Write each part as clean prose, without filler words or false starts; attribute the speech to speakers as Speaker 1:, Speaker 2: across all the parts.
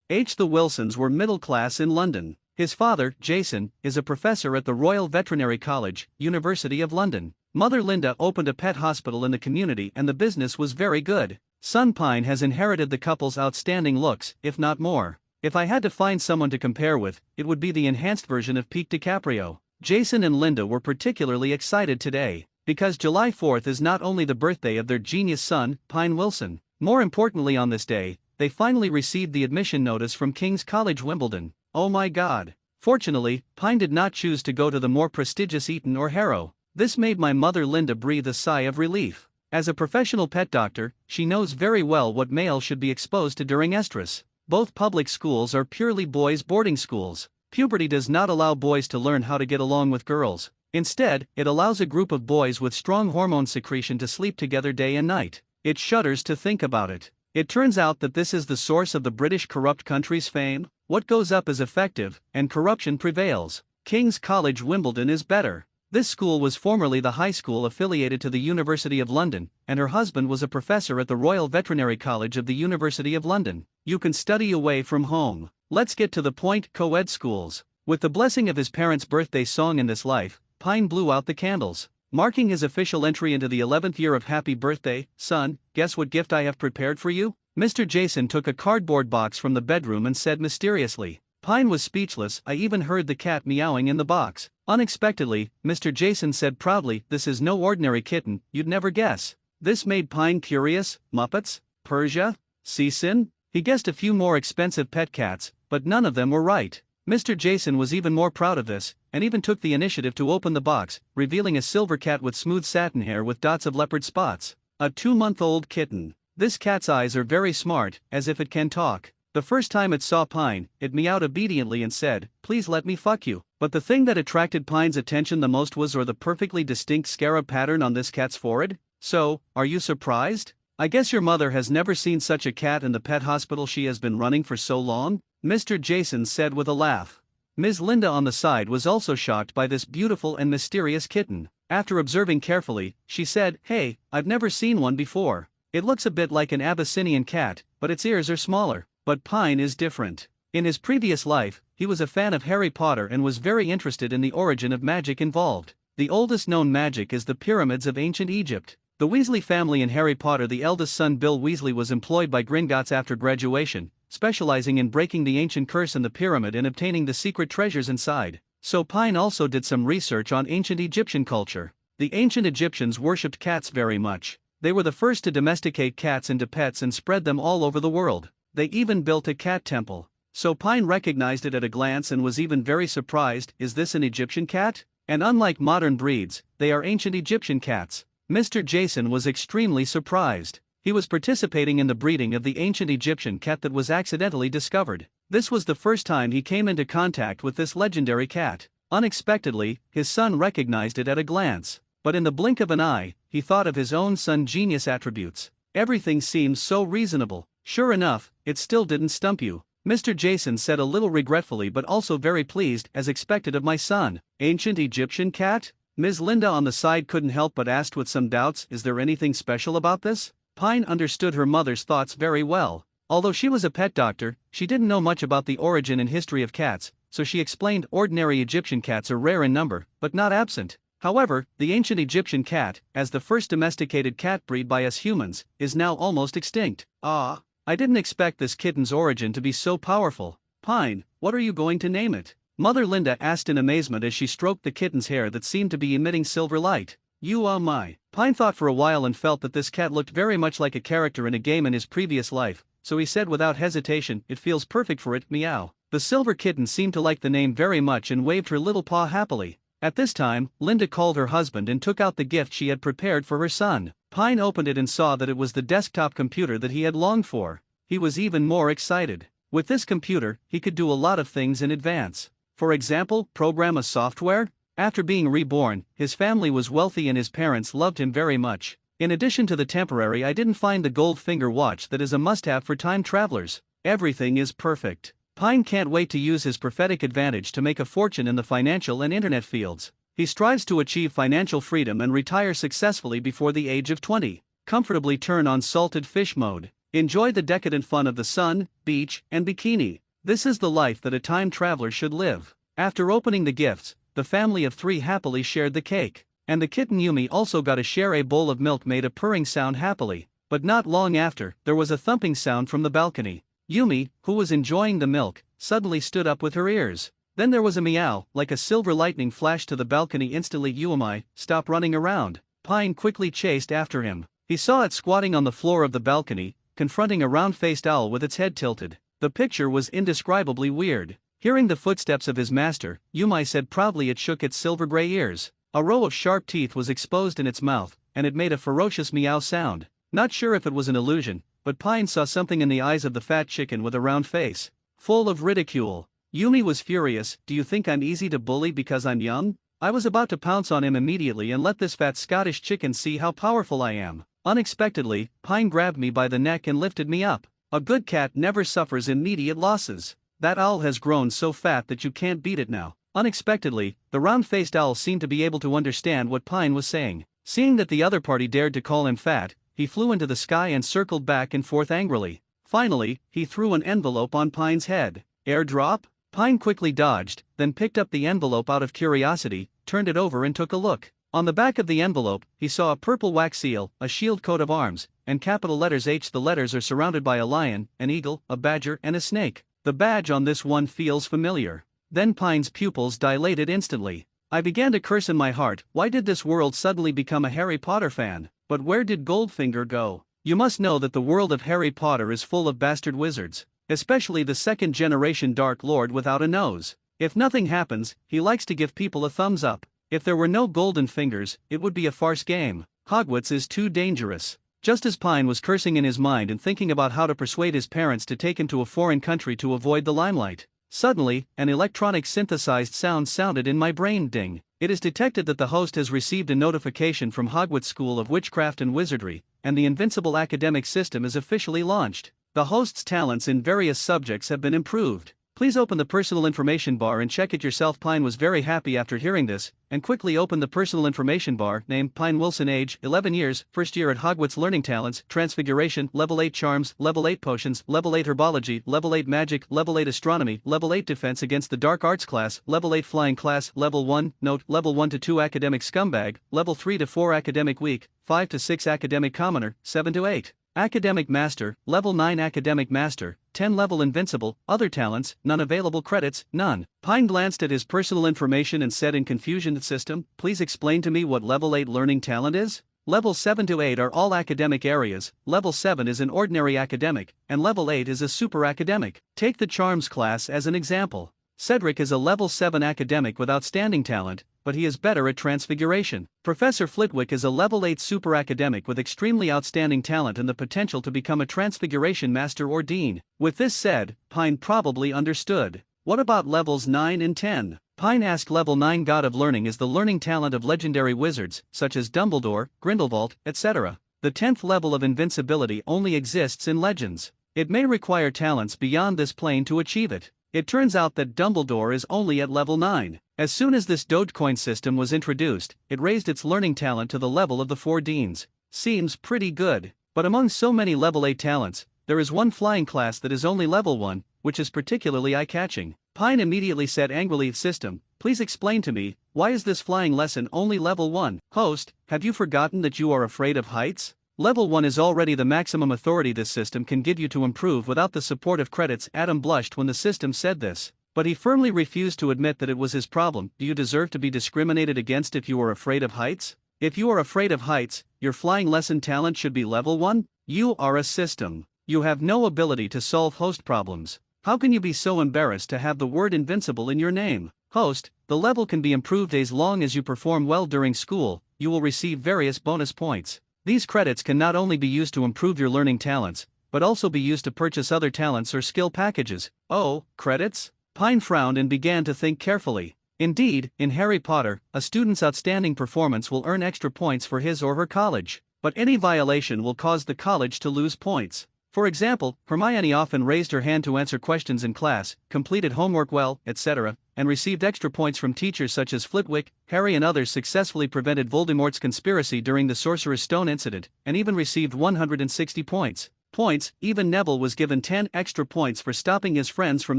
Speaker 1: The Wilsons were middle class in London. His father, Jason, is a professor at the Royal Veterinary College, University of London. Mother Linda opened a pet hospital in the community and the business was very good. Son Pine has inherited the couple's outstanding looks, if not more. If I had to find someone to compare with, it would be the enhanced version of Pete DiCaprio. Jason and Linda were particularly excited today, because July 4th is not only the birthday of their genius son, Pine Wilson. More importantly, on this day, they finally received the admission notice from King's College Wimbledon. Oh my god. Fortunately, Pine did not choose to go to the more prestigious Eton or Harrow. This made my mother Linda breathe a sigh of relief. As a professional pet doctor, she knows very well what males should be exposed to during estrus. Both public schools are purely boys' boarding schools. Puberty does not allow boys to learn how to get along with girls. Instead, it allows a group of boys with strong hormone secretion to sleep together day and night. It shudders to think about it. It turns out that this is the source of the British corrupt country's fame. What goes up is effective, and corruption prevails. King's College Wimbledon is better. This school was formerly the high school affiliated to the University of London, and her husband was a professor at the Royal Veterinary College of the University of London. You can study away from home. Let's get to the point. Co-ed schools. With the blessing of his parents' birthday song In This Life, Pine blew out the candles. Marking his official entry into the 11th year of happy birthday, son, guess what gift I have prepared for you? Mr. Jason took a cardboard box from the bedroom and said mysteriously. Pine was speechless. I even heard the cat meowing in the box. Unexpectedly, Mr. Jason said proudly, this is no ordinary kitten, you'd never guess. This made Pine curious. Muppets? Persia? Season? He guessed a few more expensive pet cats, but none of them were right. Mr. Jason was even more proud of this, and even took the initiative to open the box, revealing a silver cat with smooth satin hair with dots of leopard spots. A 2-month-old kitten. This cat's eyes are very smart, as if it can talk. The first time it saw Pine, it meowed obediently and said, please let me fuck you. But the thing that attracted Pine's attention the most was the perfectly distinct scarab pattern on this cat's forehead. So, are you surprised? I guess your mother has never seen such a cat in the pet hospital she has been running for so long, Mr. Jason said with a laugh. Ms. Linda on the side was also shocked by this beautiful and mysterious kitten. After observing carefully, she said, hey, I've never seen one before. It looks a bit like an Abyssinian cat, but its ears are smaller. But Pine is different. In his previous life, he was a fan of Harry Potter and was very interested in the origin of magic involved. The oldest known magic is the pyramids of ancient Egypt. The Weasley family in Harry Potter, the eldest son Bill Weasley was employed by Gringotts after graduation, specializing in breaking the ancient curse in the pyramid and obtaining the secret treasures inside. So Pine also did some research on ancient Egyptian culture. The ancient Egyptians worshipped cats very much. They were the first to domesticate cats into pets and spread them all over the world. They even built a cat temple. So Pine recognized it at a glance and was even very surprised. Is this an Egyptian cat? And unlike modern breeds, they are ancient Egyptian cats. Mr. Jason was extremely surprised. He was participating in the breeding of the ancient Egyptian cat that was accidentally discovered. This was the first time he came into contact with this legendary cat. Unexpectedly, his son recognized it at a glance. But in the blink of an eye, he thought of his own son's genius attributes. Everything seems so reasonable. Sure enough, it still didn't stump you. Mr. Jason said a little regretfully but also very pleased, as expected of my son. Ancient Egyptian cat? Ms. Linda on the side couldn't help but asked with some doubts, is there anything special about this? Pine understood her mother's thoughts very well. Although she was a pet doctor, she didn't know much about the origin and history of cats, so she explained ordinary Egyptian cats are rare in number, but not absent. However, the ancient Egyptian cat, as the first domesticated cat breed by us humans, is now almost extinct. Ah, I didn't expect this kitten's origin to be so powerful. Pine, what are you going to name it? Mother Linda asked in amazement as she stroked the kitten's hair that seemed to be emitting silver light. My. Pine thought for a while and felt that this cat looked very much like a character in a game in his previous life, so he said without hesitation, it feels perfect for it, meow. The silver kitten seemed to like the name very much and waved her little paw happily. At this time, Linda called her husband and took out the gift she had prepared for her son. Pine opened it and saw that it was the desktop computer that he had longed for. He was even more excited. With this computer, he could do a lot of things in advance. For example, program a software? After being reborn, his family was wealthy and his parents loved him very much. In addition to the temporary, I didn't find the gold finger watch that is a must-have for time travelers. Everything is perfect. Pine can't wait to use his prophetic advantage to make a fortune in the financial and internet fields. He strives to achieve financial freedom and retire successfully before the age of 20. Comfortably turn on salted fish mode. Enjoy the decadent fun of the sun, beach, and bikini. This is the life that a time traveler should live. After opening the gifts, the family of 3 happily shared the cake. And the kitten Yumi also got to share a bowl of milk made a purring sound happily. But not long after, there was a thumping sound from the balcony. Yumi, who was enjoying the milk, suddenly stood up with her ears. Then there was a meow, like a silver lightning flashed to the balcony instantly. Yumi, stop running around. Pine quickly chased after him. He saw it squatting on the floor of the balcony, confronting a round-faced owl with its head tilted. The picture was indescribably weird. Hearing the footsteps of his master, Yumi said proudly it shook its silver-gray ears. A row of sharp teeth was exposed in its mouth, and it made a ferocious meow sound. Not sure if it was an illusion, but Pine saw something in the eyes of the fat chicken with a round face, full of ridicule. Yumi was furious. Do you think I'm easy to bully because I'm young? I was about to pounce on him immediately and let this fat Scottish chicken see how powerful I am. Unexpectedly, Pine grabbed me by the neck and lifted me up. A good cat never suffers immediate losses. That owl has grown so fat that you can't beat it now. Unexpectedly, the round-faced owl seemed to be able to understand what Pine was saying. Seeing that the other party dared to call him fat, he flew into the sky and circled back and forth angrily. Finally, he threw an envelope on Pine's head. Airdrop? Pine quickly dodged, then picked up the envelope out of curiosity, turned it over and took a look. On the back of the envelope, he saw a purple wax seal, a shield coat of arms, and capital letters H. The letters are surrounded by a lion, an eagle, a badger, and a snake. The badge on this one feels familiar. Then Pine's pupils dilated instantly. I began to curse in my heart. Why did this world suddenly become a Harry Potter fan? But where did Goldfinger go? You must know that the world of Harry Potter is full of bastard wizards, especially the second-generation Dark Lord without a nose. If nothing happens, he likes to give people a thumbs up. If there were no golden fingers, it would be a farce game. Hogwarts is too dangerous. Just as Pine was cursing in his mind and thinking about how to persuade his parents to take him to a foreign country to avoid the limelight, suddenly, an electronic synthesized sound sounded in my brain. Ding. It is detected that the host has received a notification from Hogwarts School of Witchcraft and Wizardry, and the Invincible academic system is officially launched. The host's talents in various subjects have been improved. Please open the personal information bar and check it yourself. Pine was very happy after hearing this, and quickly opened the personal information bar. Name: Pine Wilson. Age: 11 years, first year at Hogwarts. Learning talents: Transfiguration, Level 8 Charms, Level 8 Potions, Level 8 Herbology, Level 8 Magic, Level 8 Astronomy, Level 8 Defense against the Dark Arts class, Level 8 Flying class, Level 1, Note, Level 1 to 2 Academic Scumbag, Level 3 to 4 Academic Weak, 5 to 6 Academic Commoner, 7 to 8 Academic Master, Level 9 Academic Master, 10 Level Invincible. Other talents: none. Available credits: none. Pine glanced at his personal information and said in confusion, "System, please explain to me what Level 8 learning talent is?" Level 7 to 8 are all academic areas, Level 7 is an ordinary academic, and Level 8 is a super academic. Take the Charms class as an example. Cedric is a Level 7 academic with outstanding talent, but he is better at Transfiguration. Professor Flitwick is a Level 8 super academic with extremely outstanding talent and the potential to become a Transfiguration Master or Dean. With this said, Pine probably understood. What about Levels 9 and 10? Pine asked. Level 9 God of Learning is the learning talent of legendary wizards, such as Dumbledore, Grindelwald, etc. The 10th level of invincibility only exists in legends. It may require talents beyond this plane to achieve it. It turns out that Dumbledore is only at Level 9. As soon as this Dogecoin system was introduced, it raised its learning talent to the level of the 4 deans. Seems pretty good. But among so many Level 8 talents, there is one flying class that is only Level 1, which is particularly eye-catching. Pine immediately said angrily, "System, please explain to me, why is this flying lesson only Level 1? Host, have you forgotten that you are afraid of heights? Level 1 is already the maximum authority this system can give you to improve without the support of credits." Adam blushed when the system said this, but he firmly refused to admit that it was his problem. Do you deserve to be discriminated against if you are afraid of heights? If you are afraid of heights, your flying lesson talent should be Level 1? You are a system. You have no ability to solve host problems. How can you be so embarrassed to have the word invincible in your name? Host, the level can be improved as long as you perform well during school. You will receive various bonus points. These credits can not only be used to improve your learning talents, but also be used to purchase other talents or skill packages. Oh, credits? Pine frowned and began to think carefully. Indeed, in Harry Potter, a student's outstanding performance will earn extra points for his or her college, but any violation will cause the college to lose points. For example, Hermione often raised her hand to answer questions in class, completed homework well, etc., and received extra points from teachers such as Flitwick. Harry and others successfully prevented Voldemort's conspiracy during the Sorcerer's Stone incident, and even received 160 points. points. Even Neville was given 10 extra points for stopping his friends from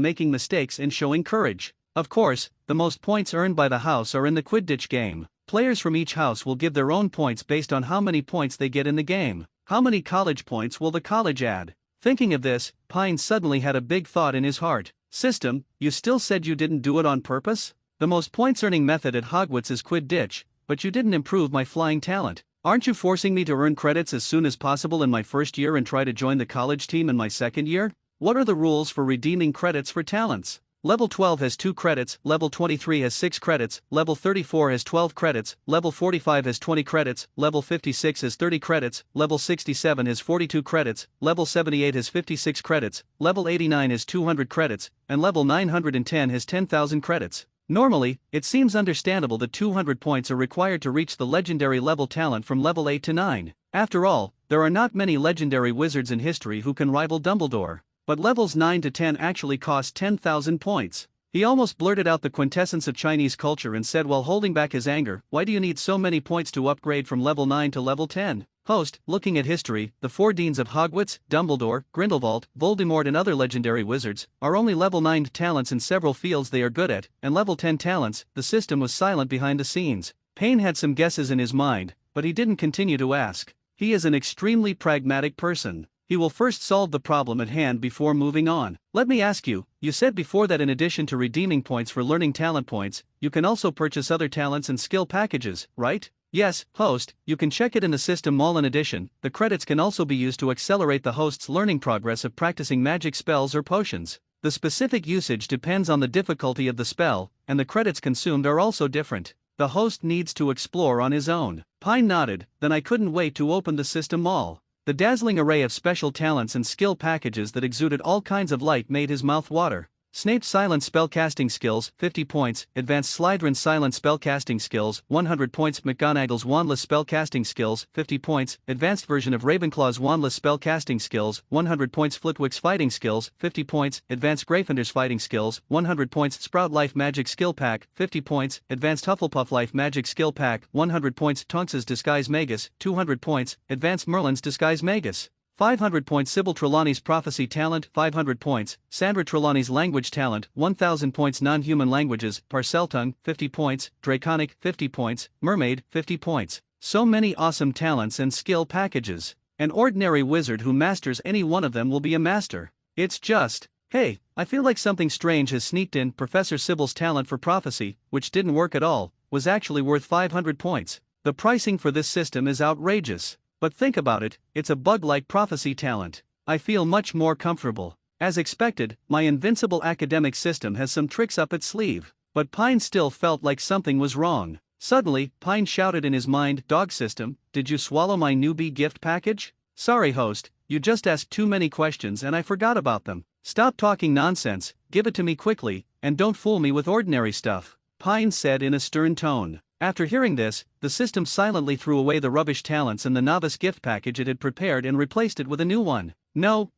Speaker 1: making mistakes and showing courage. Of course, the most points earned by the house are in the Quidditch game. Players from each house will give their own points based on how many points they get in the game. How many college points will the college add? Thinking of this, Pine suddenly had a big thought in his heart. System, you still said you didn't do it on purpose? The most points earning method at Hogwarts is Quidditch, but you didn't improve my flying talent. Aren't you forcing me to earn credits as soon as possible in my first year and try to join the college team in my second year? What are the rules for redeeming credits for talents? Level 12 has 2 credits, level 23 has 6 credits, level 34 has 12 credits, level 45 has 20 credits, level 56 has 30 credits, level 67 has 42 credits, level 78 has 56 credits, level 89 has 200 credits, and level 910 has 10,000 credits. Normally, it seems understandable that 200 points are required to reach the legendary level talent from level 8 to 9. After all, there are not many legendary wizards in history who can rival Dumbledore. But levels 9 to 10 actually cost 10,000 points. He almost blurted out the quintessence of Chinese culture and said while holding back his anger, "Why do you need so many points to upgrade from level 9 to level 10? Host, looking at history, the 4 deans of Hogwarts, Dumbledore, Grindelwald, Voldemort and other legendary wizards, are only level 9 talents in several fields they are good at, and level 10 talents. The system was silent behind the scenes. Payne had some guesses in his mind, but he didn't continue to ask. He is an extremely pragmatic person. He will first solve the problem at hand before moving on. Let me ask you, you said before that in addition to redeeming points for learning talent points, you can also purchase other talents and skill packages, right? Yes, host, you can check it in the system mall. In addition, the credits can also be used to accelerate the host's learning progress of practicing magic spells or potions. The specific usage depends on the difficulty of the spell, and the credits consumed are also different. The host needs to explore on his own. Pine nodded, then I couldn't wait to open the system mall. The dazzling array of special talents and skill packages that exuded all kinds of light made his mouth water. Snape's silent spellcasting skills, 50 points, Advanced Slytherin's silent spellcasting skills, 100 points, McGonagall's wandless spellcasting skills, 50 points, Advanced version of Ravenclaw's wandless spellcasting skills, 100 points, Flitwick's fighting skills, 50 points, Advanced Gryffindor's fighting skills, 100 points, Sprout Life Magic Skill Pack, 50 points, Advanced Hufflepuff Life Magic Skill Pack, 100 points, Tonks's Disguise Magus, 200 points, Advanced Merlin's Disguise Magus. 500 points, Sybil Trelawney's Prophecy Talent, 500 points, Sandra Trelawney's Language Talent, 1000 points, Non-Human Languages, Parseltongue, 50 points, Draconic, 50 points, Mermaid, 50 points. So many awesome talents and skill packages. An ordinary wizard who masters any one of them will be a master. It's just, hey, I feel like something strange has sneaked in. Professor Sybil's talent for prophecy, which didn't work at all, was actually worth 500 points. The pricing for this system is outrageous. But think about it, it's a bug-like prophecy talent. I feel much more comfortable. As expected, my invincible academic system has some tricks up its sleeve. But Pine still felt like something was wrong. Suddenly, Pine shouted in his mind, "Dog system, did you swallow my newbie gift package?" "Sorry host, you just asked too many questions and I forgot about them." "Stop talking nonsense, give it to me quickly, and don't fool me with ordinary stuff," Pine said in a stern tone. After hearing this, the system silently threw away the rubbish talents and the novice gift package it had prepared and replaced it with a new one. No,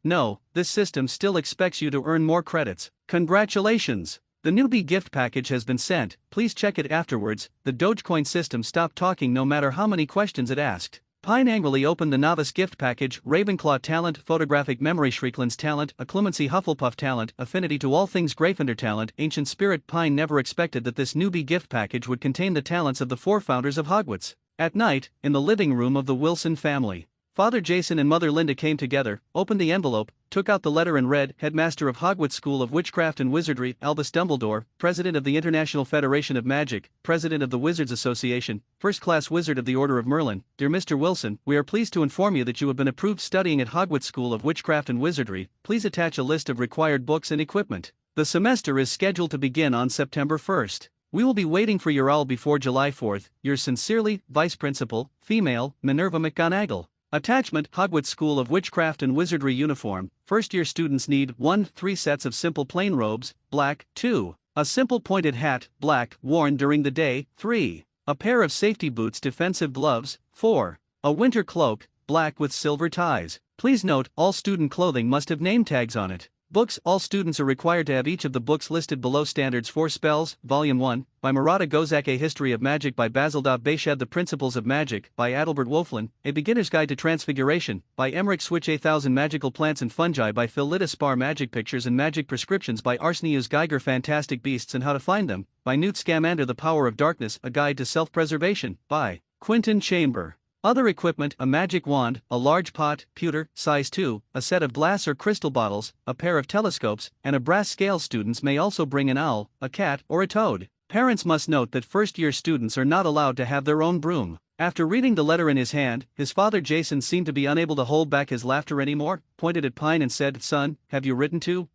Speaker 1: this system still expects you to earn more credits. Congratulations! The newbie gift package has been sent, please check it afterwards. The Dogecoin system stopped talking no matter how many questions it asked. Pine angrily opened the novice gift package: Ravenclaw talent, photographic memory, Shriekland's talent, a clemency Hufflepuff talent, affinity to all things Gryffindor talent, ancient spirit. Pine never expected that this newbie gift package would contain the talents of the 4 founders of Hogwarts. At night, in the living room of the Wilson family, Father Jason and Mother Linda came together, opened the envelope, took out the letter and read, "Headmaster of Hogwarts School of Witchcraft and Wizardry, Albus Dumbledore, President of the International Federation of Magic, President of the Wizards Association, First-Class Wizard of the Order of Merlin. Dear Mr. Wilson, we are pleased to inform you that you have been approved studying at Hogwarts School of Witchcraft and Wizardry. Please attach a list of required books and equipment. The semester is scheduled to begin on September 1st. We will be waiting for your all before July 4th. Yours sincerely, Vice Principal, Female, Minerva McGonagall." Attachment: Hogwarts School of Witchcraft and Wizardry uniform. First-year students need 1. 3 sets of simple plain robes, black. 2. A simple pointed hat, black, worn during the day. 3. A pair of safety boots, defensive gloves. 4. A winter cloak, black with silver ties. Please note, all student clothing must have name tags on it. Books. All students are required to have each of the books listed below. Standards. 4 Spells, Volume 1, by Murata Gozak. A History of Magic by Basil Bayshad. The Principles of Magic, by Adalbert Wolflin. A Beginner's Guide to Transfiguration, by Emmerich Switch. 1000 Magical Plants and Fungi by Phil Litta. Spar. Magic Pictures and Magic Prescriptions by Arsenius Geiger. Fantastic Beasts and How to Find Them, by Newt Scamander. The Power of Darkness, A Guide to Self-Preservation, by Quinton Chamber. Other equipment: a magic wand, a large pot, pewter, size 2, a set of glass or crystal bottles, a pair of telescopes, and a brass scale. Students may also bring an owl, a cat, or a toad. Parents must note that first-year students are not allowed to have their own broom. After reading the letter in his hand, his father Jason seemed to be unable to hold back his laughter anymore, pointed at Pine and said, "Son, have you written to,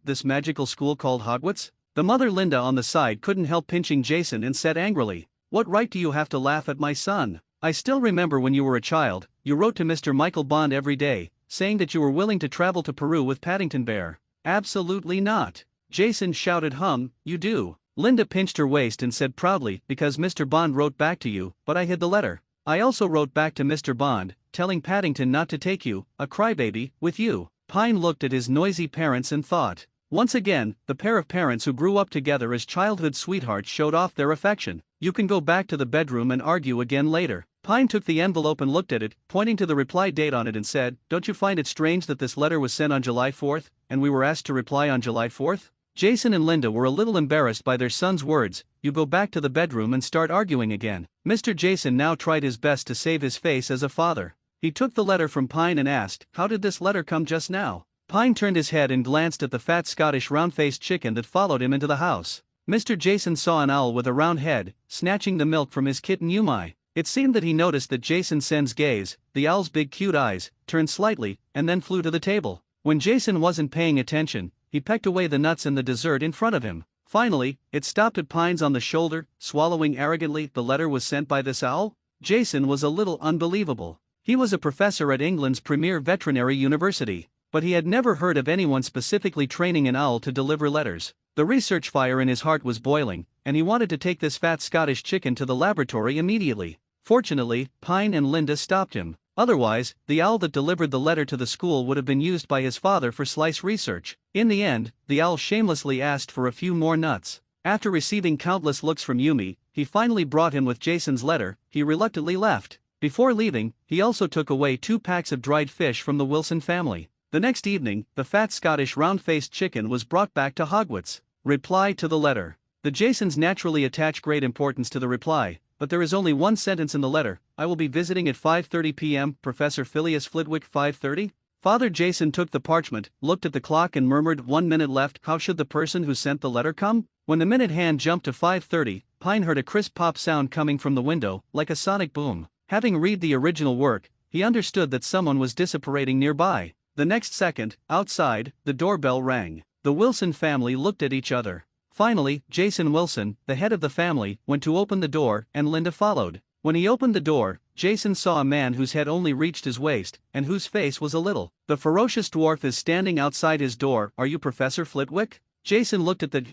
Speaker 1: this magical school called Hogwarts?" The mother Linda on the side couldn't help pinching Jason and said angrily, "What right do you have to laugh at my son? I still remember when you were a child, you wrote to Mr. Michael Bond every day, saying that you were willing to travel to Peru with Paddington Bear." "Absolutely not," Jason shouted. You do." Linda pinched her waist and said proudly, "Because Mr. Bond wrote back to you, but I hid the letter. I also wrote back to Mr. Bond, telling Paddington not to take you, a crybaby, with you." Pine looked at his noisy parents and thought. Once again, the pair of parents who grew up together as childhood sweethearts showed off their affection. "You can go back to the bedroom and argue again later." Pine took the envelope and looked at it, pointing to the reply date on it and said, "Don't you find it strange that this letter was sent on July 4th, and we were asked to reply on July 4th? Jason and Linda were a little embarrassed by their son's words. "You go back to the bedroom and start arguing again." Mr. Jason now tried his best to save his face as a father. He took the letter from Pine and asked, "How did this letter come just now?" Pine turned his head and glanced at the fat Scottish round-faced chicken that followed him into the house. Mr. Jason saw an owl with a round head, snatching the milk from his kitten Yumai. It seemed that he noticed that Jason Sen's gaze, the owl's big cute eyes, turned slightly, and then flew to the table. When Jason wasn't paying attention, he pecked away the nuts and the dessert in front of him. Finally, it stopped at Pine's on the shoulder, swallowing arrogantly. "The letter was sent by this owl?" Jason was a little unbelievable. He was a professor at England's premier veterinary university, but he had never heard of anyone specifically training an owl to deliver letters. The research fire in his heart was boiling, and he wanted to take this fat Scottish chicken to the laboratory immediately. Fortunately, Pine and Linda stopped him. Otherwise, the owl that delivered the letter to the school would have been used by his father for slice research. In the end, the owl shamelessly asked for a few more nuts. After receiving countless looks from Yumi, he finally brought him with Jason's letter. He reluctantly left. Before leaving, he also took away 2 packs of dried fish from the Wilson family. The next evening, the fat Scottish round-faced chicken was brought back to Hogwarts. Reply to the letter. The Jasons naturally attach great importance to the reply, but there is only one sentence in the letter: "I will be visiting at 5:30 p.m. Professor Phileas Flitwick." 5:30? Father Jason took the parchment, looked at the clock and murmured, "1 minute left. How should the person who sent the letter come?" When the minute hand jumped to 5:30, Pine heard a crisp pop sound coming from the window, like a sonic boom. Having read the original work, he understood that someone was disapparating nearby. The next second, outside, the doorbell rang. The Wilson family looked at each other. Finally, Jason Wilson, the head of the family, went to open the door, and Linda followed. When he opened the door, Jason saw a man whose head only reached his waist, and whose face was a little. "The ferocious dwarf is standing outside his door. Are you Professor Flitwick?" Jason looked at the,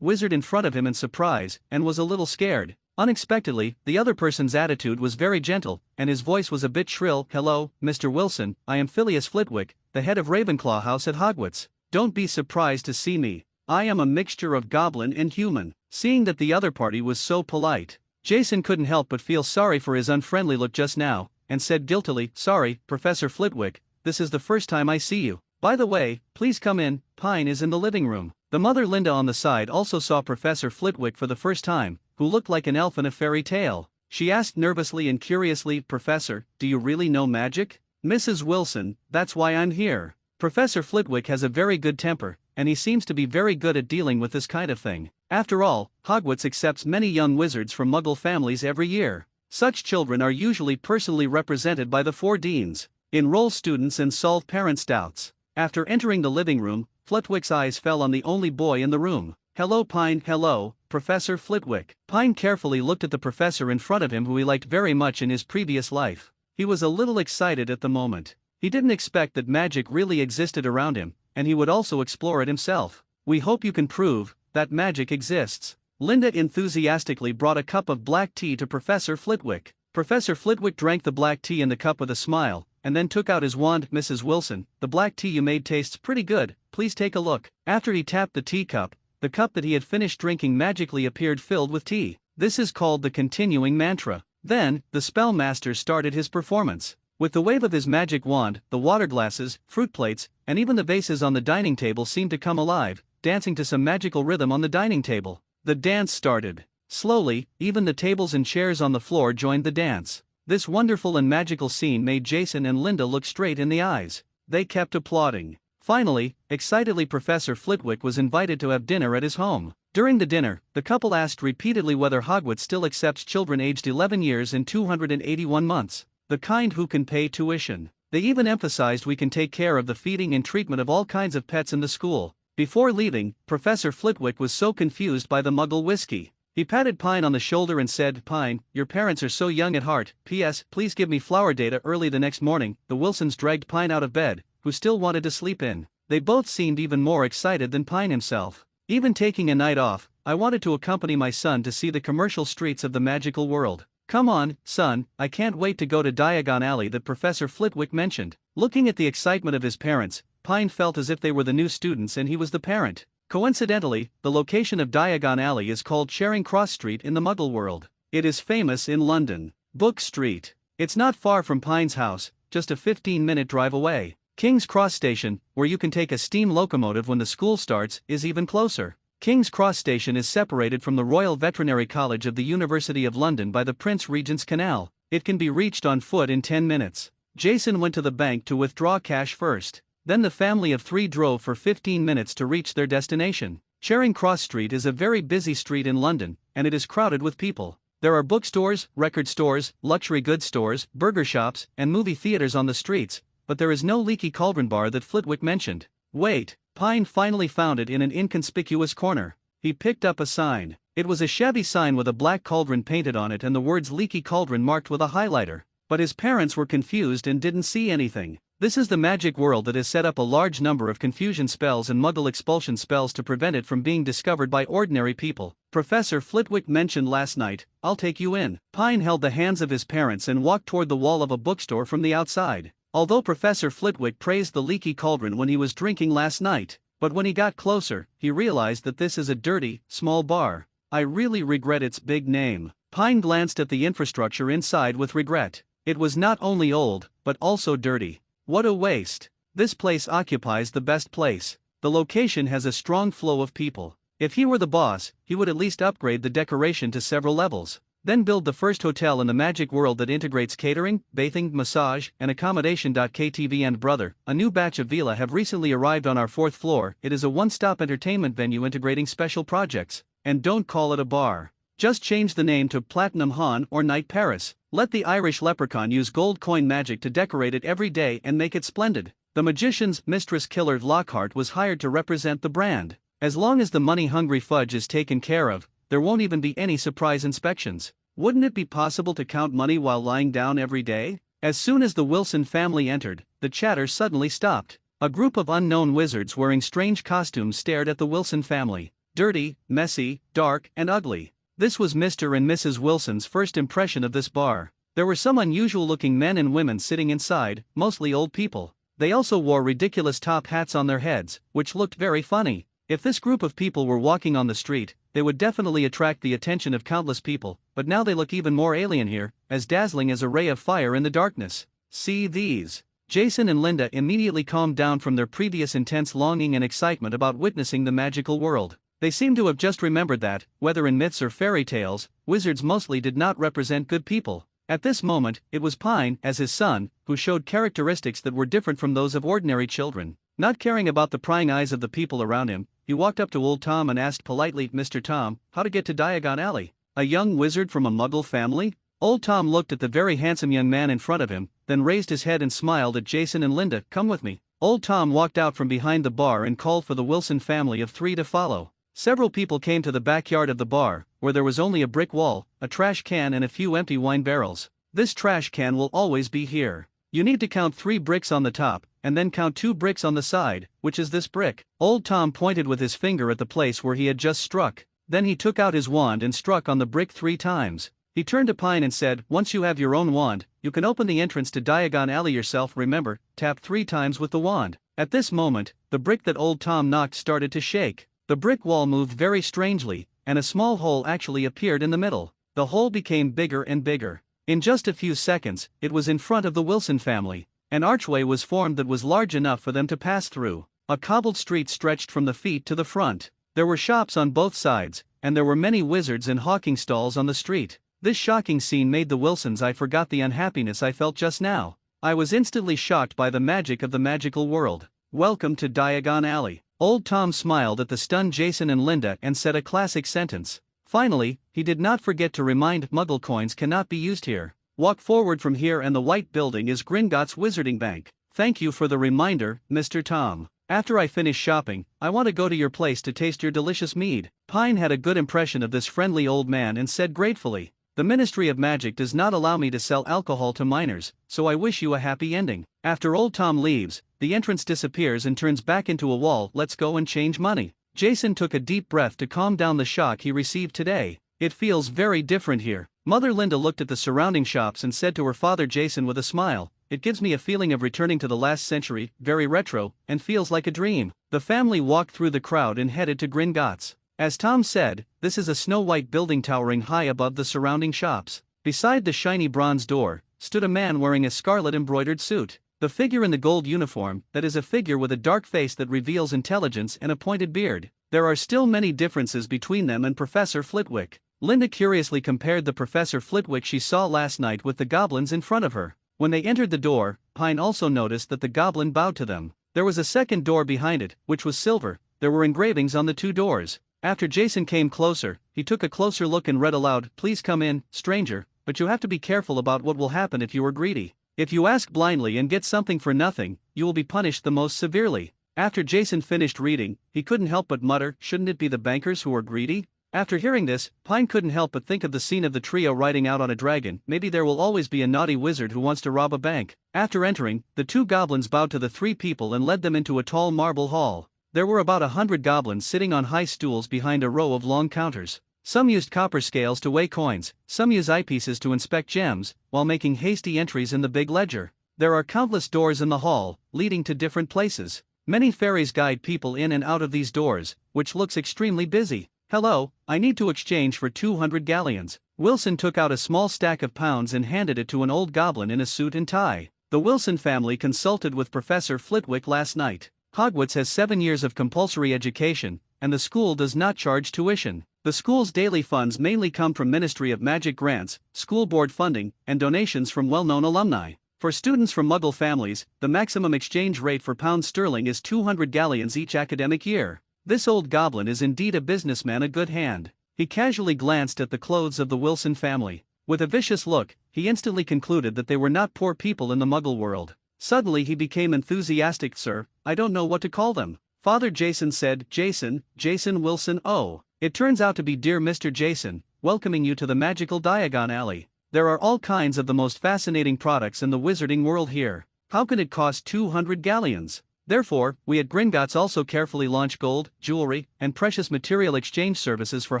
Speaker 1: wizard in front of him in surprise, and was a little scared. Unexpectedly, the other person's attitude was very gentle, and his voice was a bit shrill. "Hello, Mr. Wilson, I am Phileas Flitwick, the head of Ravenclaw House at Hogwarts. Don't be surprised to see me. I am a mixture of goblin and human." Seeing that the other party was so polite, Jason couldn't help but feel sorry for his unfriendly look just now, and said guiltily, "Sorry, Professor Flitwick, this is the first time I see you. By the way, please come in. Pine is in the living room." The mother Linda on the side also saw Professor Flitwick for the first time, who looked like an elf in a fairy tale. She asked nervously and curiously, "Professor, do you really know magic?" "Mrs. Wilson, that's why I'm here. Professor Flitwick has a very good temper, and he seems to be very good at dealing with this kind of thing. After all, Hogwarts accepts many young wizards from Muggle families every year. Such children are usually personally represented by the 4 deans. Enroll students and solve parents' doubts." After entering the living room, Flitwick's eyes fell on the only boy in the room. "Hello, Pine." "Hello, Professor Flitwick." Pine carefully looked at the professor in front of him, who he liked very much in his previous life. He was a little excited at the moment. He didn't expect that magic really existed around him, and he would also explore it himself. "We hope you can prove that magic exists." Linda enthusiastically brought a cup of black tea to Professor Flitwick. Professor Flitwick drank the black tea in the cup with a smile, and then took out his wand. "Mrs. Wilson, the black tea you made tastes pretty good, please take a look." After he tapped the teacup, the cup that he had finished drinking magically appeared filled with tea. This is called the continuing mantra. Then, the spellmaster started his performance. With the wave of his magic wand, the water glasses, fruit plates, and even the vases on the dining table seemed to come alive, dancing to some magical rhythm on the dining table. The dance started. Slowly, even the tables and chairs on the floor joined the dance. This wonderful and magical scene made Jason and Linda look straight in the eyes. They kept applauding. Finally, excitedly, Professor Flitwick was invited to have dinner at his home. During the dinner, the couple asked repeatedly whether Hogwarts still accepts children aged 11 years and 281 months, the kind who can pay tuition. They even emphasized we can take care of the feeding and treatment of all kinds of pets in the school. Before leaving, Professor Flitwick was so confused by the Muggle whiskey. He patted Pine on the shoulder and said, "Pine, your parents are so young at heart. P.S. Please give me flower data early the next morning." The Wilsons dragged Pine out of bed, who still wanted to sleep in. They both seemed even more excited than Pine himself. "Even taking a night off, I wanted to accompany my son to see the commercial streets of the magical world. Come on, son, I can't wait to go to Diagon Alley that Professor Flitwick mentioned." Looking at the excitement of his parents, Pine felt as if they were the new students and he was the parent. Coincidentally, the location of Diagon Alley is called Charing Cross Street in the Muggle world. It is famous in London. Book Street. It's not far from Pine's house, just a 15-minute drive away. King's Cross Station, where you can take a steam locomotive when the school starts, is even closer. King's Cross Station is separated from the Royal Veterinary College of the University of London by the Prince Regent's Canal. It can be reached on foot in 10 minutes. Jason went to the bank to withdraw cash first. Then the family of 3 drove for 15 minutes to reach their destination. Charing Cross Street is a very busy street in London, and it is crowded with people. There are bookstores, record stores, luxury goods stores, burger shops, and movie theaters on the streets, but there is no leaky cauldron bar that Flitwick mentioned. Wait, Pine finally found it in an inconspicuous corner. He picked up a sign. It was a shabby sign with a black cauldron painted on it and the words "Leaky Cauldron" marked with a highlighter. But his parents were confused and didn't see anything. This is the magic world that has set up a large number of confusion spells and Muggle expulsion spells to prevent it from being discovered by ordinary people. Professor Flitwick mentioned last night, "I'll take you in." Pine held the hands of his parents and walked toward the wall of a bookstore from the outside. Although Professor Flitwick praised the leaky cauldron when he was drinking last night, but when he got closer, he realized that this is a dirty, small bar. "I really regret its big name." Pine glanced at the infrastructure inside with regret. It was not only old, but also dirty. What a waste. This place occupies the best place. The location has a strong flow of people. If he were the boss, he would at least upgrade the decoration to several levels. Then build the first hotel in the magic world that integrates catering, bathing, massage, and accommodation. KTV and brother, a new batch of Vila have recently arrived on our 4th floor. It is a one-stop entertainment venue integrating special projects. And don't call it a bar. Just change the name to Platinum Han or Night Paris. Let the Irish leprechaun use gold coin magic to decorate it every day and make it splendid. The magician's mistress Killer Lockhart was hired to represent the brand. As long as the money-hungry fudge is taken care of, there won't even be any surprise inspections. Wouldn't it be possible to count money while lying down every day? As soon as the Wilson family entered, the chatter suddenly stopped. A group of unknown wizards wearing strange costumes stared at the Wilson family. Dirty, messy, dark, and ugly. This was Mr. and Mrs. Wilson's first impression of this bar. There were some unusual-looking men and women sitting inside, mostly old people. They also wore ridiculous top hats on their heads, which looked very funny. If this group of people were walking on the street, they would definitely attract the attention of countless people, but now they look even more alien here, as dazzling as a ray of fire in the darkness. "See these." Jason and Linda immediately calmed down from their previous intense longing and excitement about witnessing the magical world. They seemed to have just remembered that, whether in myths or fairy tales, wizards mostly did not represent good people. At this moment, it was Pine, as his son, who showed characteristics that were different from those of ordinary children. Not caring about the prying eyes of the people around him, he walked up to old Tom and asked politely, "Mr. Tom, how to get to Diagon Alley?" A young wizard from a Muggle family? Old Tom looked at the very handsome young man in front of him, then raised his head and smiled at Jason and Linda. "Come with me." Old Tom walked out from behind the bar and called for the Wilson family of 3 to follow. Several people came to the backyard of the bar, where there was only a brick wall, a trash can and a few empty wine barrels. "This trash can will always be here. You need to count 3 bricks on the top, and then count 2 bricks on the side, which is this brick." Old Tom pointed with his finger at the place where he had just struck. Then he took out his wand and struck on the brick 3 times. He turned to Pine and said, "Once you have your own wand, you can open the entrance to Diagon Alley yourself. Remember, tap 3 times with the wand." At this moment, the brick that old Tom knocked started to shake. The brick wall moved very strangely, and a small hole actually appeared in the middle. The hole became bigger and bigger. In just a few seconds, it was in front of the Wilson family. An archway was formed that was large enough for them to pass through. A cobbled street stretched from the feet to the front. There were shops on both sides, and there were many wizards and hawking stalls on the street. This shocking scene made the Wilsons. I forgot the unhappiness I felt just now. I was instantly shocked by the magic of the magical world. "Welcome to Diagon Alley." Old Tom smiled at the stunned Jason and Linda and said a classic sentence. Finally, he did not forget to remind Muggle coins cannot be used here. Walk forward from here and the white building is Gringotts Wizarding Bank. Thank you for the reminder, Mr. Tom. After I finish shopping, I want to go to your place to taste your delicious mead. Pine had a good impression of this friendly old man and said gratefully, "The Ministry of Magic does not allow me to sell alcohol to minors, so I wish you a happy ending." After old Tom leaves, the entrance disappears and turns back into a wall. "Let's go and change money." Jason took a deep breath to calm down the shock he received today. "It feels very different here." Mother Linda looked at the surrounding shops and said to her father Jason with a smile, "It gives me a feeling of returning to the last century, very retro, and feels like a dream." The family walked through the crowd and headed to Gringotts. As Tom said, this is a snow-white building towering high above the surrounding shops. Beside the shiny bronze door, stood a man wearing a scarlet embroidered suit. The figure in the gold uniform, that is a figure with a dark face that reveals intelligence and a pointed beard. There are still many differences between them and Professor Flitwick. Linda curiously compared the Professor Flitwick she saw last night with the goblins in front of her. When they entered the door, Pine also noticed that the goblin bowed to them. There was a second door behind it, which was silver. There were engravings on the 2 doors. After Jason came closer, he took a closer look and read aloud, "Please come in, stranger, but you have to be careful about what will happen if you are greedy. If you ask blindly and get something for nothing, you will be punished the most severely." After Jason finished reading, he couldn't help but mutter, "Shouldn't it be the bankers who are greedy?" After hearing this, Pine couldn't help but think of the scene of the trio riding out on a dragon. Maybe there will always be a naughty wizard who wants to rob a bank. After entering, the 2 goblins bowed to the 3 people and led them into a tall marble hall. There were about 100 goblins sitting on high stools behind a row of long counters. Some used copper scales to weigh coins, some use eyepieces to inspect gems, while making hasty entries in the big ledger. There are countless doors in the hall, leading to different places. Many fairies guide people in and out of these doors, which looks extremely busy. "Hello, I need to exchange for 200 galleons. Wilson took out a small stack of pounds and handed it to an old goblin in a suit and tie. The Wilson family consulted with Professor Flitwick last night. Hogwarts has 7 years of compulsory education, and the school does not charge tuition. The school's daily funds mainly come from Ministry of Magic grants, school board funding, and donations from well-known alumni. For students from Muggle families, the maximum exchange rate for pounds sterling is 200 galleons each academic year." This old goblin is indeed a businessman, a good hand. He casually glanced at the clothes of the Wilson family. With a vicious look, he instantly concluded that they were not poor people in the Muggle world. Suddenly he became enthusiastic. "Sir, I don't know what to call them." Father Jason said, Jason Wilson. "Oh, it turns out to be dear Mr. Jason, welcoming you to the magical Diagon Alley. There are all kinds of the most fascinating products in the wizarding world here. How can it cost 200 galleons? Therefore, we at Gringotts also carefully launch gold, jewelry, and precious material exchange services for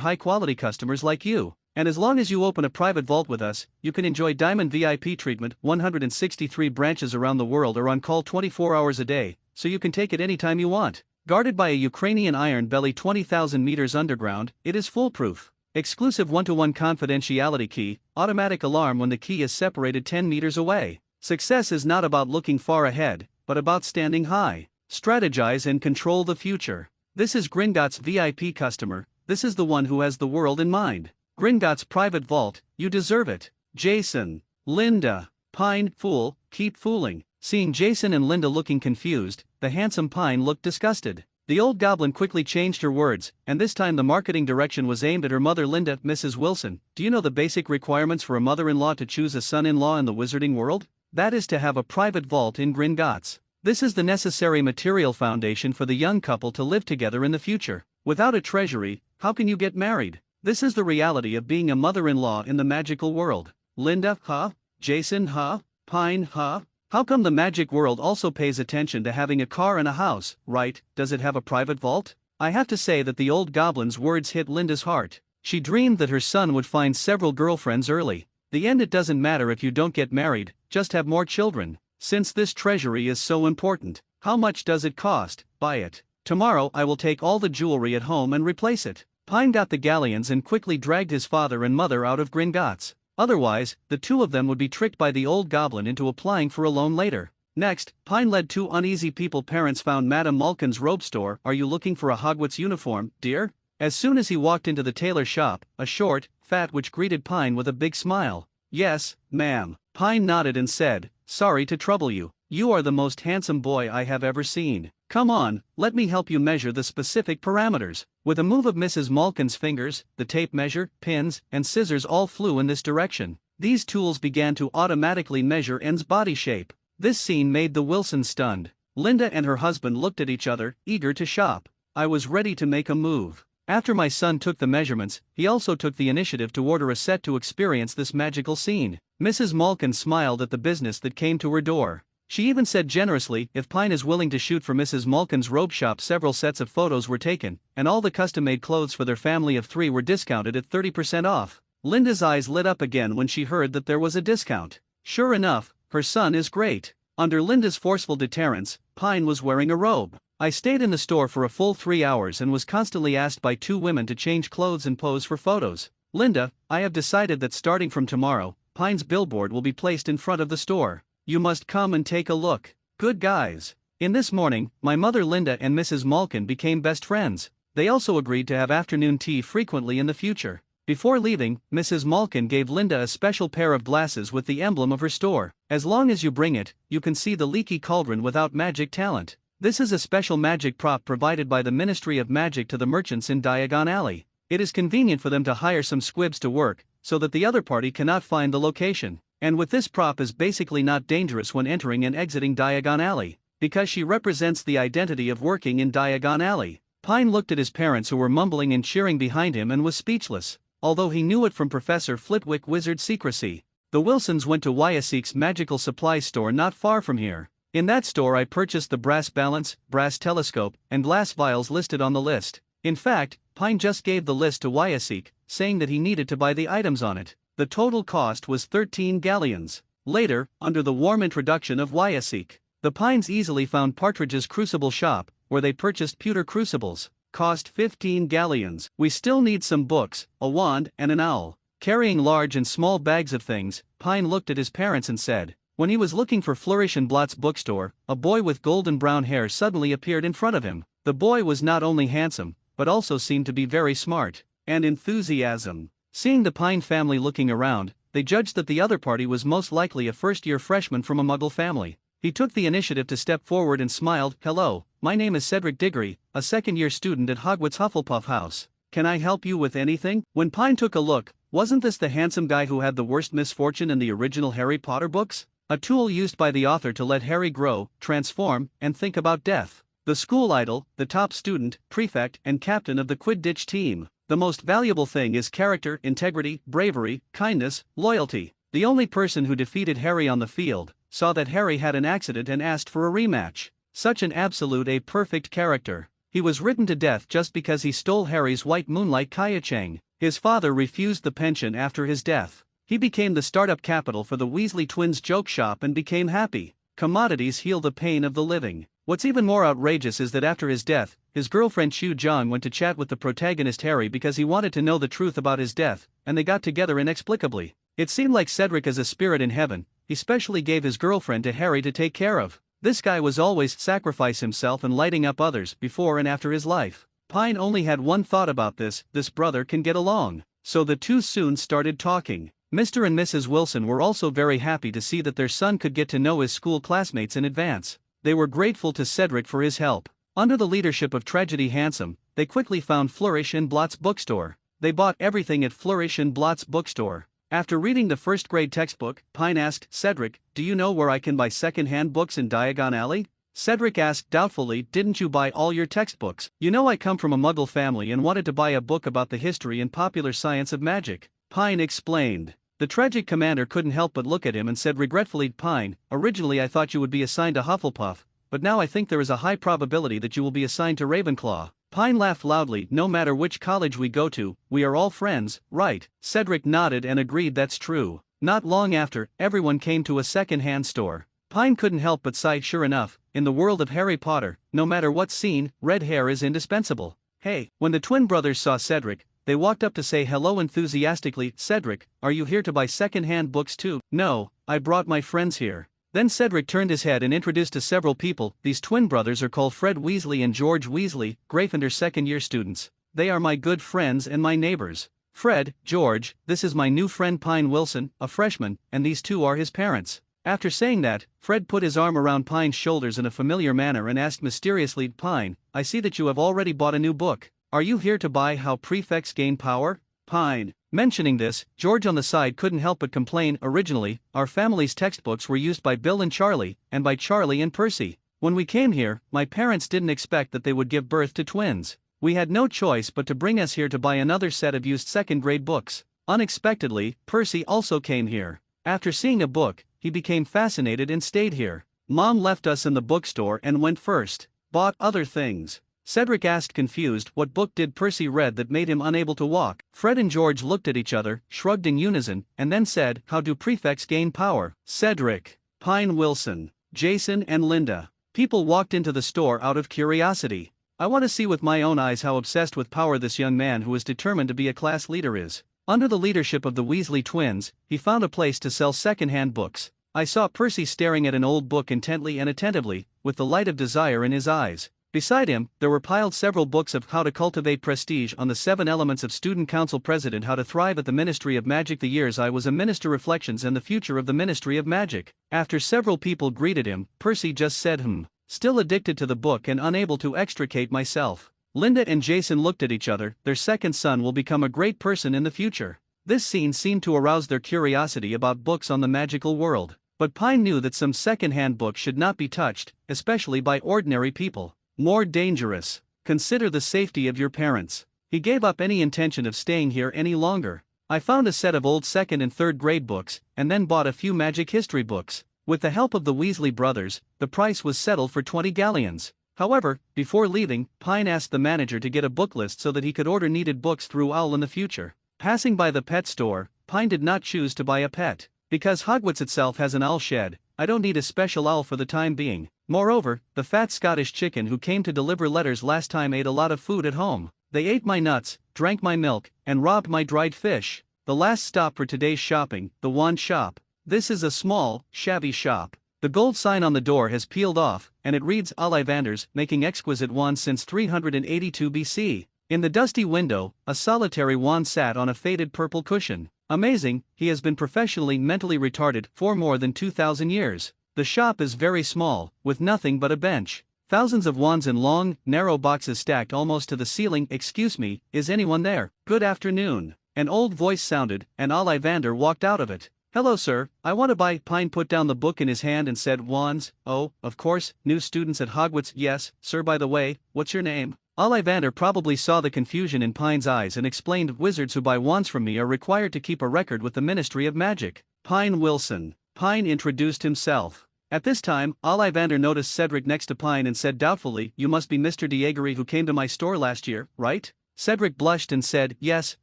Speaker 1: high-quality customers like you. And as long as you open a private vault with us, you can enjoy Diamond VIP treatment. 163 branches around the world are on call 24 hours a day, so you can take it anytime you want. Guarded by a Ukrainian iron belly 20,000 meters underground, it is foolproof. Exclusive 1-to-1 confidentiality key, automatic alarm when the key is separated 10 meters away. Success is not about looking far ahead, but about standing high. Strategize and control the future. This is Gringotts VIP customer. This is the one who has the world in mind. Gringotts private vault, you deserve it. Jason, Linda, Pine, fool, keep fooling. Seeing Jason and Linda looking confused, the handsome Pine looked disgusted. The old goblin quickly changed her words, and this time the marketing direction was aimed at her mother Linda. "Mrs. Wilson, do you know the basic requirements for a mother-in-law to choose a son-in-law in the wizarding world? That is to have a private vault in Gringotts. This is the necessary material foundation for the young couple to live together in the future. Without a treasury, how can you get married? This is the reality of being a mother-in-law in the magical world." Linda, huh? Jason, huh? Pine, huh? How come the magic world also pays attention to having a car and a house, right? Does it have a private vault? I have to say that the old goblin's words hit Linda's heart. She dreamed that her son would find several girlfriends early. The end. It doesn't matter if you don't get married, just have more children. Since this treasury is so important, how much does it cost? Buy it. Tomorrow I will take all the jewelry at home and replace it. Pine got the galleons and quickly dragged his father and mother out of Gringotts. Otherwise, the two of them would be tricked by the old goblin into applying for a loan later. Next, Pine led two uneasy people. Parents found Madame Malkin's robe store. Are you looking for a Hogwarts uniform, dear? As soon as he walked into the tailor shop, a short, fat witch greeted Pine with a big smile. Yes, ma'am. Pine nodded and said, sorry to trouble you. You are the most handsome boy I have ever seen. Come on, let me help you measure the specific parameters. With a move of Mrs. Malkin's fingers, the tape measure, pins, and scissors all flew in this direction. These tools began to automatically measure N's body shape. This scene made the Wilsons stunned. Linda and her husband looked at each other, eager to shop. I was ready to make a move. After my son took the measurements, he also took the initiative to order a set to experience this magical scene. Mrs. Malkin smiled at the business that came to her door. She even said generously, if Pine is willing to shoot for Mrs. Malkin's robe shop. Several sets of photos were taken, and all the custom-made clothes for their family of 3 were discounted at 30% off. Linda's eyes lit up again when she heard that there was a discount. Sure enough, her son is great. Under Linda's forceful deterrence, Pine was wearing a robe. I stayed in the store for a full 3 hours and was constantly asked by 2 women to change clothes and pose for photos. Linda, I have decided that starting from tomorrow, Pine's billboard will be placed in front of the store. You must come and take a look. Good guys. In this morning, my mother Linda and Mrs. Malkin became best friends. They also agreed to have afternoon tea frequently in the future. Before leaving, Mrs. Malkin gave Linda a special pair of glasses with the emblem of her store. As long as you bring it, you can see the leaky cauldron without magic talent. This is a special magic prop provided by the Ministry of Magic to the merchants in Diagon Alley. It is convenient for them to hire some squibs to work, so that the other party cannot find the location. And with this prop is basically not dangerous when entering and exiting Diagon Alley, because she represents the identity of working in Diagon Alley. Pine looked at his parents who were mumbling and cheering behind him and was speechless, although he knew it from Professor Flitwick Wizard's secrecy. The Wilsons went to Wyaseek's magical supply store not far from here. In that store I purchased the brass balance, brass telescope, and glass vials listed on the list. In fact, Pine just gave the list to Wyaseek, saying that he needed to buy the items on it. The total cost was 13 galleons. Later, under the warm introduction of Wyaseek, the Pines easily found Partridge's crucible shop, where they purchased pewter crucibles. Cost 15 galleons. We still need some books, a wand, and an owl. Carrying large and small bags of things, Pine looked at his parents and said, when he was looking for Flourish and Blott's bookstore, a boy with golden brown hair suddenly appeared in front of him. The boy was not only handsome, but also seemed to be very smart. And enthusiasm. Seeing the Pine family looking around, they judged that the other party was most likely a first-year freshman from a Muggle family. He took the initiative to step forward and smiled. Hello, my name is Cedric Diggory, a second-year student at Hogwarts Hufflepuff House. Can I help you with anything? When Pine took a look, wasn't this the handsome guy who had the worst misfortune in the original Harry Potter books? A tool used by the author to let Harry grow, transform, and think about death. The school idol, the top student, prefect, and captain of the Quidditch team. The most valuable thing is character, integrity, bravery, kindness, loyalty. The only person who defeated Harry on the field saw that Harry had an accident and asked for a rematch. Such an absolute perfect character. He was written to death just because he stole Harry's white moonlight Kaya-Chang. His father refused the pension after his death. He became the startup capital for the Weasley twins' joke shop and became happy. Commodities heal the pain of the living. What's even more outrageous is that after his death, his girlfriend Chu Jong went to chat with the protagonist Harry because he wanted to know the truth about his death, and they got together inexplicably. It seemed like Cedric as a spirit in heaven, he specially gave his girlfriend to Harry to take care of. This guy was always sacrifice himself and lighting up others before and after his life. Pine only had one thought about this brother can get along. So the two soon started talking. Mr. and Mrs. Wilson were also very happy to see that their son could get to know his school classmates in advance. They were grateful to Cedric for his help. Under the leadership of Tragedy Handsome, they quickly found Flourish and Blott's bookstore. They bought everything at Flourish and Blott's bookstore. After reading the first-grade textbook, Pine asked Cedric, "Do you know where I can buy second-hand books in Diagon Alley?" Cedric asked doubtfully, "Didn't you buy all your textbooks? You know I come from a Muggle family and wanted to buy a book about the history and popular science of magic." Pine explained. The tragic commander couldn't help but look at him and said regretfully, "Pine, originally I thought you would be assigned to Hufflepuff, but now I think there is a high probability that you will be assigned to Ravenclaw." Pine laughed loudly. No matter which college we go to, we are all friends, right? Cedric nodded and agreed that's true. Not long after, everyone came to a second-hand store. Pine couldn't help but sigh. Sure enough, in the world of Harry Potter, no matter what scene, red hair is indispensable. Hey, when the twin brothers saw Cedric, they walked up to say hello enthusiastically. Cedric, are you here to buy second-hand books too? No, I brought my friends here. Then Cedric turned his head and introduced to several people. These twin brothers are called Fred Weasley and George Weasley, Gryffindor second-year students. They are my good friends and my neighbors. Fred, George, this is my new friend Pine Wilson, a freshman, and these two are his parents. After saying that, Fred put his arm around Pine's shoulders in a familiar manner and asked mysteriously, Pine, I see that you have already bought a new book. Are you here to buy How Prefects Gain Power? Pine. Mentioning this, George on the side couldn't help but complain. Originally, our family's textbooks were used by Bill and Charlie, and by Charlie and Percy. When we came here, my parents didn't expect that they would give birth to twins. We had no choice but to bring us here to buy another set of used second-grade books. Unexpectedly, Percy also came here. After seeing a book, he became fascinated and stayed here. Mom left us in the bookstore and went first. Bought other things. Cedric asked confused, what book did Percy read that made him unable to walk? Fred and George looked at each other, shrugged in unison, and then said, How do prefects gain power? Cedric, Pine Wilson, Jason and Linda. People walked into the store out of curiosity. I want to see with my own eyes how obsessed with power this young man who is determined to be a class leader is. Under the leadership of the Weasley twins, he found a place to sell second-hand books. I saw Percy staring at an old book intently and attentively, with the light of desire in his eyes. Beside him, there were piled several books of How to Cultivate Prestige on the 7 Elements of Student Council President, How to Thrive at the Ministry of Magic, The Years I Was a Minister, Reflections and the Future of the Ministry of Magic. After several people greeted him, Percy just said still addicted to the book and unable to extricate myself. Linda and Jason looked at each other. Their second son will become a great person in the future. This scene seemed to arouse their curiosity about books on the magical world. But Pine knew that some second-hand books should not be touched, especially by ordinary people. More dangerous. Consider the safety of your parents. He gave up any intention of staying here any longer. I found a set of old second and third grade books, and then bought a few magic history books. With the help of the Weasley brothers, the price was settled for 20 galleons. However, before leaving, Pine asked the manager to get a book list so that he could order needed books through Owl in the future. Passing by the pet store, Pine did not choose to buy a pet. Because Hogwarts itself has an owl shed, I don't need a special owl for the time being. Moreover, the fat Scottish chicken who came to deliver letters last time ate a lot of food at home. They ate my nuts, drank my milk, and robbed my dried fish. The last stop for today's shopping, the wand shop. This is a small, shabby shop. The gold sign on the door has peeled off, and it reads Ollivanders, making exquisite wands since 382 BC. In the dusty window, a solitary wand sat on a faded purple cushion. Amazing, he has been professionally mentally retarded for more than 2,000 years. The shop is very small, with nothing but a bench. Thousands of wands in long, narrow boxes stacked almost to the ceiling. Excuse me, is anyone there? Good afternoon. An old voice sounded, and Ollivander walked out of it. Hello sir, I want to buy. Pine put down the book in his hand and said, Wands? Oh, of course, new students at Hogwarts. Yes, sir. By the way, what's your name? Ollivander probably saw the confusion in Pine's eyes and explained, Wizards who buy wands from me are required to keep a record with the Ministry of Magic. Pine Wilson. Pine introduced himself. At this time, Ollivander noticed Cedric next to Pine and said doubtfully, You must be Mr. Diegere who came to my store last year, right? Cedric blushed and said, Yes,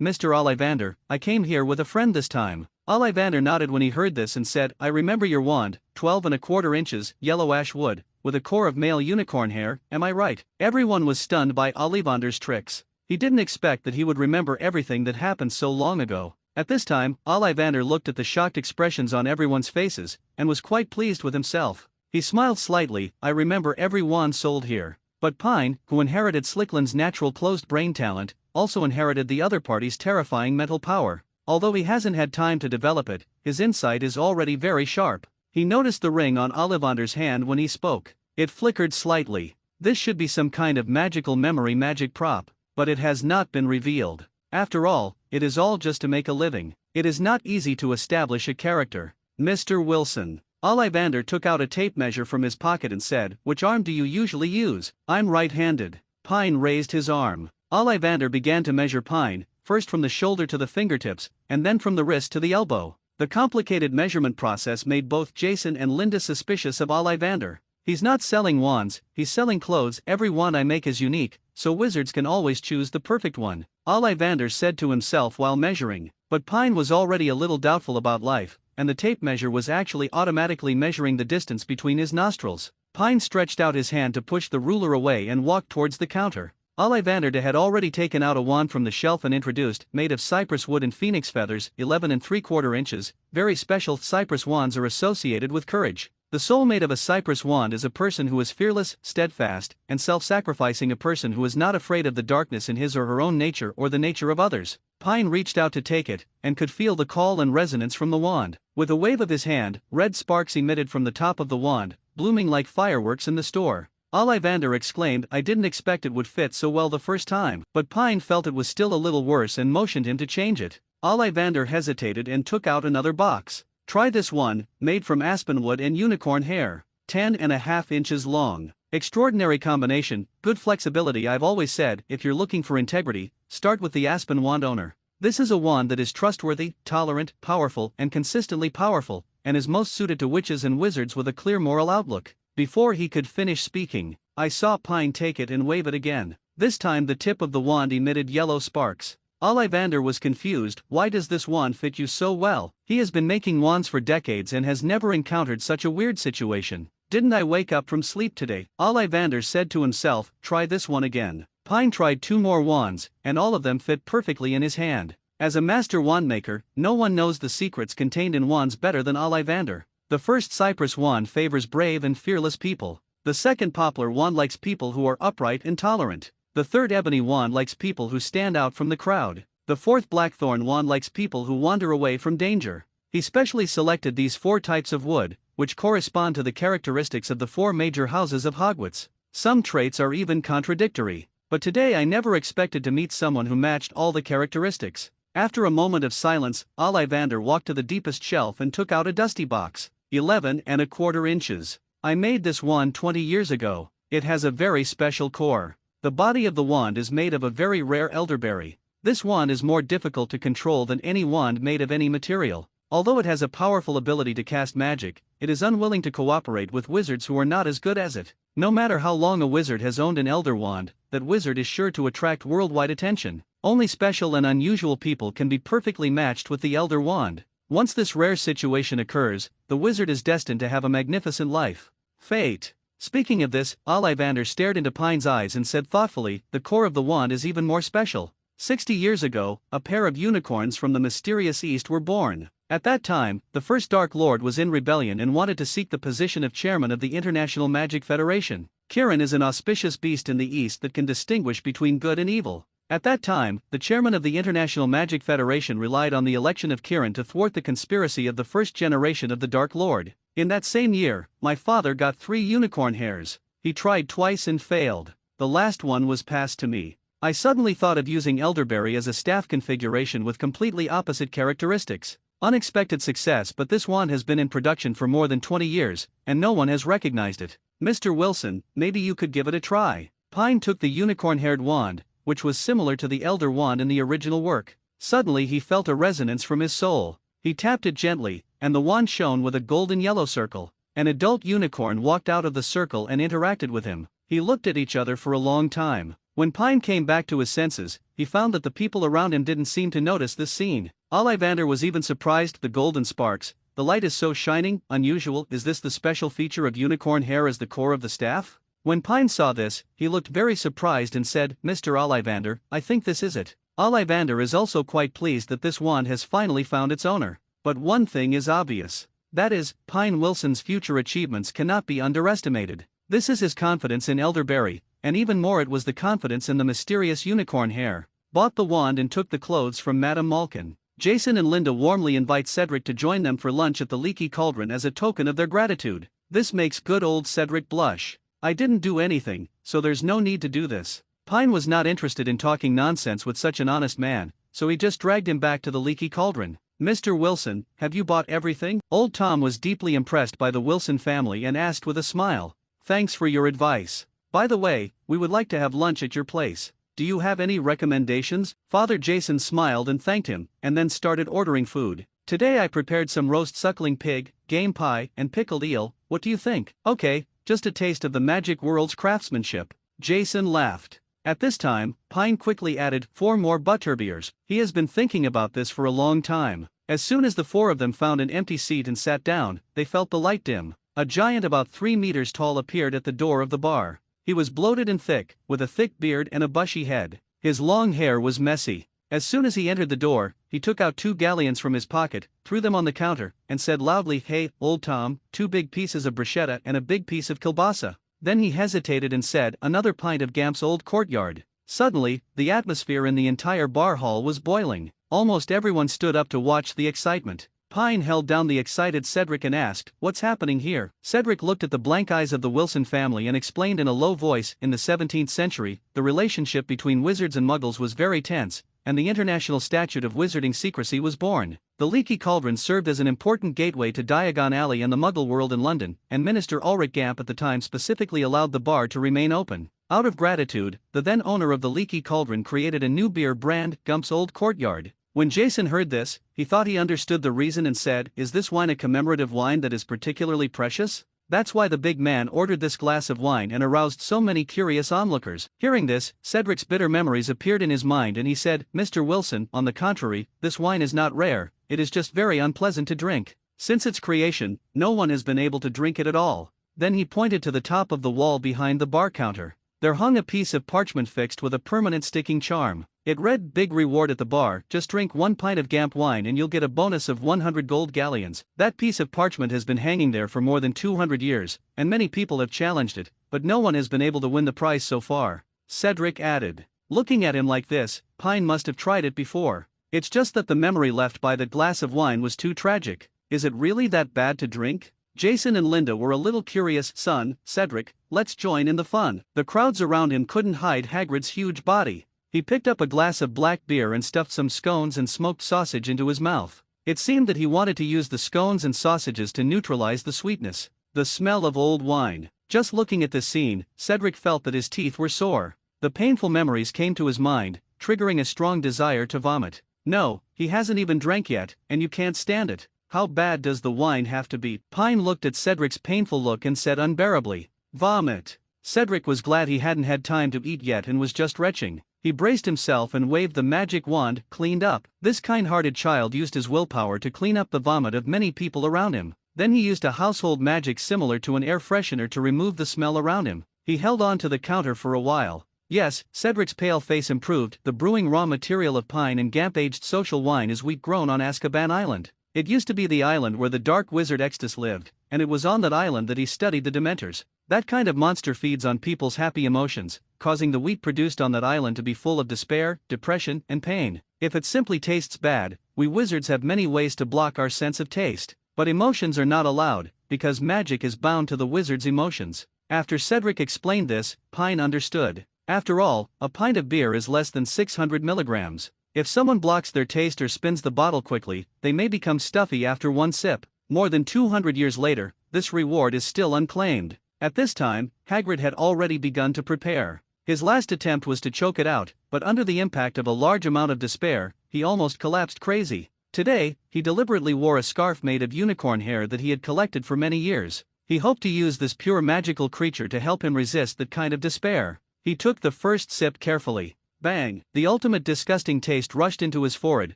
Speaker 1: Mr. Ollivander, I came here with a friend this time. Ollivander nodded when he heard this and said, I remember your wand, 12¼ inches, yellow ash wood, with a core of male unicorn hair, am I right? Everyone was stunned by Ollivander's tricks. He didn't expect that he would remember everything that happened so long ago. At this time, Ollivander looked at the shocked expressions on everyone's faces, and was quite pleased with himself. He smiled slightly, I remember every wand sold here. But Pine, who inherited Slickland's natural closed brain talent, also inherited the other party's terrifying mental power. Although he hasn't had time to develop it, his insight is already very sharp. He noticed the ring on Ollivander's hand when he spoke. It flickered slightly. This should be some kind of magical memory magic prop, but it has not been revealed. After all, it is all just to make a living. It is not easy to establish a character. Mr. Wilson. Ollivander took out a tape measure from his pocket and said, Which arm do you usually use? I'm right-handed. Pine raised his arm. Ollivander began to measure Pine, first from the shoulder to the fingertips, and then from the wrist to the elbow. The complicated measurement process made both Jason and Linda suspicious of Ollivander. He's not selling wands, he's selling clothes. Every wand I make is unique, so wizards can always choose the perfect one, Ollivander said to himself while measuring. But Pine was already a little doubtful about life, and the tape measure was actually automatically measuring the distance between his nostrils. Pine stretched out his hand to push the ruler away and walked towards the counter. Ollivander had already taken out a wand from the shelf and introduced, made of cypress wood and phoenix feathers, 11 3/4 inches. Very special cypress wands are associated with courage. The soulmate of a cypress wand is a person who is fearless, steadfast, and self-sacrificing, a person who is not afraid of the darkness in his or her own nature or the nature of others. Pine reached out to take it, and could feel the call and resonance from the wand. With a wave of his hand, red sparks emitted from the top of the wand, blooming like fireworks in the store. Ollivander exclaimed, "I didn't expect it would fit so well the first time." But Pine felt it was still a little worse and motioned him to change it. Ollivander hesitated and took out another box. "Try this one, made from aspenwood and unicorn hair. 10.5 inches long. Extraordinary combination, good flexibility. I've always said, if you're looking for integrity, start with the aspen wand owner. This is a wand that is trustworthy, tolerant, powerful, and consistently powerful, and is most suited to witches and wizards with a clear moral outlook." Before he could finish speaking, I saw Pine take it and wave it again. This time the tip of the wand emitted yellow sparks. Ollivander was confused. "Why does this wand fit you so well?" He has been making wands for decades and has never encountered such a weird situation. "Didn't I wake up from sleep today?" Ollivander said to himself. "Try this one again." Pine tried 2 more wands, and all of them fit perfectly in his hand. As a master wandmaker, no one knows the secrets contained in wands better than Ollivander. The first cypress wand favors brave and fearless people. The second poplar wand likes people who are upright and tolerant. The third ebony wand likes people who stand out from the crowd. The fourth blackthorn wand likes people who wander away from danger. He specially selected these 4 types of wood, which correspond to the characteristics of the 4 major houses of Hogwarts. Some traits are even contradictory. But today I never expected to meet someone who matched all the characteristics. After a moment of silence, Ollivander walked to the deepest shelf and took out a dusty box. 11.25 inches. I made this wand 20 years ago. It has a very special core. The body of the wand is made of a very rare elderberry. This wand is more difficult to control than any wand made of any material. Although it has a powerful ability to cast magic, it is unwilling to cooperate with wizards who are not as good as it. No matter how long a wizard has owned an elder wand, that wizard is sure to attract worldwide attention. Only special and unusual people can be perfectly matched with the elder wand. Once this rare situation occurs, the wizard is destined to have a magnificent life. Fate. Speaking of this, Ollivander stared into Pine's eyes and said thoughtfully, "The core of the wand is even more special. 60 years ago, a pair of unicorns from the mysterious East were born. At that time, the first Dark Lord was in rebellion and wanted to seek the position of chairman of the International Magic Federation. Kirin is an auspicious beast in the East that can distinguish between good and evil. At that time, the chairman of the International Magic Federation relied on the election of Kirin to thwart the conspiracy of the first generation of the Dark Lord. In that same year, my father got 3 unicorn hairs. He tried twice and failed. The last one was passed to me. I suddenly thought of using elderberry as a staff configuration with completely opposite characteristics. Unexpected success, but this wand has been in production for more than 20 years, and no one has recognized it. Mr. Wilson, maybe you could give it a try." Pine took the unicorn-haired wand, which was similar to the elder wand in the original work. Suddenly he felt a resonance from his soul. He tapped it gently, and the wand shone with a golden yellow circle. An adult unicorn walked out of the circle and interacted with him. He looked at each other for a long time. When Pine came back to his senses, he found that the people around him didn't seem to notice this scene. Ollivander was even surprised. "The golden sparks, the light is so shining, unusual. Is this the special feature of unicorn hair as the core of the staff?" When Pine saw this, he looked very surprised and said, "Mr. Ollivander, I think this is it." Ollivander is also quite pleased that this wand has finally found its owner. But one thing is obvious. That is, Pine Wilson's future achievements cannot be underestimated. This is his confidence in elderberry, and even more it was the confidence in the mysterious unicorn hair. Bought the wand and took the clothes from Madame Malkin. Jason and Linda warmly invite Cedric to join them for lunch at the Leaky Cauldron as a token of their gratitude. This makes good old Cedric blush. "I didn't do anything, so there's no need to do this." Pine was not interested in talking nonsense with such an honest man, so he just dragged him back to the Leaky Cauldron. "Mr. Wilson, have you bought everything?" Old Tom was deeply impressed by the Wilson family and asked with a smile. "Thanks for your advice. By the way, we would like to have lunch at your place. Do you have any recommendations?" Father Jason smiled and thanked him, and then started ordering food. "Today I prepared some roast suckling pig, game pie, and pickled eel. What do you think?" "Okay, just a taste of the magic world's craftsmanship. Jason laughed. At this time, Pine quickly added 4 more butterbeers. He has been thinking about this for a long time. As soon as the 4 of them found an empty seat and sat down, they felt the light dim. A giant about 3 meters tall appeared at the door of the bar. He was bloated and thick, with a thick beard and a bushy head. His long hair was messy. As soon as he entered the door, he took out 2 galleons from his pocket, threw them on the counter, and said loudly, "Hey, old Tom, 2 big pieces of bruschetta and a big piece of kielbasa." Then he hesitated and said, "Another pint of Gamp's Old Courtyard." Suddenly, the atmosphere in the entire bar hall was boiling. Almost everyone stood up to watch the excitement. Pine held down the excited Cedric and asked, "What's happening here?" Cedric looked at the blank eyes of the Wilson family and explained in a low voice, "In the 17th century, the relationship between wizards and muggles was very tense, and the International Statute of Wizarding Secrecy was born. The Leaky Cauldron served as an important gateway to Diagon Alley and the Muggle world in London, and Minister Ulrich Gamp at the time specifically allowed the bar to remain open. Out of gratitude, the then owner of the Leaky Cauldron created a new beer brand, Gamp's Old Courtyard." When Jason heard this, he thought he understood the reason and said, "Is this wine a commemorative wine that is particularly precious? That's why the big man ordered this glass of wine and aroused so many curious onlookers." Hearing this, Cedric's bitter memories appeared in his mind and he said, "Mr. Wilson, on the contrary, this wine is not rare, it is just very unpleasant to drink. Since its creation, no one has been able to drink it at all." Then he pointed to the top of the wall behind the bar counter. There hung a piece of parchment fixed with a permanent sticking charm. It read, "Big reward at the bar, just drink 1 pint of Gamp wine and you'll get a bonus of 100 gold galleons." That piece of parchment has been hanging there for more than 200 years, and many people have challenged it, but no one has been able to win the prize so far. Cedric added. Looking at him like this, Pine must have tried it before. It's just that the memory left by that glass of wine was too tragic. Is it really that bad to drink? Jason and Linda were a little curious. "Son, Cedric, let's join in the fun." The crowds around him couldn't hide Hagrid's huge body. He picked up a glass of black beer and stuffed some scones and smoked sausage into his mouth. It seemed that he wanted to use the scones and sausages to neutralize the sweetness. The smell of old wine. Just looking at this scene, Cedric felt that his teeth were sore. The painful memories came to his mind, triggering a strong desire to vomit. No, he hasn't even drank yet, and you can't stand it. How bad does the wine have to be? Pine looked at Cedric's painful look and said unbearably, "Vomit." Cedric was glad he hadn't had time to eat yet and was just retching. He braced himself and waved the magic wand, "Cleaned up." This kind-hearted child used his willpower to clean up the vomit of many people around him. Then he used a household magic similar to an air freshener to remove the smell around him. He held on to the counter for a while. Yes, Cedric's pale face improved. The brewing raw material of Pine and Gamp-aged social wine is wheat grown on Azkaban Island. It used to be the island where the dark wizard Extus lived, and it was on that island that he studied the Dementors. That kind of monster feeds on people's happy emotions, causing the wheat produced on that island to be full of despair, depression, and pain. If it simply tastes bad, we wizards have many ways to block our sense of taste. But emotions are not allowed, because magic is bound to the wizard's emotions. After Cedric explained this, Pine understood. After all, a pint of beer is less than 600 milligrams. If someone blocks their taste or spins the bottle quickly, they may become stuffy after one sip. More than 200 years later, this reward is still unclaimed. At this time, Hagrid had already begun to prepare. His last attempt was to choke it out, but under the impact of a large amount of despair, he almost collapsed crazy. Today, he deliberately wore a scarf made of unicorn hair that he had collected for many years. He hoped to use this pure magical creature to help him resist that kind of despair. He took the first sip carefully. Bang! The ultimate disgusting taste rushed into his forehead,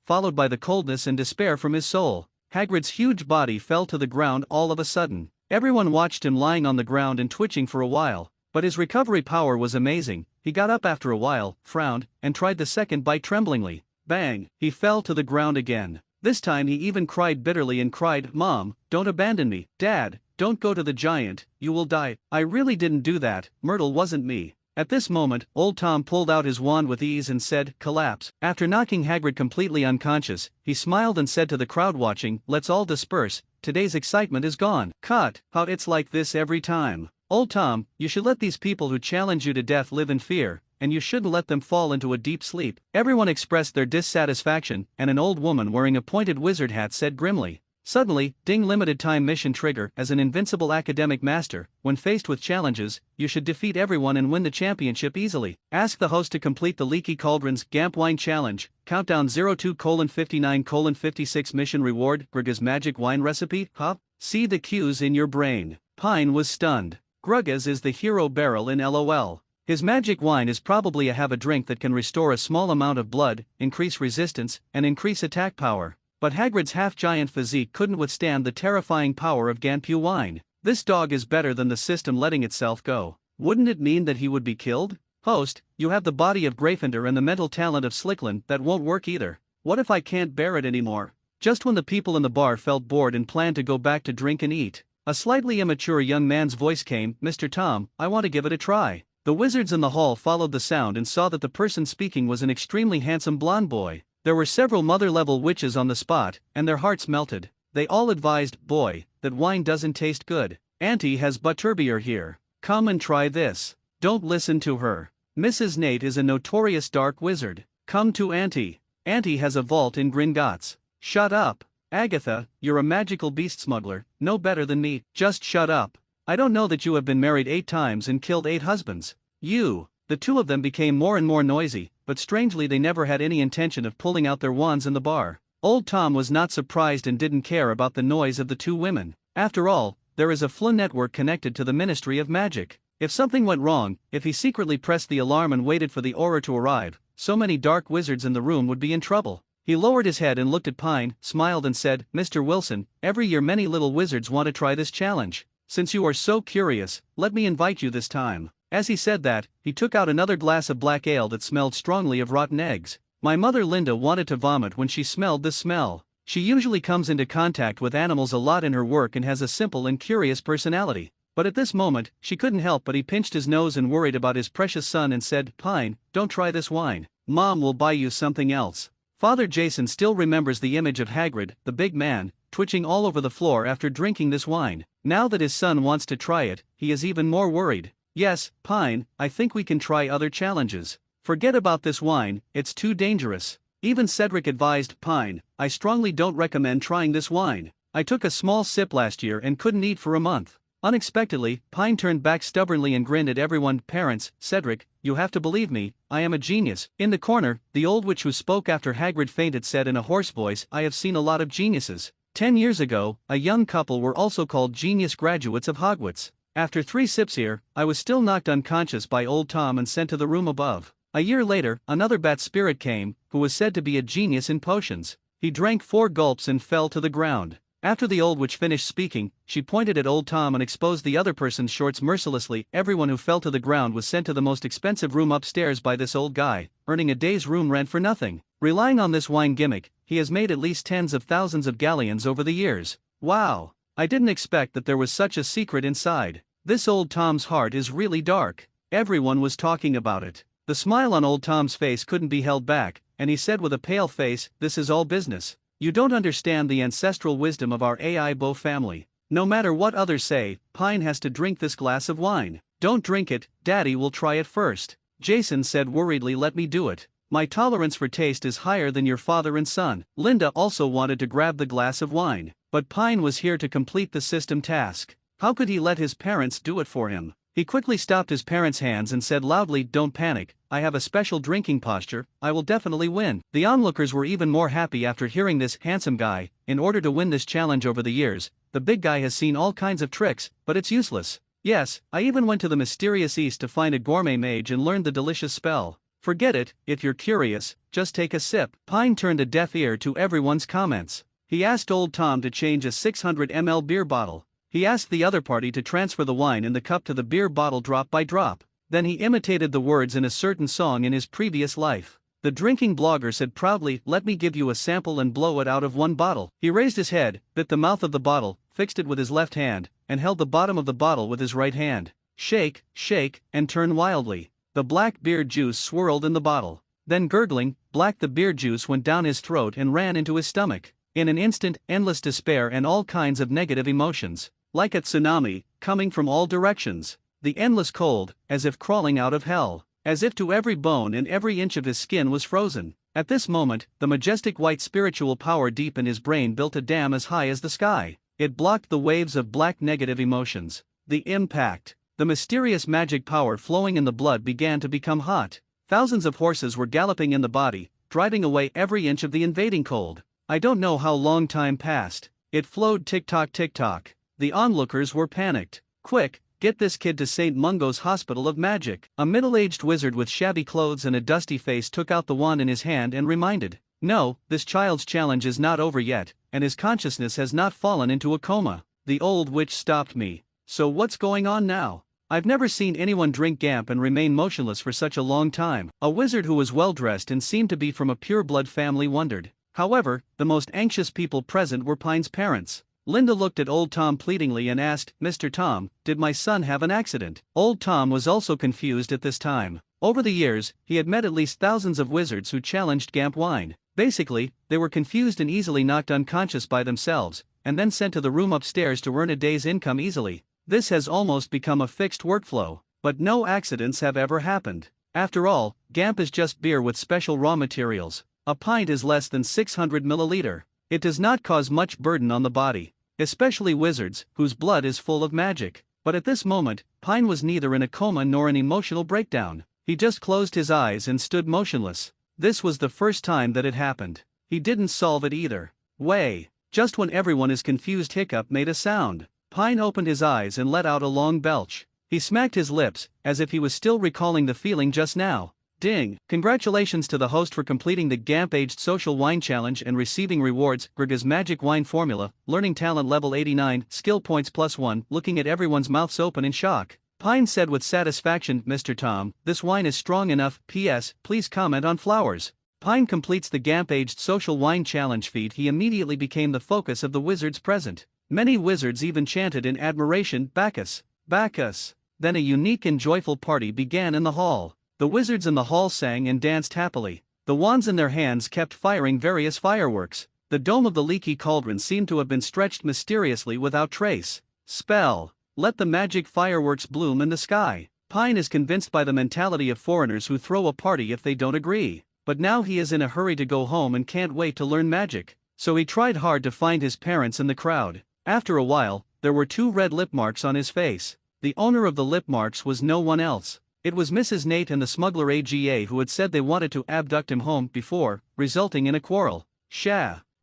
Speaker 1: followed by the coldness and despair from his soul. Hagrid's huge body fell to the ground all of a sudden. Everyone watched him lying on the ground and twitching for a while, but his recovery power was amazing. He got up after a while, frowned, and tried the second bite tremblingly. Bang! He fell to the ground again. This time he even cried bitterly and cried, "Mom, don't abandon me. Dad, don't go to the giant, you will die." "I really didn't do that, Myrtle wasn't me." At this moment, old Tom pulled out his wand with ease and said, "Collapse." After knocking Hagrid completely unconscious, he smiled and said to the crowd watching, "Let's all disperse, today's excitement is gone." Cut. How it's like this every time. Old Tom, you should let these people who challenge you to death live in fear, and you shouldn't let them fall into a deep sleep. Everyone expressed their dissatisfaction, and an old woman wearing a pointed wizard hat said grimly. Suddenly, ding, limited time mission trigger. As an invincible academic master, when faced with challenges, you should defeat everyone and win the championship easily. Ask the host to complete the Leaky Cauldron's Gamp Wine Challenge. Countdown 02:59:56 mission reward. Grga's magic wine recipe. Huh? See the cues in your brain. Pine was stunned. Gruggas is the hero barrel in LOL. His magic wine is probably a have a drink that can restore a small amount of blood, increase resistance, and increase attack power. But Hagrid's half-giant physique couldn't withstand the terrifying power of Ganpu wine. This dog is better than the system letting itself go. Wouldn't it mean that he would be killed? Host, you have the body of Gryffindor and the mental talent of Slytherin. That won't work either. What if I can't bear it anymore? Just when the people in the bar felt bored and planned to go back to drink and eat, a slightly immature young man's voice came, "Mr. Tom, I want to give it a try." The wizards in the hall followed the sound and saw that the person speaking was an extremely handsome blonde boy. There were several mother-level witches on the spot, and their hearts melted. They all advised, "Boy, that wine doesn't taste good. Auntie has butterbeer here. Come and try this." Don't listen to her. Mrs. Nate is a notorious dark wizard. Come to Auntie. Auntie has a vault in Gringotts. Shut up. Agatha, you're a magical beast smuggler, no better than me. Just shut up. I don't know that you have been married 8 times and killed 8 husbands. The two of them became more and more noisy, but strangely they never had any intention of pulling out their wands in the bar. Old Tom was not surprised and didn't care about the noise of the 2 women. After all, there is a FLA network connected to the Ministry of Magic. If something went wrong, if he secretly pressed the alarm and waited for the aura to arrive, so many dark wizards in the room would be in trouble. He lowered his head and looked at Pine, smiled and said, "Mr. Wilson, every year many little wizards want to try this challenge. Since you are so curious, let me invite you this time." As he said that, he took out another glass of black ale that smelled strongly of rotten eggs. My mother Linda wanted to vomit when she smelled this smell. She usually comes into contact with animals a lot in her work and has a simple and curious personality. But at this moment, she couldn't help but he pinched his nose and worried about his precious son and said, "Pine, don't try this wine. Mom will buy you something else." Father Jason still remembers the image of Hagrid, the big man, twitching all over the floor after drinking this wine. Now that his son wants to try it, he is even more worried. "Yes, Pine, I think we can try other challenges. Forget about this wine, it's too dangerous." Even Cedric advised, "Pine, I strongly don't recommend trying this wine. I took a small sip last year and couldn't eat for a month." Unexpectedly, Pine turned back stubbornly and grinned at everyone. "Parents, Cedric, you have to believe me, I am a genius." In the corner, the old witch who spoke after Hagrid fainted said in a hoarse voice, "I have seen a lot of geniuses. 10 years ago, a young couple were also called genius graduates of Hogwarts. After 3 sips here, I was still knocked unconscious by old Tom and sent to the room above. A year later, another bat spirit came, who was said to be a genius in potions. He drank 4 gulps and fell to the ground. After the old witch finished speaking, she pointed at old Tom and exposed the other person's shorts mercilessly. Everyone who fell to the ground was sent to the most expensive room upstairs by this old guy, earning a day's room rent for nothing. Relying on this wine gimmick, he has made at least tens of thousands of galleons over the years. Wow! I didn't expect that there was such a secret inside. This old Tom's heart is really dark." Everyone was talking about it. The smile on old Tom's face couldn't be held back, and he said with a pale face, "This is all business. You don't understand the ancestral wisdom of our AI Bow family. No matter what others say, Pine has to drink this glass of wine." "Don't drink it, Daddy will try it first." Jason said worriedly, "Let me do it. My tolerance for taste is higher than your father and son." Linda also wanted to grab the glass of wine, but Pine was here to complete the system task. How could he let his parents do it for him? He quickly stopped his parents' hands and said loudly, "Don't panic, I have a special drinking posture, I will definitely win." The onlookers were even more happy after hearing this handsome guy. In order to win this challenge over the years, the big guy has seen all kinds of tricks, but it's useless. "Yes, I even went to the mysterious east to find a gourmet mage and learned the delicious spell." "Forget it, if you're curious, just take a sip." Pine turned a deaf ear to everyone's comments. He asked old Tom to change a 600 ml beer bottle. He asked the other party to transfer the wine in the cup to the beer bottle drop by drop. Then he imitated the words in a certain song in his previous life. The drinking blogger said proudly, "Let me give you a sample and blow it out of one bottle." He raised his head, bit the mouth of the bottle, fixed it with his left hand, and held the bottom of the bottle with his right hand. Shake, shake, and turn wildly. The black beer juice swirled in the bottle. Then gurgling, black the beer juice went down his throat and ran into his stomach. In an instant, endless despair and all kinds of negative emotions. Like a tsunami, coming from all directions. The endless cold, as if crawling out of hell. As if to every bone and every inch of his skin was frozen. At this moment, the majestic white spiritual power deep in his brain built a dam as high as the sky. It blocked the waves of black negative emotions. The impact. The mysterious magic power flowing in the blood began to become hot. Thousands of horses were galloping in the body, driving away every inch of the invading cold. I don't know how long time passed. It flowed tick-tock tick-tock. The onlookers were panicked. "Quick, get this kid to St. Mungo's Hospital of Magic. A middle-aged wizard with shabby clothes and a dusty face took out the wand in his hand and reminded, "No, this child's challenge is not over yet, and his consciousness has not fallen into a coma." The old witch stopped me. "So what's going on now? I've never seen anyone drink Gamp and remain motionless for such a long time." A wizard who was well-dressed and seemed to be from a pure-blood family wondered. However, the most anxious people present were Pine's parents. Linda looked at Old Tom pleadingly and asked, "Mr. Tom, did my son have an accident?" Old Tom was also confused at this time. Over the years, he had met at least thousands of wizards who challenged Gamp wine. Basically, they were confused and easily knocked unconscious by themselves, and then sent to the room upstairs to earn a day's income easily. This has almost become a fixed workflow, but no accidents have ever happened. After all, Gamp is just beer with special raw materials. A pint is less than 600 milliliter. It does not cause much burden on the body, especially wizards, whose blood is full of magic. But at this moment, Pine was neither in a coma nor an emotional breakdown. He just closed his eyes and stood motionless. This was the first time that it happened. He didn't solve it either. Way. Just when everyone is confused, Hiccup made a sound. Pine opened his eyes and let out a long belch. He smacked his lips, as if he was still recalling the feeling just now. Ding! Congratulations to the host for completing the Gamp Aged Social Wine Challenge and receiving rewards. Grga's Magic Wine Formula, Learning Talent Level 89, Skill Points +1. Looking at everyone's mouths open in shock, Pine said with satisfaction, "Mr. Tom, this wine is strong enough. P.S. Please comment on flowers." Pine completes the Gamp Aged Social Wine Challenge feat. He immediately became the focus of the wizards present. Many wizards even chanted in admiration, "Bacchus! Bacchus!" Then a unique and joyful party began in the hall. The wizards in the hall sang and danced happily. The wands in their hands kept firing various fireworks. The dome of the leaky cauldron seemed to have been stretched mysteriously without trace. Spell. Let the magic fireworks bloom in the sky. Pine is convinced by the mentality of foreigners who throw a party if they don't agree. But now he is in a hurry to go home and can't wait to learn magic. So he tried hard to find his parents in the crowd. After a while, there were 2 red lip marks on his face. The owner of the lip marks was no one else. It was Mrs. Nate and the smuggler AGA who had said they wanted to abduct him home before, resulting in a quarrel.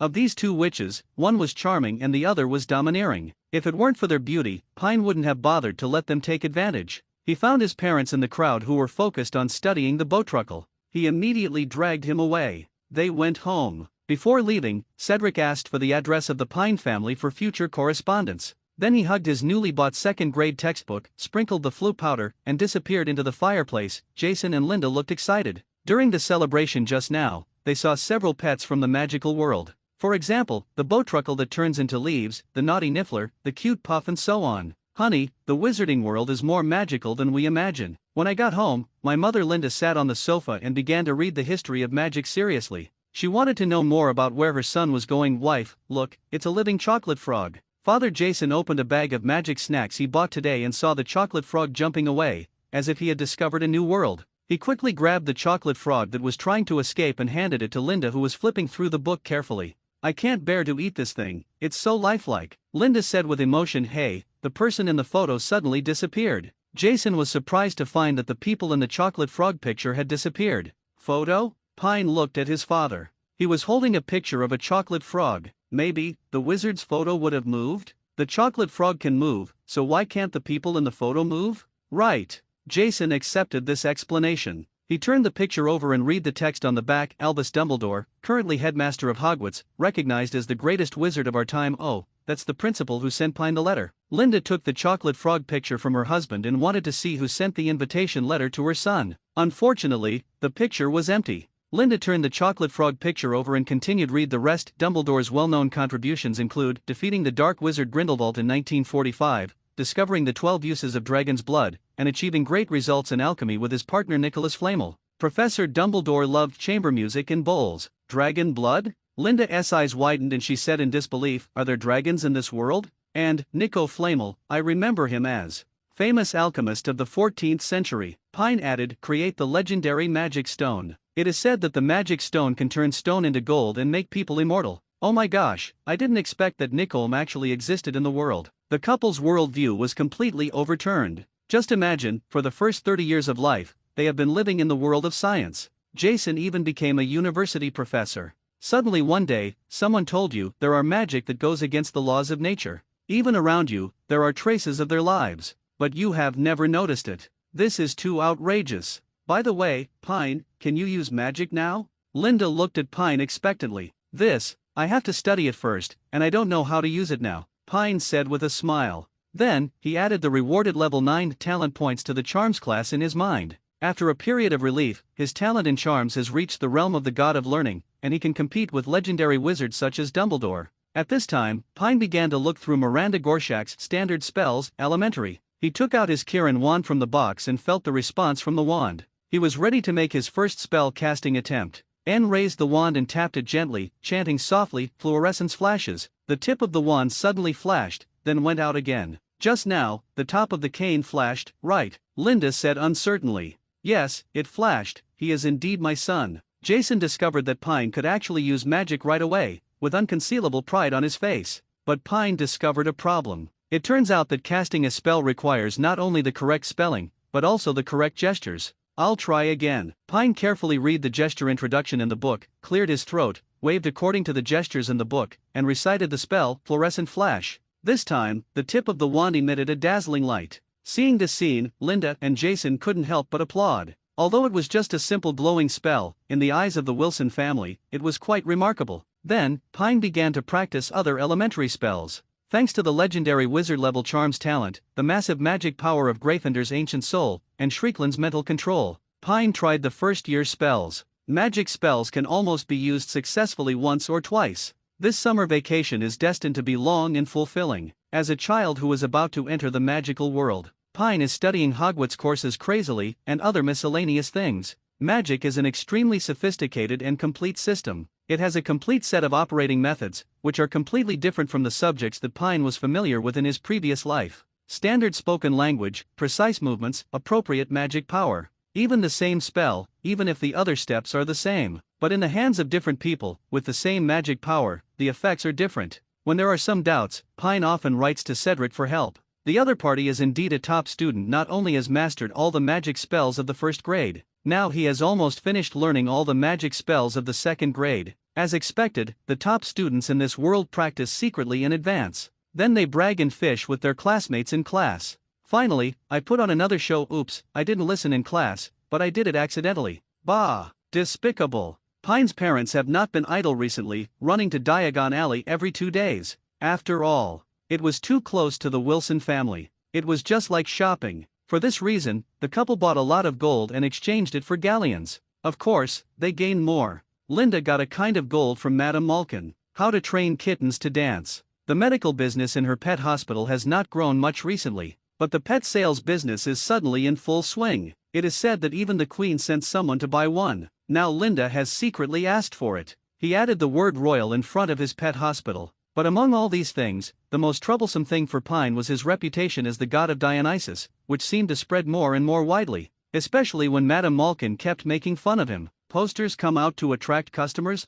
Speaker 1: Of these 2 witches, one was charming and the other was domineering. If it weren't for their beauty, Pine wouldn't have bothered to let them take advantage. He found his parents in the crowd who were focused on studying the botruckle. He immediately dragged him away. They went home. Before leaving, Cedric asked for the address of the Pine family for future correspondence. Then he hugged his newly bought 2nd grade textbook, sprinkled the flu powder, and disappeared into the fireplace. Jason and Linda looked excited. During the celebration just now, they saw several pets from the magical world. For example, the botruckle that turns into leaves, the naughty niffler, the cute puff, and so on. Honey, the wizarding world is more magical than we imagine. When I got home, my mother Linda sat on the sofa and began to read the history of magic seriously. She wanted to know more about where her son was going. "Wife, look, it's a living chocolate frog." Father Jason opened a bag of magic snacks he bought today and saw the chocolate frog jumping away, as if he had discovered a new world. He quickly grabbed the chocolate frog that was trying to escape and handed it to Linda, who was flipping through the book carefully. "I can't bear to eat this thing, it's so lifelike," Linda said with emotion. Hey, the person in the photo suddenly disappeared. Jason was surprised to find that the people in the chocolate frog picture had disappeared. Photo? Pine looked at his father. He was holding a picture of a chocolate frog. Maybe the wizard's photo would have moved? The chocolate frog can move, so why can't the people in the photo move? Right. Jason accepted this explanation. He turned the picture over and read the text on the back. Albus Dumbledore, currently headmaster of Hogwarts, recognized as the greatest wizard of our time. Oh, that's the principal who sent Pine the letter. Linda took the chocolate frog picture from her husband and wanted to see who sent the invitation letter to her son. Unfortunately, the picture was empty. Linda turned the chocolate frog picture over and continued read the rest. Dumbledore's well-known contributions include defeating the dark wizard Grindelwald in 1945, discovering the 12 uses of dragon's blood, and achieving great results in alchemy with his partner Nicholas Flamel. Professor Dumbledore loved chamber music and bowls. Dragon blood? Linda's eyes widened and she said in disbelief, "Are there dragons in this world?" And Nico Flamel, I remember him as famous alchemist of the 14th century. Pine added, create the legendary magic stone. It is said that the magic stone can turn stone into gold and make people immortal. Oh my gosh, I didn't expect that Nicholm actually existed in the world. The couple's worldview was completely overturned. Just imagine, for the first 30 years of life, they have been living in the world of science. Jason even became a university professor. Suddenly one day, someone told you there are magic that goes against the laws of nature. Even around you, there are traces of their lives. but you have never noticed it. This is too outrageous. By the way, Pine, can you use magic now? Linda looked at Pine expectantly. I have to study it first, and I don't know how to use it now, Pine said with a smile. Then, he added the rewarded level 9 talent points to the charms class in his mind. After a period of relief, his talent in charms has reached the realm of the god of learning, and he can compete with legendary wizards such as Dumbledore. At this time, Pine began to look through Miranda Gorshak's standard spells, elementary. He took out his Kirin wand from the box and felt the response from the wand. He was ready to make his first spell casting attempt. N raised the wand and tapped it gently, chanting softly, fluorescence flashes. The tip of the wand suddenly flashed, then went out again. Just now, the top of the cane flashed, right? Linda said uncertainly. Yes, it flashed. He is indeed my son. Jason discovered that Pine could actually use magic right away, with unconcealable pride on his face. But Pine discovered a problem. It turns out that casting a spell requires not only the correct spelling, but also the correct gestures. I'll try again. Pine carefully read the gesture introduction in the book, cleared his throat, waved according to the gestures in the book, and recited the spell, fluorescent flash. This time, the tip of the wand emitted a dazzling light. Seeing this scene, Linda and Jason couldn't help but applaud. Although it was just a simple glowing spell, in the eyes of the Wilson family, it was quite remarkable. Then, Pine began to practice other elementary spells. Thanks to the legendary wizard-level charms talent, the massive magic power of Gryffindor's ancient soul, and Shriekland's mental control, Pine tried the first-year spells. Magic spells can almost be used successfully once or twice. This summer vacation is destined to be long and fulfilling. As a child who is about to enter the magical world, Pine is studying Hogwarts courses crazily and other miscellaneous things. Magic is an extremely sophisticated and complete system. It has a complete set of operating methods, which are completely different from the subjects that Pine was familiar with in his previous life. Standard spoken language, precise movements, appropriate magic power. Even the same spell, even if the other steps are the same. But in the hands of different people, with the same magic power, the effects are different. When there are some doubts, Pine often writes to Cedric for help. The other party is indeed a top student, not only has mastered all the magic spells of the first grade, now he has almost finished learning all the magic spells of the second grade. As expected, the top students in this world practice secretly in advance. Then they brag and fish with their classmates in class. Finally, I put on another show. Oops, I didn't listen in class, but I did it accidentally. Bah! Despicable. Pine's parents have not been idle recently, running to Diagon Alley every 2 days. After all, it was too close to the Wilson family. It was just like shopping. For this reason, the couple bought a lot of gold and exchanged it for galleons. Of course, they gained more. Linda got a kind of gold from Madame Malkin. How to train kittens to dance. The medical business in her pet hospital has not grown much recently, but the pet sales business is suddenly in full swing. It is said that even the Queen sent someone to buy one. Now Linda has secretly asked for it. He added the word royal in front of his pet hospital. But among all these things, the most troublesome thing for Pine was his reputation as the god of Dionysus, which seemed to spread more and more widely, especially when Madame Malkin kept making fun of him. Posters come out to attract customers.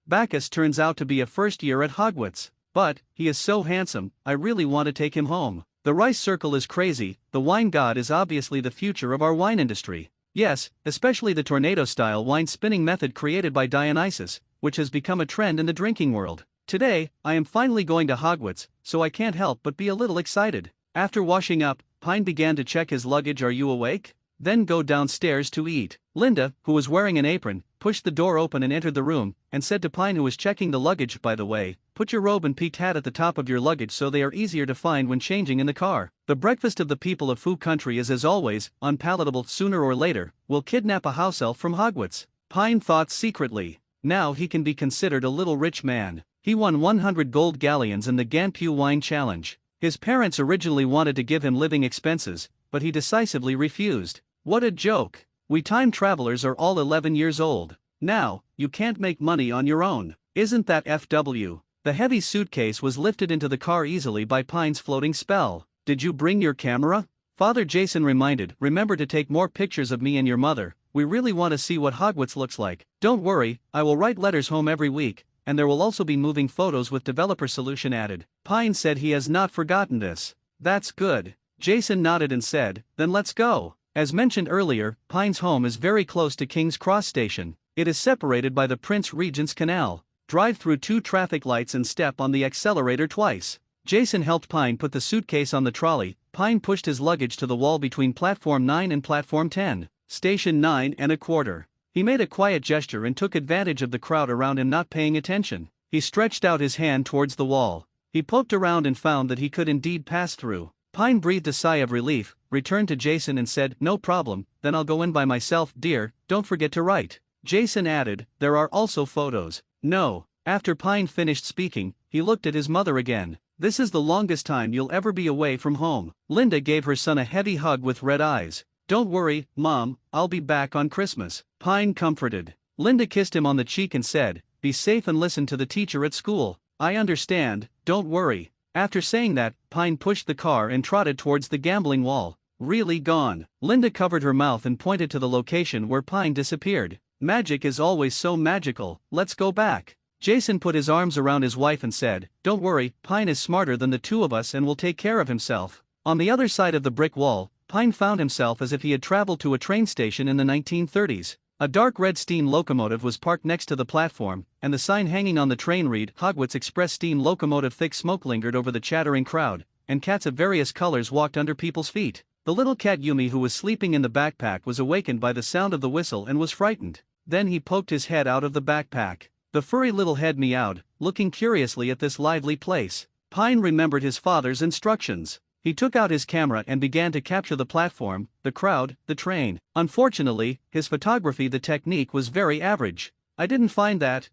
Speaker 1: Bacchus turns out to be a first year at Hogwarts. But, he is so handsome, I really want to take him home. The rice circle is crazy. The wine god is obviously the future of our wine industry. Yes, especially the tornado-style wine spinning method created by Dionysus, which has become a trend in the drinking world. Today, I am finally going to Hogwarts, so I can't help but be a little excited. After washing up, Pine began to check his luggage. Are you awake? Then go downstairs to eat. Linda, who was wearing an apron, pushed the door open and entered the room, and said to Pine, who was checking the luggage, by the way, put your robe and peaked hat at the top of your luggage so they are easier to find when changing in the car. The breakfast of the people of Fu Country is as always, unpalatable. Sooner or later, we'll kidnap a house elf from Hogwarts. Pine thought secretly. Now he can be considered a little rich man. He won 100 gold galleons in the Ganpu Wine Challenge. His parents originally wanted to give him living expenses, but he decisively refused. What a joke. We time travelers are all 11 years old. Now, you can't make money on your own. Isn't that FW? The heavy suitcase was lifted into the car easily by Pine's floating spell. Did you bring your camera? Father Jason reminded. Remember to take more pictures of me and your mother. We really want to see what Hogwarts looks like. Don't worry, I will write letters home every week, and there will also be moving photos with developer solution added. Pine said he has not forgotten this. That's good. Jason nodded and said, then let's go. As mentioned earlier, Pine's home is very close to King's Cross Station. It is separated by the Prince Regent's Canal. Drive through 2 traffic lights and step on the accelerator twice. Jason helped Pine put the suitcase on the trolley. Pine pushed his luggage to the wall between platform 9 and platform 10, station 9 and a quarter. He made a quiet gesture and took advantage of the crowd around him not paying attention. He stretched out his hand towards the wall. He poked around and found that he could indeed pass through. Pine breathed a sigh of relief, returned to Jason and said, "No problem, then I'll go in by myself, dear, don't forget to write." Jason added, "There are also photos." "No." After Pine finished speaking, he looked at his mother again. "This is the longest time you'll ever be away from home." Linda gave her son a heavy hug with red eyes. "Don't worry, Mom, I'll be back on Christmas," Pine comforted. Linda kissed him on the cheek and said, "Be safe and listen to the teacher at school." "I understand, don't worry." After saying that, Pine pushed the car and trotted towards the gambling wall. "Really gone." Linda covered her mouth and pointed to the location where Pine disappeared. "Magic is always so magical, let's go back." Jason put his arms around his wife and said, "Don't worry, Pine is smarter than the two of us and will take care of himself." On the other side of the brick wall, Pine found himself as if he had traveled to a train station in the 1930s. A dark red steam locomotive was parked next to the platform, and the sign hanging on the train read, "Hogwarts Express Steam Locomotive." Thick smoke lingered over the chattering crowd, and cats of various colors walked under people's feet. The little cat Yumi, who was sleeping in the backpack, was awakened by the sound of the whistle and was frightened. Then he poked his head out of the backpack. The furry little head meowed, looking curiously at this lively place. Pine remembered his father's instructions. He took out his camera and began to capture the platform, the crowd, the train. Unfortunately, his photography, the technique was very average. "I didn't find that,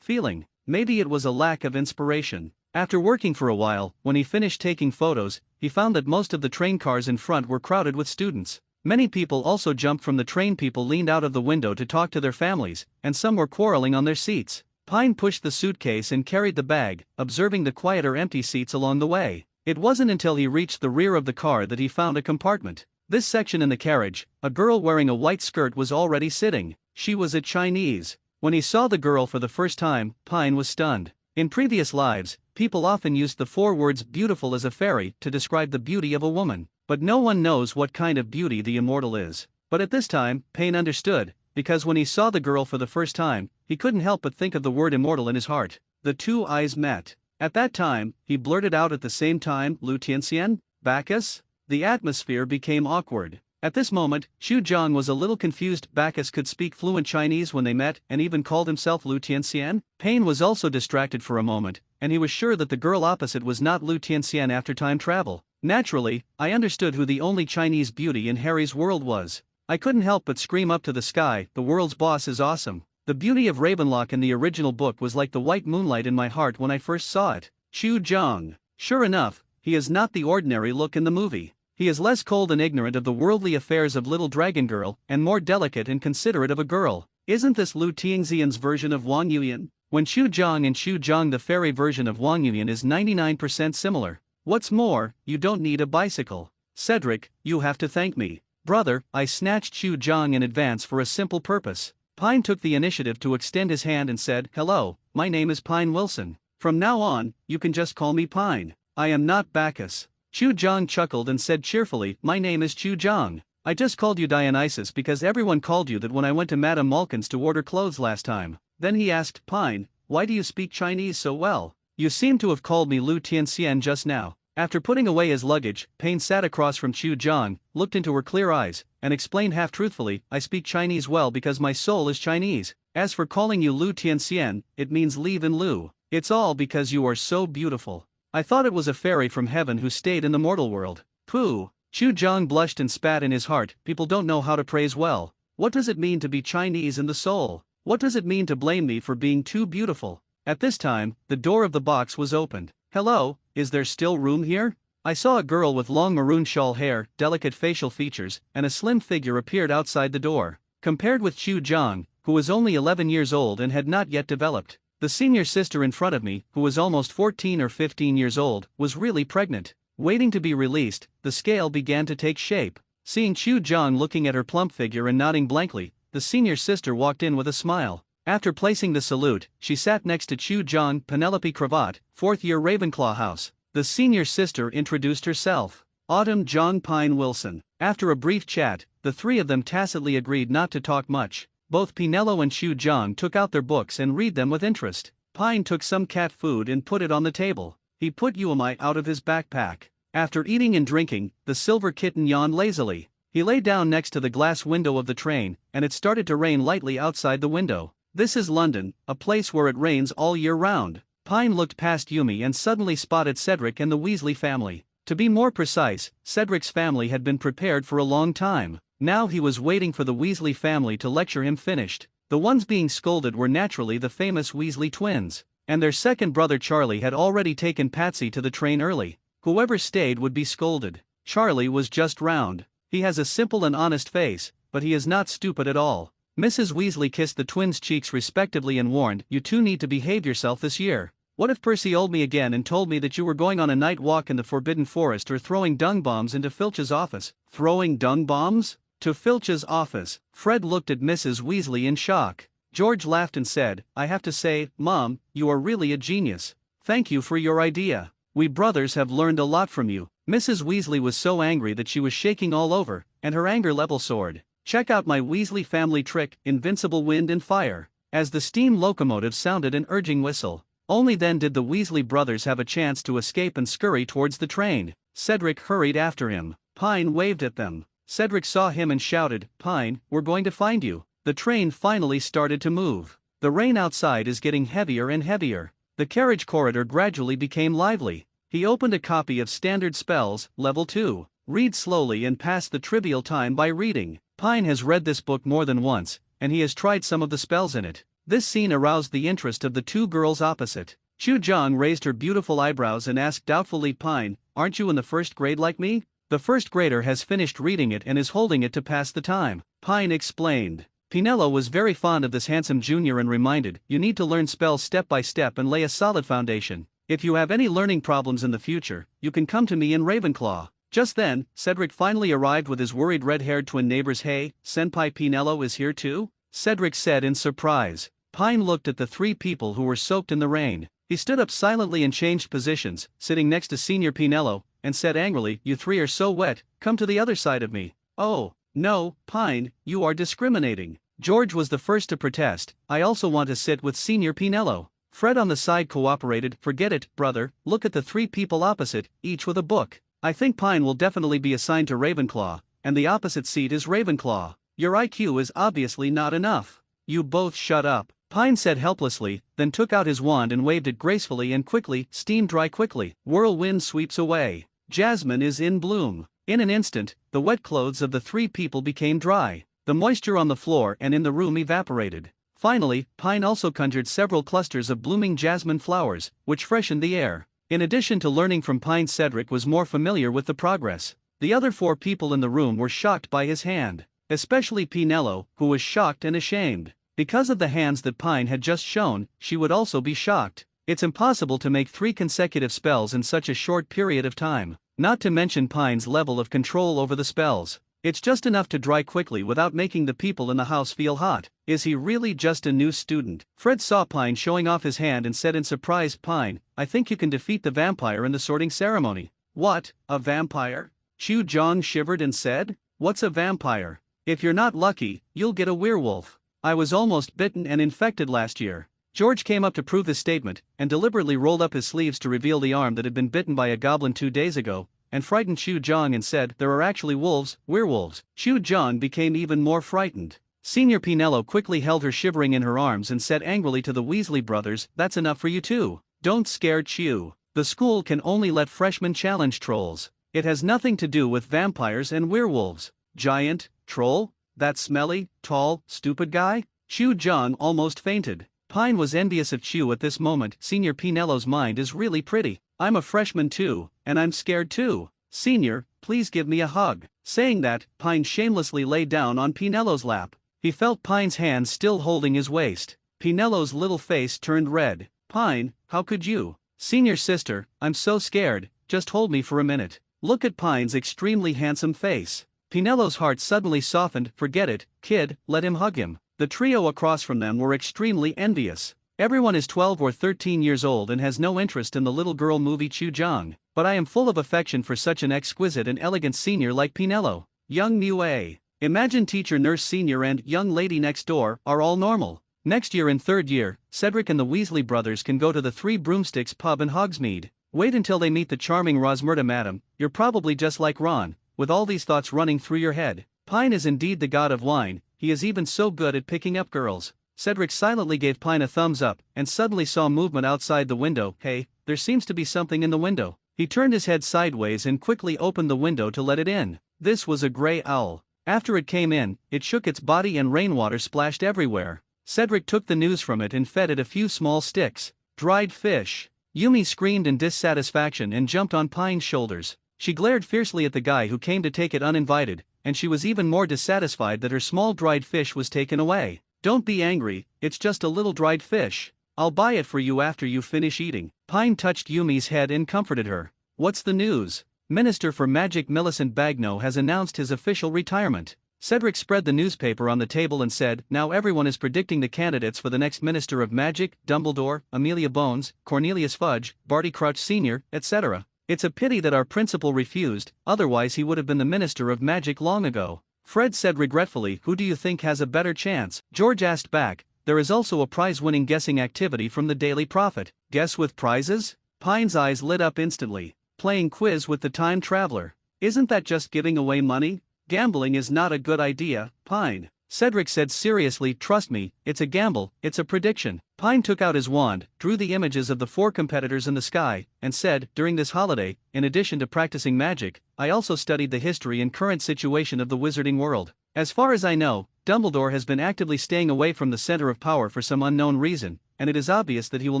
Speaker 1: feeling." Maybe it was a lack of inspiration. After working for a while, when he finished taking photos, he found that most of the train cars in front were crowded with students. Many people also jumped from the train. People leaned out of the window to talk to their families, and some were quarreling on their seats. Pine pushed the suitcase and carried the bag, observing the quieter empty seats along the way. It wasn't until he reached the rear of the car that he found a compartment. This section in the carriage, a girl wearing a white skirt was already sitting. She was a Chinese. When he saw the girl for the first time, Pine was stunned. In previous lives, people often used the 4 words "beautiful as a fairy" to describe the beauty of a woman. But no one knows what kind of beauty the immortal is. But at this time, Payne understood, because when he saw the girl for the first time, he couldn't help but think of the word immortal in his heart. The two eyes met. At that time, he blurted out at the same time, "Lu Tianxian? Bacchus?" The atmosphere became awkward. At this moment, Xu Zhang was a little confused. Bacchus could speak fluent Chinese when they met and even called himself Lu Tianxian. Payne was also distracted for a moment, and he was sure that the girl opposite was not Lu Tianxian after time travel. Naturally, I understood who the only Chinese beauty in Harry's world was. I couldn't help but scream up to the sky, "The world's boss is awesome." The beauty of Ravenlock in the original book was like the white moonlight in my heart when I first saw it. Xu Zhang. Sure enough, he is not the ordinary look in the movie. He is less cold and ignorant of the worldly affairs of little dragon girl, and more delicate and considerate of a girl. Isn't this Lu Tianxian's version of Wang Yuyan? When Xu Zhang and Xu Zhang, the fairy version of Wang Yuyan, is 99% similar. What's more, you don't need a bicycle. Cedric, you have to thank me. Brother, I snatched Xu Zhang in advance for a simple purpose. Pine took the initiative to extend his hand and said, "Hello, my name is Pine Wilson. From now on, you can just call me Pine. I am not Bacchus." Xu Zhang chuckled and said cheerfully, "My name is Xu Zhang. I just called you Dionysus because everyone called you that when I went to Madame Malkin's to order clothes last time." Then he asked, "Pine, why do you speak Chinese so well? You seem to have called me Lu Tianxian just now." After putting away his luggage, Payne sat across from Xu Zhang, looked into her clear eyes, and explained half-truthfully, "I speak Chinese well because my soul is Chinese. As for calling you Lu Tianxian, it means leave in Lu. It's all because you are so beautiful. I thought it was a fairy from heaven who stayed in the mortal world." Pooh! Xu Zhang blushed and spat in his heart. People don't know how to praise well. What does it mean to be Chinese in the soul? What does it mean to blame me for being too beautiful? At this time, the door of the box was opened. "Hello, is there still room here?" I saw a girl with long maroon shawl hair, delicate facial features, and a slim figure appeared outside the door. Compared with Xu Zhang, who was only 11 years old and had not yet developed, the senior sister in front of me, who was almost 14 or 15 years old, was really pregnant. Waiting to be released, the scale began to take shape. Seeing Xu Zhang looking at her plump figure and nodding blankly, the senior sister walked in with a smile. After placing the salute, she sat next to Xu Zhang. "Penelope Cravat, 4th year Ravenclaw House." The senior sister introduced herself. "Autumn John Pine Wilson." After a brief chat, the three of them tacitly agreed not to talk much. Both Pinello and Xu Zhang took out their books and read them with interest. Pine took some cat food and put it on the table. He put Uami out of his backpack. After eating and drinking, the silver kitten yawned lazily. He lay down next to the glass window of the train, and it started to rain lightly outside the window. This is London, a place where it rains all year round. Pine looked past Yumi and suddenly spotted Cedric and the Weasley family. To be more precise, Cedric's family had been prepared for a long time. Now he was waiting for the Weasley family to lecture him finished. The ones being scolded were naturally the famous Weasley twins, and their second brother Charlie had already taken Patsy to the train early. Whoever stayed would be scolded. Charlie was just round. He has a simple and honest face, but he is not stupid at all. Mrs. Weasley kissed the twins' cheeks respectively and warned, "You two need to behave yourself this year. What if Percy old me again and told me that you were going on a night walk in the Forbidden Forest or throwing dung bombs into Filch's office?" Throwing dung bombs? To Filch's office? Fred looked at Mrs. Weasley in shock. George laughed and said, "I have to say, Mom, you are really a genius. Thank you for your idea. We brothers have learned a lot from you." Mrs. Weasley was so angry that she was shaking all over, and her anger level soared. "Check out my Weasley family trick, Invincible Wind and Fire." As the steam locomotive sounded an urging whistle, only then did the Weasley brothers have a chance to escape and scurry towards the train. Cedric hurried after him. Pine waved at them. Cedric saw him and shouted, "Pine, we're going to find you." The train finally started to move. The rain outside is getting heavier and heavier. The carriage corridor gradually became lively. He opened a copy of Standard Spells, Level 2. Read slowly and pass the trivial time by reading. Pine has read this book more than once, and he has tried some of the spells in it. This scene aroused the interest of the two girls opposite. Chu Jong raised her beautiful eyebrows and asked doubtfully, "Pine, aren't you in the first grade like me?" The first grader has finished reading it and is holding it to pass the time. Pine explained. Pinello was very fond of this handsome junior and reminded, "You need to learn spells step by step and lay a solid foundation. If you have any learning problems in the future, you can come to me in Ravenclaw." Just then, Cedric finally arrived with his worried red-haired twin neighbors. "Hey, Senpai Pinello is here too?" Cedric said in surprise. Pine looked at the three people who were soaked in the rain. He stood up silently and changed positions, sitting next to Senior Pinello, and said angrily, "You three are so wet, come to the other side of me." "Oh, no, Pine, you are discriminating." George was the first to protest, "I also want to sit with Senior Pinello." Fred on the side cooperated, "Forget it, brother, look at the three people opposite, each with a book. I think Pine will definitely be assigned to Ravenclaw, and the opposite seat is Ravenclaw. Your IQ is obviously not enough." "You both shut up," Pine said helplessly, then took out his wand and waved it gracefully and quickly. "Steam dry quickly." Whirlwind sweeps away. Jasmine is in bloom. In an instant, the wet clothes of the three people became dry. The moisture on the floor and in the room evaporated. Finally, Pine also conjured several clusters of blooming jasmine flowers, which freshened the air. In addition to learning from Pine, Cedric was more familiar with the progress. The other four people in the room were shocked by his hand, especially Pinello, who was shocked and ashamed. Because of the hands that Pine had just shown, she would also be shocked. It's impossible to make 3 consecutive spells in such a short period of time, not to mention Pine's level of control over the spells. It's just enough to dry quickly without making the people in the house feel hot. Is he really just a new student? Fred saw Pine showing off his hand and said in surprise, "Pine, I think you can defeat the vampire in the sorting ceremony." "What, a vampire?" Chu Jong shivered and said, "What's a vampire? If you're not lucky, you'll get a werewolf. I was almost bitten and infected last year." George came up to prove his statement, and deliberately rolled up his sleeves to reveal the arm that had been bitten by a goblin 2 days ago, and frightened Chu Jong and said, "There are actually werewolves." Chu Jong became even more frightened. Senior Pinello quickly held her shivering in her arms and said angrily to the Weasley brothers, "That's enough for you too. Don't scare Chu. The school can only let freshmen challenge trolls. It has nothing to do with vampires and werewolves." "Giant troll? That smelly, tall, stupid guy?" Chu Jong almost fainted. Pine was envious of Chu at this moment. Senior Pinello's mind is really pretty. "I'm a freshman too, and I'm scared too. Senior, please give me a hug." Saying that, Pine shamelessly lay down on Pinello's lap. He felt Pine's hands still holding his waist. Pinello's little face turned red. "Pine, how could you?" "Senior sister, I'm so scared, just hold me for a minute." Look at Pine's extremely handsome face. Pinello's heart suddenly softened. "Forget it, kid, let him hug him." The trio across from them were extremely envious. Everyone is 12 or 13 years old and has no interest in the little girl movie Chu Jong, but I am full of affection for such an exquisite and elegant senior like Pinello. Young Mu A. Imagine teacher nurse senior and young lady next door are all normal. Next year in 3rd year, Cedric and the Weasley brothers can go to the Three Broomsticks pub in Hogsmeade. Wait until they meet the charming Rosmerta, madam. You're probably just like Ron, with all these thoughts running through your head. Pine is indeed the god of wine, he is even so good at picking up girls. Cedric silently gave Pine a thumbs up, and suddenly saw movement outside the window. Hey, there seems to be something in the window. He turned his head sideways and quickly opened the window to let it in. This was a gray owl. After it came in, it shook its body and rainwater splashed everywhere. Cedric took the news from it and fed it a few small sticks. Dried fish. Yumi screamed in dissatisfaction and jumped on Pine's shoulders. She glared fiercely at the guy who came to take it uninvited, and she was even more dissatisfied that her small dried fish was taken away. Don't be angry, it's just a little dried fish. I'll buy it for you after you finish eating. Pine touched Yumi's head and comforted her. What's the news? Minister for Magic Millicent Bagno has announced his official retirement. Cedric spread the newspaper on the table and said, now everyone is predicting the candidates for the next Minister of Magic: Dumbledore, Amelia Bones, Cornelius Fudge, Barty Crouch Sr., etc. It's a pity that our principal refused, otherwise he would have been the Minister of Magic long ago. Fred said regretfully, who do you think has a better chance? George asked back, there is also a prize-winning guessing activity from the Daily Prophet. Guess with prizes? Pine's eyes lit up instantly. Playing quiz with the time traveler. Isn't that just giving away money? Gambling is not a good idea, Pine. Cedric said seriously, trust me, it's a gamble, it's a prediction. Pine took out his wand, drew the images of the 4 competitors in the sky, and said, during this holiday, in addition to practicing magic, I also studied the history and current situation of the wizarding world. As far as I know, Dumbledore has been actively staying away from the center of power for some unknown reason, and it is obvious that he will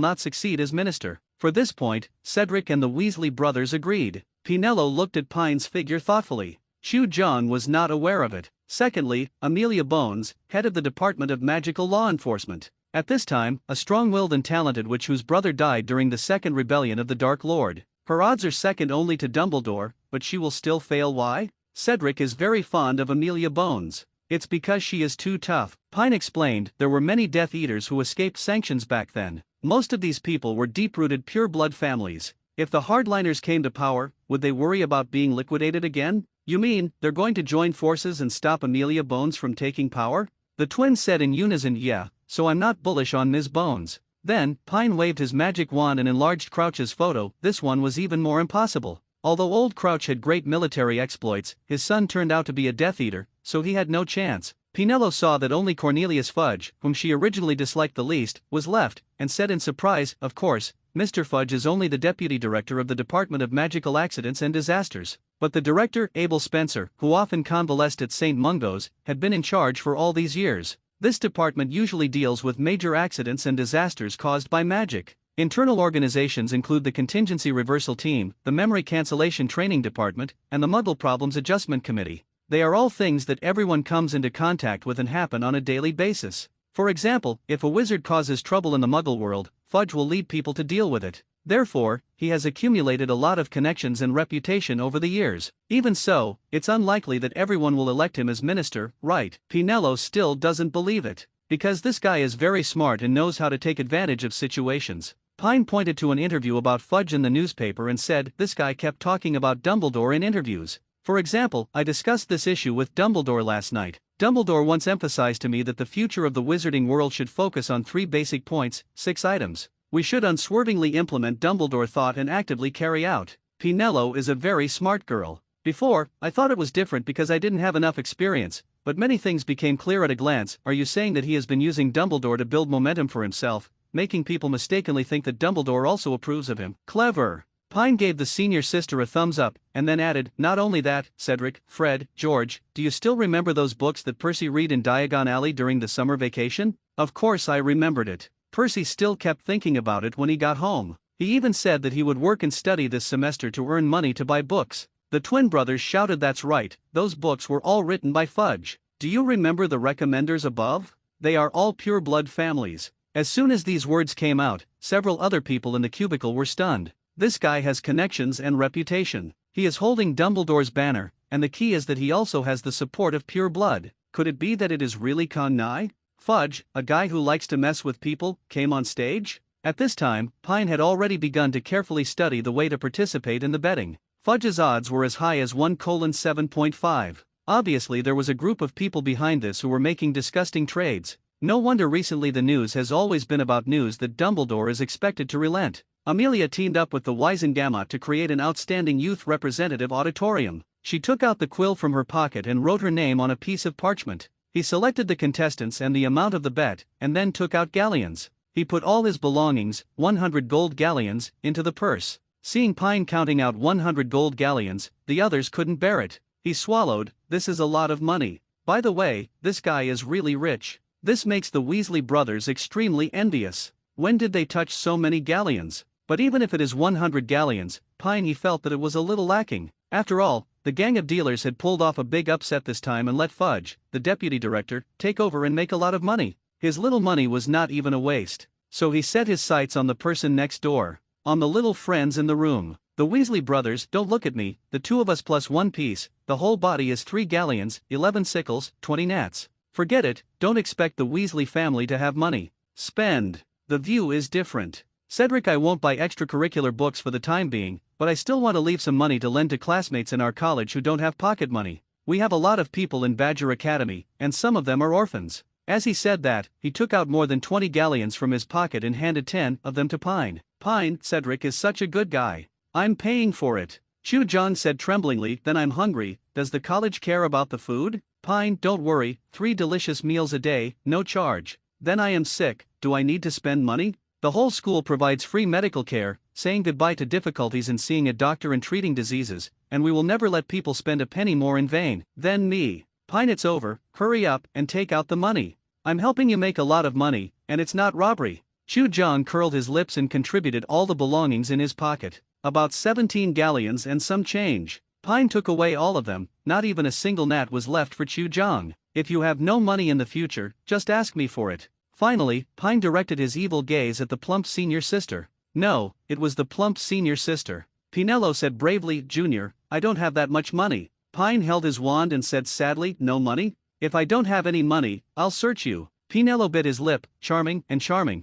Speaker 1: not succeed as minister. For this point, Cedric and the Weasley brothers agreed. Pinello looked at Pine's figure thoughtfully. Chu Jong was not aware of it. Secondly, Amelia Bones, head of the Department of Magical Law Enforcement. At this time, a strong-willed and talented witch whose brother died during the Second Rebellion of the Dark Lord. Her odds are second only to Dumbledore, but she will still fail. Why? Cedric is very fond of Amelia Bones. It's because she is too tough. Pine explained, there were many Death Eaters who escaped sanctions back then. Most of these people were deep-rooted pure-blood families. If the hardliners came to power, would they worry about being liquidated again? You mean, they're going to join forces and stop Amelia Bones from taking power? The twins said in unison, yeah, so I'm not bullish on Ms. Bones. Then, Pine waved his magic wand and enlarged Crouch's photo. This one was even more impossible. Although old Crouch had great military exploits, his son turned out to be a Death Eater, so he had no chance. Pinello saw that only Cornelius Fudge, whom she originally disliked the least, was left, and said in surprise, of course, Mr. Fudge is only the deputy director of the Department of Magical Accidents and Disasters. But the director, Abel Spencer, who often convalesced at St. Mungo's, had been in charge for all these years. This department usually deals with major accidents and disasters caused by magic. Internal organizations include the Contingency Reversal Team, the Memory Cancellation Training Department, and the Muggle Problems Adjustment Committee. They are all things that everyone comes into contact with and happen on a daily basis. For example, if a wizard causes trouble in the Muggle world, Fudge will lead people to deal with it. Therefore, he has accumulated a lot of connections and reputation over the years. Even so, it's unlikely that everyone will elect him as minister, right? Pinello still doesn't believe it. Because this guy is very smart and knows how to take advantage of situations. Pine pointed to an interview about Fudge in the newspaper and said, this guy kept talking about Dumbledore in interviews. For example, I discussed this issue with Dumbledore last night. Dumbledore once emphasized to me that the future of the wizarding world should focus on 3 basic points, 6 items. We should unswervingly implement Dumbledore thought and actively carry out. Pinello is a very smart girl. Before, I thought it was different because I didn't have enough experience, but many things became clear at a glance. Are you saying that he has been using Dumbledore to build momentum for himself, making people mistakenly think that Dumbledore also approves of him? Clever. Pine gave the senior sister a thumbs up, and then added, not only that, Cedric, Fred, George, do you still remember those books that Percy read in Diagon Alley during the summer vacation? Of course I remembered it. Percy still kept thinking about it when he got home. He even said that he would work and study this semester to earn money to buy books. The twin brothers shouted, that's right, those books were all written by Fudge. Do you remember the recommenders above? They are all pure-blood families. As soon as these words came out, several other people in the cubicle were stunned. This guy has connections and reputation. He is holding Dumbledore's banner, and the key is that he also has the support of pure blood. Could it be that it is really Con Fudge, a guy who likes to mess with people, came on stage? At this time, Pine had already begun to carefully study the way to participate in the betting. Fudge's odds were as high as 1:7.5. Obviously there was a group of people behind this who were making disgusting trades. No wonder recently the news has always been about news that Dumbledore is expected to relent. Amelia teamed up with the Wiesengamot to create an outstanding youth representative auditorium. She took out the quill from her pocket and wrote her name on a piece of parchment. He selected the contestants and the amount of the bet, and then took out galleons. He put all his belongings, 100 gold galleons, into the purse. Seeing Pine counting out 100 gold galleons, the others couldn't bear it. He swallowed. This is a lot of money. By the way, this guy is really rich. This makes the Weasley brothers extremely envious. When did they touch so many galleons? But even if it is 100 galleons, Pine he felt that it was a little lacking. After all, the gang of dealers had pulled off a big upset this time and let Fudge, the deputy director, take over and make a lot of money. His little money was not even a waste. So he set his sights on the person next door. On the little friends in the room. The Weasley brothers, don't look at me, the two of us plus one piece, the whole body is 3 galleons, 11 sickles, 20 gnats. Forget it, don't expect the Weasley family to have money. Spend. The view is different. Cedric, I won't buy extracurricular books for the time being, but I still want to leave some money to lend to classmates in our college who don't have pocket money. We have a lot of people in Badger Academy, and some of them are orphans. As he said that, he took out more than 20 galleons from his pocket and handed 10 of them to Pine. Pine, Cedric is such a good guy. I'm paying for it. Chu Jong said tremblingly, then I'm hungry, does the college care about the food? Pine, don't worry, 3 delicious meals a day, no charge. Then I am sick, do I need to spend money? The whole school provides free medical care, saying goodbye to difficulties in seeing a doctor and treating diseases, and we will never let people spend a penny more in vain. Then me. Pine, it's over, hurry up and take out the money. I'm helping you make a lot of money, and it's not robbery. Chu Jong curled his lips and contributed all the belongings in his pocket. About 17 galleons and some change. Pine took away all of them, not even a single gnat was left for Chu Jong. If you have no money in the future, just ask me for it. Finally, Pine directed his evil gaze at the plump senior sister. No, it was the plump senior sister. Pinello said bravely, Junior, I don't have that much money. Pine held his wand and said sadly, no money? If I don't have any money, I'll search you. Pinello bit his lip, charming,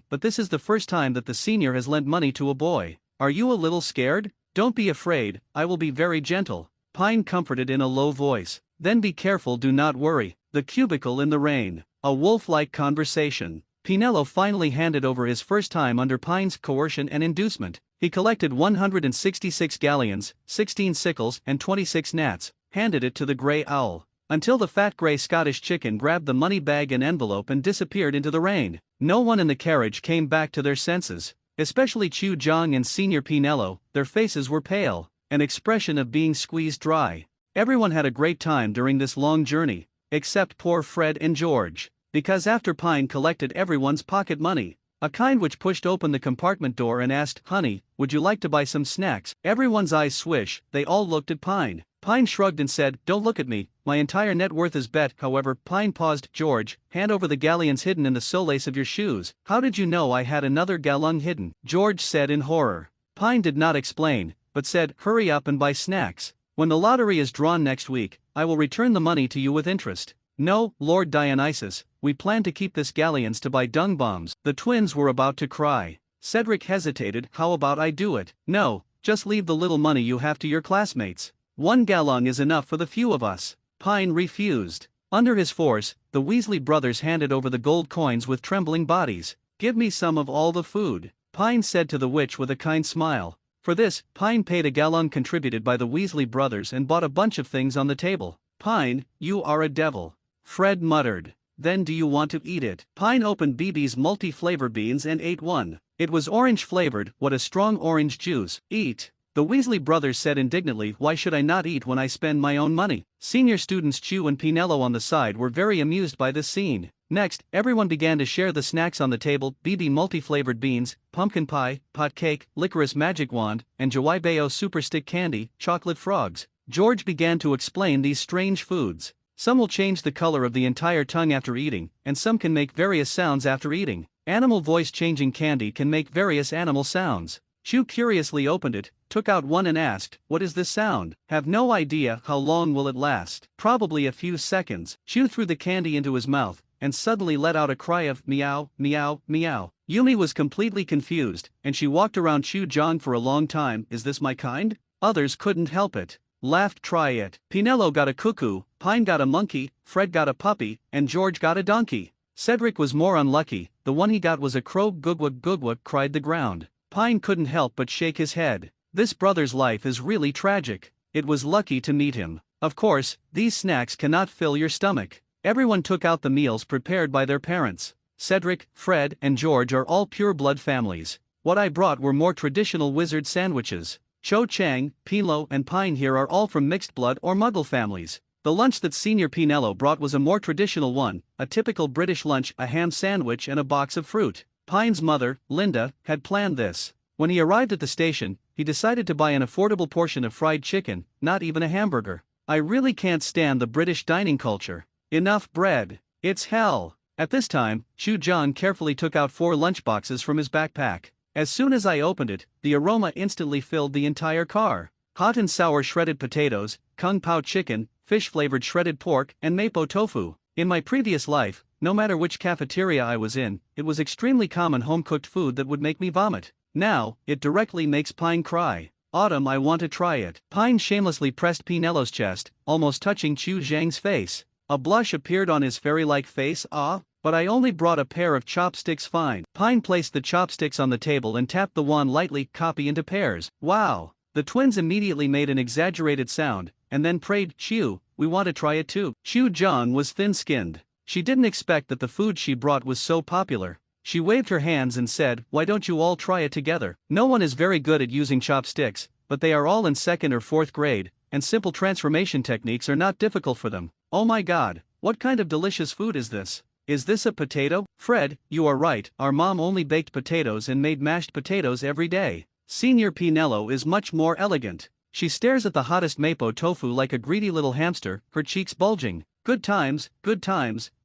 Speaker 1: but this is the first time that the senior has lent money to a boy. Are you a little scared? Don't be afraid, I will be very gentle. Pine comforted in a low voice. Then be careful, do not worry. The cubicle in the rain. A wolf-like conversation. Pinello finally handed over his first time under Pine's coercion and inducement. He collected 166 galleons, 16 sickles and 26 gnats, handed it to the grey owl. Until the fat grey Scottish chicken grabbed the money bag and envelope and disappeared into the rain. No one in the carriage came back to their senses. Especially Chu Jong and Senior Pinello, their faces were pale, an expression of being squeezed dry. Everyone had a great time during this long journey, except poor Fred and George, because after Pine collected everyone's pocket money, a kind which pushed open the compartment door and asked, Honey, would you like to buy some snacks? Everyone's eyes swish, they all looked at Pine. Pine shrugged and said, don't look at me, my entire net worth is bet. However, Pine paused. George, hand over the galleons hidden in the solace of your shoes. How did you know I had another gallon hidden? George said in horror. Pine did not explain, but said, hurry up and buy snacks. When the lottery is drawn next week, I will return the money to you with interest. No, Lord Dionysus, we plan to keep this galleons to buy dung bombs. The twins were about to cry. Cedric hesitated, how about I do it? No, just leave the little money you have to your classmates. 1 gallon is enough for the few of us. Pine refused. Under his force, the Weasley brothers handed over the gold coins with trembling bodies. Give me some of all the food, Pine said to the witch with a kind smile. For this, Pine paid a gallon contributed by the Weasley brothers and bought a bunch of things on the table. Pine, you are a devil. Fred muttered. Then do you want to eat it? Pine opened BB's multi-flavor beans and ate one. It was orange flavored. What a strong orange juice. Eat. The Weasley brothers said indignantly, why should I not eat when I spend my own money? Senior students Chu and Pinello on the side were very amused by this scene. Next, everyone began to share the snacks on the table, BB multi-flavored beans, pumpkin pie, pot cake, licorice magic wand, and Joybayo super stick candy, chocolate frogs. George began to explain these strange foods. Some will change the color of the entire tongue after eating, and some can make various sounds after eating. Animal voice changing candy can make various animal sounds. Chu curiously opened it, took out one and asked, what is this sound? Have no idea. How long will it last? Probably a few seconds. Chu threw the candy into his mouth, and suddenly let out a cry of meow, meow, meow. Yumi was completely confused, and she walked around Chu Jong for a long time. Is this my kind? Others couldn't help it. Laughed. Try it. Pinello got a cuckoo, Pine got a monkey, Fred got a puppy, and George got a donkey. Cedric was more unlucky, the one he got was a crow. Gugwa gugwa, cried the ground. Pine couldn't help but shake his head. This brother's life is really tragic. It was lucky to meet him. Of course, these snacks cannot fill your stomach. Everyone took out the meals prepared by their parents. Cedric, Fred, and George are all pure-blood families. What I brought were more traditional wizard sandwiches. Cho Chang, Pinelo, and Pine here are all from mixed blood or Muggle families. The lunch that Senior Pinelo brought was a more traditional one, a typical British lunch, a ham sandwich and a box of fruit. Pine's mother, Linda, had planned this. When he arrived at the station, he decided to buy an affordable portion of fried chicken, not even a hamburger. I really can't stand the British dining culture. Enough bread. It's hell. At this time, Chu John carefully took out 4 lunchboxes from his backpack. As soon as I opened it, the aroma instantly filled the entire car. Hot and sour shredded potatoes, kung pao chicken, fish-flavored shredded pork, and mapo tofu. In my previous life, no matter which cafeteria I was in, it was extremely common home-cooked food that would make me vomit. Now, it directly makes Pine cry. Autumn, I want to try it. Pine shamelessly pressed Pinelo's chest, almost touching Chu Zhang's face. A blush appeared on his fairy-like face. But I only brought a pair of chopsticks. Fine. Pine placed the chopsticks on the table and tapped the wand lightly, copy into pairs. Wow! The twins immediately made an exaggerated sound, and then prayed, Chu, we want to try it too. Chu Zhang was thin-skinned. She didn't expect that the food she brought was so popular. She waved her hands and said, why don't you all try it together? No one is very good at using chopsticks, but they are all in 2nd or 4th grade, and simple transformation techniques are not difficult for them. Oh my god, what kind of delicious food is this? Is this a potato? Fred, you are right, our mom only baked potatoes and made mashed potatoes every day. Senior Pinelo is much more elegant. She stares at the hottest mapo tofu like a greedy little hamster, her cheeks bulging. Good times,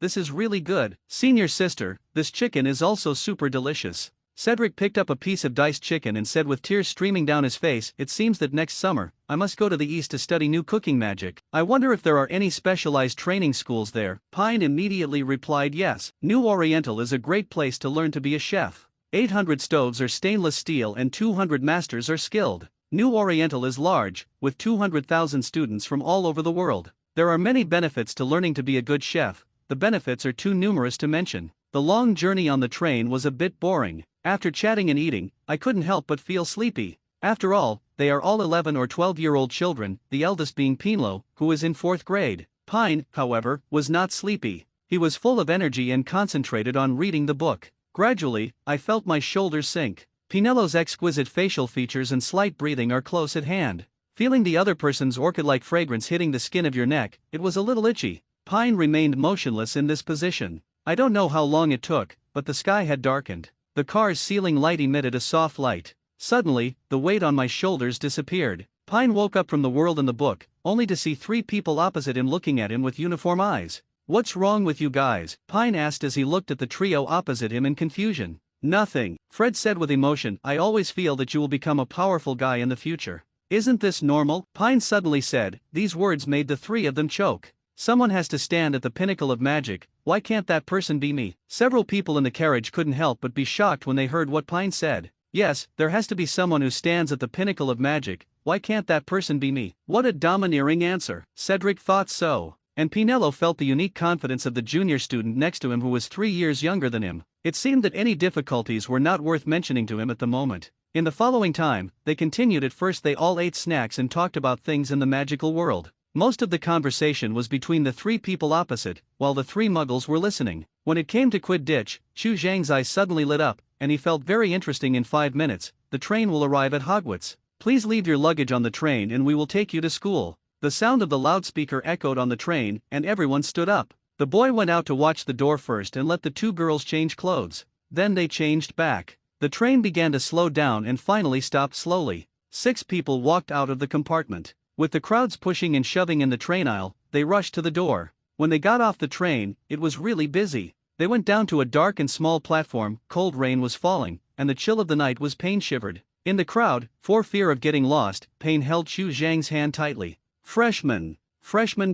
Speaker 1: this is really good. Senior sister, this chicken is also super delicious. Cedric picked up a piece of diced chicken and said with tears streaming down his face, it seems that next summer, I must go to the east to study new cooking magic. I wonder if there are any specialized training schools there. Pine immediately replied yes. New Oriental is a great place to learn to be a chef. 800 stoves are stainless steel and 200 masters are skilled. New Oriental is large, with 200,000 students from all over the world. There are many benefits to learning to be a good chef. The benefits are too numerous to mention. The long journey on the train was a bit boring. After chatting and eating, I couldn't help but feel sleepy. After all, they are all 11 or 12-year-old children, the eldest being Pinelo, who is in 4th grade. Pine, however, was not sleepy. He was full of energy and concentrated on reading the book. Gradually, I felt my shoulders sink. Pinelo's exquisite facial features and slight breathing are close at hand. Feeling the other person's orchid-like fragrance hitting the skin of your neck, it was a little itchy. Pine remained motionless in this position. I don't know how long it took, but the sky had darkened. The car's ceiling light emitted a soft light. Suddenly, the weight on my shoulders disappeared. Pine woke up from the world in the book, only to see 3 people opposite him looking at him with uniform eyes. What's wrong with you guys? Pine asked as he looked at the trio opposite him in confusion. Nothing, Fred said with emotion. I always feel that you will become a powerful guy in the future. Isn't this normal? Pine suddenly said. These words made the 3 of them choke. Someone has to stand at the pinnacle of magic. Why can't that person be me? Several people in the carriage couldn't help but be shocked when they heard what Pine said. Yes, there has to be someone who stands at the pinnacle of magic. Why can't that person be me? What a domineering answer. Cedric thought so. And Pinelo felt the unique confidence of the junior student next to him who was 3 years younger than him. It seemed that any difficulties were not worth mentioning to him at the moment. In the following time, they continued. At first they all ate snacks and talked about things in the magical world. Most of the conversation was between the 3 people opposite, while the 3 muggles were listening. When it came to Quidditch, Chu Zhang's eyes suddenly lit up, and he felt very interesting. In 5 minutes, the train will arrive at Hogwarts. Please leave your luggage on the train and we will take you to school. The sound of the loudspeaker echoed on the train, and everyone stood up. The boy went out to watch the door first and let the 2 girls change clothes. Then they changed back. The train began to slow down and finally stopped slowly. 6 people walked out of the compartment. With the crowds pushing and shoving in the train aisle, they rushed to the door. When they got off the train, it was really busy. They went down to a dark and small platform. Cold rain was falling, and the chill of the night was pain-shivered. In the crowd, for fear of getting lost, Pain held Chu Zhang's hand tightly. Freshmen,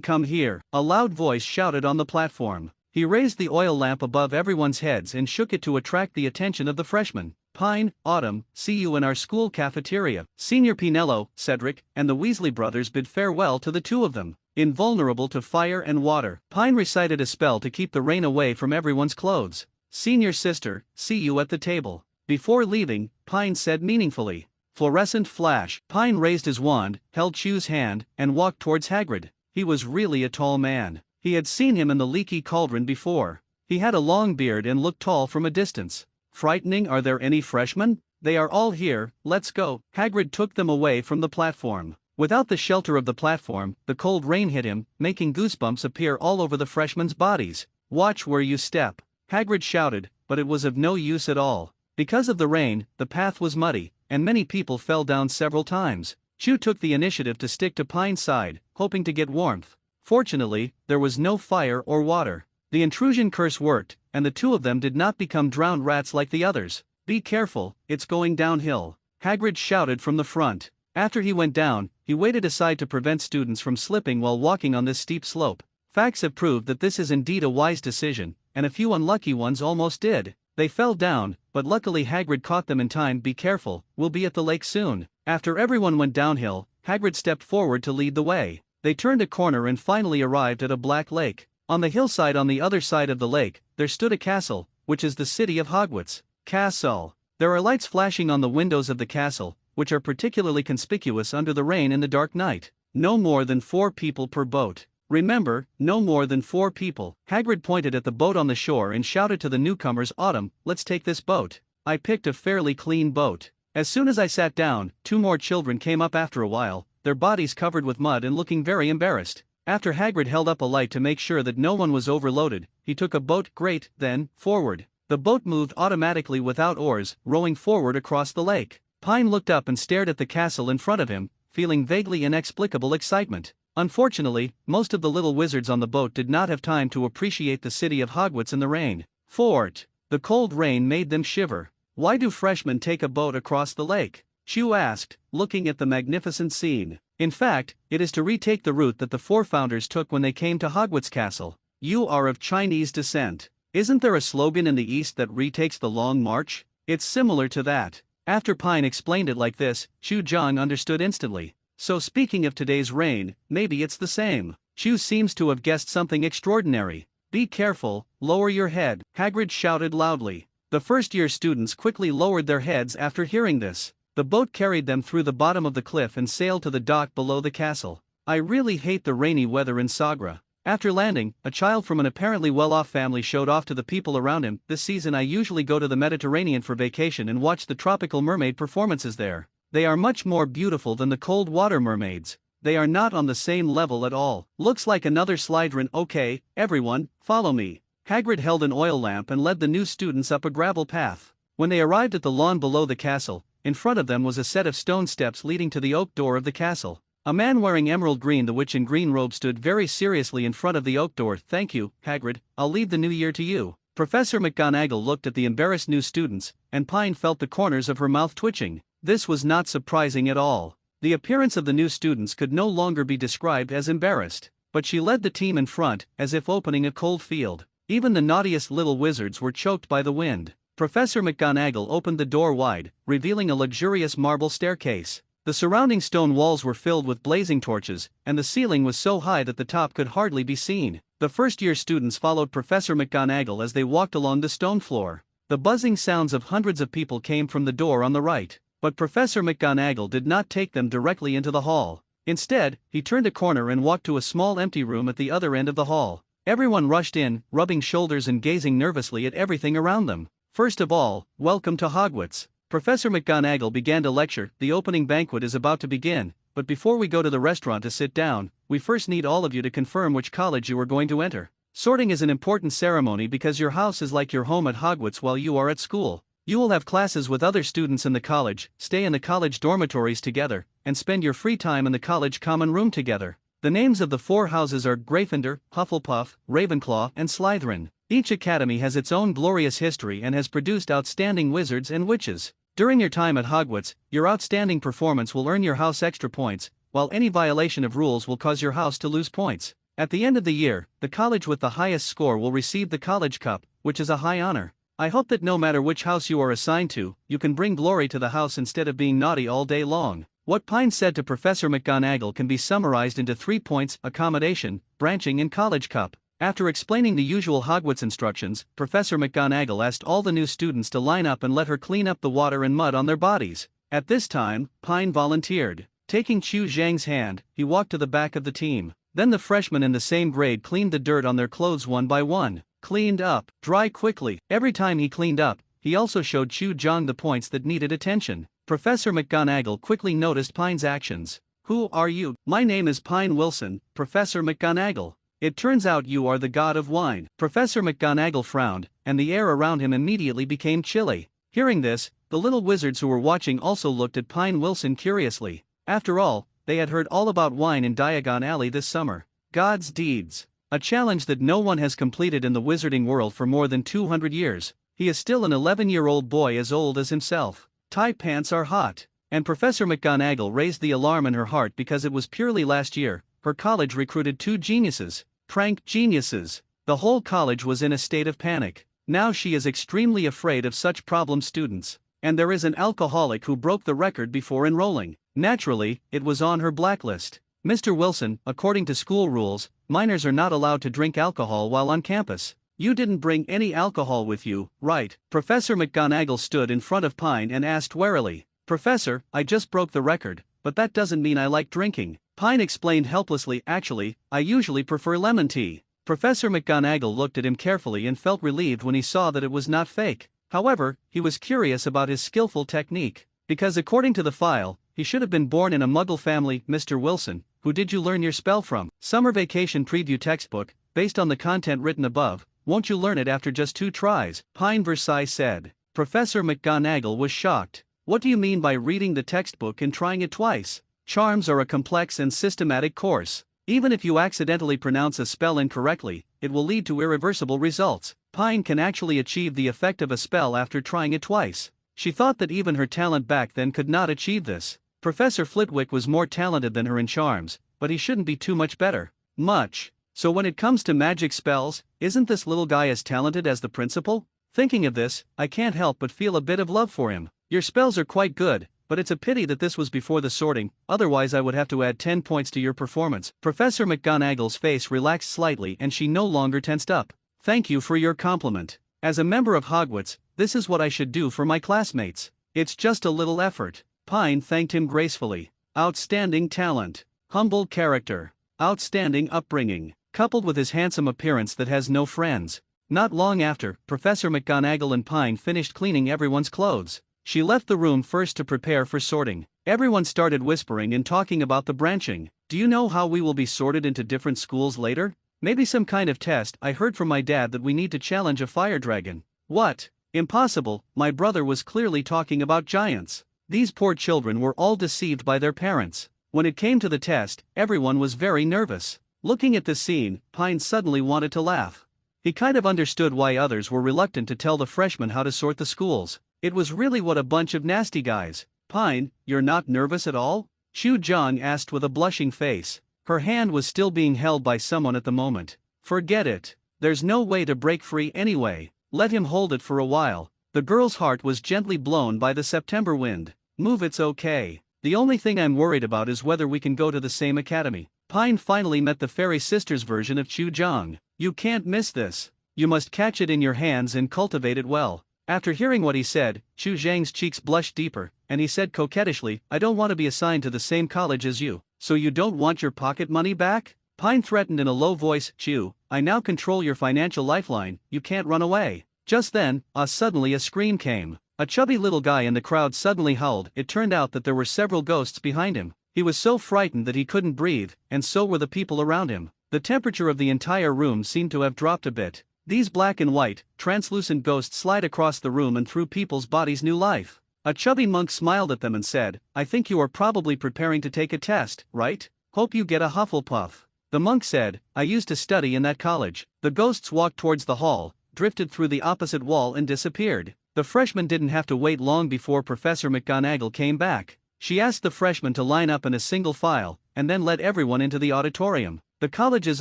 Speaker 1: come here, a loud voice shouted on the platform. He raised the oil lamp above everyone's heads and shook it to attract the attention of the freshmen. Pine, Autumn, see you in our school cafeteria. Senior Pinelo, Cedric, and the Weasley brothers bid farewell to the 2 of them. Invulnerable to fire and water, Pine recited a spell to keep the rain away from everyone's clothes. Senior sister, see you at the table. Before leaving, Pine said meaningfully. Fluorescent flash. Pine raised his wand, held Chu's hand, and walked towards Hagrid. He was really a tall man. He had seen him in the leaky cauldron before. He had a long beard and looked tall from a distance. Frightening. Are there any freshmen? They are all here, let's go. Hagrid took them away from the platform. Without the shelter of the platform, the cold rain hit him, making goosebumps appear all over the freshmen''s bodies. Watch where you step, Hagrid shouted, but it was of no use at all. Because of the rain, the path was muddy, and many people fell down several times. Chu took the initiative to stick to Pine's side, hoping to get warmth. Fortunately, there was no fire or water. The intrusion curse worked, and the two of them did not become drowned rats like the others. Be careful, it's going downhill, Hagrid shouted from the front. After he went down, he waited aside to prevent students from slipping while walking on this steep slope. Facts have proved that this is indeed a wise decision, and a few unlucky ones almost did. They fell down, but luckily Hagrid caught them in time. Be careful, we'll be at the lake soon. After everyone went downhill, Hagrid stepped forward to lead the way. They turned a corner and finally arrived at a black lake. On the hillside on the other side of the lake, there stood a castle, which is the city of Hogwarts. Castle. There are lights flashing on the windows of the castle, which are particularly conspicuous under the rain in the dark night. No more than 4 people per boat. Remember, no more than 4 people. Hagrid pointed at the boat on the shore and shouted to the newcomers, Autumn, let's take this boat. I picked a fairly clean boat. As soon as I sat down, 2 more children came up after a while, their bodies covered with mud and looking very embarrassed. After Hagrid held up a light to make sure that no one was overloaded, he took a boat. Great, then, forward. The boat moved automatically without oars, rowing forward across the lake. Pine looked up and stared at the castle in front of him, feeling vaguely inexplicable excitement. Unfortunately, most of the little wizards on the boat did not have time to appreciate the city of Hogwarts in the rain. Fort. The cold rain made them shiver. Why do freshmen take a boat across the lake? Chu asked, looking at the magnificent scene. In fact, it is to retake the route that the 4 founders took when they came to Hogwarts Castle. You are of Chinese descent. Isn't there a slogan in the East that retakes the long march? It's similar to that. After Pine explained it like this, Chu Zhang understood instantly. So speaking of today's rain, maybe it's the same. Chu seems to have guessed something extraordinary. Be careful, lower your head, Hagrid shouted loudly. The first-year students quickly lowered their heads after hearing this. The boat carried them through the bottom of the cliff and sailed to the dock below the castle. I really hate the rainy weather in Sagra. After landing, a child from an apparently well-off family showed off to the people around him. This season I usually go to the Mediterranean for vacation and watch the tropical mermaid performances there. They are much more beautiful than the cold water mermaids. They are not on the same level at all. Looks like another Slytherin. Okay, everyone, follow me. Hagrid held an oil lamp and led the new students up a gravel path. When they arrived at the lawn below the castle, in front of them was a set of stone steps leading to the oak door of the castle. A man wearing emerald green, the witch in green robe, stood very seriously in front of the oak door. Thank you, Hagrid, I'll leave the new year to you. Professor McGonagall looked at the embarrassed new students, and Pine felt the corners of her mouth twitching. This was not surprising at all. The appearance of the new students could no longer be described as embarrassed, but she led the team in front, as if opening a cold field. Even the naughtiest little wizards were choked by the wind. Professor McGonagall opened the door wide, revealing a luxurious marble staircase. The surrounding stone walls were filled with blazing torches, and the ceiling was so high that the top could hardly be seen. The first-year students followed Professor McGonagall as they walked along the stone floor. The buzzing sounds of hundreds of people came from the door on the right, but Professor McGonagall did not take them directly into the hall. Instead, he turned a corner and walked to a small empty room at the other end of the hall. Everyone rushed in, rubbing shoulders and gazing nervously at everything around them. First of all, welcome to Hogwarts. Professor McGonagall began to lecture. The opening banquet is about to begin, but before we go to the restaurant to sit down, we first need all of you to confirm which college you are going to enter. Sorting is an important ceremony because your house is like your home at Hogwarts while you are at school. You will have classes with other students in the college, stay in the college dormitories together, and spend your free time in the college common room together. The names of the 4 houses are Gryffindor, Hufflepuff, Ravenclaw, and Slytherin. Each academy has its own glorious history and has produced outstanding wizards and witches. During your time at Hogwarts, your outstanding performance will earn your house extra points, while any violation of rules will cause your house to lose points. At the end of the year, the college with the highest score will receive the College Cup, which is a high honor. I hope that no matter which house you are assigned to, you can bring glory to the house instead of being naughty all day long. What Pine said to Professor McGonagall can be summarized into 3 points: accommodation, branching, and College Cup. After explaining the usual Hogwarts instructions, Professor McGonagall asked all the new students to line up and let her clean up the water and mud on their bodies. At this time, Pine volunteered. Taking Chu Zhang's hand, he walked to the back of the team. Then the freshmen in the same grade cleaned the dirt on their clothes one by one. Cleaned up, dry quickly. Every time he cleaned up, he also showed Chu Zhang the points that needed attention. Professor McGonagall quickly noticed Pine's actions. "Who are you?" "My name is Pine Wilson, Professor McGonagall. It turns out you are the god of wine." Professor McGonagall frowned, and the air around him immediately became chilly. Hearing this, the little wizards who were watching also looked at Pine Wilson curiously. After all, they had heard all about wine in Diagon Alley this summer. God's deeds. A challenge that no one has completed in the wizarding world for more than 200 years. He is still an 11-year-old boy as old as himself. Tie pants are hot. And Professor McGonagall raised the alarm in her heart because it was purely last year. Her college recruited 2 geniuses. Prank geniuses. The whole college was in a state of panic. Now she is extremely afraid of such problem students. And there is an alcoholic who broke the record before enrolling. Naturally, it was on her blacklist. "Mr. Wilson, according to school rules, minors are not allowed to drink alcohol while on campus. You didn't bring any alcohol with you, right?" Professor McGonagall stood in front of Pine and asked warily. "Professor, I just broke the record, but that doesn't mean I like drinking." Pine explained helplessly, "Actually, I usually prefer lemon tea." Professor McGonagall looked at him carefully and felt relieved when he saw that it was not fake. However, he was curious about his skillful technique. Because according to the file, he should have been born in a Muggle family. "Mr. Wilson, who did you learn your spell from?" "Summer Vacation Preview Textbook, based on the content written above. Won't you learn it after just 2 tries?" Pine Versailles said. Professor McGonagall was shocked. "What do you mean by reading the textbook and trying it twice? Charms are a complex and systematic course. Even if you accidentally pronounce a spell incorrectly, it will lead to irreversible results. Pine can actually achieve the effect of a spell after trying it twice." She thought that even her talent back then could not achieve this. Professor Flitwick was more talented than her in charms, but he shouldn't be too much better. Much. So when it comes to magic spells, isn't this little guy as talented as the principal? Thinking of this, I can't help but feel a bit of love for him. Your spells are quite good, but it's a pity that this was before the sorting, otherwise I would have to add 10 points to your performance. Professor McGonagall's face relaxed slightly and she no longer tensed up. "Thank you for your compliment. As a member of Hogwarts, this is what I should do for my classmates. It's just a little effort." Pine thanked him gracefully. Outstanding talent. Humble character. Outstanding upbringing. Coupled with his handsome appearance that has no friends. Not long after, Professor McGonagall and Pine finished cleaning everyone's clothes. She left the room first to prepare for sorting. Everyone started whispering and talking about the branching. "Do you know how we will be sorted into different schools later? Maybe some kind of test. I heard from my dad that we need to challenge a fire dragon." "What? Impossible." My brother was clearly talking about giants. These poor children were all deceived by their parents. When it came to the test, everyone was very nervous. Looking at this scene, Pine suddenly wanted to laugh. He kind of understood why others were reluctant to tell the freshmen how to sort the schools. It was really what a bunch of nasty guys. "Pine, you're not nervous at all?" Chu Zhang asked with a blushing face. Her hand was still being held by someone at the moment. "Forget it. There's no way to break free anyway. Let him hold it for a while." The girl's heart was gently blown by the September wind. "Move, it's okay. The only thing I'm worried about is whether we can go to the same academy." Pine finally met the fairy sisters version of Chu Zhang. "You can't miss this. You must catch it in your hands and cultivate it well." After hearing what he said, Chu Zhang's cheeks blushed deeper, and he said coquettishly, "I don't want to be assigned to the same college as you." "So you don't want your pocket money back?" Pine threatened in a low voice. "Chu, I now control your financial lifeline, you can't run away." Just then, suddenly a scream came. A chubby little guy in the crowd suddenly howled. It turned out that there were several ghosts behind him. He was so frightened that he couldn't breathe, and so were the people around him. The temperature of the entire room seemed to have dropped a bit. These black and white, translucent ghosts slide across the room and through people's bodies new life. A chubby monk smiled at them and said, "I think you are probably preparing to take a test, right? Hope you get a Hufflepuff." The monk said, "I used to study in that college." The ghosts walked towards the hall, drifted through the opposite wall and disappeared. The freshmen didn't have to wait long before Professor McGonagall came back. She asked the freshmen to line up in a single file, and then led everyone into the auditorium. The college's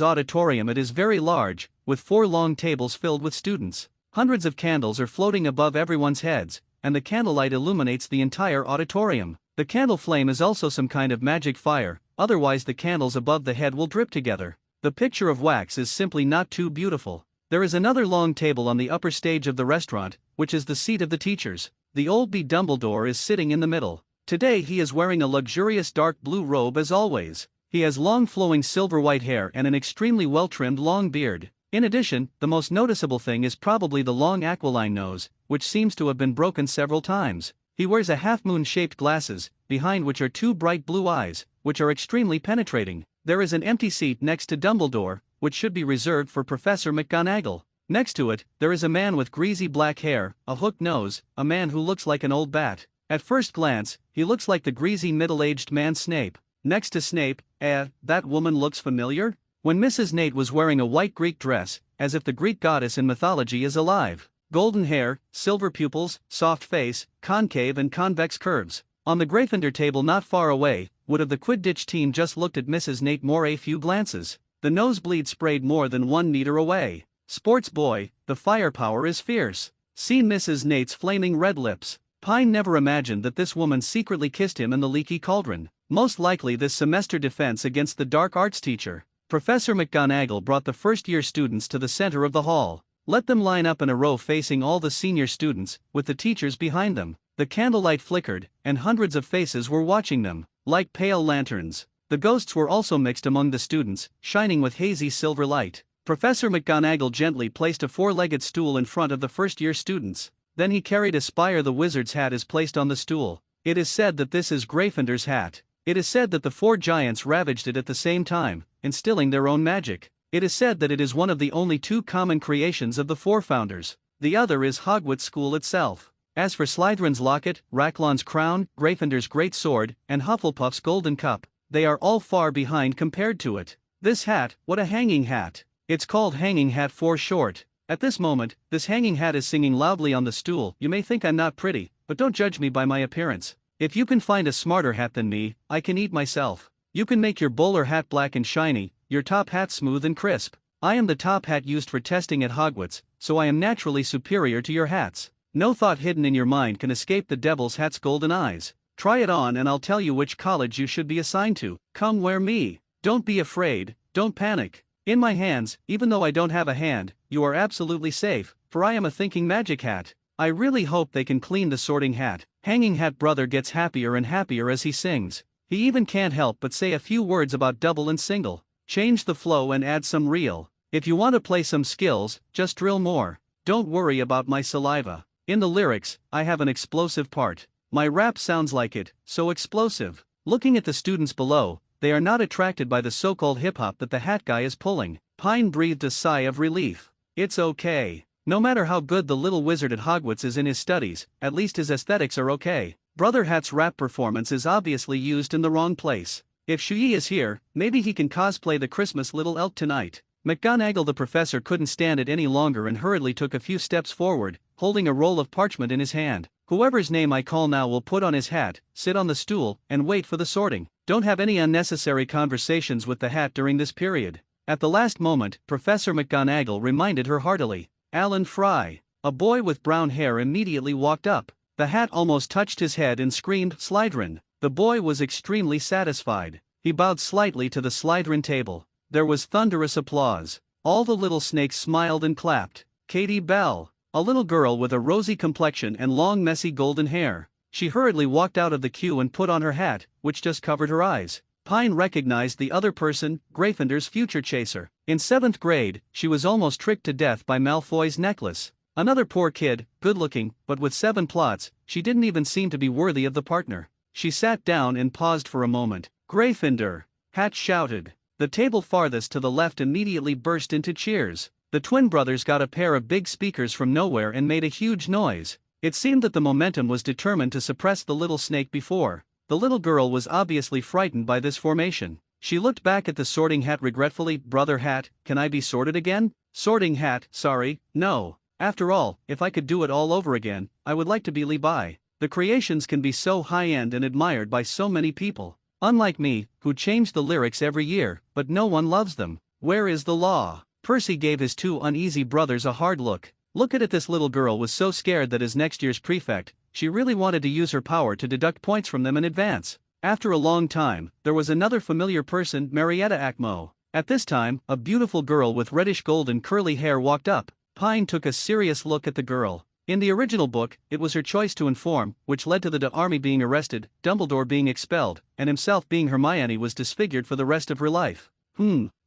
Speaker 1: auditorium is very large, with 4 long tables filled with students. Hundreds of candles are floating above everyone's heads, and the candlelight illuminates the entire auditorium. The candle flame is also some kind of magic fire, otherwise the candles above the head will drip together. The picture of wax is simply not too beautiful. There is another long table on the upper stage of the restaurant, which is the seat of the teachers. The old B. Dumbledore is sitting in the middle. Today he is wearing a luxurious dark blue robe as always. He has long flowing silver white hair and an extremely well-trimmed long beard. In addition, the most noticeable thing is probably the long aquiline nose, which seems to have been broken several times. He wears a half-moon-shaped glasses, behind which are two bright blue eyes, which are extremely penetrating. There is an empty seat next to Dumbledore, which should be reserved for Professor McGonagall. Next to it, there is a man with greasy black hair, a hooked nose, a man who looks like an old bat. At first glance, he looks like the greasy middle-aged man Snape. Next to Snape, that woman looks familiar? When Mrs. Nate was wearing a white Greek dress, as if the Greek goddess in mythology is alive. Golden hair, silver pupils, soft face, concave and convex curves. On the Gryffindor table not far away, would have the Quidditch team just looked at Mrs. Nate more a few glances. The nosebleed sprayed more than 1 meter away. Sports boy, the firepower is fierce. See Mrs. Nate's flaming red lips. Pine never imagined that this woman secretly kissed him in the leaky cauldron. Most likely this semester defense against the dark arts teacher. Professor McGonagall brought the first-year students to the center of the hall. Let them line up in a row facing all the senior students, with the teachers behind them. The candlelight flickered, and hundreds of faces were watching them, like pale lanterns. The ghosts were also mixed among the students, shining with hazy silver light. Professor McGonagall gently placed a four-legged stool in front of the first-year students. Then he carried a Spire the Wizard's hat is placed on the stool. It is said that this is Gryffindor's hat. It is said that the four giants ravaged it at the same time, instilling their own magic. It is said that it is one of the only 2 common creations of the 4 founders. The other is Hogwarts School itself. As for Slytherin's locket, Racklon's crown, Gryffindor's great sword, and Hufflepuff's golden cup, they are all far behind compared to it. This hat, what a hanging hat. It's called Hanging Hat for short. At this moment, this hanging hat is singing loudly on the stool. You may think I'm not pretty, but don't judge me by my appearance. If you can find a smarter hat than me, I can eat myself. You can make your bowler hat black and shiny, your top hat smooth and crisp. I am the top hat used for testing at Hogwarts, so I am naturally superior to your hats. No thought hidden in your mind can escape the devil's hat's golden eyes. Try it on and I'll tell you which college you should be assigned to. Come wear me. Don't be afraid, don't panic. In my hands, even though I don't have a hand, you are absolutely safe, for I am a thinking magic hat. I really hope they can clean the Sorting Hat. Hanging Hat brother gets happier and happier as he sings. He even can't help but say a few words about double and single. Change the flow and add some real. If you want to play some skills, just drill more. Don't worry about my saliva. In the lyrics, I have an explosive part. My rap sounds like it, so explosive. Looking at the students below, they are not attracted by the so-called hip-hop that the hat guy is pulling. Pine breathed a sigh of relief. It's okay. No matter how good the little wizard at Hogwarts is in his studies, at least his aesthetics are okay. Brother Hat's rap performance is obviously used in the wrong place. If Shui is here, maybe he can cosplay the Christmas little elk tonight. McGonagall the professor couldn't stand it any longer and hurriedly took a few steps forward, holding a roll of parchment in his hand. Whoever's name I call now will put on his hat, sit on the stool, and wait for the sorting. Don't have any unnecessary conversations with the hat during this period. At the last moment, Professor McGonagall reminded her heartily. Alan Fry. A boy with brown hair immediately walked up. The hat almost touched his head and screamed, Slytherin. The boy was extremely satisfied. He bowed slightly to the Slytherin table. There was thunderous applause. All the little snakes smiled and clapped. Katie Bell. A little girl with a rosy complexion and long messy golden hair. She hurriedly walked out of the queue and put on her hat, which just covered her eyes. Pine recognized the other person, Gryffindor's future chaser. In 7th grade, she was almost tricked to death by Malfoy's necklace. Another poor kid, good-looking, but with 7 plots, she didn't even seem to be worthy of the partner. She sat down and paused for a moment. Gryffindor! Hat shouted. The table farthest to the left immediately burst into cheers. The twin brothers got a pair of big speakers from nowhere and made a huge noise. It seemed that the momentum was determined to suppress the little snake before. The little girl was obviously frightened by this formation. She looked back at the Sorting Hat regretfully. Brother Hat, can I be sorted again? Sorting Hat, sorry, no. After all, if I could do it all over again, I would like to be Levi. The creations can be so high-end and admired by so many people. Unlike me, who change the lyrics every year, but no one loves them. Where is the law? Percy gave his 2 uneasy brothers a hard look. Look at it, this little girl was so scared that as next year's prefect, she really wanted to use her power to deduct points from them in advance. After a long time, there was another familiar person, Marietta Acmo. At this time, a beautiful girl with reddish golden curly hair walked up. Pine took a serious look at the girl. In the original book, it was her choice to inform, which led to the army being arrested, Dumbledore being expelled, and himself being Hermione was disfigured for the rest of her life.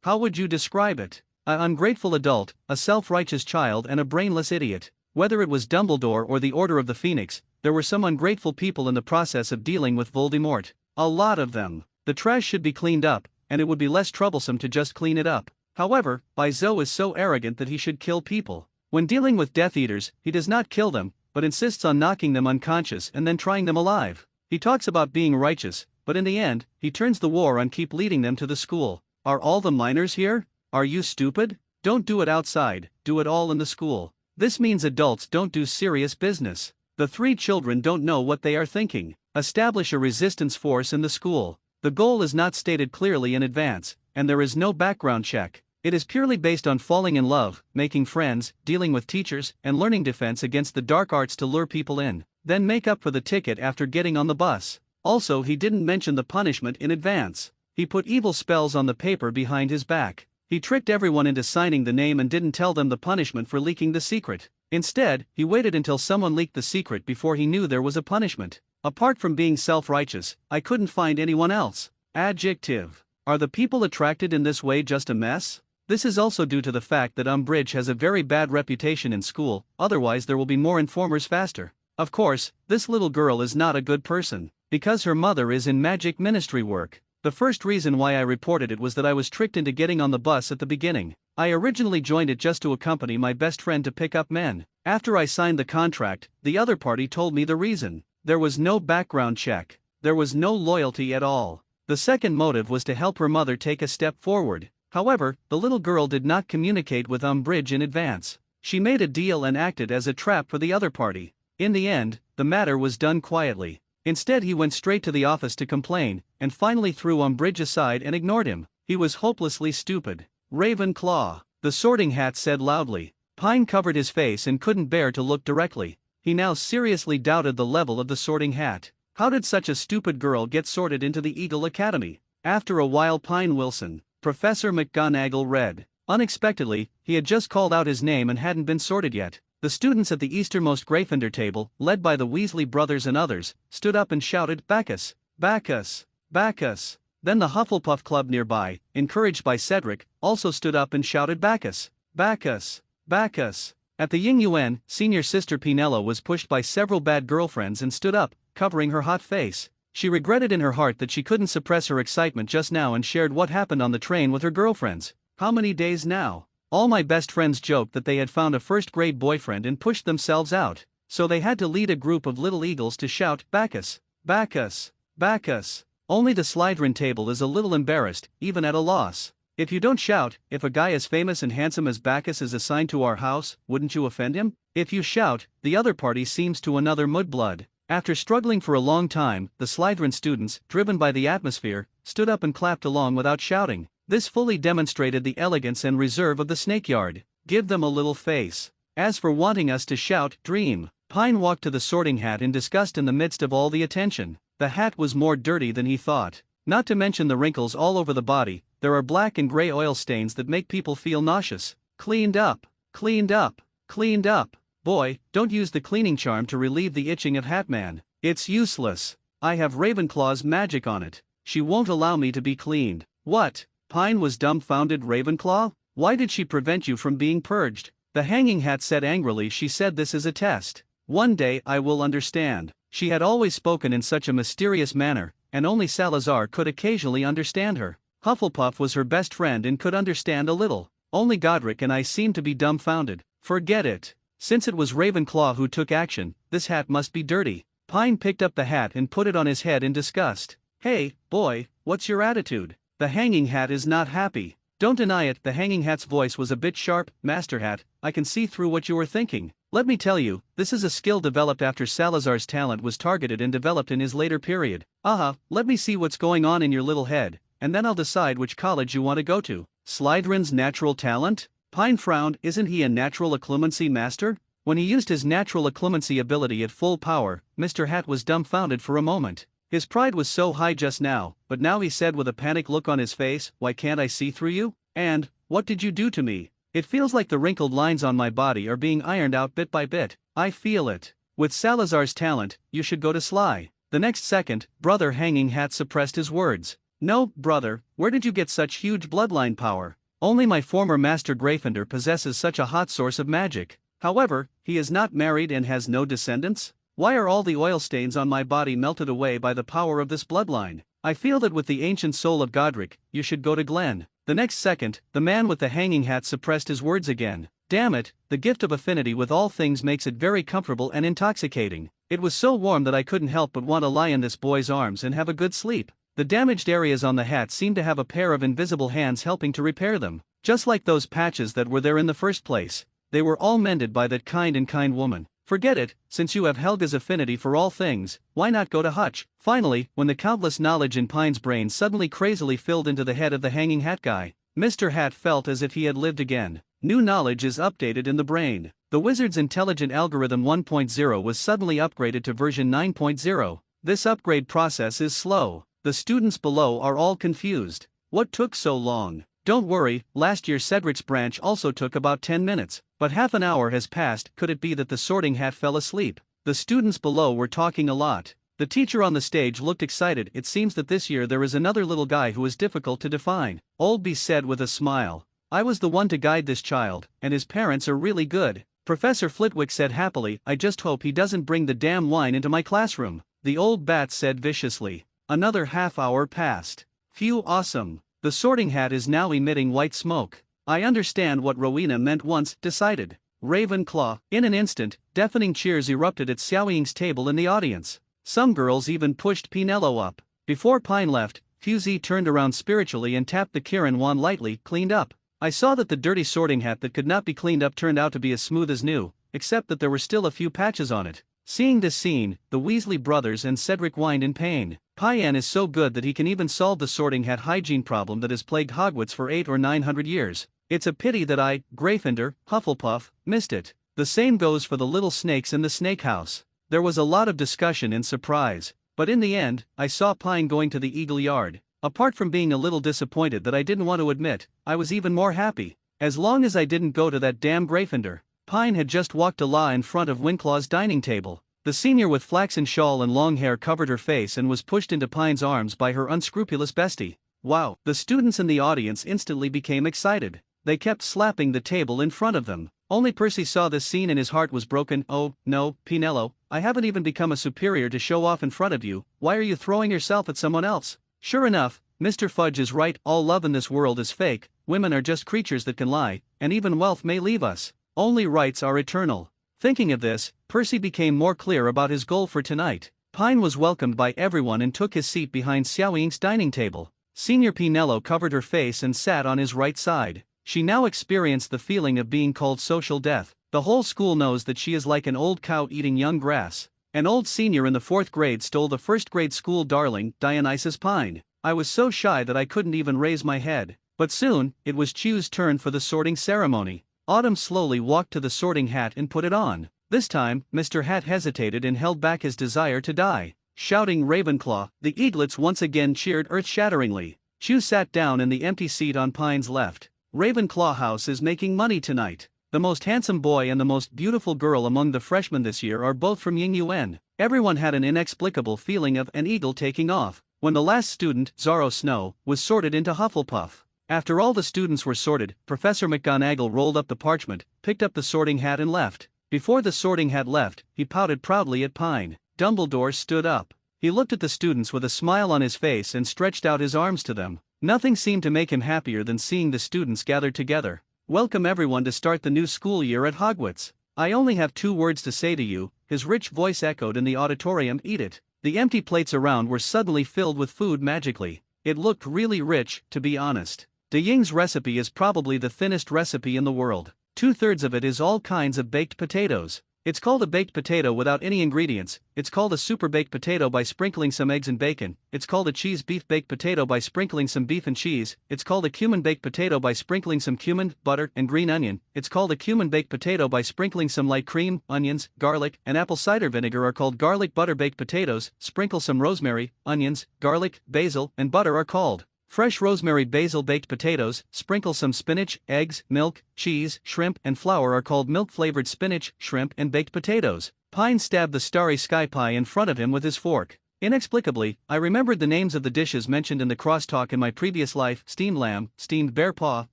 Speaker 1: How would you describe it? An ungrateful adult, a self-righteous child and a brainless idiot. Whether it was Dumbledore or the Order of the Phoenix, there were some ungrateful people in the process of dealing with Voldemort. A lot of them. The trash should be cleaned up, and it would be less troublesome to just clean it up. However, Bizo is so arrogant that he should kill people. When dealing with Death Eaters, he does not kill them, but insists on knocking them unconscious and then trying them alive. He talks about being righteous, but in the end, he turns the war on keep leading them to the school. Are all the minors here? Are you stupid? Don't do it outside, do it all in the school. This means adults don't do serious business. The 3 children don't know what they are thinking. Establish a resistance force in the school. The goal is not stated clearly in advance, and there is no background check. It is purely based on falling in love, making friends, dealing with teachers, and learning defense against the dark arts to lure people in, then make up for the ticket after getting on the bus. Also, he didn't mention the punishment in advance. He put evil spells on the paper behind his back. He tricked everyone into signing the name and didn't tell them the punishment for leaking the secret. Instead, he waited until someone leaked the secret before he knew there was a punishment. Apart from being self-righteous, I couldn't find anyone else. Adjective. Are the people attracted in this way just a mess? This is also due to the fact that Umbridge has a very bad reputation in school, otherwise there will be more informers faster. Of course, this little girl is not a good person, because her mother is in magic ministry work. The first reason why I reported it was that I was tricked into getting on the bus at the beginning. I originally joined it just to accompany my best friend to pick up men. After I signed the contract, the other party told me the reason. There was no background check. There was no loyalty at all. The second motive was to help her mother take a step forward. However, the little girl did not communicate with Umbridge in advance. She made a deal and acted as a trap for the other party. In the end, the matter was done quietly. Instead, he went straight to the office to complain, and finally threw Umbridge aside and ignored him. He was hopelessly stupid. Ravenclaw, the Sorting Hat said loudly. Pine covered his face and couldn't bear to look directly. He now seriously doubted the level of the Sorting Hat. How did such a stupid girl get sorted into the Eagle Academy? After a while, Pine Wilson, Professor McGonagall read. Unexpectedly, he had just called out his name and hadn't been sorted yet. The students at the easternmost Gryffindor table, led by the Weasley brothers and others, stood up and shouted, "Bacchus! Bacchus! Bacchus!" Then the Hufflepuff Club nearby, encouraged by Cedric, also stood up and shouted, "Bacchus! Bacchus! Bacchus!" At the Ying Yuan, senior sister Pinella was pushed by several bad girlfriends and stood up, covering her hot face. She regretted in her heart that she couldn't suppress her excitement just now and shared what happened on the train with her girlfriends. How many days now? All my best friends joked that they had found a first-grade boyfriend and pushed themselves out, so they had to lead a group of little eagles to shout, "Bacchus! Bacchus! Bacchus!" Only the Slytherin table is a little embarrassed, even at a loss. If you don't shout, if a guy as famous and handsome as Bacchus is assigned to our house, wouldn't you offend him? If you shout, the other party seems to another mudblood. After struggling for a long time, the Slytherin students, driven by the atmosphere, stood up and clapped along without shouting. This fully demonstrated the elegance and reserve of the Snakeyard. Give them a little face. As for wanting us to shout, dream. Pine walked to the Sorting Hat in disgust in the midst of all the attention. The hat was more dirty than he thought. Not to mention the wrinkles all over the body, there are black and gray oil stains that make people feel nauseous. Cleaned up. Cleaned up. Cleaned up. Boy, don't use the cleaning charm to relieve the itching of Hatman. It's useless. I have Ravenclaw's magic on it. She won't allow me to be cleaned. What? Pine was dumbfounded. Ravenclaw? Why did she prevent you from being purged? The Hanging Hat said angrily. She said this is a test. One day I will understand. She had always spoken in such a mysterious manner, and only Salazar could occasionally understand her. Hufflepuff was her best friend and could understand a little. Only Godric and I seemed to be dumbfounded. Forget it. Since it was Ravenclaw who took action, this hat must be dirty. Pine picked up the hat and put it on his head in disgust. Hey, boy, what's your attitude? The Hanging Hat is not happy. Don't deny it. The Hanging Hat's voice was a bit sharp. Master Hat, I can see through what you were thinking. Let me tell you, this is a skill developed after Salazar's talent was targeted and developed in his later period. Let me see what's going on in your little head, and then I'll decide which college you want to go to. Slytherin's natural talent? Pine frowned. Isn't he a natural occlumency master? When he used his natural occlumency ability at full power, Mr. Hat was dumbfounded for a moment. His pride was so high just now, but now he said with a panic look on his face, "Why can't I see through you? And, what did you do to me? It feels like the wrinkled lines on my body are being ironed out bit by bit. I feel it. With Salazar's talent, you should go to Sly." The next second, Brother Hanging Hat suppressed his words. "No, brother, where did you get such huge bloodline power? Only my former master Gryffindor possesses such a hot source of magic. However, he is not married and has no descendants? Why are all the oil stains on my body melted away by the power of this bloodline? I feel that with the ancient soul of Godric, you should go to Glen." The next second, the man with the hanging hat suppressed his words again. "Damn it, the gift of affinity with all things makes it very comfortable and intoxicating. It was so warm that I couldn't help but want to lie in this boy's arms and have a good sleep." The damaged areas on the hat seemed to have a pair of invisible hands helping to repair them, just like those patches that were there in the first place. They were all mended by that kind woman. "Forget it, since you have Helga's affinity for all things, why not go to Hutch?" Finally, when the countless knowledge in Pine's brain suddenly crazily filled into the head of the hanging hat guy, Mr. Hat felt as if he had lived again. New knowledge is updated in the brain. The wizard's intelligent algorithm 1.0 was suddenly upgraded to version 9.0. This upgrade process is slow. The students below are all confused. What took so long? Don't worry, last year Cedric's branch also took about 10 minutes, but half an hour has passed. Could it be that the sorting hat fell asleep? The students below were talking a lot. The teacher on the stage looked excited. "It seems that this year there is another little guy who is difficult to define," Oldby said with a smile. "I was the one to guide this child, and his parents are really good." Professor Flitwick said happily, "I just hope he doesn't bring the damn wine into my classroom." The old bat said viciously. Another half hour passed. "Phew, awesome. The sorting hat is now emitting white smoke. I understand what Rowena meant once," decided Ravenclaw. In an instant, deafening cheers erupted at Xiaoying's table in the audience. Some girls even pushed Pinello up. Before Pine left, Fusey turned around spiritually and tapped the Kirin wand lightly. "Cleaned up." I saw that the dirty sorting hat that could not be cleaned up turned out to be as smooth as new, except that there were still a few patches on it. Seeing this scene, the Weasley brothers and Cedric whined in pain. Payan is so good that he can even solve the sorting hat hygiene problem that has plagued Hogwarts for 800 or 900 years. It's a pity that I, Gryffindor, Hufflepuff, missed it. The same goes for the little snakes in the snake house. There was a lot of discussion and surprise, but in the end, I saw Pine going to the Eagle Yard. Apart from being a little disappointed that I didn't want to admit, I was even more happy. As long as I didn't go to that damn Gryffindor. Pine had just walked a la in front of Winklaw's dining table. The senior with flaxen shawl and long hair covered her face and was pushed into Pine's arms by her unscrupulous bestie. Wow! The students in the audience instantly became excited. They kept slapping the table in front of them. Only Percy saw this scene and his heart was broken. "Oh, no, Pinello, I haven't even become a superior to show off in front of you. Why are you throwing yourself at someone else?" Sure enough, Mr. Fudge is right. All love in this world is fake. Women are just creatures that can lie, and even wealth may leave us. Only rights are eternal. Thinking of this, Percy became more clear about his goal for tonight. Pine was welcomed by everyone and took his seat behind Xiaoying's dining table. Senior Pinello covered her face and sat on his right side. She now experienced the feeling of being called social death. The whole school knows that she is like an old cow eating young grass. An old senior in the 4th grade stole the 1st grade school darling, Dionysus Pine. I was so shy that I couldn't even raise my head. But soon, it was Chew's turn for the sorting ceremony. Autumn slowly walked to the sorting hat and put it on. This time, Mr. Hat hesitated and held back his desire to die. Shouting Ravenclaw, the eaglets once again cheered earth-shatteringly. Chew sat down in the empty seat on Pine's left. Ravenclaw House is making money tonight. The most handsome boy and the most beautiful girl among the freshmen this year are both from Ying Yuen. Everyone had an inexplicable feeling of an eagle taking off when the last student, Zorro Snow, was sorted into Hufflepuff. After all the students were sorted, Professor McGonagall rolled up the parchment, picked up the sorting hat and left. Before the sorting hat left, he pouted proudly at Pine. Dumbledore stood up. He looked at the students with a smile on his face and stretched out his arms to them. Nothing seemed to make him happier than seeing the students gathered together. "Welcome everyone to start the new school year at Hogwarts. I only have 2 words to say to you," his rich voice echoed in the auditorium. "Eat it." The empty plates around were suddenly filled with food magically. It looked really rich, to be honest. De Ying's recipe is probably the thinnest recipe in the world. 2/3 of it is all kinds of baked potatoes. It's called a baked potato without any ingredients. It's called a super baked potato by sprinkling some eggs and bacon. It's called a cheese beef baked potato by sprinkling some beef and cheese. It's called a cumin baked potato by sprinkling some cumin, butter, and green onion. It's called a cumin baked potato by sprinkling some light cream, onions, garlic, and apple cider vinegar are called garlic butter baked potatoes. Sprinkle some rosemary, onions, garlic, basil, and butter are called fresh rosemary basil baked potatoes. Sprinkle some spinach, eggs, milk, cheese, shrimp, and flour are called milk-flavored spinach, shrimp, and baked potatoes. Pine stabbed the starry sky pie in front of him with his fork. Inexplicably, I remembered the names of the dishes mentioned in the crosstalk in my previous life: steamed lamb, steamed bear paw,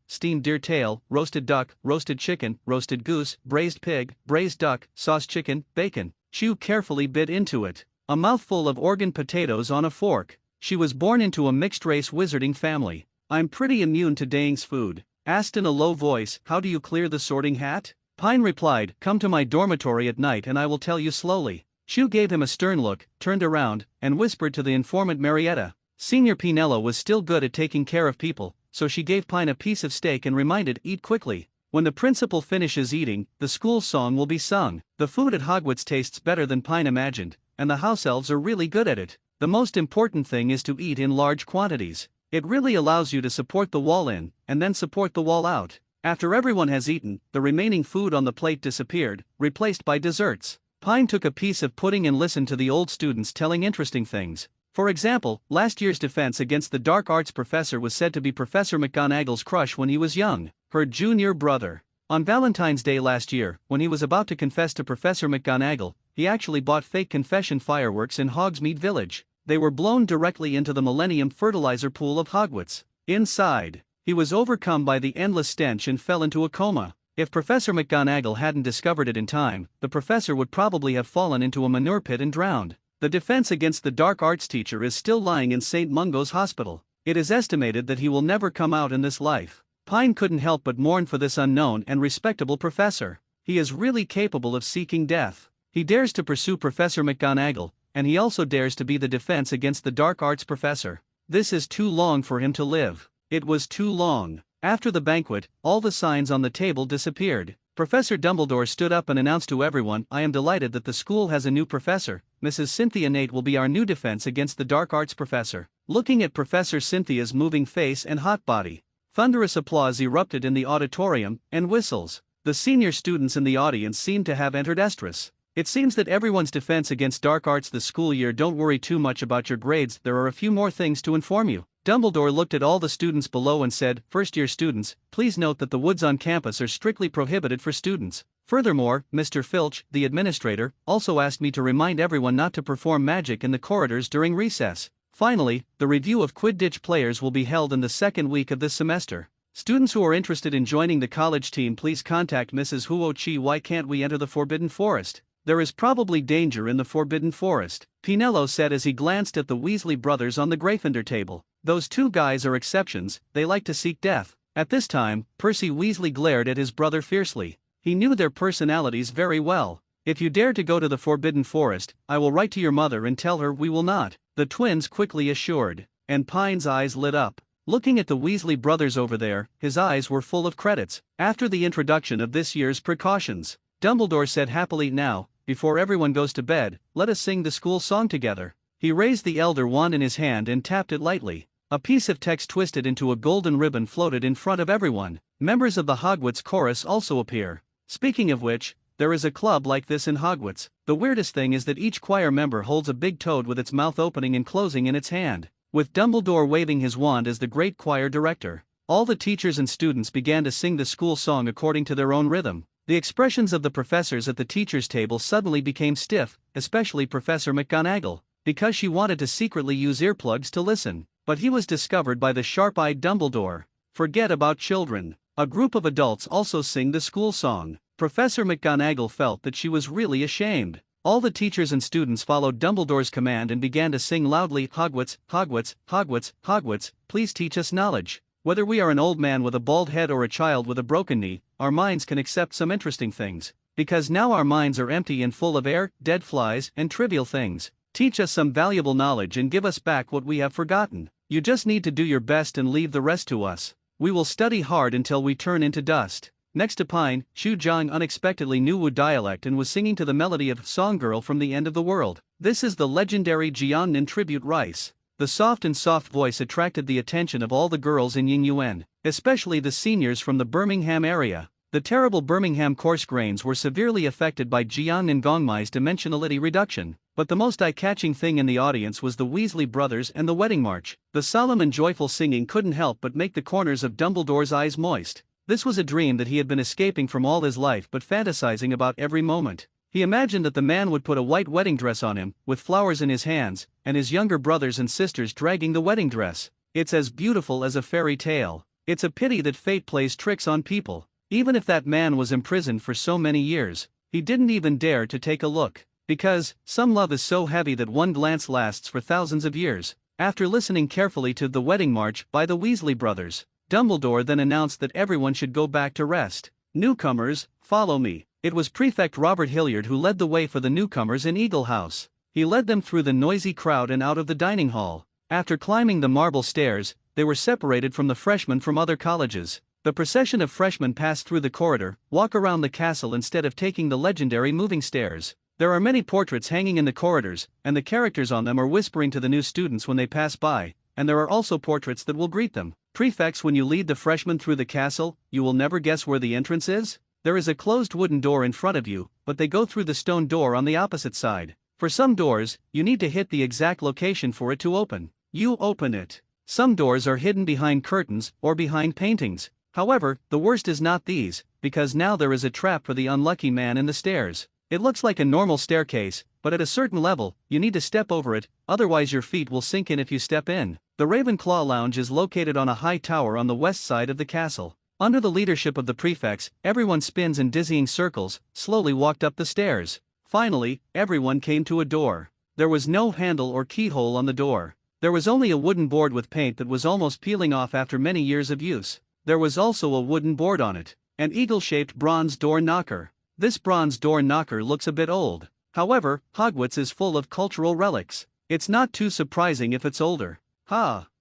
Speaker 1: steamed deer tail, roasted duck, roasted chicken, roasted goose, braised pig, braised duck, sauce chicken, bacon. Chew carefully bit into it. A mouthful of organ potatoes on a fork. She was born into a mixed-race wizarding family. I'm pretty immune to Dang's food. Asked in a low voice, how do you clear the sorting hat? Pine replied, come to my dormitory at night and I will tell you slowly. Chew gave him a stern look, turned around, and whispered to the informant Marietta. Senior Pinello was still good at taking care of people, so she gave Pine a piece of steak and reminded, eat quickly. When the principal finishes eating, the school song will be sung. The food at Hogwarts tastes better than Pine imagined, and the house elves are really good at it. The most important thing is to eat in large quantities. It really allows you to support the wall in, and then support the wall out. After everyone has eaten, the remaining food on the plate disappeared, replaced by desserts. Pine took a piece of pudding and listened to the old students telling interesting things. For example, last year's defense against the dark arts professor was said to be Professor McGonagall's crush when he was young, her junior brother. On Valentine's Day last year, when he was about to confess to Professor McGonagall, he actually bought fake confession fireworks in Hogsmeade Village. They were blown directly into the Millennium Fertilizer Pool of Hogwarts. Inside, he was overcome by the endless stench and fell into a coma. If Professor McGonagall hadn't discovered it in time, the professor would probably have fallen into a manure pit and drowned. The defense against the dark arts teacher is still lying in St. Mungo's Hospital. It is estimated that he will never come out in this life. Pine couldn't help but mourn for this unknown and respectable professor. He is really capable of seeking death. He dares to pursue Professor McGonagall, and he also dares to be the defense against the dark arts professor. This is too long for him to live. It was too long. After the banquet, all the signs on the table disappeared. Professor Dumbledore stood up and announced to everyone, I am delighted that the school has a new professor. Mrs. Cynthia Nate will be our new defense against the dark arts professor. Looking at Professor Cynthia's moving face and hot body, thunderous applause erupted in the auditorium, and whistles. The senior students in the audience seemed to have entered estrus. It seems that everyone's defense against dark arts this school year. Don't worry too much about your grades, there are a few more things to inform you. Dumbledore looked at all the students below and said, first-year students, please note that the woods on campus are strictly prohibited for students. Furthermore, Mr. Filch, the administrator, also asked me to remind everyone not to perform magic in the corridors during recess. Finally, the review of Quidditch players will be held in the second week of this semester. Students who are interested in joining the college team, please contact Mrs. Huo Chi. Why can't we enter the Forbidden Forest? There is probably danger in the Forbidden Forest, Pinello said as he glanced at the Weasley brothers on the Gryffindor table. Those two guys are exceptions, they like to seek death. At this time, Percy Weasley glared at his brother fiercely. He knew their personalities very well. If you dare to go to the Forbidden Forest, I will write to your mother and tell her we will not, the twins quickly assured. And Pine's eyes lit up. Looking at the Weasley brothers over there, his eyes were full of credits. After the introduction of this year's precautions, Dumbledore said happily, now, before everyone goes to bed, let us sing the school song together. He raised the Elder Wand in his hand and tapped it lightly. A piece of text twisted into a golden ribbon floated in front of everyone. Members of the Hogwarts chorus also appear. Speaking of which, there is a club like this in Hogwarts. The weirdest thing is that each choir member holds a big toad with its mouth opening and closing in its hand, with Dumbledore waving his wand as the great choir director. All the teachers and students began to sing the school song according to their own rhythm. The expressions of the professors at the teachers' table suddenly became stiff, especially Professor McGonagall, because she wanted to secretly use earplugs to listen. But he was discovered by the sharp-eyed Dumbledore. Forget about children. A group of adults also sing the school song. Professor McGonagall felt that she was really ashamed. All the teachers and students followed Dumbledore's command and began to sing loudly, Hogwarts, Hogwarts, Hogwarts, Hogwarts, please teach us knowledge. Whether we are an old man with a bald head or a child with a broken knee, our minds can accept some interesting things. Because now our minds are empty and full of air, dead flies, and trivial things. Teach us some valuable knowledge and give us back what we have forgotten. You just need to do your best and leave the rest to us. We will study hard until we turn into dust. Next to Pine, Xu Zhang unexpectedly knew Wu dialect and was singing to the melody of Song Girl from the End of the World. This is the legendary Jiangnan tribute rice. The soft voice attracted the attention of all the girls in Yingyuan, especially the seniors from the Birmingham area. The terrible Birmingham coarse grains were severely affected by Jiangnan Gongmai's dimensionality reduction, but the most eye-catching thing in the audience was the Weasley brothers and the wedding march. The solemn and joyful singing couldn't help but make the corners of Dumbledore's eyes moist. This was a dream that he had been escaping from all his life but fantasizing about every moment. He imagined that the man would put a white wedding dress on him, with flowers in his hands, and his younger brothers and sisters dragging the wedding dress. It's as beautiful as a fairy tale. It's a pity that fate plays tricks on people. Even if that man was imprisoned for so many years, he didn't even dare to take a look. Because, some love is so heavy that one glance lasts for thousands of years. After listening carefully to The Wedding March by the Weasley brothers, Dumbledore then announced that everyone should go back to rest. Newcomers, follow me. It was Prefect Robert Hilliard who led the way for the newcomers in Eagle House. He led them through the noisy crowd and out of the dining hall. After climbing the marble stairs, they were separated from the freshmen from other colleges. The procession of freshmen passed through the corridor, walk around the castle instead of taking the legendary moving stairs. There are many portraits hanging in the corridors, and the characters on them are whispering to the new students when they pass by, and there are also portraits that will greet them. Prefects, when you lead the freshmen through the castle, you will never guess where the entrance is? There is a closed wooden door in front of you, but they go through the stone door on the opposite side. For some doors, you need to hit the exact location for it to open. You open it. Some doors are hidden behind curtains or behind paintings. However, the worst is not these, because now there is a trap for the unlucky man in the stairs. It looks like a normal staircase, but at a certain level, you need to step over it, otherwise your feet will sink in if you step in. The Ravenclaw Lounge is located on a high tower on the west side of the castle. Under the leadership of the prefects, everyone spins in dizzying circles, slowly walked up the stairs. Finally, everyone came to a door. There was no handle or keyhole on the door. There was only a wooden board with paint that was almost peeling off after many years of use. There was also a wooden board on it, an eagle-shaped bronze door knocker. This bronze door knocker looks a bit old. However, Hogwarts is full of cultural relics. It's not too surprising if it's older.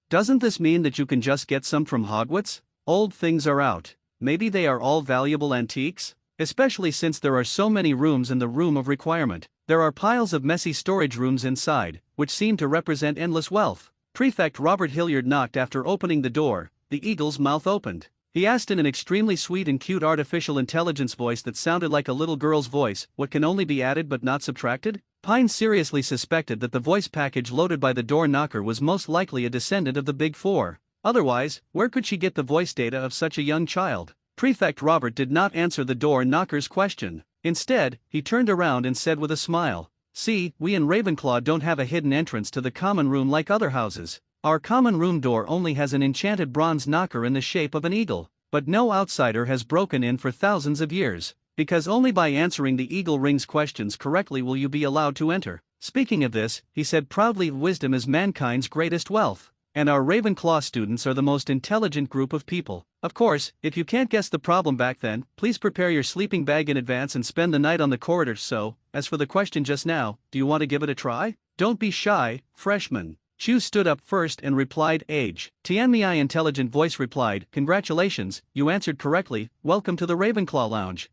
Speaker 1: Doesn't this mean that you can just get some from Hogwarts? Old things are out. Maybe they are all valuable antiques? Especially since there are so many rooms in the Room of Requirement. There are piles of messy storage rooms inside, which seem to represent endless wealth. Prefect Robert Hilliard knocked. After opening the door, the eagle's mouth opened. He asked in an extremely sweet and cute artificial intelligence voice that sounded like a little girl's voice, "What can only be added but not subtracted?" Pine seriously suspected that the voice package loaded by the door knocker was most likely a descendant of the Big Four. Otherwise, where could she get the voice data of such a young child? Prefect Robert did not answer the door knocker's question. Instead, he turned around and said with a smile, "See, we in Ravenclaw don't have a hidden entrance to the common room like other houses. Our common room door only has an enchanted bronze knocker in the shape of an eagle. But no outsider has broken in for thousands of years, because only by answering the eagle ring's questions correctly will you be allowed to enter." Speaking of this, he said proudly, "Wisdom is mankind's greatest wealth. And our Ravenclaw students are the most intelligent group of people. Of course, if you can't guess the problem back then, please prepare your sleeping bag in advance and spend the night on the corridor. So, as for the question just now, do you want to give it a try? Don't be shy, freshman." Chu stood up first and replied, "Age." Tianmei intelligent voice replied, "Congratulations, you answered correctly, welcome to the Ravenclaw Lounge."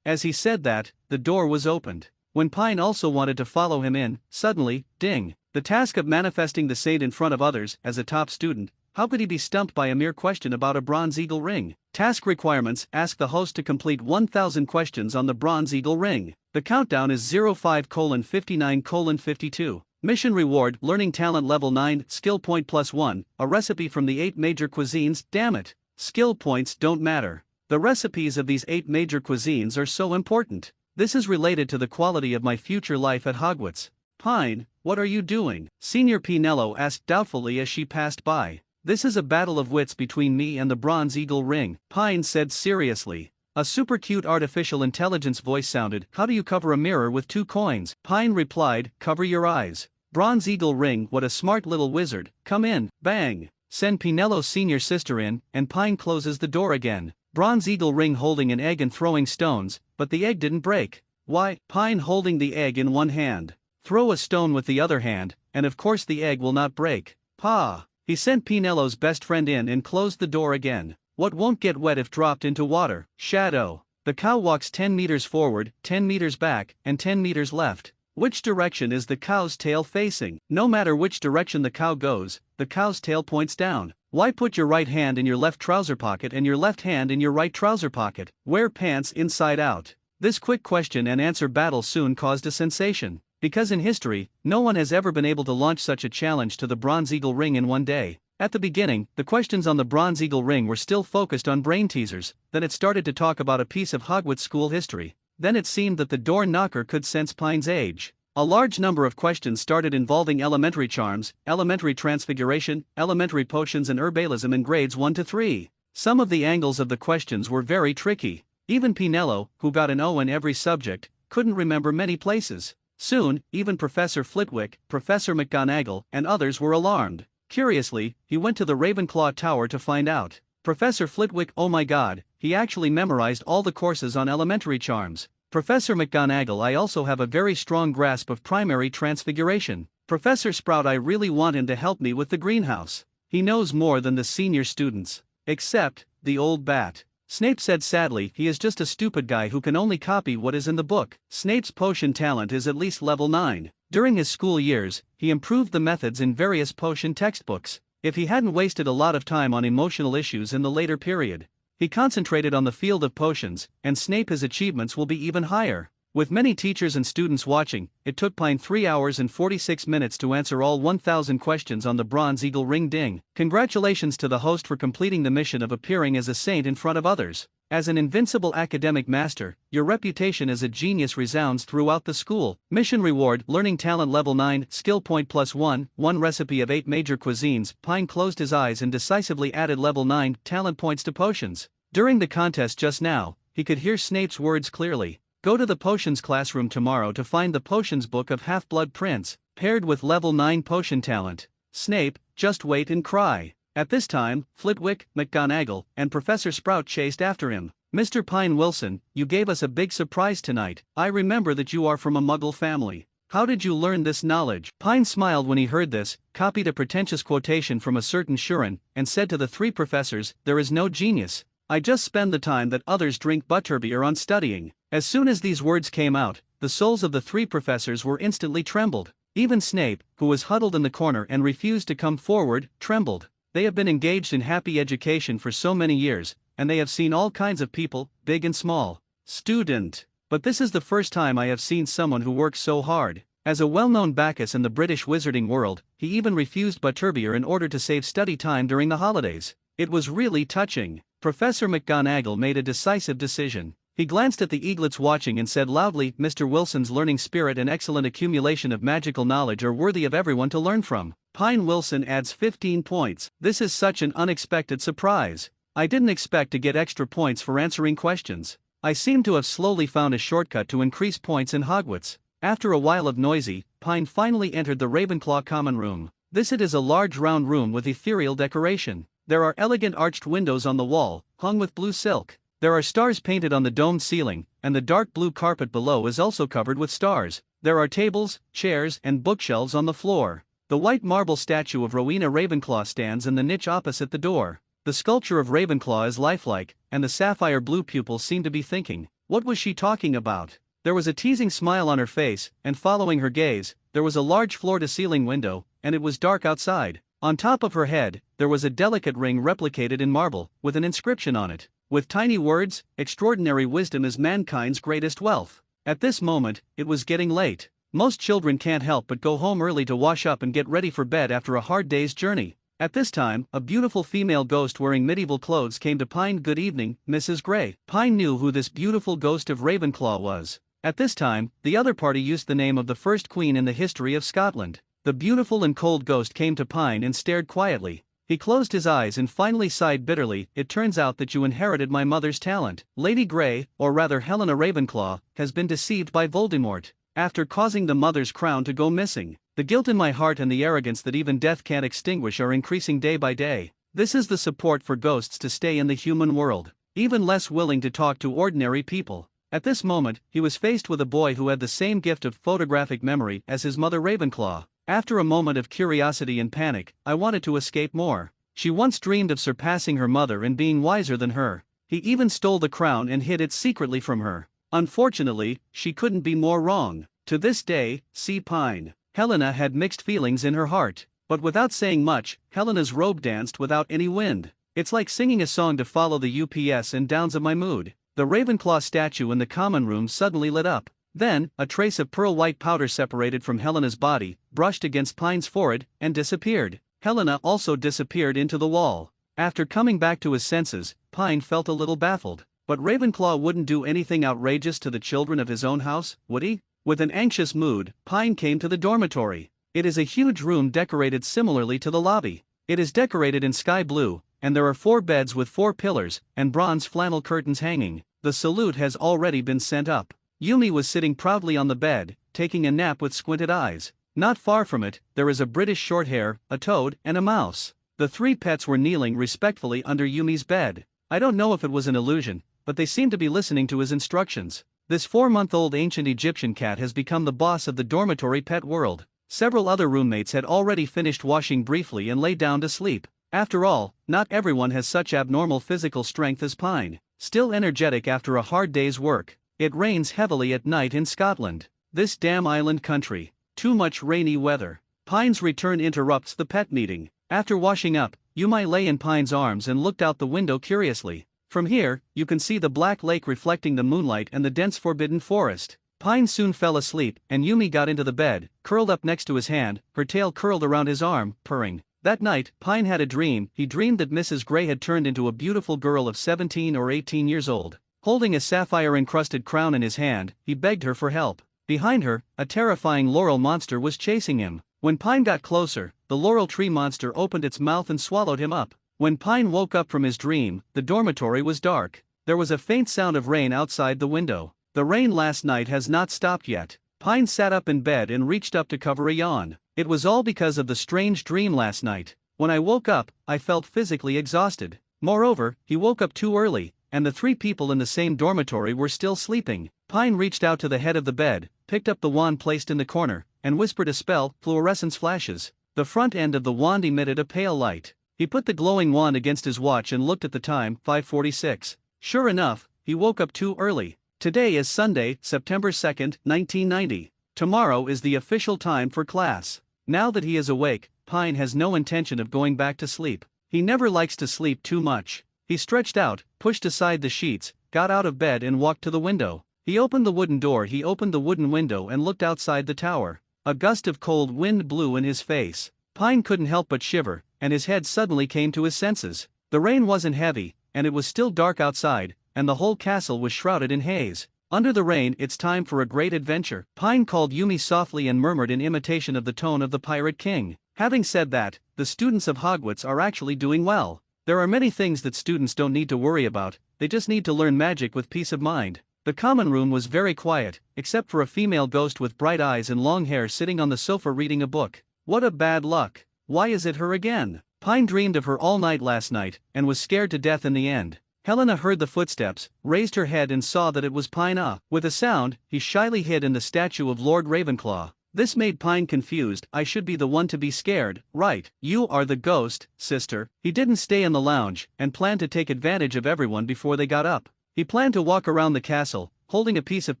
Speaker 1: As he said that, the door was opened. When Pine also wanted to follow him in, suddenly, ding. The task of manifesting the saint in front of others, as a top student, how could he be stumped by a mere question about a bronze eagle ring? Task requirements: ask the host to complete 1,000 questions on the bronze eagle ring. The countdown is 05:59:52. Mission reward: learning talent level 9, skill point +1, a recipe from the 8 major cuisines. Damn it. Skill points don't matter. The recipes of these 8 major cuisines are so important. This is related to the quality of my future life at Hogwarts. Pine, what are you doing? Senior Pinello asked doubtfully as she passed by. This is a battle of wits between me and the bronze eagle ring, Pine said seriously. A super cute artificial intelligence voice sounded, "How do you cover a mirror with 2 coins? Pine replied, "Cover your eyes." Bronze eagle ring, what a smart little wizard. Come in, bang. Send Pinello's senior sister in, and Pine closes the door again. Bronze eagle ring holding an egg and throwing stones, but the egg didn't break. Why? Pine holding the egg in one hand. Throw a stone with the other hand, and of course the egg will not break. Pa! He sent Pinello's best friend in and closed the door again. What won't get wet if dropped into water? Shadow. The cow walks 10 meters forward, 10 meters back, and 10 meters left. Which direction is the cow's tail facing? No matter which direction the cow goes, the cow's tail points down. Why put your right hand in your left trouser pocket and your left hand in your right trouser pocket? Wear pants inside out. This quick question and answer battle soon caused a sensation, because in history, no one has ever been able to launch such a challenge to the Bronze Eagle ring in one day. At the beginning, the questions on the Bronze Eagle ring were still focused on brain teasers, then it started to talk about a piece of Hogwarts school history. Then it seemed that the door knocker could sense Pine's age. A large number of questions started involving elementary charms, elementary transfiguration, elementary potions and herbalism in grades 1 to 3. Some of the angles of the questions were very tricky. Even Pinello, who got an O in every subject, couldn't remember many places. Soon, even Professor Flitwick, Professor McGonagall, and others were alarmed. Curiously, he went to the Ravenclaw Tower to find out. Professor Flitwick, oh my god, he actually memorized all the courses on elementary charms. Professor McGonagall, I also have a very strong grasp of primary transfiguration. Professor Sprout, I really want him to help me with the greenhouse. He knows more than the senior students. Except, the old bat. Snape said sadly, he is just a stupid guy who can only copy what is in the book. Snape's potion talent is at least level 9. During his school years, he improved the methods in various potion textbooks. If he hadn't wasted a lot of time on emotional issues in the later period, he concentrated on the field of potions, and Snape his achievements will be even higher. With many teachers and students watching, it took Pine 3 hours and 46 minutes to answer all 1,000 questions on the Bronze Eagle ring ding. Congratulations to the host for completing the mission of appearing as a saint in front of others. As an invincible academic master, your reputation as a genius resounds throughout the school. Mission reward, learning talent level 9, skill point +1, 1 recipe of 8 major cuisines. Pine closed his eyes and decisively added level 9 talent points to potions. During the contest just now, he could hear Snape's words clearly. Go to the potions classroom tomorrow to find the potions book of Half-Blood Prince, paired with level 9 potion talent. Snape, just wait and cry. At this time, Flitwick, McGonagall, and Professor Sprout chased after him. Mr. Pine Wilson, you gave us a big surprise tonight. I remember that you are from a Muggle family. How did you learn this knowledge? Pine smiled when he heard this, copied a pretentious quotation from a certain Shurin, and said to the 3 professors, there is no genius. I just spend the time that others drink butterbeer on studying. As soon as these words came out, the souls of the 3 professors were instantly trembled. Even Snape, who was huddled in the corner and refused to come forward, trembled. They have been engaged in happy education for so many years, and they have seen all kinds of people, big and small. Student. But this is the first time I have seen someone who works so hard. As a well-known Bacchus in the British wizarding world, he even refused butterbeer in order to save study time during the holidays. It was really touching. Professor McGonagall made a decisive decision. He glanced at the eaglets watching and said loudly, Mr. Wilson's learning spirit and excellent accumulation of magical knowledge are worthy of everyone to learn from. Pine Wilson adds 15 points. This is such an unexpected surprise. I didn't expect to get extra points for answering questions. I seem to have slowly found a shortcut to increase points in Hogwarts. After a while of noisy, Pine finally entered the Ravenclaw common room. This it is a large round room with ethereal decoration. There are elegant arched windows on the wall, hung with blue silk. There are stars painted on the domed ceiling, and the dark blue carpet below is also covered with stars. There are tables, chairs, and bookshelves on the floor. The white marble statue of Rowena Ravenclaw stands in the niche opposite the door. The sculpture of Ravenclaw is lifelike, and the sapphire blue pupils seem to be thinking, what was she talking about? There was a teasing smile on her face, and following her gaze, there was a large floor-to-ceiling window, and it was dark outside. On top of her head, there was a delicate ring replicated in marble, with an inscription on it. With tiny words, extraordinary wisdom is mankind's greatest wealth. At this moment, it was getting late. Most children can't help but go home early to wash up and get ready for bed after a hard day's journey. At this time, a beautiful female ghost wearing medieval clothes came to Pine. Good evening, Mrs. Grey. Pine knew who this beautiful ghost of Ravenclaw was. At this time, the other party used the name of the first queen in the history of Scotland. The beautiful and cold ghost came to Pine and stared quietly. He closed his eyes and finally sighed bitterly. It turns out that you inherited my mother's talent. Lady Grey, or rather Helena Ravenclaw, has been deceived by Voldemort, after causing the mother's crown to go missing. The guilt in my heart and the arrogance that even death can't extinguish are increasing day by day. This is the support for ghosts to stay in the human world, even less willing to talk to ordinary people. At this moment, he was faced with a boy who had the same gift of photographic memory as his mother Ravenclaw. After a moment of curiosity and panic, I wanted to escape more. She once dreamed of surpassing her mother and being wiser than her. He even stole the crown and hid it secretly from her. Unfortunately, she couldn't be more wrong. To this day, see Pine. Helena had mixed feelings in her heart. But without saying much, Helena's robe danced without any wind. It's like singing a song to follow the ups and downs of my mood. The Ravenclaw statue in the common room suddenly lit up. Then, a trace of pearl-white powder separated from Helena's body, brushed against Pine's forehead, and disappeared. Helena also disappeared into the wall. After coming back to his senses, Pine felt a little baffled. But Ravenclaw wouldn't do anything outrageous to the children of his own house, would he? With an anxious mood, Pine came to the dormitory. It is a huge room decorated similarly to the lobby. It is decorated in sky blue, and there are 4 beds with 4 pillars, and bronze flannel curtains hanging. The salute has already been sent up. Yumi was sitting proudly on the bed, taking a nap with squinted eyes. Not far from it, there is a British shorthair, a toad, and a mouse. The 3 pets were kneeling respectfully under Yumi's bed. I don't know if it was an illusion, but they seemed to be listening to his instructions. This 4-month-old ancient Egyptian cat has become the boss of the dormitory pet world. Several other roommates had already finished washing briefly and lay down to sleep. After all, not everyone has such abnormal physical strength as Pine. Still energetic after a hard day's work. It rains heavily at night in Scotland. This damn island country. Too much rainy weather. Pine's return interrupts the pet meeting. After washing up, Yumi lay in Pine's arms and looked out the window curiously. From here, you can see the black lake reflecting the moonlight and the dense forbidden forest. Pine soon fell asleep, and Yumi got into the bed, curled up next to his hand, her tail curled around his arm, purring. That night, Pine had a dream. He dreamed that Mrs. Gray had turned into a beautiful girl of 17 or 18 years old. Holding a sapphire-encrusted crown in his hand, he begged her for help. Behind her, a terrifying laurel monster was chasing him. When Pine got closer, the laurel tree monster opened its mouth and swallowed him up. When Pine woke up from his dream, the dormitory was dark. There was a faint sound of rain outside the window. The rain last night has not stopped yet. Pine sat up in bed and reached up to cover a yawn. It was all because of the strange dream last night. When I woke up, I felt physically exhausted. Moreover, he woke up too early, and the 3 people in the same dormitory were still sleeping. Pine reached out to the head of the bed, picked up the wand placed in the corner, and whispered a spell. Fluorescence flashes. The front end of the wand emitted a pale light. He put the glowing wand against his watch and looked at the time, 5:46. Sure enough, he woke up too early. Today is Sunday, September 2nd, 1990. Tomorrow is the official time for class. Now that he is awake, Pine has no intention of going back to sleep. He never likes to sleep too much. He stretched out, pushed aside the sheets, got out of bed and walked to the window. He opened the wooden door. He opened the wooden window and looked outside the tower. A gust of cold wind blew in his face. Pine couldn't help but shiver, and his head suddenly came to his senses. The rain wasn't heavy, and it was still dark outside, and the whole castle was shrouded in haze. Under the rain, it's time for a great adventure. Pine called Yumi softly and murmured in imitation of the tone of the Pirate King. Having said that, the students of Hogwarts are actually doing well. There are many things that students don't need to worry about, they just need to learn magic with peace of mind. The common room was very quiet, except for a female ghost with bright eyes and long hair sitting on the sofa reading a book. What a bad luck. Why is it her again? Pine dreamed of her all night last night, and was scared to death in the end. Helena heard the footsteps, raised her head and saw that it was Pine. With a sound, he shyly hid in the statue of Lord Ravenclaw. This made Pine confused. I should be the one to be scared, right? You are the ghost, sister. He didn't stay in the lounge, and planned to take advantage of everyone before they got up. He planned to walk around the castle, holding a piece of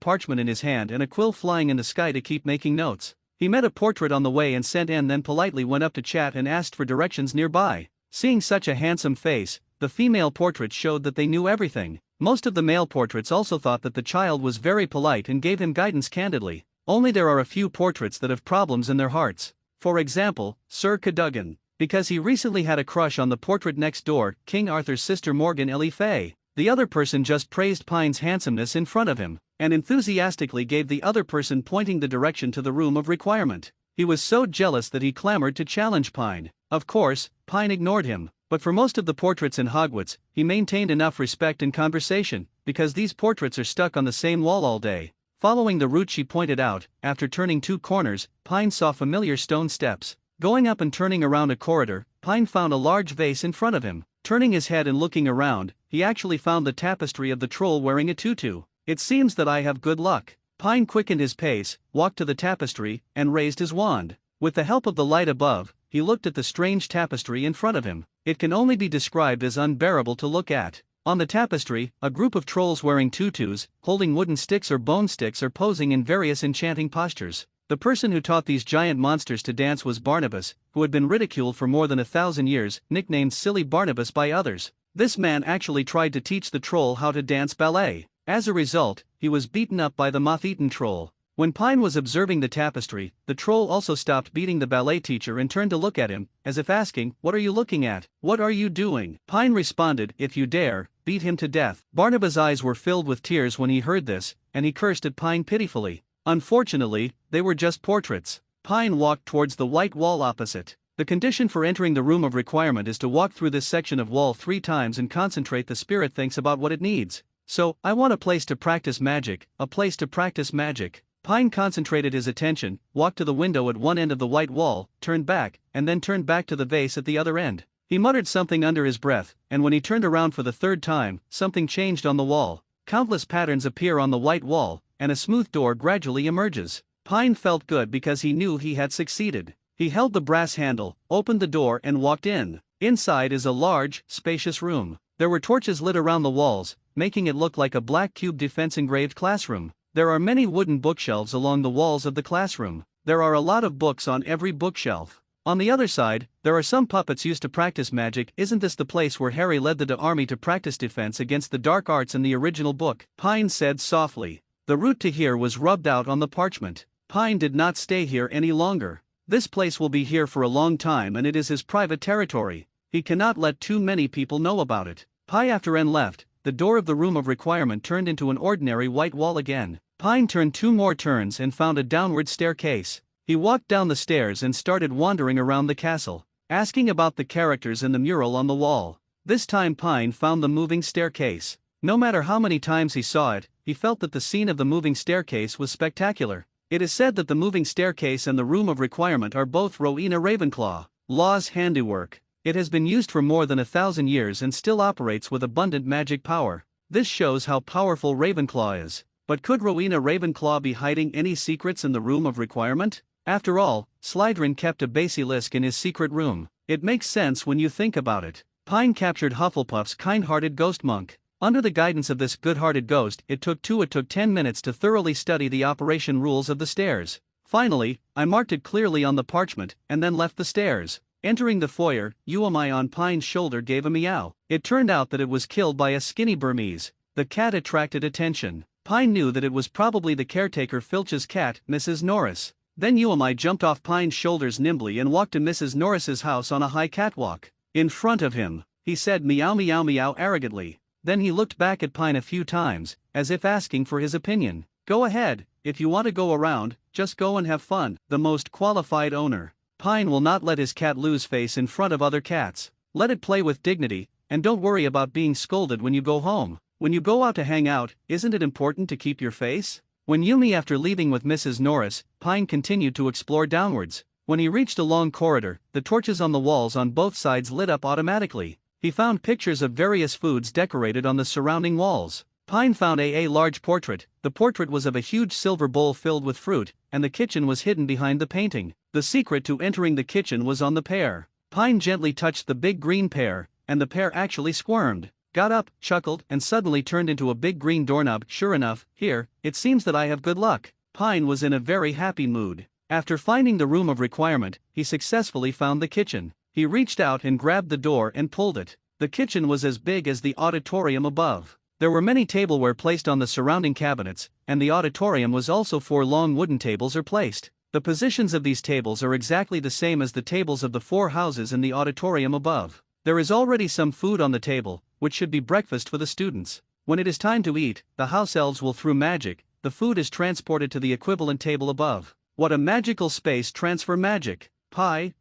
Speaker 1: parchment in his hand and a quill flying in the sky to keep making notes. He met a portrait on the way and sent in, then politely went up to chat and asked for directions nearby. Seeing such a handsome face, the female portraits showed that they knew everything. Most of the male portraits also thought that the child was very polite and gave him guidance candidly. Only there are a few portraits that have problems in their hearts. For example, Sir Cadogan. Because he recently had a crush on the portrait next door, King Arthur's sister Morgan Le Fay. The other person just praised Pine's handsomeness in front of him, and enthusiastically gave the other person pointing the direction to the room of requirement. He was so jealous that he clamored to challenge Pine. Of course, Pine ignored him, but for most of the portraits in Hogwarts, he maintained enough respect and conversation, because these portraits are stuck on the same wall all day. Following the route she pointed out, after turning 2 corners, Pine saw familiar stone steps. Going up and turning around a corridor, Pine found a large vase in front of him. Turning his head and looking around, he actually found the tapestry of the troll wearing a tutu. It seems that I have good luck. Pine quickened his pace, walked to the tapestry, and raised his wand. With the help of the light above, he looked at the strange tapestry in front of him. It can only be described as unbearable to look at. On the tapestry, a group of trolls wearing tutus, holding wooden sticks or bone sticks, are posing in various enchanting postures. The person who taught these giant monsters to dance was Barnabas, who had been ridiculed for more than 1,000 years, nicknamed Silly Barnabas by others. This man actually tried to teach the troll how to dance ballet. As a result, he was beaten up by the moth-eaten troll. When Pine was observing the tapestry, the troll also stopped beating the ballet teacher and turned to look at him, as if asking, "What are you looking at? What are you doing?" Pine responded, "If you dare, beat him to death." Barnabas' eyes were filled with tears when he heard this, and he cursed at Pine pitifully. Unfortunately, they were just portraits. Pine walked towards the white wall opposite. The condition for entering the room of requirement is to walk through this section of wall 3 times and concentrate. The spirit thinks about what it needs. So, I want a place to practice magic, a place to practice magic. Pine concentrated his attention, walked to the window at one end of the white wall, turned back, and then turned back to the vase at the other end. He muttered something under his breath, and when he turned around for the 3rd time, something changed on the wall. Countless patterns appear on the white wall, and a smooth door gradually emerges. Pine felt good because he knew he had succeeded. He held the brass handle, opened the door and walked in. Inside is a large, spacious room. There were torches lit around the walls, making it look like a black cube defense-engraved classroom. There are many wooden bookshelves along the walls of the classroom. There are a lot of books on every bookshelf. On the other side, there are some puppets used to practice magic. Isn't this the place where Harry led the army to practice defense against the dark arts in the original book? Pine said softly. The route to here was rubbed out on the parchment. Pine did not stay here any longer. This place will be here for a long time and it is his private territory. He cannot let too many people know about it. After N left, the door of the room of requirement turned into an ordinary white wall again. Pine turned 2 more turns and found a downward staircase. He walked down the stairs and started wandering around the castle, asking about the characters in the mural on the wall. This time Pine found the moving staircase. No matter how many times he saw it, he felt that the scene of the moving staircase was spectacular. It is said that the moving staircase and the room of requirement are both Rowena Ravenclaw's handiwork. It has been used for more than 1,000 years and still operates with abundant magic power. This shows how powerful Ravenclaw is. But could Rowena Ravenclaw be hiding any secrets in the room of requirement? After all, Slytherin kept a basilisk in his secret room. It makes sense when you think about it. Pine captured Hufflepuff's kind-hearted ghost monk. Under the guidance of this good-hearted ghost, it took 10 minutes to thoroughly study the operation rules of the stairs. Finally, I marked it clearly on the parchment, and then left the stairs. Entering the foyer, Uami on Pine's shoulder gave a meow. It turned out that it was killed by a skinny Burmese. The cat attracted attention. Pine knew that it was probably the caretaker Filch's cat, Mrs. Norris. Then Uami jumped off Pine's shoulders nimbly and walked to Mrs. Norris's house on a high catwalk. In front of him, he said meow meow meow arrogantly. Then he looked back at Pine a few times, as if asking for his opinion. Go ahead, if you want to go around, just go and have fun. The most qualified owner. Pine will not let his cat lose face in front of other cats. Let it play with dignity, and don't worry about being scolded when you go home. When you go out to hang out, isn't it important to keep your face? When Yumi after leaving with Mrs. Norris, Pine continued to explore downwards. When he reached a long corridor, the torches on the walls on both sides lit up automatically. He found pictures of various foods decorated on the surrounding walls. Pine found a large portrait. The portrait was of a huge silver bowl filled with fruit, and the kitchen was hidden behind the painting. The secret to entering the kitchen was on the pear. Pine gently touched the big green pear, and the pear actually squirmed, got up, chuckled, and suddenly turned into a big green doorknob. Sure enough, here, it seems that I have good luck. Pine was in a very happy mood. After finding the room of requirement, he successfully found the kitchen. He reached out and grabbed the door and pulled it. The kitchen was as big as the auditorium above. There were many tableware placed on the surrounding cabinets, and the auditorium was also 4 long wooden tables are placed. The positions of these tables are exactly the same as the tables of the 4 houses in the auditorium above. There is already some food on the table, which should be breakfast for the students. When it is time to eat, the house elves will through magic, the food is transported to the equivalent table above. What a magical space transfer magic! Pine,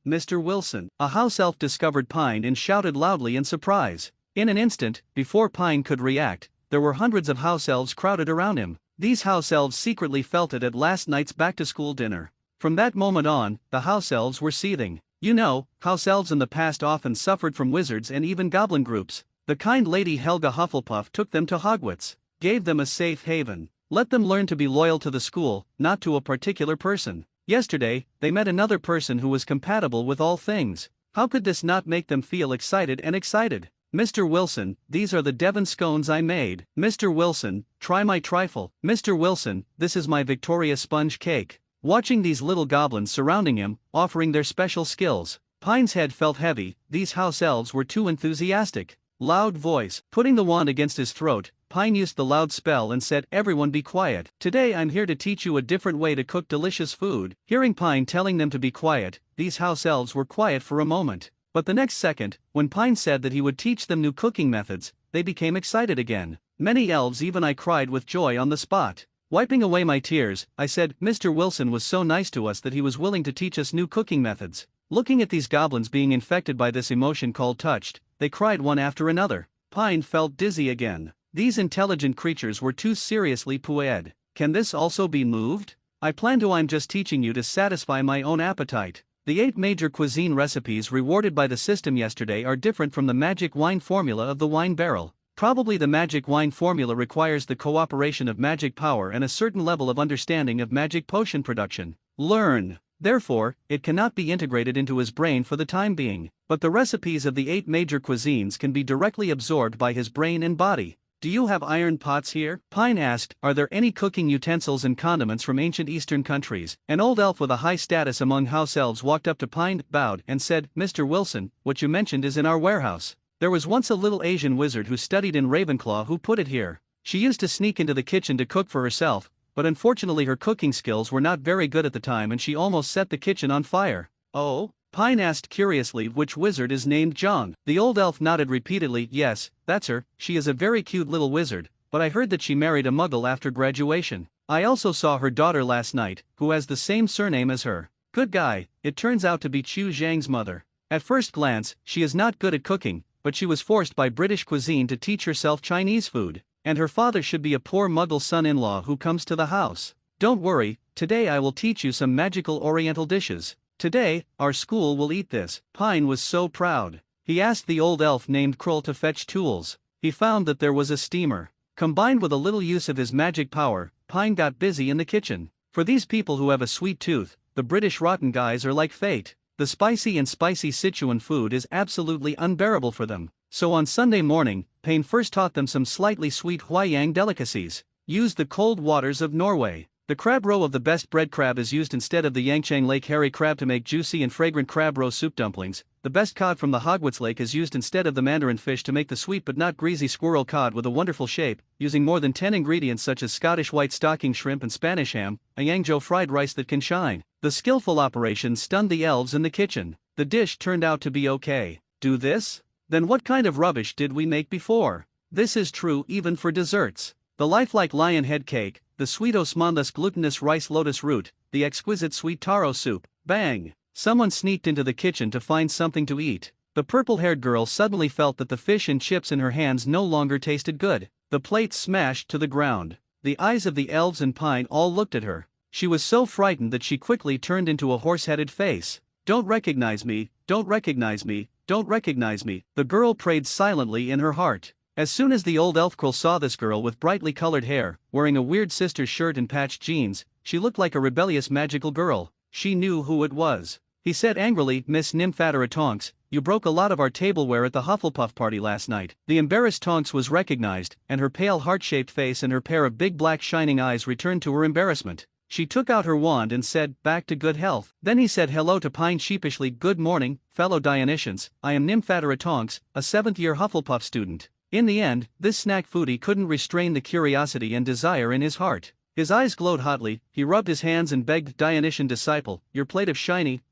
Speaker 1: Mr. Wilson. A house elf discovered Pine and shouted loudly in surprise. In an instant, before Pine could react, there were hundreds of house elves crowded around him. These house elves secretly felt it at last night's back-to-school dinner. From that moment on, the house elves were seething. You know, house elves in the past often suffered from wizards and even goblin groups. The kind lady Helga Hufflepuff took them to Hogwarts, gave them a safe haven, let them learn to be loyal to the school, not to a particular person. Yesterday, they met another person who was compatible with all things. How could this not make them feel excited and excited? Mr. Wilson, these are the Devon scones I made. Mr. Wilson, try my trifle. Mr. Wilson, this is my Victoria sponge cake. Watching these little goblins surrounding him, offering their special skills, Pine's head felt heavy. These house elves were too enthusiastic. Loud voice. Putting the wand against his throat, Pine used the loud spell and said, "Everyone be quiet. Today I'm here to teach you a different way to cook delicious food." Hearing Pine telling them to be quiet, these house elves were quiet for a moment. But the next second, when Pine said that he would teach them new cooking methods, they became excited again. Many elves, even I, cried with joy on the spot. Wiping away my tears, I said, "Mr. Wilson was so nice to us that he was willing to teach us new cooking methods." Looking at these goblins being infected by this emotion called touched, they cried one after another. Pine felt dizzy again. These intelligent creatures were too seriously pued. Can this also be moved? I plan to. I'm just teaching you to satisfy my own appetite. The 8 major cuisine recipes rewarded by the system yesterday are different from the magic wine formula of the wine barrel. Probably the magic wine formula requires the cooperation of magic power and a certain level of understanding of magic potion production. Learn. Therefore, it cannot be integrated into his brain for the time being. But the recipes of the 8 major cuisines can be directly absorbed by his brain and body. Do you have iron pots here? Pine asked. Are there any cooking utensils and condiments from ancient Eastern countries? An old elf with a high status among house elves walked up to Pine, bowed, and said, "Mr. Wilson, what you mentioned is in our warehouse. There was once a little Asian wizard who studied in Ravenclaw who put it here. She used to sneak into the kitchen to cook for herself, but unfortunately her cooking skills were not very good at the time and she almost set the kitchen on fire." Oh? Pine asked curiously. Which wizard is named John? The old elf nodded repeatedly. Yes, that's her. She is a very cute little wizard, but I heard that she married a muggle after graduation. I also saw her daughter last night, who has the same surname as her. Good guy. It turns out to be Chu Zhang's mother. At first glance, she is not good at cooking, but she was forced by British cuisine to teach herself Chinese food, and her father should be a poor muggle son-in-law who comes to the house. Don't worry, today I will teach you some magical oriental dishes. Today, our school will eat this. Pine was so proud. He asked the old elf named Krull to fetch tools. He found that there was a steamer. Combined with a little use of his magic power, Pine got busy in the kitchen. For these people who have a sweet tooth, the British rotten guys are like fate. The spicy Sichuan food is absolutely unbearable for them. So on Sunday morning, Pine first taught them some slightly sweet Huayang delicacies. Use the cold waters of Norway. The crab roe of the best bread crab is used instead of the Yangchang Lake hairy crab to make juicy and fragrant crab roe soup dumplings. The best cod from the Hogwarts Lake is used instead of the mandarin fish to make the sweet but not greasy squirrel cod with a wonderful shape, using more than 10 ingredients such as Scottish white stocking shrimp and Spanish ham, a Yangzhou fried rice that can shine. The skillful operation stunned the elves in the kitchen. The dish turned out to be okay. Do this? Then what kind of rubbish did we make before? This is true even for desserts. The lifelike lion head cake, the sweet osmanthus glutinous rice lotus root, the exquisite sweet taro soup. Bang! Someone sneaked into the kitchen to find something to eat. The purple-haired girl suddenly felt that the fish and chips in her hands no longer tasted good. The plate smashed to the ground. The eyes of the elves and Pine all looked at her. She was so frightened that she quickly turned into a horse-headed face. "Don't recognize me, don't recognize me, don't recognize me," the girl prayed silently in her heart. As soon as the old elf Krull saw this girl with brightly colored hair, wearing a weird sister's shirt and patched jeans, she looked like a rebellious magical girl. She knew who it was. He said angrily, "Miss Nymphadora Tonks, you broke a lot of our tableware at the Hufflepuff party last night." The embarrassed Tonks was recognized, and her pale heart-shaped face and her pair of big black shining eyes returned to her embarrassment. She took out her wand and said, "Back to good health." Then he said hello to Pine sheepishly. "Good morning, fellow Dionysians, I am Nymphadora Tonks, a 7th-year Hufflepuff student." In the end, this snack foodie couldn't restrain the curiosity and desire in his heart. His eyes glowed hotly. He rubbed his hands and begged, "Dionysian disciple, your plate of shiny,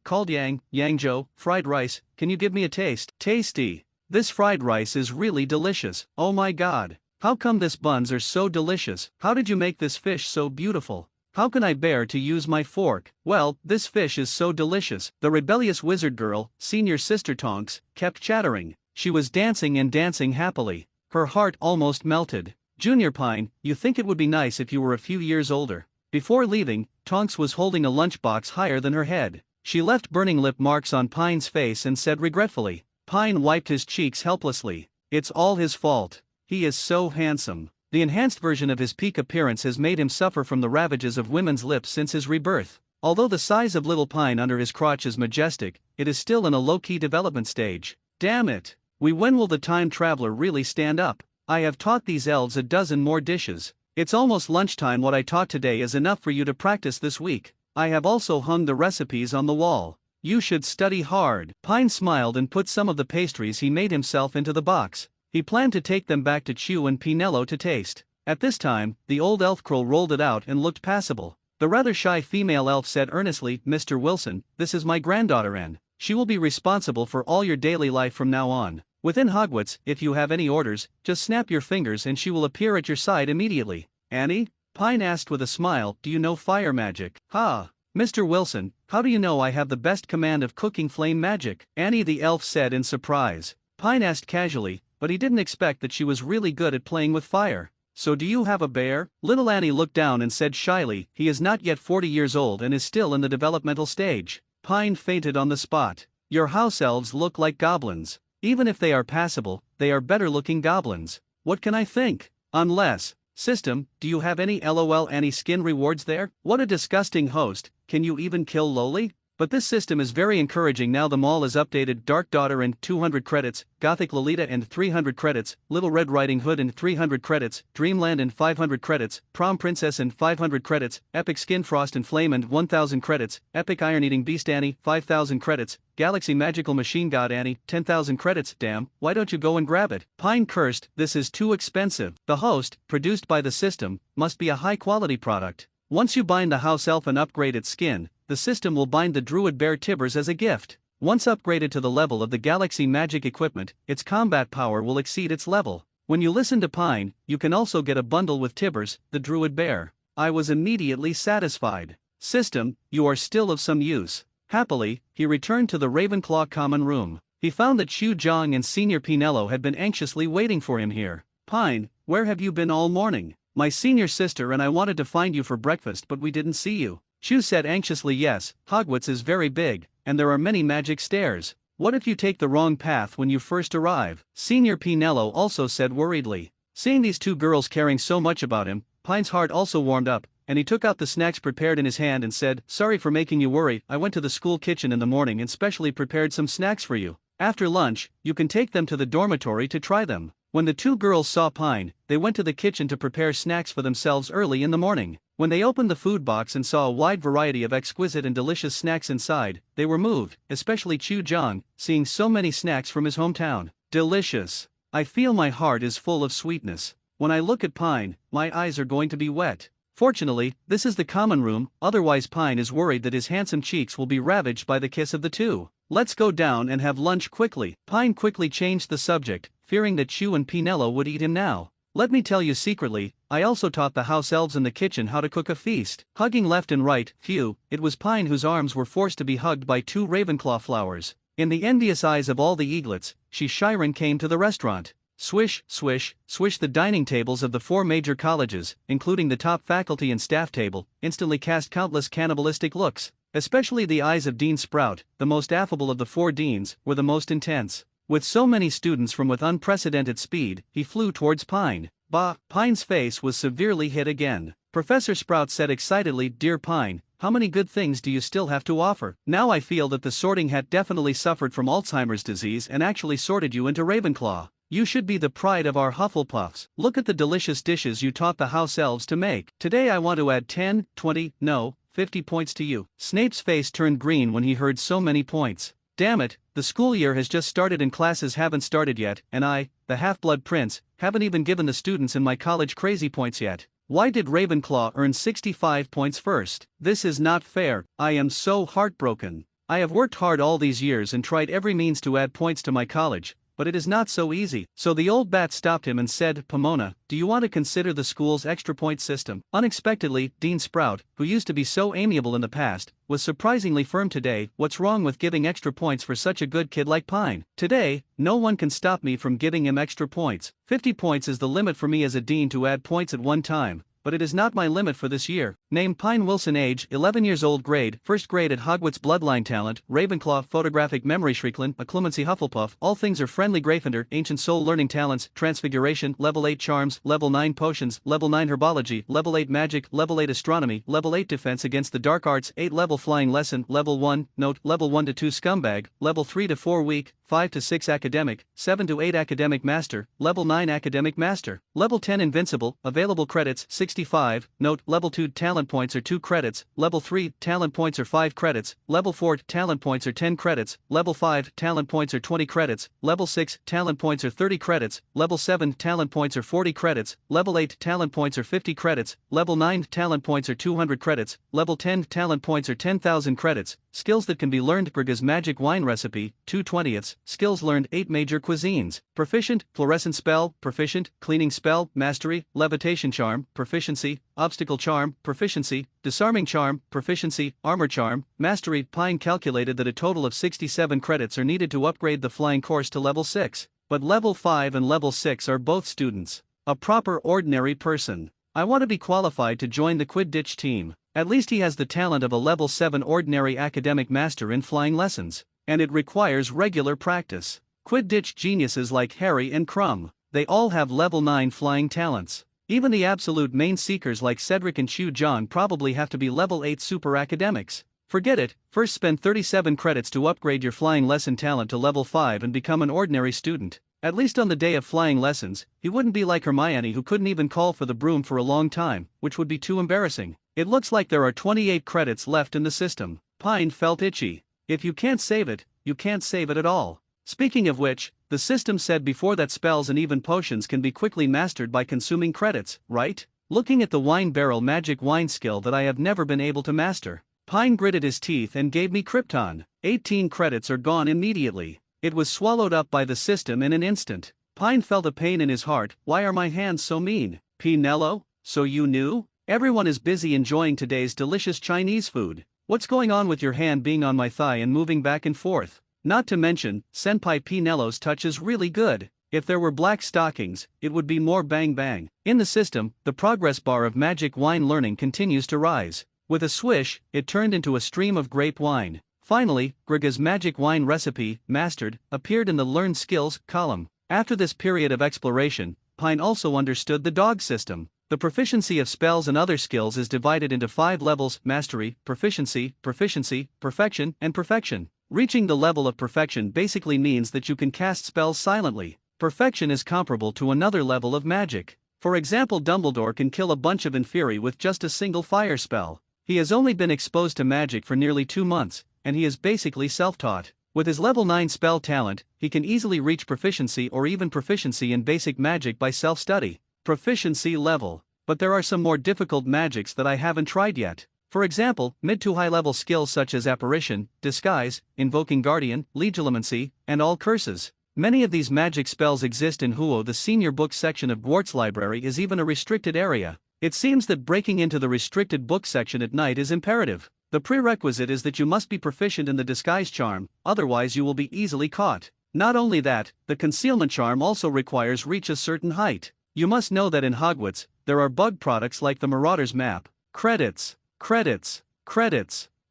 Speaker 1: called Yangzhou, fried rice, can you give me a taste?" Tasty. This fried rice is really delicious. Oh my god. How come this buns are so delicious? How did you make this fish so beautiful? How can I bear to use my fork? Well, this fish is so delicious. The rebellious wizard girl, senior sister Tonks, kept chattering. She was dancing and dancing happily. Her heart almost melted. "Junior Pine, you think it would be nice if you were a few years older." Before leaving, Tonks was holding a lunchbox higher than her head. She left burning lip marks on Pine's face and said regretfully. Pine wiped his cheeks helplessly. It's all his fault. He is so handsome. The enhanced version of his peak appearance has made him suffer from the ravages of women's lips since his rebirth. Although the size of little Pine under his crotch is majestic, it is still in a low-key development stage. Damn it! When will the time traveler really stand up? I have taught these elves a dozen more dishes. It's almost lunchtime. What I taught today is enough for you to practice this week. I have also hung the recipes on the wall. You should study hard. Pine smiled and put some of the pastries he made himself into the box. He planned to take them back to Chew and Pinello to taste. At this time, the old elf crow rolled it out and looked passable. The rather shy female elf said earnestly, "Mr. Wilson, this is my granddaughter Anne. She will be responsible for all your daily life from now on. Within Hogwarts, if you have any orders, just snap your fingers and she will appear at your side immediately." "Annie?" Pine asked with a smile, "Do you know fire magic?" "Ha! Mr. Wilson, how do you know I have the best command of cooking flame magic?" Annie the elf said in surprise. Pine asked casually, but he didn't expect that she was really good at playing with fire. "So do you have a bear?" Little Annie looked down and said shyly, "He is not yet 40 years old and is still in the developmental stage." Pine fainted on the spot. "Your house elves look like goblins. Even if they are passable, they are better looking goblins. What can I think? Unless, system, do you have any LOL Annie skin rewards there? What a disgusting host, can you even kill Loli? But this system is very encouraging now. The mall is updated. Dark Daughter and 200 credits, Gothic Lolita and 300 credits, Little Red Riding Hood and 300 credits, Dreamland and 500 credits, Prom Princess and 500 credits, Epic Skin Frost and Flame and 1000 credits, Epic Iron Eating Beast Annie, 5000 credits, Galaxy Magical Machine God Annie, 10,000 credits. Damn, why don't you go and grab it?" Pine cursed, "This is too expensive." The host, produced by the system, must be a high-quality product. Once you bind the house elf and upgrade its skin, the system will bind the druid bear Tibbers as a gift. Once upgraded to the level of the Galaxy Magic equipment, its combat power will exceed its level. When you listen to Pine, you can also get a bundle with Tibbers, the druid bear. I was immediately satisfied. "System, you are still of some use." Happily, he returned to the Ravenclaw common room. He found that Xu Zhang and Senior Pinello had been anxiously waiting for him here. "Pine, where have you been all morning? My senior sister and I wanted to find you for breakfast but we didn't see you." Xu said anxiously, "Yes, Hogwarts is very big, and there are many magic stairs. What if you take the wrong path when you first arrive?" Senior Pinello also said worriedly. Seeing these two girls caring so much about him, Pine's heart also warmed up, and he took out the snacks prepared in his hand and said, "Sorry for making you worry. I went to the school kitchen in the morning and specially prepared some snacks for you. After lunch, you can take them to the dormitory to try them." When the two girls saw Pine, they went to the kitchen to prepare snacks for themselves early in the morning. When they opened the food box and saw a wide variety of exquisite and delicious snacks inside, they were moved, especially Xu Zhang, seeing so many snacks from his hometown. "Delicious. I feel my heart is full of sweetness. When I look at Pine, my eyes are going to be wet." Fortunately, this is the common room, otherwise Pine is worried that his handsome cheeks will be ravaged by the kiss of the two. "Let's go down and have lunch quickly." Pine quickly changed the subject, fearing that Xu and Pinello would eat him now. "Let me tell you secretly, I also taught the house elves in the kitchen how to cook a feast." Hugging left and right, phew, it was Pine whose arms were forced to be hugged by two Ravenclaw flowers. In the envious eyes of all the eaglets, Shiren came to the restaurant. Swish, swish, swish. The dining tables of the 4 major colleges, including the top faculty and staff table, instantly cast countless cannibalistic looks. Especially the eyes of Dean Sprout, the most affable of the 4 deans, were the most intense. With so many students with unprecedented speed, he flew towards Pine. Bah! Pine's face was severely hit again. Professor Sprout said excitedly, "Dear Pine, how many good things do you still have to offer? Now I feel that the sorting hat definitely suffered from Alzheimer's disease and actually sorted you into Ravenclaw. You should be the pride of our Hufflepuffs. Look at the delicious dishes you taught the house elves to make. Today I want to add 10, 20, no, 50 points to you." Snape's face turned green when he heard so many points. "Damn it, the school year has just started and classes haven't started yet, and I, the Half-Blood Prince, haven't even given the students in my college crazy points yet. Why did Ravenclaw earn 65 points first? This is not fair. I am so heartbroken. I have worked hard all these years and tried every means to add points to my college, but it is not so easy." So the old bat stopped him and said, "Pomona, do you want to consider the school's extra point system?" Unexpectedly, Dean Sprout, who used to be so amiable in the past, was surprisingly firm today. "What's wrong with giving extra points for such a good kid like Pine? Today, no one can stop me from giving him extra points. 50 points is the limit for me as a dean to add points at one time, but it is not my limit for this year. Name Pine Wilson. Age 11 years old. Grade 1st grade at Hogwarts. Bloodline. Talent Ravenclaw. Photographic memory. Shrieklin, a Clemency. Hufflepuff. All things are friendly. Gryffindor. Ancient soul. Learning talents Transfiguration. Level 8 charms. Level 9 potions. Level 9 herbology. Level 8 magic. Level 8 astronomy. Level 8 defense against the dark arts. 8 level flying lesson. Level 1 note. Level 1 to 2 scumbag. Level 3 to 4 weak. 5 to 6 academic. 7 to 8 academic master. Level 9 academic master. Level 10 invincible. Available credits 65. Note, level 2 talent points are 2 credits. Level 3 talent points are 5 credits. Level 4 talent points are 10 credits. Level 5 talent points are 20 credits. Level 6 talent points are 30 credits. Level 7 talent points are 40 credits. Level 8 talent points are 50 credits. Level 9 talent points are 200 credits. Level 10 talent points are 10,000 credits. Skills that can be learned. Briga's magic wine recipe 2/20. Skills learned 8 major cuisines. Proficient, fluorescent spell, proficient, cleaning spell, mastery, levitation charm, proficiency, obstacle charm, proficiency, disarming charm, proficiency, armor charm, mastery. Pine calculated that a total of 67 credits are needed to upgrade the flying course to level 6, but level 5 and level 6 are both students. A proper ordinary person. I want to be qualified to join the Quidditch team. At least he has the talent of a level 7 ordinary academic master in flying lessons, and it requires regular practice. Quidditch geniuses like Harry and Crumb, they all have level 9 flying talents. Even the absolute main seekers like Cedric and Chu John probably have to be level 8 super academics. Forget it, first spend 37 credits to upgrade your flying lesson talent to level 5 and become an ordinary student. At least on the day of flying lessons, he wouldn't be like Hermione, who couldn't even call for the broom for a long time, which would be too embarrassing. It looks like there are 28 credits left in the system. Pine felt itchy. If you can't save it, you can't save it at all. Speaking of which, the system said before that spells and even potions can be quickly mastered by consuming credits, right? Looking at the wine barrel magic wine skill that I have never been able to master, Pine gritted his teeth and gave me Krypton. 18 credits are gone immediately. It was swallowed up by the system in an instant. Pine felt a pain in his heart. Why are my hands so mean? Pinello, so you knew? Everyone is busy enjoying today's delicious Chinese food. What's going on with your hand being on my thigh and moving back and forth? Not to mention, Senpai Pinello's touch is really good. If there were black stockings, it would be more bang bang. In the system, the progress bar of magic wine learning continues to rise. With a swish, it turned into a stream of grape wine. Finally, Griga's magic wine recipe, mastered, appeared in the learned skills column. After this period of exploration, Pine also understood the dog system. The proficiency of spells and other skills is divided into 5 levels: mastery, proficiency, perfection, and perfection. Reaching the level of perfection basically means that you can cast spells silently. Perfection is comparable to another level of magic. For example, Dumbledore can kill a bunch of Inferi with just a single fire spell. He has only been exposed to magic for nearly 2 months, and he is basically self-taught. With his level 9 spell talent, he can easily reach proficiency or even proficiency in basic magic by self-study. Proficiency level. But there are some more difficult magics that I haven't tried yet. For example, mid to high level skills such as apparition, disguise, invoking guardian, legilimency, and all curses. Many of these magic spells exist in Huo. The senior book section of Gwart's library is even a restricted area. It seems that breaking into the restricted book section at night is imperative. The prerequisite is that you must be proficient in the disguise charm, otherwise you will be easily caught. Not only that, the concealment charm also requires reach a certain height. You must know that in Hogwarts, there are bug products like the Marauder's Map. Credits.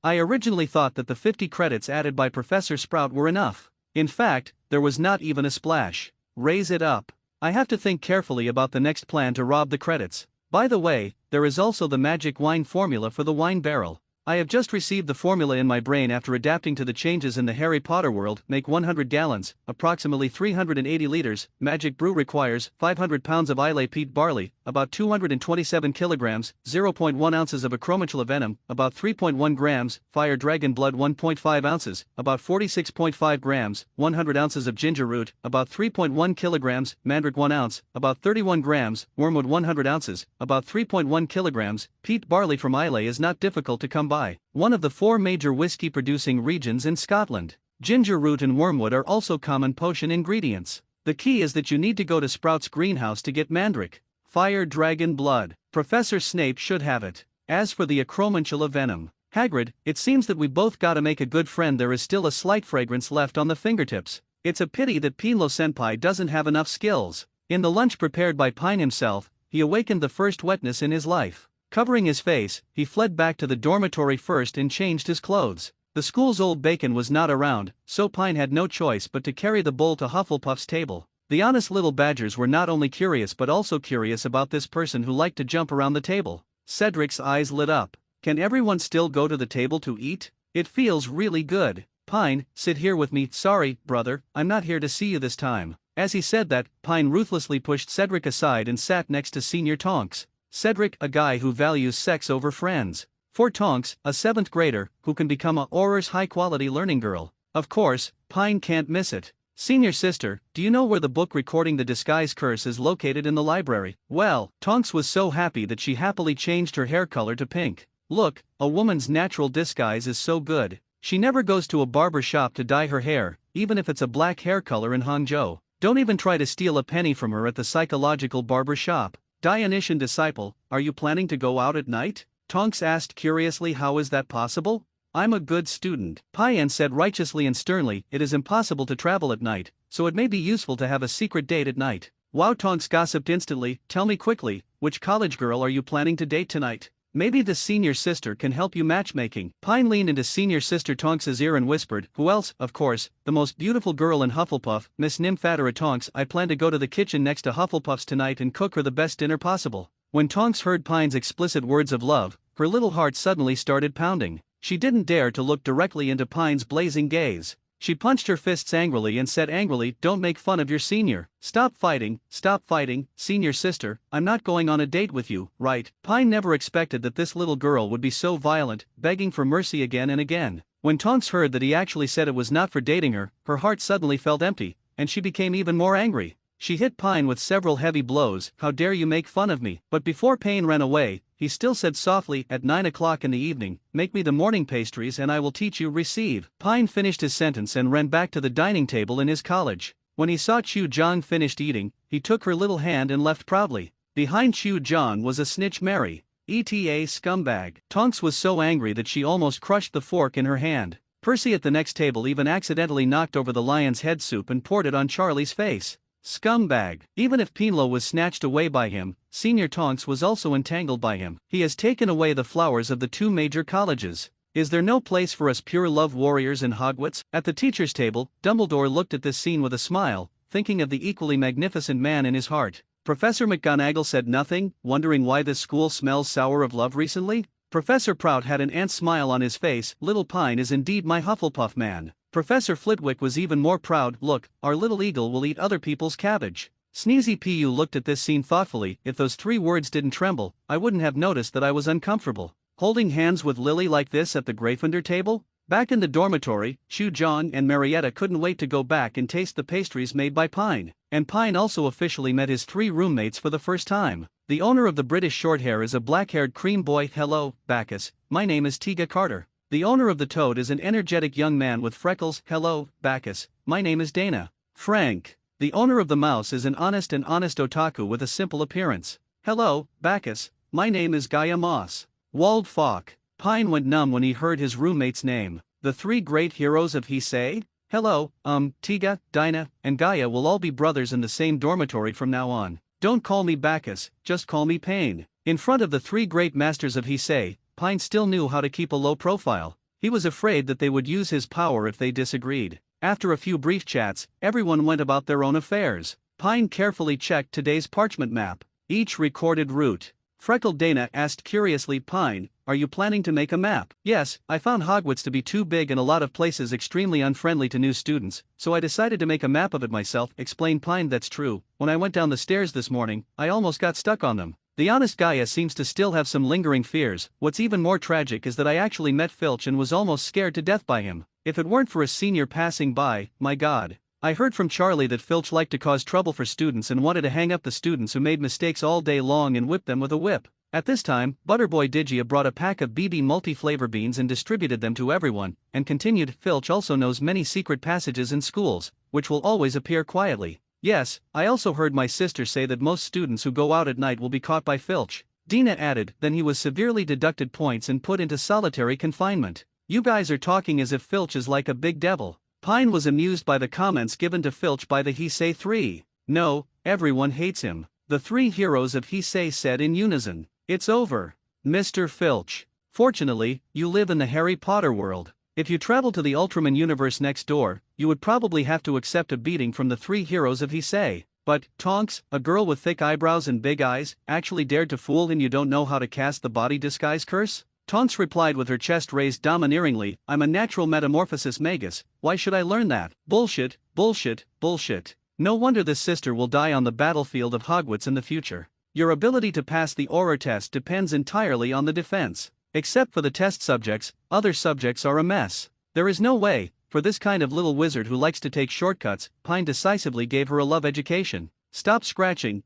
Speaker 1: I originally thought that the 50 credits added by Professor Sprout were enough. In fact, there was not even a splash. Raise it up. I have to think carefully about the next plan to rob the credits. By the way, there is also the magic wine formula for the wine barrel. I have just received the formula in my brain after adapting to the changes in the Harry Potter world. Make 100 gallons, approximately 380 liters. Magic brew requires 500 pounds of Islay peat barley, about 227 kilograms, 0.1 ounces of acromantula venom, about 3.1 grams, fire dragon blood 1.5 ounces, about 46.5 grams, 100 ounces of ginger root, about 3.1 kilograms, mandrake 1 ounce, about 31 grams, wormwood 100 ounces, about 3.1 kilograms. Peat barley from Islay is not difficult to come by. One of the 4 major whiskey-producing regions in Scotland. Ginger root and wormwood are also common potion ingredients. The key is that you need to go to Sprout's greenhouse to get mandrake. Fire dragon blood. Professor Snape should have it. As for the acromantula venom, Hagrid, it seems that we both gotta make a good friend. There is still a slight fragrance left on the fingertips. It's a pity that Pinlo Senpai doesn't have enough skills. In the lunch prepared by Pine himself, he awakened the first wetness in his life. Covering his face, he fled back to the dormitory first and changed his clothes. The school's old bacon was not around, so Pine had no choice but to carry the bowl to Hufflepuff's table. The honest little badgers were not only curious but also curious about this person who liked to jump around the table. Cedric's eyes lit up. Can everyone still go to the table to eat? It feels really good. Pine, sit here with me. Sorry, brother, I'm not here to see you this time. As he said that, Pine ruthlessly pushed Cedric aside and sat next to Senior Tonks. Cedric, a guy who values sex over friends. For Tonks, a 7th grader, who can become a Auror's high-quality learning girl. Of course, Pine can't miss it. Senior sister, do you know where the book recording the disguise curse is located in the library? Well, Tonks was so happy that she happily changed her hair color to pink. Look, a woman's natural disguise is so good. She never goes to a barber shop to dye her hair, even if it's a black hair color in Hangzhou. Don't even try to steal a penny from her at the psychological barber shop. Dionysian disciple, are you planning to go out at night? Tonks asked curiously. How is that possible? I'm a good student. Payan said righteously and sternly, it is impossible to travel at night, so it may be useful to have a secret date at night. Wow, Tonks gossiped instantly. Tell me quickly, which college girl are you planning to date tonight? Maybe the senior sister can help you matchmaking. Pine leaned into senior sister Tonks's ear and whispered, who else? Of course, the most beautiful girl in Hufflepuff, Miss Nymphatora Tonks. I plan to go to the kitchen next to Hufflepuff's tonight and cook her the best dinner possible. When Tonks heard Pine's explicit words of love, her little heart suddenly started pounding. She didn't dare to look directly into Pine's blazing gaze. She punched her fists angrily and said angrily, don't make fun of your senior. Stop fighting, senior sister, I'm not going on a date with you, right? Pine never expected that this little girl would be so violent, begging for mercy again and again. When Tonks heard that he actually said it was not for dating her, her heart suddenly felt empty, and she became even more angry. She hit Pine with several heavy blows. How dare you make fun of me? But before Pine ran away, he still said softly, at 9 o'clock in the evening, make me the morning pastries and I will teach you. Receive. Pine finished his sentence and ran back to the dining table in his college. When he saw Chu Jong finished eating, he took her little hand and left proudly. Behind Chu Jong was a snitch Mary. ETA scumbag. Tonks was so angry that she almost crushed the fork in her hand. Percy at the next table even accidentally knocked over the lion's head soup and poured it on Charlie's face. Scumbag. Even if Pinlo was snatched away by him, Senior Tonks was also entangled by him. He has taken away the flowers of the 2 major colleges. Is there no place for us pure love warriors in Hogwarts? At the teacher's table, Dumbledore looked at this scene with a smile, thinking of the equally magnificent man in his heart. Professor McGonagall said nothing, wondering why this school smells sour of love recently. Professor Prout had an ant smile on his face. Little Pine is indeed my Hufflepuff man. Professor Flitwick was even more proud. Look, our little eagle will eat other people's cabbage. Sneezy Pu looked at this scene thoughtfully. If those 3 words didn't tremble, I wouldn't have noticed that I was uncomfortable. Holding hands with Lily like this at the Gryffindor table? Back in the dormitory, Chu Jong and Marietta couldn't wait to go back and taste the pastries made by Pine. And Pine also officially met his 3 roommates for the first time. The owner of the British Shorthair is a black-haired cream boy. Hello, Bacchus, my name is Tiga Carter. The owner of the Toad is an energetic young man with freckles. Hello, Bacchus, my name is Dana. Frank. The owner of the Mouse is an honest otaku with a simple appearance. Hello, Bacchus, my name is Gaia Moss. Wald Falk. Pine went numb when he heard his roommate's name. The 3 great heroes of Heisei? Hello, Tiga, Dinah, and Gaia will all be brothers in the same dormitory from now on. Don't call me Bacchus, just call me Pain. In front of the 3 great masters of Heisei, Pine still knew how to keep a low profile. He was afraid that they would use his power if they disagreed. After a few brief chats, everyone went about their own affairs. Pine carefully checked today's parchment map. Each recorded route. Freckled Dana asked curiously, Pine, are you planning to make a map? Yes, I found Hogwarts to be too big and a lot of places extremely unfriendly to new students, so I decided to make a map of it myself, explained Pine. That's true, when I went down the stairs this morning, I almost got stuck on them. The honest Gaia seems to still have some lingering fears. What's even more tragic is that I actually met Filch and was almost scared to death by him. If it weren't for a senior passing by, my god. I heard from Charlie that Filch liked to cause trouble for students and wanted to hang up the students who made mistakes all day long and whip them with a whip. At this time, Butterboy Digia brought a pack of BB multi-flavor beans and distributed them to everyone, and continued, Filch also knows many secret passages in schools, which will always appear quietly. Yes, I also heard my sister say that most students who go out at night will be caught by Filch. Dina added, then he was severely deducted points and put into solitary confinement. You guys are talking as if Filch is like a big devil. Pine was amused by the comments given to Filch by the Heisei 3. No, everyone hates him. The 3 heroes of Heisei said in unison. It's over. Mr. Filch. Fortunately, you live in the Harry Potter world. If you travel to the Ultraman universe next door, you would probably have to accept a beating from the three heroes if he say. But, Tonks, a girl with thick eyebrows and big eyes, actually dared to fool him? You don't know how to cast the body disguise curse? Tonks replied with her chest raised domineeringly, I'm a natural metamorphosis magus, why should I learn that? Bullshit, bullshit, bullshit. No wonder this sister will die on the battlefield of Hogwarts in the future. Your ability to pass the Auror test depends entirely on the defense. Except for the test subjects, other subjects are a mess. There is no way, for this kind of little wizard who likes to take shortcuts. Pine decisively gave her a love education. Stop scratching,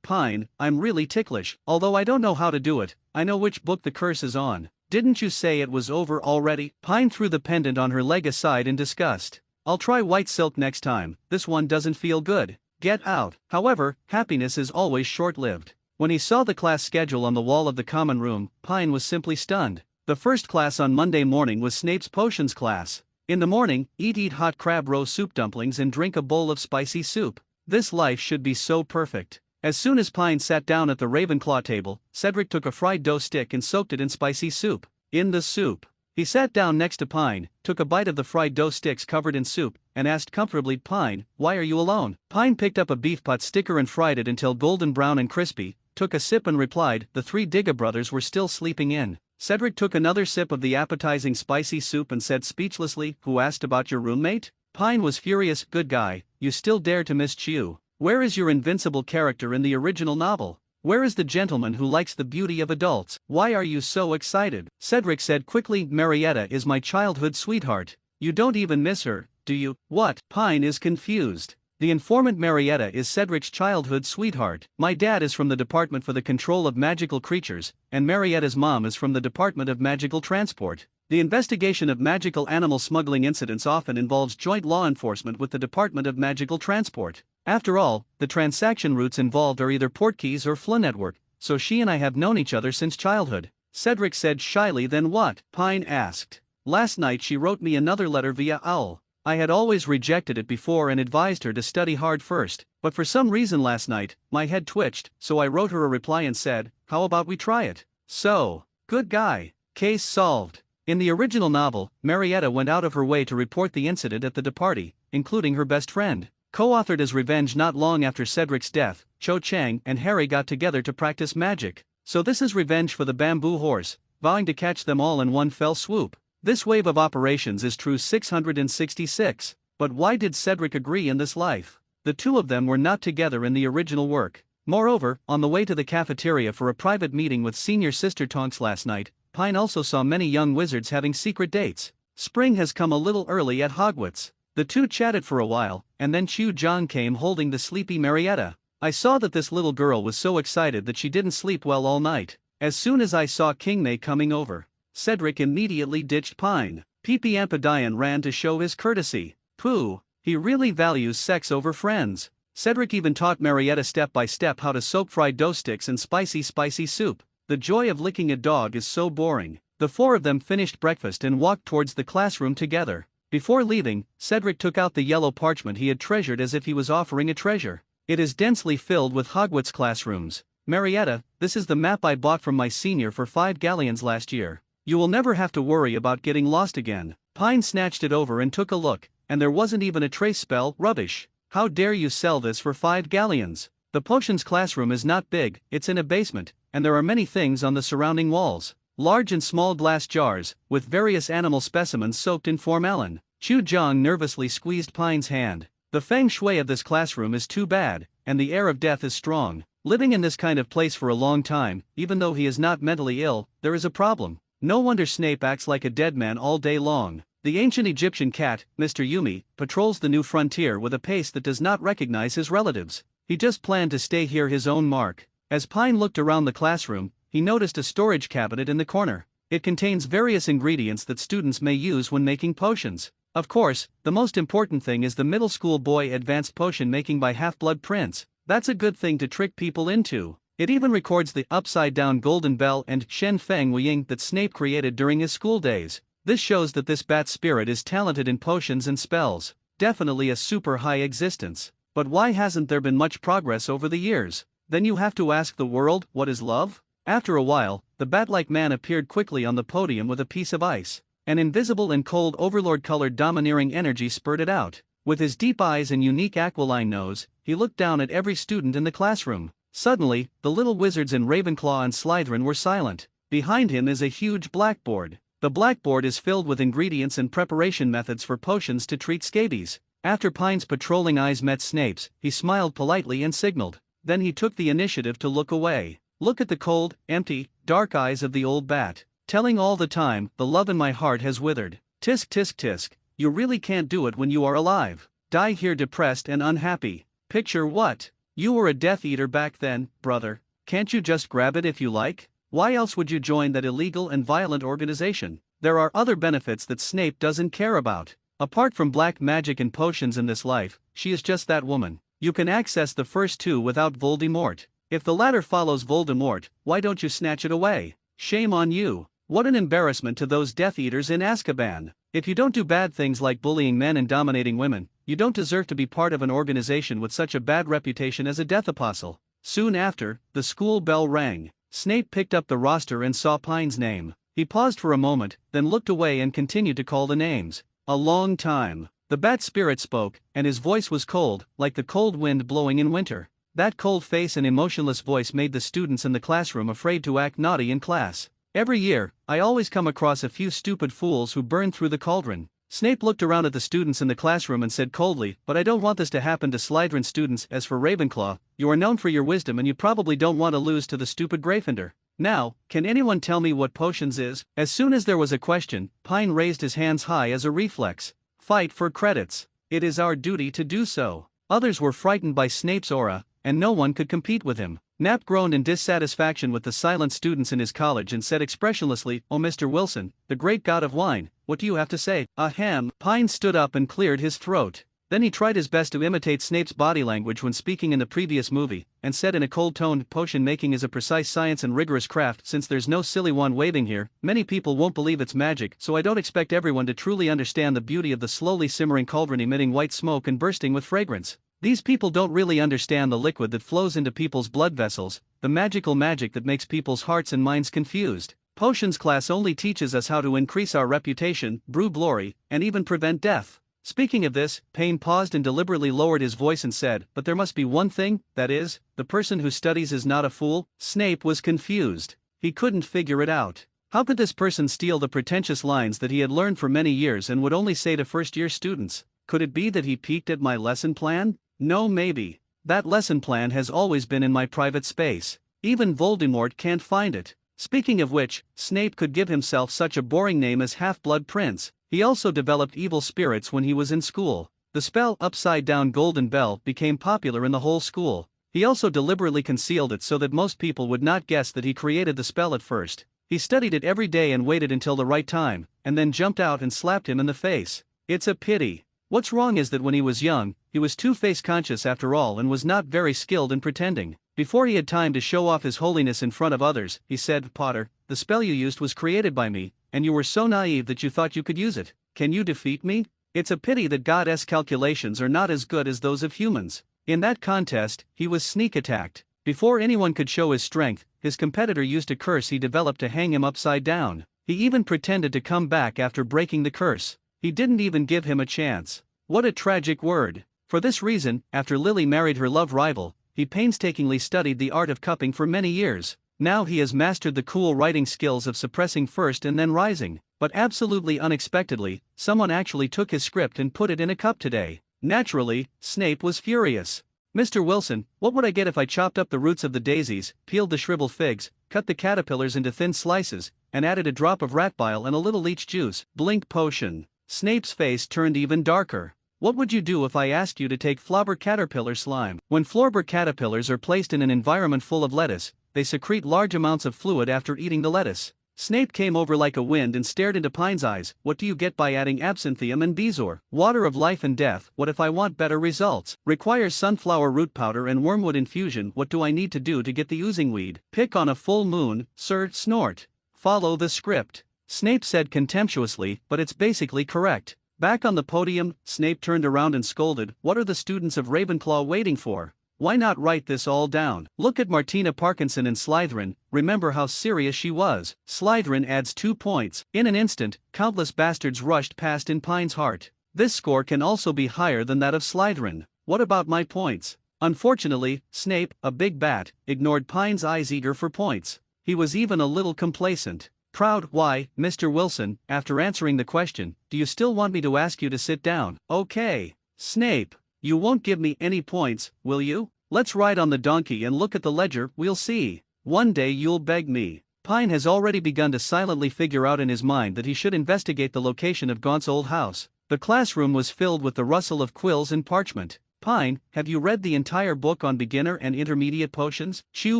Speaker 1: Pine, I'm really ticklish. Although I don't know how to do it, I know which book the curse is on. Didn't you say it was over already? Pine threw the pendant on her leg aside in disgust. I'll try white silk next time, this one doesn't feel good. Get out. However, happiness is always short-lived. When he saw the class schedule on the wall of the common room, Pine was simply stunned. The first class on Monday morning was Snape's potions class. In the morning, eat hot crab roe soup dumplings and drink a bowl of spicy soup. This life should be so perfect. As soon as Pine sat down at the Ravenclaw table, Cedric took a fried dough stick and soaked it in spicy soup. In the soup. He sat down next to Pine, took a bite of the fried dough sticks covered in soup, and asked comfortably, Pine, why are you alone? Pine picked up a beef pot sticker and fried it until golden brown and crispy, took a sip and replied, the three Digga brothers were still sleeping in. Cedric took another sip of the appetizing spicy soup and said speechlessly, who asked about your roommate? Pine was furious, good guy, you still dare to miss Chew. Where is your invincible character in the original novel? Where is the gentleman who likes the beauty of adults? Why are you so excited? Cedric said quickly, Marietta is my childhood sweetheart. You don't even miss her, do you? What? Pine is confused. The informant Marietta is Cedric's childhood sweetheart. My dad is from the Department for the Control of Magical Creatures, and Marietta's mom is from the Department of Magical Transport. The investigation of magical animal smuggling incidents often involves joint law enforcement with the Department of Magical Transport. After all, the transaction routes involved are either Portkeys or Flu Network, so she and I have known each other since childhood. Cedric said shyly. Then what? Pine asked. Last night she wrote me another letter via owl. I had always rejected it before and advised her to study hard first, but for some reason last night, my head twitched, so I wrote her a reply and said, how about we try it? So, good guy. Case solved. In the original novel, Marietta went out of her way to report the incident at the party, including her best friend. Co-authored as revenge not long after Cedric's death, Cho Chang and Harry got together to practice magic. So this is revenge for the bamboo horse, vowing to catch them all in one fell swoop. This wave of operations is true 666, but why did Cedric agree in this life? The two of them were not together in the original work. Moreover, on the way to the cafeteria for a private meeting with senior sister Tonks last night, Pine also saw many young wizards having secret dates. Spring has come a little early at Hogwarts. The two chatted for a while, and then Chu Jong came holding the sleepy Marietta. I saw that this little girl was so excited that she didn't sleep well all night. As soon as I saw King May coming over, Cedric immediately ditched Pine. Peepee Amphidian ran to show his courtesy. Pooh, he really values sex over friends. Cedric even taught Marietta step by step how to soak fried dough sticks in spicy soup. The joy of licking a dog is so boring. The four of them finished breakfast and walked towards the classroom together. Before leaving, Cedric took out the yellow parchment he had treasured as if he was offering a treasure. It is densely filled with Hogwarts classrooms. Marietta, this is the map I bought from my senior for 5 galleons last year. You will never have to worry about getting lost again. Pine snatched it over and took a look, and there wasn't even a trace spell. Rubbish. How dare you sell this for 5 galleons? The potions classroom is not big, it's in a basement, and there are many things on the surrounding walls. Large and small glass jars, with various animal specimens soaked in formalin. Chu Jong nervously squeezed Pine's hand. The feng shui of this classroom is too bad, and the air of death is strong. Living in this kind of place for a long time, even though he is not mentally ill, there is a problem. No wonder Snape acts like a dead man all day long. The ancient Egyptian cat, Mr. Yumi, patrols the new frontier with a pace that does not recognize his relatives. He just planned to stay here his own mark. As Pine looked around the classroom, he noticed a storage cabinet in the corner. It contains various ingredients that students may use when making potions. Of course, the most important thing is the middle school boy advanced potion making by Half-Blood Prince. That's a good thing to trick people into. It even records the upside-down golden bell and Shen Feng Weiying that Snape created during his school days. This shows that this bat spirit is talented in potions and spells. Definitely a super high existence. But why hasn't there been much progress over the years? Then you have to ask the world, what is love? After a while, the bat-like man appeared quickly on the podium with a piece of ice. An invisible and cold overlord-colored domineering energy spurted out. With his deep eyes and unique aquiline nose, he looked down at every student in the classroom. Suddenly, the little wizards in Ravenclaw and Slytherin were silent. Behind him is a huge blackboard. The blackboard is filled with ingredients and preparation methods for potions to treat scabies. After Pine's patrolling eyes met Snape's, he smiled politely and signaled. Then he took the initiative to look away. Look at the cold, empty, dark eyes of the old bat. Telling all the time, the love in my heart has withered. Tisk tisk tisk, you really can't do it when you are alive. Die here depressed and unhappy. Picture what? You were a Death Eater back then, brother. Can't you just grab it if you like? Why else would you join that illegal and violent organization? There are other benefits that Snape doesn't care about. Apart from black magic and potions in this life, she is just that woman. You can access the first two without Voldemort. If the latter follows Voldemort, why don't you snatch it away? Shame on you. What an embarrassment to those Death Eaters in Azkaban. If you don't do bad things like bullying men and dominating women, you don't deserve to be part of an organization with such a bad reputation as a Death Apostle. Soon after, the school bell rang. Snape picked up the roster and saw Pine's name. He paused for a moment, then looked away and continued to call the names. A long time. The bat spirit spoke, and his voice was cold, like the cold wind blowing in winter. That cold face and emotionless voice made the students in the classroom afraid to act naughty in class. Every year, I always come across a few stupid fools who burn through the cauldron. Snape looked around at the students in the classroom and said coldly, but I don't want this to happen to Slytherin students. As for Ravenclaw, you are known for your wisdom and you probably don't want to lose to the stupid Gryffindor. Now, can anyone tell me what potions is? As soon as there was a question, Pine raised his hands high as a reflex. Fight for credits. It is our duty to do so. Others were frightened by Snape's aura, and no one could compete with him. Nap groaned in dissatisfaction with the silent students in his college and said expressionlessly, "Oh, Mr. Wilson, the great god of wine, what do you have to say?" Ahem. Pine stood up and cleared his throat. Then he tried his best to imitate Snape's body language when speaking in the previous movie, and said in a cold tone, "Potion making is a precise science and rigorous craft. Since there's no silly wand waving here, many people won't believe it's magic, so I don't expect everyone to truly understand the beauty of the slowly simmering cauldron emitting white smoke and bursting with fragrance. These people don't really understand the liquid that flows into people's blood vessels, the magical magic that makes people's hearts and minds confused. Potions class only teaches us how to increase our reputation, brew glory, and even prevent death." Speaking of this, Payne paused and deliberately lowered his voice and said, "But there must be one thing, that is, the person who studies is not a fool." Snape was confused. He couldn't figure it out. How could this person steal the pretentious lines that he had learned for many years and would only say to first-year students? Could it be that he peeked at my lesson plan? No, maybe. That lesson plan has always been in my private space. Even Voldemort can't find it. Speaking of which, Snape could give himself such a boring name as Half-Blood Prince. He also developed evil spirits when he was in school. The spell Upside-Down Golden Bell became popular in the whole school. He also deliberately concealed it so that most people would not guess that he created the spell at first. He studied it every day and waited until the right time, and then jumped out and slapped him in the face. It's a pity. What's wrong is that when he was young, he was too face-conscious after all and was not very skilled in pretending. Before he had time to show off his holiness in front of others, he said, "Potter, the spell you used was created by me, and you were so naive that you thought you could use it. Can you defeat me? It's a pity that God's calculations are not as good as those of humans." In that contest, he was sneak attacked. Before anyone could show his strength, his competitor used a curse he developed to hang him upside down. He even pretended to come back after breaking the curse. He didn't even give him a chance. What a tragic word. For this reason, after Lily married her love rival, he painstakingly studied the art of cupping for many years. Now he has mastered the cool writing skills of suppressing first and then rising. But absolutely unexpectedly, someone actually took his script and put it in a cup today. Naturally, Snape was furious. "Mr. Wilson, what would I get if I chopped up the roots of the daisies, peeled the shriveled figs, cut the caterpillars into thin slices, and added a drop of rat bile and a little leech juice?" Blink potion. Snape's face turned even darker. "What would you do if I asked you to take Flobber caterpillar slime?" When Flobber caterpillars are placed in an environment full of lettuce, they secrete large amounts of fluid after eating the lettuce. Snape came over like a wind and stared into Pine's eyes. "What do you get by adding absinthium and bezoar? Water of life and death. What if I want better results? Requires sunflower root powder and wormwood infusion. What do I need to do to get the oozing weed? Pick on a full moon, sir. Snort. Follow the script." Snape said contemptuously, "But it's basically correct." Back on the podium, Snape turned around and scolded, "What are the students of Ravenclaw waiting for? Why not write this all down? Look at Martina Parkinson in Slytherin, remember how serious she was. Slytherin adds 2 points. In an instant, countless bastards rushed past in Pine's heart. This score can also be higher than that of Slytherin. What about my points? Unfortunately, Snape, a big bat, ignored Pine's eyes eager for points. He was even a little complacent. Proud. Why, Mr. Wilson, after answering the question, do you still want me to ask you to sit down? Okay. Snape. You won't give me any points, will you? Let's ride on the donkey and look at the ledger, we'll see. One day you'll beg me. Pine has already begun to silently figure out in his mind that he should investigate the location of Gaunt's old house. The classroom was filled with the rustle of quills and parchment. Pine, have you read the entire book on beginner and intermediate potions? Chew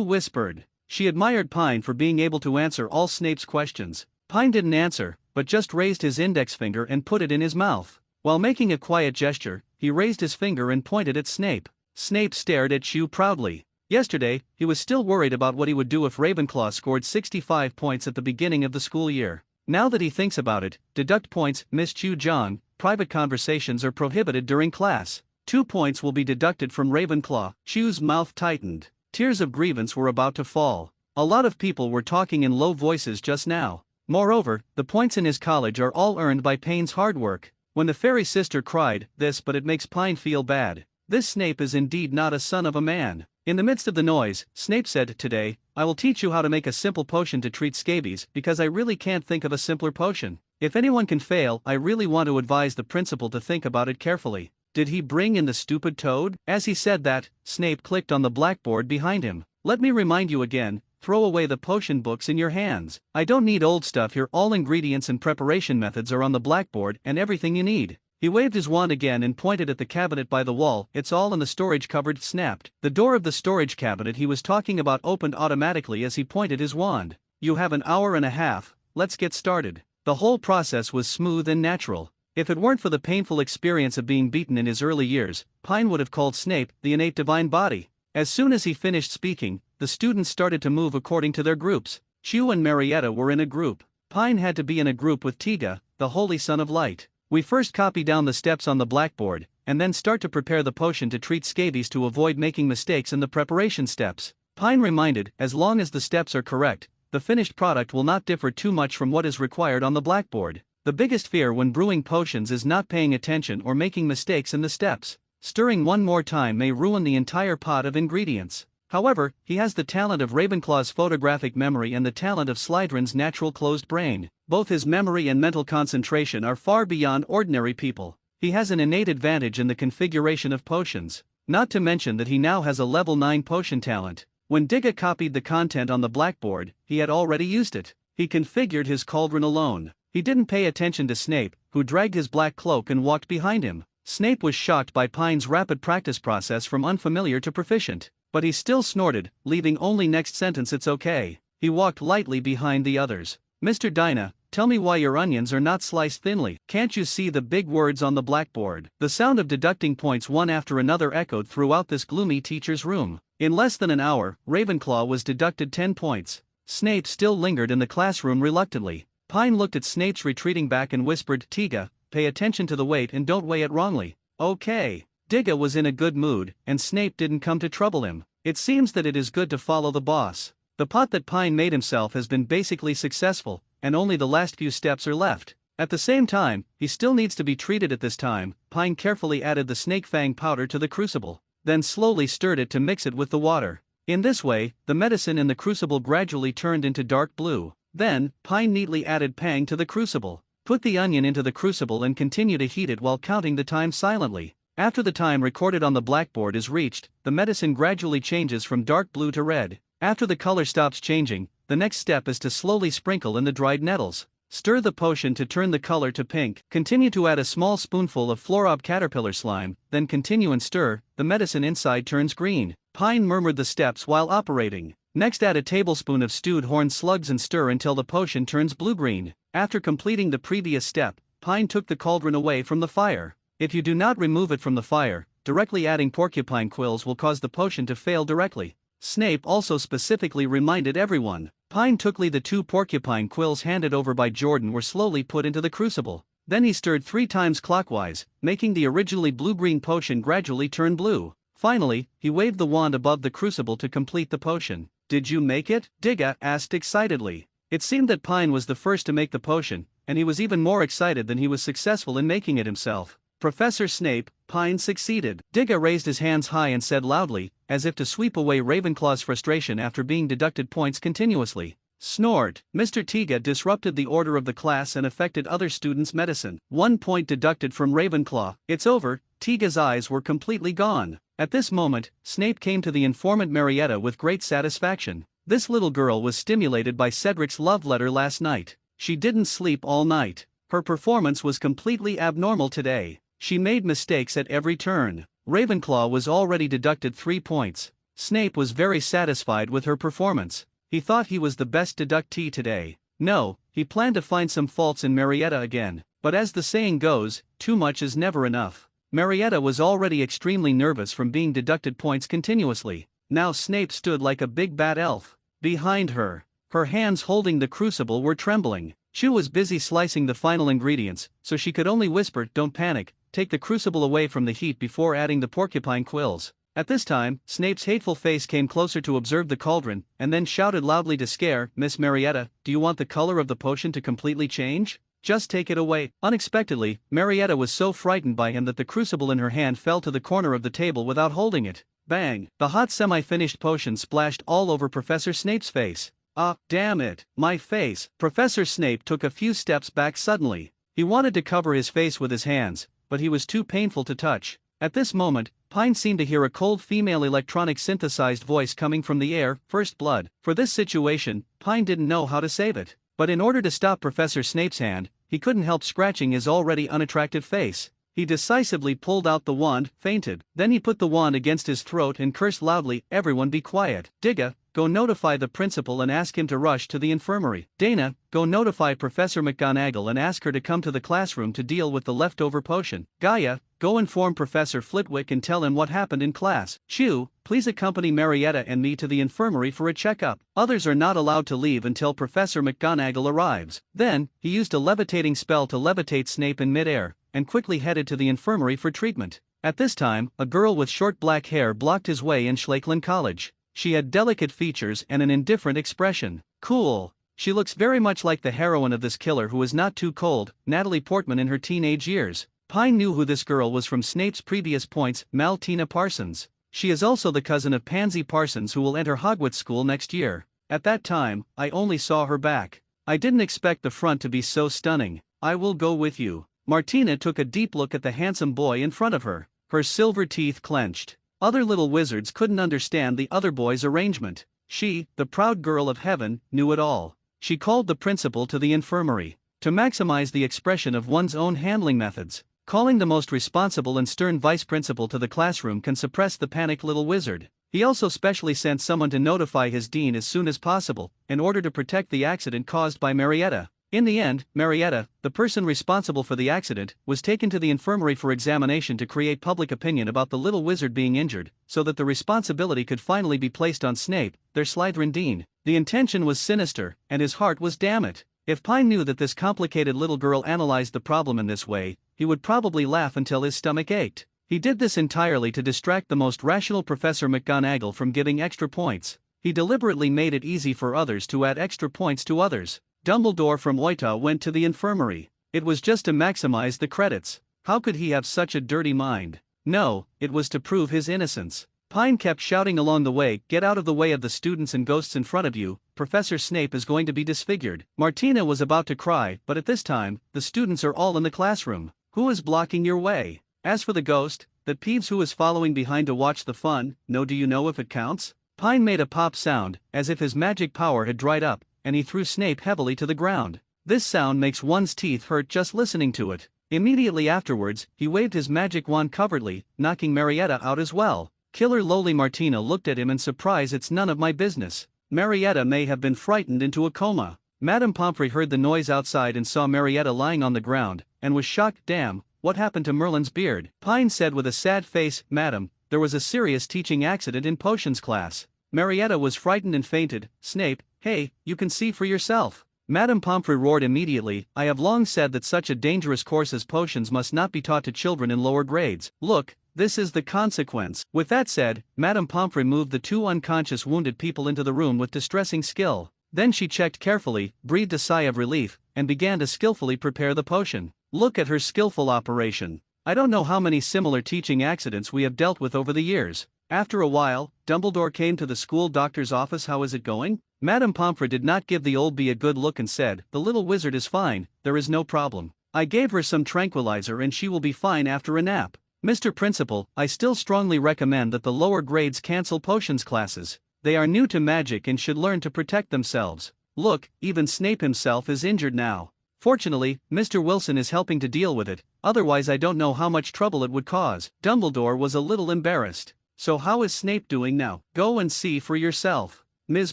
Speaker 1: whispered. She admired Pine for being able to answer all Snape's questions. Pine didn't answer, but just raised his index finger and put it in his mouth. While making a quiet gesture, he raised his finger and pointed at Snape. Snape stared at Chew proudly. Yesterday, he was still worried about what he would do if Ravenclaw scored 65 points at the beginning of the school year. Now that he thinks about it, deduct points. Miss Chew. John, private conversations are prohibited during class. 2 points will be deducted from Ravenclaw. Chew's mouth tightened. Tears of grievance were about to fall. A lot of people were talking in low voices just now. Moreover, the points in his college are all earned by Payne's hard work. When the fairy sister cried, this but it makes Pine feel bad. This Snape is indeed not a son of a man. In the midst of the noise, Snape said, today, I will teach you how to make a simple potion to treat scabies because I really can't think of a simpler potion. If anyone can fail, I really want to advise the principal to think about it carefully. Did he bring in the stupid toad? As he said that, Snape clicked on the blackboard behind him. Let me remind you again, throw away the potion books in your hands. I don't need old stuff here. All ingredients and preparation methods are on the blackboard and everything you need. He waved his wand again and pointed at the cabinet by the wall. It's all in the storage cupboard. Snapped. The door of the storage cabinet he was talking about opened automatically as he pointed his wand. You have an hour and a half, let's get started. The whole process was smooth and natural. If it weren't for the painful experience of being beaten in his early years, Pine would have called Snape the innate divine body. As soon as he finished speaking, the students started to move according to their groups. Chew and Marietta were in a group. Pine had to be in a group with Tiga, the holy son of light. We first copy down the steps on the blackboard, and then start to prepare the potion to treat scabies to avoid making mistakes in the preparation steps. Pine reminded, as long as the steps are correct, the finished product will not differ too much from what is required on the blackboard. The biggest fear when brewing potions is not paying attention or making mistakes in the steps. Stirring one more time may ruin the entire pot of ingredients. However, he has the talent of Ravenclaw's photographic memory and the talent of Slytherin's natural closed brain. Both his memory and mental concentration are far beyond ordinary people. He has an innate advantage in the configuration of potions. Not to mention that he now has a level 9 potion talent. When Digga copied the content on the blackboard, he had already used it. He configured his cauldron alone. He didn't pay attention to Snape, who dragged his black cloak and walked behind him. Snape was shocked by Pine's rapid practice process from unfamiliar to proficient. But he still snorted, leaving only next sentence it's okay. He walked lightly behind the others. Mr. Dinah, tell me why your onions are not sliced thinly. Can't you see the big words on the blackboard? The sound of deducting points one after another echoed throughout this gloomy teacher's room. In less than an hour, Ravenclaw was deducted 10 points. Snape still lingered in the classroom reluctantly. Pine looked at Snape's retreating back and whispered, Tiga, pay attention to the weight and don't weigh it wrongly. Okay. Digga was in a good mood, and Snape didn't come to trouble him. It seems that it is good to follow the boss. The pot that Pine made himself has been basically successful, and only the last few steps are left. At the same time, he still needs to be treated at this time. Pine carefully added the snake fang powder to the crucible, then slowly stirred it to mix it with the water. In this way, the medicine in the crucible gradually turned into dark blue. Then, Pine neatly added Pang to the crucible. Put the onion into the crucible and continue to heat it while counting the time silently. After the time recorded on the blackboard is reached, the medicine gradually changes from dark blue to red. After the color stops changing, the next step is to slowly sprinkle in the dried nettles. Stir the potion to turn the color to pink. Continue to add a small spoonful of Florob caterpillar slime, then continue and stir. The medicine inside turns green. Pine murmured the steps while operating. Next, add a tablespoon of stewed horned slugs and stir until the potion turns blue-green. After completing the previous step, Pine took the cauldron away from the fire. If you do not remove it from the fire, directly adding porcupine quills will cause the potion to fail directly. Snape also specifically reminded everyone. Pine took the 2 porcupine quills handed over by Jordan were slowly put into the crucible. Then he stirred 3 times clockwise, making the originally blue-green potion gradually turn blue. Finally, he waved the wand above the crucible to complete the potion. "Did you make it?" Digga asked excitedly. It seemed that Pine was the first to make the potion, and he was even more excited than he was successful in making it himself. "Professor Snape, Pine succeeded." Digga raised his hands high and said loudly, as if to sweep away Ravenclaw's frustration after being deducted points continuously. Snort. Mr. Tiga disrupted the order of the class and affected other students' medicine. 1 point deducted from Ravenclaw. "It's over." Tiga's eyes were completely gone. At this moment, Snape came to the informant Marietta with great satisfaction. This little girl was stimulated by Cedric's love letter last night. She didn't sleep all night. Her performance was completely abnormal today. She made mistakes at every turn. Ravenclaw was already deducted 3 points. Snape was very satisfied with her performance. He thought he was the best deductee today. No, he planned to find some faults in Marietta again, but as the saying goes, too much is never enough. Marietta was already extremely nervous from being deducted points continuously. Now Snape stood like a big bad elf. Behind her, her hands holding the crucible were trembling. She was busy slicing the final ingredients, so she could only whisper, "Don't panic, take the crucible away from the heat before adding the porcupine quills." At this time, Snape's hateful face came closer to observe the cauldron, and then shouted loudly to scare Miss Marietta, "Do you want the color of the potion to completely change? Just take it away." Unexpectedly, Marietta was so frightened by him that the crucible in her hand fell to the corner of the table without holding it. Bang! The hot semi-finished potion splashed all over Professor Snape's face. "Ah, damn it, my face." Professor Snape took a few steps back suddenly. He wanted to cover his face with his hands, but he was too painful to touch. At this moment, Pine seemed to hear a cold female electronic synthesized voice coming from the air, "First blood." For this situation, Pine didn't know how to save it. But in order to stop Professor Snape's hand, he couldn't help scratching his already unattractive face. He decisively pulled out the wand, fainted. Then he put the wand against his throat and cursed loudly, "Everyone be quiet. Digga, go notify the principal and ask him to rush to the infirmary. Dana, go notify Professor McGonagall and ask her to come to the classroom to deal with the leftover potion. Gaia, go inform Professor Flitwick and tell him what happened in class. Chew, please accompany Marietta and me to the infirmary for a checkup. Others are not allowed to leave until Professor McGonagall arrives." Then, he used a levitating spell to levitate Snape in midair, and quickly headed to the infirmary for treatment. At this time, a girl with short black hair blocked his way in Schlakeland College. She had delicate features and an indifferent expression. "Cool. She looks very much like the heroine of This Killer Who Is Not Too Cold, Natalie Portman in her teenage years." Pine knew who this girl was from Snape's previous points, Maltina Parsons. She is also the cousin of Pansy Parsons who will enter Hogwarts School next year. At that time, I only saw her back. I didn't expect the front to be so stunning. "I will go with you." Martina took a deep look at the handsome boy in front of her. Her silver teeth clenched. Other little wizards couldn't understand the other boy's arrangement. She, the proud girl of heaven, knew it all. She called the principal to the infirmary. To maximize the expression of one's own handling methods, calling the most responsible and stern vice principal to the classroom can suppress the panicked little wizard. He also specially sent someone to notify his dean as soon as possible, in order to protect the accident caused by Marietta. In the end, Marietta, the person responsible for the accident, was taken to the infirmary for examination to create public opinion about the little wizard being injured, so that the responsibility could finally be placed on Snape, their Slytherin dean. The intention was sinister, and his heart was damn it. If Pine knew that this complicated little girl analyzed the problem in this way, he would probably laugh until his stomach ached. He did this entirely to distract the most rational Professor McGonagall from giving extra points. He deliberately made it easy for others to add extra points to others. Dumbledore from Oita went to the infirmary. It was just to maximize the credits. How could he have such a dirty mind? No, it was to prove his innocence. Pine kept shouting along the way, "Get out of the way of the students and ghosts in front of you, Professor Snape is going to be disfigured." Martina was about to cry, but at this time, the students are all in the classroom. Who is blocking your way? As for the ghost, that Peeves who is following behind to watch the fun, do you know if it counts? Pine made a pop sound, as if his magic power had dried up, and he threw Snape heavily to the ground. This sound makes one's teeth hurt just listening to it. Immediately afterwards, he waved his magic wand covertly, knocking Marietta out as well. Killer lowly Martina looked at him in surprise. "It's none of my business." Marietta may have been frightened into a coma. Madame Pomfrey heard the noise outside and saw Marietta lying on the ground, and was shocked. "Damn, what happened to Merlin's beard?" Pine said with a sad face, "Madam, there was a serious teaching accident in potions class. Marietta was frightened and fainted." Snape, "Hey, you can see for yourself." Madame Pomfrey roared immediately, "I have long said that such a dangerous course as potions must not be taught to children in lower grades. Look, This is the consequence. With that said, Madame Pomfrey moved the two unconscious wounded people into the room with distressing skill. Then she checked carefully, breathed a sigh of relief, and began to skillfully prepare the potion. Look at her skillful operation. I don't know how many similar teaching accidents we have dealt with over the years. After a while, Dumbledore came to the school doctor's office. How is it going? Madame Pomfrey did not give the old bee a good look and said, the little wizard is fine, there is no problem. I gave her some tranquilizer and she will be fine after a nap. Mr. Principal, I still strongly recommend that the lower grades cancel potions classes. They are new to magic and should learn to protect themselves. Look, even Snape himself is injured now. Fortunately, Mr. Wilson is helping to deal with it, otherwise I don't know how much trouble it would cause. Dumbledore was a little embarrassed. So how is Snape doing now? Go and see for yourself, Ms.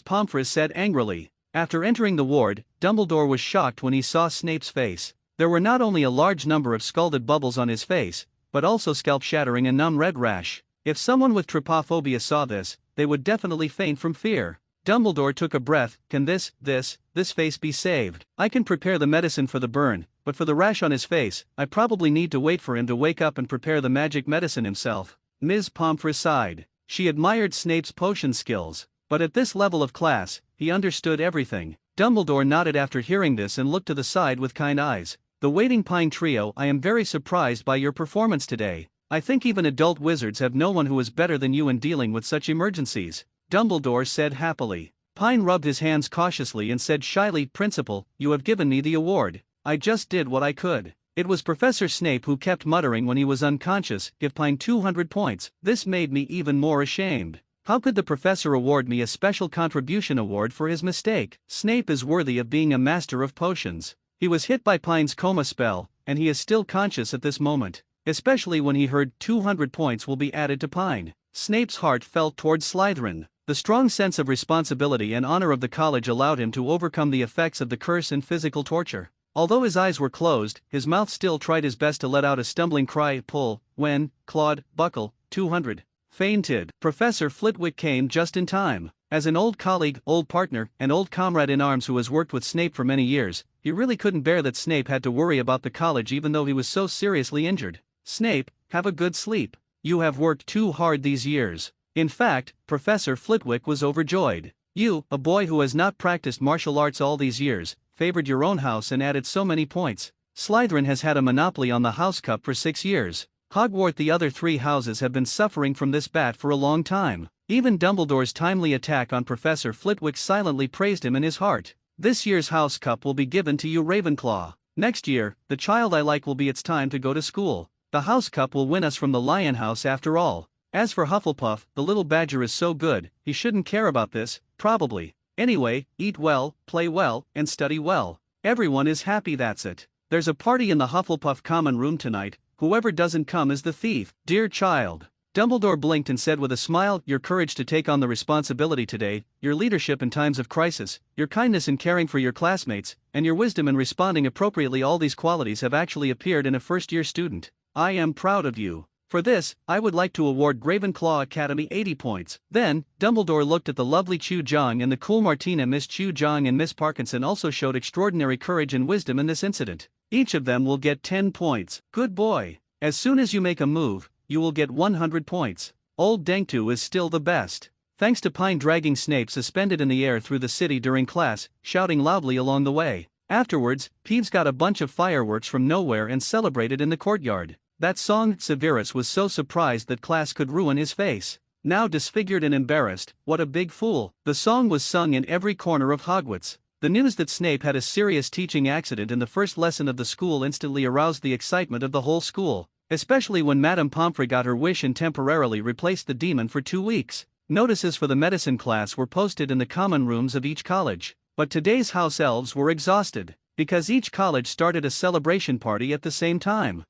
Speaker 1: Pomfrey said angrily. After entering the ward, Dumbledore was shocked when he saw Snape's face. There were not only a large number of scalded bubbles on his face, but also scalp-shattering and numb red rash. If someone with trypophobia saw this, they would definitely faint from fear. Dumbledore took a breath. Can this face be saved? I can prepare the medicine for the burn, but for the rash on his face, I probably need to wait for him to wake up and prepare the magic medicine himself. Ms. Pomfrey sighed. She admired Snape's potion skills, but at this level of class, he understood everything. Dumbledore nodded after hearing this and looked to the side with kind eyes. The Waiting Pine Trio, I am very surprised by your performance today. I think even adult wizards have no one who is better than you in dealing with such emergencies, Dumbledore said happily. Pine rubbed his hands cautiously and said shyly, Principal, you have given me the award. I just did what I could. It was Professor Snape who kept muttering when he was unconscious, give Pine 200 points. This made me even more ashamed. How could the professor award me a special contribution award for his mistake? Snape is worthy of being a master of potions. He was hit by Pine's coma spell, and he is still conscious at this moment. Especially when he heard 200 points will be added to Pine. Snape's heart felt towards Slytherin. The strong sense of responsibility and honor of the college allowed him to overcome the effects of the curse and physical torture. Although his eyes were closed, his mouth still tried his best to let out a stumbling cry, pull, when, Claude, Buckle, 200. Fainted. Professor Flitwick came just in time. As an old colleague, old partner, and old comrade in arms who has worked with Snape for many years, he really couldn't bear that Snape had to worry about the college even though he was so seriously injured. Snape, have a good sleep. You have worked too hard these years. In fact, Professor Flitwick was overjoyed. You, a boy who has not practiced martial arts all these years, favored your own house and added so many points. Slytherin has had a monopoly on the House Cup for 6 years. Hogwarts, the other 3 houses have been suffering from this bat for a long time. Even Dumbledore's timely attack on Professor Flitwick silently praised him in his heart. This year's House Cup will be given to you, Ravenclaw. Next year, the child I like will be its time to go to school. The House Cup will win us from the Lion House after all. As for Hufflepuff, the little badger is so good, he shouldn't care about this, probably. Anyway, eat well, play well, and study well. Everyone is happy, that's it. There's a party in the Hufflepuff common room tonight. Whoever doesn't come is the thief. Dear child. Dumbledore blinked and said with a smile, your courage to take on the responsibility today, your leadership in times of crisis, your kindness in caring for your classmates, and your wisdom in responding appropriately, all these qualities have actually appeared in a first-year student. I am proud of you. For this, I would like to award Ravenclaw Academy 80 points. Then, Dumbledore looked at the lovely Chu Jong and the cool Martina. Miss Chu Jong and Miss Parkinson also showed extraordinary courage and wisdom in this incident. Each of them will get 10 points. Good boy. As soon as you make a move, you will get 100 points. Old Denktu is still the best. Thanks to Pine dragging Snape suspended in the air through the city during class, shouting loudly along the way. Afterwards, Peeves got a bunch of fireworks from nowhere and celebrated in the courtyard. That song, Severus was so surprised that class could ruin his face. Now disfigured and embarrassed, what a big fool. The song was sung in every corner of Hogwarts. The news that Snape had a serious teaching accident in the first lesson of the school instantly aroused the excitement of the whole school, especially when Madame Pomfrey got her wish and temporarily replaced the demon for 2 weeks. Notices for the medicine class were posted in the common rooms of each college. But today's house elves were exhausted, because each college started a celebration party at the same time.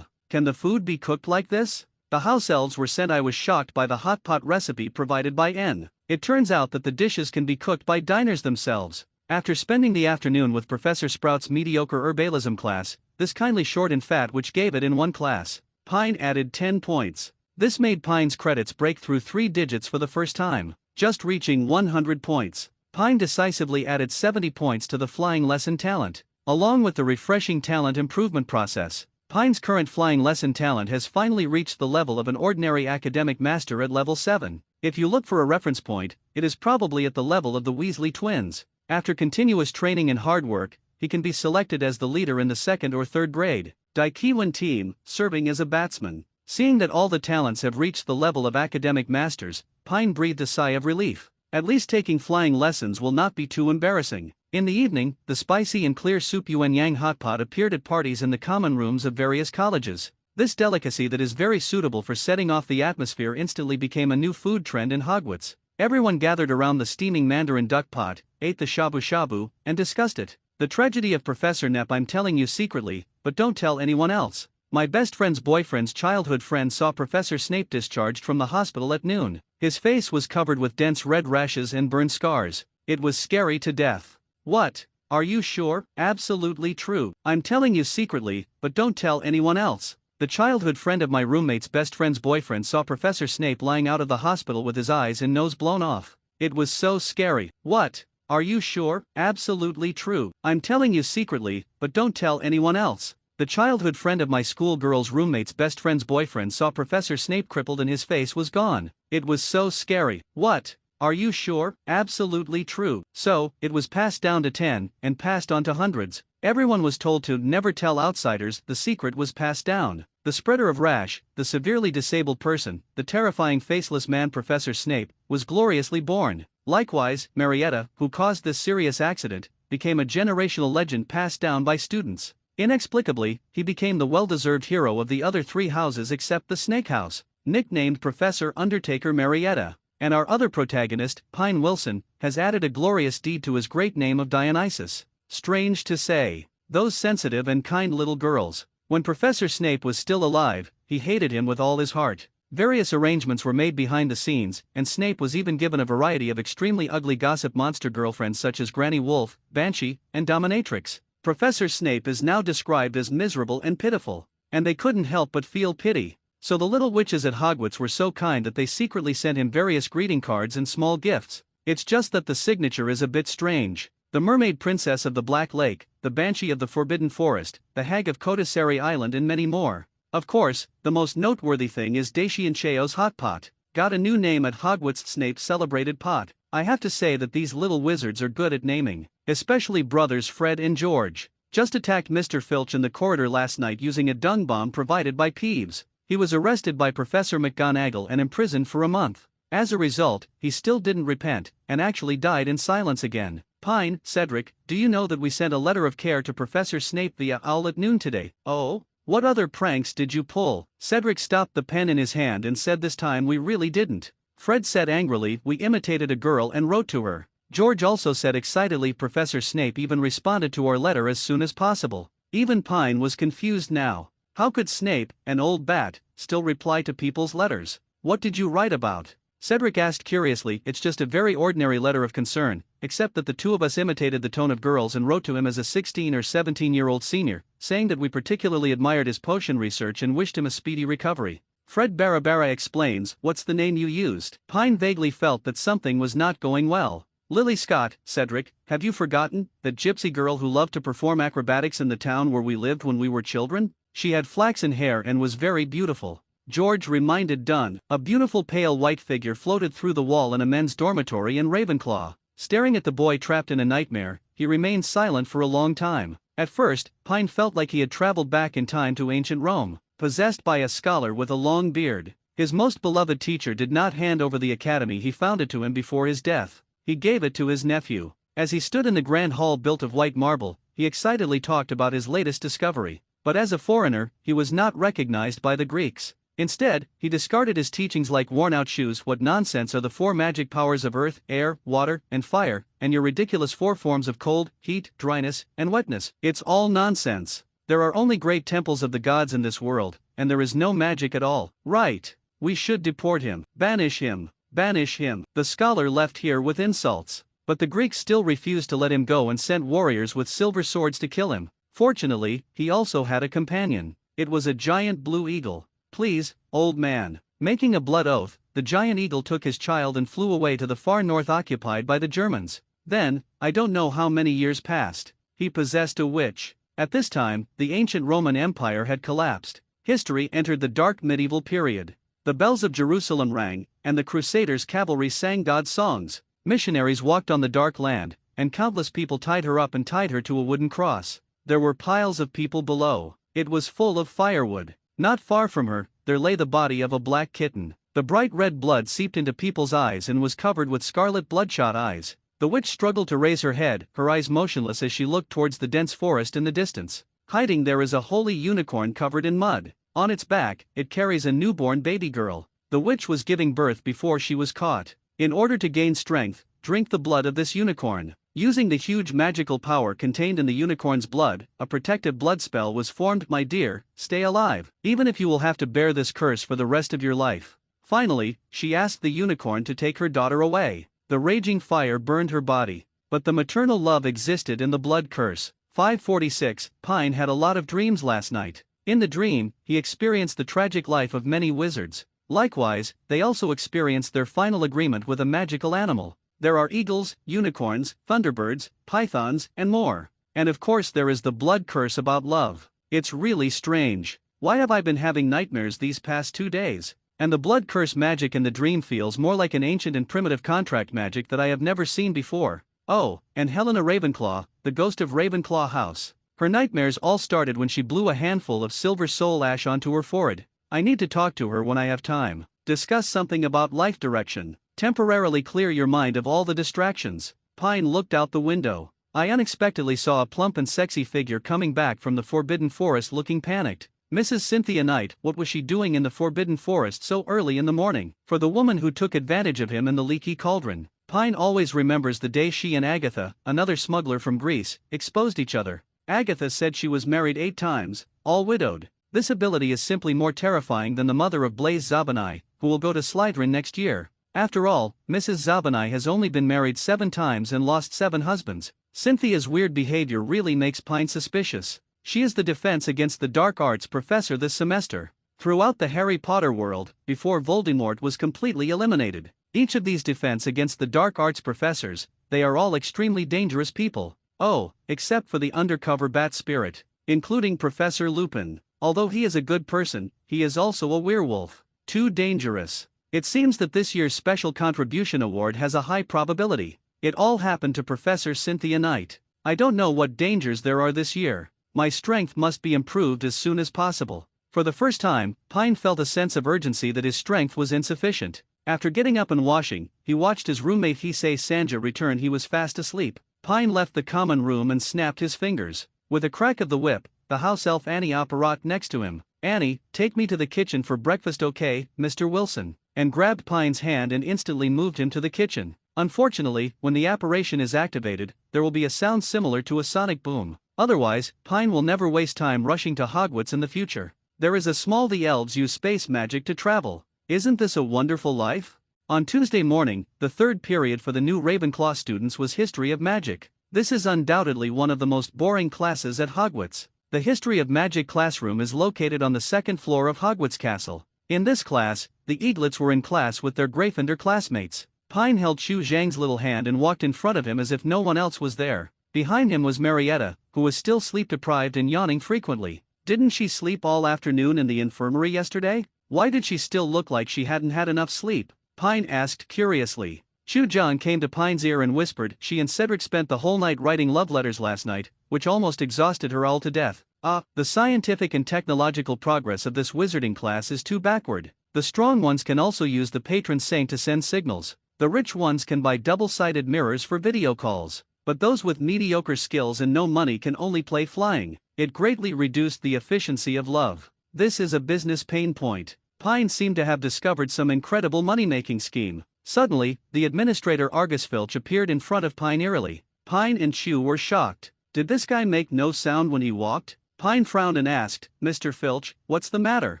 Speaker 1: Can the food be cooked like this? The house elves were sent. I was shocked by the hot pot recipe provided by N. It turns out that the dishes can be cooked by diners themselves. After spending the afternoon with Professor Sprout's mediocre herbalism class, this kindly short and fat which gave it in one class, Pine added 10 points. This made Pine's credits break through 3 digits for the first time, just reaching 100 points. Pine decisively added 70 points to the flying lesson talent. Along with the refreshing talent improvement process, Pine's current flying lesson talent has finally reached the level of an ordinary academic master at level 7. If you look for a reference point, it is probably at the level of the Weasley twins. After continuous training and hard work, he can be selected as the leader in the 2nd or 3rd grade Daikiwan team, serving as a batsman. Seeing that all the talents have reached the level of academic masters, Pine breathed a sigh of relief. At least taking flying lessons will not be too embarrassing. In the evening, the spicy and clear soup Yuan Yang hot pot appeared at parties in the common rooms of various colleges. This delicacy that is very suitable for setting off the atmosphere instantly became a new food trend in Hogwarts. Everyone gathered around the steaming mandarin duck pot, ate the shabu shabu, and discussed it. The tragedy of Professor Nep. I'm telling you secretly, but don't tell anyone else. My best friend's boyfriend's childhood friend saw Professor Snape discharged from the hospital at noon. His face was covered with dense red rashes and burn scars. It was scary to death. What? Are you sure? Absolutely true. I'm telling you secretly, but don't tell anyone else. The childhood friend of my roommate's best friend's boyfriend saw Professor Snape lying out of the hospital with his eyes and nose blown off. It was so scary. What? Are you sure? Absolutely true. I'm telling you secretly, but don't tell anyone else. The childhood friend of my schoolgirl's roommate's best friend's boyfriend saw Professor Snape crippled and his face was gone. It was so scary. What? Are you sure? Absolutely true. So, it was passed down to 10, and passed on to hundreds. Everyone was told to never tell outsiders. The secret was passed down. The spreader of rash, the severely disabled person, the terrifying faceless man Professor Snape, was gloriously born. Likewise, Marietta, who caused this serious accident, became a generational legend passed down by students. Inexplicably, he became the well-deserved hero of the other 3 houses except the Snake House, nicknamed Professor Undertaker Marietta. And our other protagonist, Pine Wilson, has added a glorious deed to his great name of Dionysus. Strange to say, those sensitive and kind little girls. When Professor Snape was still alive, he hated him with all his heart. Various arrangements were made behind the scenes, and Snape was even given a variety of extremely ugly gossip monster girlfriends such as Granny Wolf, Banshee, and Dominatrix. Professor Snape is now described as miserable and pitiful, and they couldn't help but feel pity. So the little witches at Hogwarts were so kind that they secretly sent him various greeting cards and small gifts. It's just that the signature is a bit strange. The Mermaid Princess of the Black Lake, the Banshee of the Forbidden Forest, the Hag of Kodasari Island and many more. Of course, the most noteworthy thing is Dacian Cheo's hot pot. Got a new name at Hogwarts, Snape celebrated pot. I have to say that these little wizards are good at naming. Especially brothers Fred and George. Just attacked Mr. Filch in the corridor last night using a dung bomb provided by Peeves. He was arrested by Professor McGonagall and imprisoned for a month. As a result, he still didn't repent, and actually died in silence again. Pine, Cedric, do you know that we sent a letter of care to Professor Snape via owl at noon today? Oh? What other pranks did you pull? Cedric stopped the pen in his hand and said this time we really didn't. Fred said angrily we imitated a girl and wrote to her. George also said excitedly Professor Snape even responded to our letter as soon as possible. Even Pine was confused now. How could Snape, an old bat, still reply to people's letters? What did you write about? Cedric asked curiously. It's just a very ordinary letter of concern, except that the 2 of us imitated the tone of girls and wrote to him as a 16 or 17-year-old senior, saying that we particularly admired his potion research and wished him a speedy recovery. Fred Barabara explains, what's the name you used? Pine vaguely felt that something was not going well. Lily Scott, Cedric, have you forgotten that gypsy girl who loved to perform acrobatics in the town where we lived when we were children? She had flaxen hair and was very beautiful. George reminded Dunn. A beautiful pale white figure floated through the wall in a men's dormitory in Ravenclaw. Staring at the boy trapped in a nightmare, he remained silent for a long time. At first, Pine felt like he had traveled back in time to ancient Rome, possessed by a scholar with a long beard. His most beloved teacher did not hand over the academy he founded to him before his death. He gave it to his nephew. As he stood in the grand hall built of white marble, he excitedly talked about his latest discovery. But as a foreigner, he was not recognized by the Greeks. Instead, he discarded his teachings like worn-out shoes. What nonsense are the 4 magic powers of earth, air, water, and fire, and your ridiculous 4 forms of cold, heat, dryness, and wetness? It's all nonsense. There are only great temples of the gods in this world, and there is no magic at all. Right. We should deport him. Banish him. Banish him. The scholar left here with insults. But the Greeks still refused to let him go and sent warriors with silver swords to kill him. Fortunately, he also had a companion. It was a giant blue eagle. Please, old man. Making a blood oath, the giant eagle took his child and flew away to the far north occupied by the Germans. Then, I don't know how many years passed. He possessed a witch. At this time, the ancient Roman Empire had collapsed. History entered the dark medieval period. The bells of Jerusalem rang, and the Crusaders' cavalry sang God's songs. Missionaries walked on the dark land, and countless people tied her up and tied her to a wooden cross. There were piles of people below. It was full of firewood. Not far from her, there lay the body of a black kitten. The bright red blood seeped into people's eyes and was covered with scarlet bloodshot eyes. The witch struggled to raise her head, her eyes motionless as she looked towards the dense forest in the distance. Hiding there is a holy unicorn covered in mud. On its back, it carries a newborn baby girl. The witch was giving birth before she was caught. In order to gain strength, drink the blood of this unicorn. Using the huge magical power contained in the unicorn's blood, a protective blood spell was formed. My dear, stay alive, even if you will have to bear this curse for the rest of your life. Finally, she asked the unicorn to take her daughter away. The raging fire burned her body, but the maternal love existed in the blood curse. 546, Pine had a lot of dreams last night. In the dream, he experienced the tragic life of many wizards. Likewise, they also experienced their final agreement with a magical animal. There are eagles, unicorns, thunderbirds, pythons, and more. And of course there is the blood curse about love. It's really strange. Why have I been having nightmares these past 2 days? And the blood curse magic in the dream feels more like an ancient and primitive contract magic that I have never seen before. Oh, and Helena Ravenclaw, the ghost of Ravenclaw House. Her nightmares all started when she blew a handful of silver soul ash onto her forehead. I need to talk to her when I have time. Discuss something about life direction. Temporarily clear your mind of all the distractions. Pine looked out the window. I unexpectedly saw a plump and sexy figure coming back from the Forbidden Forest looking panicked. Mrs. Cynthia Knight, what was she doing in the Forbidden Forest so early in the morning? For the woman who took advantage of him in the leaky cauldron. Pine always remembers the day she and Agatha, another smuggler from Greece, exposed each other. Agatha said she was married 8 times, all widowed. This ability is simply more terrifying than the mother of Blaise Zabinai, who will go to Slytherin next year. After all, Mrs. Zabinai has only been married 7 times and lost 7 husbands. Cynthia's weird behavior really makes Pine suspicious. She is the defense against the dark arts professor this semester. Throughout the Harry Potter world, before Voldemort was completely eliminated, each of these defense against the dark arts professors, they are all extremely dangerous people. Oh, except for the undercover bat spirit, including Professor Lupin. Although he is a good person, he is also a werewolf. Too dangerous. It seems that this year's Special Contribution Award has a high probability. It all happened to Professor Cynthia Knight. I don't know what dangers there are this year. My strength must be improved as soon as possible. For the first time, Pine felt a sense of urgency that his strength was insufficient. After getting up and washing, he watched his roommate Hisei Sanja return. He was fast asleep. Pine left the common room and snapped his fingers. With a crack of the whip, the house elf Annie apparat next to him. Annie, take me to the kitchen for breakfast, okay, Mr. Wilson? And grabbed Pine's hand and instantly moved him to the kitchen. Unfortunately, when the apparition is activated, there will be a sound similar to a sonic boom. Otherwise, Pine will never waste time rushing to Hogwarts in the future. There is a small the elves use space magic to travel. Isn't this a wonderful life? On Tuesday morning, the 3rd period for the new Ravenclaw students was History of Magic. This is undoubtedly one of the most boring classes at Hogwarts. The History of Magic classroom is located on the 2nd floor of Hogwarts Castle. In this class, the Eaglets were in class with their Gryffindor classmates. Pine held Xu Zhang's little hand and walked in front of him as if no one else was there. Behind him was Marietta, who was still sleep-deprived and yawning frequently. Didn't she sleep all afternoon in the infirmary yesterday? Why did she still look like she hadn't had enough sleep? Pine asked curiously. Xu Zhang came to Pine's ear and whispered, she and Cedric spent the whole night writing love letters last night, which almost exhausted her all to death. The scientific and technological progress of this wizarding class is too backward. The strong ones can also use the patron saint to send signals. The rich ones can buy double-sided mirrors for video calls. But those with mediocre skills and no money can only play flying. It greatly reduced the efficiency of love. This is a business pain point. Pine seemed to have discovered some incredible money-making scheme. Suddenly, the administrator Argus Filch appeared in front of Pine eerily. Pine and Chu were shocked. Did this guy make no sound when he walked? Pine frowned and asked, Mr. Filch, what's the matter?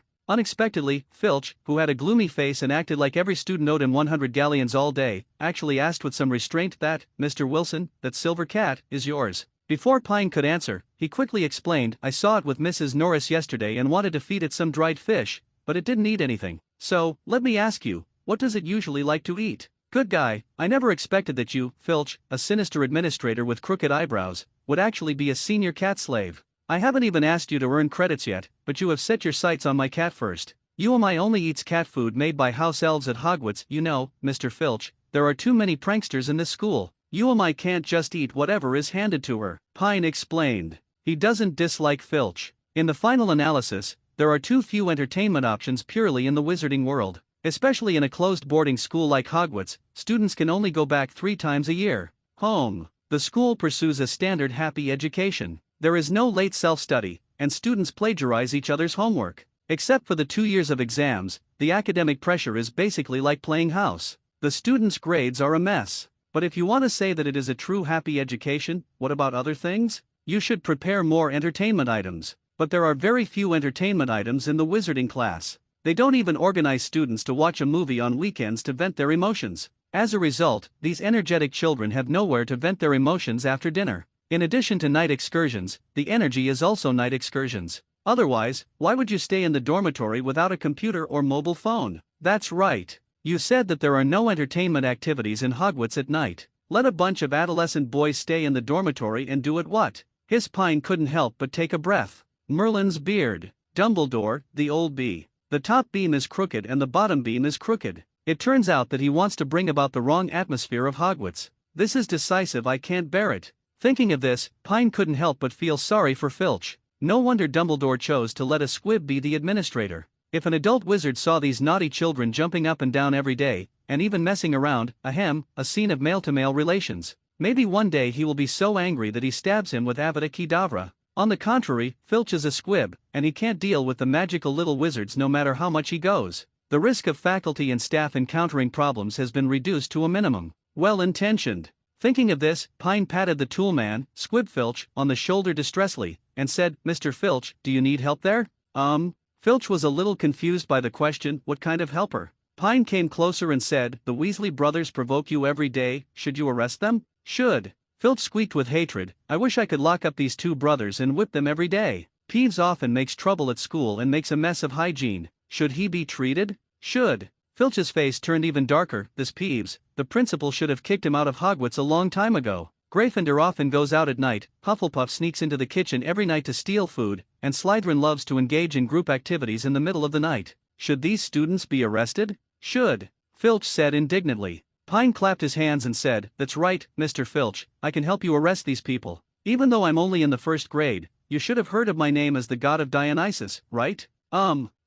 Speaker 1: Unexpectedly, Filch, who had a gloomy face and acted like every student owed him 100 galleons all day, actually asked with some restraint that, Mr. Wilson, that silver cat is yours. Before Pine could answer, he quickly explained, I saw it with Mrs. Norris yesterday and wanted to feed it some dried fish, but it didn't eat anything. So, let me ask you, what does it usually like to eat? Good guy, I never expected that you, Filch, a sinister administrator with crooked eyebrows, would actually be a senior cat slave. I haven't even asked you to earn credits yet, but you have set your sights on my cat first. UMI only eats cat food made by house elves at Hogwarts. You know, Mr. Filch, there are too many pranksters in this school. UMI can't just eat whatever is handed to her. Pine explained. He doesn't dislike Filch. In the final analysis, there are too few entertainment options purely in the wizarding world. Especially in a closed boarding school like Hogwarts, students can only go back 3 times a year. Home. The school pursues a standard happy education. There is no late self-study, and students plagiarize each other's homework. Except for the 2 years of exams, the academic pressure is basically like playing house. The students' grades are a mess. But if you want to say that it is a true happy education, what about other things? You should prepare more entertainment items. But there are very few entertainment items in the wizarding class. They don't even organize students to watch a movie on weekends to vent their emotions. As a result, these energetic children have nowhere to vent their emotions after dinner. In addition to night excursions, the energy is also night excursions. Otherwise, why would you stay in the dormitory without a computer or mobile phone? That's right. You said that there are no entertainment activities in Hogwarts at night. Let a bunch of adolescent boys stay in the dormitory and do it what? His Pine couldn't help but take a breath. Merlin's beard. Dumbledore, the old bee. The top beam is crooked and the bottom beam is crooked. It turns out that he wants to bring about the wrong atmosphere of Hogwarts. This is decisive. I can't bear it. Thinking of this, Pine couldn't help but feel sorry for Filch. No wonder Dumbledore chose to let a squib be the administrator. If an adult wizard saw these naughty children jumping up and down every day, and even messing around, a scene of male-to-male relations, maybe one day he will be so angry that he stabs him with Avada Kedavra. On the contrary, Filch is a squib, and he can't deal with the magical little wizards no matter how much he goes. The risk of faculty and staff encountering problems has been reduced to a minimum. Well-intentioned. Thinking of this, Pine patted the toolman, Squib Filch, on the shoulder distressfully, and said, "Mr. Filch, do you need help there?" Filch was a little confused by the question. What kind of helper? Pine came closer and said, "The Weasley brothers provoke you every day. Should you arrest them?" "Should." Filch squeaked with hatred. "I wish I could lock up these 2 brothers and whip them every day. Peeves often makes trouble at school and makes a mess of hygiene. Should he be treated?" "Should." Filch's face turned even darker. This Peeves, the principal should have kicked him out of Hogwarts a long time ago. Gryffindor often goes out at night, Hufflepuff sneaks into the kitchen every night to steal food, and Slytherin loves to engage in group activities in the middle of the night. Should these students be arrested? "Should," Filch said indignantly. Pine clapped his hands and said, "That's right, Mr. Filch, I can help you arrest these people. Even though I'm only in the 1st grade, you should have heard of my name as the god of Dionysus, right?"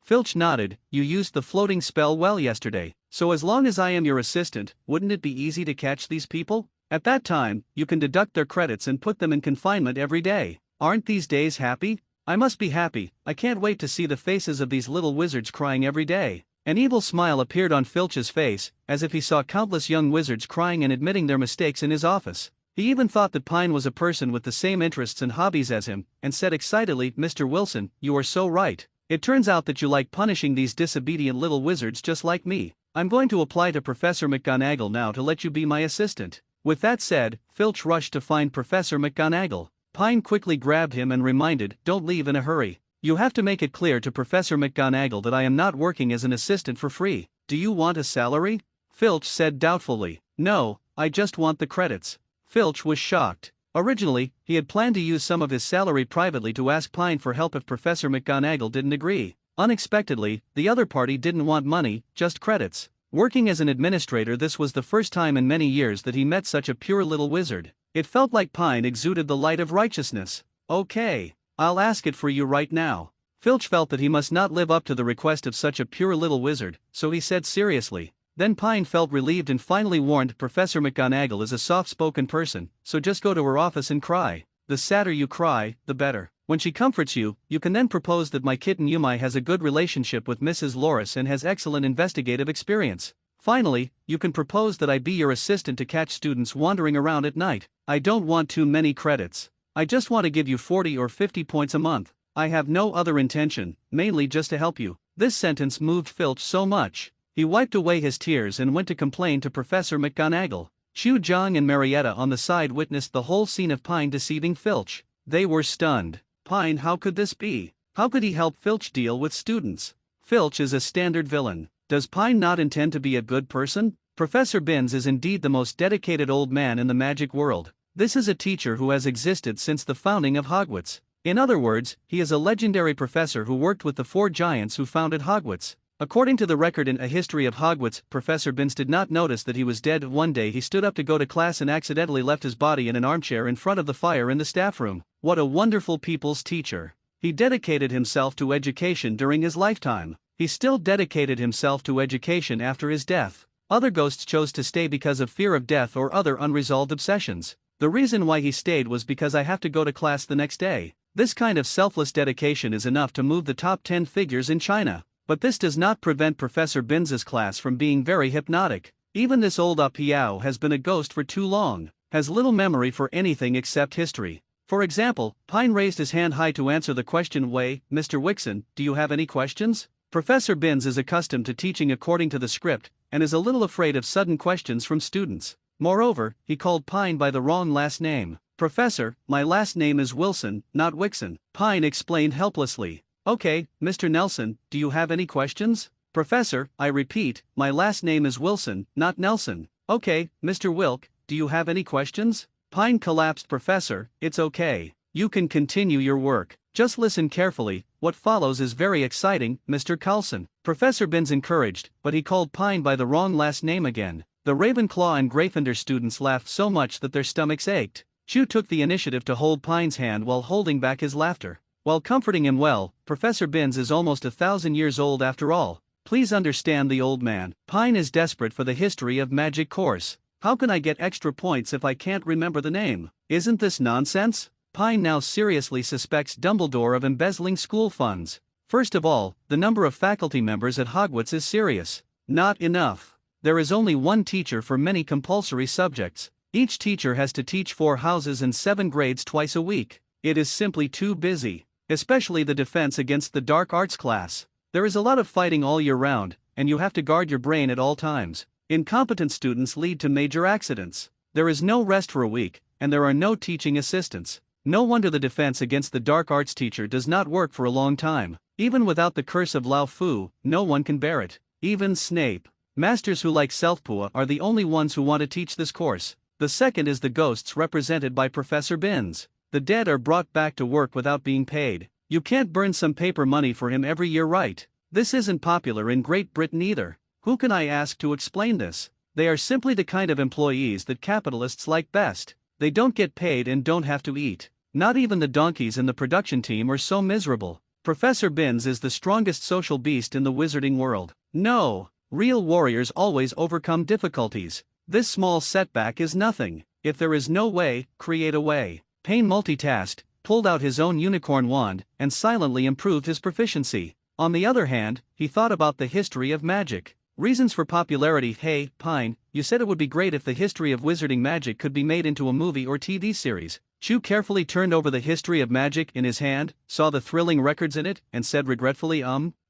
Speaker 1: Filch nodded. "You used the floating spell well yesterday, so as long as I am your assistant, wouldn't it be easy to catch these people? At that time, you can deduct their credits and put them in confinement every day. Aren't these days happy?" "I must be happy. I can't wait to see the faces of these little wizards crying every day." An evil smile appeared on Filch's face, as if he saw countless young wizards crying and admitting their mistakes in his office. He even thought that Pine was a person with the same interests and hobbies as him, and said excitedly, "Mr. Wilson, you are so right. It turns out that you like punishing these disobedient little wizards just like me. I'm going to apply to Professor McGonagall now to let you be my assistant." With that said, Filch rushed to find Professor McGonagall. Pine quickly grabbed him and reminded, "Don't leave in a hurry. You have to make it clear to Professor McGonagall that I am not working as an assistant for free." "Do you want a salary?" Filch said doubtfully. "No, I just want the credits." Filch was shocked. Originally, he had planned to use some of his salary privately to ask Pine for help if Professor McGonagall didn't agree. Unexpectedly, the other party didn't want money, just credits. Working as an administrator, this was the first time in many years that he met such a pure little wizard. It felt like Pine exuded the light of righteousness. "Okay, I'll ask it for you right now." Filch felt that he must not live up to the request of such a pure little wizard, so he said seriously. Then Pine felt relieved and finally warned, "Professor McGonagall is a soft-spoken person, so just go to her office and cry. The sadder you cry, the better. When she comforts you, you can then propose that my kitten Yumai has a good relationship with Mrs. Loris and has excellent investigative experience. Finally, you can propose that I be your assistant to catch students wandering around at night. I don't want too many credits. I just want to give you 40 or 50 points a month. I have no other intention, mainly just to help you." This sentence moved Filch so much. He wiped away his tears and went to complain to Professor McGonagall. Chu Jong and Marietta on the side witnessed the whole scene of Pine deceiving Filch. They were stunned. Pine, how could this be? How could he help Filch deal with students? Filch is a standard villain. Does Pine not intend to be a good person? Professor Binns is indeed the most dedicated old man in the magic world. This is a teacher who has existed since the founding of Hogwarts. In other words, he is a legendary professor who worked with the four giants who founded Hogwarts. According to the record in A History of Hogwarts, Professor Binns did not notice that he was dead. One day he stood up to go to class and accidentally left his body in an armchair in front of the fire in the staff room. What a wonderful people's teacher. He dedicated himself to education during his lifetime. He still dedicated himself to education after his death. Other ghosts chose to stay because of fear of death or other unresolved obsessions. The reason why he stayed was because I have to go to class the next day. This kind of selfless dedication is enough to move the top 10 figures in China. But this does not prevent Professor Binns' class from being very hypnotic. Even this old Piao has been a ghost for too long, has little memory for anything except history. For example, Pine raised his hand high to answer the question. Way, Mr. Wixon, do you have any questions? Professor Binns is accustomed to teaching according to the script, and is a little afraid of sudden questions from students. Moreover, he called Pine by the wrong last name. Professor, my last name is Wilson, not Wixon, Pine explained helplessly. Okay, Mr. Nelson, do you have any questions? Professor, I repeat, my last name is Wilson, not Nelson. Okay, Mr. Wilk, do you have any questions? Pine collapsed. Professor, it's okay. You can continue your work. Just listen carefully, what follows is very exciting, Mr. Carlson. Professor Binns encouraged, but he called Pine by the wrong last name again. The Ravenclaw and Gryffindor students laughed so much that their stomachs ached. Chu took the initiative to hold Pine's hand while holding back his laughter. While comforting him well, Professor Binns is almost 1,000 years old after all. Please understand the old man. Pine is desperate for the history of magic course. How can I get extra points if I can't remember the name? Isn't this nonsense? Pine now seriously suspects Dumbledore of embezzling school funds. First of all, the number of faculty members at Hogwarts is serious. Not enough. There is only one teacher for many compulsory subjects. Each teacher has to teach 4 houses and 7 grades twice a week. It is simply too busy. Especially the defense against the dark arts class. There is a lot of fighting all year round, and you have to guard your brain at all times. Incompetent students lead to major accidents. There is no rest for a week, and there are no teaching assistants. No wonder the defense against the dark arts teacher does not work for a long time. Even without the curse of Lao Fu, no one can bear it. Even Snape. Masters who like Self-Pua are the only ones who want to teach this course. The second is the ghosts represented by Professor Binns. The dead are brought back to work without being paid. You can't burn some paper money for him every year, right? This isn't popular in Great Britain either. Who can I ask to explain this? They are simply the kind of employees that capitalists like best. They don't get paid and don't have to eat. Not even the donkeys in the production team are so miserable. Professor Binns is the strongest social beast in the wizarding world. No, real warriors always overcome difficulties. This small setback is nothing. If there is no way, create a way. Payne multitasked, pulled out his own unicorn wand, and silently improved his proficiency. On the other hand, he thought about the history of magic. Reasons for popularity. Hey, Pine, you said it would be great if the history of wizarding magic could be made into a movie or TV series. Chu carefully turned over the history of magic in his hand, saw the thrilling records in it, and said regretfully,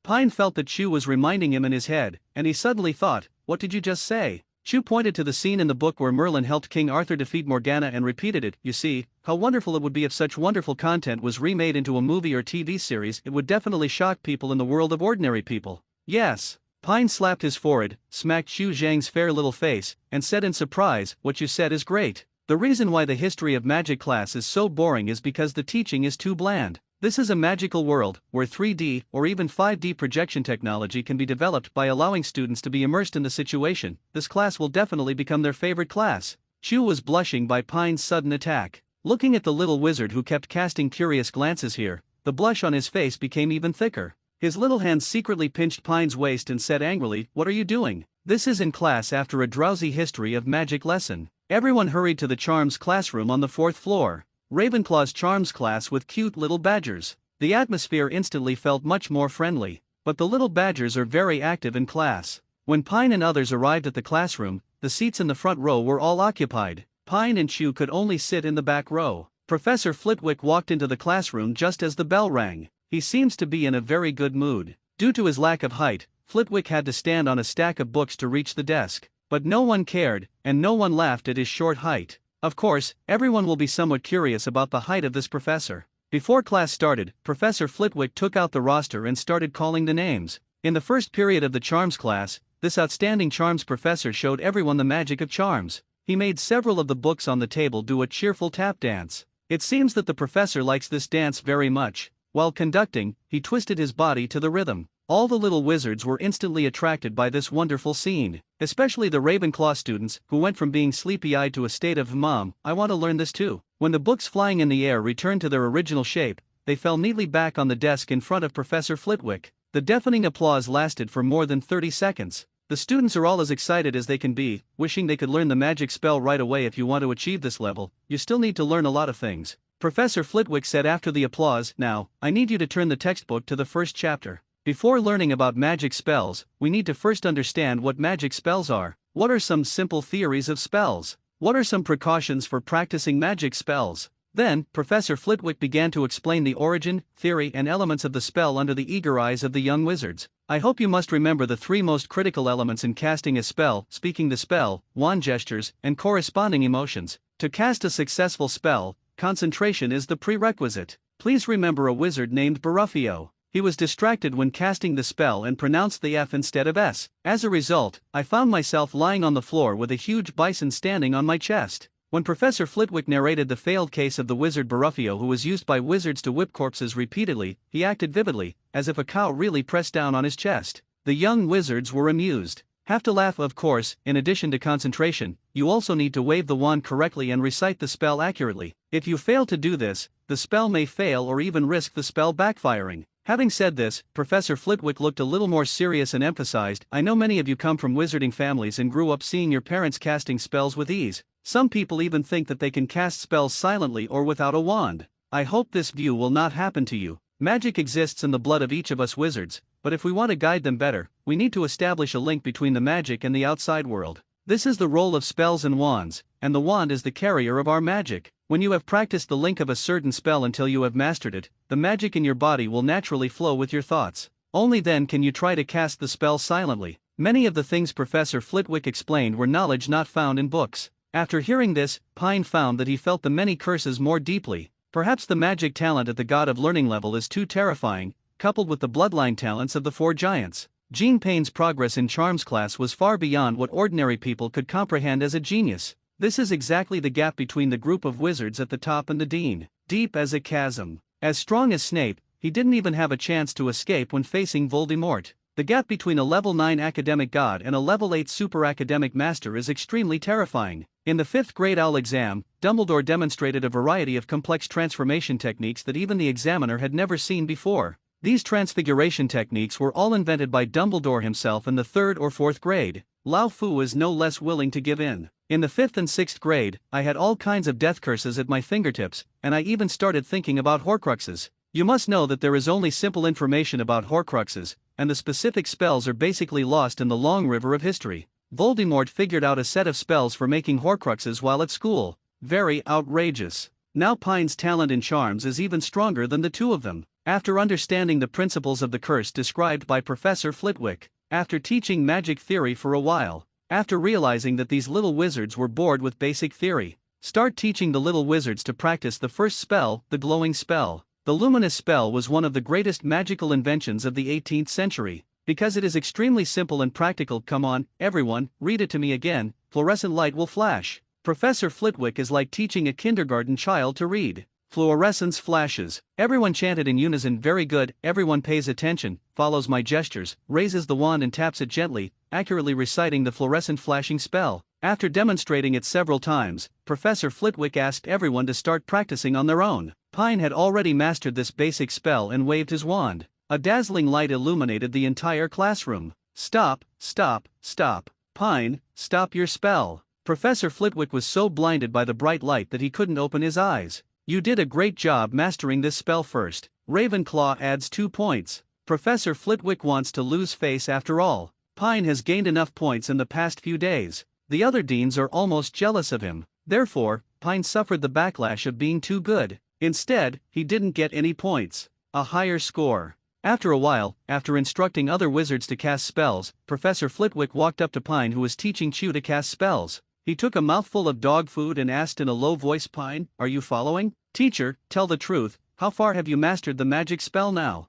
Speaker 1: Pine felt that Chu was reminding him in his head, and he suddenly thought, what did you just say? Chu pointed to the scene in the book where Merlin helped King Arthur defeat Morgana and repeated it. You see, how wonderful it would be if such wonderful content was remade into a movie or TV series. It would definitely shock people in the world of ordinary people. Yes. Pine slapped his forehead, smacked Xu Zhang's fair little face, and said in surprise, what you said is great. The reason why the history of magic class is so boring is because the teaching is too bland. This is a magical world, where 3D or even 5D projection technology can be developed by allowing students to be immersed in the situation. This class will definitely become their favorite class. Chu was blushing by Pine's sudden attack. Looking at the little wizard who kept casting curious glances here, the blush on his face became even thicker. His little hand secretly pinched Pine's waist and said angrily, what are you doing? This is in class after a drowsy history of magic lesson. Everyone hurried to the charms classroom on the 4th floor. Ravenclaw's charms class with cute little badgers. The atmosphere instantly felt much more friendly, but the little badgers are very active in class. When Pine and others arrived at the classroom, the seats in the front row were all occupied. Pine and Chu could only sit in the back row. Professor Flitwick walked into the classroom just as the bell rang. He seems to be in a very good mood. Due to his lack of height, Flitwick had to stand on a stack of books to reach the desk, but no one cared, and no one laughed at his short height. Of course, everyone will be somewhat curious about the height of this professor. Before class started, Professor Flitwick took out the roster and started calling the names. In the first period of the charms class, this outstanding charms professor showed everyone the magic of charms. He made several of the books on the table do a cheerful tap dance. It seems that the professor likes this dance very much. While conducting, he twisted his body to the rhythm. All the little wizards were instantly attracted by this wonderful scene, especially the Ravenclaw students, who went from being sleepy-eyed to a state of "Mom, I want to learn this too." When the books flying in the air returned to their original shape, they fell neatly back on the desk in front of Professor Flitwick. The deafening applause lasted for more than 30 seconds. The students are all as excited as they can be, wishing they could learn the magic spell right away. If you want to achieve this level, you still need to learn a lot of things. Professor Flitwick said after the applause, "Now, I need you to turn the textbook to the first chapter. Before learning about magic spells, we need to first understand what magic spells are. What are some simple theories of spells? What are some precautions for practicing magic spells?" Then, Professor Flitwick began to explain the origin, theory, and elements of the spell under the eager eyes of the young wizards. "I hope you must remember the three most critical elements in casting a spell: speaking the spell, wand gestures, and corresponding emotions. To cast a successful spell, concentration is the prerequisite. Please remember a wizard named Baruffio. He was distracted when casting the spell and pronounced the F instead of S. As a result, I found myself lying on the floor with a huge bison standing on my chest." When Professor Flitwick narrated the failed case of the wizard Baruffio, who was used by wizards to whip corpses repeatedly, he acted vividly, as if a cow really pressed down on his chest. The young wizards were amused. "Have to laugh, of course. In addition to concentration, you also need to wave the wand correctly and recite the spell accurately. If you fail to do this, the spell may fail or even risk the spell backfiring." Having said this, Professor Flitwick looked a little more serious and emphasized, "I know many of you come from wizarding families and grew up seeing your parents casting spells with ease. Some people even think that they can cast spells silently or without a wand. I hope this view will not happen to you. Magic exists in the blood of each of us wizards, but if we want to guide them better, we need to establish a link between the magic and the outside world. This is the role of spells and wands, and the wand is the carrier of our magic. When you have practiced the link of a certain spell until you have mastered it, the magic in your body will naturally flow with your thoughts. Only then can you try to cast the spell silently." Many of the things Professor Flitwick explained were knowledge not found in books. After hearing this, Pine found that he felt the many curses more deeply. Perhaps the magic talent at the God of Learning level is too terrifying, coupled with the bloodline talents of the four giants. Jean Payne's progress in charms class was far beyond what ordinary people could comprehend as a genius. This is exactly the gap between the group of wizards at the top and the dean. Deep as a chasm. As strong as Snape, he didn't even have a chance to escape when facing Voldemort. The gap between a level 9 academic god and a level 8 super academic master is extremely terrifying. In the 5th grade OWL exam, Dumbledore demonstrated a variety of complex transformation techniques that even the examiner had never seen before. These transfiguration techniques were all invented by Dumbledore himself in the 3rd or 4th grade. Lao Fu is no less willing to give in. In the 5th and 6th grade, I had all kinds of death curses at my fingertips, and I even started thinking about Horcruxes. You must know that there is only simple information about Horcruxes, and the specific spells are basically lost in the long river of history. Voldemort figured out a set of spells for making Horcruxes while at school. Very outrageous. Now Pine's talent in charms is even stronger than the two of them. After understanding the principles of the curse described by Professor Flitwick, after teaching magic theory for a while, after realizing that these little wizards were bored with basic theory, start teaching the little wizards to practice the first spell, the glowing spell. The luminous spell was one of the greatest magical inventions of the 18th century, because it is extremely simple and practical. Come on, everyone, read it to me again. Fluorescent light will flash. Professor Flitwick is like teaching a kindergarten child to read. Fluorescence flashes. Everyone chanted in unison. Very good. Everyone pays attention, follows my gestures, raises the wand and taps it gently, accurately reciting the fluorescent flashing spell. After demonstrating it several times, Professor Flitwick asked everyone to start practicing on their own. Pine had already mastered this basic spell and waved his wand. A dazzling light illuminated the entire classroom. Stop, stop, stop. Pine, stop your spell. Professor Flitwick was so blinded by the bright light that he couldn't open his eyes. You did a great job mastering this spell first. Ravenclaw adds 2 points. Professor Flitwick wants to lose face after all. Pine has gained enough points in the past few days. The other deans are almost jealous of him. Therefore, Pine suffered the backlash of being too good. Instead, he didn't get any points. A higher score. After a while, after instructing other wizards to cast spells, Professor Flitwick walked up to Pine, who was teaching Chew to cast spells. He took a mouthful of dog food and asked in a low voice, "Pine, are you following? Teacher, tell the truth, how far have you mastered the magic spell now?"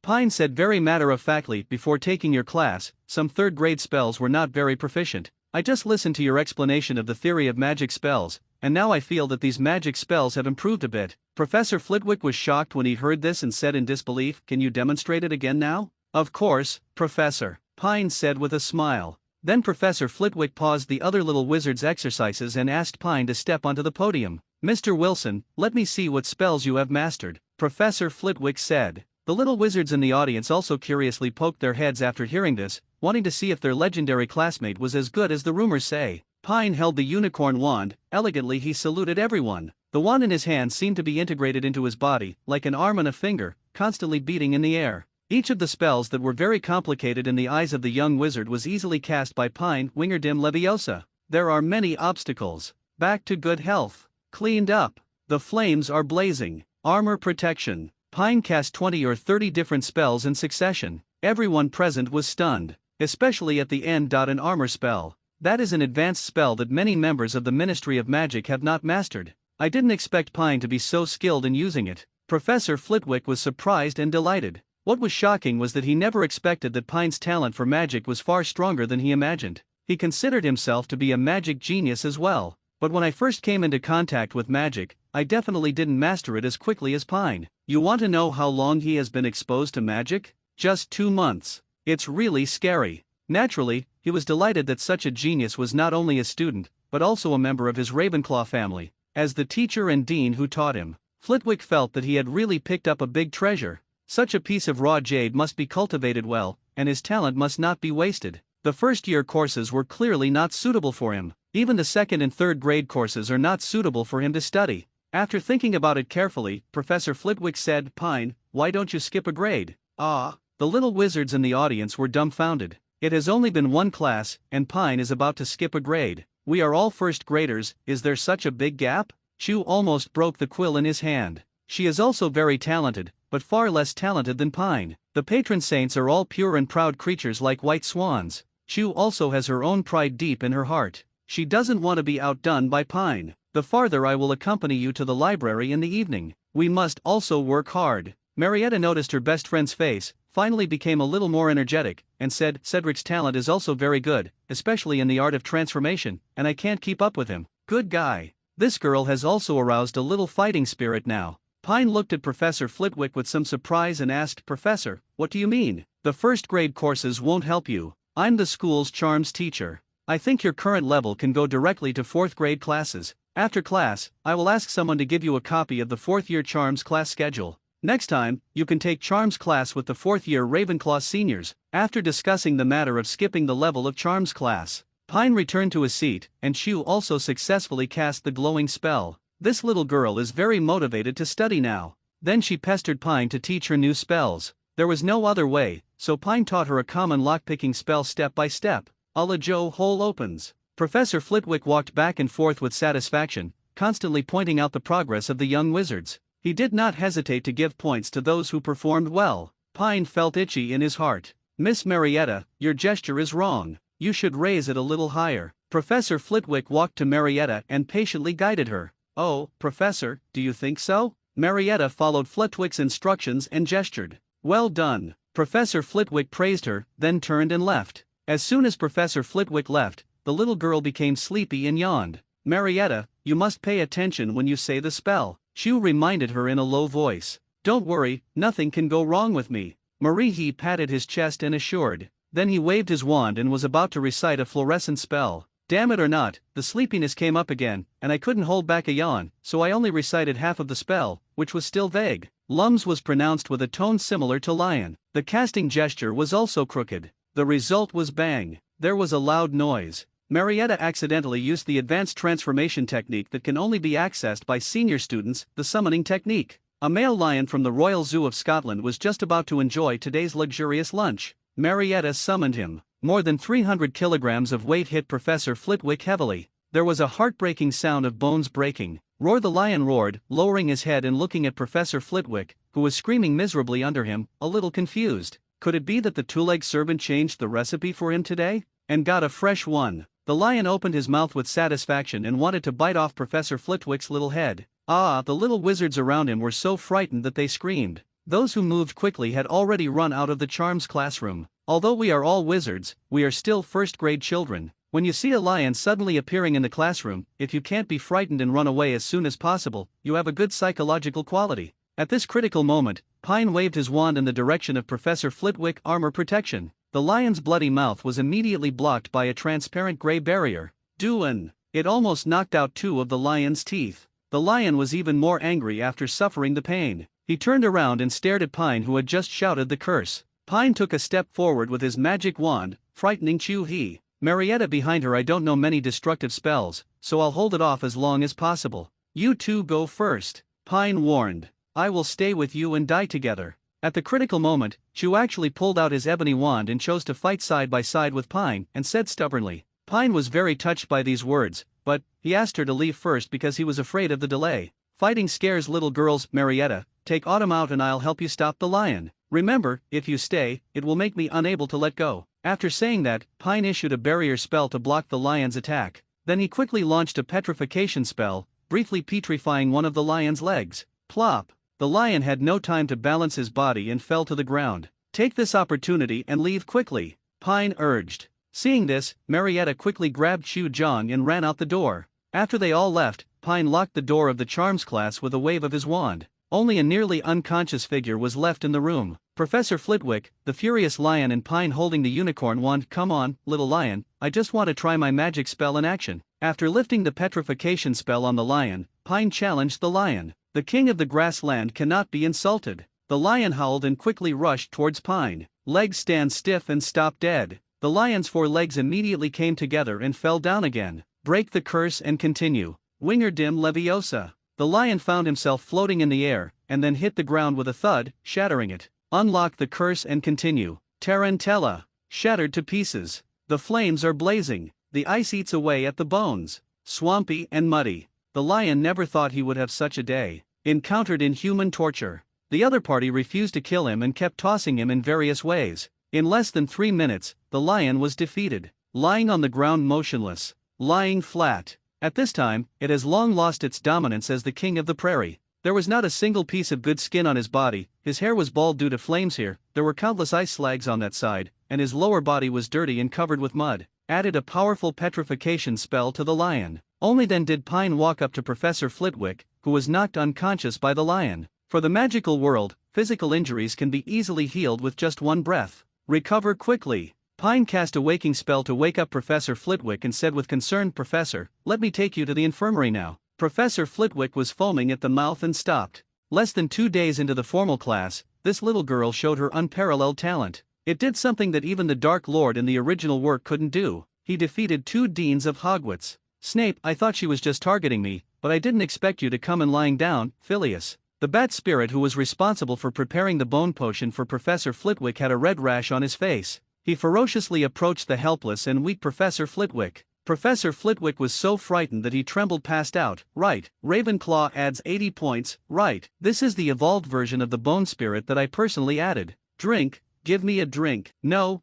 Speaker 1: Pine said very matter-of-factly, "Before taking your class, some 3rd grade spells were not very proficient. I just listened to your explanation of the theory of magic spells, and now I feel that these magic spells have improved a bit." Professor Flitwick was shocked when he heard this and said in disbelief, "Can you demonstrate it again now?" "Of course, Professor," Pine said with a smile. Then Professor Flitwick paused the other little wizard's exercises and asked Pine to step onto the podium. "Mr. Wilson, let me see what spells you have mastered," Professor Flitwick said. The little wizards in the audience also curiously poked their heads after hearing this, wanting to see if their legendary classmate was as good as the rumors say. Pine held the unicorn wand. Elegantly he saluted everyone. The wand in his hand seemed to be integrated into his body, like an arm and a finger, constantly beating in the air. Each of the spells that were very complicated in the eyes of the young wizard was easily cast by Pine. Wingardim Leviosa. There are many obstacles. Back to good health. Cleaned up. The flames are blazing. Armor protection. Pine cast 20 or 30 different spells in succession. Everyone present was stunned, especially at the end. An armor spell. That is an advanced spell that many members of the Ministry of Magic have not mastered. I didn't expect Pine to be so skilled in using it. Professor Flitwick was surprised and delighted. What was shocking was that he never expected that Pine's talent for magic was far stronger than he imagined. He considered himself to be a magic genius as well. But when I first came into contact with magic, I definitely didn't master it as quickly as Pine. You want to know how long he has been exposed to magic? Just 2 months. It's really scary. Naturally, he was delighted that such a genius was not only a student, but also a member of his Ravenclaw family. As the teacher and dean who taught him, Flitwick felt that he had really picked up a big treasure. Such a piece of raw jade must be cultivated well, and his talent must not be wasted. The first-year courses were clearly not suitable for him. Even the second and third grade courses are not suitable for him to study. After thinking about it carefully, Professor Flitwick said, "Pine, why don't you skip a grade?" "Ah." The little wizards in the audience were dumbfounded. It has only been one class, and Pine is about to skip a grade. We are all first graders. Is there such a big gap? Chew almost broke the quill in his hand. She is also very talented, but far less talented than Pine. The patron saints are all pure and proud creatures like white swans. Chew also has her own pride deep in her heart. She doesn't want to be outdone by Pine. "The farther I will accompany you to the library in the evening. We must also work hard." Marietta noticed her best friend's face, finally became a little more energetic, and said, "Cedric's talent is also very good, especially in the art of transformation, and I can't keep up with him." "Good guy. This girl has also aroused a little fighting spirit now." Pine looked at Professor Flitwick with some surprise and asked, "Professor, what do you mean?" "The first grade courses won't help you. I'm the school's charms teacher. I think your current level can go directly to 4th grade classes. After class, I will ask someone to give you a copy of the 4th year charms class schedule. Next time, you can take charms class with the 4th year Ravenclaw seniors." After discussing the matter of skipping the level of charms class, Pine returned to his seat, and Chew also successfully cast the glowing spell. This little girl is very motivated to study now. Then she pestered Pine to teach her new spells. There was no other way, so Pine taught her a common lockpicking spell step by step. A la Joe hole opens. Professor Flitwick walked back and forth with satisfaction, constantly pointing out the progress of the young wizards. He did not hesitate to give points to those who performed well. Pine felt itchy in his heart. "Miss Marietta, your gesture is wrong. You should raise it a little higher." Professor Flitwick walked to Marietta and patiently guided her. "Oh, Professor, do you think so?" Marietta followed Flitwick's instructions and gestured. "Well done." Professor Flitwick praised her, then turned and left. As soon as Professor Flitwick left, the little girl became sleepy and yawned. "Marietta, you must pay attention when you say the spell," Chew reminded her in a low voice. "Don't worry, nothing can go wrong with me." Marie patted his chest and assured. Then he waved his wand and was about to recite a fluorescent spell. Damn it or not, the sleepiness came up again, and I couldn't hold back a yawn, so I only recited half of the spell, which was still vague. Lums was pronounced with a tone similar to lion. The casting gesture was also crooked. The result was bang. There was a loud noise. Marietta accidentally used the advanced transformation technique that can only be accessed by senior students, the summoning technique. A male lion from the Royal Zoo of Scotland was just about to enjoy today's luxurious lunch. Marietta summoned him. More than 300 kilograms of weight hit Professor Flitwick heavily. There was a heartbreaking sound of bones breaking. Roar the lion roared, lowering his head and looking at Professor Flitwick, who was screaming miserably under him, a little confused. Could it be that the two-legged servant changed the recipe for him today? And got a fresh one. The lion opened his mouth with satisfaction and wanted to bite off Professor Flitwick's little head. Ah, the little wizards around him were so frightened that they screamed. Those who moved quickly had already run out of the charms classroom. Although we are all wizards, we are still first-grade children. When you see a lion suddenly appearing in the classroom, if you can't be frightened and run away as soon as possible, you have a good psychological quality. At this critical moment, Pine waved his wand in the direction of Professor Flitwick armor protection. The lion's bloody mouth was immediately blocked by a transparent gray barrier. Doin'! It almost knocked out 2 of the lion's teeth. The lion was even more angry after suffering the pain. He turned around and stared at Pine, who had just shouted the curse. Pine took a step forward with his magic wand, frightening Chu-Hee. Marietta behind her. I don't know many destructive spells, so I'll hold it off as long as possible. You two go first, Pine warned. I will stay with you and die together. At the critical moment, Chu actually pulled out his ebony wand and chose to fight side by side with Pine, and said stubbornly. Pine was very touched by these words, but he asked her to leave first because he was afraid of the delay. Fighting scares little girls. Marietta, take Autumn out and I'll help you stop the lion. Remember, if you stay, it will make me unable to let go. After saying that, Pine issued a barrier spell to block the lion's attack. Then he quickly launched a petrification spell, briefly petrifying one of the lion's legs. Plop! The lion had no time to balance his body and fell to the ground. Take this opportunity and leave quickly, Pine urged. Seeing this, Marietta quickly grabbed Chu Jong and ran out the door. After they all left, Pine locked the door of the charms class with a wave of his wand. Only a nearly unconscious figure was left in the room. Professor Flitwick, the furious lion, and Pine holding the unicorn wand. Come on, little lion, I just want to try my magic spell in action. After lifting the petrification spell on the lion, Pine challenged the lion. The king of the grassland cannot be insulted. The lion howled and quickly rushed towards Pine. Legs stand stiff and stop dead. The lion's 4 legs immediately came together and fell down again. Break the curse and continue. Wingardim Leviosa. The lion found himself floating in the air, and then hit the ground with a thud, shattering it. Unlock the curse and continue. Tarantella. Shattered to pieces. The flames are blazing. The ice eats away at the bones. Swampy and muddy. The lion never thought he would have such a day. Encountered inhuman torture. The other party refused to kill him and kept tossing him in various ways. In less than 3 minutes, the lion was defeated. Lying on the ground motionless. Lying flat. At this time, it has long lost its dominance as the king of the prairie. There was not a single piece of good skin on his body, his hair was bald due to flames here, there were countless ice slags on that side, and his lower body was dirty and covered with mud. Added a powerful petrification spell to the lion. Only then did Pine walk up to Professor Flitwick, who was knocked unconscious by the lion. For the magical world, physical injuries can be easily healed with just one breath. Recover quickly. Pine cast a waking spell to wake up Professor Flitwick and said with concern, Professor, let me take you to the infirmary now. Professor Flitwick was foaming at the mouth and stopped. Less than 2 days into the formal class, this little girl showed her unparalleled talent. It did something that even the Dark Lord in the original work couldn't do. He defeated 2 deans of Hogwarts. Snape, I thought she was just targeting me, but I didn't expect you to come in lying down, Phileas. The bat spirit who was responsible for preparing the bone potion for Professor Flitwick had a red rash on his face. He ferociously approached the helpless and weak Professor Flitwick. Professor Flitwick was so frightened that he trembled, passed out. Right, Ravenclaw adds 80 points, right. This is the evolved version of the bone spirit that I personally added. Drink, give me a drink. No,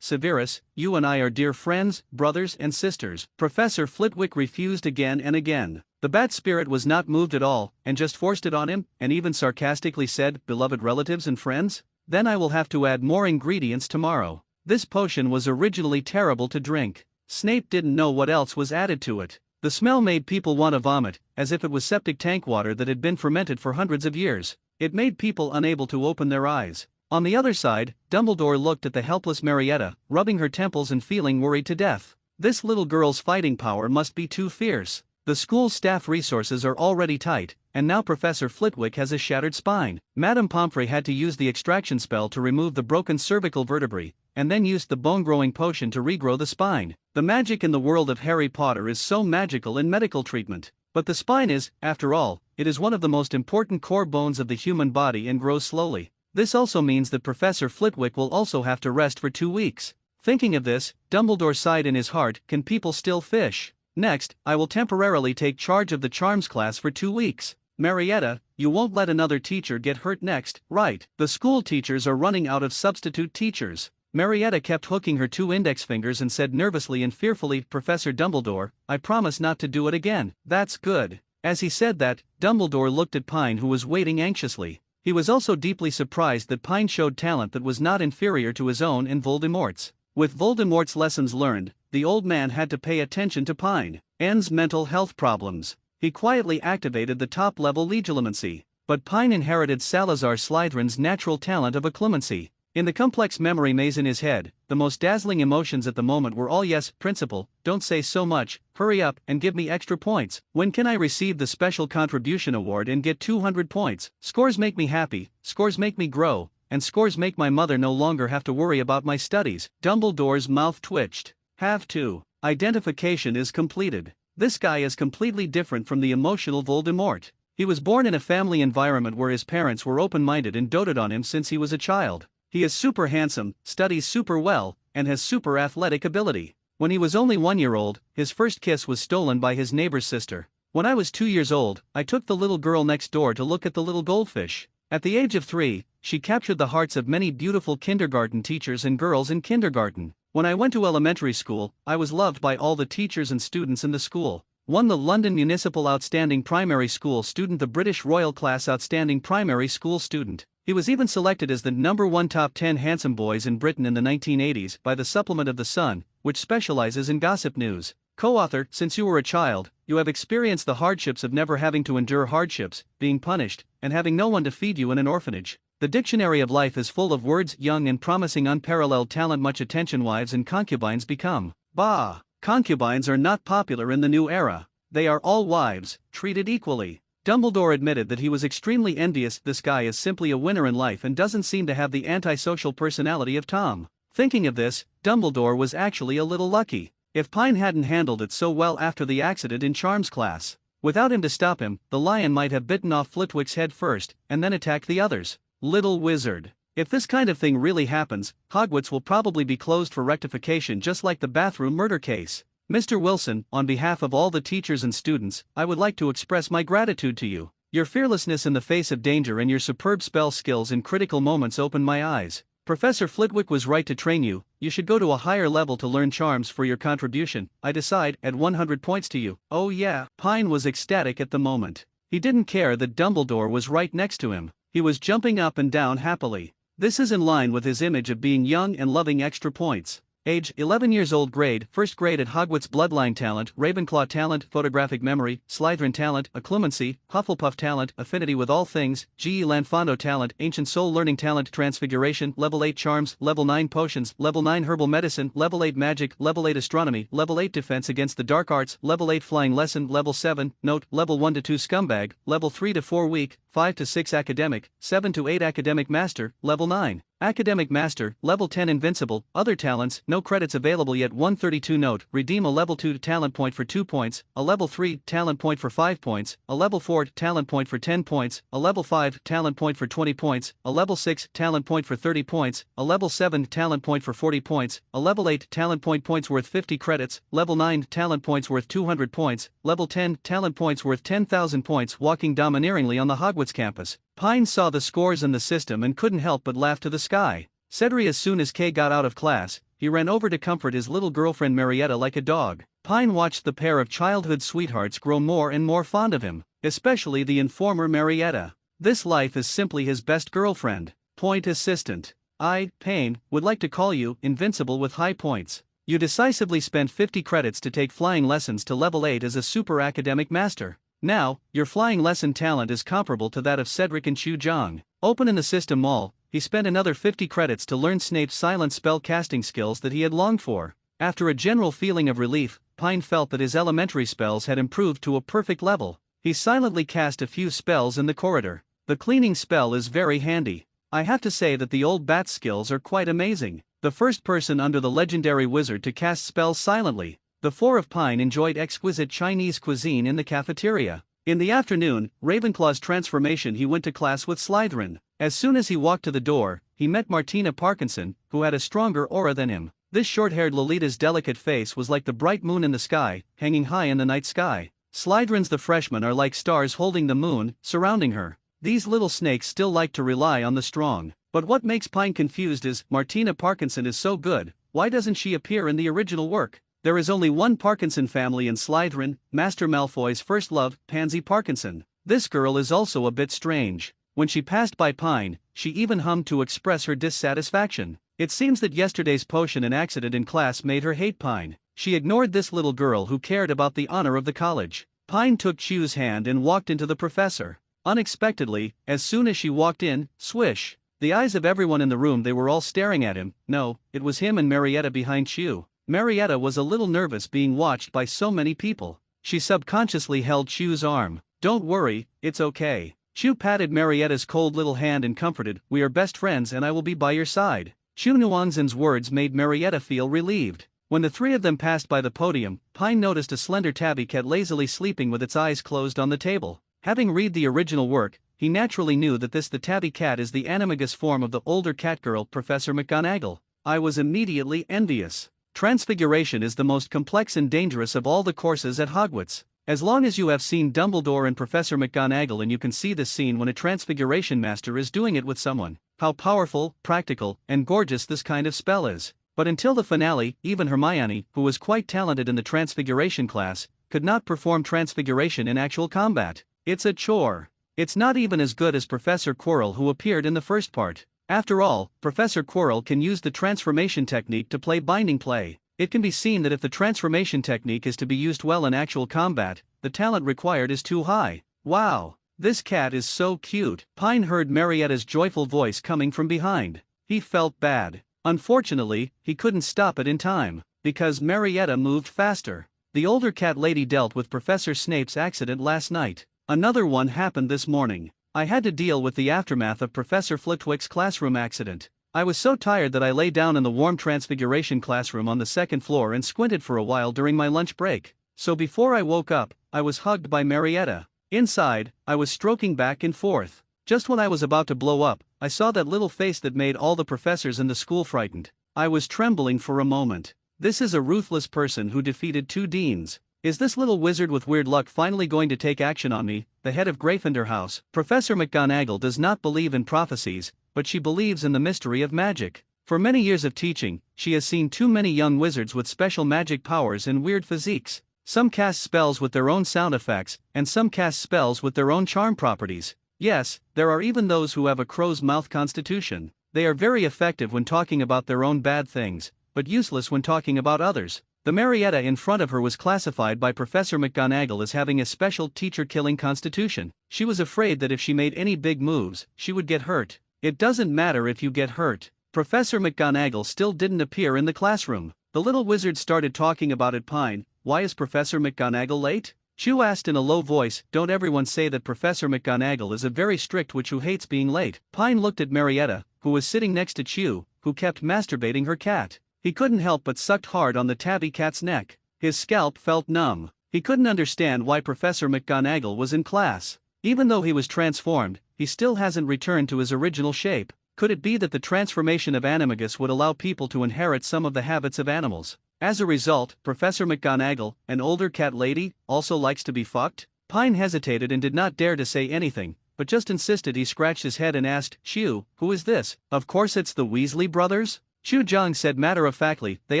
Speaker 1: Severus, you and I are dear friends, brothers and sisters. Professor Flitwick refused again and again. The bat spirit was not moved at all, and just forced it on him, and even sarcastically said, beloved relatives and friends? Then I will have to add more ingredients tomorrow. This potion was originally terrible to drink. Snape didn't know what else was added to it. The smell made people want to vomit, as if it was septic tank water that had been fermented for hundreds of years. It made people unable to open their eyes. On the other side, Dumbledore looked at the helpless Marietta, rubbing her temples and feeling worried to death. This little girl's fighting power must be too fierce. The school's staff resources are already tight, and now Professor Flitwick has a shattered spine. Madame Pomfrey had to use the extraction spell to remove the broken cervical vertebrae, and then used the bone-growing potion to regrow the spine. The magic in the world of Harry Potter is so magical in medical treatment. But the spine is, after all, it is one of the most important core bones of the human body and grows slowly. This also means that Professor Flitwick will also have to rest for 2 weeks. Thinking of this, Dumbledore sighed in his heart, can people still fish? Next, I will temporarily take charge of the charms class for 2 weeks. Marietta, you won't let another teacher get hurt next, right? The school teachers are running out of substitute teachers. Marietta kept hooking her 2 index fingers and said nervously and fearfully, Professor Dumbledore, I promise not to do it again. That's good. As he said that, Dumbledore looked at Pine, who was waiting anxiously. He was also deeply surprised that Pine showed talent that was not inferior to his own and Voldemort's. With Voldemort's lessons learned, the old man had to pay attention to Pine's mental health problems. He quietly activated the top-level legilimency, but Pine inherited Salazar Slytherin's natural talent of occlumency. In the complex memory maze in his head, the most dazzling emotions at the moment were all yes, principal, don't say so much, hurry up and give me extra points. When can I receive the special contribution award and get 200 points? Scores make me happy, scores make me grow, and scores make my mother no longer have to worry about my studies. Dumbledore's mouth twitched. Have to. Identification is completed. This guy is completely different from the emotional Voldemort. He was born in a family environment where his parents were open-minded and doted on him since he was a child. He is super handsome, studies super well, and has super athletic ability. When he was only 1 year old, his first kiss was stolen by his neighbor's sister. When I was 2 years old, I took the little girl next door to look at the little goldfish. At the age of 3, she captured the hearts of many beautiful kindergarten teachers and girls in kindergarten. When I went to elementary school, I was loved by all the teachers and students in the school. Won the London Municipal Outstanding Primary School Student, the British Royal Class Outstanding Primary School Student. He was even selected as the #1 top 10 handsome boys in Britain in the 1980s by the supplement of The Sun, which specializes in gossip news. Co-author, since you were a child, you have experienced the hardships of never having to endure hardships, being punished, and having no one to feed you in an orphanage. The dictionary of life is full of words: young and promising, unparalleled talent, much attention, wives and concubines become. Bah! Concubines are not popular in the new era. They are all wives, treated equally. Dumbledore admitted that he was extremely envious. This guy is simply a winner in life and doesn't seem to have the antisocial personality of Tom. Thinking of this, Dumbledore was actually a little lucky. If Pine hadn't handled it so well after the accident in Charms class, without him to stop him, the lion might have bitten off Flitwick's head first, and then attacked the others. Little wizard. If this kind of thing really happens, Hogwarts will probably be closed for rectification, just like the bathroom murder case. Mr. Wilson, on behalf of all the teachers and students, I would like to express my gratitude to you. Your fearlessness in the face of danger and your superb spell skills in critical moments opened my eyes. Professor Flitwick was right to train you. You should go to a higher level to learn charms. For your contribution, I decide, add 100 points to you. Oh yeah. Pine was ecstatic at the moment. He didn't care that Dumbledore was right next to him. He was jumping up and down happily. This is in line with his image of being young and loving. Extra points. Age, 11 years old. Grade, first grade at Hogwarts. Bloodline talent, Ravenclaw talent, photographic memory, Slytherin talent, occlumency, Hufflepuff talent, affinity with all things, G.E. Lanfondo talent, ancient soul learning talent, transfiguration, level 8 charms, level 9 potions, level 9 herbal medicine, level 8 magic, level 8 astronomy, level 8 defense against the dark arts, level 8 flying lesson, level 7, note, level 1 to 2 scumbag, level 3 to 4 weak, 5 to 6 academic, 7 to 8 academic master, level 9. Academic Master, level 10 Invincible, other talents, no credits available yet. 132 note, redeem a level 2 talent point for 2 points, a level 3 talent point for 5 points, a level 4 talent point for 10 points, a level 5 talent point for 20 points, a level 6 talent point for 30 points, a level 7 talent point for 40 points, a level 8 talent points worth 50 credits, level 9 talent points worth 200 points, level 10 talent points worth 10,000 points. Walking domineeringly on the Hogwarts campus, Pine saw the scores in the system and couldn't help but laugh to the sky. Cedric, as soon as Kay got out of class, he ran over to comfort his little girlfriend Marietta like a dog. Pine watched the pair of childhood sweethearts grow more and more fond of him, especially the informer Marietta. This life is simply his best girlfriend. Point assistant. I, Payne, would like to call you Invincible with high points. You decisively spent 50 credits to take flying lessons to level 8 as a super academic master. Now, your flying lesson talent is comparable to that of Cedric and Chu Jong. Open in the system mall, he spent another 50 credits to learn Snape's silent spell casting skills that he had longed for. After a general feeling of relief, Pine felt that his elementary spells had improved to a perfect level. He silently cast a few spells in the corridor. The cleaning spell is very handy. I have to say that the old bat's skills are quite amazing. The first person under the legendary wizard to cast spells silently. The four of Pine enjoyed exquisite Chinese cuisine in the cafeteria. In the afternoon, Ravenclaw's transformation, he went to class with Slytherin. As soon as he walked to the door, he met Martina Parkinson, who had a stronger aura than him. This short-haired Lolita's delicate face was like the bright moon in the sky, hanging high in the night sky. Slytherin's the freshmen are like stars holding the moon, surrounding her. These little snakes still like to rely on the strong. But what makes Pine confused is, Martina Parkinson is so good, why doesn't she appear in the original work? There is only one Parkinson family in Slytherin, Master Malfoy's first love, Pansy Parkinson. This girl is also a bit strange. When she passed by Pine, she even hummed to express her dissatisfaction. It seems that yesterday's potion and accident in class made her hate Pine. She ignored this little girl who cared about the honor of the college. Pine took Chu's hand and walked into the professor. Unexpectedly, as soon as she walked in, swish! The eyes of everyone in the room, they were all staring at him. No, it was him and Marietta behind Chu. Marietta was a little nervous being watched by so many people. She subconsciously held Chu's arm. Don't worry, it's okay. Chu patted Marietta's cold little hand and comforted, we are best friends and I will be by your side. Chu Nuanzan's words made Marietta feel relieved. When the three of them passed by the podium, Pine noticed a slender tabby cat lazily sleeping with its eyes closed on the table. Having read the original work, he naturally knew that the tabby cat is the animagus form of the older catgirl, Professor McGonagall. I was immediately envious. Transfiguration is the most complex and dangerous of all the courses at Hogwarts. As long as you have seen Dumbledore and Professor McGonagall, and you can see this scene when a transfiguration master is doing it with someone, how powerful, practical, and gorgeous this kind of spell is. But until the finale, even Hermione, who was quite talented in the transfiguration class, could not perform transfiguration in actual combat. It's a chore. It's not even as good as Professor Quirrell, who appeared in the first part. After all, Professor Quirrell can use the transformation technique to play binding play. It can be seen that if the transformation technique is to be used well in actual combat, the talent required is too high. Wow, this cat is so cute. Pine heard Marietta's joyful voice coming from behind. He felt bad. Unfortunately, he couldn't stop it in time, because Marietta moved faster. The older cat lady dealt with Professor Snape's accident last night. Another one happened this morning. I had to deal with the aftermath of Professor Flitwick's classroom accident. I was so tired that I lay down in the warm transfiguration classroom on the second floor and squinted for a while during my lunch break. So before I woke up, I was hugged by Marietta. Inside, I was stroking back and forth. Just when I was about to blow up, I saw that little face that made all the professors in the school frightened. I was trembling for a moment. This is a ruthless person who defeated 2 deans. Is this little wizard with weird luck finally going to take action on me, the head of Gryffindor House? Professor McGonagall does not believe in prophecies, but she believes in the mystery of magic. For many years of teaching, she has seen too many young wizards with special magic powers and weird physiques. Some cast spells with their own sound effects, and some cast spells with their own charm properties. Yes, there are even those who have a crow's mouth constitution. They are very effective when talking about their own bad things, but useless when talking about others. The Marietta in front of her was classified by Professor McGonagall as having a special teacher-killing constitution. She was afraid that if she made any big moves, she would get hurt. It doesn't matter if you get hurt. Professor McGonagall still didn't appear in the classroom. The little wizard started talking about it. Pine, why is Professor McGonagall late? Chu asked in a low voice. Don't everyone say that Professor McGonagall is a very strict witch who hates being late? Pine looked at Marietta, who was sitting next to Chu, who kept masturbating her cat. He couldn't help but sucked hard on the tabby cat's neck. His scalp felt numb. He couldn't understand why Professor McGonagall was in class. Even though he was transformed, he still hasn't returned to his original shape. Could it be that the transformation of animagus would allow people to inherit some of the habits of animals? As a result, Professor McGonagall, an older cat lady, also likes to be fucked? Pine hesitated and did not dare to say anything, but just insisted. He scratched his head and asked, Chu, who is this? Of course it's the Weasley brothers? Chu Jung said matter-of-factly. They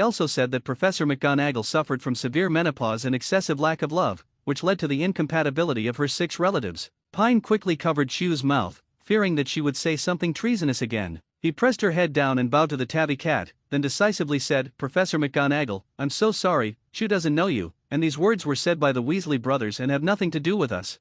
Speaker 1: also said that Professor McGonagall suffered from severe menopause and excessive lack of love, which led to the incompatibility of her 6 relatives. Pine quickly covered Chu's mouth, fearing that she would say something treasonous again. He pressed her head down and bowed to the tabby cat, then decisively said, Professor McGonagall, I'm so sorry, Chu doesn't know you, and these words were said by the Weasley brothers and have nothing to do with us.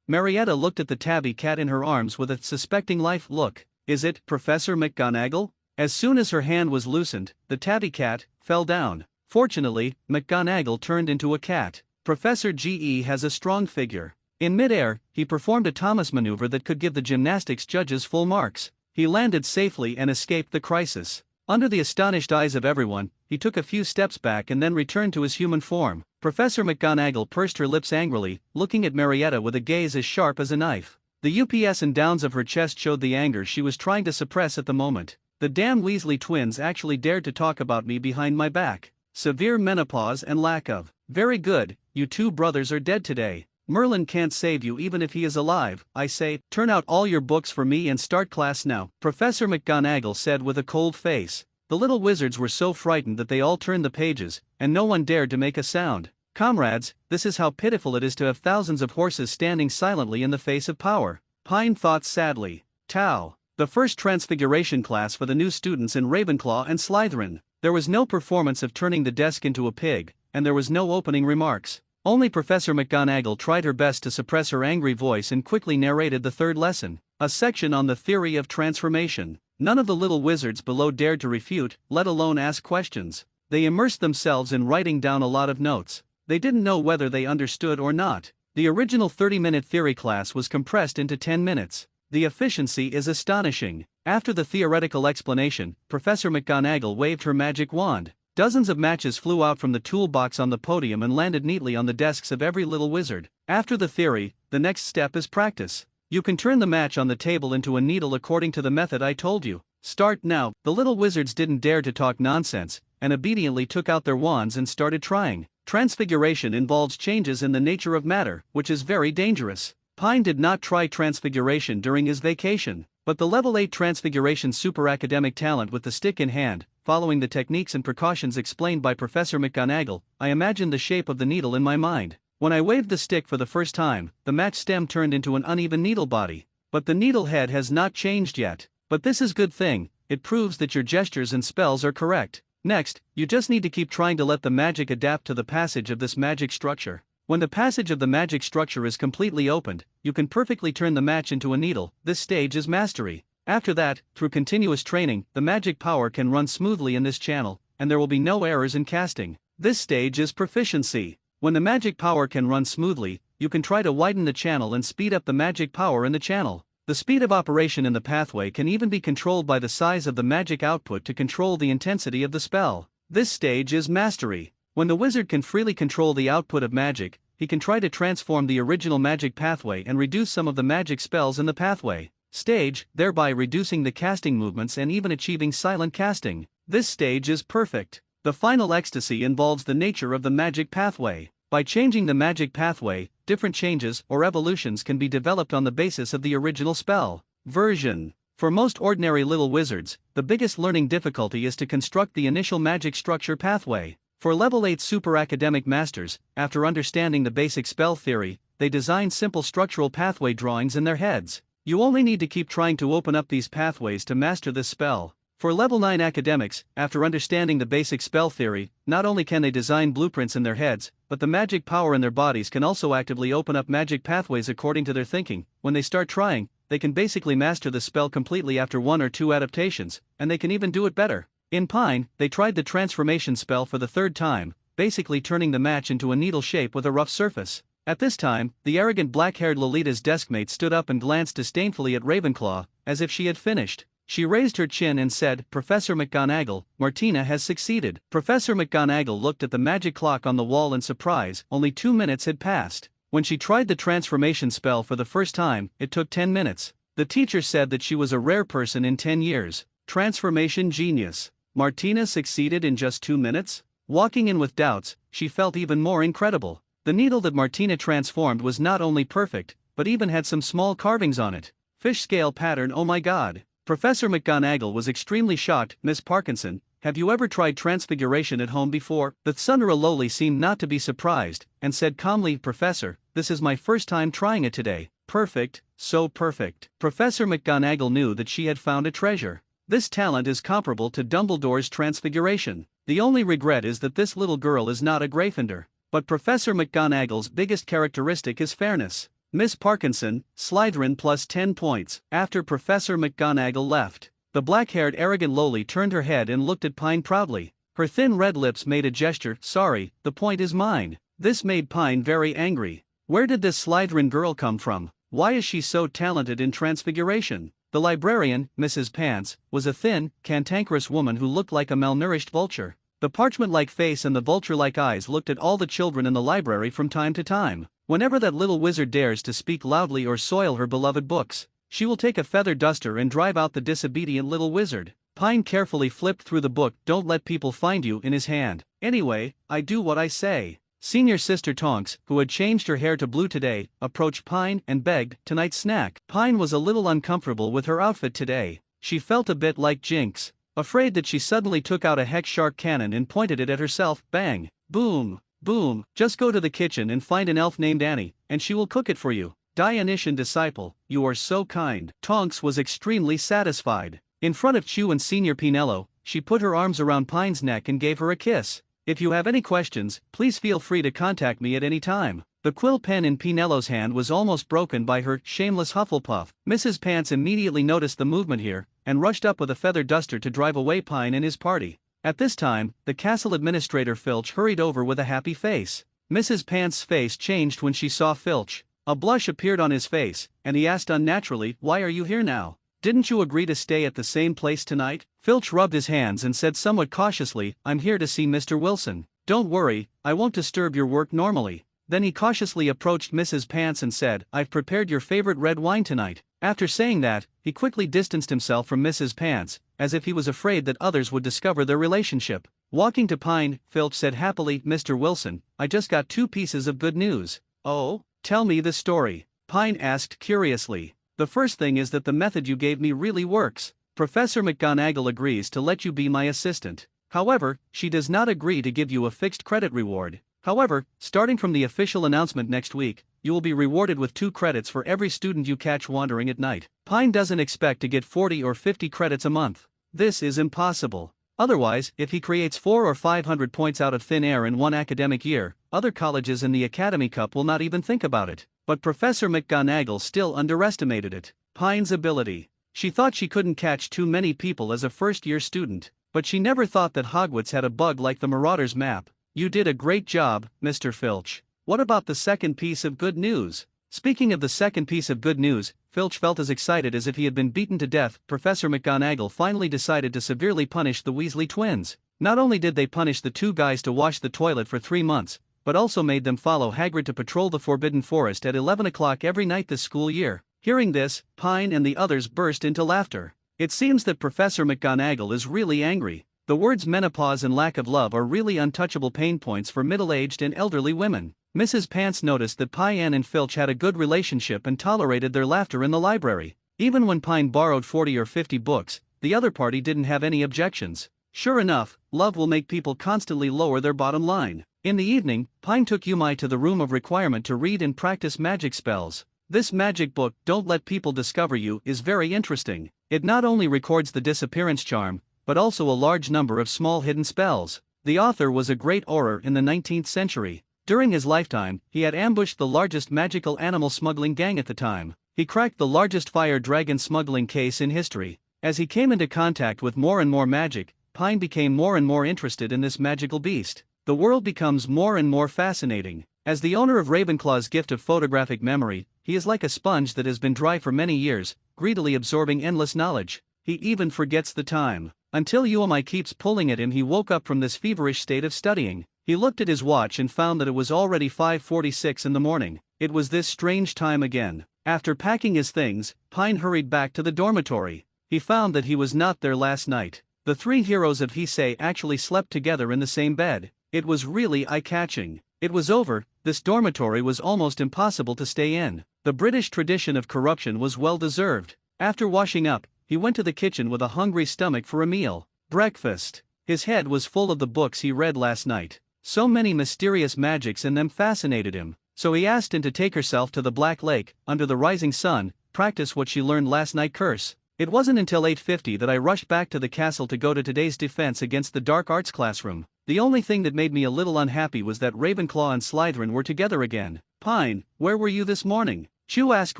Speaker 1: Marietta looked at the tabby cat in her arms with a suspecting life look. Is it Professor McGonagall? As soon as her hand was loosened, the tabby cat fell down. Fortunately, McGonagall turned into a cat. Professor G.E. has a strong figure. In midair, he performed a Thomas maneuver that could give the gymnastics judges full marks. He landed safely and escaped the crisis. Under the astonished eyes of everyone, he took a few steps back and then returned to his human form. Professor McGonagall pursed her lips angrily, looking at Marietta with a gaze as sharp as a knife. The ups and downs of her chest showed the anger she was trying to suppress at the moment. The damn Weasley twins actually dared to talk about me behind my back. Severe menopause and lack of. Very good, you 2 brothers are dead today. Merlin can't save you even if he is alive. I say, turn out all your books for me and start class now, Professor McGonagall said with a cold face. The little wizards were so frightened that they all turned the pages, and no one dared to make a sound. Comrades, this is how pitiful it is to have thousands of horses standing silently in the face of power. Pine thought sadly. Tau. The first transfiguration class for the new students in Ravenclaw and Slytherin. There was no performance of turning the desk into a pig, and there was no opening remarks. Only Professor McGonagall tried her best to suppress her angry voice and quickly narrated the third lesson, a section on the theory of transformation. None of the little wizards below dared to refute, let alone ask questions. They immersed themselves in writing down a lot of notes. They didn't know whether they understood or not. The original 30-minute theory class was compressed into 10 minutes. The efficiency is astonishing. After the theoretical explanation, Professor McGonagall waved her magic wand. Dozens of matches flew out from the toolbox on the podium and landed neatly on the desks of every little wizard. After the theory, the next step is practice. You can turn the match on the table into a needle according to the method I told you. Start now. The little wizards didn't dare to talk nonsense, and obediently took out their wands and started trying. Transfiguration involves changes in the nature of matter, which is very dangerous. Pine did not try transfiguration during his vacation, but the level 8 transfiguration super academic talent with the stick in hand, following the techniques and precautions explained by Professor McGonagall, I imagined the shape of the needle in my mind. When I waved the stick for the first time, the match stem turned into an uneven needle body. But the needle head has not changed yet. But this is a good thing, it proves that your gestures and spells are correct. Next, you just need to keep trying to let the magic adapt to the passage of this magic structure. When the passage of the magic structure is completely opened, you can perfectly turn the match into a needle. This stage is mastery. After that, through continuous training, the magic power can run smoothly in this channel, and there will be no errors in casting. This stage is proficiency. When the magic power can run smoothly, you can try to widen the channel and speed up the magic power in the channel. The speed of operation in the pathway can even be controlled by the size of the magic output to control the intensity of the spell. This stage is mastery. When the wizard can freely control the output of magic, he can try to transform the original magic pathway and reduce some of the magic spells in the pathway stage, thereby reducing the casting movements and even achieving silent casting. This stage is perfect. The final ecstasy involves the nature of the magic pathway. By changing the magic pathway, different changes or evolutions can be developed on the basis of the original spell version. For most ordinary little wizards, the biggest learning difficulty is to construct the initial magic structure pathway. For level 8 super academic masters, after understanding the basic spell theory, they design simple structural pathway drawings in their heads. You only need to keep trying to open up these pathways to master this spell. For level 9 academics, after understanding the basic spell theory, not only can they design blueprints in their heads, but the magic power in their bodies can also actively open up magic pathways according to their thinking. When they start trying, they can basically master the spell completely after 1 or 2 adaptations, and they can even do it better. In Pine, they tried the transformation spell for the third time, basically turning the match into a needle shape with a rough surface. At this time, the arrogant black-haired Lolita's deskmate stood up and glanced disdainfully at Ravenclaw, as if she had finished. She raised her chin and said, "Professor McGonagall, Martina has succeeded." Professor McGonagall looked at the magic clock on the wall in surprise. Only 2 minutes had passed. When she tried the transformation spell for the first time, it took 10 minutes. The teacher said that she was a rare person in 10 years. Transformation genius. Martina succeeded in just 2 minutes? Walking in with doubts, she felt even more incredible. The needle that Martina transformed was not only perfect, but even had some small carvings on it. Fish scale pattern, oh my god. Professor McGonagall was extremely shocked. "Miss Parkinson, have you ever tried transfiguration at home before?" The Thundera Lowly seemed not to be surprised, and said calmly, "Professor, this is my first time trying it today." Perfect, so perfect. Professor McGonagall knew that she had found a treasure. This talent is comparable to Dumbledore's transfiguration. The only regret is that this little girl is not a Gryffindor. But Professor McGonagall's biggest characteristic is fairness. Miss Parkinson, Slytherin plus 10 points. After Professor McGonagall left, the black-haired arrogant Lowly turned her head and looked at Pine proudly. Her thin red lips made a gesture. "Sorry, the point is mine." This made Pine very angry. Where did this Slytherin girl come from? Why is she so talented in transfiguration? The librarian, Mrs. Pants, was a thin, cantankerous woman who looked like a malnourished vulture. The parchment-like face and the vulture-like eyes looked at all the children in the library from time to time. Whenever that little wizard dares to speak loudly or soil her beloved books, she will take a feather duster and drive out the disobedient little wizard. Pine carefully flipped through the book "Don't Let People Find You" in his hand. "Anyway, I do what I say." Senior Sister Tonks, who had changed her hair to blue today, approached Pine and begged, "Tonight's snack." Pine was a little uncomfortable with her outfit today. She felt a bit like Jinx, afraid that she suddenly took out a hex shark cannon and pointed it at herself. Bang! Boom! Boom! "Just go to the kitchen and find an elf named Annie, and she will cook it for you." Dionysian disciple, you are so kind. Tonks was extremely satisfied. In front of Chew and Senior Pinello, she put her arms around Pine's neck and gave her a kiss. If you have any questions, please feel free to contact me at any time. The quill pen in Pinello's hand was almost broken by her shameless Hufflepuff. Mrs. Pants immediately noticed the movement here, and rushed up with a feather duster to drive away Pine and his party. At this time, the castle administrator Filch hurried over with a happy face. Mrs. Pants' face changed when she saw Filch. A blush appeared on his face, and he asked unnaturally, "Why are you here now? Didn't you agree to stay at the same place tonight?" Filch rubbed his hands and said somewhat cautiously, "I'm here to see Mr. Wilson. Don't worry, I won't disturb your work normally." Then he cautiously approached Mrs. Pants and said, "I've prepared your favorite red wine tonight." After saying that, he quickly distanced himself from Mrs. Pants, as if he was afraid that others would discover their relationship. Walking to Pine, Filch said happily, "Mr. Wilson, I just got 2 pieces of good news." "Oh? Tell me the story," Pine asked curiously. "The first thing is that the method you gave me really works. Professor McGonagall agrees to let you be my assistant. However, she does not agree to give you a fixed credit reward. However, starting from the official announcement next week, you will be rewarded with 2 credits for every student you catch wandering at night." Pine doesn't expect to get 40 or 50 credits a month. This is impossible. Otherwise, if he creates 400 or 500 points out of thin air in one academic year, other colleges in the Academy Cup will not even think about it. But Professor McGonagall still underestimated it. Pine's ability. She thought she couldn't catch too many people as a first-year student, but she never thought that Hogwarts had a bug like the Marauders map. "You did a great job, Mr. Filch. What about the second piece of good news?" Speaking of the second piece of good news, Filch felt as excited as if he had been beaten to death. Professor McGonagall finally decided to severely punish the Weasley twins. Not only did they punish the 2 guys to wash the toilet for 3 months, but also made them follow Hagrid to patrol the Forbidden Forest at 11 o'clock every night this school year. Hearing this, Pine and the others burst into laughter. It seems that Professor McGonagall is really angry. The words menopause and lack of love are really untouchable pain points for middle-aged and elderly women. Mrs. Pants noticed that Pine and Filch had a good relationship and tolerated their laughter in the library. Even when Pine borrowed 40 or 50 books, the other party didn't have any objections. Sure enough, love will make people constantly lower their bottom line. In the evening, Pine took Yumai to the room of requirement to read and practice magic spells. This magic book, Don't Let People Discover You, is very interesting. It not only records the disappearance charm, but also a large number of small hidden spells. The author was a great orator in the 19th century. During his lifetime, he had ambushed the largest magical animal smuggling gang at the time. He cracked the largest fire dragon smuggling case in history. As he came into contact with more and more magic, Pine became more and more interested in this magical beast. The world becomes more and more fascinating. As the owner of Ravenclaw's gift of photographic memory, he is like a sponge that has been dry for many years, greedily absorbing endless knowledge. He even forgets the time. Until Yumai keeps pulling at him. He woke up from this feverish state of studying. He looked at his watch and found that it was already 5:46 in the morning. It was this strange time again. After packing his things, Pine hurried back to the dormitory. He found that he was not there last night. The 3 heroes of Heisei actually slept together in the same bed. It was really eye-catching. It was over. This dormitory was almost impossible to stay in. The British tradition of corruption was well deserved. After washing up, he went to the kitchen with a hungry stomach for a meal. Breakfast. His head was full of the books he read last night. So many mysterious magics in them fascinated him. So he asked Anne to take herself to the Black Lake, under the rising sun, practice what she learned last night. Curse. It wasn't until 8:50 that I rushed back to the castle to go to today's defense against the dark arts classroom. The only thing that made me a little unhappy was that Ravenclaw and Slytherin were together again. Pine, where were you this morning? Chu asked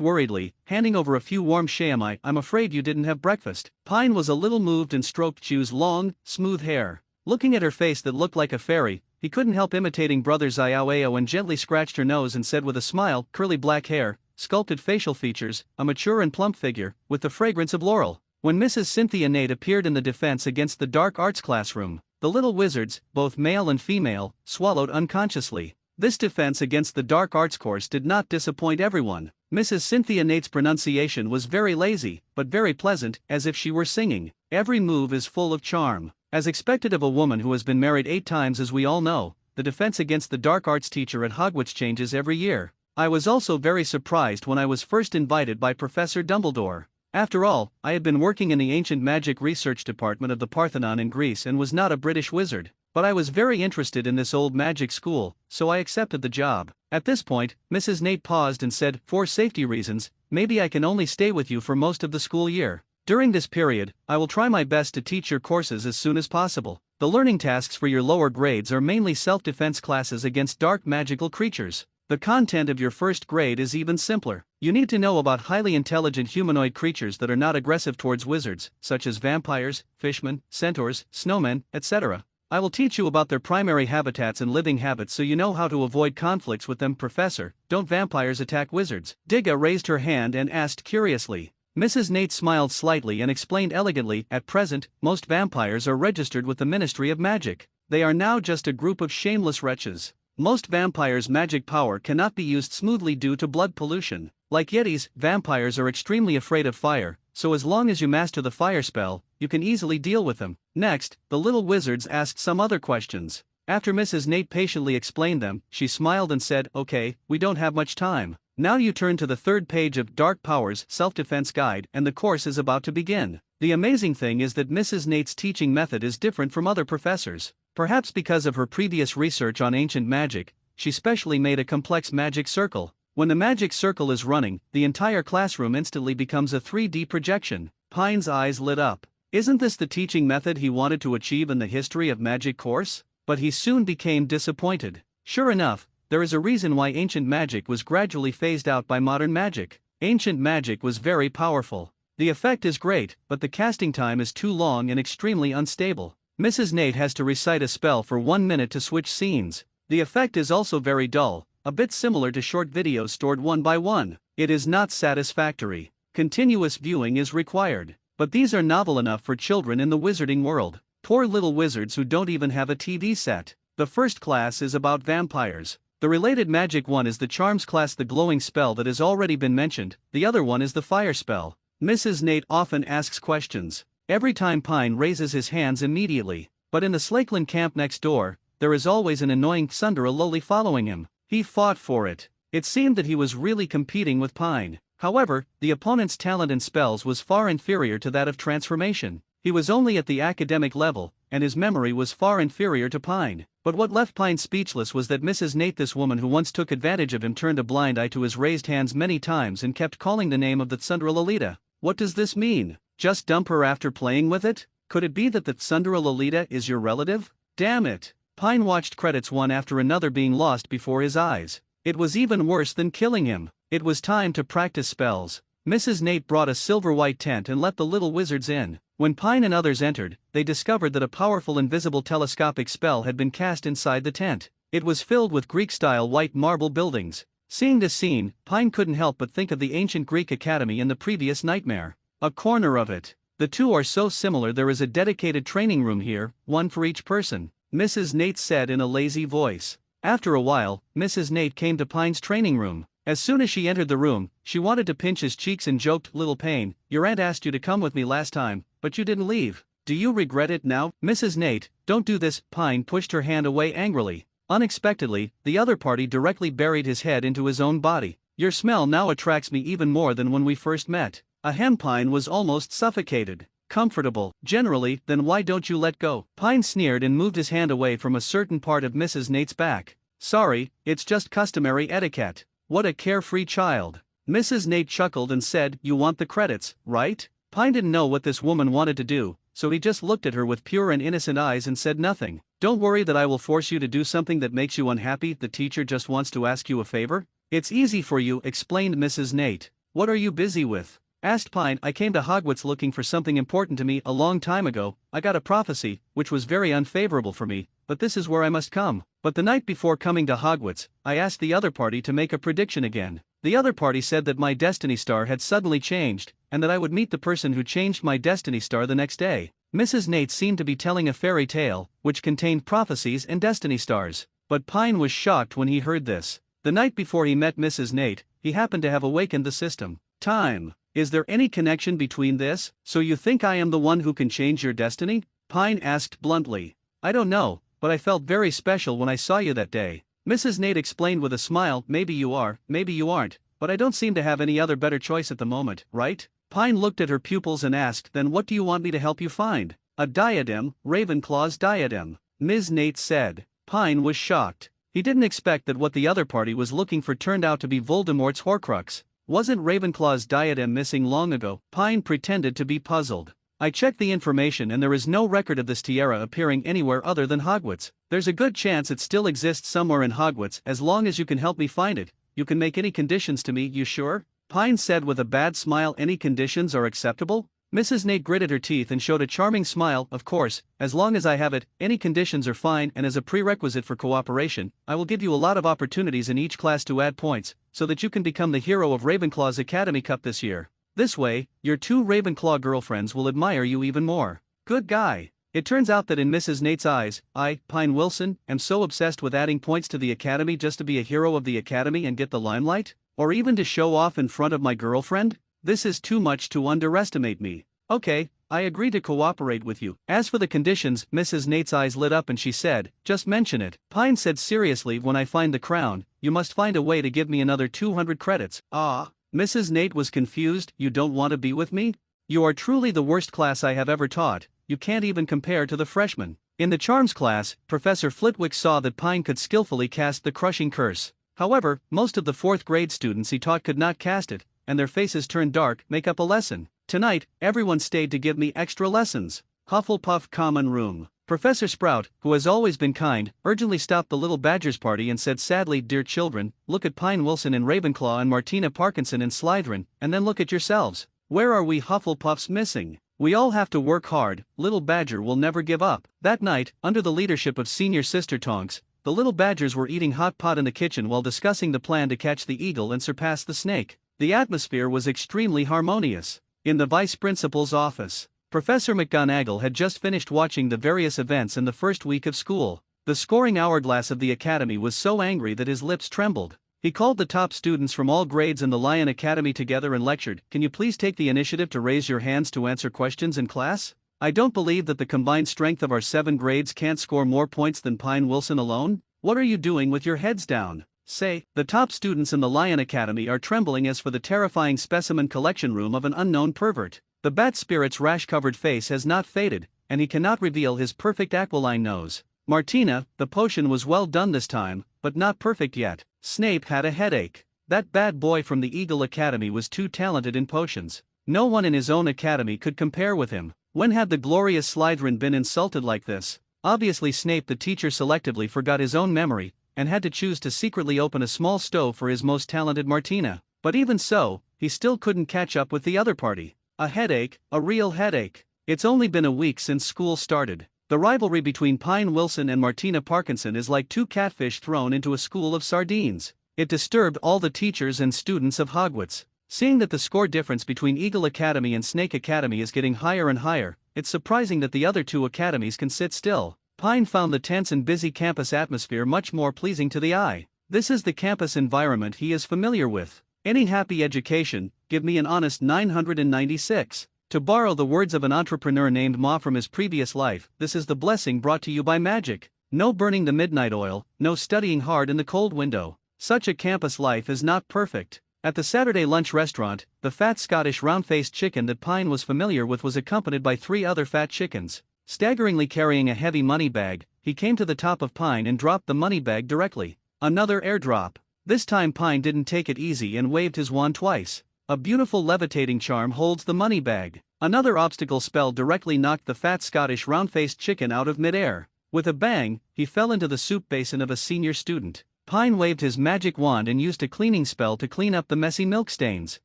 Speaker 1: worriedly, handing over a few warm shayamai. I'm afraid you didn't have breakfast. Pine was a little moved and stroked Chu's long, smooth hair. Looking at her face that looked like a fairy, he couldn't help imitating Brother Xiaoao and gently scratched her nose and said with a smile, curly black hair, sculpted facial features, a mature and plump figure, with the fragrance of laurel. When Mrs. Cynthia Nate appeared in the defense against the dark arts classroom, the little wizards, both male and female, swallowed unconsciously. This defense against the dark arts course did not disappoint everyone. Mrs. Cynthia Nate's pronunciation was very lazy, but very pleasant, as if she were singing. Every move is full of charm. As expected of a woman who has been married 8 times, as we all know, the defense against the dark arts teacher at Hogwarts changes every year. I was also very surprised when I was first invited by Professor Dumbledore. After all, I had been working in the ancient magic research department of the Parthenon in Greece and was not a British wizard. But I was very interested in this old magic school, so I accepted the job. At this point, Mrs. Nate paused and said, for safety reasons, maybe I can only stay with you for most of the school year. During this period, I will try my best to teach your courses as soon as possible. The learning tasks for your lower grades are mainly self-defense classes against dark magical creatures. The content of your first grade is even simpler. You need to know about highly intelligent humanoid creatures that are not aggressive towards wizards, such as vampires, fishmen, centaurs, snowmen, etc. I will teach you about their primary habitats and living habits so you know how to avoid conflicts with them. Professor, don't vampires attack wizards? Digga raised her hand and asked curiously. Mrs. Nate smiled slightly and explained elegantly, at present, most vampires are registered with the Ministry of Magic. They are now just a group of shameless wretches. Most vampires' magic power cannot be used smoothly due to blood pollution. Like yetis, vampires are extremely afraid of fire, so as long as you master the fire spell, you can easily deal with them. Next, the little wizards asked some other questions. After Mrs. Nate patiently explained them, she smiled and said, "Okay, we don't have much time. Now you turn to the third page of Dark Powers Self-Defense Guide and the course is about to begin." The amazing thing is that Mrs. Nate's teaching method is different from other professors. Perhaps because of her previous research on ancient magic, she specially made a complex magic circle. When the magic circle is running, the entire classroom instantly becomes a 3D projection. Pine's eyes lit up. Isn't this the teaching method he wanted to achieve in the History of Magic course? But he soon became disappointed. Sure enough, there is a reason why ancient magic was gradually phased out by modern magic. Ancient magic was very powerful. The effect is great, but the casting time is too long and extremely unstable. Mrs. Nate has to recite a spell for 1 minute to switch scenes. The effect is also very dull, a bit similar to short videos stored one by one. It is not satisfactory. Continuous viewing is required. But these are novel enough for children in the wizarding world. Poor little wizards who don't even have a TV set. The first class is about vampires. The related magic one is the charms class, the glowing spell that has already been mentioned. The other one is the fire spell. Mrs. Nate often asks questions. Every time Pine raises his hands immediately. But in the Slakeland camp next door, there is always an annoying Tsundere loli following him. He fought for it. It seemed that he was really competing with Pine. However, the opponent's talent and spells was far inferior to that of transformation. He was only at the academic level, and his memory was far inferior to Pine. But what left Pine speechless was that Mrs. Nate, this woman who once took advantage of him, turned a blind eye to his raised hands many times and kept calling the name of the Tsundere Lolita. What does this mean? Just dump her after playing with it? Could it be that the Tsundere Lolita is your relative? Damn it! Pine watched credits one after another being lost before his eyes. It was even worse than killing him. It was time to practice spells. Mrs. Nate brought a silver-white tent and let the little wizards in. When Pine and others entered, they discovered that a powerful invisible telescopic spell had been cast inside the tent. It was filled with Greek-style white marble buildings. Seeing this scene, Pine couldn't help but think of the ancient Greek academy in the previous nightmare. A corner of it. The two are so similar. There is a dedicated training room here, one for each person, Mrs. Nate said in a lazy voice. After a while, Mrs. Nate came to Pine's training room. As soon as she entered the room, she wanted to pinch his cheeks and joked, "Little Payne, your aunt asked you to come with me last time, but you didn't leave. Do you regret it now?" "Mrs. Nate, don't do this." Pine pushed her hand away angrily. Unexpectedly, the other party directly buried his head into his own body. "Your smell now attracts me even more than when we first met." Pine was almost suffocated. "Comfortable, generally, then why don't you let go?" Pine sneered and moved his hand away from a certain part of Mrs. Nate's back. "Sorry, it's just customary etiquette." What a carefree child. Mrs. Nate chuckled and said, "You want the credits, right?" Pine didn't know what this woman wanted to do, so he just looked at her with pure and innocent eyes and said nothing. "Don't worry that I will force you to do something that makes you unhappy. The teacher just wants to ask you a favor." "It's easy for you," explained Mrs. Nate. "What are you busy with?" asked Pine. "I came to Hogwarts looking for something important to me a long time ago. I got a prophecy, which was very unfavorable for me, but this is where I must come. But the night before coming to Hogwarts, I asked the other party to make a prediction again. The other party said that my destiny star had suddenly changed, and that I would meet the person who changed my destiny star the next day." Mrs. Nate seemed to be telling a fairy tale, which contained prophecies and destiny stars. But Pine was shocked when he heard this. The night before he met Mrs. Nate, he happened to have awakened the system. Time. Is there any connection between this? "So you think I am the one who can change your destiny?" Pine asked bluntly. "I don't know, but I felt very special when I saw you that day." Mrs. Nate explained with a smile, "Maybe you are, maybe you aren't, but I don't seem to have any other better choice at the moment, right?" Pine looked at her pupils and asked, "Then what do you want me to help you find?" "A diadem, Ravenclaw's diadem," Ms. Nate said. Pine was shocked. He didn't expect that what the other party was looking for turned out to be Voldemort's Horcrux. Wasn't Ravenclaw's diadem missing long ago? Pine pretended to be puzzled. I checked the information and there is no record of this tiara appearing anywhere other than Hogwarts. There's a good chance it still exists somewhere in Hogwarts. As long as you can help me find it, you can make any conditions to me, you sure? Pine said with a bad smile. Any conditions are acceptable? Mrs. Nate gritted her teeth and showed a charming smile. Of course, as long as I have it, any conditions are fine, and as a prerequisite for cooperation, I will give you a lot of opportunities in each class to add points, so that you can become the hero of Ravenclaw's Academy Cup this year. This way, your 2 Ravenclaw girlfriends will admire you even more. Good guy. It turns out that in Mrs. Nate's eyes, I, Pine Wilson, am so obsessed with adding points to the Academy just to be a hero of the Academy and get the limelight? Or even to show off in front of my girlfriend? This is too much to underestimate me. Okay, I agree to cooperate with you. As for the conditions, Mrs. Nate's eyes lit up and she said, just mention it. Pine said seriously, when I find the crown, you must find a way to give me another 200 credits. Ah. Mrs. Nate was confused. You don't want to be with me? You are truly the worst class I have ever taught. You can't even compare to the freshmen. In the charms class, Professor Flitwick saw that Pine could skillfully cast the crushing curse. However, most of the 4th grade students he taught could not cast it, and their faces turned dark. Make up a lesson. Tonight, everyone stayed to give me extra lessons. Hufflepuff Common Room. Professor Sprout, who has always been kind, urgently stopped the little Badgers party and said sadly, dear children, look at Pine Wilson in Ravenclaw and Martina Parkinson in Slytherin, and then look at yourselves. Where are we Hufflepuffs missing? We all have to work hard. Little Badger will never give up. That night, under the leadership of Senior Sister Tonks, the little Badgers were eating hot pot in the kitchen while discussing the plan to catch the eagle and surpass the snake. The atmosphere was extremely harmonious. In the vice principal's office, Professor McGonagall had just finished watching the various events in the first week of school. The scoring hourglass of the academy was so angry that his lips trembled. He called the top students from all grades in the Lion Academy together and lectured, "Can you please take the initiative to raise your hands to answer questions in class? I don't believe that the combined strength of our 7 grades can't score more points than Pine Wilson alone. What are you doing with your heads down? Say." The top students in the Lion Academy are trembling as for the terrifying specimen collection room of an unknown pervert. The bat spirit's rash-covered face has not faded, and he cannot reveal his perfect aquiline nose. Martina, the potion was well done this time, but not perfect yet. Snape had a headache. That bad boy from the Eagle Academy was too talented in potions. No one in his own academy could compare with him. When had the glorious Slytherin been insulted like this? Obviously Snape the teacher selectively forgot his own memory, and had to choose to secretly open a small stove for his most talented Martina. But even so, he still couldn't catch up with the other party. A headache, a real headache. It's only been a week since school started. The rivalry between Pine Wilson and Martina Parkinson is like 2 catfish thrown into a school of sardines. It disturbed all the teachers and students of Hogwarts. Seeing that the score difference between Eagle Academy and Snake Academy is getting higher and higher, it's surprising that the other 2 academies can sit still. Pine found the tense and busy campus atmosphere much more pleasing to the eye. This is the campus environment he is familiar with. Any happy education, give me an honest 996. To borrow the words of an entrepreneur named Ma from his previous life, this is the blessing brought to you by magic. No burning the midnight oil, no studying hard in the cold window. Such a campus life is not perfect. At the Saturday lunch restaurant, the fat Scottish round-faced chicken that Pine was familiar with was accompanied by 3 other fat chickens. Staggeringly carrying a heavy money bag, he came to the top of Pine and dropped the money bag directly. Another airdrop. This time Pine didn't take it easy and waved his wand twice. A beautiful levitating charm holds the money bag. Another obstacle spell directly knocked the fat Scottish round-faced chicken out of midair. With a bang, he fell into the soup basin of a senior student. Pine waved his magic wand and used a cleaning spell to clean up the messy milk stains.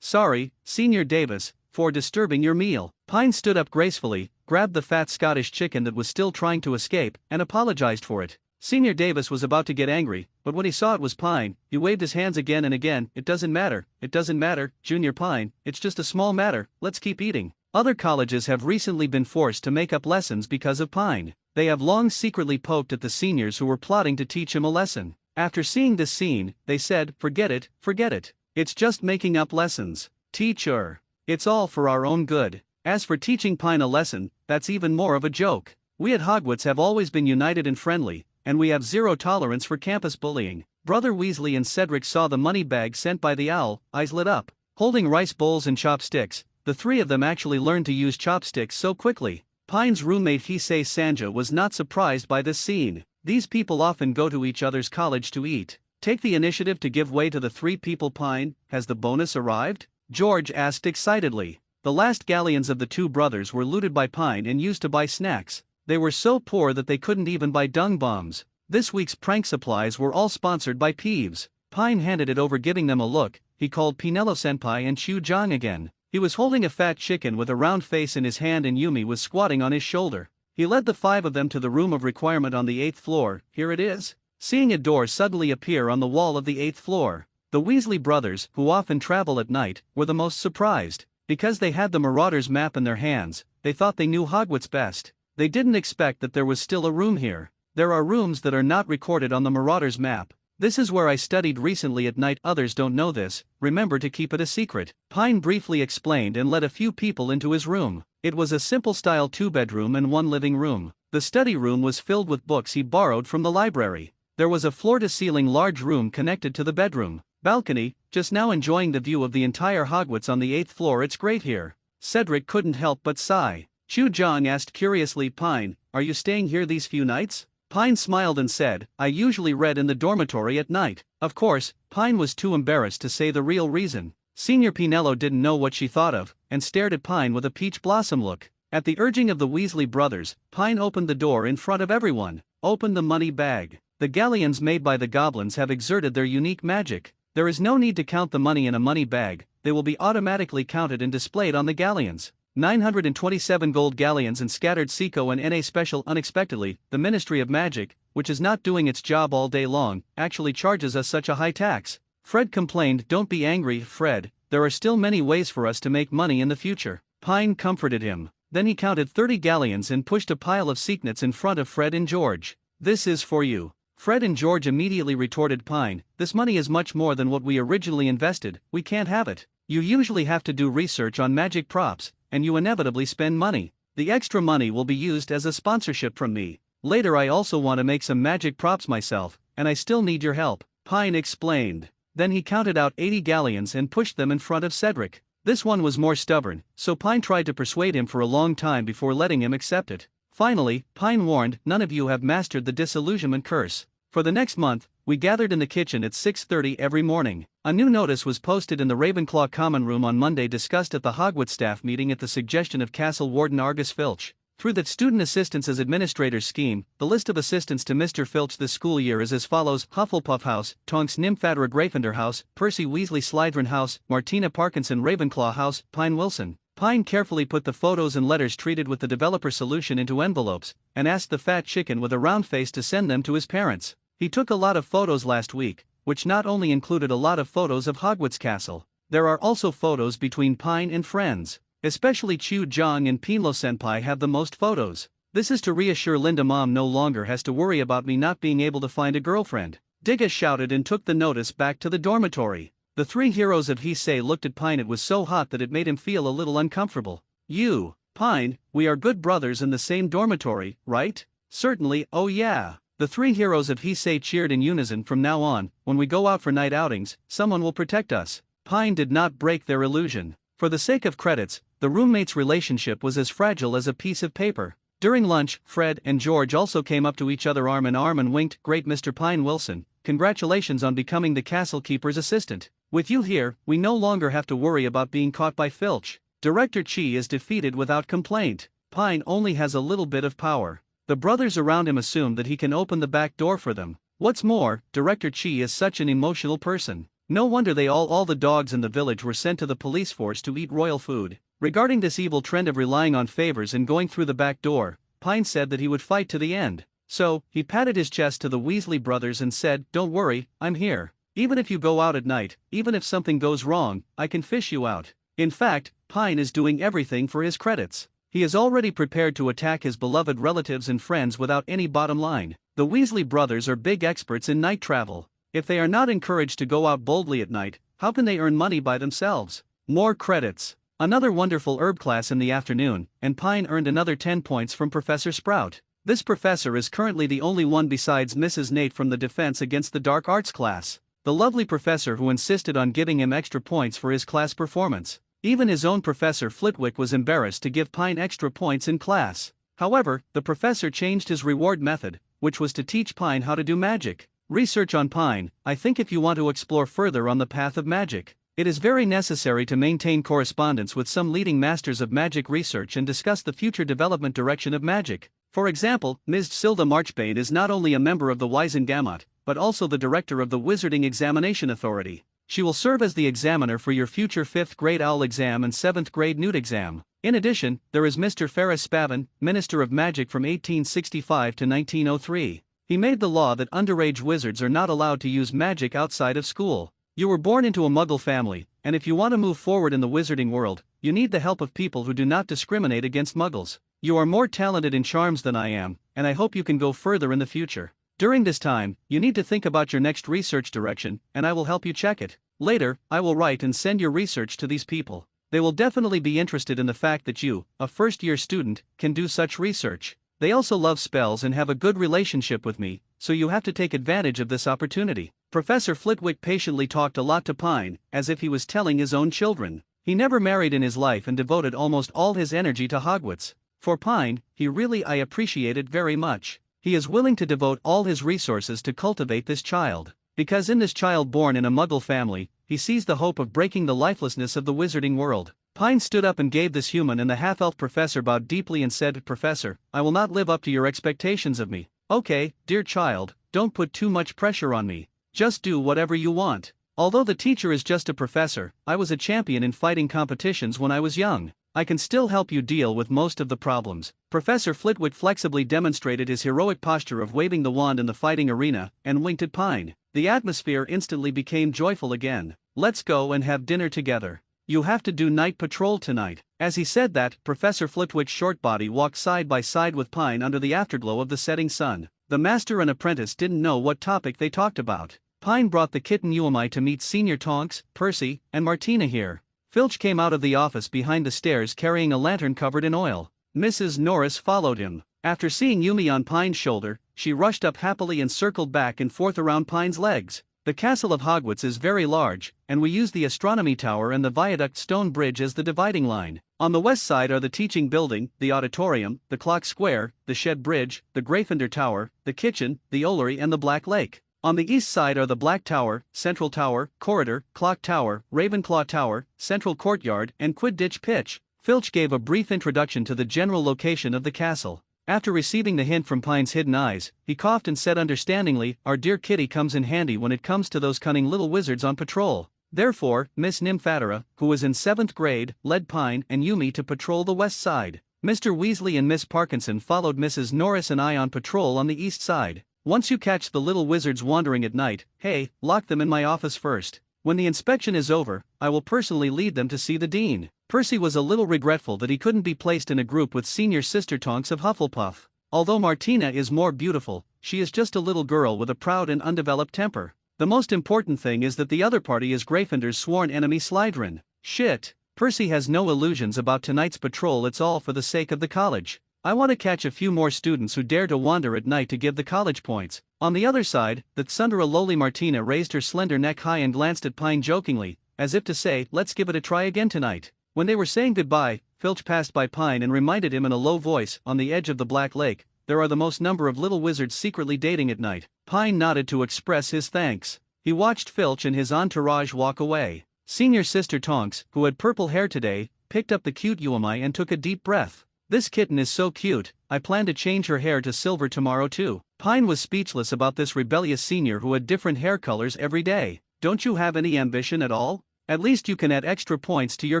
Speaker 1: "Sorry, Senior Davis, for disturbing your meal." Pine stood up gracefully, grabbed the fat Scottish chicken that was still trying to escape, and apologized for it. Senior Davis was about to get angry, but when he saw it was Pine, he waved his hands again and again. It doesn't matter, Junior Pine, it's just a small matter, let's keep eating." Other colleges have recently been forced to make up lessons because of Pine. They have long secretly poked at the seniors who were plotting to teach him a lesson. After seeing this scene, they said, forget it. It's just making up lessons. Teacher. It's all for our own good. As for teaching Pine a lesson, that's even more of a joke. We at Hogwarts have always been united and friendly, and we have zero tolerance for campus bullying. Brother Weasley and Cedric saw the money bag sent by the owl, eyes lit up. Holding rice bowls and chopsticks, the 3 of them actually learned to use chopsticks so quickly. Pine's roommate Hisei Sanja was not surprised by this scene. These people often go to each other's college to eat. Take the initiative to give way to the 3 people. Pine, has the bonus arrived? George asked excitedly. The last galleons of the two brothers were looted by Pine and used to buy snacks. They were so poor that they couldn't even buy dung bombs. This week's prank supplies were all sponsored by Peeves. Pine handed it over, giving them a look. He called Pinello-senpai and Chu-jang again. He was holding a fat chicken with a round face in his hand and Yumi was squatting on his shoulder. He led the five of them to the room of requirement on the 8th floor. Here it is. Seeing a door suddenly appear on the wall of the 8th floor, the Weasley brothers, who often travel at night, were the most surprised. Because they had the Marauders map in their hands, they thought they knew Hogwarts best. They didn't expect that there was still a room here. There are rooms that are not recorded on the Marauders map. This is where I studied recently at night. Others don't know this. Remember to keep it a secret. Pine briefly explained and led a few people into his room. It was a simple style 2-bedroom and 1 living room. The study room was filled with books he borrowed from the library. There was a floor-to-ceiling large room connected to the bedroom. Balcony, just now enjoying the view of the entire Hogwarts on the 8th floor. It's great here. Cedric couldn't help but sigh. Chu-jang asked curiously, Pine, are you staying here these few nights? Pine smiled and said, I usually read in the dormitory at night. Of course, Pine was too embarrassed to say the real reason. Senior Pinello didn't know what she thought of, and stared at Pine with a peach blossom look. At the urging of the Weasley brothers, Pine opened the door in front of everyone. Opened the money bag. The galleons made by the goblins have exerted their unique magic. There is no need to count the money in a money bag, they will be automatically counted and displayed on the galleons. 927 gold galleons and scattered Seco and NA special. Unexpectedly, the Ministry of Magic, which is not doing its job all day long, actually charges us such a high tax. Fred complained, don't be angry, Fred, there are still many ways for us to make money in the future. Pine comforted him. Then he counted 30 galleons and pushed a pile of sequins in front of Fred and George. This is for you. Fred and George immediately retorted, Pine, this money is much more than what we originally invested, we can't have it. You usually have to do research on magic props, and you inevitably spend money. The extra money will be used as a sponsorship from me. Later I also want to make some magic props myself, and I still need your help, Pine explained. Then he counted out 80 galleons and pushed them in front of Cedric. This one was more stubborn, so Pine tried to persuade him for a long time before letting him accept it. Finally, Pine warned, none of you have mastered the disillusionment curse. For the next month, we gathered in the kitchen at 6:30 every morning. A new notice was posted in the Ravenclaw common room on Monday, discussed at the Hogwarts staff meeting at the suggestion of Castle Warden Argus Filch. Through the student assistants as administrators scheme, the list of assistants to Mr. Filch this school year is as follows: Hufflepuff House, Tonks Nymphadora Gryffindor House, Percy Weasley Slytherin House, Martina Parkinson Ravenclaw House, Pine Wilson. Pine carefully put the photos and letters treated with the developer solution into envelopes, and asked the fat chicken with a round face to send them to his parents. He took a lot of photos last week, which not only included a lot of photos of Hogwarts Castle. There are also photos between Pine and friends. Especially Chu-jang and Pinello-senpai have the most photos. This is to reassure Linda, Mom no longer has to worry about me not being able to find a girlfriend. Digga shouted and took the notice back to the dormitory. The three heroes of Heisei looked at Pine. It was so hot that it made him feel a little uncomfortable. You, Pine, we are good brothers in the same dormitory, right? Certainly, oh yeah. The three heroes of Heisei cheered in unison. From now on, when we go out for night outings, someone will protect us. Pine did not break their illusion. For the sake of credits, the roommates' relationship was as fragile as a piece of paper. During lunch, Fred and George also came up to each other arm in arm and winked. Great, Mr. Pine Wilson, congratulations on becoming the castle keeper's assistant. With you here, we no longer have to worry about being caught by Filch. Director Chi is defeated without complaint. Pine only has a little bit of power. The brothers around him assume that he can open the back door for them. What's more, Director Chi is such an emotional person. No wonder all the dogs in the village were sent to the police force to eat royal food. Regarding this evil trend of relying on favors and going through the back door, Pine said that he would fight to the end. So, he patted his chest to the Weasley brothers and said, don't worry, I'm here. Even if you go out at night, even if something goes wrong, I can fish you out. In fact, Pine is doing everything for his credits. He is already prepared to attack his beloved relatives and friends without any bottom line. The Weasley brothers are big experts in night travel. If they are not encouraged to go out boldly at night, how can they earn money by themselves? More credits. Another wonderful herb class in the afternoon, and Pine earned another 10 points from Professor Sprout. This professor is currently the only one besides Mrs. Nate from the Defense Against the Dark Arts class. The lovely professor who insisted on giving him extra points for his class performance. Even his own Professor Flitwick was embarrassed to give Pine extra points in class. However, the professor changed his reward method, which was to teach Pine how to do magic. Research on Pine. I think if you want to explore further on the path of magic, It is very necessary to maintain correspondence with some leading masters of magic research and discuss the future development direction of magic. For example, Ms. Silda Marchbane is not only a member of the Wisengamot, but also the director of the Wizarding Examination Authority. She will serve as the examiner for your future 5th grade OWL exam and 7th grade Newt exam. In addition, there is Mr. Ferris Spavin, Minister of Magic from 1865 to 1903. He made the law that underage wizards are not allowed to use magic outside of school. You were born into a Muggle family, and if you want to move forward in the wizarding world, you need the help of people who do not discriminate against Muggles. You are more talented in charms than I am, and I hope you can go further in the future. During this time, you need to think about your next research direction, and I will help you check it. Later, I will write and send your research to these people. They will definitely be interested in the fact that you, a first-year student, can do such research. They also love spells and have a good relationship with me, so you have to take advantage of this opportunity. Professor Flitwick patiently talked a lot to Pine, as if he was telling his own children. He never married in his life and devoted almost all his energy to Hogwarts. For Pine, I appreciate it very much. He is willing to devote all his resources to cultivate this child. Because in this child born in a Muggle family, he sees the hope of breaking the lifelessness of the wizarding world. Pine stood up and gave this human and the half-elf professor bowed deeply and said, "Professor, I will not live up to your expectations of me." "Okay, dear child, don't put too much pressure on me. Just do whatever you want." Although the teacher is just a professor, I was a champion in fighting competitions when I was young. I can still help you deal with most of the problems. Professor Flitwick flexibly demonstrated his heroic posture of waving the wand in the fighting arena, and winked at Pine. The atmosphere instantly became joyful again. "Let's go and have dinner together. You have to do night patrol tonight." As he said that, Professor Flitwick's short body walked side by side with Pine under the afterglow of the setting sun. The master and apprentice didn't know what topic they talked about. Pine brought the kitten Uomai to meet Senior Tonks, Percy, and Martina here. Filch came out of the office behind the stairs carrying a lantern covered in oil. Mrs. Norris followed him. After seeing Yumi on Pine's shoulder, she rushed up happily and circled back and forth around Pine's legs. The castle of Hogwarts is very large, and we use the astronomy tower and the viaduct stone bridge as the dividing line. On the west side are the teaching building, the auditorium, the clock square, the shed bridge, the Gryffindor Tower, the kitchen, the Ollery and the Black Lake. On the east side are the Black Tower, Central Tower, Corridor, Clock Tower, Ravenclaw Tower, Central Courtyard, and Quidditch Pitch. Filch gave a brief introduction to the general location of the castle. After receiving the hint from Pine's hidden eyes, he coughed and said understandingly, "Our dear kitty comes in handy when it comes to those cunning little wizards on patrol." Therefore, Miss Nymphatora, who was in 7th grade, led Pine and Yumi to patrol the west side. Mr. Weasley and Miss Parkinson followed Mrs. Norris and I on patrol on the east side. Once you catch the little wizards wandering at night, hey, lock them in my office first. When the inspection is over, I will personally lead them to see the dean. Percy was a little regretful that he couldn't be placed in a group with Senior Sister Tonks of Hufflepuff. Although Martina is more beautiful, she is just a little girl with a proud and undeveloped temper. The most important thing is that the other party is Gryffindor's sworn enemy Slytherin. Shit. Percy has no illusions about tonight's patrol, it's all for the sake of the college. I want to catch a few more students who dare to wander at night to give the college points. On the other side, the Tsundere lowly Martina raised her slender neck high and glanced at Pine jokingly, as if to say, let's give it a try again tonight. When they were saying goodbye, Filch passed by Pine and reminded him in a low voice, on the edge of the Black Lake, there are the most number of little wizards secretly dating at night. Pine nodded to express his thanks. He watched Filch and his entourage walk away. Senior Sister Tonks, who had purple hair today, picked up the cute Uomai and took a deep breath. This kitten is so cute, I plan to change her hair to silver tomorrow too. Pine was speechless about this rebellious senior who had different hair colors every day. Don't you have any ambition at all? At least you can add extra points to your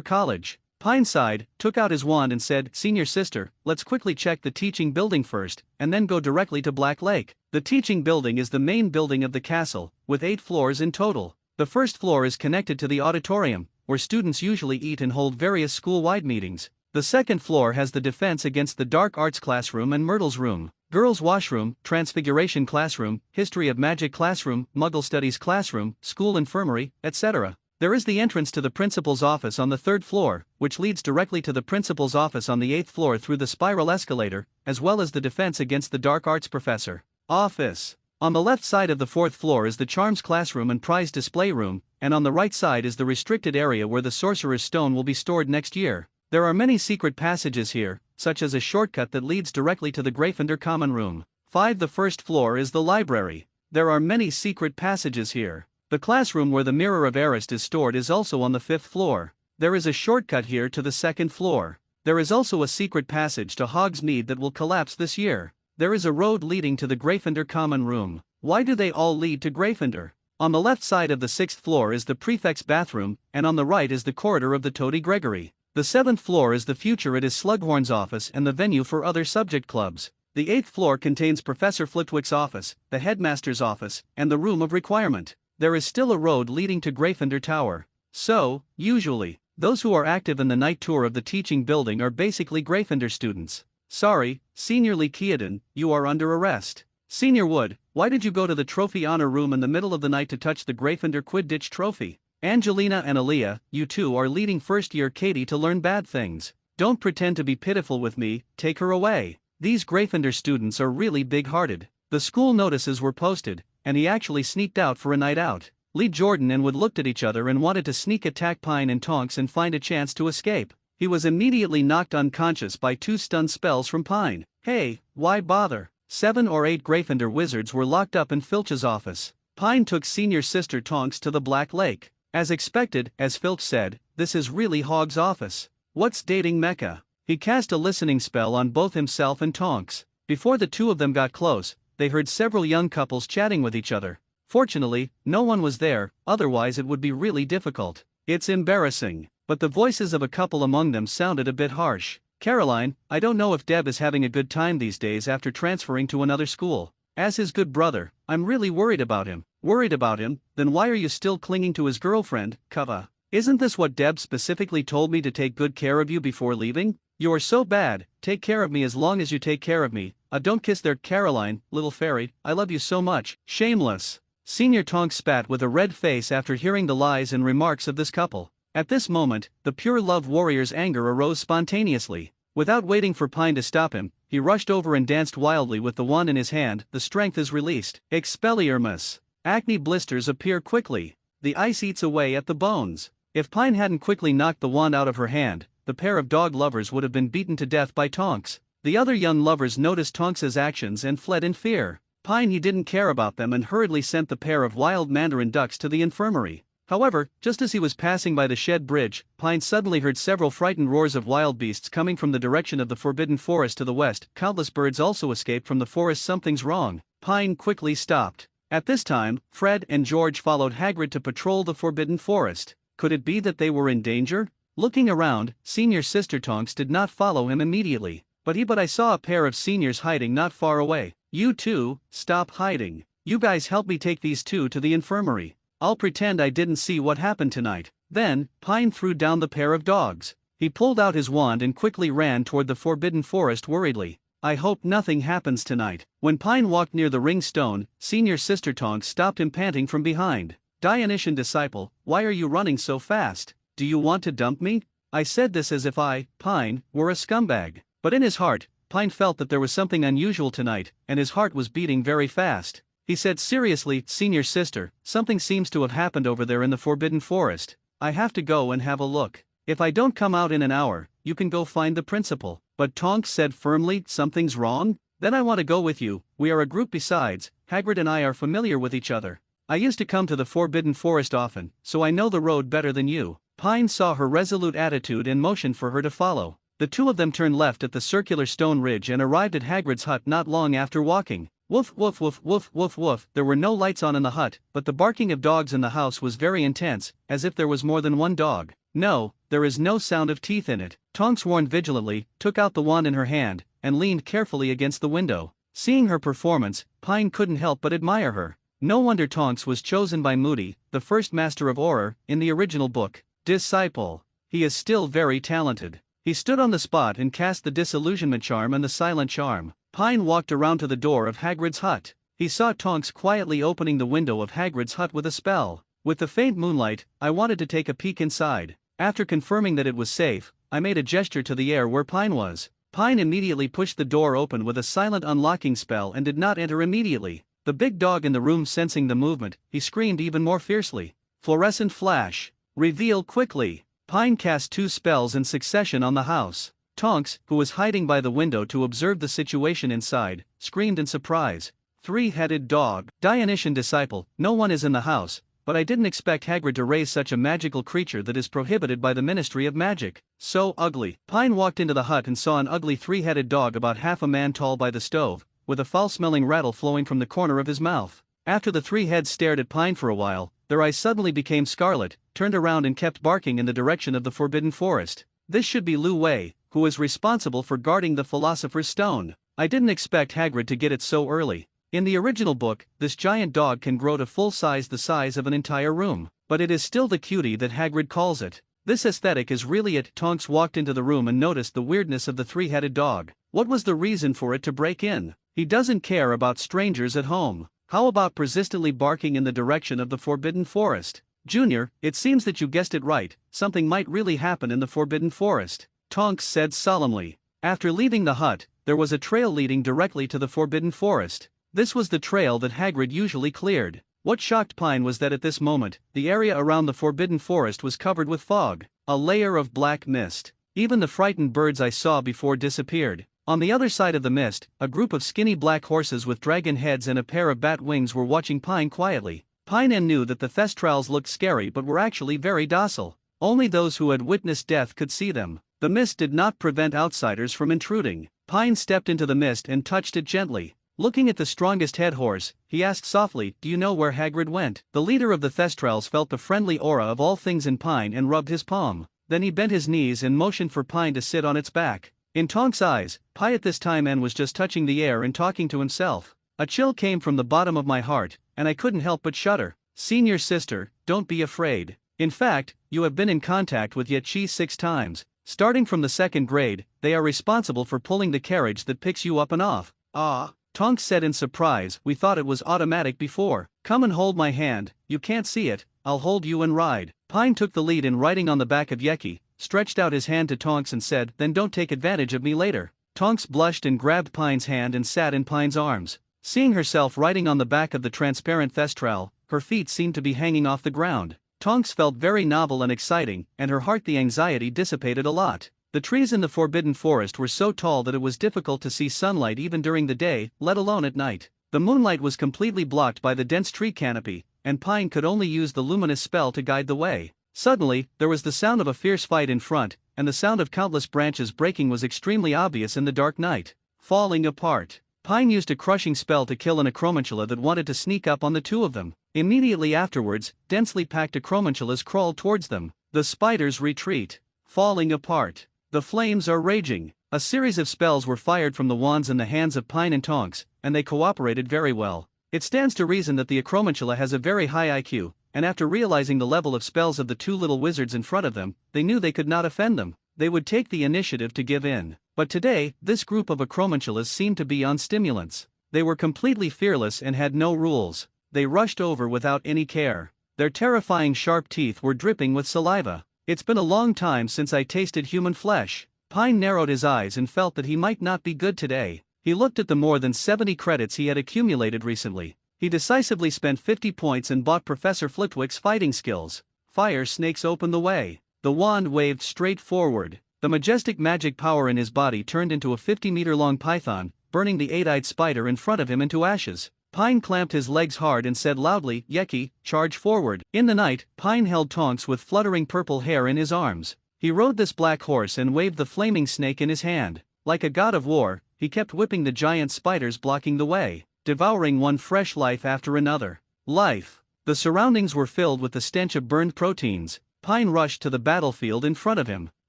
Speaker 1: college. Pine sighed, took out his wand and said, Senior Sister, let's quickly check the teaching building first, and then go directly to Black Lake. The teaching building is the main building of the castle, with 8 floors in total. The first floor is connected to the auditorium, where students usually eat and hold various school-wide meetings. The second floor has the Defense Against the Dark Arts classroom and Myrtle's room, Girls' washroom, Transfiguration classroom, History of Magic classroom, Muggle Studies classroom, School infirmary, etc. There is the entrance to the principal's office on the 3rd floor, which leads directly to the principal's office on the 8th floor through the spiral escalator, as well as the Defense Against the Dark Arts professor office. On the left side of the 4th floor is the Charms classroom and Prize display room, and on the right side is the restricted area where the Sorcerer's Stone will be stored next year. There are many secret passages here, such as a shortcut that leads directly to the Gryffindor common room. 5. The first floor is the library. There are many secret passages here. The classroom where the Mirror of Erist is stored is also on the 5th floor. There is a shortcut here to the 2nd floor. There is also a secret passage to Hogsmeade that will collapse this year. There is a road leading to the Gryffindor common room. Why do they all lead to Gryffindor? On the left side of the 6th floor is the prefect's bathroom, and on the right is the corridor of the Toady Gregory. The 7th floor is the future, it is Slughorn's office and the venue for other subject clubs. The 8th floor contains Professor Flitwick's office, the headmaster's office, and the room of requirement. There is still a road leading to Gryffindor Tower. So, usually, those who are active in the night tour of the teaching building are basically Gryffindor students. Sorry, Senior Leakeaden, you are under arrest. Senior Wood, why did you go to the trophy honor room in the middle of the night to touch the Gryffindor Quidditch trophy? Angelina and Aaliyah, you two are leading first-year Katie to learn bad things. Don't pretend to be pitiful with me, take her away. These Gryffindor students are really big-hearted. The school notices were posted, and he actually sneaked out for a night out. Lee Jordan and Wood looked at each other and wanted to sneak attack Pine and Tonks and find a chance to escape. He was immediately knocked unconscious by 2 stun spells from Pine. Hey, why bother? 7 or 8 Gryffindor wizards were locked up in Filch's office. Pine took senior sister Tonks to the Black Lake. As expected, as Filch said, this is really Hog's office. What's dating Mecca? He cast a listening spell on both himself and Tonks. Before the two of them got close, they heard several young couples chatting with each other. Fortunately, no one was there, otherwise it would be really difficult. It's embarrassing, but the voices of a couple among them sounded a bit harsh. Caroline, I don't know if Deb is having a good time these days after transferring to another school. As his good brother, I'm really worried about him. Worried about him? Then why are you still clinging to his girlfriend, Kava? Isn't this what Deb specifically told me, to take good care of you before leaving? You are so bad, take care of me as long as you take care of me. Don't kiss there, Caroline, little fairy, I love you so much. Shameless. Senior Tonks spat with a red face after hearing the lies and remarks of this couple. At this moment, the pure love warrior's anger arose spontaneously. Without waiting for Pine to stop him, he rushed over and danced wildly with the wand in his hand. The strength is released. Expelliarmus. Acne blisters appear quickly. The ice eats away at the bones. If Pine hadn't quickly knocked the wand out of her hand, the pair of dog lovers would have been beaten to death by Tonks. The other young lovers noticed Tonks's actions and fled in fear. Pine, he didn't care about them and hurriedly sent the pair of wild mandarin ducks to the infirmary. However, just as he was passing by the shed bridge, Pine suddenly heard several frightened roars of wild beasts coming from the direction of the Forbidden Forest to the west. Countless birds also escaped from the forest. Something's wrong. Pine quickly stopped. At this time, Fred and George followed Hagrid to patrol the Forbidden Forest. Could it be that they were in danger? Looking around, senior sister Tonks did not follow him immediately. But I saw a pair of seniors hiding not far away. You two, stop hiding. You guys help me take these two to the infirmary. I'll pretend I didn't see what happened tonight. Then, Pine threw down the pair of dogs. He pulled out his wand and quickly ran toward the Forbidden Forest worriedly. I hope nothing happens tonight. When Pine walked near the ring stone, senior sister Tonks stopped him, panting from behind. Dionysian disciple, why are you running so fast? Do you want to dump me? I said this as if I, Pine, were a scumbag. But in his heart, Pine felt that there was something unusual tonight, and his heart was beating very fast. He said seriously, senior sister, something seems to have happened over there in the Forbidden Forest. I have to go and have a look. If I don't come out in an hour, you can go find the principal. But Tonks said firmly, something's wrong? Then I want to go with you. We are a group. Besides, Hagrid and I are familiar with each other. I used to come to the Forbidden Forest often, so I know the road better than you. Pine saw her resolute attitude and motioned for her to follow. The two of them turned left at the circular stone ridge and arrived at Hagrid's hut not long after walking. Woof woof woof woof woof woof. There were no lights on in the hut, but the barking of dogs in the house was very intense, as if there was more than one dog. No, there is no sound of teeth in it. Tonks warned vigilantly, took out the wand in her hand, and leaned carefully against the window. Seeing her performance, Pine couldn't help but admire her. No wonder Tonks was chosen by Moody, the first master of Auror, in the original book. Disciple. He is still very talented. He stood on the spot and cast the disillusionment charm and the silent charm. Pine walked around to the door of Hagrid's hut. He saw Tonks quietly opening the window of Hagrid's hut with a spell. With the faint moonlight, I wanted to take a peek inside. After confirming that it was safe, I made a gesture to the air where Pine was. Pine immediately pushed the door open with a silent unlocking spell and did not enter immediately. The big dog in the room, sensing the movement, he screamed even more fiercely. Fluorescent flash. Reveal quickly. Pine cast 2 spells in succession on the house. Tonks, who was hiding by the window to observe the situation inside, screamed in surprise. 3-headed dog. Dionysian disciple, no one is in the house. but I didn't expect Hagrid to raise such a magical creature that is prohibited by the Ministry of Magic. So ugly. Pine walked into the hut and saw an ugly three-headed dog about half a man tall by the stove, with a foul-smelling rattle flowing from the corner of his mouth. After the three heads stared at Pine for a while, their eyes suddenly became scarlet, turned around and kept barking in the direction of the Forbidden Forest. This should be Lu Wei, who is responsible for guarding the Philosopher's Stone. I didn't expect Hagrid to get it so early. In the original book, this giant dog can grow to full size, the size of an entire room, but it is still the cutie that Hagrid calls it. This aesthetic is really it. Tonks walked into the room and noticed the weirdness of the three-headed dog. What was the reason for it to break in? He doesn't care about strangers at home. How about persistently barking in the direction of the Forbidden Forest? Junior, it seems that you guessed it right, something might really happen in the Forbidden Forest, Tonks said solemnly. After leaving the hut, there was a trail leading directly to the Forbidden Forest. This was the trail that Hagrid usually cleared. What shocked Pine was that at this moment, the area around the Forbidden Forest was covered with fog, a layer of black mist. Even the frightened birds I saw before disappeared. On the other side of the mist, a group of skinny black horses with dragon heads and a pair of bat wings were watching Pine quietly. Pine knew that the Thestrals looked scary but were actually very docile. Only those who had witnessed death could see them. The mist did not prevent outsiders from intruding. Pine stepped into the mist and touched it gently. Looking at the strongest head horse, he asked softly, "Do you know where Hagrid went?" The leader of the Thestrals felt the friendly aura of all things in Pine and rubbed his palm. Then he bent his knees and motioned for Pine to sit on its back. In Tonks' eyes, Pi at this time was just touching the air and talking to himself. A chill came from the bottom of my heart, and I couldn't help but shudder. Senior sister, don't be afraid. In fact, you have been in contact with Yachi 6 times. Starting from the 2nd grade, they are responsible for pulling the carriage that picks you up and off. Ah, Tonks said in surprise, we thought it was automatic before. Come and hold my hand, you can't see it, I'll hold you and ride. Pine took the lead in riding on the back of Yeki, stretched out his hand to Tonks and said, then don't take advantage of me later. Tonks blushed and grabbed Pine's hand and sat in Pine's arms. Seeing herself riding on the back of the transparent Thestral, her feet seemed to be hanging off the ground. Tonks felt very novel and exciting, and her heart the anxiety dissipated a lot. The trees in the Forbidden Forest were so tall that it was difficult to see sunlight even during the day, let alone at night. The moonlight was completely blocked by the dense tree canopy, and Pine could only use the luminous spell to guide the way. Suddenly, there was the sound of a fierce fight in front, and the sound of countless branches breaking was extremely obvious in the dark night. Falling apart. Pine used a crushing spell to kill an acromantula that wanted to sneak up on the two of them. Immediately afterwards, densely packed acromantulas crawled towards them. The spiders retreat. Falling apart. The flames are raging. A series of spells were fired from the wands in the hands of Pine and Tonks, and they cooperated very well. It stands to reason that the acromantula has a very high IQ, and after realizing the level of spells of the two little wizards in front of them, they knew they could not offend them. They would take the initiative to give in. But today, this group of acromantulas seemed to be on stimulants. They were completely fearless and had no rules. They rushed over without any care. Their terrifying sharp teeth were dripping with saliva. It's been a long time since I tasted human flesh. Pine narrowed his eyes and felt that he might not be good today. He looked at the more than 70 credits he had accumulated recently. He decisively spent 50 points and bought Professor Flitwick's fighting skills. Fire snakes opened the way. The wand waved straight forward. The majestic magic power in his body turned into a 50-meter-long python, burning the 8-eyed spider in front of him into ashes. Pine clamped his legs hard and said loudly, Yeki, charge forward. In the night, Pine held Tonks with fluttering purple hair in his arms. He rode this black horse and waved the flaming snake in his hand. Like a god of war, he kept whipping the giant spiders blocking the way, devouring one fresh life after another. Life. The surroundings were filled with the stench of burned proteins. Pine rushed to the battlefield in front of him.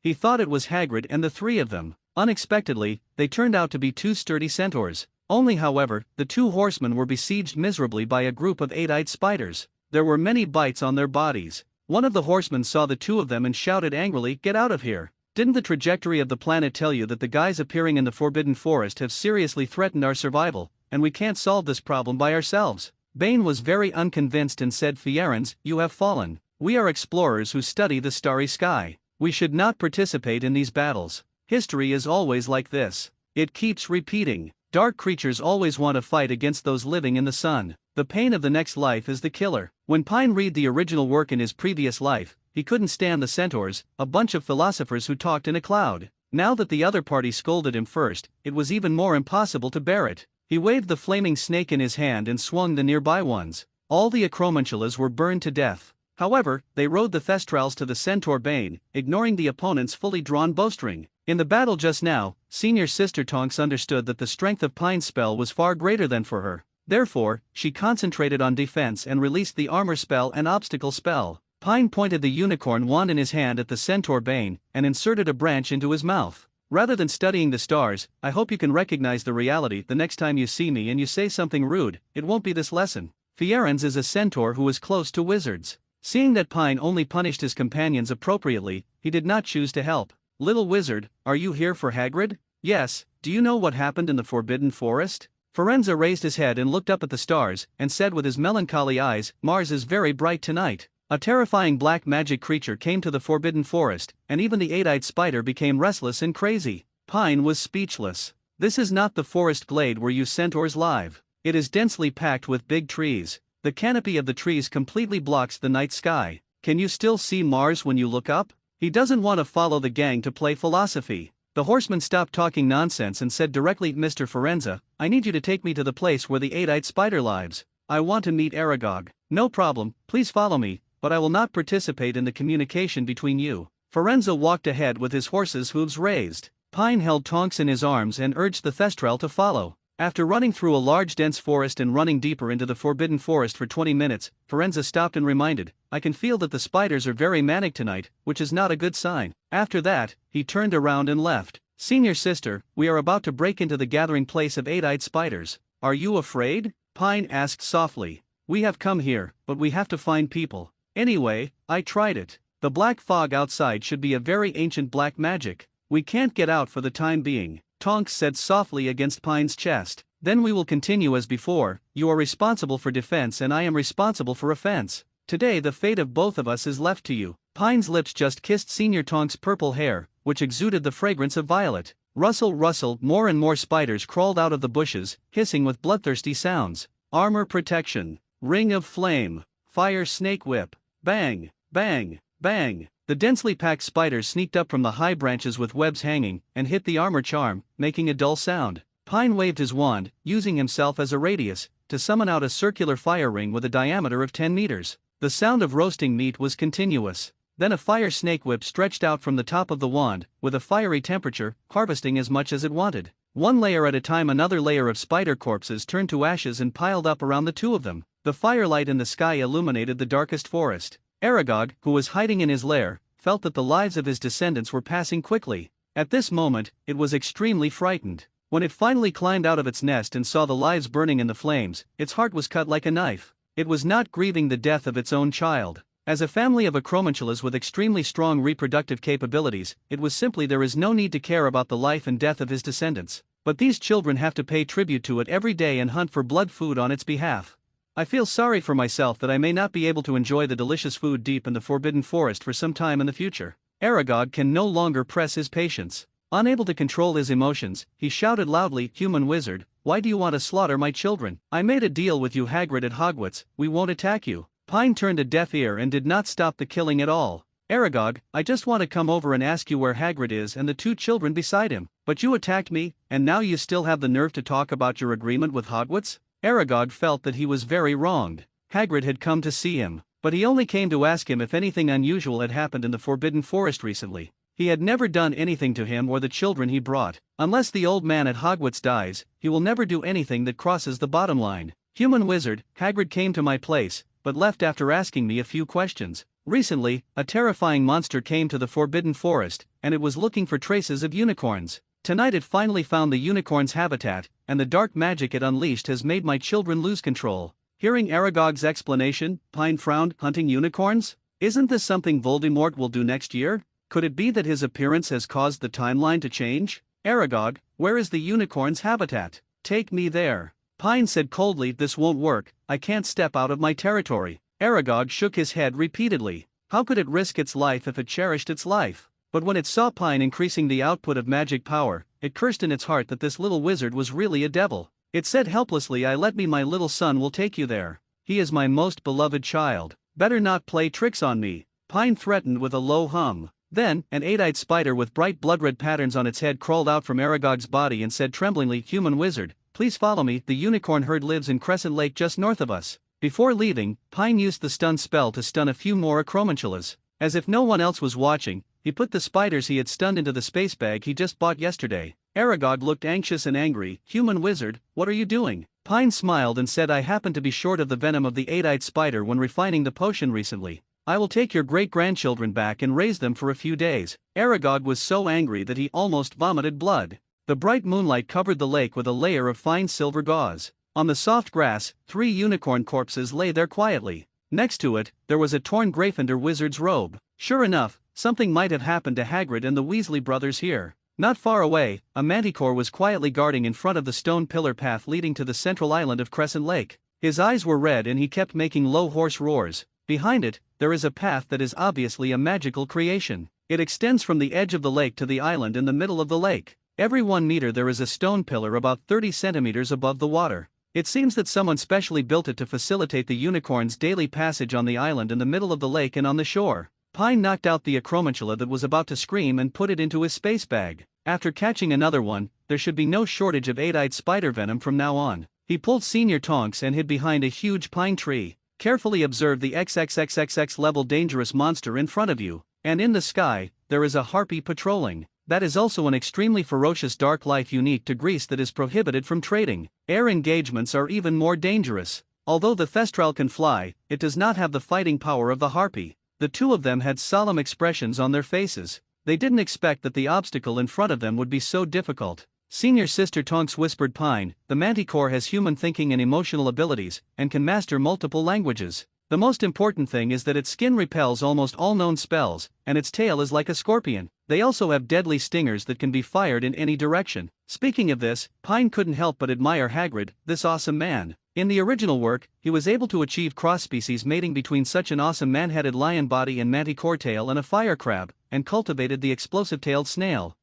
Speaker 1: He thought it was Hagrid and the three of them. Unexpectedly, they turned out to be two sturdy centaurs. Only however, the two horsemen were besieged miserably by a group of 8-eyed spiders. There were many bites on their bodies. One of the horsemen saw the two of them and shouted angrily, "Get out of here! Didn't the trajectory of the planet tell you that the guys appearing in the Forbidden Forest have seriously threatened our survival, and we can't solve this problem by ourselves?" Bane was very unconvinced and said, "Fierans, you have fallen. We are explorers who study the starry sky. We should not participate in these battles. History is always like this. It keeps repeating. Dark creatures always want to fight against those living in the sun. The pain of the next life is the killer." When Pine read the original work in his previous life, he couldn't stand the centaurs, a bunch of philosophers who talked in a cloud. Now that the other party scolded him first, it was even more impossible to bear it. He waved the flaming snake in his hand and swung the nearby ones. All the acromantulas were burned to death. However, they rode the thestrals to the centaur bane, ignoring the opponent's fully drawn bowstring. In the battle just now, senior sister Tonks understood that the strength of Pine's spell was far greater than for her. Therefore, she concentrated on defense and released the armor spell and obstacle spell. Pine pointed the unicorn wand in his hand at the centaur bane, and inserted a branch into his mouth. Rather than studying the stars, I hope you can recognize the reality the next time you see me and you say something rude. It won't be this lesson. Fierens is a centaur who is close to wizards. Seeing that Pine only punished his companions appropriately, he did not choose to help. Little wizard, are you here for Hagrid? Yes. Do you know what happened in the Forbidden Forest? Fiorenza raised his head and looked up at the stars, and said with his melancholy eyes, Mars is very bright tonight. A terrifying black magic creature came to the Forbidden Forest, and even the eight-eyed spider became restless and crazy. Pine was speechless. This is not the forest glade where you centaurs live. It is densely packed with big trees. The canopy of the trees completely blocks the night sky. Can you still see Mars when you look up? He doesn't want to follow the gang to play philosophy. The horseman stopped talking nonsense and said directly, Mr. Fiorenza, I need you to take me to the place where the eight-eyed spider lives. I want to meet Aragog. No problem, please follow me, but I will not participate in the communication between you. Fiorenza walked ahead with his horse's hooves raised. Pine held Tonks in his arms and urged the thestral to follow. After running through a large dense forest and running deeper into the Forbidden Forest for 20 minutes, Fiorenza stopped and reminded, I can feel that the spiders are very manic tonight, which is not a good sign. After that, he turned around and left. Senior sister, we are about to break into the gathering place of eight-eyed spiders. Are you afraid? Pine asked softly. We have come here, but we have to find people. Anyway, I tried it. The black fog outside should be a very ancient black magic. We can't get out for the time being. Tonks said softly against Pine's chest. Then we will continue as before. You are responsible for defense and I am responsible for offense. Today the fate of both of us is left to you. Pine's lips just kissed Senior Tonks' purple hair, which exuded the fragrance of violet. Rustle, rustle, more and more spiders crawled out of the bushes, hissing with bloodthirsty sounds. Armor protection. Ring of flame. Fire snake whip. Bang, bang, bang. The densely packed spiders sneaked up from the high branches with webs hanging, and hit the armor charm, making a dull sound. Pine waved his wand, using himself as a radius, to summon out a circular fire ring with a diameter of 10 meters. The sound of roasting meat was continuous. Then a fire snake whip stretched out from the top of the wand, with a fiery temperature, harvesting as much as it wanted. One layer at a time another layer of spider corpses turned to ashes and piled up around the two of them. The firelight in the sky illuminated the darkest forest. Aragog, who was hiding in his lair, felt that the lives of his descendants were passing quickly. At this moment, it was extremely frightened. When it finally climbed out of its nest and saw the lives burning in the flames, its heart was cut like a knife. It was not grieving the death of its own child. As a family of acromantulas with extremely strong reproductive capabilities, it was simply there is no need to care about the life and death of his descendants. But these children have to pay tribute to it every day and hunt for blood food on its behalf. I feel sorry for myself that I may not be able to enjoy the delicious food deep in the Forbidden Forest for some time in the future. Aragog can no longer press his patience. Unable to control his emotions, he shouted loudly, Human wizard, why do you want to slaughter my children? I made a deal with you Hagrid at Hogwarts, we won't attack you. Pine turned a deaf ear and did not stop the killing at all. Aragog, I just want to come over and ask you where Hagrid is and the two children beside him. But you attacked me, and now you still have the nerve to talk about your agreement with Hogwarts? Aragog felt that he was very wronged. Hagrid had come to see him, but he only came to ask him if anything unusual had happened in the Forbidden Forest recently. He had never done anything to him or the children he brought. Unless the old man at Hogwarts dies, he will never do anything that crosses the bottom line. Human wizard, Hagrid came to my place, but left after asking me a few questions. Recently, a terrifying monster came to the Forbidden Forest, and it was looking for traces of unicorns. Tonight it finally found the unicorn's habitat, and the dark magic it unleashed has made my children lose control. Hearing Aragog's explanation, Pine frowned. Hunting unicorns? Isn't this something Voldemort will do next year? Could it be that his appearance has caused the timeline to change? Aragog, where is the unicorn's habitat? Take me there. Pine said coldly, this won't work, I can't step out of my territory. Aragog shook his head repeatedly. How could it risk its life if it cherished its life? But when it saw Pine increasing the output of magic power, it cursed in its heart that this little wizard was really a devil. It said helplessly, my little son will take you there. He is my most beloved child. Better not play tricks on me. Pine threatened with a low hum. Then, an eight-eyed spider with bright blood-red patterns on its head crawled out from Aragog's body and said tremblingly, Human wizard, please follow me, the unicorn herd lives in Crescent Lake just north of us. Before leaving, Pine used the stun spell to stun a few more acromantulas. As if no one else was watching, he put the spiders he had stunned into the space bag he just bought yesterday. Aragog looked anxious and angry. Human wizard, what are you doing? Pine smiled and said, I happen to be short of the venom of the eight-eyed spider when refining the potion recently. I will take your great-grandchildren back and raise them for a few days. Aragog was so angry that he almost vomited blood. The bright moonlight covered the lake with a layer of fine silver gauze. On the soft grass, 3 unicorn corpses lay there quietly. Next to it, there was a torn Gryffindor wizard's robe. Sure enough, something might have happened to Hagrid and the Weasley brothers here. Not far away, a manticore was quietly guarding in front of the stone pillar path leading to the central island of Crescent Lake. His eyes were red and he kept making low hoarse roars. Behind it, there is a path that is obviously a magical creation. It extends from the edge of the lake to the island in the middle of the lake. Every 1 meter there is a stone pillar about 30 centimeters above the water. It seems that someone specially built it to facilitate the unicorn's daily passage on the island in the middle of the lake and on the shore. Pine knocked out the acromantula that was about to scream and put it into his space bag. After catching another one, there should be no shortage of eight-eyed spider venom from now on. He pulled Senior Tonks and hid behind a huge pine tree. Carefully observe the XXXXX level dangerous monster in front of you, and in the sky, there is a harpy patrolling. That is also an extremely ferocious dark life unique to Greece that is prohibited from trading. Air engagements are even more dangerous. Although the Thestral can fly, it does not have the fighting power of the harpy. The two of them had solemn expressions on their faces. They didn't expect that the obstacle in front of them would be so difficult. Senior Sister Tonks whispered, Pine, the manticore has human thinking and emotional abilities, and can master multiple languages. The most important thing is that its skin repels almost all known spells, and its tail is like a scorpion. They also have deadly stingers that can be fired in any direction. Speaking of this, Pine couldn't help but admire Hagrid, this awesome man. In the original work, he was able to achieve cross-species mating between such an awesome man-headed lion body and manticore tail and a fire crab, and cultivated the explosive-tailed snail.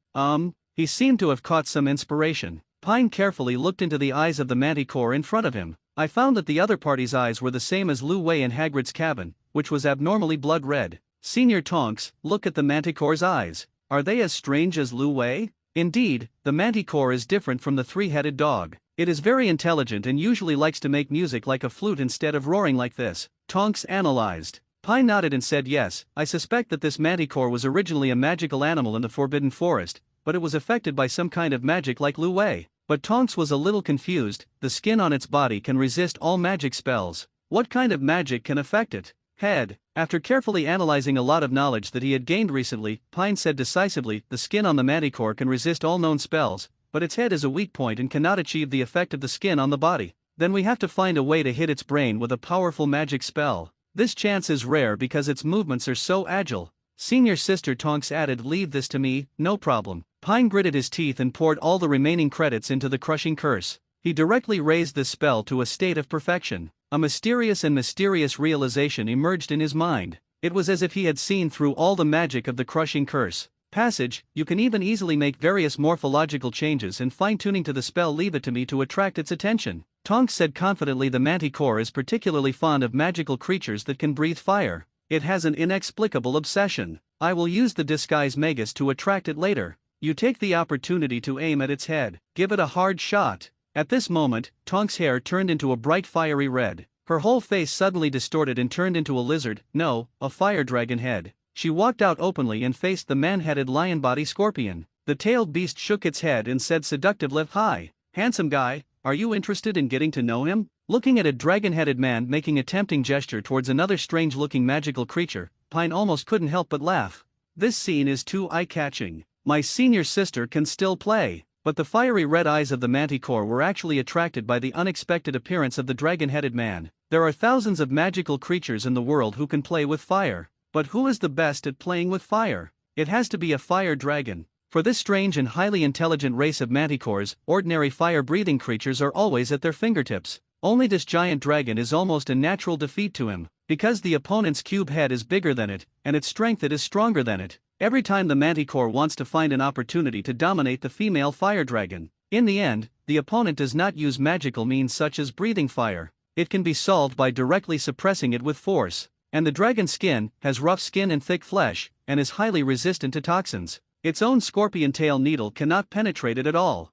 Speaker 1: He seemed to have caught some inspiration. Pine carefully looked into the eyes of the manticore in front of him. I found that the other party's eyes were the same as Lu Wei in Hagrid's cabin, which was abnormally blood red. Senior Tonks, look at the manticore's eyes. Are they as strange as Lu Wei? Indeed, the manticore is different from the three-headed dog. It is very intelligent and usually likes to make music like a flute instead of roaring like this. Tonks analyzed. Pine nodded and said yes, I suspect that this manticore was originally a magical animal in the Forbidden Forest, but it was affected by some kind of magic like Lu Wei. But Tonks was a little confused. The skin on its body can resist all magic spells. What kind of magic can affect it? Head. After carefully analyzing a lot of knowledge that he had gained recently, Pine said decisively, the skin on the manticore can resist all known spells, but its head is a weak point and cannot achieve the effect of the skin on the body. Then we have to find a way to hit its brain with a powerful magic spell. This chance is rare because its movements are so agile. Senior Sister Tonks added, leave this to me, no problem. Pine gritted his teeth and poured all the remaining credits into the crushing curse. He directly raised this spell to a state of perfection. A mysterious realization emerged in his mind. It was as if he had seen through all the magic of the crushing curse. Passage, you can even easily make various morphological changes and fine-tuning to the spell. Leave it to me to attract its attention. Tonks said confidently, the manticore is particularly fond of magical creatures that can breathe fire. It has an inexplicable obsession. I will use the disguise Magus to attract it later. You take the opportunity to aim at its head. Give it a hard shot. At this moment, Tonks' hair turned into a bright fiery red. Her whole face suddenly distorted and turned into a lizard, no, a fire dragon head. She walked out openly and faced the man-headed lion-body scorpion. The tailed beast shook its head and said seductively, hi, handsome guy, are you interested in getting to know him? Looking at a dragon-headed man making a tempting gesture towards another strange-looking magical creature, Pine almost couldn't help but laugh. This scene is too eye-catching. My senior sister can still play. But the fiery red eyes of the manticore were actually attracted by the unexpected appearance of the dragon-headed man. There are thousands of magical creatures in the world who can play with fire. But who is the best at playing with fire? It has to be a fire dragon. For this strange and highly intelligent race of manticores, ordinary fire-breathing creatures are always at their fingertips. Only this giant dragon is almost a natural defeat to him, because the opponent's cube head is bigger than it, and its strength it is stronger than it. Every time the manticore wants to find an opportunity to dominate the female fire dragon. In the end, the opponent does not use magical means such as breathing fire. It can be solved by directly suppressing it with force. And the dragon's skin has rough skin and thick flesh, and is highly resistant to toxins. Its own scorpion tail needle cannot penetrate it at all.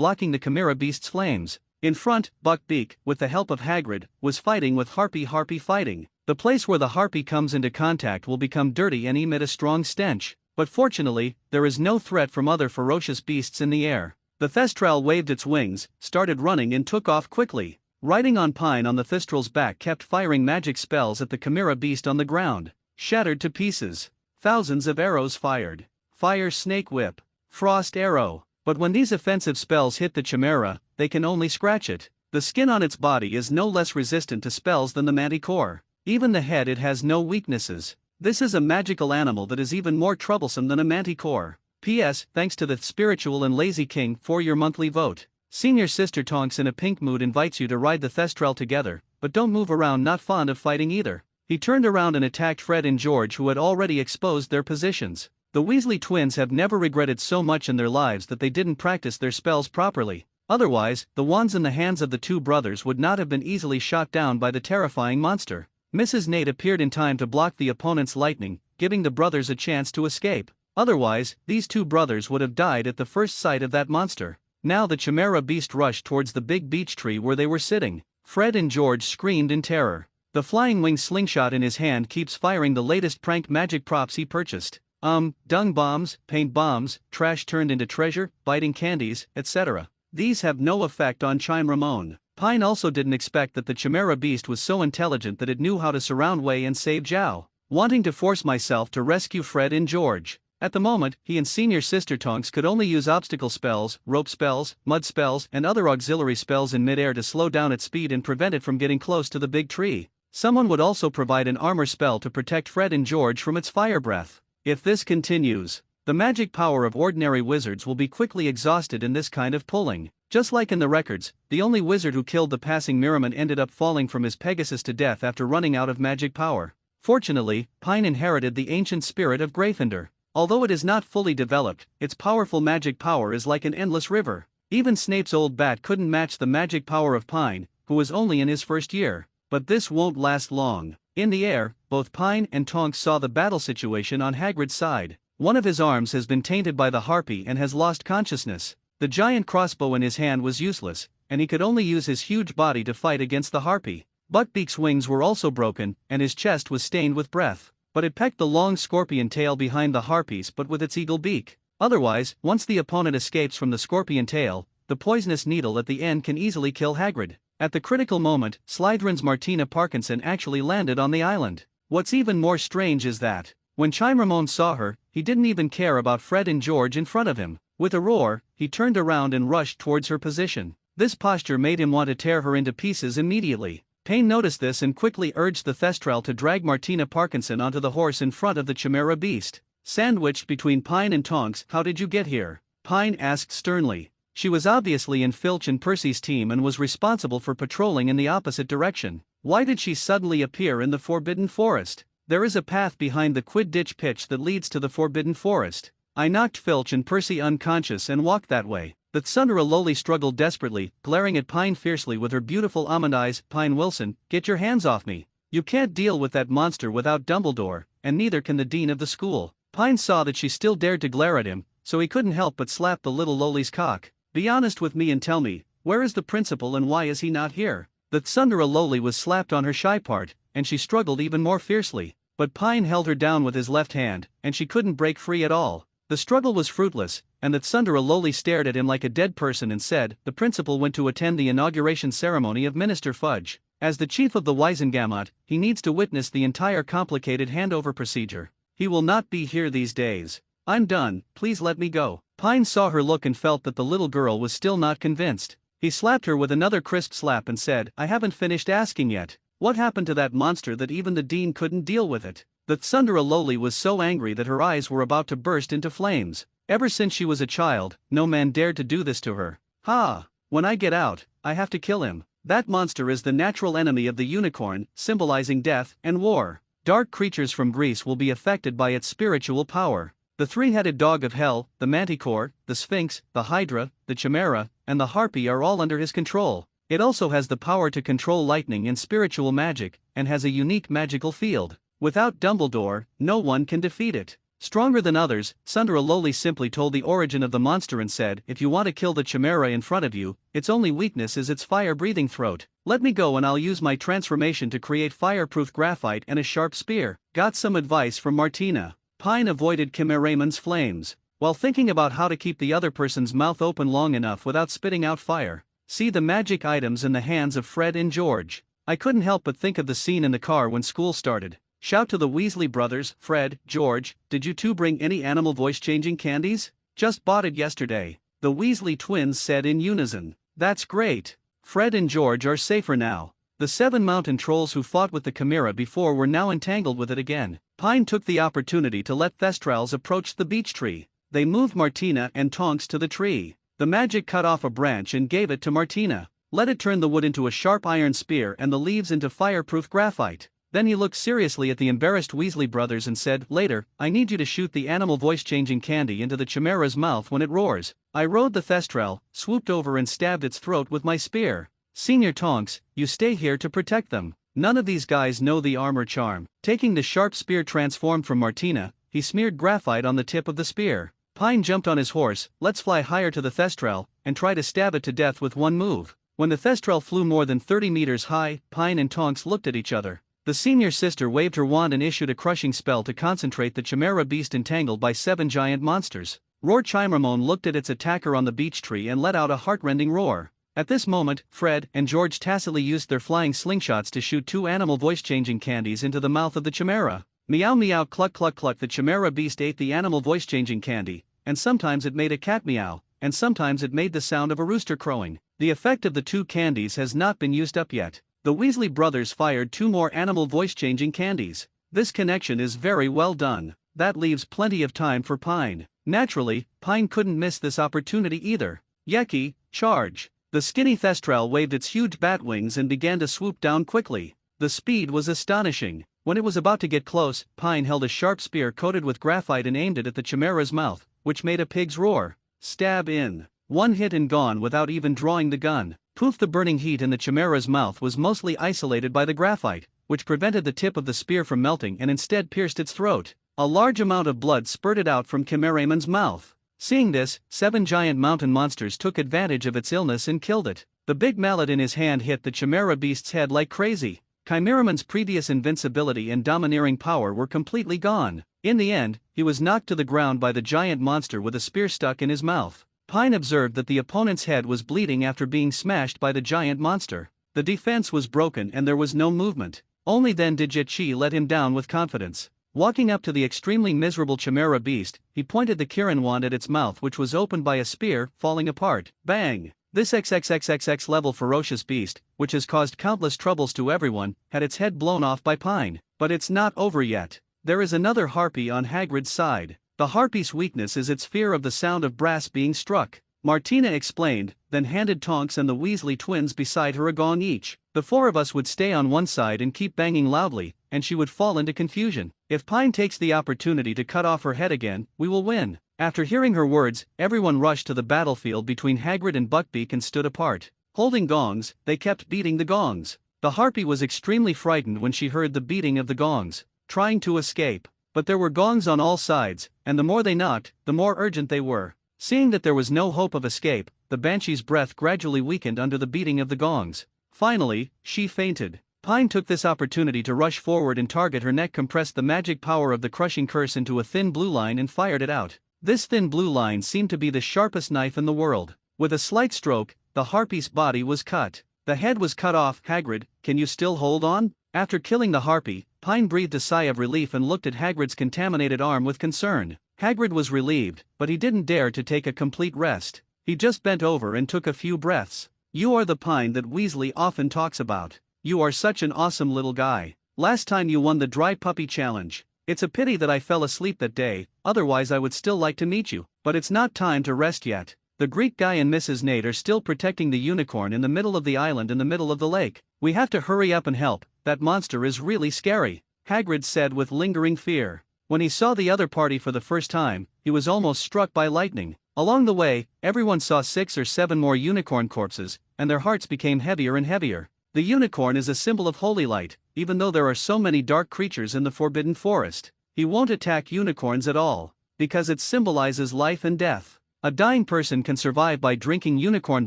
Speaker 1: blocking the Chimera beast's flames. In front, Buckbeak, with the help of Hagrid, was fighting with Harpy fighting. The place where the Harpy comes into contact will become dirty and emit a strong stench, but fortunately, there is no threat from other ferocious beasts in the air. The Thestral waved its wings, started running and took off quickly. Riding on Pine on the Thestral's back kept firing magic spells at the Chimera beast on the ground. Shattered to pieces. Thousands of arrows fired. Fire Snake Whip. Frost Arrow. But when these offensive spells hit the Chimera, they can only scratch it. The skin on its body is no less resistant to spells than the Manticore. Even the head, it has no weaknesses. This is a magical animal that is even more troublesome than a Manticore. P.S. Thanks to the Spiritual and Lazy King for your monthly vote. Senior Sister Tonks in a pink mood invites you to ride the Thestral together, but don't move around, not fond of fighting either. He turned around and attacked Fred and George, who had already exposed their positions. The Weasley twins have never regretted so much in their lives that they didn't practice their spells properly. Otherwise, the wands in the hands of the two brothers would not have been easily shot down by the terrifying monster. Mrs. Nate appeared in time to block the opponent's lightning, giving the brothers a chance to escape. Otherwise, these two brothers would have died at the first sight of that monster. Now the Chimera beast rushed towards the big beech tree where they were sitting. Fred and George screamed in terror. The flying wing slingshot in his hand keeps firing the latest prank magic props he purchased. Dung bombs, paint bombs, trash turned into treasure, biting candies, etc. These have no effect on Chime Ramon. Pine also didn't expect that the Chimera beast was so intelligent that it knew how to surround Wei and save Zhao. Wanting to force myself to rescue Fred and George. At the moment, he and Senior Sister Tonks could only use obstacle spells, rope spells, mud spells, and other auxiliary spells in midair to slow down its speed and prevent it from getting close to the big tree. Someone would also provide an armor spell to protect Fred and George from its fire breath. If this continues, the magic power of ordinary wizards will be quickly exhausted in this kind of pulling. Just like in the records, the only wizard who killed the passing Merriman ended up falling from his Pegasus to death after running out of magic power. Fortunately, Pine inherited the ancient spirit of Gryffindor. Although it is not fully developed, its powerful magic power is like an endless river. Even Snape's old bat couldn't match the magic power of Pine, who was only in his first year. But this won't last long. In the air, both Pine and Tonks saw the battle situation on Hagrid's side. One of his arms has been tainted by the Harpy and has lost consciousness. The giant crossbow in his hand was useless, and he could only use his huge body to fight against the Harpy. Buckbeak's wings were also broken, and his chest was stained with breath. But it pecked the long scorpion tail behind the Harpies but with its eagle beak. Otherwise, once the opponent escapes from the scorpion tail, the poisonous needle at the end can easily kill Hagrid. At the critical moment, Slytherin's Martina Parkinson actually landed on the island. What's even more strange is that, when Chime Ramon saw her, he didn't even care about Fred and George in front of him. With a roar, he turned around and rushed towards her position. This posture made him want to tear her into pieces immediately. Payne noticed this and quickly urged the Thestral to drag Martina Parkinson onto the horse in front of the Chimera beast. Sandwiched between Pine and Tonks, "How did you get here?" Pine asked sternly. She was obviously in Filch and Percy's team and was responsible for patrolling in the opposite direction. Why did she suddenly appear in the Forbidden Forest? There is a path behind the Quidditch pitch that leads to the Forbidden Forest. I knocked Filch and Percy unconscious and walked that way. The Tsundere Loli struggled desperately, glaring at Pine fiercely with her beautiful almond eyes. "Pine Wilson, get your hands off me. You can't deal with that monster without Dumbledore, and neither can the dean of the school." Pine saw that she still dared to glare at him, so he couldn't help but slap the little Loli's cock. "Be honest with me and tell me, where is the principal and why is he not here?" The Tsundere Loli was slapped on her shy part, and she struggled even more fiercely. But Pine held her down with his left hand, and she couldn't break free at all. The struggle was fruitless, and the Tsundere Loli stared at him like a dead person and said, "The principal went to attend the inauguration ceremony of Minister Fudge. As the chief of the Wisengamot, he needs to witness the entire complicated handover procedure. He will not be here these days. I'm done, please let me go." Pine saw her look and felt that the little girl was still not convinced. He slapped her with another crisp slap and said, "I haven't finished asking yet. What happened to that monster that even the dean couldn't deal with it?" The Tsundere Loli was so angry that her eyes were about to burst into flames. Ever since she was a child, no man dared to do this to her. "Ha! When I get out, I have to kill him. That monster is the natural enemy of the unicorn, symbolizing death and war. Dark creatures from Greece will be affected by its spiritual power. The three-headed dog of hell, the Manticore, the Sphinx, the Hydra, the Chimera, and the Harpy are all under his control. It also has the power to control lightning and spiritual magic, and has a unique magical field. Without Dumbledore, no one can defeat it. Stronger than others, Sundara lowly simply told the origin of the monster and said, if you want to kill the chimera in front of you, its only weakness is its fire-breathing throat. Let me go and I'll use my transformation to create fireproof graphite and a sharp spear. Got some advice from Martina. Pine avoided Chimeraman's flames, while thinking about how to keep the other person's mouth open long enough without spitting out fire. See the magic items in the hands of Fred and George. I couldn't help but think of the scene in the car when school started. Shout to the Weasley brothers, Fred, George, did you two bring any animal voice-changing candies? Just bought it yesterday, the Weasley twins said in unison. That's great. Fred and George are safer now. The 7 mountain trolls who fought with the chimera before were now entangled with it again. Pine took the opportunity to let Thestrals approach the beech tree. They moved Martina and Tonks to the tree. The magic cut off a branch and gave it to Martina. Let it turn the wood into a sharp iron spear and the leaves into fireproof graphite. Then he looked seriously at the embarrassed Weasley brothers and said, later, I need you to shoot the animal voice-changing candy into the chimera's mouth when it roars. I rode the Thestral, swooped over and stabbed its throat with my spear. Senior Tonks, you stay here to protect them. None of these guys know the armor charm. Taking the sharp spear transformed from Martina, he smeared graphite on the tip of the spear. Pine jumped on his horse, let's fly higher to the Thestral, and try to stab it to death with one move. When the Thestral flew more than 30 meters high, Pine and Tonks looked at each other. The senior sister waved her wand and issued a crushing spell to concentrate the chimera beast entangled by 7 giant monsters. Roar Chimramon looked at its attacker on the beech tree and let out a heart-rending roar. At this moment, Fred and George tacitly used their flying slingshots to shoot 2 animal voice-changing candies into the mouth of the chimera. Meow meow cluck cluck cluck. The chimera beast ate the animal voice-changing candy, and sometimes it made a cat meow, and sometimes it made the sound of a rooster crowing. The effect of the 2 candies has not been used up yet. The Weasley brothers fired 2 more animal voice-changing candies. This connection is very well done. That leaves plenty of time for Pine. Naturally, Pine couldn't miss this opportunity either. Yeki, charge! The skinny Thestral waved its huge bat wings and began to swoop down quickly. The speed was astonishing. When it was about to get close, Pine held a sharp spear coated with graphite and aimed it at the chimera's mouth, which made a pig's roar. Stab in. 1 hit and gone without even drawing the gun. Poof! The burning heat in the chimera's mouth was mostly isolated by the graphite, which prevented the tip of the spear from melting and instead pierced its throat. A large amount of blood spurted out from Chimeraman's mouth. Seeing this, 7 giant mountain monsters took advantage of its illness and killed it. The big mallet in his hand hit the chimera beast's head like crazy. Chimeraman's previous invincibility and domineering power were completely gone. In the end, he was knocked to the ground by the giant monster with a spear stuck in his mouth. Pine observed that the opponent's head was bleeding after being smashed by the giant monster. The defense was broken and there was no movement. Only then did Jichi let him down with confidence. Walking up to the extremely miserable chimera beast, he pointed the Kirin wand at its mouth, which was opened by a spear, falling apart. Bang! This XXXXX level ferocious beast, which has caused countless troubles to everyone, had its head blown off by Pine. But it's not over yet. There is another harpy on Hagrid's side. The harpy's weakness is its fear of the sound of brass being struck. Martina explained, then handed Tonks and the Weasley twins beside her a gong each. The 4 of us would stay on one side and keep banging loudly, and she would fall into confusion. If Pine takes the opportunity to cut off her head again, we will win. After hearing her words, everyone rushed to the battlefield between Hagrid and Buckbeak and stood apart. Holding gongs, they kept beating the gongs. The harpy was extremely frightened when she heard the beating of the gongs, trying to escape. But there were gongs on all sides, and the more they knocked, the more urgent they were. Seeing that there was no hope of escape, the banshee's breath gradually weakened under the beating of the gongs. Finally, she fainted. Pine took this opportunity to rush forward and target her neck, compressed the magic power of the crushing curse into a thin blue line and fired it out. This thin blue line seemed to be the sharpest knife in the world. With a slight stroke, the harpy's body was cut. The head was cut off. Hagrid, can you still hold on? After killing the harpy, Pine breathed a sigh of relief and looked at Hagrid's contaminated arm with concern. Hagrid was relieved, but he didn't dare to take a complete rest. He just bent over and took a few breaths. You are the Pine that Weasley often talks about. You are such an awesome little guy. Last time you won the Dry Puppy Challenge. It's a pity that I fell asleep that day, otherwise I would still like to meet you. But it's not time to rest yet. The Greek guy and Mrs. Nate are still protecting the unicorn in the middle of the island in the middle of the lake. We have to hurry up and help. That monster is really scary, Hagrid said with lingering fear. When he saw the other party for the first time, he was almost struck by lightning. Along the way, everyone saw 6 or 7 more unicorn corpses, and their hearts became heavier and heavier. The unicorn is a symbol of holy light, even though there are so many dark creatures in the Forbidden Forest. he won't attack unicorns at all, because it symbolizes life and death. A dying person can survive by drinking unicorn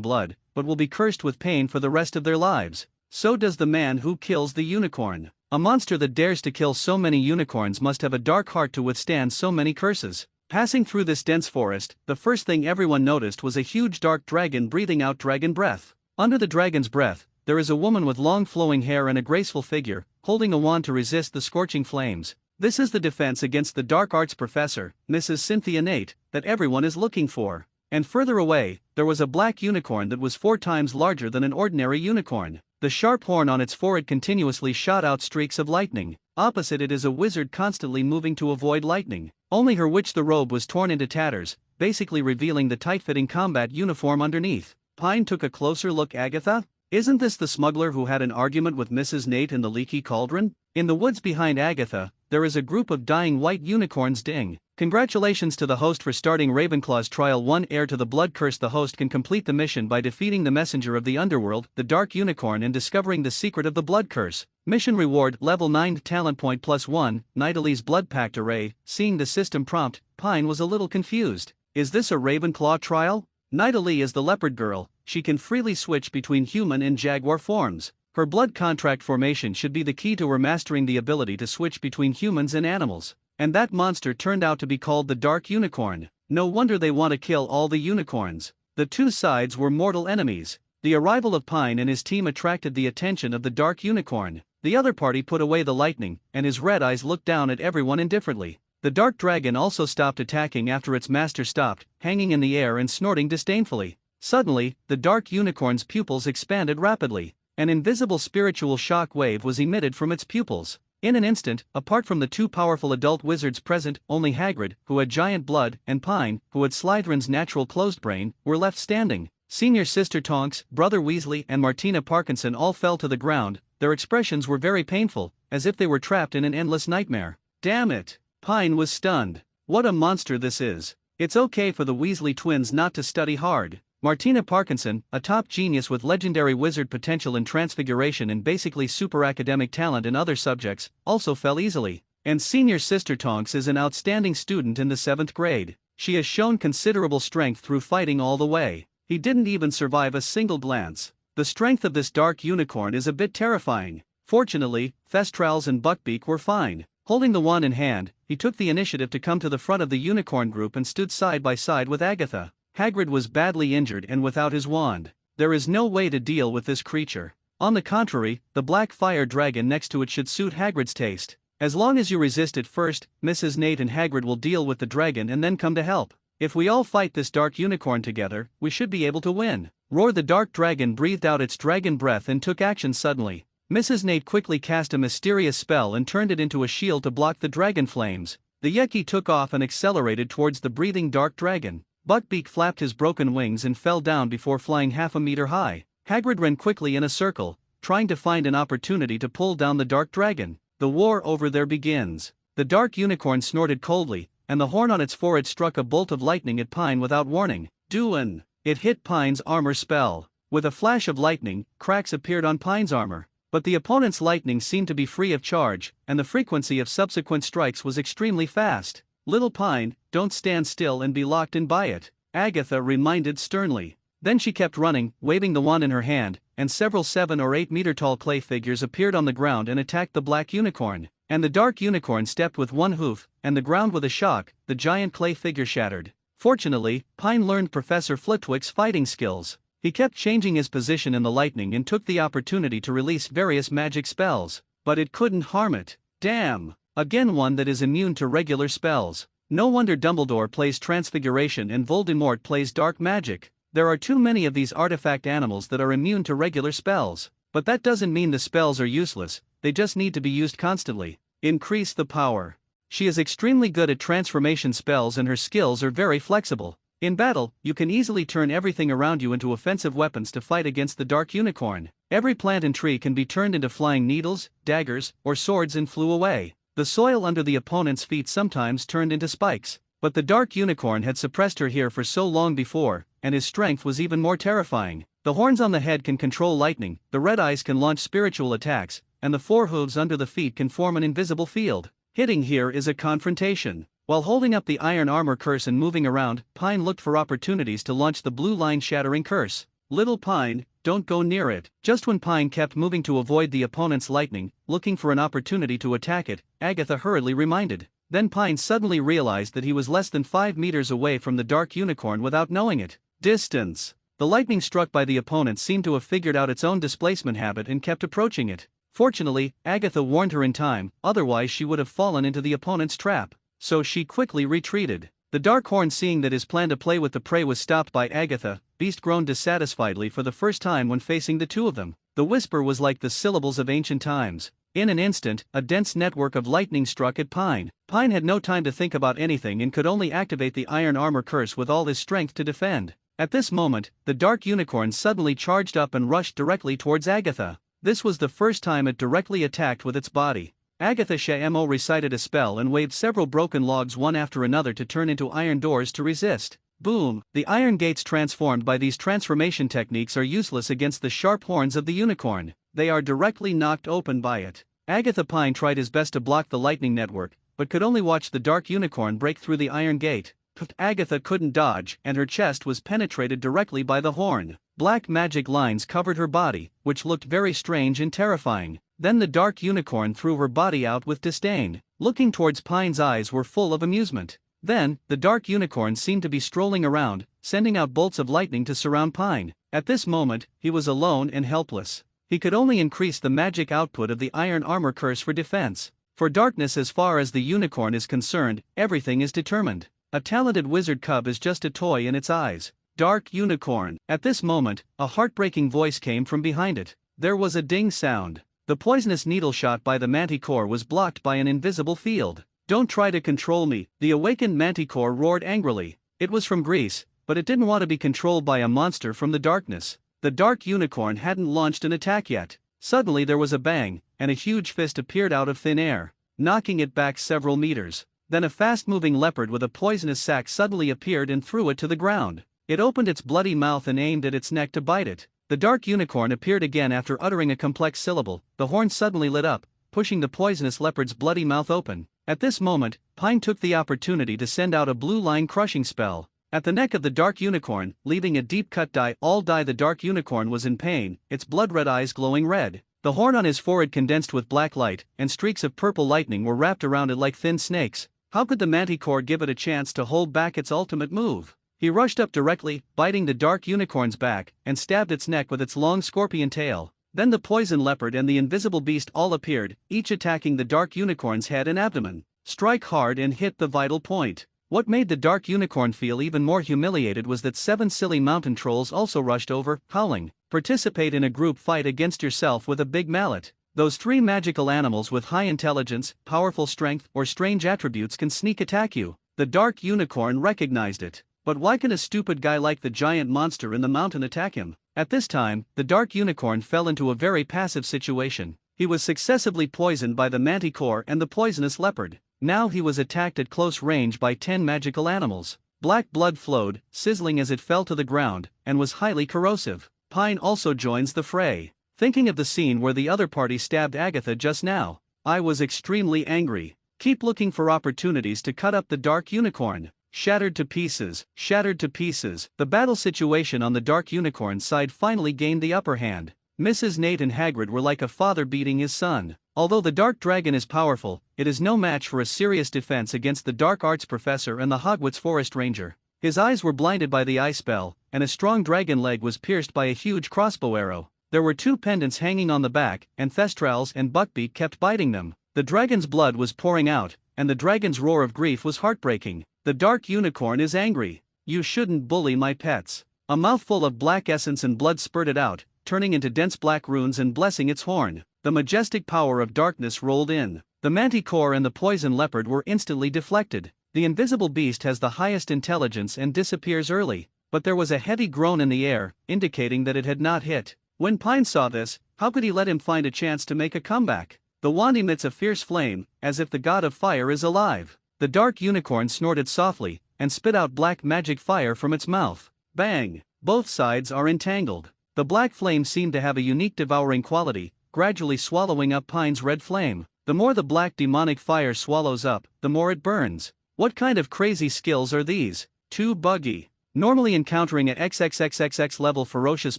Speaker 1: blood, but will be cursed with pain for the rest of their lives. So does the man who kills the unicorn. A monster that dares to kill so many unicorns must have a dark heart to withstand so many curses. Passing through this dense forest, the first thing everyone noticed was a huge dark dragon breathing out dragon breath. Under the dragon's breath, there is a woman with long flowing hair and a graceful figure, holding a wand to resist the scorching flames. This is the defense against the dark arts professor, Mrs. Cynthia Nate, that everyone is looking for. And further away, there was a black unicorn that was 4 times larger than an ordinary unicorn. The sharp horn on its forehead continuously shot out streaks of lightning. Opposite it is a wizard constantly moving to avoid lightning. Only her the robe was torn into tatters, basically revealing the tight-fitting combat uniform underneath. Pine took a closer look. Agatha? Isn't this the smuggler who had an argument with Mrs. Nate in the leaky cauldron? In the woods behind Agatha, there is a group of dying white unicorns. Ding. Congratulations to the host for starting Ravenclaw's Trial 1. Heir to the Blood Curse. The host can complete the mission by defeating the messenger of the underworld, the Dark Unicorn, and discovering the secret of the Blood Curse. Mission reward, level 9, talent point +1, Nidalee's Blood Pact Array. Seeing the system prompt, Pine was a little confused. Is this a Ravenclaw trial? Nidalee is the leopard girl. She can freely switch between human and jaguar forms. Her blood contract formation should be the key to her mastering the ability to switch between humans and animals. And that monster turned out to be called the Dark Unicorn. No wonder they want to kill all the unicorns. The two sides were mortal enemies. The arrival of Pine and his team attracted the attention of the Dark Unicorn. The other party put away the lightning, and his red eyes looked down at everyone indifferently. The Dark Dragon also stopped attacking after its master stopped, hanging in the air and snorting disdainfully. Suddenly, the Dark Unicorn's pupils expanded rapidly. An invisible spiritual shock wave was emitted from its pupils. In an instant, apart from the 2 powerful adult wizards present, only Hagrid, who had giant blood, and Pine, who had Slytherin's natural closed brain, were left standing. Senior Sister Tonks, Brother Weasley, and Martina Parkinson all fell to the ground. Their expressions were very painful, as if they were trapped in an endless nightmare. Damn it! Pine was stunned. What a monster this is. It's okay for the Weasley twins not to study hard. Martina Parkinson, a top genius with legendary wizard potential in transfiguration and basically super academic talent in other subjects, also fell easily. And Senior Sister Tonks is an outstanding student in the 7th grade. She has shown considerable strength through fighting all the way. He didn't even survive a single glance. The strength of this Dark Unicorn is a bit terrifying. Fortunately, Thestrals and Buckbeak were fine. Holding the wand in hand, he took the initiative to come to the front of the unicorn group and stood side by side with Agatha. Hagrid was badly injured and without his wand. There is no way to deal with this creature. On the contrary, the black fire dragon next to it should suit Hagrid's taste. As long as you resist it first, Mrs. Nate and Hagrid will deal with the dragon and then come to help. If we all fight this dark unicorn together, we should be able to win. Roared the dark dragon, breathed out its dragon breath and took action suddenly. Mrs. Nate quickly cast a mysterious spell and turned it into a shield to block the dragon flames. The Yeti took off and accelerated towards the breathing dark dragon. Buckbeak flapped his broken wings and fell down before flying half a meter high. Hagrid ran quickly in a circle, trying to find an opportunity to pull down the dark dragon. The war over there begins. The dark unicorn snorted coldly, and the horn on its forehead struck a bolt of lightning at Pine without warning. Doin'! It hit Pine's armor spell. With a flash of lightning, cracks appeared on Pine's armor. But the opponent's lightning seemed to be free of charge, and the frequency of subsequent strikes was extremely fast. Little Pine, don't stand still and be locked in by it, Agatha reminded sternly. Then she kept running, waving the wand in her hand, and several 7 or 8 meter tall clay figures appeared on the ground and attacked the black unicorn. And the dark unicorn stepped with one hoof, and the ground with a shock, the giant clay figure shattered. Fortunately, Pine learned Professor Flitwick's fighting skills. He kept changing his position in the lightning and took the opportunity to release various magic spells. But it couldn't harm it. Damn! Again one that is immune to regular spells. No wonder Dumbledore plays Transfiguration and Voldemort plays Dark Magic. There are too many of these artifact animals that are immune to regular spells. But that doesn't mean the spells are useless, they just need to be used constantly. Increase the power. She is extremely good at transformation spells and her skills are very flexible. In battle, you can easily turn everything around you into offensive weapons to fight against the Dark Unicorn. Every plant and tree can be turned into flying needles, daggers, or swords and flew away. The soil under the opponent's feet sometimes turned into spikes. But the Dark Unicorn had suppressed her here for so long before, and his strength was even more terrifying. The horns on the head can control lightning, the red eyes can launch spiritual attacks, and the 4 hooves under the feet can form an invisible field. Hitting here is a confrontation. While holding up the iron armor curse and moving around, Pine looked for opportunities to launch the blue line shattering curse. Little Pine, don't go near it. Just when Pine kept moving to avoid the opponent's lightning, looking for an opportunity to attack it, Agatha hurriedly reminded. Then Pine suddenly realized that he was less than 5 meters away from the dark unicorn without knowing it. Distance. The lightning struck by the opponent seemed to have figured out its own displacement habit and kept approaching it. Fortunately, Agatha warned her in time, otherwise she would have fallen into the opponent's trap. So she quickly retreated. The Dark Horn, seeing that his plan to play with the prey was stopped by Agatha, Beast groaned dissatisfiedly for the first time when facing the two of them. The whisper was like the syllables of ancient times. In an instant, a dense network of lightning struck at Pine. Pine had no time to think about anything and could only activate the iron armor curse with all his strength to defend. At this moment, the dark unicorn suddenly charged up and rushed directly towards Agatha. This was the first time it directly attacked with its body. Agatha Shamo recited a spell and waved several broken logs one after another to turn into iron doors to resist. Boom! The iron gates transformed by these transformation techniques are useless against the sharp horns of the unicorn. They are directly knocked open by it. Agatha Pine tried his best to block the lightning network, but could only watch the dark unicorn break through the iron gate. Agatha couldn't dodge, and her chest was penetrated directly by the horn. Black magic lines covered her body, which looked very strange and terrifying. Then the dark unicorn threw her body out with disdain. Looking towards Pine's eyes were full of amusement. Then, the dark unicorn seemed to be strolling around, sending out bolts of lightning to surround Pine. At this moment, he was alone and helpless. He could only increase the magic output of the iron armor curse for defense. For darkness, as far as the unicorn is concerned, everything is determined. A talented wizard cub is just a toy in its eyes. Dark unicorn. At this moment, a heartbreaking voice came from behind it. There was a ding sound. The poisonous needle shot by the manticore was blocked by an invisible field. Don't try to control me, the awakened manticore roared angrily. It was from Greece, but it didn't want to be controlled by a monster from the darkness. The dark unicorn hadn't launched an attack yet. Suddenly there was a bang, and a huge fist appeared out of thin air, knocking it back several meters. Then a fast-moving leopard with a poisonous sac suddenly appeared and threw it to the ground. It opened its bloody mouth and aimed at its neck to bite it. The dark unicorn appeared again after uttering a complex syllable. The horn suddenly lit up, pushing the poisonous leopard's bloody mouth open. At this moment, Pine took the opportunity to send out a blue line crushing spell at the neck of the dark unicorn, leaving a deep cut. The dark unicorn was in pain, its blood-red eyes glowing red. The horn on his forehead condensed with black light, and streaks of purple lightning were wrapped around it like thin snakes. How could the manticore give it a chance to hold back its ultimate move? He rushed up directly, biting the dark unicorn's back, and stabbed its neck with its long scorpion tail. Then the poison leopard and the invisible beast all appeared, each attacking the dark unicorn's head and abdomen. Strike hard and hit the vital point. What made the dark unicorn feel even more humiliated was that 7 silly mountain trolls also rushed over, howling. Participate in a group fight against yourself with a big mallet. Those 3 magical animals with high intelligence, powerful strength, or strange attributes can sneak attack you. The dark unicorn recognized it. But why can a stupid guy like the giant monster in the mountain attack him? At this time, the dark unicorn fell into a very passive situation. He was successively poisoned by the manticore and the poisonous leopard. Now he was attacked at close range by 10 magical animals. Black blood flowed, sizzling as it fell to the ground, and was highly corrosive. Pine also joins the fray. Thinking of the scene where the other party stabbed Agatha just now, I was extremely angry. Keep looking for opportunities to cut up the dark unicorn. Shattered to pieces, shattered to pieces. The battle situation on the dark unicorn side finally gained the upper hand. Mrs. Nate and Hagrid were like a father beating his son. Although the dark dragon is powerful, it is no match for a serious defense against the dark arts professor and the Hogwarts forest ranger. His eyes were blinded by the eye spell, and a strong dragon leg was pierced by a huge crossbow arrow. There were 2 pendants hanging on the back, and Thestrals and Buckbeak kept biting them. The dragon's blood was pouring out, and the dragon's roar of grief was heartbreaking. The dark unicorn is angry. You shouldn't bully my pets. A mouthful of black essence and blood spurted out, turning into dense black runes and blessing its horn. The majestic power of darkness rolled in. The manticore and the poison leopard were instantly deflected. The invisible beast has the highest intelligence and disappears early, but there was a heavy groan in the air, indicating that it had not hit. When Pine saw this, how could he let him find a chance to make a comeback? The wand emits a fierce flame, as if the god of fire is alive. The dark unicorn snorted softly, and spit out black magic fire from its mouth. Bang! Both sides are entangled. The black flame seemed to have a unique devouring quality, gradually swallowing up Pine's red flame. The more the black demonic fire swallows up, the more it burns. What kind of crazy skills are these? Too buggy. Normally encountering a XXXXX level ferocious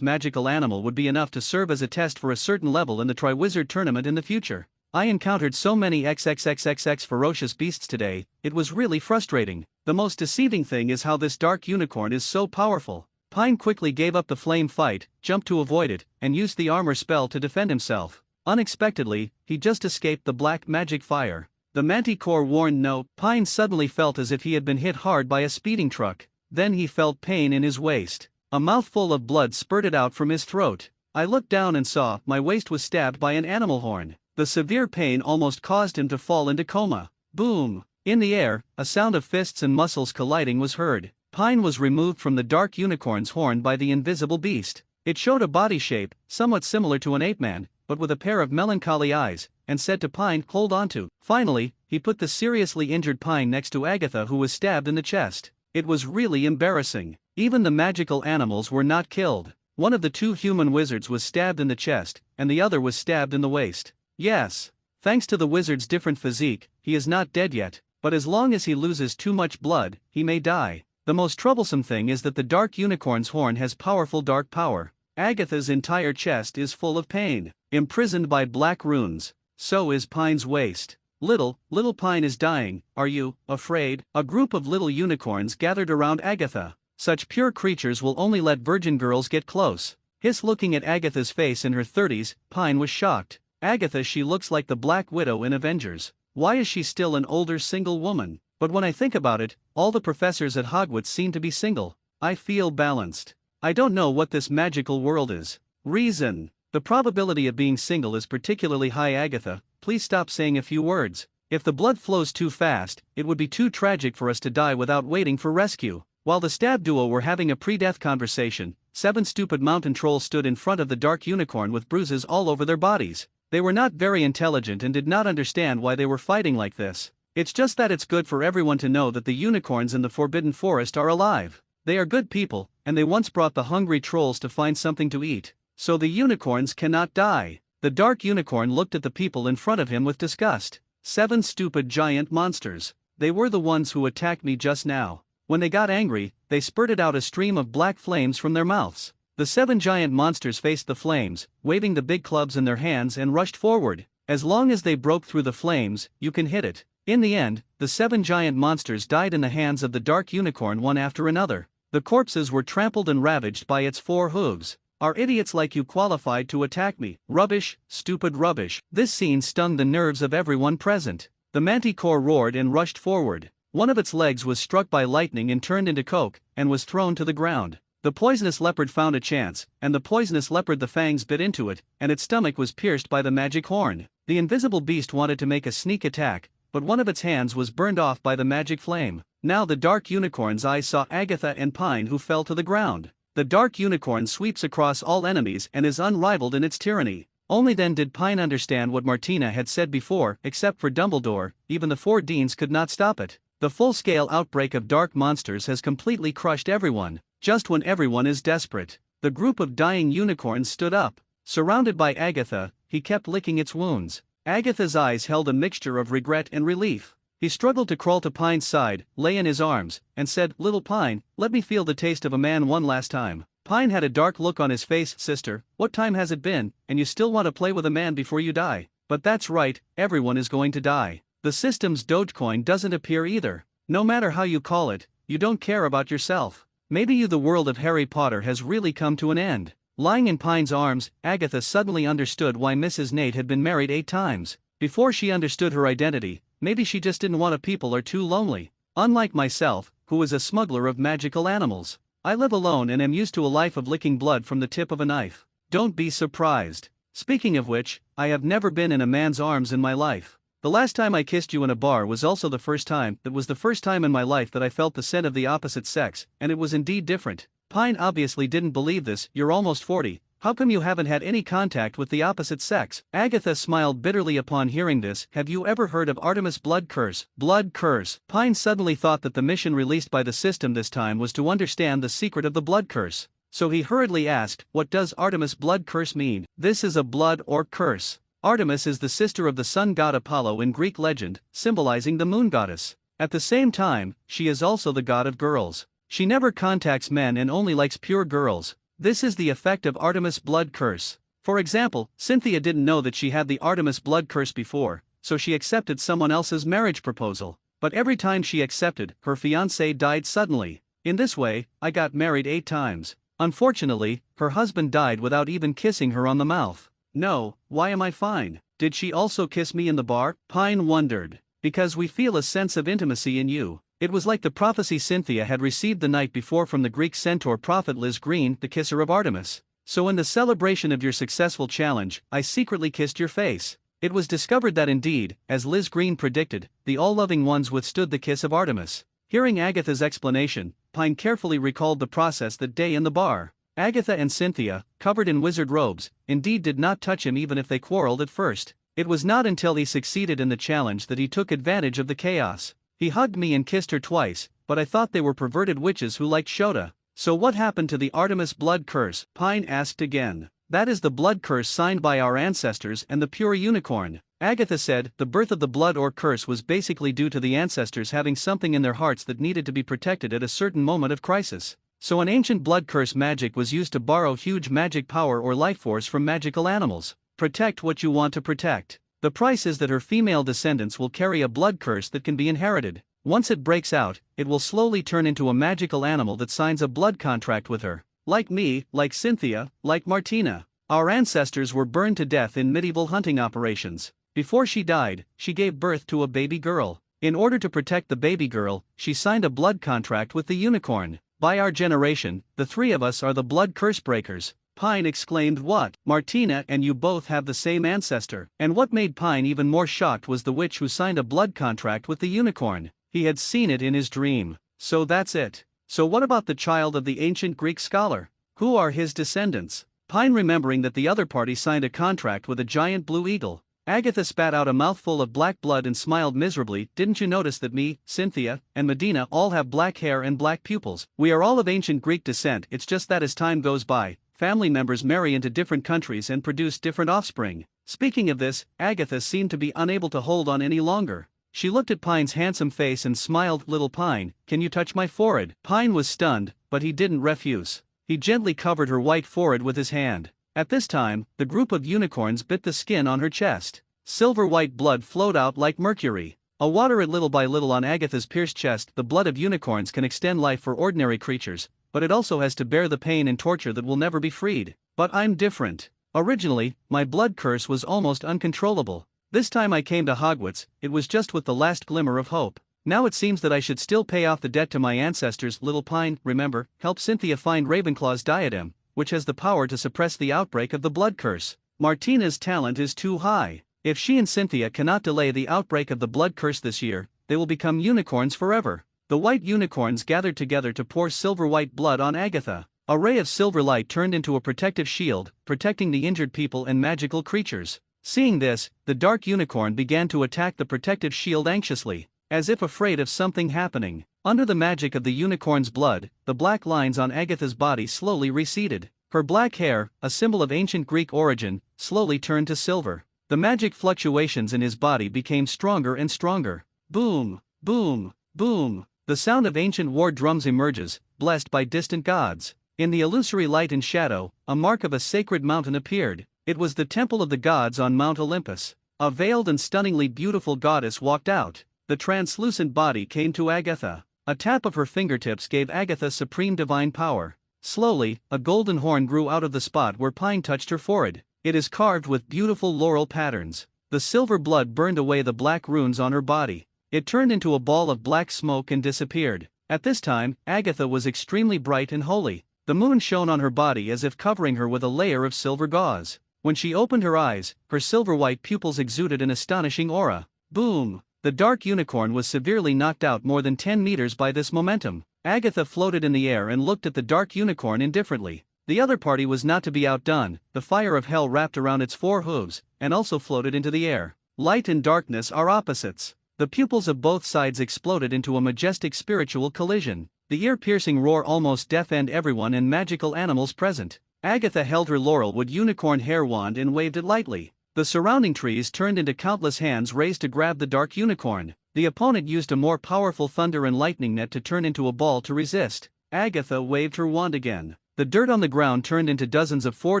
Speaker 1: magical animal would be enough to serve as a test for a certain level in the Triwizard Tournament in the future. I encountered so many XXXXX ferocious beasts today, it was really frustrating. The most deceiving thing is how this dark unicorn is so powerful. Pine quickly gave up the flame fight, jumped to avoid it, and used the armor spell to defend himself. Unexpectedly, he just escaped the black magic fire. The Manticore warned no. Pine suddenly felt as if he had been hit hard by a speeding truck. Then he felt pain in his waist. A mouthful of blood spurted out from his throat. I looked down and saw my waist was stabbed by an animal horn. The severe pain almost caused him to fall into coma. Boom! In the air, a sound of fists and muscles colliding was heard. Pine was removed from the dark unicorn's horn by the invisible beast. It showed a body shape, somewhat similar to an ape-man, but with a pair of melancholy eyes, and said to Pine, "Hold on to." Finally, he put the seriously injured Pine next to Agatha, who was stabbed in the chest. It was really embarrassing. Even the magical animals were not killed. One of the two human wizards was stabbed in the chest, and the other was stabbed in the waist. Yes. Thanks to the wizard's different physique, he is not dead yet, but as long as he loses too much blood, he may die. The most troublesome thing is that the dark unicorn's horn has powerful dark power. Agatha's entire chest is full of pain, imprisoned by black runes. So is Pine's waist. Little Pine is dying. Are you afraid? A group of little unicorns gathered around Agatha. Such pure creatures will only let virgin girls get close. Looking at Agatha's face in her 30s, Pine was shocked. Agatha, she looks like the Black Widow in Avengers. Why is she still an older single woman? But when I think about it, all the professors at Hogwarts seem to be single. I feel balanced. I don't know what this magical world is. Reason. The probability of being single is particularly high. Agatha, please stop saying a few words. If the blood flows too fast, it would be too tragic for us to die without waiting for rescue. While the stab duo were having a pre-death conversation, 7 stupid mountain trolls stood in front of the dark unicorn with bruises all over their bodies. They were not very intelligent and did not understand why they were fighting like this. It's just that it's good for everyone to know that the unicorns in the Forbidden Forest are alive. They are good people, and they once brought the hungry trolls to find something to eat. So the unicorns cannot die. The dark unicorn looked at the people in front of him with disgust. 7 stupid giant monsters. They were the ones who attacked me just now. When they got angry, they spurted out a stream of black flames from their mouths. The 7 giant monsters faced the flames, waving the big clubs in their hands, and rushed forward. As long as they broke through the flames, you can hit it. In the end, the 7 giant monsters died in the hands of the dark unicorn one after another. The corpses were trampled and ravaged by its 4 hooves. Are idiots like you qualified to attack me? Rubbish, stupid rubbish. This scene stung the nerves of everyone present. The Manticore roared and rushed forward. One of its legs was struck by lightning and turned into coke, and was thrown to the ground. The poisonous leopard found a chance, and the poisonous leopard, the fangs bit into it, and its stomach was pierced by the magic horn. The invisible beast wanted to make a sneak attack, but one of its hands was burned off by the magic flame. Now the dark unicorn's eyes saw Agatha and Pine, who fell to the ground. The dark unicorn sweeps across all enemies and is unrivaled in its tyranny. Only then did Pine understand what Martina had said before. Except for Dumbledore, even the 4 deans could not stop it. The full-scale outbreak of dark monsters has completely crushed everyone. Just when everyone is desperate, the group of dying unicorns stood up. Surrounded by Agatha, he kept licking its wounds. Agatha's eyes held a mixture of regret and relief. He struggled to crawl to Pine's side, lay in his arms, and said, "Little Pine, let me feel the taste of a man one last time." Pine had a dark look on his face. "Sister, what time has it been, and you still want to play with a man before you die?" But that's right, everyone is going to die. The system's Dogecoin doesn't appear either. No matter how you call it, you don't care about yourself. Maybe the world of Harry Potter has really come to an end. Lying in Pine's arms, Agatha suddenly understood why Mrs. Nate had been married 8 times. Before she understood her identity, maybe she just didn't want to. People are too lonely. Unlike myself, who is a smuggler of magical animals, I live alone and am used to a life of licking blood from the tip of a knife. Don't be surprised. Speaking of which, I have never been in a man's arms in my life. The last time I kissed you in a bar was also the first time. It was the first time in my life that I felt the scent of the opposite sex, and it was indeed different. Pine obviously didn't believe this. "You're almost 40. How come you haven't had any contact with the opposite sex?" Agatha smiled bitterly upon hearing this. "Have you ever heard of Artemis' blood curse?" Blood curse. Pine suddenly thought that the mission released by the system this time was to understand the secret of the blood curse. So he hurriedly asked, "What does Artemis' blood curse mean?" "This is a blood or curse. Artemis is the sister of the sun god Apollo in Greek legend, symbolizing the moon goddess. At the same time, she is also the god of girls. She never contacts men and only likes pure girls. This is the effect of Artemis' blood curse. For example, Cynthia didn't know that she had the Artemis blood curse before, so she accepted someone else's marriage proposal. But every time she accepted, her fiancé died suddenly. In this way, I got married 8 times. Unfortunately, her husband died without even kissing her on the mouth. No, why am I fine? Did she also kiss me in the bar? Pine wondered. Because we feel a sense of intimacy in you. It was like the prophecy Cynthia had received the night before from the Greek centaur prophet Liz Green, the kisser of Artemis. So in the celebration of your successful challenge, I secretly kissed your face. It was discovered that indeed, as Liz Green predicted, the all-loving ones withstood the kiss of Artemis. Hearing Agatha's explanation, Pine carefully recalled the process that day in the bar. Agatha and Cynthia, covered in wizard robes, indeed did not touch him even if they quarreled at first. It was not until he succeeded in the challenge that he took advantage of the chaos. He hugged me and kissed her twice, but I thought they were perverted witches who liked Shota. So what happened to the Artemis blood curse? Pine asked again. That is the blood curse signed by our ancestors and the pure unicorn. Agatha said, the birth of the blood or curse was basically due to the ancestors having something in their hearts that needed to be protected at a certain moment of crisis. So an ancient blood curse magic was used to borrow huge magic power or life force from magical animals. Protect what you want to protect. The price is that her female descendants will carry a blood curse that can be inherited. Once it breaks out, it will slowly turn into a magical animal that signs a blood contract with her. Like me, like Cynthia, like Martina. Our ancestors were burned to death in medieval hunting operations. Before she died, she gave birth to a baby girl. In order to protect the baby girl, she signed a blood contract with the unicorn. By our generation, the 3 of us are the blood curse breakers. Pine exclaimed, what? Martina and you both have the same ancestor. And what made Pine even more shocked was the witch who signed a blood contract with the unicorn. He had seen it in his dream. So that's it. So what about the child of the ancient Greek scholar? Who are his descendants? Pine, remembering that the other party signed a contract with a giant blue eagle. Agatha spat out a mouthful of black blood and smiled miserably. Didn't you notice that me, Cynthia, and Medina all have black hair and black pupils? We are all of ancient Greek descent. It's just that as time goes by, family members marry into different countries and produce different offspring. Speaking of this, Agatha seemed to be unable to hold on any longer. She looked at Pine's handsome face and smiled. Little Pine, can you touch my forehead? Pine was stunned, but he didn't refuse. He gently covered her white forehead with his hand. At this time, the group of unicorns bit the skin on her chest. Silver-white blood flowed out like mercury. A water it little by little on Agatha's pierced chest. The blood of unicorns can extend life for ordinary creatures, but it also has to bear the pain and torture that will never be freed. But I'm different. Originally, my blood curse was almost uncontrollable. This time I came to Hogwarts, it was just with the last glimmer of hope. Now it seems that I should still pay off the debt to my ancestors. Little Pine, remember, help Cynthia find Ravenclaw's diadem, which has the power to suppress the outbreak of the blood curse. Martina's talent is too high. If she and Cynthia cannot delay the outbreak of the blood curse this year, they will become unicorns forever. The white unicorns gathered together to pour silver-white blood on Agatha. A ray of silver light turned into a protective shield, protecting the injured people and magical creatures. Seeing this, the dark unicorn began to attack the protective shield anxiously, as if afraid of something happening. Under the magic of the unicorn's blood, the black lines on Agatha's body slowly receded. Her black hair, a symbol of ancient Greek origin, slowly turned to silver. The magic fluctuations in his body became stronger and stronger. Boom, boom, boom. The sound of ancient war drums emerges, blessed by distant gods. In the illusory light and shadow, a mark of a sacred mountain appeared. It was the temple of the gods on Mount Olympus. A veiled and stunningly beautiful goddess walked out. The translucent body came to Agatha. A tap of her fingertips gave Agatha supreme divine power. Slowly, a golden horn grew out of the spot where Pine touched her forehead. It is carved with beautiful laurel patterns. The silver blood burned away the black runes on her body. It turned into a ball of black smoke and disappeared. At this time, Agatha was extremely bright and holy. The moon shone on her body as if covering her with a layer of silver gauze. When she opened her eyes, her silver-white pupils exuded an astonishing aura. Boom! The dark unicorn was severely knocked out more than 10 meters by this momentum. Agatha floated in the air and looked at the dark unicorn indifferently. The other party was not to be outdone. The fire of hell wrapped around its 4 hooves, and also floated into the air. Light and darkness are opposites. The pupils of both sides exploded into a majestic spiritual collision. The ear-piercing roar almost deafened everyone and magical animals present. Agatha held her laurel-wood unicorn hair wand and waved it lightly. The surrounding trees turned into countless hands raised to grab the dark unicorn. The opponent used a more powerful thunder and lightning net to turn into a ball to resist. Agatha waved her wand again. The dirt on the ground turned into dozens of 4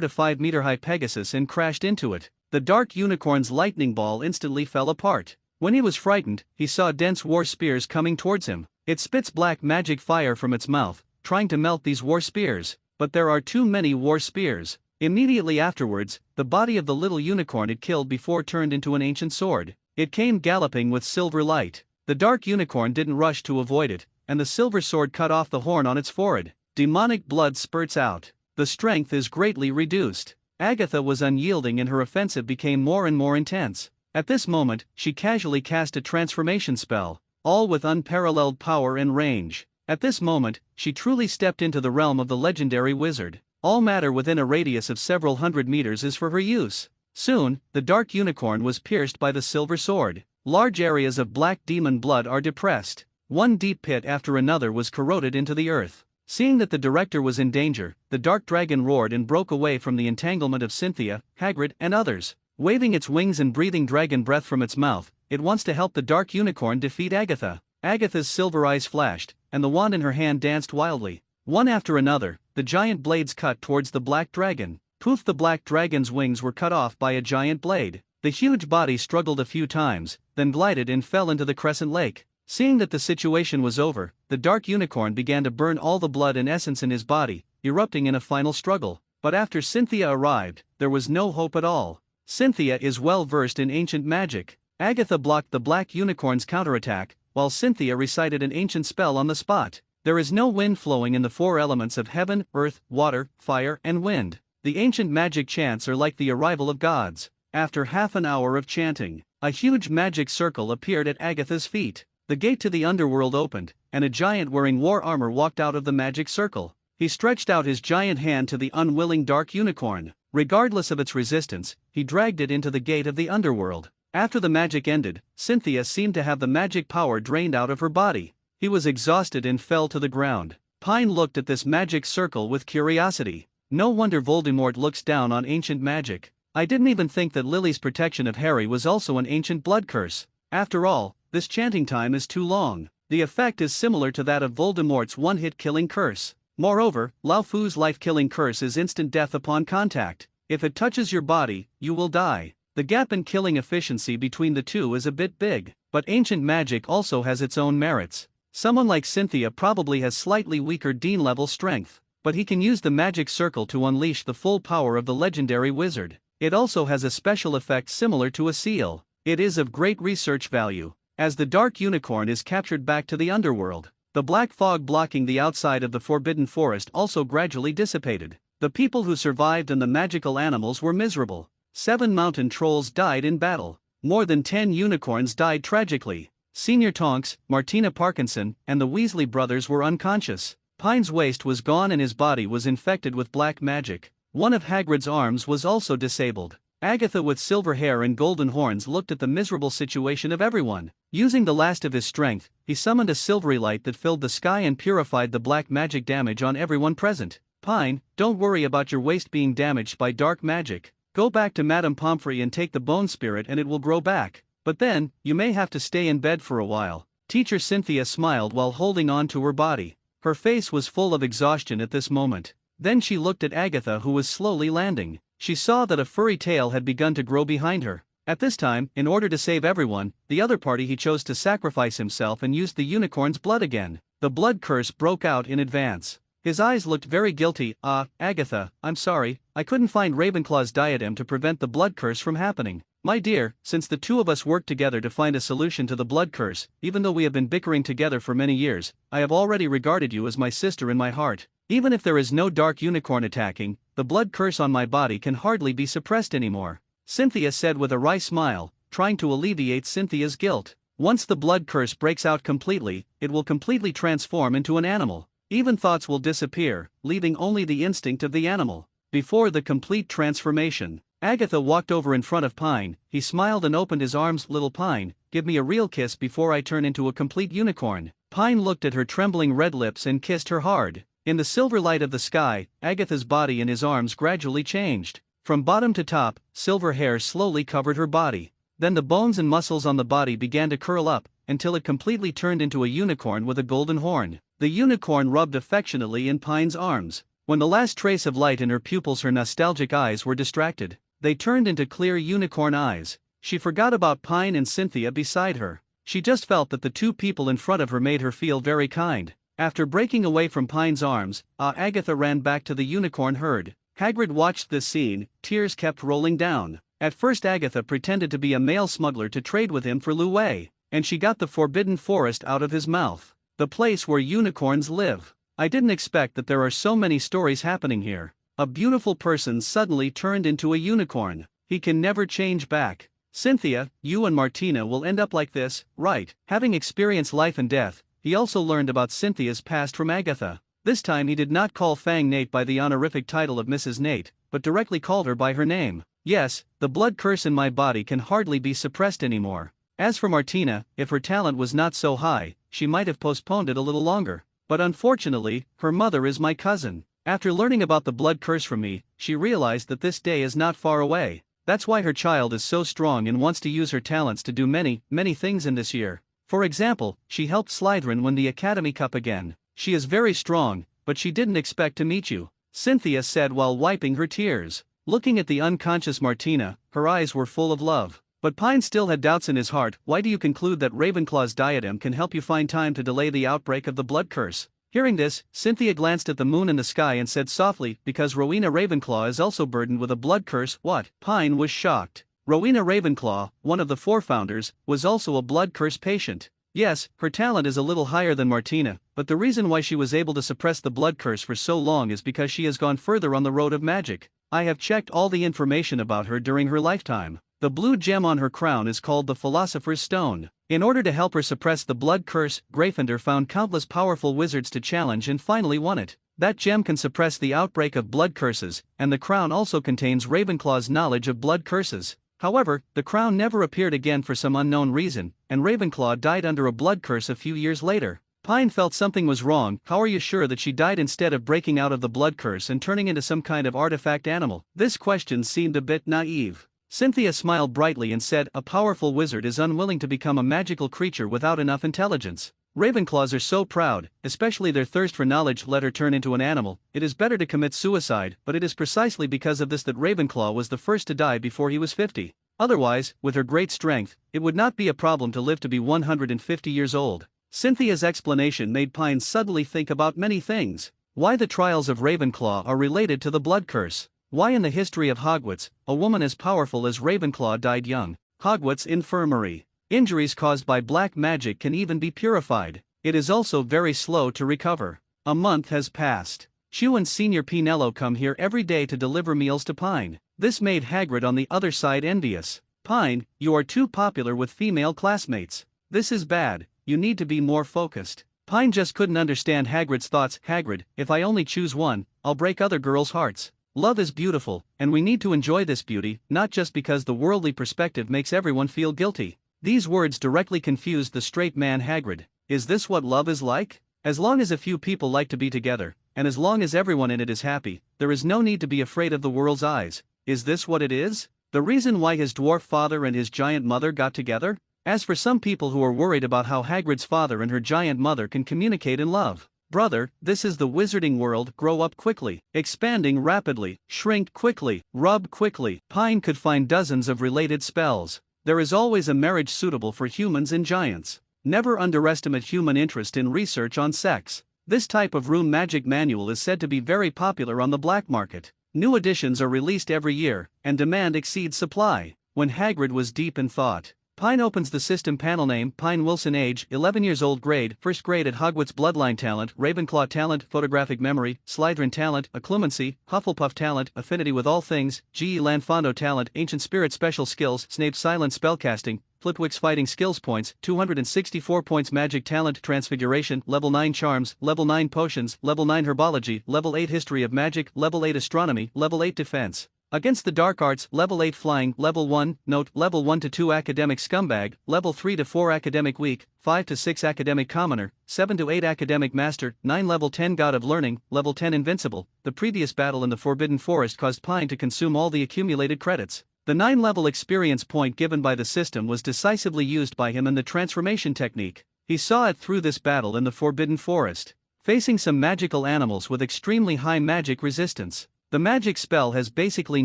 Speaker 1: to 5 meter high Pegasus and crashed into it. The dark unicorn's lightning ball instantly fell apart. When he was frightened, he saw dense war spears coming towards him. It spits black magic fire from its mouth, trying to melt these war spears, but there are too many war spears. Immediately afterwards, the body of the little unicorn it killed before turned into an ancient sword. It came galloping with silver light. The dark unicorn didn't rush to avoid it, and the silver sword cut off the horn on its forehead. Demonic blood spurts out. The strength is greatly reduced. Agatha was unyielding and her offensive became more and more intense. At this moment, she casually cast a transformation spell, all with unparalleled power and range. At this moment, she truly stepped into the realm of the legendary wizard. All matter within a radius of several hundred meters is for her use. Soon, the dark unicorn was pierced by the silver sword. Large areas of black demon blood are depressed. One deep pit after another was corroded into the earth. Seeing that the director was in danger, the dark dragon roared and broke away from the entanglement of Cynthia, Hagrid, and others. Waving its wings and breathing dragon breath from its mouth, it wants to help the dark unicorn defeat Agatha. Agatha's silver eyes flashed, and the wand in her hand danced wildly. One after another, the giant blades cut towards the black dragon. Poof! The black dragon's wings were cut off by a giant blade. The huge body struggled a few times, then glided and fell into the crescent lake. Seeing that the situation was over, the dark unicorn began to burn all the blood and essence in his body, erupting in a final struggle. But after Cynthia arrived, there was no hope at all. Cynthia is well versed in ancient magic. Agatha blocked the black unicorn's counterattack, while Cynthia recited an ancient spell on the spot. There is no wind flowing in the 4 elements of heaven, earth, water, fire, and wind. The ancient magic chants are like the arrival of gods. After half an hour of chanting, a huge magic circle appeared at Agatha's feet. The gate to the underworld opened, and a giant wearing war armor walked out of the magic circle. He stretched out his giant hand to the unwilling dark unicorn. Regardless of its resistance, he dragged it into the gate of the underworld. After the magic ended, Cynthia seemed to have the magic power drained out of her body. He was exhausted and fell to the ground. Pine looked at this magic circle with curiosity. No wonder Voldemort looks down on ancient magic. I didn't even think that Lily's protection of Harry was also an ancient blood curse. After all, this chanting time is too long. The effect is similar to that of Voldemort's one-hit killing curse. Moreover, Laofu's life-killing curse is instant death upon contact. If it touches your body, you will die. The gap in killing efficiency between the two is a bit big, but ancient magic also has its own merits. Someone like Cynthia probably has slightly weaker Dean-level strength, but he can use the magic circle to unleash the full power of the legendary wizard. It also has a special effect similar to a seal. It is of great research value. As the dark unicorn is captured back to the underworld, the black fog blocking the outside of the forbidden forest also gradually dissipated. The people who survived and the magical animals were miserable. 7 mountain trolls died in battle. More than 10 unicorns died tragically. Senior Tonks, Martina Parkinson, and the Weasley brothers were unconscious. Pine's waist was gone and his body was infected with black magic. One of Hagrid's arms was also disabled. Agatha with silver hair and golden horns looked at the miserable situation of everyone. Using the last of his strength, he summoned a silvery light that filled the sky and purified the black magic damage on everyone present. Pine, don't worry about your waist being damaged by dark magic. Go back to Madame Pomfrey and take the bone spirit and it will grow back. But then, you may have to stay in bed for a while. Teacher Cynthia smiled while holding on to her body. Her face was full of exhaustion at this moment. Then she looked at Agatha, who was slowly landing. She saw that a furry tail had begun to grow behind her. At this time, in order to save everyone, the other party he chose to sacrifice himself and used the unicorn's blood again. The blood curse broke out in advance. His eyes looked very guilty. Agatha, I'm sorry, I couldn't find Ravenclaw's diadem to prevent the blood curse from happening. My dear, since the two of us worked together to find a solution to the blood curse, even though we have been bickering together for many years, I have already regarded you as my sister in my heart. Even if there is no dark unicorn attacking, the blood curse on my body can hardly be suppressed anymore. Cynthia said with a wry smile, trying to alleviate Cynthia's guilt. Once the blood curse breaks out completely, it will completely transform into an animal. Even thoughts will disappear, leaving only the instinct of the animal. Before the complete transformation, Agatha walked over in front of Pine. He smiled and opened his arms. Little Pine, give me a real kiss before I turn into a complete unicorn. Pine looked at her trembling red lips and kissed her hard. In the silver light of the sky, Agatha's body in his arms gradually changed. From bottom to top, silver hair slowly covered her body. Then the bones and muscles on the body began to curl up, until it completely turned into a unicorn with a golden horn. The unicorn rubbed affectionately in Pine's arms. When the last trace of light in her pupils, her nostalgic eyes were distracted. They turned into clear unicorn eyes. She forgot about Pine and Cynthia beside her. She just felt that the two people in front of her made her feel very kind. After breaking away from Pine's arms, Agatha ran back to the unicorn herd. Hagrid watched this scene, tears kept rolling down. At first Agatha pretended to be a male smuggler to trade with him for Louis, and she got the forbidden forest out of his mouth. The place where unicorns live. I didn't expect that there are so many stories happening here. A beautiful person suddenly turned into a unicorn. He can never change back. Cynthia, you and Martina will end up like this, right? Having experienced life and death, he also learned about Cynthia's past from Agatha. This time he did not call Fang Nate by the honorific title of Mrs. Nate, but directly called her by her name. Yes, the blood curse in my body can hardly be suppressed anymore. As for Martina, if her talent was not so high, she might have postponed it a little longer. But unfortunately, her mother is my cousin. After learning about the blood curse from me, she realized that this day is not far away. That's why her child is so strong and wants to use her talents to do many, many things in this year. For example, she helped Slytherin win the Academy Cup again. She is very strong, but she didn't expect to meet you, Cynthia said while wiping her tears. Looking at the unconscious Martina, her eyes were full of love. But Pine still had doubts in his heart. Why do you conclude that Ravenclaw's diadem can help you find time to delay the outbreak of the blood curse? Hearing this, Cynthia glanced at the moon in the sky and said softly, because Rowena Ravenclaw is also burdened with a blood curse. What? Pine was shocked. Rowena Ravenclaw, one of the four founders, was also a blood curse patient. Yes, her talent is a little higher than Martina, but the reason why she was able to suppress the blood curse for so long is because she has gone further on the road of magic. I have checked all the information about her during her lifetime. The blue gem on her crown is called the Philosopher's Stone. In order to help her suppress the blood curse, Gryffindor found countless powerful wizards to challenge and finally won it. That gem can suppress the outbreak of blood curses, and the crown also contains Ravenclaw's knowledge of blood curses. However, the crown never appeared again for some unknown reason, and Ravenclaw died under a blood curse a few years later. Pine felt something was wrong. How are you sure that she died instead of breaking out of the blood curse and turning into some kind of artifact animal? This question seemed a bit naive. Cynthia smiled brightly and said, a powerful wizard is unwilling to become a magical creature without enough intelligence. Ravenclaws are so proud, especially their thirst for knowledge let her turn into an animal. It is better to commit suicide, but it is precisely because of this that Ravenclaw was the first to die before he was 50. Otherwise, with her great strength, it would not be a problem to live to be 150 years old. Cynthia's explanation made Pine suddenly think about many things. Why the trials of Ravenclaw are related to the blood curse. Why in the history of Hogwarts, a woman as powerful as Ravenclaw died young. Hogwarts Infirmary. Injuries caused by black magic can even be purified. It is also very slow to recover. A month has passed. Chew and Senior Pinello come here every day to deliver meals to Pine. This made Hagrid on the other side envious. Pine, you are too popular with female classmates. This is bad, you need to be more focused. Pine just couldn't understand Hagrid's thoughts. Hagrid, if I only choose one, I'll break other girls' hearts. Love is beautiful, and we need to enjoy this beauty, not just because the worldly perspective makes everyone feel guilty. These words directly confused the straight man Hagrid. Is this what love is like? As long as a few people like to be together, and as long as everyone in it is happy, there is no need to be afraid of the world's eyes. Is this what it is? The reason why his dwarf father and his giant mother got together? As for some people who are worried about how Hagrid's father and her giant mother can communicate in love. Brother, this is the wizarding world. Grow up quickly, expanding rapidly, shrink quickly, rub quickly. Pine could find dozens of related spells. There is always a marriage suitable for humans and giants. Never underestimate human interest in research on sex. This type of room magic manual is said to be very popular on the black market. New editions are released every year, and demand exceeds supply. When Hagrid was deep in thought, Pine opens the system panel. Name, Pine Wilson. Age, 11 years old. Grade, 1st grade at Hogwarts. Bloodline. Talent, Ravenclaw. Talent, photographic memory. Slytherin. Talent, occlumency. Hufflepuff. Talent, affinity with all things. G. Lanfondo. Talent, ancient spirit. Special skills, Snape. Silent spellcasting. Flitwick's fighting skills. Points, 264 points. Magic. Talent, transfiguration. Level 9 charms, Level 9 potions, Level 9 herbology, Level 8 history of magic, Level 8 astronomy, Level 8 defense. Against the Dark Arts, Level 8 Flying, Level 1, Note, Level 1 to 2 Academic Scumbag, Level 3 to 4 Academic Weak, 5 to 6 Academic Commoner, 7 to 8 Academic Master, 9 Level 10 God of Learning, Level 10 Invincible. The previous battle in the Forbidden Forest caused Pine to consume all the accumulated credits. The 9-level experience point given by the system was decisively used by him in the transformation technique. He saw it through this battle in the Forbidden Forest, facing some magical animals with extremely high magic resistance. The magic spell has basically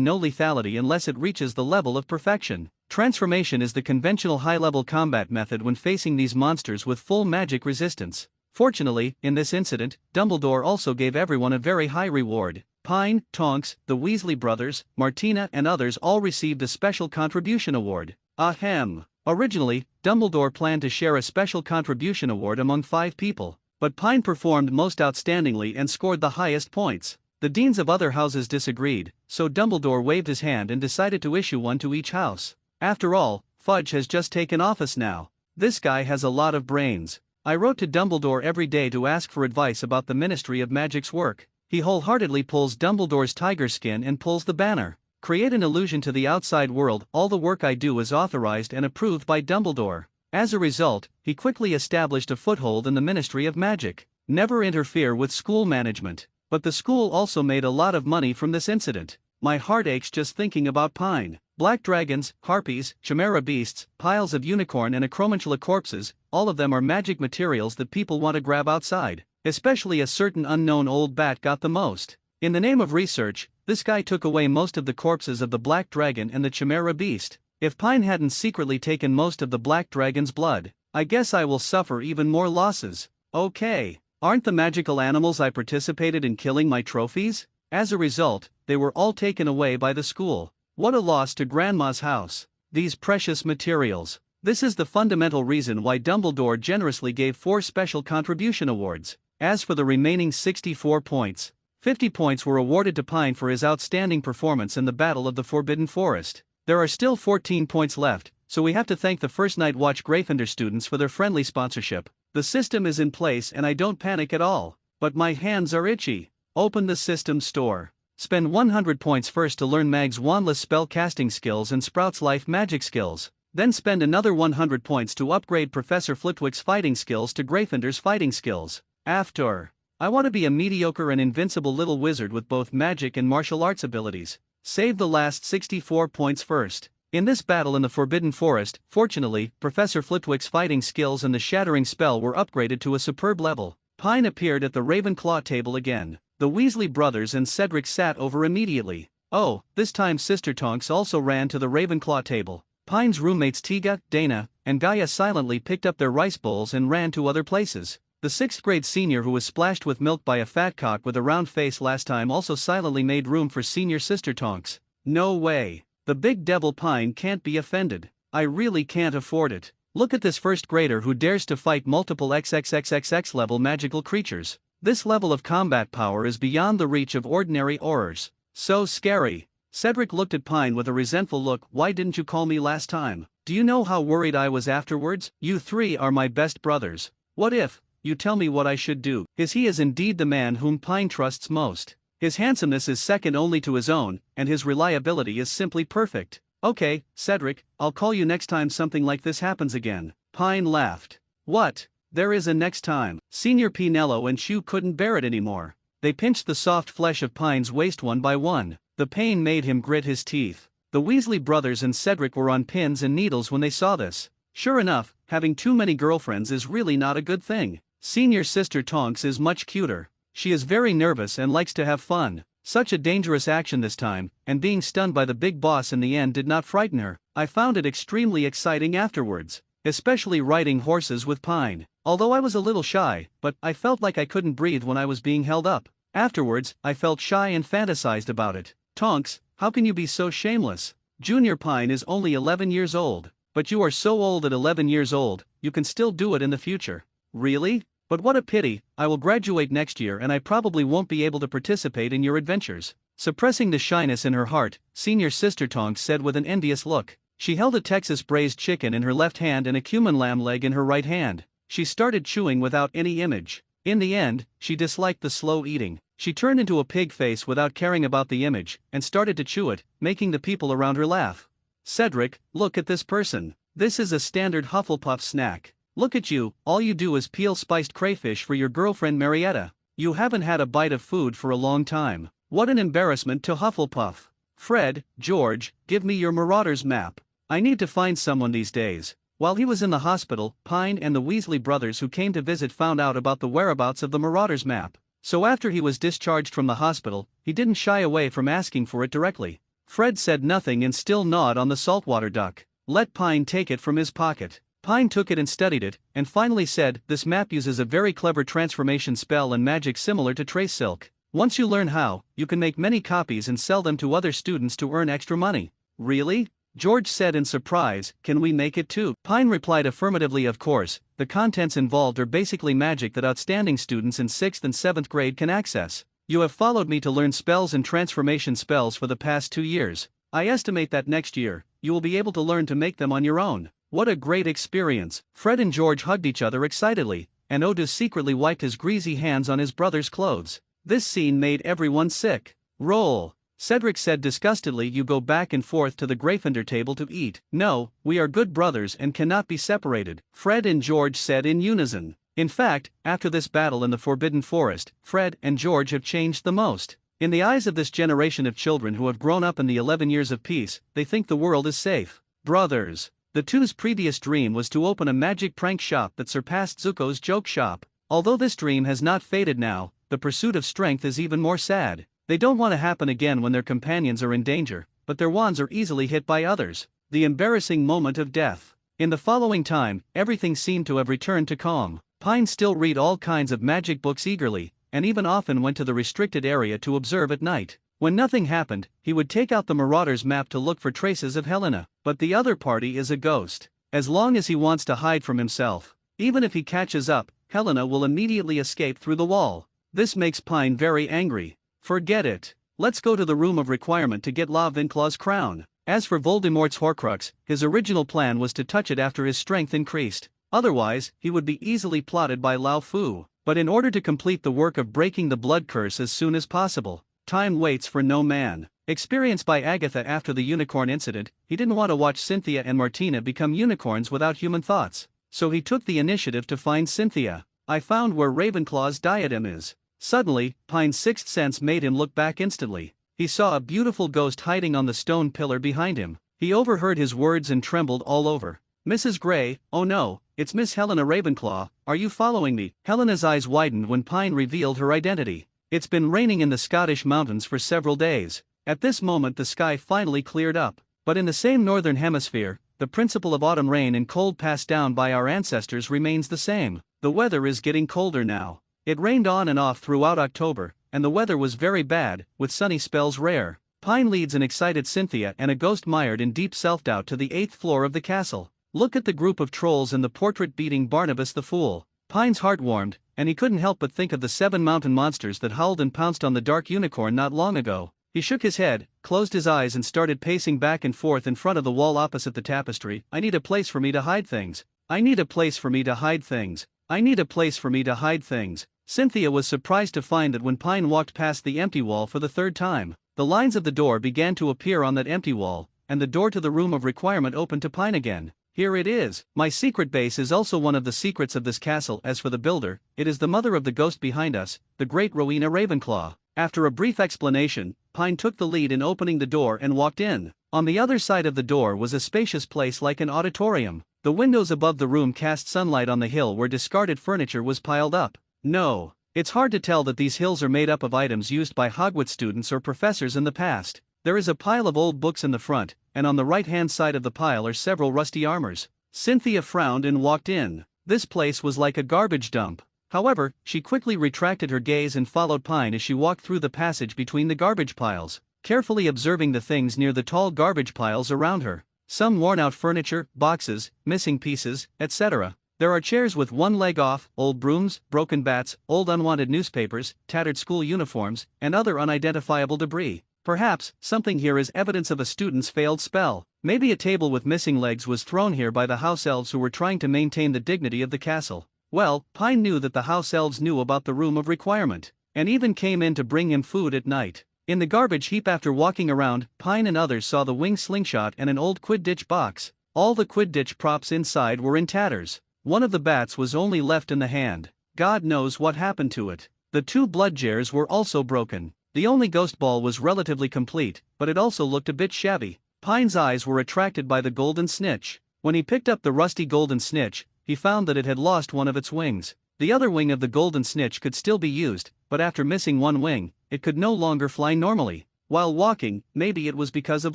Speaker 1: no lethality unless it reaches the level of perfection. Transformation is the conventional high-level combat method when facing these monsters with full magic resistance. Fortunately, in this incident, Dumbledore also gave everyone a very high reward. Pine, Tonks, the Weasley brothers, Martina and others all received a special contribution award. Ahem. Originally, Dumbledore planned to share a special contribution award among 5 people, but Pine performed most outstandingly and scored the highest points. The deans of other houses disagreed, so Dumbledore waved his hand and decided to issue one to each house. After all, Fudge has just taken office now. This guy has a lot of brains. I wrote to Dumbledore every day to ask for advice about the Ministry of Magic's work. He wholeheartedly pulls Dumbledore's tiger skin and pulls the banner. Create an illusion to the outside world. All the work I do is authorized and approved by Dumbledore. As a result, he quickly established a foothold in the Ministry of Magic. Never interfere with school management. But the school also made a lot of money from this incident. My heart aches just thinking about Pine. Black dragons, harpies, chimera beasts, piles of unicorn and acromantula corpses, all of them are magic materials that people want to grab outside. Especially a certain unknown old bat got the most. In the name of research, this guy took away most of the corpses of the black dragon and the chimera beast. If Pine hadn't secretly taken most of the black dragon's blood, I guess I will suffer even more losses. Okay. Aren't the magical animals I participated in killing my trophies? As a result, they were all taken away by the school. What a loss to Grandma's house. These precious materials. This is the fundamental reason why Dumbledore generously gave 4 special contribution awards. As for the remaining 64 points, 50 points were awarded to Pine for his outstanding performance in the Battle of the Forbidden Forest. There are still 14 points left, so we have to thank the First Night Watch Gryffindor students for their friendly sponsorship. The system is in place and I don't panic at all, but my hands are itchy. Open the system store. Spend 100 points first to learn Mag's wandless spell casting skills and Sprout's life magic skills. Then spend another 100 points to upgrade Professor Flitwick's fighting skills to Gryffindor's fighting skills. After, I want to be a mediocre and invincible little wizard with both magic and martial arts abilities. Save the last 64 points first. In this battle in the Forbidden Forest, fortunately, Professor Flitwick's fighting skills and the shattering spell were upgraded to a superb level. Pine appeared at the Ravenclaw table again. The Weasley brothers and Cedric sat over immediately. Oh, this time Sister Tonks also ran to the Ravenclaw table. Pine's roommates Tiga, Dana, and Gaia silently picked up their rice bowls and ran to other places. The 6th grade senior who was splashed with milk by a fat cock with a round face last time also silently made room for senior Sister Tonks. No way. The big devil Pine can't be offended. I really can't afford it. Look at this 1st grader who dares to fight multiple XXXXX level magical creatures. This level of combat power is beyond the reach of ordinary aurors. So scary. Cedric looked at Pine with a resentful look. Why didn't you call me last time? Do you know how worried I was afterwards? You 3 are my best brothers. What if you tell me what I should do? He is indeed the man whom Pine trusts most. His handsomeness is second only to his own, and his reliability is simply perfect. Okay, Cedric, I'll call you next time something like this happens again. Pine laughed. What? There is a next time. Senior Pinello and Shu couldn't bear it anymore. They pinched the soft flesh of Pine's waist one by one. The pain made him grit his teeth. The Weasley brothers and Cedric were on pins and needles when they saw this. Sure enough, having too many girlfriends is really not a good thing. Senior Sister Tonks is much cuter. She is very nervous and likes to have fun. Such a dangerous action this time, and being stunned by the big boss in the end did not frighten her. I found it extremely exciting afterwards, especially riding horses with Pine. Although I was a little shy, but I felt like I couldn't breathe when I was being held up. Afterwards, I felt shy and fantasized about it. Tonks, how can you be so shameless? Junior Pine is only 11 years old, but you are so old at 11 years old, you can still do it in the future. Really? But what a pity, I will graduate next year and I probably won't be able to participate in your adventures. Suppressing the shyness in her heart, Senior Sister Tonks said with an envious look. She held a Texas braised chicken in her left hand and a cumin lamb leg in her right hand. She started chewing without any image. In the end, she disliked the slow eating. She turned into a pig face without caring about the image, and started to chew it, making the people around her laugh. Cedric, look at this person. This is a standard Hufflepuff snack. Look at you, all you do is peel spiced crayfish for your girlfriend Marietta. You haven't had a bite of food for a long time. What an embarrassment to Hufflepuff. Fred, George, give me your Marauders map. I need to find someone these days. While he was in the hospital, Pine and the Weasley brothers who came to visit found out about the whereabouts of the Marauders map. So after he was discharged from the hospital, he didn't shy away from asking for it directly. Fred said nothing and still gnawed on the saltwater duck. Let Pine take it from his pocket. Pine took it and studied it, and finally said, this map uses a very clever transformation spell and magic similar to trace silk. Once you learn how, you can make many copies and sell them to other students to earn extra money. Really? George said in surprise, can we make it too? Pine replied affirmatively, of course. The contents involved are basically magic that outstanding students in 6th and 7th grade can access. You have followed me to learn spells and transformation spells for the past 2 years. I estimate that next year, you will be able to learn to make them on your own. What a great experience. Fred and George hugged each other excitedly, and Otis secretly wiped his greasy hands on his brother's clothes. This scene made everyone sick. Roll. Cedric said disgustedly, you go back and forth to the Gryffindor table to eat. No, we are good brothers and cannot be separated, Fred and George said in unison. In fact, after this battle in the Forbidden Forest, Fred and George have changed the most. In the eyes of this generation of children who have grown up in the 11 years of peace, they think the world is safe. Brothers. The two's previous dream was to open a magic prank shop that surpassed Zuko's joke shop. Although this dream has not faded now, the pursuit of strength is even more sad. They don't want to happen again when their companions are in danger, but their wands are easily hit by others. The embarrassing moment of death. In the following time, everything seemed to have returned to calm. Pine still read all kinds of magic books eagerly, and even often went to the restricted area to observe at night. When nothing happened, he would take out the Marauders map to look for traces of Helena. But the other party is a ghost. As long as he wants to hide from himself, even if he catches up, Helena will immediately escape through the wall. This makes Pine very angry. Forget it. Let's go to the room of requirement to get La Vinclaw's crown. As for Voldemort's Horcrux, his original plan was to touch it after his strength increased. Otherwise, he would be easily plotted by Lao Fu. But in order to complete the work of breaking the blood curse as soon as possible, time waits for no man. Experienced by Agatha after the unicorn incident, he didn't want to watch Cynthia and Martina become unicorns without human thoughts. So he took the initiative to find Cynthia. I found where Ravenclaw's diadem is. Suddenly, Pine's sixth sense made him look back instantly. He saw a beautiful ghost hiding on the stone pillar behind him. He overheard his words and trembled all over. Mrs. Gray, oh no, it's Miss Helena Ravenclaw, are you following me? Helena's eyes widened when Pine revealed her identity. It's been raining in the Scottish mountains for several days. At this moment the sky finally cleared up. But in the same northern hemisphere, the principle of autumn rain and cold passed down by our ancestors remains the same. The weather is getting colder now. It rained on and off throughout October, and the weather was very bad, with sunny spells rare. Pine leads an excited Cynthia and a ghost mired in deep self-doubt to the 8th floor of the castle. Look at the group of trolls and the portrait-beating Barnabas the Fool. Pine's heart warmed, and he couldn't help but think of the 7 mountain monsters that howled and pounced on the dark unicorn not long ago. He shook his head, closed his eyes and started pacing back and forth in front of the wall opposite the tapestry. I need a place for me to hide things. I need a place for me to hide things. I need a place for me to hide things. Cynthia was surprised to find that when Pine walked past the empty wall for the 3rd time, the lines of the door began to appear on that empty wall, and the door to the room of requirement opened to Pine again. Here it is. My secret base is also one of the secrets of this castle. As for the builder, it is the mother of the ghost behind us, the great Rowena Ravenclaw. After a brief explanation, Pine took the lead in opening the door and walked in. On the other side of the door was a spacious place like an auditorium. The windows above the room cast sunlight on the hill where discarded furniture was piled up. No, it's hard to tell that these hills are made up of items used by Hogwarts students or professors in the past. There is a pile of old books in the front, and on the right-hand side of the pile are several rusty armors. Cynthia frowned and walked in. This place was like a garbage dump. However, she quickly retracted her gaze and followed Pine as she walked through the passage between the garbage piles, carefully observing the things near the tall garbage piles around her. Some worn-out furniture, boxes, missing pieces, etc. There are chairs with one leg off, old brooms, broken bats, old unwanted newspapers, tattered school uniforms, and other unidentifiable debris. Perhaps, something here is evidence of a student's failed spell. Maybe a table with missing legs was thrown here by the house elves who were trying to maintain the dignity of the castle. Well, Pine knew that the house elves knew about the room of requirement. and even came in to bring him food at night. In the garbage heap after walking around, Pine and others saw the wing slingshot and an old Quidditch box. All the Quidditch props inside were in tatters. One of the bats was only left in the hand. God knows what happened to it. The 2 blood jars were also broken. The only ghost ball was relatively complete, but it also looked a bit shabby. Pine's eyes were attracted by the golden snitch. When he picked up the rusty golden snitch, he found that it had lost one of its wings. The other wing of the golden snitch could still be used, but after missing one wing, it could no longer fly normally. While walking, maybe it was because of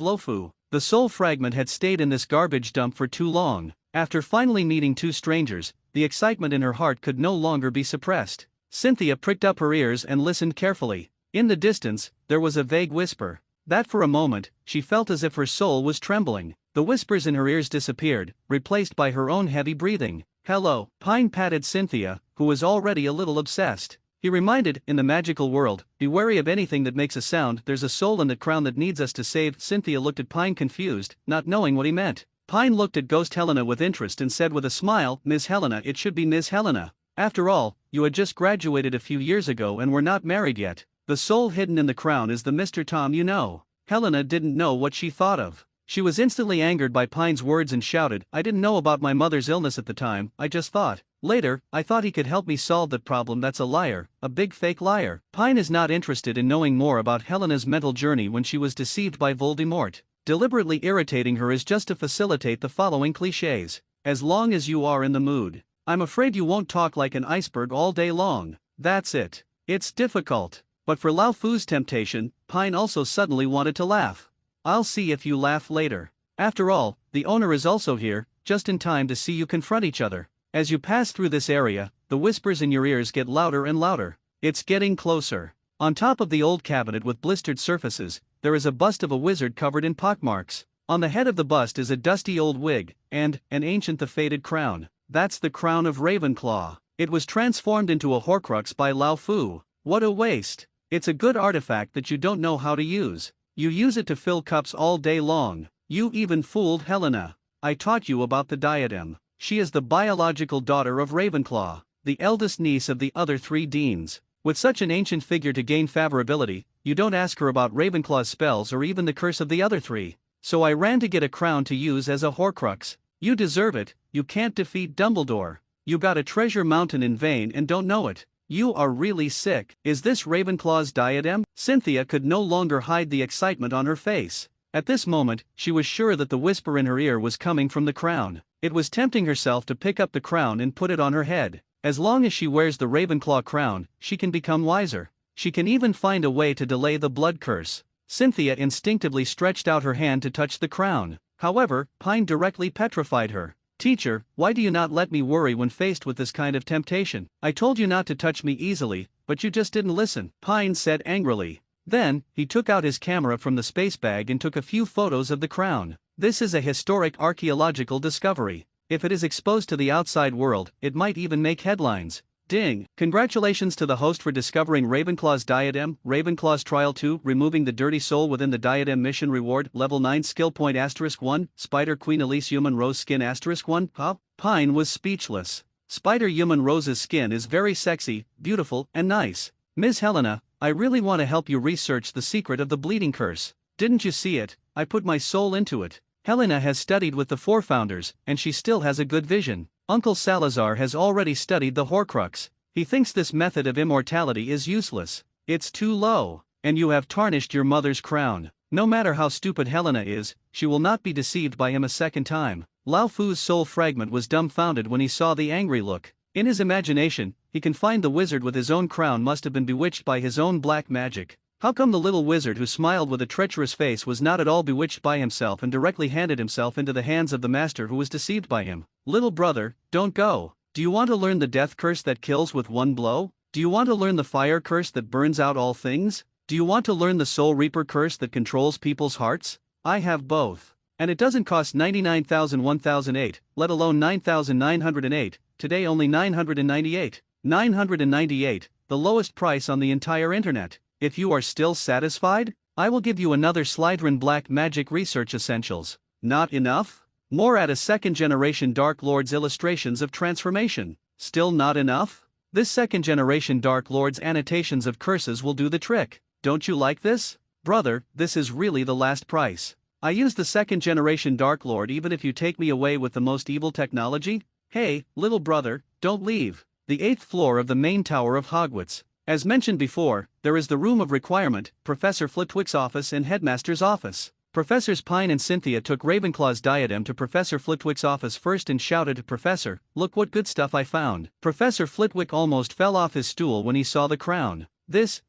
Speaker 1: Lofu. The soul fragment had stayed in this garbage dump for too long. After finally meeting 2 strangers, the excitement in her heart could no longer be suppressed. Cynthia pricked up her ears and listened carefully. In the distance, there was a vague whisper. That for a moment, she felt as if her soul was trembling. The whispers in her ears disappeared, replaced by her own heavy breathing. Hello, Pine patted Cynthia, who was already a little obsessed. He reminded, in the magical world, be wary of anything that makes a sound, there's a soul in that crown that needs us to save. Cynthia looked at Pine confused, not knowing what he meant. Pine looked at Ghost Helena with interest and said with a smile, Miss Helena, it should be Miss Helena. After all, you had just graduated a few years ago and were not married yet. The soul hidden in the crown is the Mr. Tom you know. Helena didn't know what she thought of. She was instantly angered by Pine's words and shouted, I didn't know about my mother's illness at the time, I just thought. Later, I thought he could help me solve that problem. That's a liar, a big fake liar. Pine is not interested in knowing more about Helena's mental journey when she was deceived by Voldemort. Deliberately irritating her is just to facilitate the following cliches. As long as you are in the mood. I'm afraid you won't talk like an iceberg all day long. That's it. It's difficult. But for Lao Fu's temptation, Pine also suddenly wanted to laugh. I'll see if you laugh later. After all, the owner is also here, just in time to see you confront each other. As you pass through this area, the whispers in your ears get louder and louder. It's getting closer. On top of the old cabinet with blistered surfaces, there is a bust of a wizard covered in pockmarks. On the head of the bust is a dusty old wig, and an ancient faded crown. That's the crown of Ravenclaw. It was transformed into a Horcrux by Lao Fu. What a waste. It's a good artifact that you don't know how to use. You use it to fill cups all day long. You even fooled Helena. I taught you about the diadem. She is the biological daughter of Ravenclaw, the eldest niece of the other 3 deans. With such an ancient figure to gain favorability, you don't ask her about Ravenclaw's spells or even the curse of the other 3. So I ran to get a crown to use as a Horcrux. You deserve it. You can't defeat Dumbledore. You got a treasure mountain in vain and don't know it. You are really sick. Is this Ravenclaw's diadem? Cynthia could no longer hide the excitement on her face. At this moment, she was sure that the whisper in her ear was coming from the crown. It was tempting herself to pick up the crown and put it on her head. As long as she wears the Ravenclaw crown, she can become wiser. She can even find a way to delay the blood curse. Cynthia instinctively stretched out her hand to touch the crown. However, Pine directly petrified her. Teacher, why do you not let me worry when faced with this kind of temptation? I told you not to touch me easily, but you just didn't listen, Pine said angrily. Then, he took out his camera from the space bag and took a few photos of the crown. This is a historic archaeological discovery. If it is exposed to the outside world, it might even make headlines. Ding! Congratulations to the host for discovering Ravenclaw's diadem. Ravenclaw's Trial 2, removing the dirty soul within the diadem mission reward, level 9 skill point *1, Spider Queen Elise Human Rose skin *1. Huh? Pine was speechless. Spider Human Rose's skin is very sexy, beautiful, and nice. Ms. Helena, I really want to help you research the secret of the bleeding curse. Didn't you see it? I put my soul into it. Helena has studied with the 4 founders, and she still has a good vision. Uncle Salazar has already studied the Horcrux. He thinks this method of immortality is useless. It's too low. And you have tarnished your mother's crown. No matter how stupid Helena is, she will not be deceived by him a second time. Lao Fu's soul fragment was dumbfounded when he saw the angry look. In his imagination, he can find the wizard with his own crown must have been bewitched by his own black magic. How come the little wizard who smiled with a treacherous face was not at all bewitched by himself and directly handed himself into the hands of the master who was deceived by him? Little brother, don't go. Do you want to learn the death curse that kills with one blow? Do you want to learn the fire curse that burns out all things? Do you want to learn the soul reaper curse that controls people's hearts? I have both. And it doesn't cost 99,008, let alone 9,908, today only 998. 998, the lowest price on the entire internet. If you are still satisfied, I will give you another Slytherin Black Magic Research Essentials. Not enough? More at a second generation Dark Lord's illustrations of transformation. Still not enough? This second-generation Dark Lord's annotations of curses will do the trick. Don't you like this? Brother, this is really the last price. I use the second-generation Dark Lord even if you take me away with the most evil technology? Hey, little brother, don't leave. The 8th floor of the main tower of Hogwarts. As mentioned before, there is the Room of Requirement, Professor Flitwick's office and Headmaster's office. Professors Pine and Cynthia took Ravenclaw's diadem to Professor Flitwick's office first and shouted, "Professor, look what good stuff I found." Professor Flitwick almost fell off his stool when he saw the crown. This,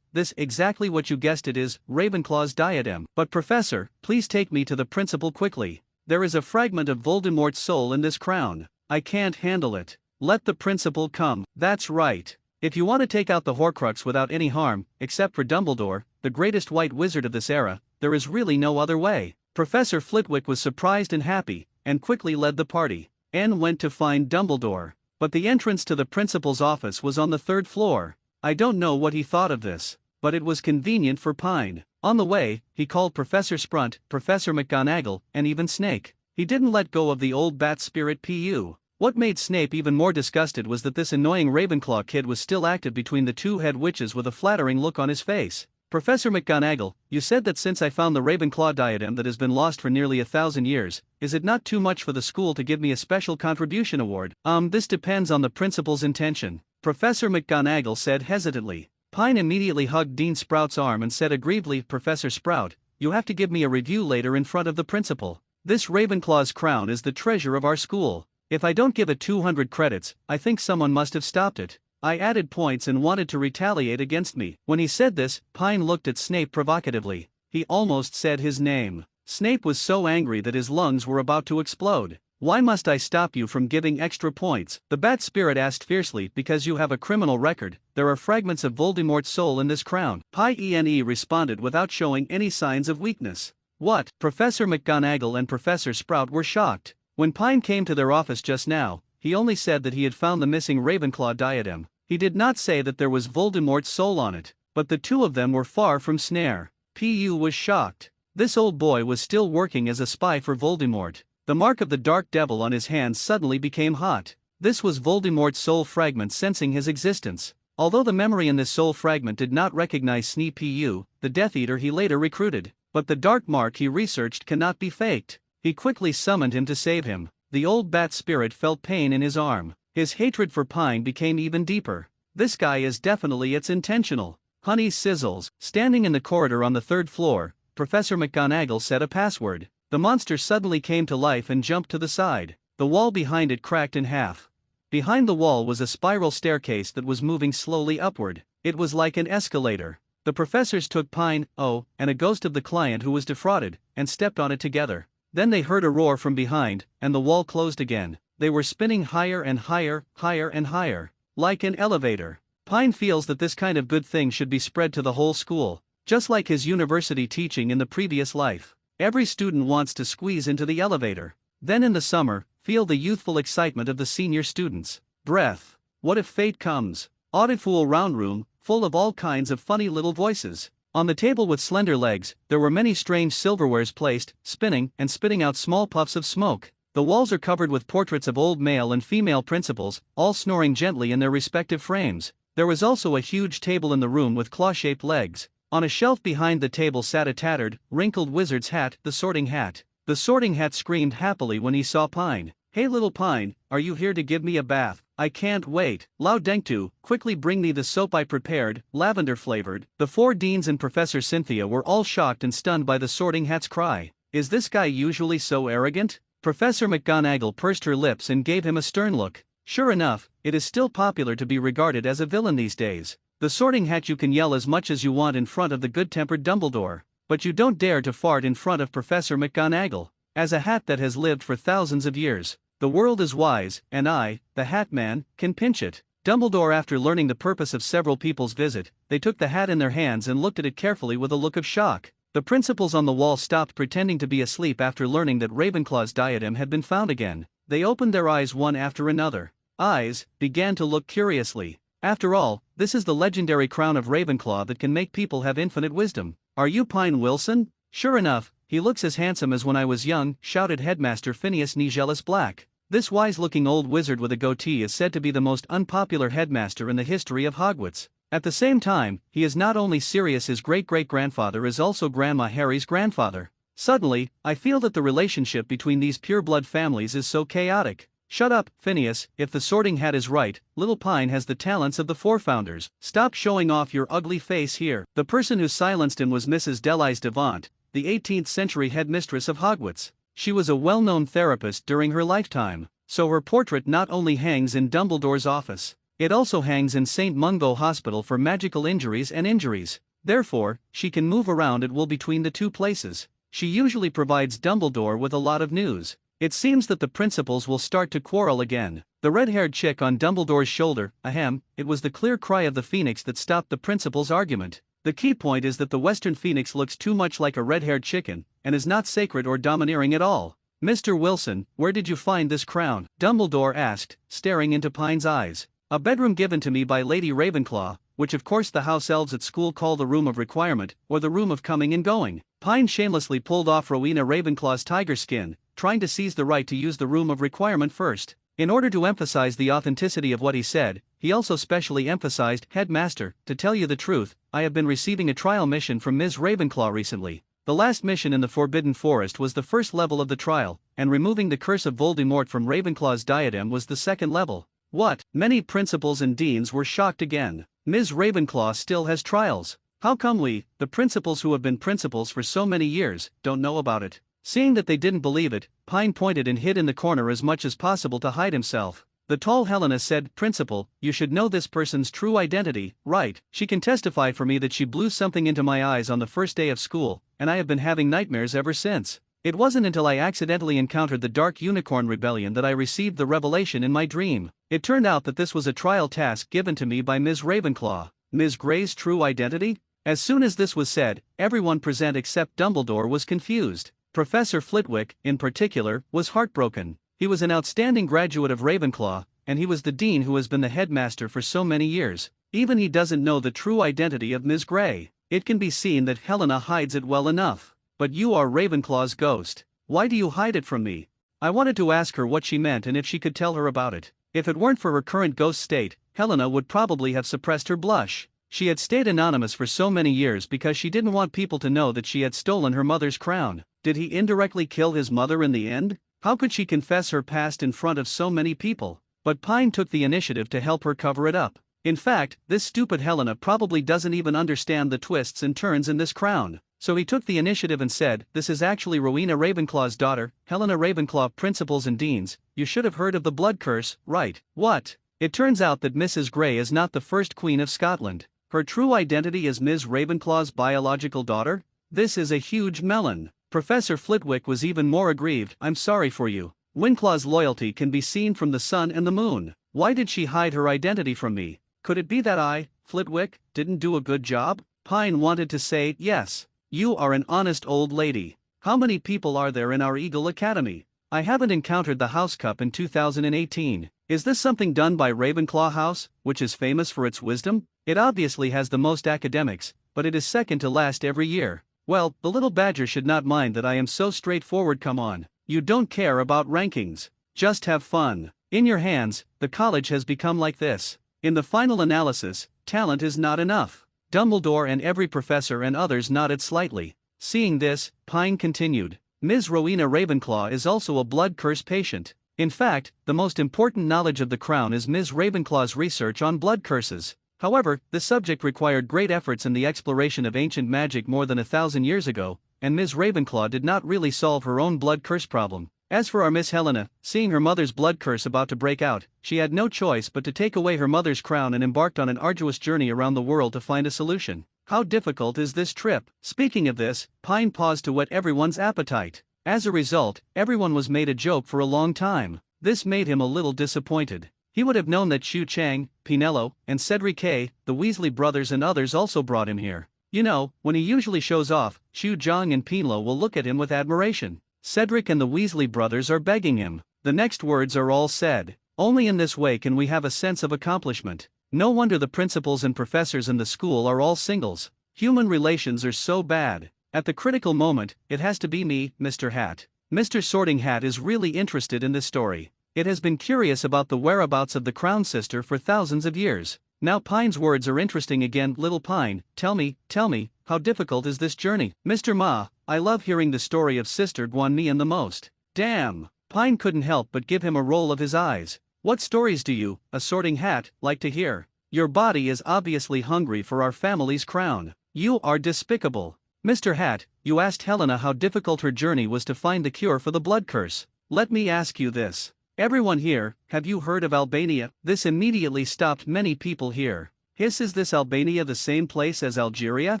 Speaker 1: exactly what you guessed it is, Ravenclaw's diadem. But Professor, please take me to the principal quickly. There is a fragment of Voldemort's soul in this crown. I can't handle it. Let the principal come. That's right. If you want to take out the Horcrux without any harm, except for Dumbledore, the greatest white wizard of this era, there is really no other way. Professor Flitwick was surprised and happy, and quickly led the party. Anne went to find Dumbledore. But the entrance to the principal's office was on the 3rd floor. I don't know what he thought of this, but it was convenient for Pine. On the way, he called Professor Sprunt, Professor McGonagall, and even Snake. He didn't let go of the old bat spirit Pu. What made Snape even more disgusted was that this annoying Ravenclaw kid was still active between the two head witches with a flattering look on his face. Professor McGonagall, you said that since I found the Ravenclaw diadem that has been lost for nearly 1,000 years, is it not too much for the school to give me a special contribution award? This depends on the principal's intention, Professor McGonagall said hesitantly. Pine immediately hugged Dean Sprout's arm and said aggrievedly, "Professor Sprout, you have to give me a review later in front of the principal. This Ravenclaw's crown is the treasure of our school. If I don't give it 200 credits, I think someone must have stopped it. I added points and wanted to retaliate against me." When he said this, Pine looked at Snape provocatively. He almost said his name. Snape was so angry that his lungs were about to explode. "Why must I stop you from giving extra points?" the Bat Spirit asked fiercely. "Because you have a criminal record. There are fragments of Voldemort's soul in this crown." Pine responded without showing any signs of weakness. "What?" Professor McGonagall and Professor Sprout were shocked. When Pine came to their office just now, he only said that he had found the missing Ravenclaw diadem. He did not say that there was Voldemort's soul on it, but the two of them were far from snare. Pu was shocked. This old boy was still working as a spy for Voldemort. The mark of the Dark Devil on his hand suddenly became hot. This was Voldemort's soul fragment sensing his existence. Although the memory in this soul fragment did not recognize Snee Pu, the Death Eater he later recruited, but the dark mark he researched cannot be faked. He quickly summoned him to save him. The old Bat Spirit felt pain in his arm. His hatred for Pine became even deeper. This guy is definitely it's intentional. Honey sizzles. Standing in the corridor on the 3rd floor, Professor McGonagall said a password. The monster suddenly came to life and jumped to the side. The wall behind it cracked in half. Behind the wall was a spiral staircase that was moving slowly upward. It was like an escalator. The professors took Pine, and a ghost of the client who was defrauded, and stepped on it together. Then they heard a roar from behind, and the wall closed again. They were spinning higher and higher, higher and higher. Like an elevator. Pine feels that this kind of good thing should be spread to the whole school. Just like his university teaching in the previous life. Every student wants to squeeze into the elevator. Then in the summer, feel the youthful excitement of the senior students. Breath. What if fate comes? Audit-fool round room, full of all kinds of funny little voices. On the table with slender legs, there were many strange silverwares placed, spinning and spitting out small puffs of smoke. The walls are covered with portraits of old male and female principals, all snoring gently in their respective frames. There was also a huge table in the room with claw-shaped legs. On a shelf behind the table sat a tattered, wrinkled wizard's hat, the Sorting Hat. The Sorting Hat screamed happily when he saw Pine. "Hey little Pine, are you here to give me a bath? I can't wait. Lao Denktu, quickly bring me the soap I prepared, lavender flavored." The 4 deans and Professor Cynthia were all shocked and stunned by the Sorting Hat's cry. Is this guy usually so arrogant? Professor McGonagall pursed her lips and gave him a stern look. Sure enough, it is still popular to be regarded as a villain these days. The Sorting Hat, you can yell as much as you want in front of the good-tempered Dumbledore, but you don't dare to fart in front of Professor McGonagall. As a hat that has lived for thousands of years, the world is wise, and I, the Hat Man, can pinch it. Dumbledore, after learning the purpose of several people's visit, they took the hat in their hands and looked at it carefully with a look of shock. The principals on the wall stopped pretending to be asleep after learning that Ravenclaw's diadem had been found again. They opened their eyes one after another. Eyes began to look curiously. After all, this is the legendary crown of Ravenclaw that can make people have infinite wisdom. "Are you Pine Wilson?" "Sure enough, he looks as handsome as when I was young," shouted Headmaster Phineas Nigellus Black. This wise-looking old wizard with a goatee is said to be the most unpopular headmaster in the history of Hogwarts. At the same time, he is not only Sirius, his great-great-grandfather is also Grandma Harry's grandfather. Suddenly, I feel that the relationship between these pure-blood families is so chaotic. Shut up, Phineas, if the Sorting Hat is right, Little Pine has the talents of the four founders. Stop showing off your ugly face here. The person who silenced him was Mrs. Delisle Devant, the 18th century headmistress of Hogwarts. She was a well-known therapist during her lifetime, so her portrait not only hangs in Dumbledore's office, it also hangs in St. Mungo Hospital for magical injuries and injuries. Therefore, she can move around at will between the two places. She usually provides Dumbledore with a lot of news. It seems that the principals will start to quarrel again. The red-haired chick on Dumbledore's shoulder, ahem, it was the clear cry of the Phoenix that stopped the principals' argument. The key point is that the Western Phoenix looks too much like a red-haired chicken, and is not sacred or domineering at all. Mr. Wilson, where did you find this crown? Dumbledore asked, staring into Pine's eyes. A bedroom given to me by Lady Ravenclaw, which of course the house elves at school call the Room of Requirement, or the Room of Coming and Going. Pine shamelessly pulled off Rowena Ravenclaw's tiger skin, trying to seize the right to use the Room of Requirement first. In order to emphasize the authenticity of what he said, he also specially emphasized, Headmaster, to tell you the truth, I have been receiving a trial mission from Ms. Ravenclaw recently. The last mission in the Forbidden Forest was the first level of the trial, and removing the curse of Voldemort from Ravenclaw's diadem was the second level. What? Many principals and deans were shocked again. Ms. Ravenclaw still has trials. How come we, the principals who have been principals for so many years, don't know about it? Seeing that they didn't believe it, Pine pointed and hid in the corner as much as possible to hide himself. The tall Helena said, Principal, you should know this person's true identity, right? She can testify for me that she blew something into my eyes on the first day of school, and I have been having nightmares ever since. It wasn't until I accidentally encountered the Dark Unicorn Rebellion that I received the revelation in my dream. It turned out that this was a trial task given to me by Ms. Ravenclaw. Ms. Grey's true identity? As soon as this was said, everyone present except Dumbledore was confused. Professor Flitwick, in particular, was heartbroken. He was an outstanding graduate of Ravenclaw, and he was the dean who has been the headmaster for so many years. Even he doesn't know the true identity of Ms. Grey. It can be seen that Helena hides it well enough. But you are Ravenclaw's ghost. Why do you hide it from me? I wanted to ask her what she meant and if she could tell her about it. If it weren't for her current ghost state, Helena would probably have suppressed her blush. She had stayed anonymous for so many years because she didn't want people to know that she had stolen her mother's crown. Did he indirectly kill his mother in the end? How could she confess her past in front of so many people? But Pine took the initiative to help her cover it up. In fact, this stupid Helena probably doesn't even understand the twists and turns in this crown. So he took the initiative and said, this is actually Rowena Ravenclaw's daughter, Helena Ravenclaw. Principals and deans, you should have heard of the blood curse, right? What? It turns out that Mrs. Grey is not the first Queen of Scotland. Her true identity is Ms. Ravenclaw's biological daughter? This is a huge melon. Professor Flitwick was even more aggrieved. I'm sorry for you. Winclaw's loyalty can be seen from the sun and the moon. Why did she hide her identity from me? Could it be that I, Flitwick, didn't do a good job? Pine wanted to say, yes. You are an honest old lady. How many people are there in our Eagle Academy? I haven't encountered the House Cup in 2018. Is this something done by Ravenclaw House, which is famous for its wisdom? It obviously has the most academics, but it is second to last every year. Well, the little badger should not mind that I am so straightforward. Come on. You don't care about rankings. Just have fun. In your hands, the college has become like this. In the final analysis, talent is not enough. Dumbledore and every professor and others nodded slightly. Seeing this, Pine continued. Ms. Rowena Ravenclaw is also a blood curse patient. In fact, the most important knowledge of the crown is Ms. Ravenclaw's research on blood curses. However, this subject required great efforts in the exploration of ancient magic more than 1,000 years ago, and Ms. Ravenclaw did not really solve her own blood curse problem. As for our Miss Helena, seeing her mother's blood curse about to break out, she had no choice but to take away her mother's crown and embarked on an arduous journey around the world to find a solution. How difficult is this trip? Speaking of this, Pine paused to whet everyone's appetite. As a result, everyone was made a joke for a long time. This made him a little disappointed. He would have known that Xu Chang, Pinello, and Cedric K, the Weasley brothers and others also brought him here. You know, when he usually shows off, Xu Zhang and Pinello will look at him with admiration. Cedric and the Weasley brothers are begging him. The next words are all said. Only in this way can we have a sense of accomplishment. No wonder the principals and professors in the school are all singles. Human relations are so bad. At the critical moment, it has to be me, Mr. Hat. Mr. Sorting Hat is really interested in this story. It has been curious about the whereabouts of the crown sister for thousands of years. Now Pine's words are interesting again. Little Pine, tell me, how difficult is this journey? Mr. Ma, I love hearing the story of Sister Guanmian the most. Damn! Pine couldn't help but give him a roll of his eyes. What stories do you, a Sorting Hat, like to hear? Your body is obviously hungry for our family's crown. You are despicable. Mr. Hat, you asked Helena how difficult her journey was to find the cure for the blood curse. Let me ask you this. Everyone here, have you heard of Albania? This immediately stopped many people here. Is this Albania the same place as Algeria?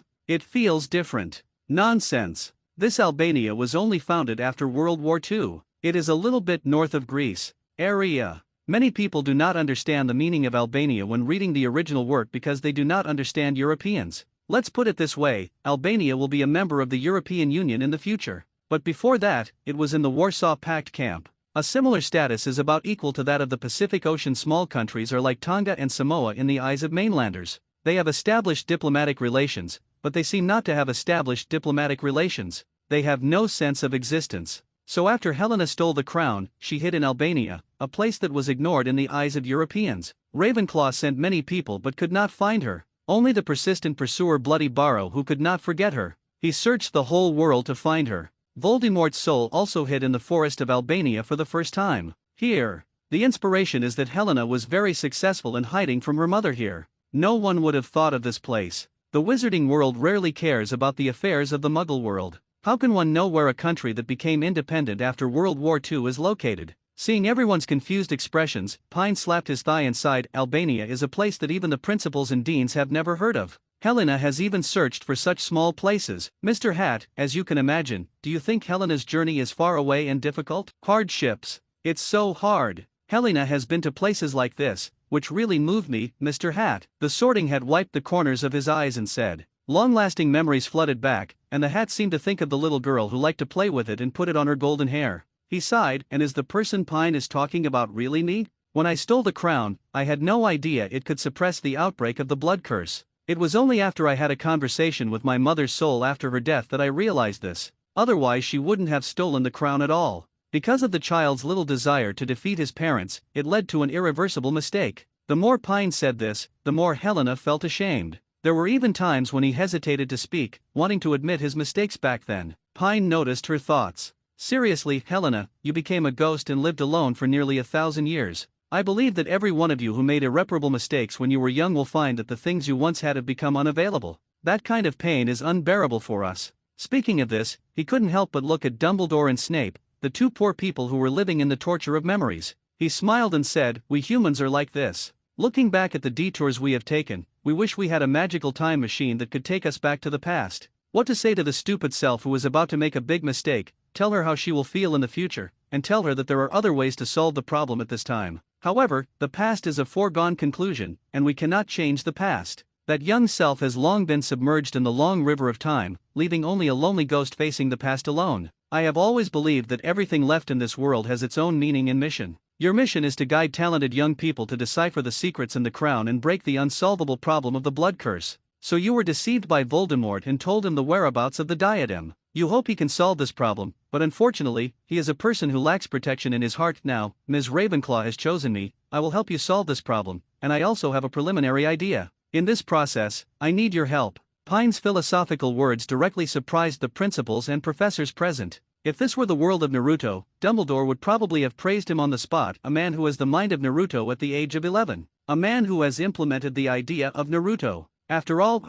Speaker 1: It feels different. Nonsense. This Albania was only founded after World War II. It is a little bit north of Greece. Area. Many people do not understand the meaning of Albania when reading the original work because they do not understand Europeans. Let's put it this way, Albania will be a member of the European Union in the future. But before that, it was in the Warsaw Pact camp. A similar status is about equal to that of the Pacific Ocean. Small countries are like Tonga and Samoa in the eyes of mainlanders. They have established diplomatic relations, but they seem not to have established diplomatic relations. They have no sense of existence. So after Helena stole the crown, she hid in Albania, a place that was ignored in the eyes of Europeans. Ravenclaw sent many people but could not find her. Only the persistent pursuer Bloody Barrow who could not forget her. He searched the whole world to find her. Voldemort's soul also hid in the forest of Albania for the first time. Here, the inspiration is that Helena was very successful in hiding from her mother here. No one would have thought of this place. The wizarding world rarely cares about the affairs of the Muggle world. How can one know where a country that became independent after World War II is located? Seeing everyone's confused expressions, Pine slapped his thigh and sighed. Albania is a place that even the principals and deans have never heard of. Helena has even searched for such small places. Mr. Hat, as you can imagine, do you think Helena's journey is far away and difficult? Hardships. It's so hard. Helena has been to places like this, which really moved me, Mr. Hat. The Sorting Hat wiped the corners of his eyes and said. Long-lasting memories flooded back, and the hat seemed to think of the little girl who liked to play with it and put it on her golden hair. He sighed, and is the person Pine is talking about really me? When I stole the crown, I had no idea it could suppress the outbreak of the blood curse. It was only after I had a conversation with my mother's soul after her death that I realized this. Otherwise she wouldn't have stolen the crown at all. Because of the child's little desire to defeat his parents, it led to an irreversible mistake. The more Pine said this, the more Helena felt ashamed. There were even times when he hesitated to speak, wanting to admit his mistakes back then. Pine noticed her thoughts. Seriously, Helena, you became a ghost and lived alone for nearly 1,000 years. I believe that every one of you who made irreparable mistakes when you were young will find that the things you once had have become unavailable. That kind of pain is unbearable for us. Speaking of this, he couldn't help but look at Dumbledore and Snape, the two poor people who were living in the torture of memories. He smiled and said, "We humans are like this. Looking back at the detours we have taken, we wish we had a magical time machine that could take us back to the past. What to say to the stupid self who is about to make a big mistake? Tell her how she will feel in the future, and tell her that there are other ways to solve the problem at this time. However, the past is a foregone conclusion, and we cannot change the past. That young self has long been submerged in the long river of time, leaving only a lonely ghost facing the past alone. I have always believed that everything left in this world has its own meaning and mission. Your mission is to guide talented young people to decipher the secrets in the crown and break the unsolvable problem of the blood curse. So you were deceived by Voldemort and told him the whereabouts of the diadem. You hope he can solve this problem, but unfortunately, he is a person who lacks protection in his heart. Now, Ms. Ravenclaw has chosen me. I will help you solve this problem, and I also have a preliminary idea. In this process, I need your help." Pine's philosophical words directly surprised the principals and professors present. If this were the world of Naruto, Dumbledore would probably have praised him on the spot. A man who has the mind of Naruto at the age of 11. A man who has implemented the idea of Naruto. After all,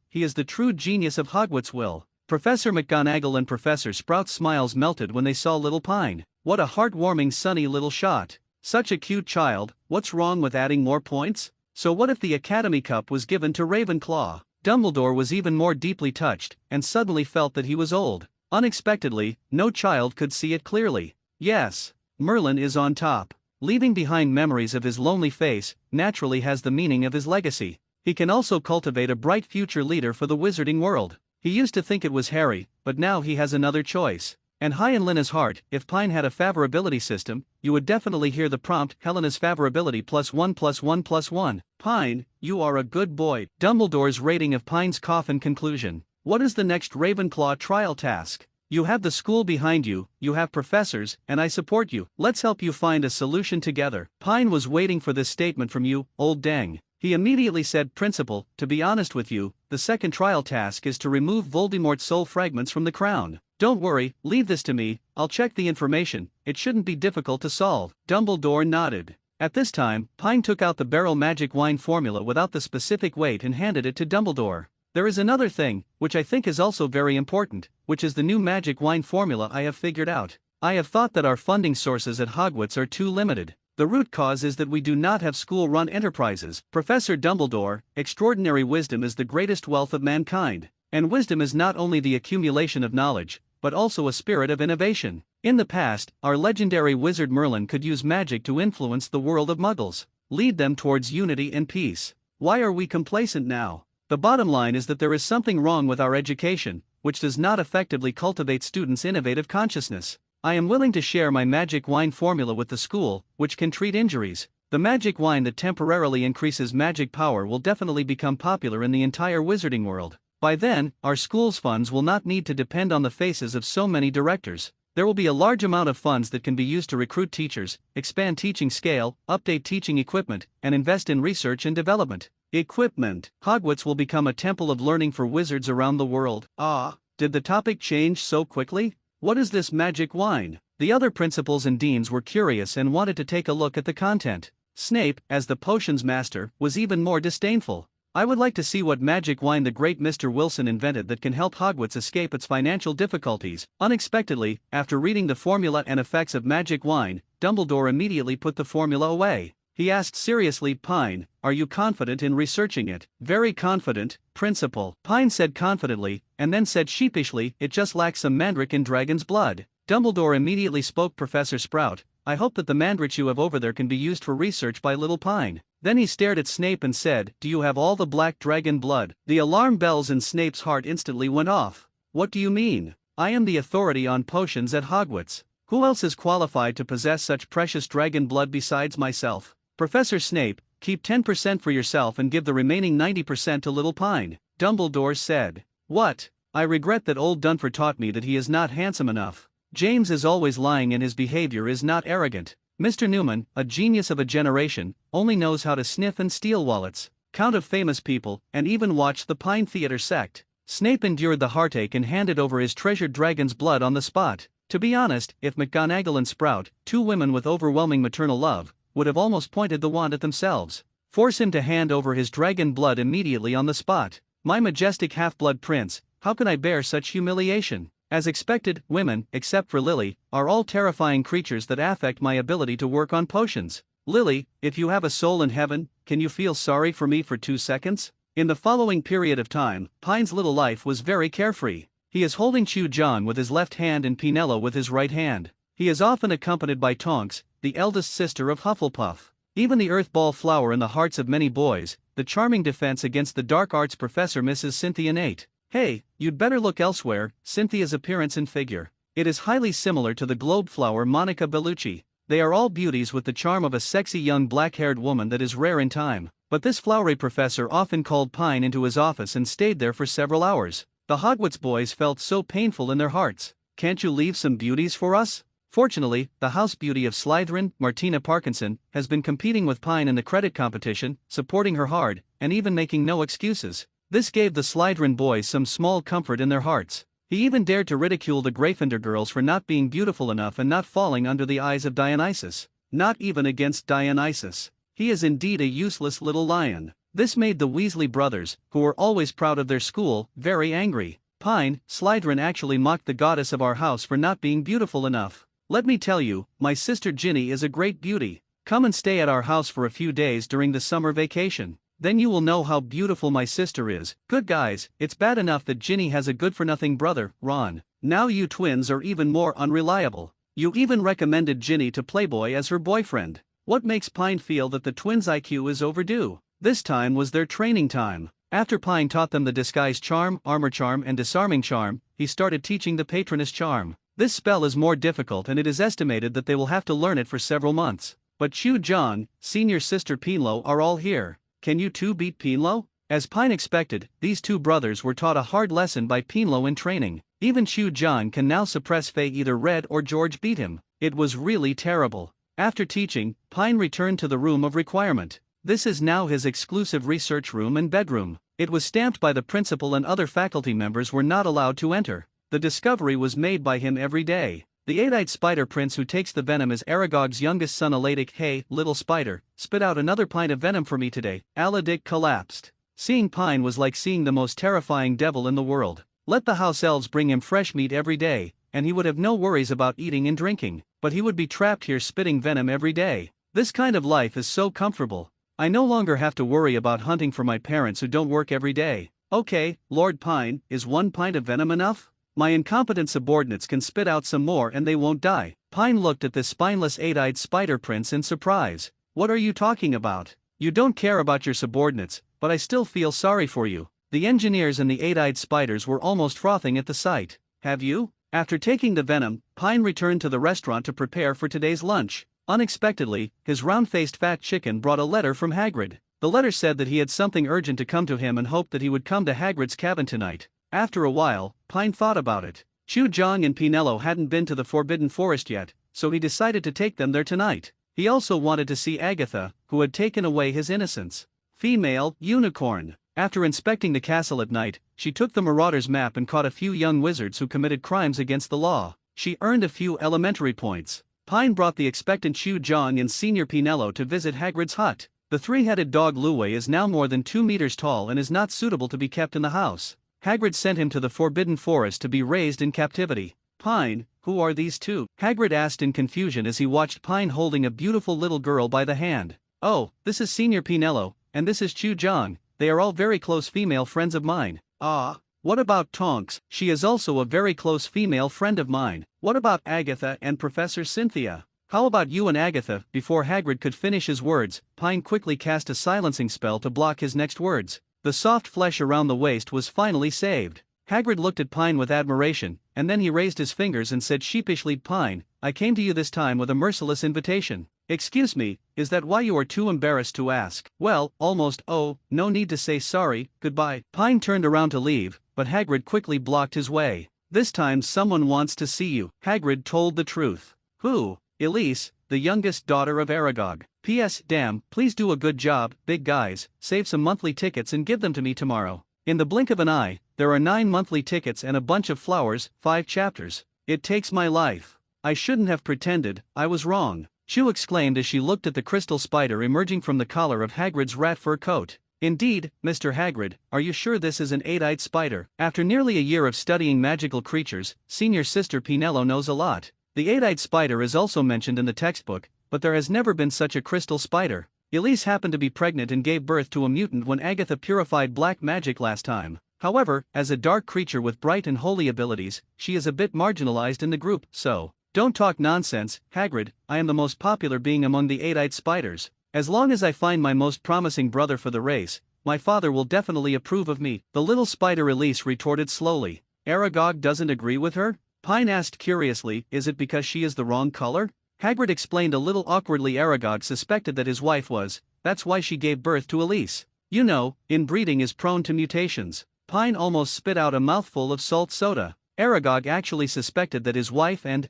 Speaker 1: he is the true genius of Hogwarts will. Professor McGonagall and Professor Sprout's smiles melted when they saw little Pine. What a heartwarming sunny little shot. Such a cute child. What's wrong with adding more points? So what if the Academy Cup was given to Ravenclaw? Dumbledore was even more deeply touched, and suddenly felt that he was old. Unexpectedly, no child could see it clearly. Yes, Merlin is on top. Leaving behind memories of his lonely face, naturally has the meaning of his legacy. He can also cultivate a bright future leader for the wizarding world. He used to think it was Harry, but now he has another choice. And high in Lena's heart, if Pine had a favorability system, you would definitely hear the prompt, Helena's favorability +1+1+1. Pine, you are a good boy. Dumbledore's rating of Pine's coffin conclusion. What is the next Ravenclaw trial task? You have the school behind you, you have professors, and I support you. Let's help you find a solution together. Pine was waiting for this statement from you, old dang. He immediately said, Principal, to be honest with you, the second trial task is to remove Voldemort's soul fragments from the crown. Don't worry, leave this to me, I'll check the information, it shouldn't be difficult to solve. Dumbledore nodded. At this time, Pine took out the barrel magic wine formula without the specific weight and handed it to Dumbledore. There is another thing, which I think is also very important, which is the new magic wine formula I have figured out. I have thought that our funding sources at Hogwarts are too limited. The root cause is that we do not have school-run enterprises. Professor Dumbledore, extraordinary wisdom is the greatest wealth of mankind. And wisdom is not only the accumulation of knowledge, but also a spirit of innovation. In the past, our legendary wizard Merlin could use magic to influence the world of muggles, lead them towards unity and peace. Why are we complacent now? The bottom line is that there is something wrong with our education, which does not effectively cultivate students' innovative consciousness. I am willing to share my magic wine formula with the school, which can treat injuries. The magic wine that temporarily increases magic power will definitely become popular in the entire wizarding world. By then, our school's funds will not need to depend on the faces of so many directors. There will be a large amount of funds that can be used to recruit teachers, expand teaching scale, update teaching equipment, and invest in research and development. Equipment. Hogwarts will become a temple of learning for wizards around the world. Ah, did the topic change so quickly? What is this magic wine? The other principals and deans were curious and wanted to take a look at the content. Snape, as the potions master, was even more disdainful. I would like to see what magic wine the great Mr. Wilson invented that can help Hogwarts escape its financial difficulties. Unexpectedly, after reading the formula and effects of magic wine, Dumbledore immediately put the formula away. He asked seriously, Pine, are you confident in researching it? Very confident, Principal. Pine said confidently, and then said sheepishly, it just lacks some mandrake in dragon's blood. Dumbledore immediately spoke, Professor Sprout, I hope that the mandrake you have over there can be used for research by little Pine. Then he stared at Snape and said, do you have all the black dragon blood? The alarm bells in Snape's heart instantly went off. What do you mean? I am the authority on potions at Hogwarts. Who else is qualified to possess such precious dragon blood besides myself? Professor Snape, keep 10% for yourself and give the remaining 90% to little Pine, Dumbledore said. What? I regret that old Dunford taught me that he is not handsome enough. James is always lying and his behavior is not arrogant. Mr. Newman, a genius of a generation, only knows how to sniff and steal wallets, count of famous people, and even watch the Pine Theater sect. Snape endured the heartache and handed over his treasured dragon's blood on the spot. To be honest, if McGonagall and Sprout, two women with overwhelming maternal love, would have almost pointed the wand at themselves. Force him to hand over his dragon blood immediately on the spot. My majestic half-blood prince, how can I bear such humiliation? As expected, women, except for Lily, are all terrifying creatures that affect my ability to work on potions. Lily, if you have a soul in heaven, can you feel sorry for me for 2 seconds? In the following period of time, Pine's little life was very carefree. He is holding Chu Jong with his left hand and Pinella with his right hand. He is often accompanied by Tonks, the eldest sister of Hufflepuff. Even the earth ball flower in the hearts of many boys, the charming defense against the dark arts professor Mrs. Cynthia Nate. Hey, you'd better look elsewhere, Cynthia's appearance and figure. It is highly similar to the globe flower Monica Bellucci. They are all beauties with the charm of a sexy young black-haired woman that is rare in time. But this flowery professor often called Pine into his office and stayed there for several hours. The Hogwarts boys felt so painful in their hearts. Can't you leave some beauties for us? Fortunately, the house beauty of Slytherin, Martina Parkinson, has been competing with Pine in the credit competition, supporting her hard, and even making no excuses. This gave the Slytherin boys some small comfort in their hearts. He even dared to ridicule the Gryffindor girls for not being beautiful enough and not falling under the eyes of Dionysus. Not even against Dionysus. He is indeed a useless little lion. This made the Weasley brothers, who were always proud of their school, very angry. Pine, Slytherin actually mocked the goddess of our house for not being beautiful enough. Let me tell you, my sister Ginny is a great beauty. Come and stay at our house for a few days during the summer vacation. Then you will know how beautiful my sister is. Good guys, it's bad enough that Ginny has a good-for-nothing brother, Ron. Now you twins are even more unreliable. You even recommended Ginny to Playboy as her boyfriend. What makes Pine feel that the twins' IQ is overdue? This time was their training time. After Pine taught them the disguise charm, armor charm and disarming charm, he started teaching the patroness charm. This spell is more difficult and it is estimated that they will have to learn it for several months. But Chu Jong, senior sister Pinlo are all here. Can you two beat Pinlo? As Pine expected, these two brothers were taught a hard lesson by Pinlo in training. Even Chu John can now suppress Fei. Either Red or George beat him. It was really terrible. After teaching, Pine returned to the room of requirement. This is now his exclusive research room and bedroom. It was stamped by the principal, and other faculty members were not allowed to enter. The discovery was made by him every day. The 8-eyed spider prince who takes the venom is Aragog's youngest son Aladic. Hey, little spider, spit out another pint of venom for me today. Aladic collapsed. Seeing Pine was like seeing the most terrifying devil in the world. Let the house elves bring him fresh meat every day, and he would have no worries about eating and drinking, but he would be trapped here spitting venom every day. This kind of life is so comfortable. I no longer have to worry about hunting for my parents who don't work every day. Okay, Lord Pine, is 1 pint of venom enough? My incompetent subordinates can spit out some more and they won't die. Pine looked at this spineless 8-eyed spider prince in surprise. What are you talking about? You don't care about your subordinates, but I still feel sorry for you. The engineers and the 8-eyed spiders were almost frothing at the sight. Have you? After taking the venom, Pine returned to the restaurant to prepare for today's lunch. Unexpectedly, his round-faced fat chicken brought a letter from Hagrid. The letter said that he had something urgent to come to him and hoped that he would come to Hagrid's cabin tonight. After a while, Pine thought about it. Chu Jong and Pinello hadn't been to the Forbidden Forest yet, so he decided to take them there tonight. He also wanted to see Agatha, who had taken away his innocence. Female unicorn. After inspecting the castle at night, she took the Marauder's map and caught a few young wizards who committed crimes against the law. She earned a few elementary points. Pine brought the expectant Chu Jong and Senior Pinello to visit Hagrid's hut. The 3-headed dog Luwei is now more than 2 meters tall and is not suitable to be kept in the house. Hagrid sent him to the Forbidden Forest to be raised in captivity. Pine, who are these two? Hagrid asked in confusion as he watched Pine holding a beautiful little girl by the hand. Oh, this is Senior Pinello, and this is Chu Jong. They are all very close female friends of mine. Ah, what about Tonks? She is also a very close female friend of mine. What about Agatha and Professor Cynthia? How about you and Agatha? Before Hagrid could finish his words, Pine quickly cast a silencing spell to block his next words. The soft flesh around the waist was finally saved. Hagrid looked at Pine with admiration, and then he raised his fingers and said sheepishly, Pine, I came to you this time with a merciless invitation. Excuse me, is that why you are too embarrassed to ask? Well, almost. Oh, no need to say sorry, goodbye. Pine turned around to leave, but Hagrid quickly blocked his way. This time someone wants to see you. Hagrid told the truth. Who? Elise, the youngest daughter of Aragog. P.S. Damn, please do a good job, big guys, save some monthly tickets and give them to me tomorrow. In the blink of an eye, there are 9 monthly tickets and a bunch of flowers, 5 chapters. It takes my life. I shouldn't have pretended, I was wrong. Chu exclaimed as she looked at the crystal spider emerging from the collar of Hagrid's rat fur coat. Indeed, Mr. Hagrid, are you sure this is an 8-eyed spider? After nearly a year of studying magical creatures, senior sister Pinello knows a lot. The 8-eyed spider is also mentioned in the textbook, but there has never been such a crystal spider. Elise happened to be pregnant and gave birth to a mutant when Agatha purified black magic last time. However, as a dark creature with bright and holy abilities, she is a bit marginalized in the group, so don't talk nonsense, Hagrid. I am the most popular being among the 8-eyed spiders. As long as I find my most promising brother for the race, my father will definitely approve of me. The little spider Elise retorted slowly. Aragog doesn't agree with her? Pine asked curiously, is it because she is the wrong color? Hagrid explained a little awkwardly. Aragog suspected that his wife was, that's why she gave birth to Elise. You know, inbreeding is prone to mutations. Pine almost spit out a mouthful of salt soda. Aragog actually suspected that his wife and,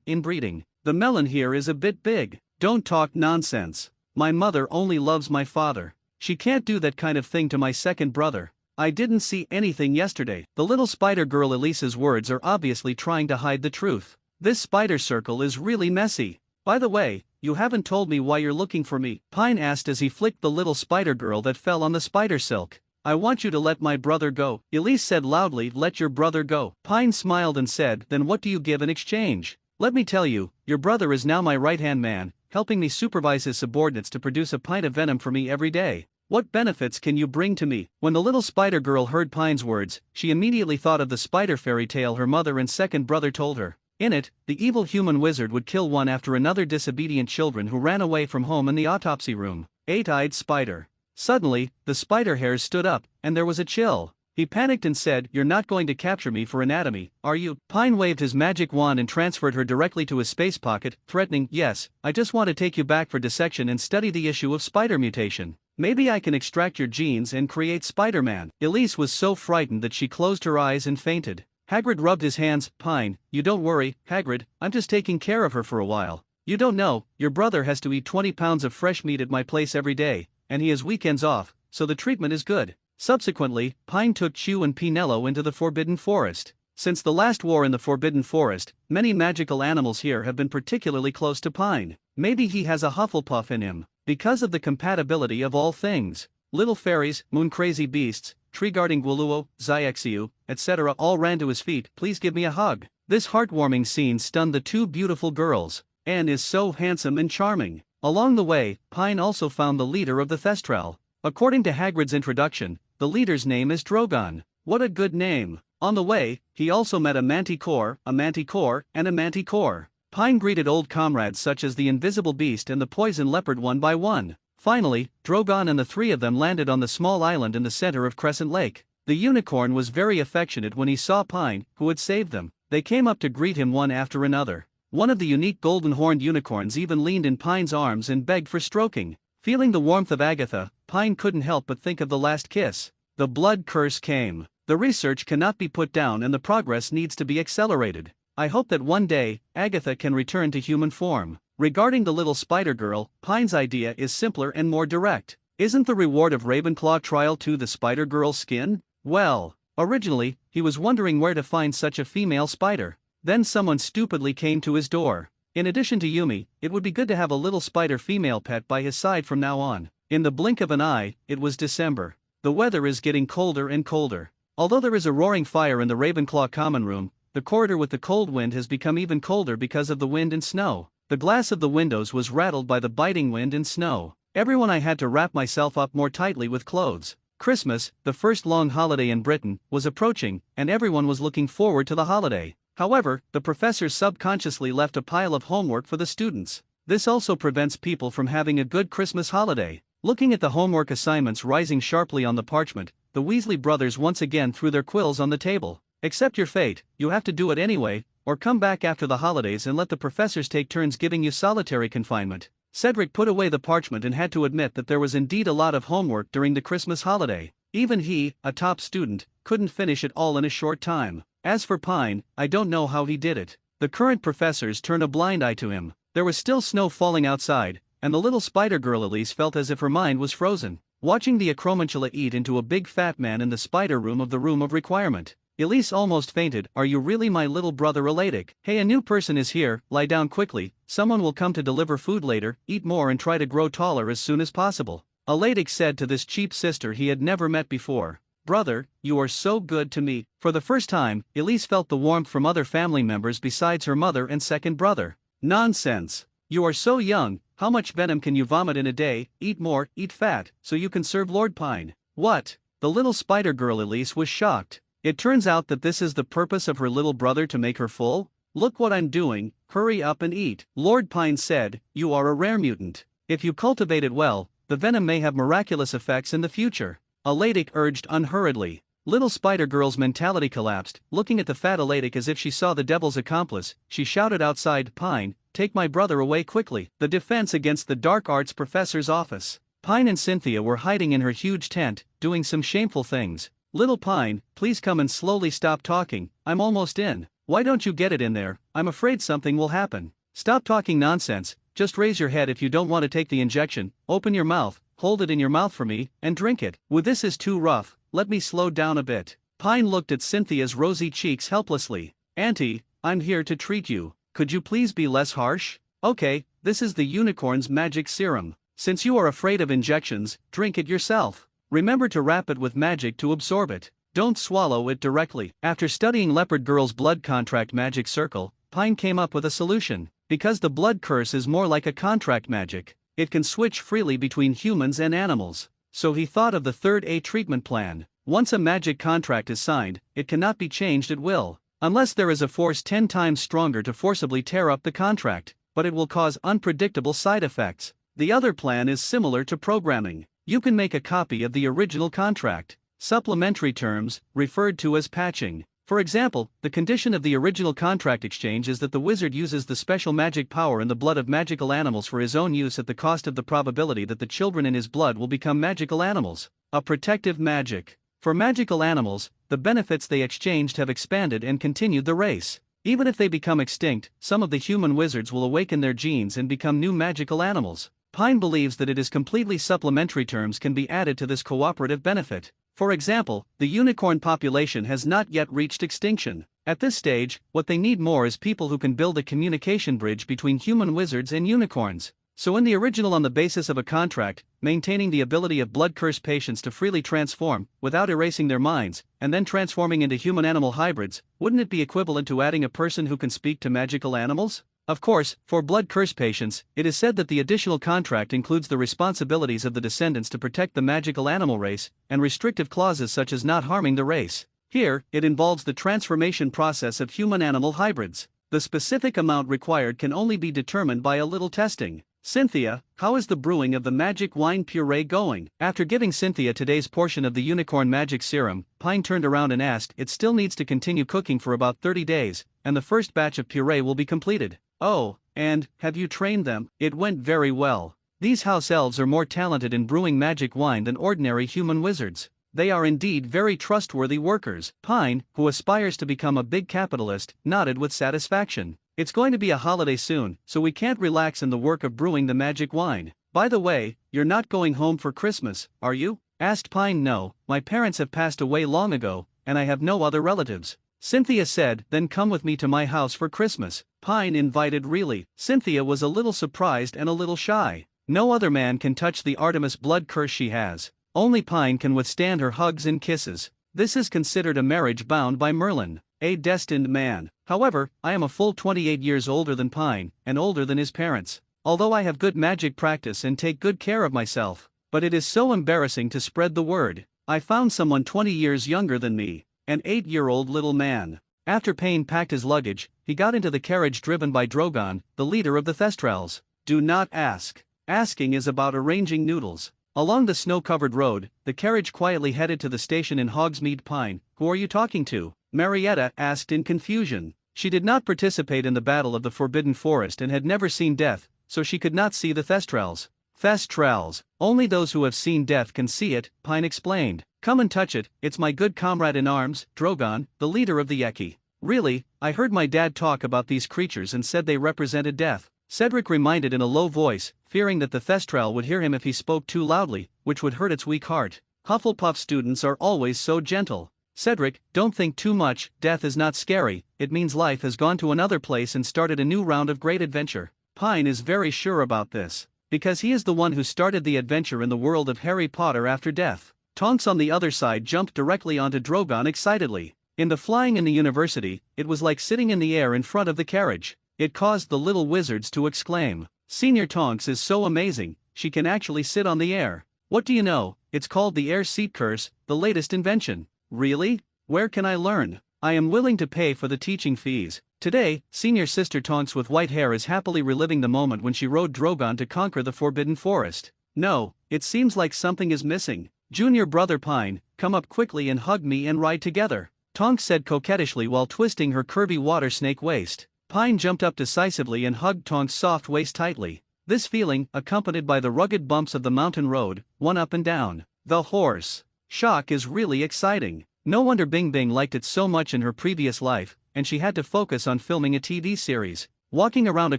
Speaker 1: inbreeding. The melon here is a bit big. Don't talk nonsense. My mother only loves my father. She can't do that kind of thing to my second brother. I didn't see anything yesterday. The little spider girl Elise's words are obviously trying to hide the truth. This spider circle is really messy. By the way, you haven't told me why you're looking for me, Pine asked as he flicked the little spider girl that fell on the spider silk. I want you to let my brother go, Elise said loudly. Let your brother go. Pine smiled and said, then what do you give in exchange? Let me tell you, your brother is now my right-hand man, helping me supervise his subordinates to produce a pint of venom for me every day. What benefits can you bring to me? When the little spider girl heard Pine's words, she immediately thought of the spider fairy tale her mother and second brother told her. In it, the evil human wizard would kill one after another disobedient children who ran away from home in the autopsy room. 8-eyed spider. Suddenly, the spider hairs stood up, and there was a chill. He panicked and said, you're not going to capture me for anatomy, are you? Pine waved his magic wand and transferred her directly to his space pocket, threatening, yes, I just want to take you back for dissection and study the issue of spider mutation. Maybe I can extract your genes and create Spider-Man. Elise was so frightened that she closed her eyes and fainted. Hagrid rubbed his hands. Pine, you don't worry, Hagrid, I'm just taking care of her for a while. You don't know, your brother has to eat 20 pounds of fresh meat at my place every day, and he has weekends off, so the treatment is good. Subsequently, Pine took Chew and Pinello into the Forbidden Forest. Since the last war in the Forbidden Forest, many magical animals here have been particularly close to Pine. Maybe he has a Hufflepuff in him, because of the compatibility of all things. Little fairies, moon-crazy beasts, tree-guarding Gwuluo, Zyexia, etc. all ran to his feet. Please give me a hug. This heartwarming scene stunned the two beautiful girls. Anne is so handsome and charming. Along the way, Pine also found the leader of the Thestral. According to Hagrid's introduction, the leader's name is Drogon. What a good name. On the way, he also met a Manticore, and a Manticore. Pine greeted old comrades such as the Invisible Beast and the Poison Leopard one by one. Finally, Drogon and the three of them landed on the small island in the center of Crescent Lake. The unicorn was very affectionate when he saw Pine, who had saved them. They came up to greet him one after another. One of the unique golden-horned unicorns even leaned in Pine's arms and begged for stroking. Feeling the warmth of Agatha, Pine couldn't help but think of the last kiss. The blood curse came. The research cannot be put down and the progress needs to be accelerated. I hope that one day, Agatha can return to human form. Regarding the little spider girl, Pine's idea is simpler and more direct. Isn't the reward of Ravenclaw trial to the spider girl's skin? Well, originally, he was wondering where to find such a female spider. Then someone stupidly came to his door. In addition to Yumi, it would be good to have a little spider female pet by his side from now on. In the blink of an eye, it was December. The weather is getting colder and colder. Although there is a roaring fire in the Ravenclaw common room, the corridor with the cold wind has become even colder because of the wind and snow. The glass of the windows was rattled by the biting wind and snow. Everyone I had to wrap myself up more tightly with clothes. Christmas, the first long holiday in Britain, was approaching, and everyone was looking forward to the holiday. However, the professors subconsciously left a pile of homework for the students. This also prevents people from having a good Christmas holiday. Looking at the homework assignments rising sharply on the parchment, the Weasley brothers once again threw their quills on the table. Accept your fate, you have to do it anyway, or come back after the holidays and let the professors take turns giving you solitary confinement. Cedric put away the parchment and had to admit that there was indeed a lot of homework during the Christmas holiday. Even he, a top student, couldn't finish it all in a short time. As for Pine, I don't know how he did it. The current professors turned a blind eye to him. There was still snow falling outside, and the little spider girl Elise felt as if her mind was frozen. Watching the acromantula eat into a big fat man in the spider room of the Room of Requirement. Elise almost fainted. Are you really my little brother Elatic? Hey, a new person is here, lie down quickly, someone will come to deliver food later, eat more and try to grow taller as soon as possible. Elatic said to this cheap sister he had never met before. Brother, you are so good to me. For the first time, Elise felt the warmth from other family members besides her mother and second brother. Nonsense. You are so young, how much venom can you vomit in a day? Eat more, eat fat, so you can serve Lord Pine. What? The little spider girl Elise was shocked. It turns out that this is the purpose of her little brother to make her full? Look what I'm doing, hurry up and eat. Lord Pine said, you are a rare mutant. If you cultivate it well, the venom may have miraculous effects in the future. Elatic urged unhurriedly. Little spider girl's mentality collapsed. Looking at the fat Elatic as if she saw the devil's accomplice, she shouted outside, Pine, take my brother away quickly. The defense against the dark arts professor's office. Pine and Cynthia were hiding in her huge tent, doing some shameful things. Little Pine, please come and slowly stop talking, I'm almost in. Why don't you get it in there? I'm afraid something will happen. Stop talking nonsense, just raise your head if you don't want to take the injection, open your mouth, hold it in your mouth for me, and drink it. Well, this is too rough, let me slow down a bit. Pine looked at Cynthia's rosy cheeks helplessly. Auntie, I'm here to treat you, could you please be less harsh? Okay, this is the unicorn's magic serum. Since you are afraid of injections, drink it yourself. Remember to wrap it with magic to absorb it. Don't swallow it directly. After studying Leopard Girl's blood contract magic circle, Pine came up with a solution. Because the blood curse is more like a contract magic, it can switch freely between humans and animals. So he thought of the third A treatment plan. Once a magic contract is signed, it cannot be changed at will, unless there is a force 10 times stronger to forcibly tear up the contract, but it will cause unpredictable side effects. The other plan is similar to programming. You can make a copy of the original contract. Supplementary terms, referred to as patching. For example, the condition of the original contract exchange is that the wizard uses the special magic power in the blood of magical animals for his own use at the cost of the probability that the children in his blood will become magical animals. A protective magic. For magical animals, the benefits they exchanged have expanded and continued the race. Even if they become extinct, some of the human wizards will awaken their genes and become new magical animals. Pine believes that it is completely supplementary terms can be added to this cooperative benefit. For example, the unicorn population has not yet reached extinction. At this stage, what they need more is people who can build a communication bridge between human wizards and unicorns. So in the original, on the basis of a contract, maintaining the ability of blood curse patients to freely transform, without erasing their minds, and then transforming into human-animal hybrids, wouldn't it be equivalent to adding a person who can speak to magical animals? Of course, for blood curse patients, it is said that the additional contract includes the responsibilities of the descendants to protect the magical animal race, and restrictive clauses such as not harming the race. Here, it involves the transformation process of human-animal hybrids. The specific amount required can only be determined by a little testing. Cynthia, how is the brewing of the magic wine puree going? After giving Cynthia today's portion of the unicorn magic serum, Pine turned around and asked. It still needs to continue cooking for about 30 days, and the first batch of puree will be completed. Oh, and, have you trained them? It went very well. These house elves are more talented in brewing magic wine than ordinary human wizards. They are indeed very trustworthy workers. Pine, who aspires to become a big capitalist, nodded with satisfaction. It's going to be a holiday soon, so we can't relax in the work of brewing the magic wine. By the way, you're not going home for Christmas, are you? Asked Pine. No, my parents have passed away long ago, and I have no other relatives. Cynthia said. Then come with me to my house for Christmas. Pine invited. Really? Cynthia was a little surprised and a little shy. No other man can touch the Artemis blood curse she has. Only Pine can withstand her hugs and kisses. This is considered a marriage bound by Merlin, a destined man. However, I am a full 28 years older than Pine, and older than his parents. Although I have good magic practice and take good care of myself, but it is so embarrassing to spread the word. I found someone 20 years younger than me, an 8-year-old little man. After Payne packed his luggage, he got into the carriage driven by Drogon, the leader of the Thestrals. Do not ask. Asking is about arranging noodles. Along the snow-covered road, the carriage quietly headed to the station in Hogsmeade. Pine, who are you talking to? Marietta asked in confusion. She did not participate in the Battle of the Forbidden Forest and had never seen death, so she could not see the Thestrals. Thestrals, only those who have seen death can see it, Pine explained. Come and touch it, it's my good comrade in arms, Drogon, the leader of the Yeki. Really, I heard my dad talk about these creatures and said they represented death. Cedric reminded in a low voice, fearing that the Thestral would hear him if he spoke too loudly, which would hurt its weak heart. Hufflepuff students are always so gentle. Cedric, don't think too much. Death is not scary, it means life has gone to another place and started a new round of great adventure. Pine is very sure about this, because he is the one who started the adventure in the world of Harry Potter after death. Tonks on the other side jumped directly onto Drogon excitedly. In the flying in the university, it was like sitting in the air in front of the carriage. It caused the little wizards to exclaim, Senior Tonks is so amazing, she can actually sit on the air. What do you know, it's called the air seat curse, the latest invention. Really? Where can I learn? I am willing to pay for the teaching fees. Today, Senior Sister Tonks with white hair is happily reliving the moment when she rode Drogon to conquer the Forbidden Forest. No, it seems like something is missing. Junior brother Pine, come up quickly and hug me and ride together, Tonks said coquettishly while twisting her curvy water snake waist. Pine jumped up decisively and hugged Tonks' soft waist tightly. This feeling, accompanied by the rugged bumps of the mountain road, one up and down. The horse shock is really exciting. No wonder Bing Bing liked it so much in her previous life, and she had to focus on filming a TV series. Walking around a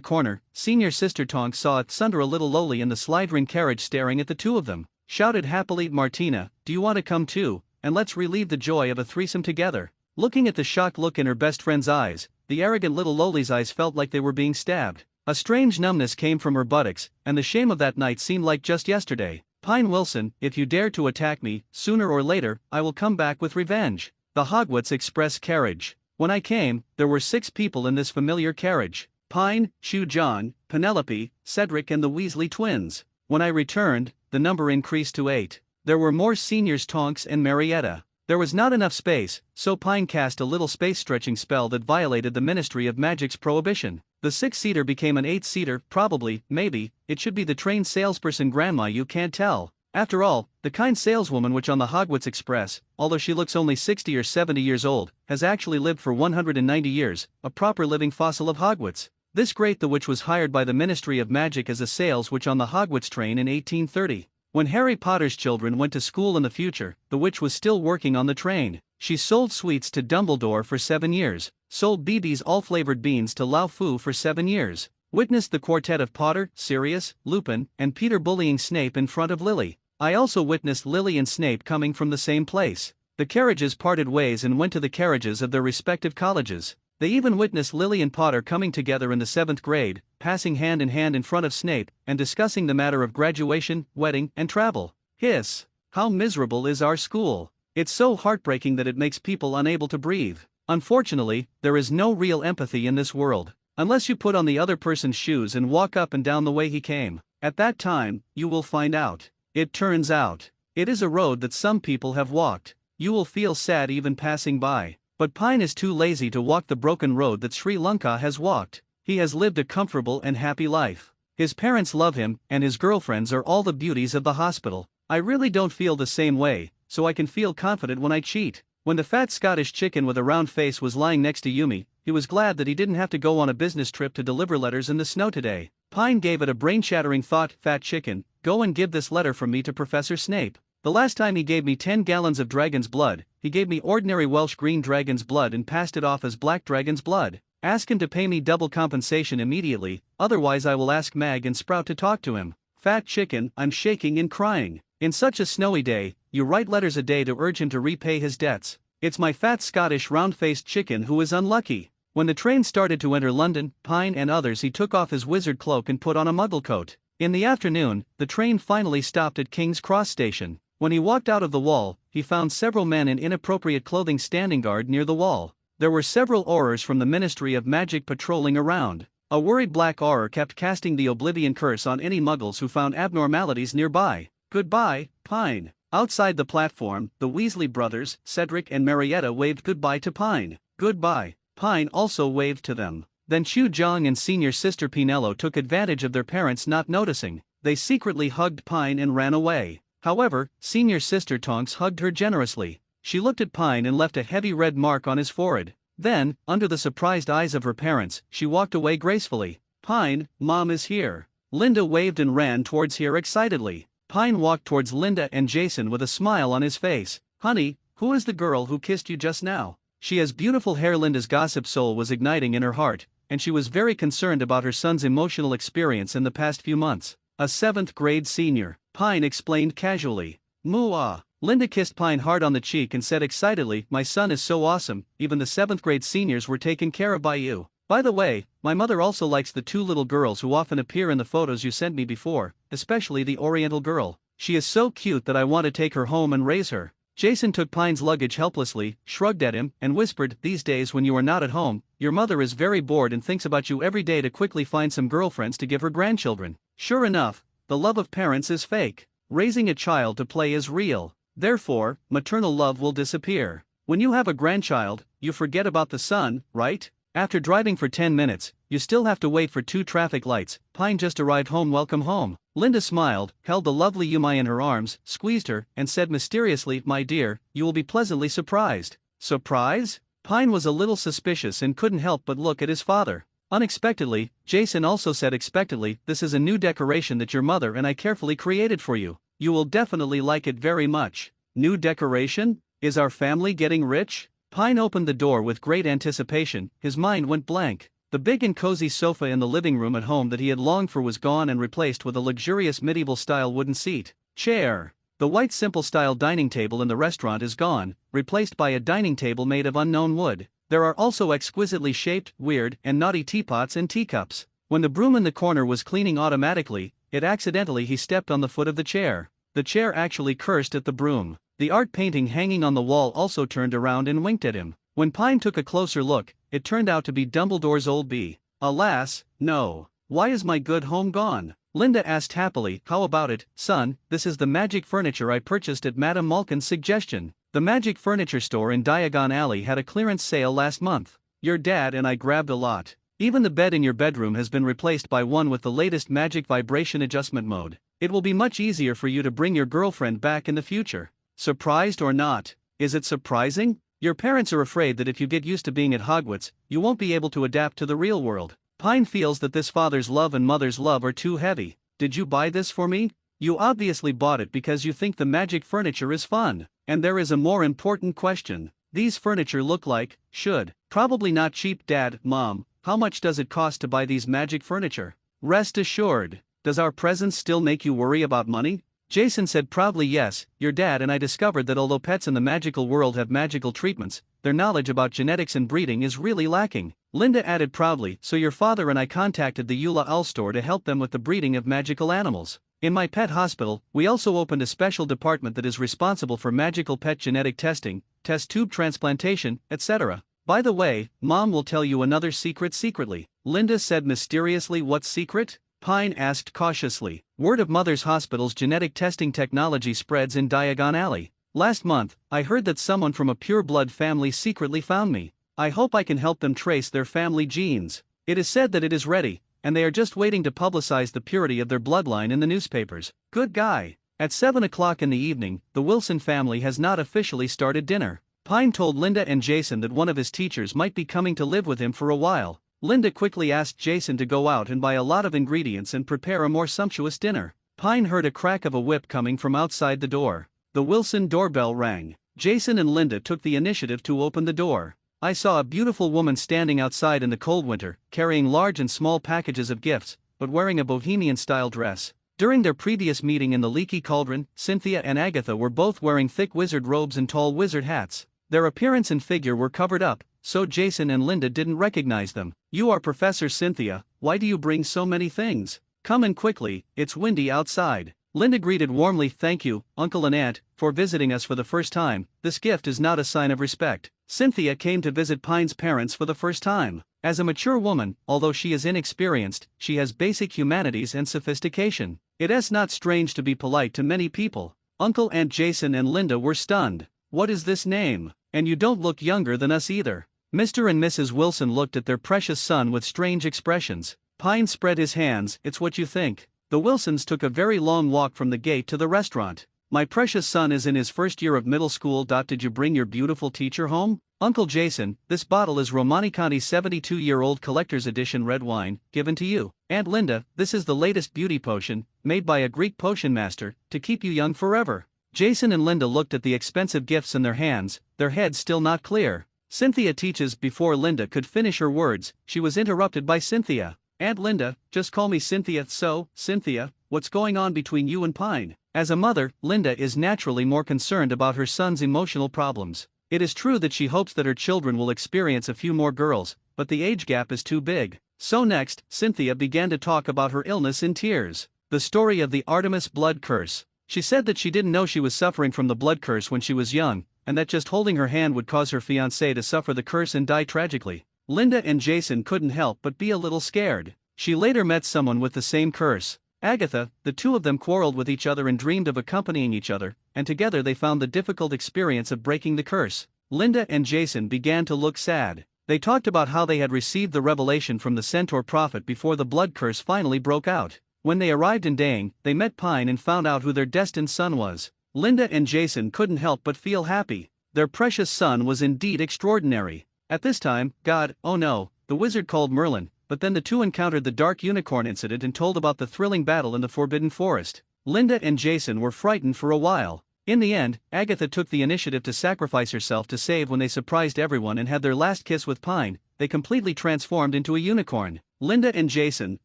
Speaker 1: corner, Senior Sister Tonks saw Tsundra a little lowly in the slidering carriage staring at the two of them. Shouted happily, Martina, do you want to come too, and let's relieve the joy of a threesome together. Looking at the shocked look in her best friend's eyes, the arrogant little lowly's eyes felt like they were being stabbed. A strange numbness came from her buttocks, and the shame of that night seemed like just yesterday. Pine Wilson, if you dare to attack me, sooner or later, I will come back with revenge. The Hogwarts Express carriage. When I came, there were 6 people in this familiar carriage. Pine, Chu John, Penelope, Cedric and the Weasley twins. When I returned, the number increased to 8. There were more seniors, Tonks and Marietta. There was not enough space, so Pine cast a little space-stretching spell that violated the Ministry of Magic's prohibition. The 6-seater became an 8-seater, probably, maybe, it should be the trained salesperson grandma, you can't tell. After all, the kind saleswoman which on the Hogwarts Express, although she looks only 60 or 70 years old, has actually lived for 190 years, a proper living fossil of Hogwarts. This great the witch was hired by the Ministry of Magic as a sales witch on the Hogwarts train in 1830. When Harry Potter's children went to school in the future, the witch was still working on the train. She sold sweets to Dumbledore for 7 years, sold BB's all-flavored beans to Lao Fu for 7 years, witnessed the quartet of Potter, Sirius, Lupin, and Peter bullying Snape in front of Lily. I also witnessed Lily and Snape coming from the same place. The carriages parted ways and went to the carriages of their respective colleges. They even witnessed Lily and Potter coming together in the 7th grade, passing hand in hand in front of Snape, and discussing the matter of graduation, wedding, and travel. Hiss! How miserable is our school! It's so heartbreaking that it makes people unable to breathe. Unfortunately, there is no real empathy in this world. Unless you put on the other person's shoes and walk up and down the way he came. At that time, you will find out. It turns out, it is a road that some people have walked. You will feel sad even passing by. But Pine is too lazy to walk the broken road that Sri Lanka has walked. He has lived a comfortable and happy life. His parents love him, and his girlfriends are all the beauties of the hospital. I really don't feel the same way, so I can feel confident when I cheat. When the fat Scottish chicken with a round face was lying next to Yumi, he was glad that he didn't have to go on a business trip to deliver letters in the snow today. Pine gave it a brain-shattering thought. Fat chicken, go and give this letter from me to Professor Snape. The last time he gave me 10 gallons of dragon's blood, he gave me ordinary Welsh green dragon's blood and passed it off as black dragon's blood. Ask him to pay me double compensation immediately, otherwise I will ask Mag and Sprout to talk to him. Fat chicken, I'm shaking and crying. In such a snowy day, you write letters a day to urge him to repay his debts. It's my fat Scottish round-faced chicken who is unlucky. When the train started to enter London, Pine and others, he took off his wizard cloak and put on a muggle coat. In the afternoon, the train finally stopped at King's Cross Station. When he walked out of the wall, he found several men in inappropriate clothing standing guard near the wall. There were several Aurors from the Ministry of Magic patrolling around. A worried black Auror kept casting the Oblivion Curse on any muggles who found abnormalities nearby. Goodbye, Pine. Outside the platform, the Weasley brothers, Cedric and Marietta, waved goodbye to Pine. Goodbye. Pine also waved to them. Then Chu Jong and senior sister Pinello took advantage of their parents not noticing. They secretly hugged Pine and ran away. However, senior sister Tonks hugged her generously. She looked at Pine and left a heavy red mark on his forehead. Then, under the surprised eyes of her parents, she walked away gracefully. Pine, Mom is here. Linda waved and ran towards her excitedly. Pine walked towards Linda and Jason with a smile on his face. Honey, who is the girl who kissed you just now? She has beautiful hair. Linda's gossip soul was igniting in her heart, and she was very concerned about her son's emotional experience in the past few months. A 7th grade senior, Pine explained casually. Moo-ah. Linda kissed Pine hard on the cheek and said excitedly, my son is so awesome, even the 7th grade seniors were taken care of by you. By the way, my mother also likes the 2 little girls who often appear in the photos you sent me before, especially the Oriental girl. She is so cute that I want to take her home and raise her. Jason took Pine's luggage helplessly, shrugged at him, and whispered, these days when you are not at home, your mother is very bored and thinks about you every day to quickly find some girlfriends to give her grandchildren. Sure enough, the love of parents is fake. Raising a child to play is real. Therefore, maternal love will disappear. When you have a grandchild, you forget about the son, right? After driving for 10 minutes, you still have to wait for 2 traffic lights. Pine just arrived home. Welcome home. Linda smiled, held the lovely Yumi in her arms, squeezed her, and said mysteriously, my dear, you will be pleasantly surprised. Surprise? Pine was a little suspicious and couldn't help but look at his father. Unexpectedly, Jason also said expectantly, this is a new decoration that your mother and I carefully created for you. You will definitely like it very much. New decoration? Is our family getting rich? Pine opened the door with great anticipation. His mind went blank. The big and cozy sofa in the living room at home that he had longed for was gone and replaced with a luxurious medieval-style wooden seat. Chair. The white simple-style dining table in the restaurant is gone, replaced by a dining table made of unknown wood. There are also exquisitely shaped, weird, and naughty teapots and teacups. When the broom in the corner was cleaning automatically, he stepped on the foot of the chair. The chair actually cursed at the broom. The art painting hanging on the wall also turned around and winked at him. When Pine took a closer look, it turned out to be Dumbledore's old bee. Alas, no. Why is my good home gone? Linda asked happily. How about it, son? This is the magic furniture I purchased at Madame Malkin's suggestion. The magic furniture store in Diagon Alley had a clearance sale last month. Your dad and I grabbed a lot. Even the bed in your bedroom has been replaced by one with the latest magic vibration adjustment mode. It will be much easier for you to bring your girlfriend back in the future. Surprised or not? Is it surprising? Your parents are afraid that if you get used to being at Hogwarts, you won't be able to adapt to the real world. Pine feels that this father's love and mother's love are too heavy. Did you buy this for me? You obviously bought it because you think the magic furniture is fun. And there is a more important question. These furniture look like, should. Probably not cheap, Dad. Mom, how much does it cost to buy these magic furniture? Rest assured. Does our presence still make you worry about money? Jason said proudly, yes, your dad and I discovered that although pets in the magical world have magical treatments, their knowledge about genetics and breeding is really lacking. Linda added proudly, so your father and I contacted the Eula Owl store to help them with the breeding of magical animals. In my pet hospital, we also opened a special department that is responsible for magical pet genetic testing, test tube transplantation, etc. By the way, Mom will tell you another secret secretly, Linda said mysteriously. What secret? Pine asked cautiously. Word of Mother's Hospital's genetic testing technology spreads in Diagon Alley. Last month, I heard that someone from a pure-blood family secretly found me. I hope I can help them trace their family genes. It is said that it is ready, and they are just waiting to publicize the purity of their bloodline in the newspapers. Good guy. At 7 o'clock in the evening, the Wilson family has not officially started dinner. Pine told Linda and Jason that one of his teachers might be coming to live with him for a while. Linda quickly asked Jason to go out and buy a lot of ingredients and prepare a more sumptuous dinner. Pine heard a crack of a whip coming from outside the door. The Wilson doorbell rang. Jason and Linda took the initiative to open the door. I saw a beautiful woman standing outside in the cold winter, carrying large and small packages of gifts, but wearing a bohemian-style dress. During their previous meeting in the Leaky Cauldron, Cynthia and Agatha were both wearing thick wizard robes and tall wizard hats. Their appearance and figure were covered up, so Jason and Linda didn't recognize them. You are Professor Cynthia, why do you bring so many things? Come in quickly, it's windy outside. Linda greeted warmly. Thank you, Uncle and Aunt, for visiting us for the first time. This gift is not a sign of respect. Cynthia came to visit Pine's parents for the first time. As a mature woman, although she is inexperienced, she has basic humanities and sophistication. It is not strange to be polite to many people. Uncle, Aunt Jason and Linda were stunned. What is this name? And you don't look younger than us either. Mr. and Mrs. Wilson looked at their precious son with strange expressions. Pine spread his hands. It's what you think. The Wilsons took a very long walk from the gate to the restaurant. My precious son is in his first year of middle school. Did you bring your beautiful teacher home? Uncle Jason, this bottle is Romanikaani's 72-year-old collector's edition red wine, given to you. Aunt Linda, this is the latest beauty potion, made by a Greek potion master, to keep you young forever. Jason and Linda looked at the expensive gifts in their hands, their heads still not clear. Cynthia teaches. Before Linda could finish her words, she was interrupted by Cynthia. Aunt Linda, just call me Cynthia. So, Cynthia, what's going on between you and Pine? As a mother, Linda is naturally more concerned about her son's emotional problems. It is true that she hopes that her children will experience a few more girls, but the age gap is too big. So next, Cynthia began to talk about her illness in tears. The story of the Artemis blood curse. She said that she didn't know she was suffering from the blood curse when she was young, and that just holding her hand would cause her fiancé to suffer the curse and die tragically. Linda and Jason couldn't help but be a little scared. She later met someone with the same curse. Agatha. The two of them quarreled with each other and dreamed of accompanying each other, and together they found the difficult experience of breaking the curse. Linda and Jason began to look sad. They talked about how they had received the revelation from the Centaur prophet before the blood curse finally broke out. When they arrived in Dang, they met Pine and found out who their destined son was. Linda and Jason couldn't help but feel happy. Their precious son was indeed extraordinary. At this time, God, oh no, the wizard called Merlin, but then the two encountered the Dark Unicorn incident and told about the thrilling battle in the Forbidden Forest. Linda and Jason were frightened for a while. In the end, Agatha took the initiative to sacrifice herself to save. When they surprised everyone and had their last kiss with Pine, they completely transformed into a unicorn. Linda and Jason,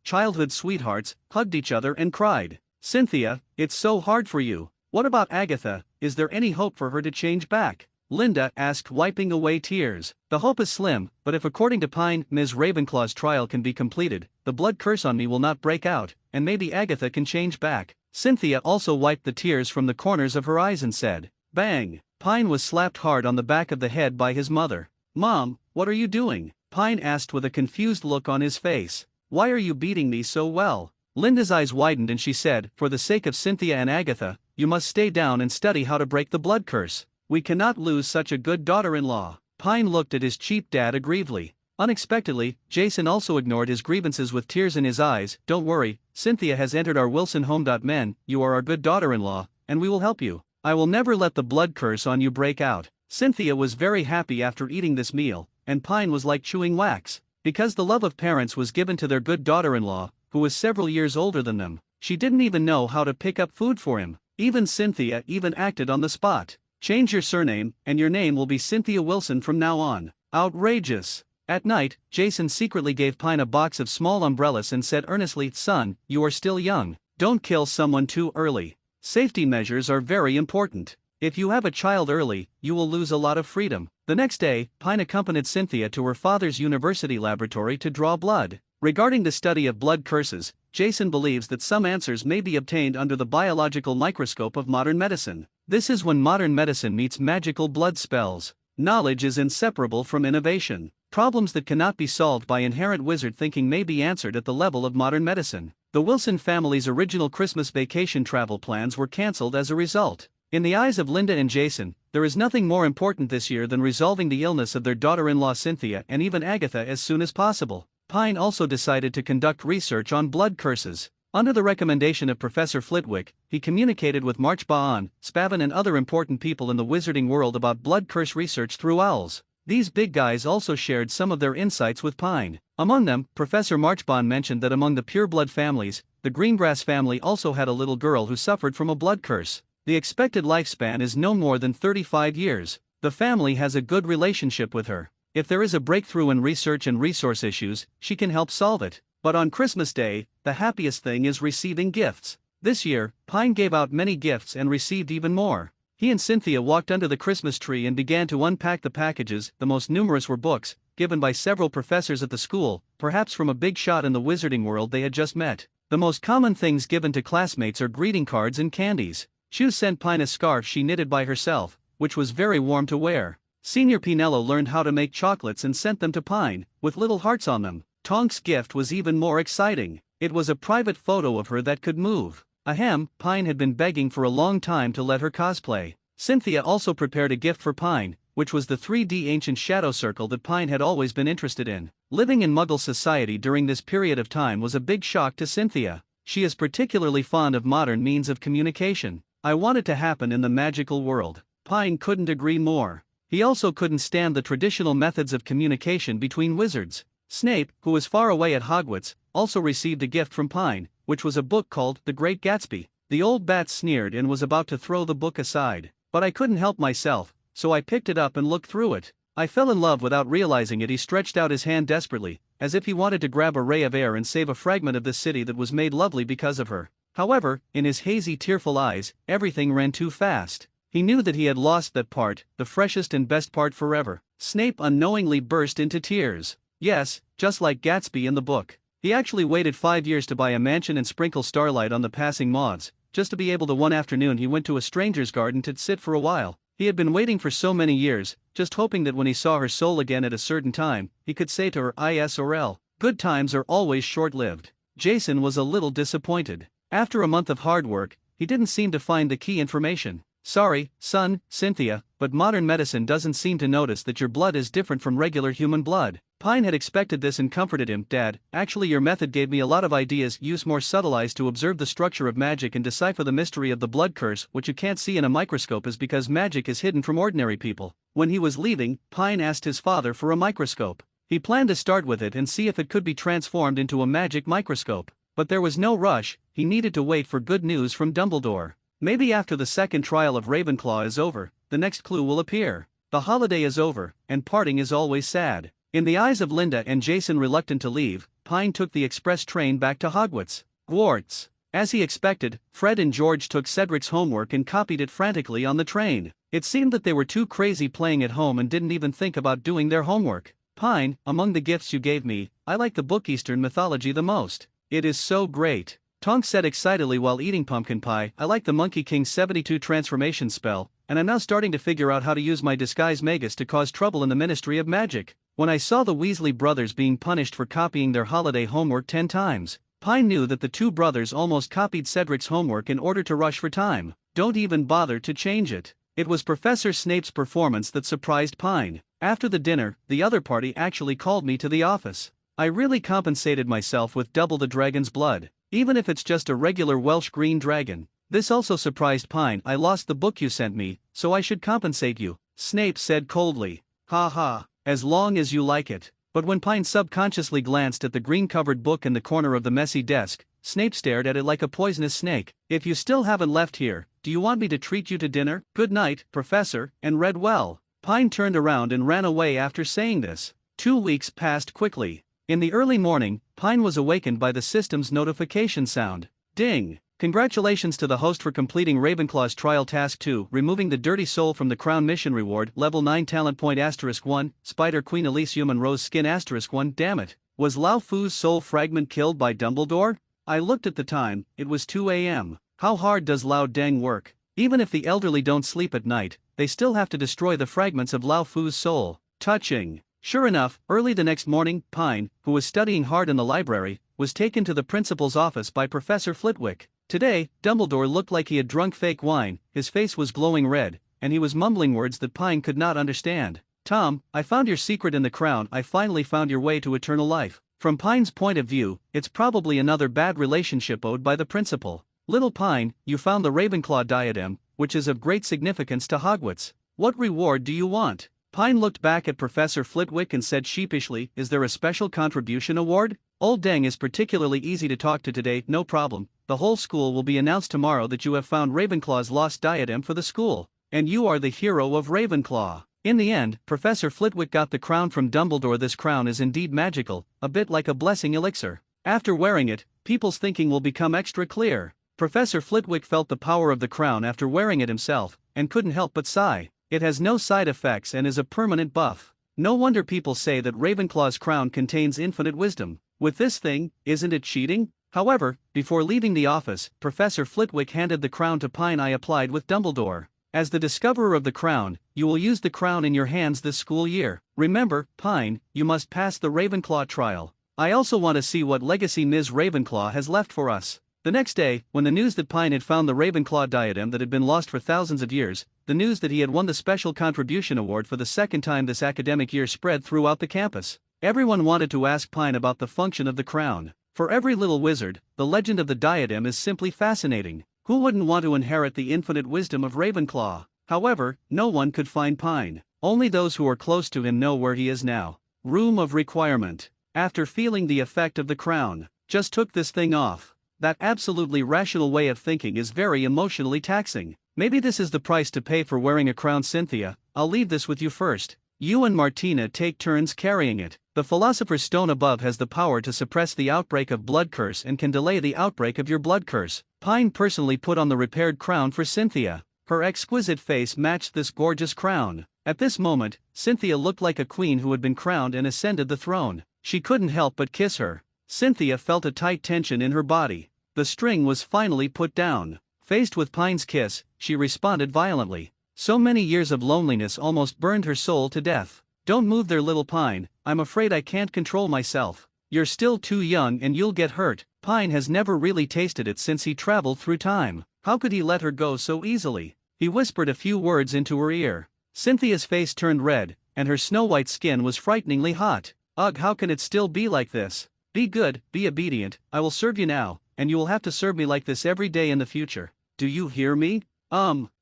Speaker 1: childhood sweethearts, hugged each other and cried. Cynthia, it's so hard for you. What about Agatha? Is there any hope for her to change back? Linda asked, wiping away tears. The hope is slim, but if according to Pine, Ms. Ravenclaw's trial can be completed, the blood curse on me will not break out, and maybe Agatha can change back. Cynthia also wiped the tears from the corners of her eyes and said, bang! Pine was slapped hard on the back of the head by his mother. Mom, what are you doing? Pine asked with a confused look on his face. Why are you beating me so well? Linda's eyes widened and she said, for the sake of Cynthia and Agatha, you must stay down and study how to break the blood curse. We cannot lose such a good daughter-in-law. Pine looked at his cheap dad aggrievedly. Unexpectedly, Jason also ignored his grievances with tears in his eyes. Don't worry, Cynthia has entered our Wilson home. Men, you are our good daughter-in-law, and we will help you. I will never let the blood curse on you break out. Cynthia was very happy after eating this meal, and Pine was like chewing wax. Because the love of parents was given to their good daughter-in-law, who was several years older than them, she didn't even know how to pick up food for him. Even Cynthia even acted on the spot. Change your surname, and your name will be Cynthia Wilson from now on. Outrageous. At night, Jason secretly gave Pine a box of small umbrellas and said earnestly, "Son, you are still young. Don't kill someone too early. Safety measures are very important. If you have a child early, you will lose a lot of freedom." The next day, Pine accompanied Cynthia to her father's university laboratory to draw blood. Regarding the study of blood curses, Jason believes that some answers may be obtained under the biological microscope of modern medicine. This is when modern medicine meets magical blood spells. Knowledge is inseparable from innovation. Problems that cannot be solved by inherent wizard thinking may be answered at the level of modern medicine. The Wilson family's original Christmas vacation travel plans were cancelled as a result. In the eyes of Linda and Jason, there is nothing more important this year than resolving the illness of their daughter-in-law Cynthia and even Agatha as soon as possible. Pine also decided to conduct research on blood curses. Under the recommendation of Professor Flitwick, he communicated with Marchbann, Spavin and other important people in the wizarding world about blood curse research through owls. These big guys also shared some of their insights with Pine. Among them, Professor Marchbann mentioned that among the pureblood families, the Greengrass family also had a little girl who suffered from a blood curse. The expected lifespan is no more than 35 years. The family has a good relationship with her. If there is a breakthrough in research and resource issues, she can help solve it. But on Christmas Day, the happiest thing is receiving gifts. This year, Pine gave out many gifts and received even more. He and Cynthia walked under the Christmas tree and began to unpack the packages. The most numerous were books, given by several professors at the school, perhaps from a big shot in the wizarding world they had just met. The most common things given to classmates are greeting cards and candies. Shu sent Pine a scarf she knitted by herself, which was very warm to wear. Senior Pinello learned how to make chocolates and sent them to Pine, with little hearts on them. Tonk's gift was even more exciting. It was a private photo of her that could move. Ahem, Pine had been begging for a long time to let her cosplay. Cynthia also prepared a gift for Pine, which was the 3D ancient shadow circle that Pine had always been interested in. Living in Muggle society during this period of time was a big shock to Cynthia. She is particularly fond of modern means of communication. "I want it to happen in the magical world." Pine couldn't agree more. He also couldn't stand the traditional methods of communication between wizards. Snape, who was far away at Hogwarts, also received a gift from Pine, which was a book called The Great Gatsby. The old bat sneered and was about to throw the book aside. "But I couldn't help myself, so I picked it up and looked through it. I fell in love without realizing it." He stretched out his hand desperately, as if he wanted to grab a ray of air and save a fragment of this city that was made lovely because of her. However, in his hazy, tearful eyes, everything ran too fast. He knew that he had lost that part, the freshest and best part forever. Snape unknowingly burst into tears. Yes, just like Gatsby in the book. He actually waited 5 years to buy a mansion and sprinkle starlight on the passing moths, just to be able to. One afternoon he went to a stranger's garden to sit for a while. He had been waiting for so many years, just hoping that when he saw her soul again at a certain time, he could say to her "Is or L. Good times are always short-lived." Jason was a little disappointed. After a month of hard work, he didn't seem to find the key information. "Sorry, son, Cynthia, but modern medicine doesn't seem to notice that your blood is different from regular human blood." Pine had expected this and comforted him. "Dad, actually your method gave me a lot of ideas. Use more subtle eyes to observe the structure of magic and decipher the mystery of the blood curse. What you can't see in a microscope is because magic is hidden from ordinary people." When he was leaving, Pine asked his father for a microscope. He planned to start with it and see if it could be transformed into a magic microscope. But there was no rush, he needed to wait for good news from Dumbledore. Maybe after the second trial of Ravenclaw is over, the next clue will appear. The holiday is over, and parting is always sad. In the eyes of Linda and Jason reluctant to leave, Pine took the express train back to Hogwarts. Hogwarts. As he expected, Fred and George took Cedric's homework and copied it frantically on the train. It seemed that they were too crazy playing at home and didn't even think about doing their homework. "Pine, among the gifts you gave me, I like the book Eastern Mythology the most. It is so great." Tonks said excitedly while eating pumpkin pie. "I like the Monkey King's 72 transformation spell, and I'm now starting to figure out how to use my disguise magus to cause trouble in the Ministry of Magic." When I saw the Weasley brothers being punished for copying their holiday homework 10 times, Pine knew that the two brothers almost copied Cedric's homework in order to rush for time. "Don't even bother to change it." It was Professor Snape's performance that surprised Pine. "After the dinner, the other party actually called me to the office. I really compensated myself with double the dragon's blood, even if it's just a regular Welsh green dragon." This also surprised Pine. "I lost the book you sent me, so I should compensate you," Snape said coldly. "Ha ha, as long as you like it." But when Pine subconsciously glanced at the green-covered book in the corner of the messy desk, Snape stared at it like a poisonous snake. If you still haven't left here, do you want me to treat you to dinner? Good night, Professor, and read well. Pine turned around and ran away after saying this. 2 weeks passed quickly. In the early morning, Pine was awakened by the system's notification sound. Ding! Congratulations to the host for completing Ravenclaw's Trial Task 2, removing the dirty soul from the Crown Mission Reward, Level 9 Talent Point *1, Spider Queen Elysium and Rose Skin *1. Damn it. Was Lao Fu's soul fragment killed by Dumbledore? I looked at the time, it was 2 a.m. How hard does Lao Deng work? Even if the elderly don't sleep at night, they still have to destroy the fragments of Lao Fu's soul. Touching. Sure enough, early the next morning, Pine, who was studying hard in the library, was taken to the principal's office by Professor Flitwick. Today, Dumbledore looked like he had drunk fake wine, his face was glowing red, and he was mumbling words that Pine could not understand. Tom, I found your secret in the crown. I finally found your way to eternal life. From Pine's point of view, it's probably another bad relationship owed by the principal. Little Pine, you found the Ravenclaw diadem, which is of great significance to Hogwarts. What reward do you want? Pine looked back at Professor Flitwick and said sheepishly, is there a special contribution award? Old Deng is particularly easy to talk to today, no problem. The whole school will be announced tomorrow that you have found Ravenclaw's lost diadem for the school. And you are the hero of Ravenclaw. In the end, Professor Flitwick got the crown from Dumbledore. This crown is indeed magical, a bit like a blessing elixir. After wearing it, people's thinking will become extra clear. Professor Flitwick felt the power of the crown after wearing it himself, and couldn't help but sigh. It has no side effects and is a permanent buff. No wonder people say that Ravenclaw's crown contains infinite wisdom. With this thing, isn't it cheating? However, before leaving the office, Professor Flitwick handed the crown to Pine. I applied with Dumbledore. As the discoverer of the crown, you will use the crown in your hands this school year. Remember, Pine, you must pass the Ravenclaw trial. I also want to see what legacy Ms. Ravenclaw has left for us. The next day, when the news that Pine had found the Ravenclaw diadem that had been lost for thousands of years, the news that he had won the Special Contribution Award for the second time this academic year spread throughout the campus, everyone wanted to ask Pine about the function of the crown. For every little wizard, the legend of the diadem is simply fascinating. Who wouldn't want to inherit the infinite wisdom of Ravenclaw? However, no one could find Pine. Only those who are close to him know where he is now. Room of Requirement. After feeling the effect of the crown, just took this thing off. That absolutely rational way of thinking is very emotionally taxing. Maybe this is the price to pay for wearing a crown. Cynthia, I'll leave this with you first. You and Martina take turns carrying it. The Philosopher's Stone above has the power to suppress the outbreak of blood curse and can delay the outbreak of your blood curse. Pine personally put on the repaired crown for Cynthia. Her exquisite face matched this gorgeous crown. At this moment, Cynthia looked like a queen who had been crowned and ascended the throne. She couldn't help but kiss her. Cynthia felt a tight tension in her body. The string was finally put down. Faced with Pine's kiss, she responded violently. So many years of loneliness almost burned her soul to death. Don't move there, little Pine, I'm afraid I can't control myself. You're still too young and you'll get hurt. Pine has never really tasted it since he traveled through time. How could he let her go so easily? He whispered a few words into her ear. Cynthia's face turned red, and her snow-white skin was frighteningly hot. Ugh, how can it still be like this? Be good, be obedient, I will serve you now, and you will have to serve me like this every day in the future. Do you hear me?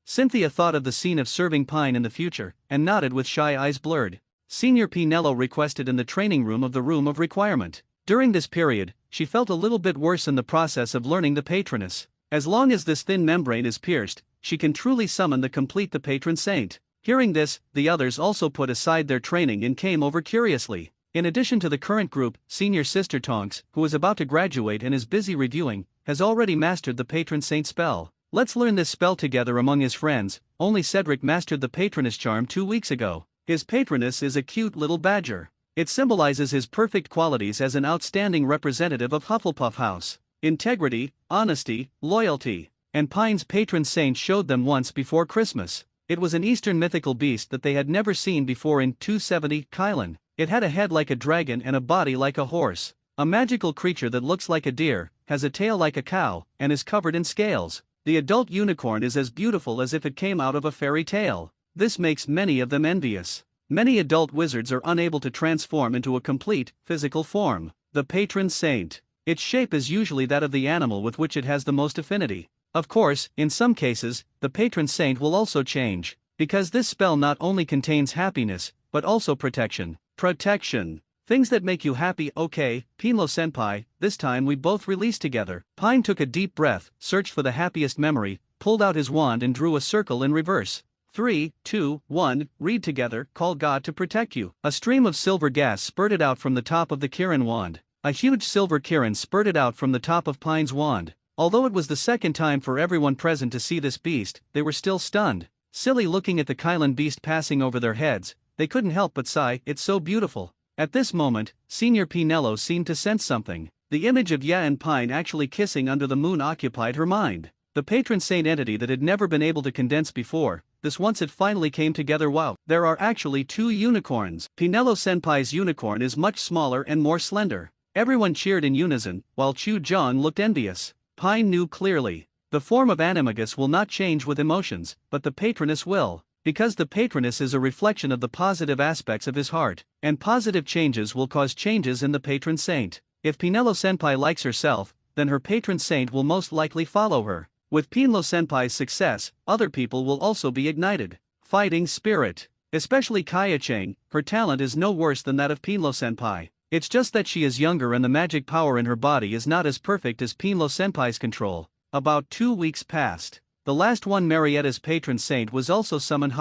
Speaker 1: Cynthia thought of the scene of serving Pine in the future, and nodded with shy eyes blurred. Senior Pinello requested in the training room of the Room of Requirement. During this period, she felt a little bit worse in the process of learning the Patroness. As long as this thin membrane is pierced, she can truly summon the complete the patron saint. Hearing this, the others also put aside their training and came over curiously. In addition to the current group, Senior Sister Tonks, who is about to graduate and is busy reviewing, has already mastered the patron saint spell. Let's learn this spell together among his friends. Only Cedric mastered the Patroness charm 2 weeks ago. His Patroness is a cute little badger. It symbolizes his perfect qualities as an outstanding representative of Hufflepuff House. Integrity, honesty, loyalty. And Pine's patron saint showed them once before Christmas. It was an Eastern mythical beast that they had never seen before in 270 Kylan. It had a head like a dragon and a body like a horse. A magical creature that looks like a deer, has a tail like a cow, and is covered in scales. The adult unicorn is as beautiful as if it came out of a fairy tale. This makes many of them envious. Many adult wizards are unable to transform into a complete, physical form. The patron saint. Its shape is usually that of the animal with which it has the most affinity. Of course, in some cases, the patron saint will also change, because this spell not only contains happiness, but also protection. Protection. Things that make you happy. Okay, Pinlo-senpai, this time we both released together. Pine took a deep breath, searched for the happiest memory, pulled out his wand and drew a circle in reverse. 3, 2, 1, read together, call God to protect you. A stream of silver gas spurted out from the top of the Kirin wand. A huge silver Kirin spurted out from the top of Pine's wand. Although it was the second time for everyone present to see this beast, they were still stunned. Silly looking at the Kylan beast passing over their heads, they couldn't help but sigh, it's so beautiful. At this moment, Senior Pinello seemed to sense something. The image of Ya and Pine actually kissing under the moon occupied her mind. The patron saint entity that had never been able to condense before, this once it finally came together. Wow, there are actually 2 unicorns. Pinello-senpai's unicorn is much smaller and more slender. Everyone cheered in unison, while Chu-jong looked envious. Pine knew clearly. The form of animagus will not change with emotions, but the patroness will. Because the patroness is a reflection of the positive aspects of his heart, and positive changes will cause changes in the patron saint. If Pinello-senpai likes herself, then her patron saint will most likely follow her. With Pinlo-senpai's success, other people will also be ignited. Fighting spirit. Especially Kaya-chang, her talent is no worse than that of Pinlo-senpai. It's just that she is younger and the magic power in her body is not as perfect as Pinlo-senpai's control. About 2 weeks passed. The last one, Marietta's patron saint, was also summoned.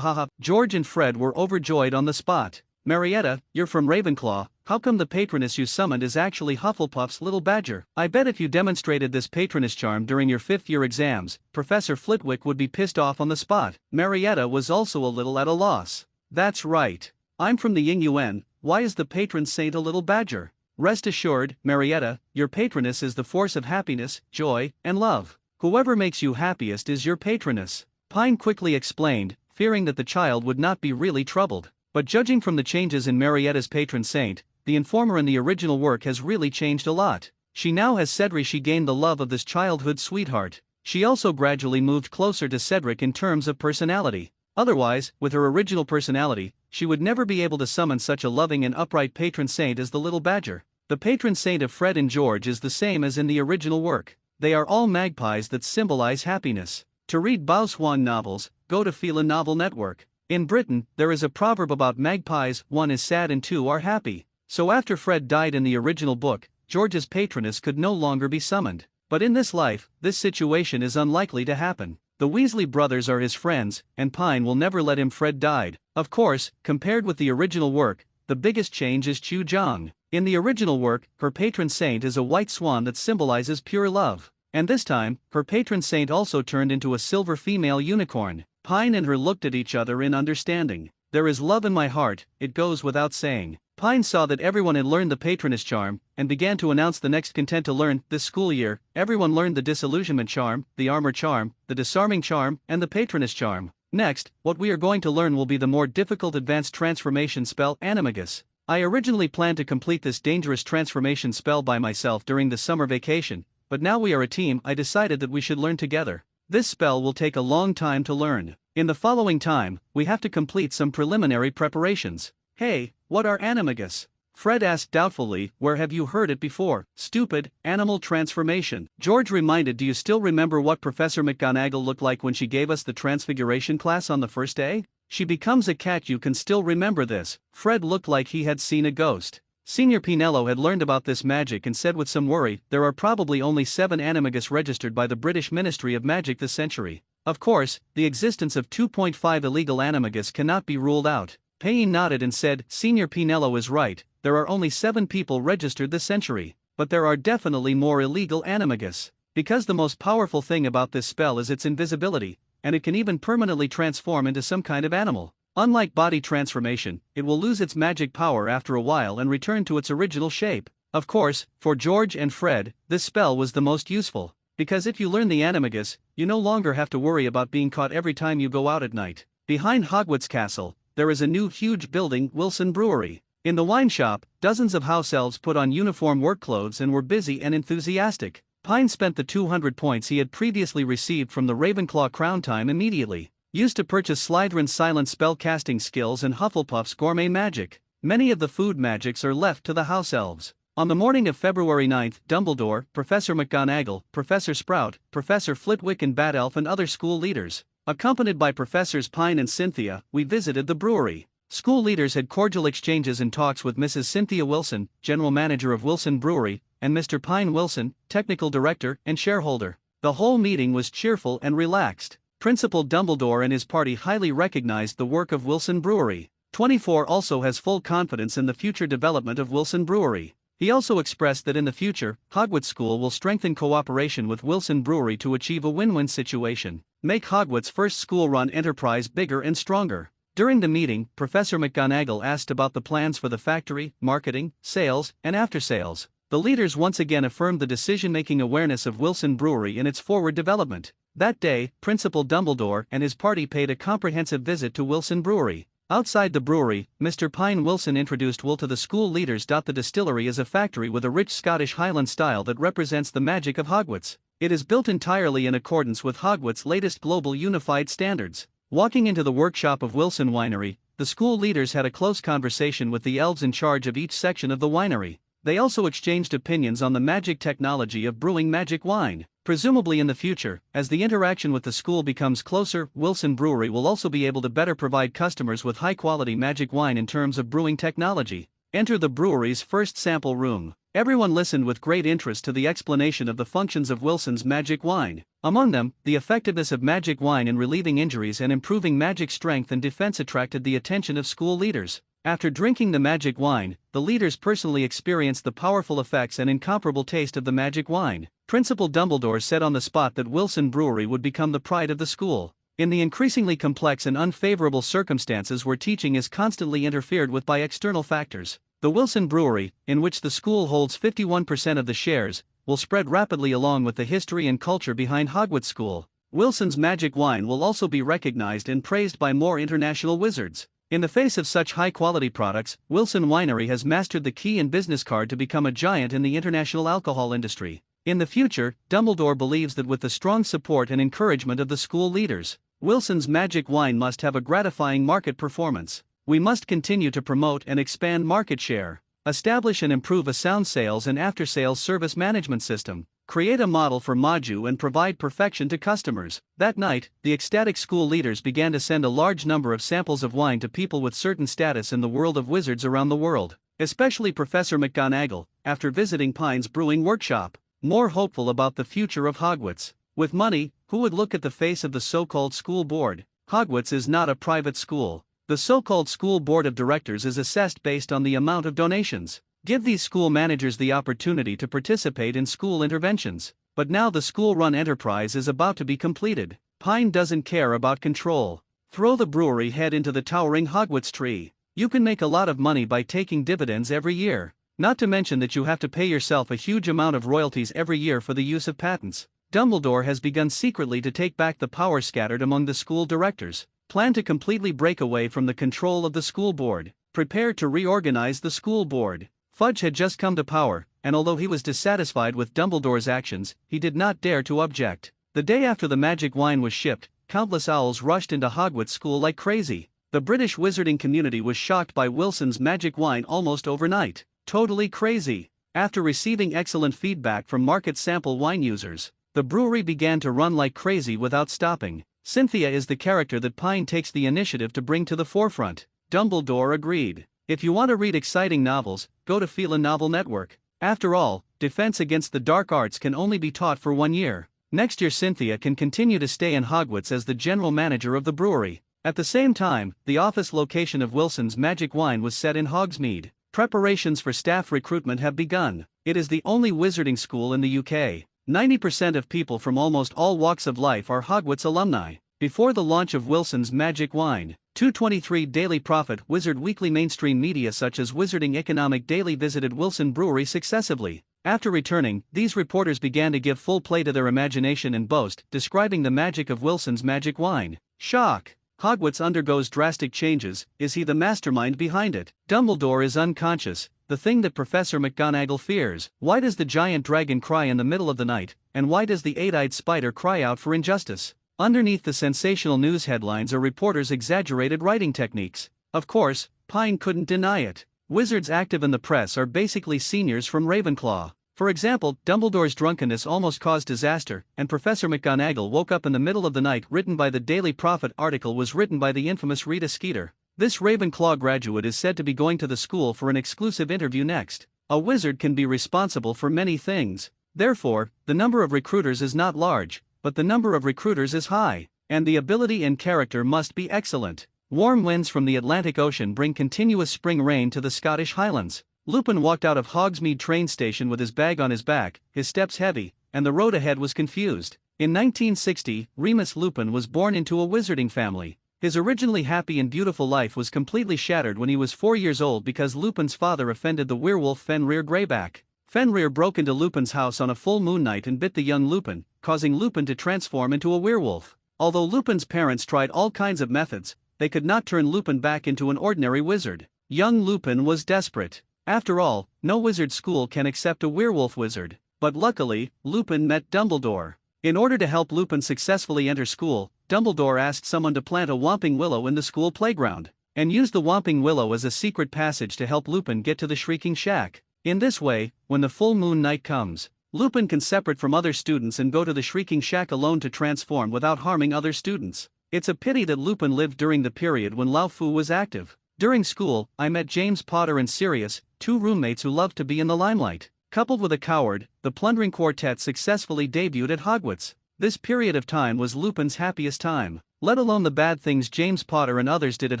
Speaker 1: George and Fred were overjoyed on the spot. Marietta, you're from Ravenclaw, how come the patroness you summoned is actually Hufflepuff's little badger? I bet if you demonstrated this patroness charm during your 5th year exams, Professor Flitwick would be pissed off on the spot. Marietta was also a little at a loss. That's right. I'm from the Ying Yuan, why is the patron saint a little badger? Rest assured, Marietta, your patroness is the force of happiness, joy, and love. Whoever makes you happiest is your patroness. Pine quickly explained, fearing that the child would not be really troubled. But judging from the changes in Marietta's patron saint, the informer in the original work has really changed a lot. She now has Cedric. She gained the love of this childhood sweetheart. She also gradually moved closer to Cedric in terms of personality. Otherwise, with her original personality, she would never be able to summon such a loving and upright patron saint as the little badger. The patron saint of Fred and George is the same as in the original work. They are all magpies that symbolize happiness. To read Bao Swan novels, go to Fila Novel Network. In Britain, there is a proverb about magpies: 1 is sad and 2 are happy. So after Fred died in the original book, George's patroness could no longer be summoned. But in this life, this situation is unlikely to happen. The Weasley brothers are his friends, and Pine will never let him. Fred died. Of course, compared with the original work, the biggest change is Chu-jong. In the original work, her patron saint is a white swan that symbolizes pure love. And this time, her patron saint also turned into a silver female unicorn. Pine and her looked at each other in understanding. There is love in my heart, it goes without saying. Pine saw that everyone had learned the patroness charm, and began to announce the next content to learn. This school year, everyone learned the disillusionment charm, the armor charm, the disarming charm, and the patroness charm. Next, what we are going to learn will be the more difficult advanced transformation spell, Animagus. I originally planned to complete this dangerous transformation spell by myself during the summer vacation, but now we are a team. I decided that we should learn together. This spell will take a long time to learn. In the following time, we have to complete some preliminary preparations. Hey, what are Animagus? Fred asked doubtfully, where have you heard it before? Stupid, animal transformation. George reminded, do you still remember what Professor McGonagall looked like when she gave us the transfiguration class on the first day? She becomes a cat. You can still remember this. Fred looked like he had seen a ghost. Senior Pinello had learned about this magic and said with some worry, there are probably only 7 Animagus registered by the British Ministry of Magic this century. Of course, the existence of 2.5 illegal Animagus cannot be ruled out. Payne nodded and said, Senior Pinello is right, there are only 7 people registered this century. But there are definitely more illegal Animagus. Because the most powerful thing about this spell is its invisibility, and it can even permanently transform into some kind of animal. Unlike body transformation, it will lose its magic power after a while and return to its original shape. Of course, for George and Fred, this spell was the most useful. Because if you learn the Animagus, you no longer have to worry about being caught every time you go out at night. Behind Hogwarts Castle, there is a new huge building, Wilson Brewery. In the wine shop, dozens of house elves put on uniform work clothes and were busy and enthusiastic. Pine spent the 200 points he had previously received from the Ravenclaw crown time immediately. Used to purchase Slytherin's silent spell-casting skills and Hufflepuff's gourmet magic. Many of the food magics are left to the house elves. On the morning of February 9th, Dumbledore, Professor McGonagall, Professor Sprout, Professor Flitwick and Bad Elf and other school leaders, accompanied by Professors Pine and Cynthia, we visited the brewery. School leaders had cordial exchanges and talks with Mrs. Cynthia Wilson, general manager of Wilson Brewery, and Mr. Pine Wilson, technical director and shareholder. The whole meeting was cheerful and relaxed. Principal Dumbledore and his party highly recognized the work of Wilson Brewery. 24 also has full confidence in the future development of Wilson Brewery. He also expressed that in the future, Hogwarts School will strengthen cooperation with Wilson Brewery to achieve a win-win situation, make Hogwarts' first school-run enterprise bigger and stronger. During the meeting, Professor McGonagall asked about the plans for the factory, marketing, sales, and after-sales. The leaders once again affirmed the decision-making awareness of Wilson Brewery in its forward development. That day, Principal Dumbledore and his party paid a comprehensive visit to Wilson Brewery. Outside the brewery, Mr. Pine Wilson introduced Will to the school leaders. The distillery is a factory with a rich Scottish Highland style that represents the magic of Hogwarts. It is built entirely in accordance with Hogwarts' latest global unified standards. Walking into the workshop of Wilson Winery, the school leaders had a close conversation with the elves in charge of each section of the winery. They also exchanged opinions on the magic technology of brewing magic wine. Presumably in the future, as the interaction with the school becomes closer, Wilson Brewery will also be able to better provide customers with high-quality magic wine in terms of brewing technology. Enter the brewery's first sample room. Everyone listened with great interest to the explanation of the functions of Wilson's magic wine. Among them, the effectiveness of magic wine in relieving injuries and improving magic strength and defense attracted the attention of school leaders. After drinking the magic wine, the leaders personally experienced the powerful effects and incomparable taste of the magic wine. Principal Dumbledore said on the spot that Wilson Brewery would become the pride of the school. In the increasingly complex and unfavorable circumstances where teaching is constantly interfered with by external factors, the Wilson Brewery, in which the school holds 51% of the shares, will spread rapidly along with the history and culture behind Hogwarts School. Wilson's magic wine will also be recognized and praised by more international wizards. In the face of such high-quality products, Wilson Winery has mastered the key and business card to become a giant in the international alcohol industry. In the future, Dumbledore believes that with the strong support and encouragement of the school leaders, Wilson's magic wine must have a gratifying market performance. We must continue to promote and expand market share, establish and improve a sound sales and after-sales service management system, create a model for Maju and provide perfection to customers. That night, the ecstatic school leaders began to send a large number of samples of wine to people with certain status in the world of wizards around the world, especially Professor McGonagall, after visiting Pine's brewing workshop. More hopeful about the future of Hogwarts. With money, who would look at the face of the so-called school board? Hogwarts is not a private school. The so-called school board of directors is assessed based on the amount of donations. Give these school managers the opportunity to participate in school interventions. But now the school-run enterprise is about to be completed. Pine doesn't care about control. Throw the brewery head into the towering Hogwarts tree. You can make a lot of money by taking dividends every year. Not to mention that you have to pay yourself a huge amount of royalties every year for the use of patents. Dumbledore has begun secretly to take back the power scattered among the school directors. Plan to completely break away from the control of the school board. Prepare to reorganize the school board. Fudge had just come to power, and although he was dissatisfied with Dumbledore's actions, he did not dare to object. The day after the magic wine was shipped, countless owls rushed into Hogwarts School like crazy. The British wizarding community was shocked by Wilson's magic wine almost overnight. Totally crazy. After receiving excellent feedback from market sample wine users, the brewery began to run like crazy without stopping. Cynthia is the character that Pine takes the initiative to bring to the forefront. Dumbledore agreed. If you want to read exciting novels, go to Phelan Novel Network. After all, defense against the dark arts can only be taught for 1 year. Next year Cynthia can continue to stay in Hogwarts as the general manager of the brewery. At the same time, the office location of Wilson's magic wine was set in Hogsmeade. Preparations for staff recruitment have begun. It is the only wizarding school in the UK. 90% of people from almost all walks of life are Hogwarts alumni. Before the launch of Wilson's magic wine, 223 Daily Prophet Wizard Weekly mainstream media such as Wizarding Economic Daily visited Wilson Brewery successively. After returning, these reporters began to give full play to their imagination and boast, describing the magic of Wilson's magic wine. Shock! Hogwarts undergoes drastic changes. Is he the mastermind behind it? Dumbledore is unconscious, the thing that Professor McGonagall fears. Why does the giant dragon cry in the middle of the night, and why does the eight-eyed spider cry out for injustice? Underneath the sensational news headlines are reporters' exaggerated writing techniques. Of course, Pine couldn't deny it. Wizards active in the press are basically seniors from Ravenclaw. For example, Dumbledore's drunkenness almost caused disaster, and Professor McGonagall woke up in the middle of the night. Written by the Daily Prophet article was written by the infamous Rita Skeeter. This Ravenclaw graduate is said to be going to the school for an exclusive interview next. A wizard can be responsible for many things. Therefore, the number of recruiters is not large, but the number of recruiters is high, and the ability and character must be excellent. Warm winds from the Atlantic Ocean bring continuous spring rain to the Scottish Highlands. Lupin walked out of Hogsmeade train station with his bag on his back, his steps heavy, and the road ahead was confused. In 1960, Remus Lupin was born into a wizarding family. His originally happy and beautiful life was completely shattered when he was 4 years old because Lupin's father offended the werewolf Fenrir Greyback. Fenrir broke into Lupin's house on a full moon night and bit the young Lupin, causing Lupin to transform into a werewolf. Although Lupin's parents tried all kinds of methods, they could not turn Lupin back into an ordinary wizard. Young Lupin was desperate. After all, no wizard school can accept a werewolf wizard. But luckily, Lupin met Dumbledore. In order to help Lupin successfully enter school, Dumbledore asked someone to plant a whomping willow in the school playground, and use the whomping willow as a secret passage to help Lupin get to the Shrieking Shack. In this way, when the full moon night comes, Lupin can separate from other students and go to the Shrieking Shack alone to transform without harming other students. It's a pity that Lupin lived during the period when Lao Fu was active. During school, I met James Potter and Sirius, two roommates who loved to be in the limelight. Coupled with a coward, the Plundering Quartet successfully debuted at Hogwarts. This period of time was Lupin's happiest time, let alone the bad things James Potter and others did at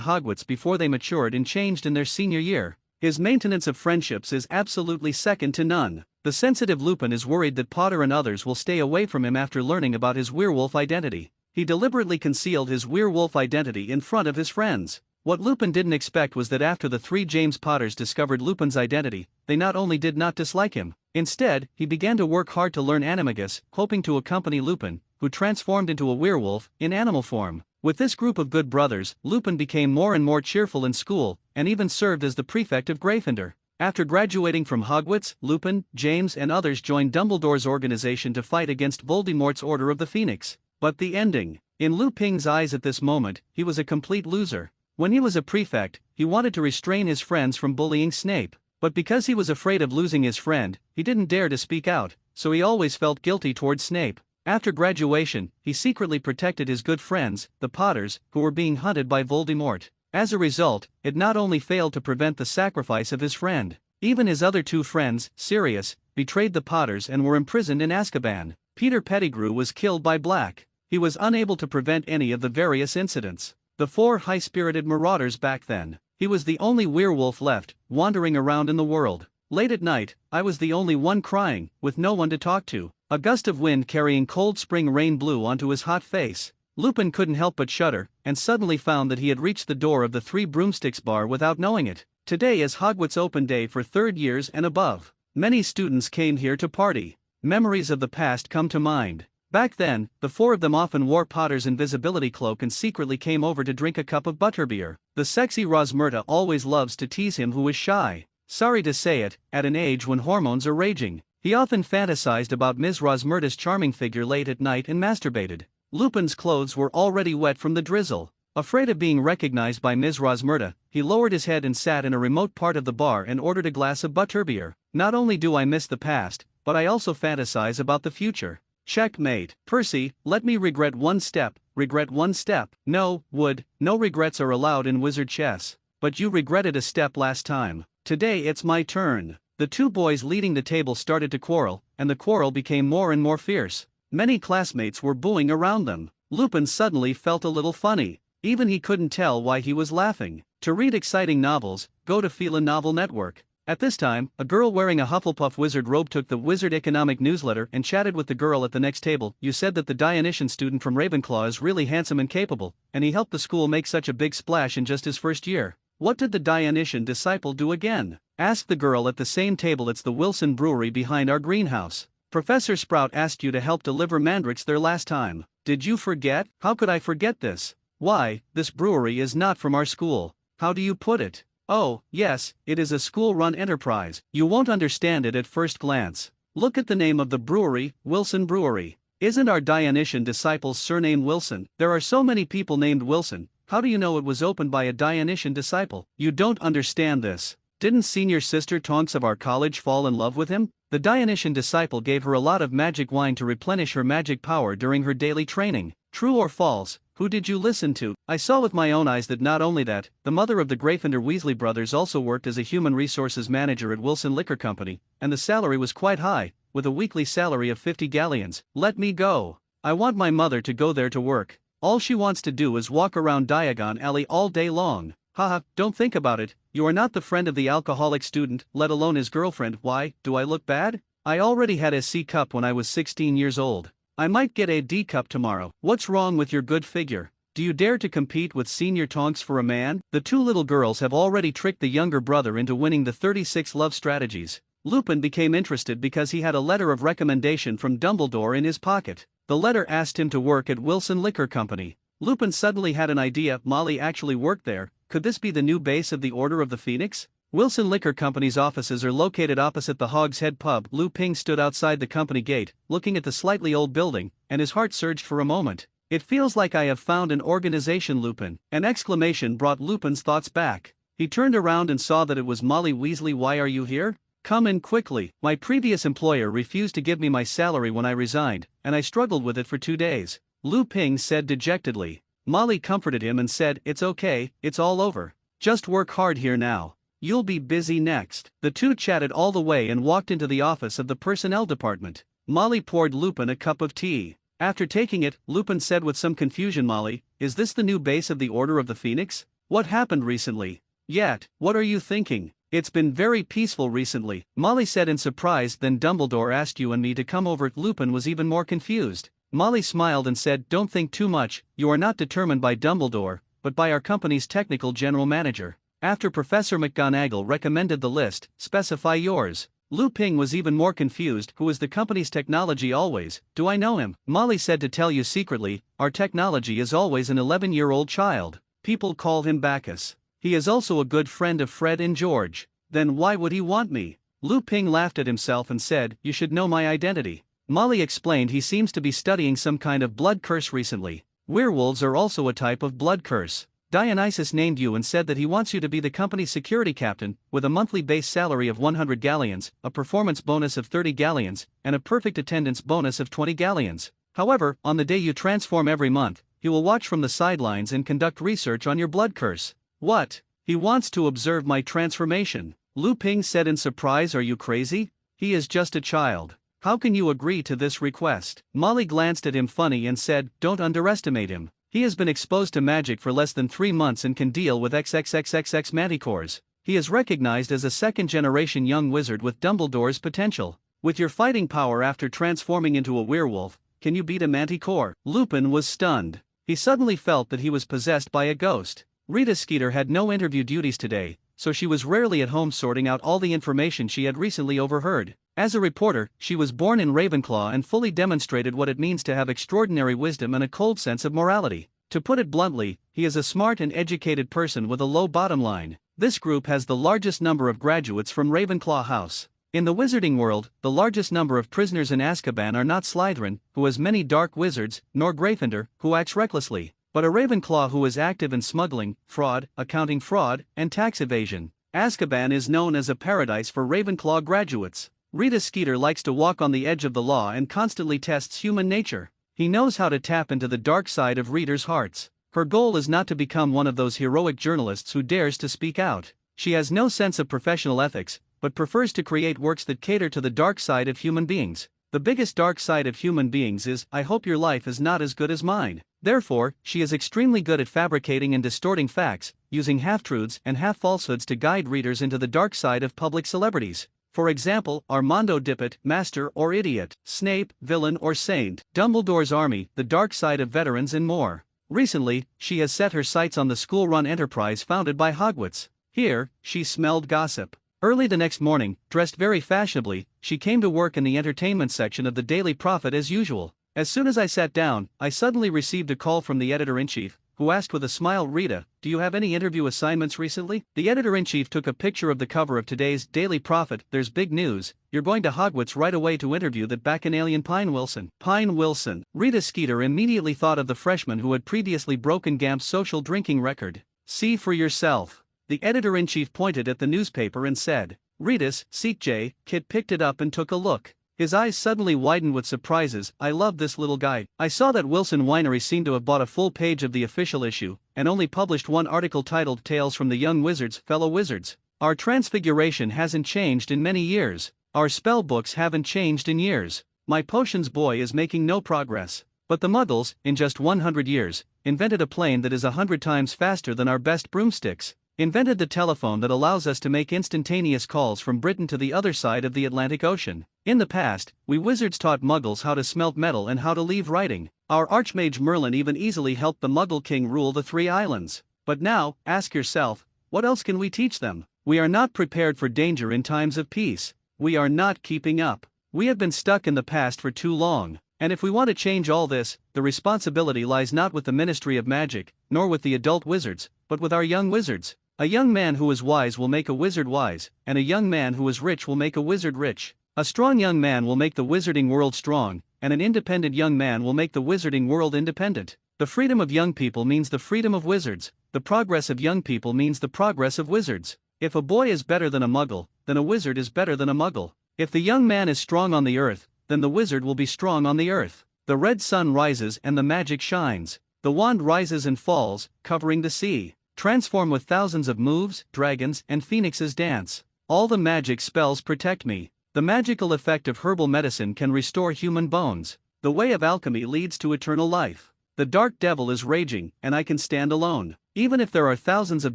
Speaker 1: Hogwarts before they matured and changed in their senior year. His maintenance of friendships is absolutely second to none. The sensitive Lupin is worried that Potter and others will stay away from him after learning about his werewolf identity. He deliberately concealed his werewolf identity in front of his friends. What Lupin didn't expect was that after the three James Potters discovered Lupin's identity, they not only did not dislike him, instead, he began to work hard to learn Animagus, hoping to accompany Lupin, who transformed into a werewolf, in animal form. With this group of good brothers, Lupin became more and more cheerful in school, and even served as the prefect of Gryffindor. After graduating from Hogwarts, Lupin, James and others joined Dumbledore's organization to fight against Voldemort's Order of the Phoenix. But the ending. In Lupin's eyes at this moment, he was a complete loser. When he was a prefect, he wanted to restrain his friends from bullying Snape. But because he was afraid of losing his friend, he didn't dare to speak out, so he always felt guilty towards Snape. After graduation, he secretly protected his good friends, the Potters, who were being hunted by Voldemort. As a result, it not only failed to prevent the sacrifice of his friend, even his other two friends, Sirius, betrayed the Potters and were imprisoned in Azkaban. Peter Pettigrew was killed by Black. He was unable to prevent any of the various incidents. The four high-spirited marauders back then. He was the only werewolf left, wandering around in the world. Late at night, I was the only one crying, with no one to talk to. A gust of wind carrying cold spring rain blew onto his hot face. Lupin couldn't help but shudder, and suddenly found that he had reached the door of the Three Broomsticks bar without knowing it. Today is Hogwarts open day for third years and above. Many students came here to party. Memories of the past come to mind. Back then, the four of them often wore Potter's invisibility cloak and secretly came over to drink a cup of butterbeer. The sexy Rosmerta always loves to tease him who is shy. Sorry to say it, at an age when hormones are raging. He often fantasized about Ms. Rosmerta's charming figure late at night and masturbated. Lupin's clothes were already wet from the drizzle. Afraid of being recognized by Ms. Rosmerta, he lowered his head and sat in a remote part of the bar and ordered a glass of butterbeer. Not only do I miss the past, but I also fantasize about the future. Checkmate. Percy, let me regret one step. Regret one step. No, Wood, no regrets are allowed in wizard chess. But you regretted a step last time. Today it's my turn. The two boys leading the table started to quarrel, and the quarrel became more and more fierce. Many classmates were booing around them. Lupin suddenly felt a little funny. Even he couldn't tell why he was laughing. To read exciting novels, go to Phelan Novel Network. At this time, a girl wearing a Hufflepuff wizard robe took the Wizard Economic newsletter and chatted with the girl at the next table. You said that the Dionysian student from Ravenclaw is really handsome and capable, and he helped the school make such a big splash in just his first year. What did the Dionysian disciple do again? Asked the girl at the same table. It's the Wilson Brewery behind our greenhouse. Professor Sprout asked you to help deliver mandrakes there last time. Did you forget? How could I forget this? Why, this brewery is not from our school. How do you put it? Oh, yes, it is a school-run enterprise. You won't understand it at first glance. Look at the name of the brewery, Wilson Brewery. Isn't our Dionysian disciple's surname Wilson? There are so many people named Wilson. How do you know it was opened by a Dionysian disciple? You don't understand this. Didn't senior sister Tonks of our college fall in love with him? The Dionysian disciple gave her a lot of magic wine to replenish her magic power during her daily training. True or false? Who did you listen to? I saw with my own eyes that not only that, the mother of the Gryffindor Weasley brothers also worked as a human resources manager at Wilson Liquor Company, and the salary was quite high, with a weekly salary of 50 galleons. Let me go. I want my mother to go there to work. All she wants to do is walk around Diagon Alley all day long. Haha, don't think about it. You are not the friend of the alcoholic student, let alone his girlfriend. Why, do I look bad? I already had a C cup when I was 16 years old. I might get a D cup tomorrow. What's wrong with your good figure? Do you dare to compete with senior Tonks for a man? The two little girls have already tricked the younger brother into winning the 36 love strategies. Lupin became interested because he had a letter of recommendation from Dumbledore in his pocket. The letter asked him to work at Wilson Liquor Company. Lupin suddenly had an idea. Molly actually worked there. Could this be the new base of the Order of the Phoenix? Wilson Liquor Company's offices are located opposite the Hog's Head pub. Lu Ping stood outside the company gate, looking at the slightly old building, and his heart surged for a moment. It feels like I have found an organization, Lupin. An exclamation brought Lupin's thoughts back. He turned around and saw that it was Molly Weasley. Why are you here? Come in quickly. My previous employer refused to give me my salary when I resigned, and I struggled with it for 2 days. Lu Ping said dejectedly. Molly comforted him and said, it's okay, it's all over. Just work hard here now. You'll be busy next. The two chatted all the way and walked into the office of the personnel department. Molly poured Lupin a cup of tea. After taking it, Lupin said with some confusion, Molly, is this the new base of the Order of the Phoenix? What happened recently? Yet, what are you thinking? It's been very peaceful recently, Molly said in surprise. Then Dumbledore asked you and me to come over. Lupin was even more confused. Molly smiled and said, don't think too much, you are not determined by Dumbledore, but by our company's technical general manager. After Professor McGonagall recommended the list, specify yours. Lu Ping was even more confused. Who is the company's technology always? Do I know him? Molly said to tell you secretly, our technology is always an 11-year-old child. People call him Bacchus. He is also a good friend of Fred and George. Then why would he want me? Lu Ping laughed at himself and said, you should know my identity. Molly explained he seems to be studying some kind of blood curse recently. Werewolves are also a type of blood curse. Dionysus named you and said that he wants you to be the company's security captain, with a monthly base salary of 100 galleons, a performance bonus of 30 galleons, and a perfect attendance bonus of 20 galleons. However, on the day you transform every month, he will watch from the sidelines and conduct research on your blood curse. What? He wants to observe my transformation. Lu Ping said in surprise. Are you crazy? He is just a child. How can you agree to this request? Molly glanced at him funny and said, don't underestimate him. He has been exposed to magic for less than 3 months and can deal with XXXXX manticores. He is recognized as a second-generation young wizard with Dumbledore's potential. With your fighting power after transforming into a werewolf, can you beat a manticore? Lupin was stunned. He suddenly felt that he was possessed by a ghost. Rita Skeeter had no interview duties today, so she was rarely at home sorting out all the information she had recently overheard. As a reporter, she was born in Ravenclaw and fully demonstrated what it means to have extraordinary wisdom and a cold sense of morality. To put it bluntly, he is a smart and educated person with a low bottom line. This group has the largest number of graduates from Ravenclaw House. In the wizarding world, the largest number of prisoners in Azkaban are not Slytherin, who has many dark wizards, nor Gryffindor, who acts recklessly, but a Ravenclaw who is active in smuggling, fraud, accounting fraud, and tax evasion. Azkaban is known as a paradise for Ravenclaw graduates. Rita Skeeter likes to walk on the edge of the law and constantly tests human nature. He knows how to tap into the dark side of readers' hearts. Her goal is not to become one of those heroic journalists who dares to speak out. She has no sense of professional ethics, but prefers to create works that cater to the dark side of human beings. The biggest dark side of human beings is, I hope your life is not as good as mine. Therefore, she is extremely good at fabricating and distorting facts, using half-truths and half-falsehoods to guide readers into the dark side of public celebrities. For example, Armando Dippet, master or idiot, Snape, villain or saint, Dumbledore's army, the dark side of veterans and more. Recently, she has set her sights on the school-run enterprise founded by Hogwarts. Here, she smelled gossip. Early the next morning, dressed very fashionably, she came to work in the entertainment section of the Daily Prophet as usual. As soon as I sat down, I suddenly received a call from the editor-in-chief, who asked with a smile, Rita, do you have any interview assignments recently? The editor-in-chief took a picture of the cover of today's Daily Prophet. There's big news, you're going to Hogwarts right away to interview that bacchanalian Pine Wilson. Pine Wilson. Rita Skeeter immediately thought of the freshman who had previously broken Gamp's social drinking record. See for yourself. The editor-in-chief pointed at the newspaper and said, Read us, Seek J. Kit picked it up and took a look. His eyes suddenly widened with surprises. I love this little guy. I saw that Wilson Winery seemed to have bought a full page of the official issue, and only published one article titled Tales from the Young Wizards, Fellow Wizards. Our transfiguration hasn't changed in many years. Our spell books haven't changed in years. My potions boy is making no progress. But the Muggles, in just 100 years, invented a plane that is 100 times faster than our best broomsticks. Invented the telephone that allows us to make instantaneous calls from Britain to the other side of the Atlantic Ocean. In the past, we wizards taught Muggles how to smelt metal and how to leave writing. Our Archmage Merlin even easily helped the Muggle King rule the 3 islands. But now, ask yourself, what else can we teach them? We are not prepared for danger in times of peace. We are not keeping up. We have been stuck in the past for too long. And if we want to change all this, the responsibility lies not with the Ministry of Magic, nor with the adult wizards, but with our young wizards. A young man who is wise will make a wizard wise, and a young man who is rich will make a wizard rich. A strong young man will make the wizarding world strong, and an independent young man will make the wizarding world independent. The freedom of young people means the freedom of wizards. The progress of young people means the progress of wizards. If a boy is better than a Muggle, then a wizard is better than a Muggle. If the young man is strong on the earth, then the wizard will be strong on the earth. The red sun rises and the magic shines. The wand rises and falls, covering the sea. Transform with thousands of moves, dragons and phoenixes dance. All the magic spells protect me. The magical effect of herbal medicine can restore human bones. The way of alchemy leads to eternal life. The dark devil is raging, and I can stand alone. Even if there are thousands of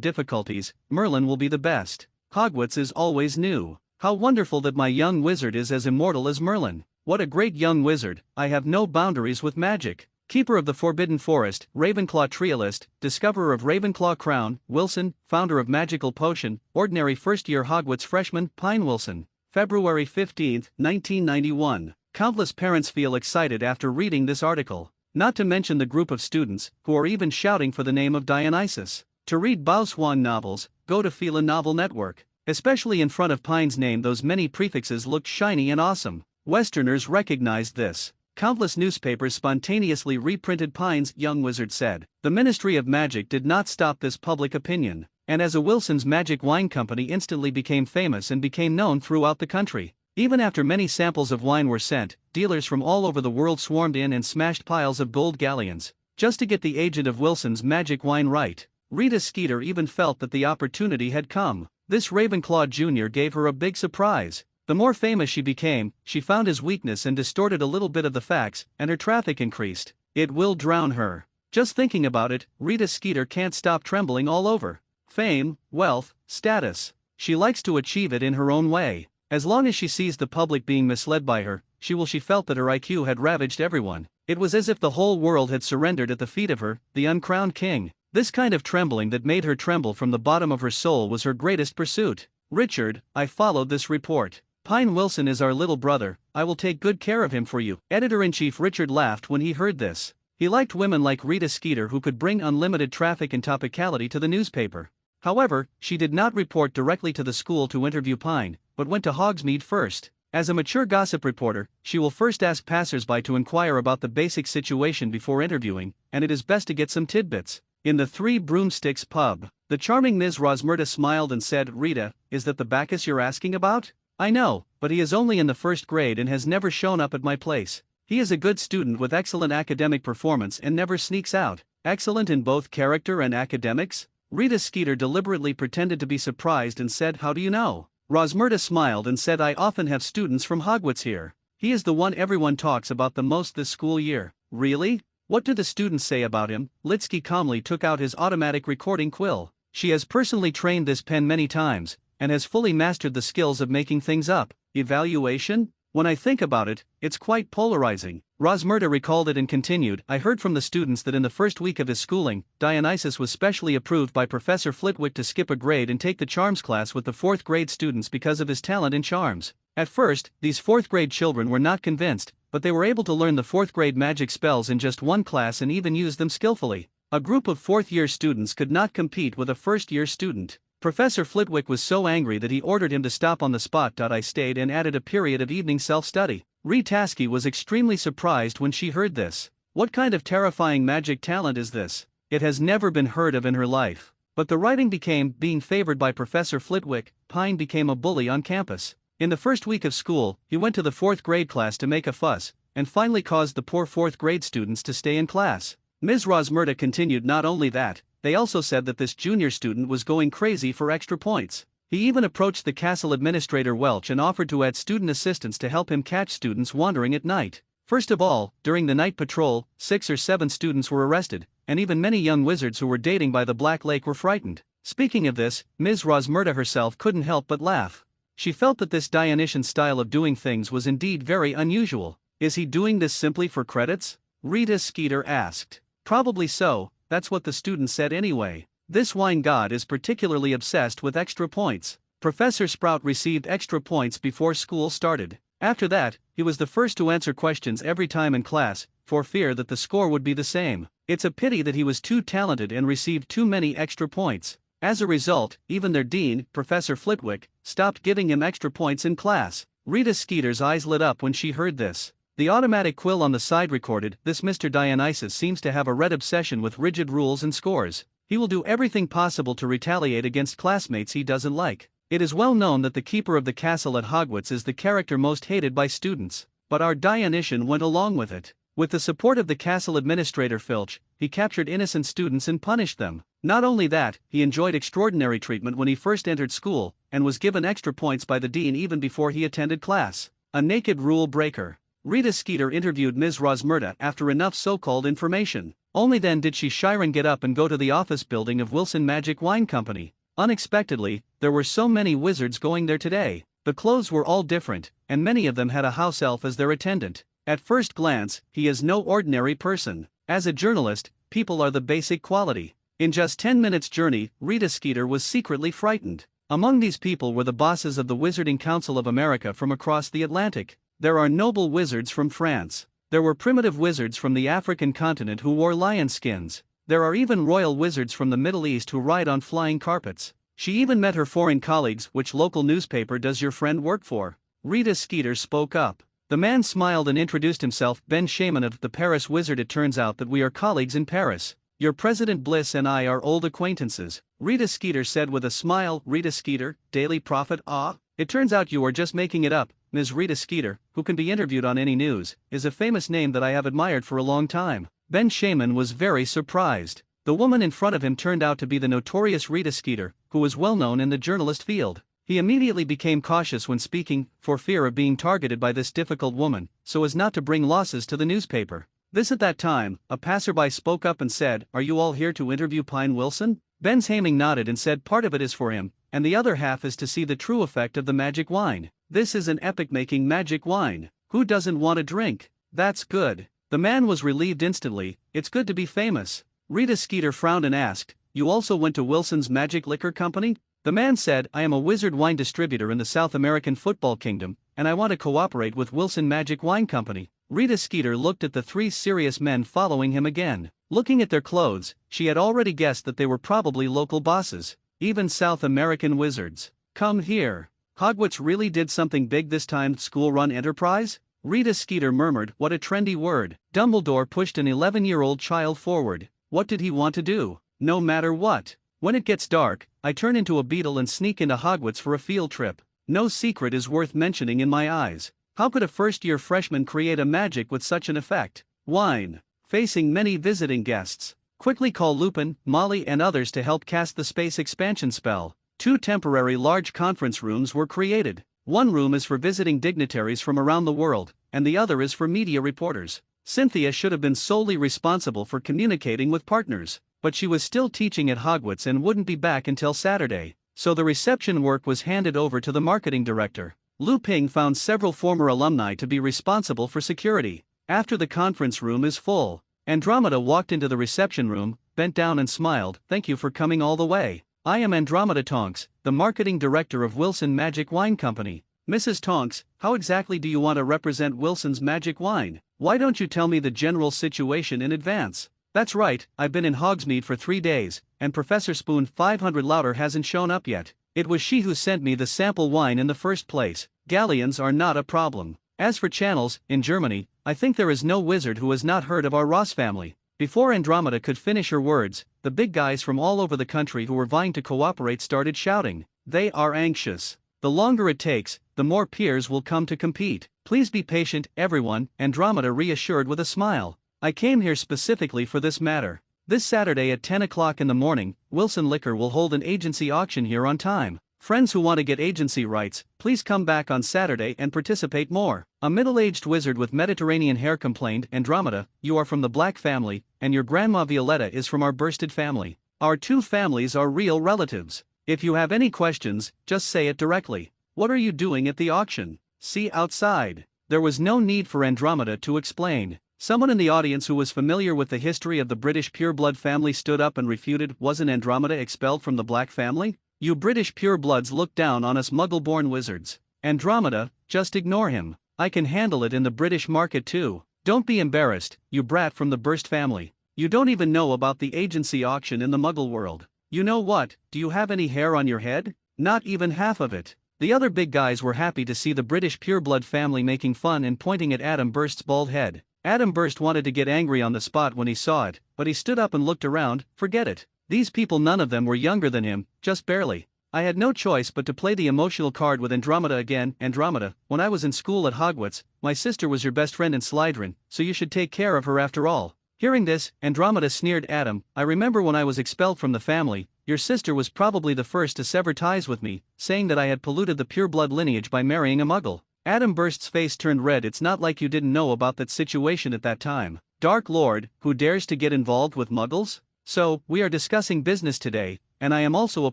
Speaker 1: difficulties, Merlin will be the best. Hogwarts is always new. How wonderful that my young wizard is as immortal as Merlin. What a great young wizard. I have no boundaries with magic. Keeper of the Forbidden Forest, Ravenclaw Trialist, discoverer of Ravenclaw Crown, Wilson, founder of Magical Potion, ordinary first-year Hogwarts freshman, Pine Wilson. February 15, 1991. Countless parents feel excited after reading this article. Not to mention the group of students, who are even shouting for the name of Dionysus. To read Baoswang novels, go to Fila Novel Network. Especially in front of Pine's name, those many prefixes looked shiny and awesome. Westerners recognized this. Countless newspapers spontaneously reprinted Pine's Young Wizard said. The Ministry of Magic did not stop this public opinion, and as a Wilson's Magic Wine Company instantly became famous and became known throughout the country. Even after many samples of wine were sent, dealers from all over the world swarmed in and smashed piles of gold galleons, just to get the agent of Wilson's Magic Wine right. Rita Skeeter even felt that the opportunity had come. This Ravenclaw Jr. gave her a big surprise. The more famous she became, she found his weakness and distorted a little bit of the facts, and her traffic increased. It will drown her. Just thinking about it, Rita Skeeter can't stop trembling all over. Fame, wealth, status. She likes to achieve it in her own way. As long as she sees the public being misled by her, she felt that her IQ had ravaged everyone. It was as if the whole world had surrendered at the feet of her, the uncrowned king. This kind of trembling that made her tremble from the bottom of her soul was her greatest pursuit. Richard, I followed this report. Pine Wilson is our little brother, I will take good care of him for you. Editor-in-Chief Richard laughed when he heard this. He liked women like Rita Skeeter who could bring unlimited traffic and topicality to the newspaper. However, she did not report directly to the school to interview Pine, but went to Hogsmeade first. As a mature gossip reporter, she will first ask passers-by to inquire about the basic situation before interviewing, and it is best to get some tidbits. In the Three Broomsticks pub, the charming Ms. Rosmerta smiled and said, Rita, is that the Bacchus you're asking about? I know, but he is only in the first grade and has never shown up at my place. He is a good student with excellent academic performance and never sneaks out. Excellent in both character and academics? Rita Skeeter deliberately pretended to be surprised and said, how do you know? Rosmerta smiled and said, I often have students from Hogwarts here. He is the one everyone talks about the most this school year. Really? What do the students say about him? Litsky calmly took out his automatic recording quill. She has personally trained this pen many times, and has fully mastered the skills of making things up. Evaluation? When I think about it, it's quite polarizing. Rosmerta recalled it and continued, I heard from the students that in the first week of his schooling, Dionysus was specially approved by Professor Flitwick to skip a grade and take the charms class with the 4th grade students because of his talent in charms. At first, these 4th grade children were not convinced, but they were able to learn the 4th grade magic spells in just one class and even use them skillfully. A group of 4th year students could not compete with a 1st year student. Professor Flitwick was so angry that he ordered him to stop on the spot. I stayed and added a period of evening self-study. Ritaski was extremely surprised when she heard this. What kind of terrifying magic talent is this? It has never been heard of in her life. But the writing became, being favored by Professor Flitwick, Pine became a bully on campus. In the first week of school, he went to the 4th grade class to make a fuss, and finally caused the poor 4th grade students to stay in class. Ms. Rosmerta continued. Not only that, they also said that this junior student was going crazy for extra points. He even approached the castle administrator Welch and offered to add student assistants to help him catch students wandering at night. First of all, during the night patrol, 6 or 7 students were arrested, and even many young wizards who were dating by the Black Lake were frightened. Speaking of this, Ms. Rosmerta herself couldn't help but laugh. She felt that this Dionysian style of doing things was indeed very unusual. Is he doing this simply for credits? Rita Skeeter asked. Probably so, that's what the students said anyway. This wine god is particularly obsessed with extra points. Professor Sprout received extra points before school started. After that, he was the first to answer questions every time in class, for fear that the score would be the same. It's a pity that he was too talented and received too many extra points. As a result, even their dean, Professor Flitwick, stopped giving him extra points in class. Rita Skeeter's eyes lit up when she heard this. The automatic quill on the side recorded, "This Mr. Dionysus seems to have a red obsession with rigid rules and scores. He will do everything possible to retaliate against classmates he doesn't like." It is well known that the keeper of the castle at Hogwarts is the character most hated by students, but our Dionysian went along with it. With the support of the castle administrator Filch, he captured innocent students and punished them. Not only that, he enjoyed extraordinary treatment when he first entered school, and was given extra points by the dean even before he attended class. A naked rule breaker. Rita Skeeter interviewed Ms. Rosmerta after enough so-called information. Only then did she Chiron get up and go to the office building of Wilson Magic Wine Company. Unexpectedly, there were so many wizards going there today. The clothes were all different, and many of them had a house elf as their attendant. At first glance, he is no ordinary person. As a journalist, people are the basic quality. In just 10 minutes' journey, Rita Skeeter was secretly frightened. Among these people were the bosses of the Wizarding Council of America from across the Atlantic. There are noble wizards from France. There were primitive wizards from the African continent who wore lion skins. There are even royal wizards from the Middle East who ride on flying carpets. She even met her foreign colleagues. "Which local newspaper does your friend work for?" Rita Skeeter spoke up. The man smiled and introduced himself. "Ben Shaman of the Paris Wizard. It turns out that we are colleagues in Paris. Your President Bliss and I are old acquaintances," Rita Skeeter said with a smile. Rita Skeeter, Daily Prophet. "Ah, it turns out you are just making it up." Ms. Rita Skeeter, who can be interviewed on any news, is a famous name that I have admired for a long time. Ben Shaman was very surprised. The woman in front of him turned out to be the notorious Rita Skeeter, who was well known in the journalist field. He immediately became cautious when speaking, for fear of being targeted by this difficult woman, so as not to bring losses to the newspaper. At that time, a passerby spoke up and said, "Are you all here to interview Pine Wilson?" Ben Shaman nodded and said part of it is for him, and the other half is to see the true effect of the magic wine. This is an epic-making magic wine. Who doesn't want a drink? That's good. The man was relieved instantly. It's good to be famous. Rita Skeeter frowned and asked, "You also went to Wilson's Magic Liquor Company?" The man said, "I am a wizard wine distributor in the South American Football Kingdom, and I want to cooperate with Wilson Magic Wine Company." Rita Skeeter looked at the 3 serious men following him again. Looking at their clothes, she had already guessed that they were probably local bosses, even South American wizards. "Come here. Hogwarts really did something big this time. School-run enterprise?" Rita Skeeter murmured, "What a trendy word." Dumbledore pushed an 11-year-old child forward. What did he want to do? No matter what. "When it gets dark, I turn into a beetle and sneak into Hogwarts for a field trip. No secret is worth mentioning in my eyes. How could a first-year freshman create a magic with such an effect? Wine. Facing many visiting guests. Quickly call Lupin, Molly and others to help cast the space expansion spell." 2 temporary large conference rooms were created. One room is for visiting dignitaries from around the world, and the other is for media reporters. Cynthia should have been solely responsible for communicating with partners, but she was still teaching at Hogwarts and wouldn't be back until Saturday, so the reception work was handed over to the marketing director. Lu Ping found several former alumni to be responsible for security. After the conference room is full, Andromeda walked into the reception room, bent down and smiled. "Thank you for coming all the way. I am Andromeda Tonks, the marketing director of Wilson Magic Wine Company." "Mrs. Tonks, how exactly do you want to represent Wilson's Magic Wine? Why don't you tell me the general situation in advance?" "That's right, I've been in Hogsmeade for 3 days, and Professor Spoon 500 Louder hasn't shown up yet. It was she who sent me the sample wine in the first place. Galleons are not a problem. As for channels, in Germany, I think there is no wizard who has not heard of our Ross family." Before Andromeda could finish her words, the big guys from all over the country who were vying to cooperate started shouting. "They are anxious. The longer it takes, the more peers will come to compete. Please be patient, everyone, Andromeda reassured with a smile. I came here specifically for this matter. This Saturday at 10 o'clock in the morning, Wilson Liquor will hold an agency auction here on time. Friends who want to get agency rights, please come back on Saturday and participate more. A middle-aged wizard with Mediterranean hair complained, Andromeda, you are from the black family, and your grandma Violetta is from our bursted family. Our two families are real relatives. If you have any questions, just say it directly. What are you doing at the auction? See outside. There was no need for Andromeda to explain. Someone in the audience who was familiar with the history of the British pureblood family stood up and refuted, wasn't Andromeda expelled from the black family? You British purebloods look down on us muggle-born wizards. Andromeda, just ignore him. I can handle it in the British market too. Don't be embarrassed, you brat from the Burst family. You don't even know about the agency auction in the muggle world. You know what, do you have any hair on your head? Not even half of it. The other big guys were happy to see the British pureblood family making fun and pointing at Adam Burst's bald head. Adam Burst wanted to get angry on the spot when he saw it, but he stood up and looked around. Forget it. These people, none of them were younger than him, just barely. I had no choice but to play the emotional card with Andromeda again. Andromeda, when I was in school at Hogwarts, my sister was your best friend in Slytherin, so you should take care of her after all. Hearing this, Andromeda sneered. Adam, I remember when I was expelled from the family, your sister was probably the first to sever ties with me, saying that I had polluted the pureblood lineage by marrying a muggle. Adam Burst's face turned red. It's not like you didn't know about that situation at that time. Dark Lord, who dares to get involved with muggles? So, we are discussing business today, and I am also a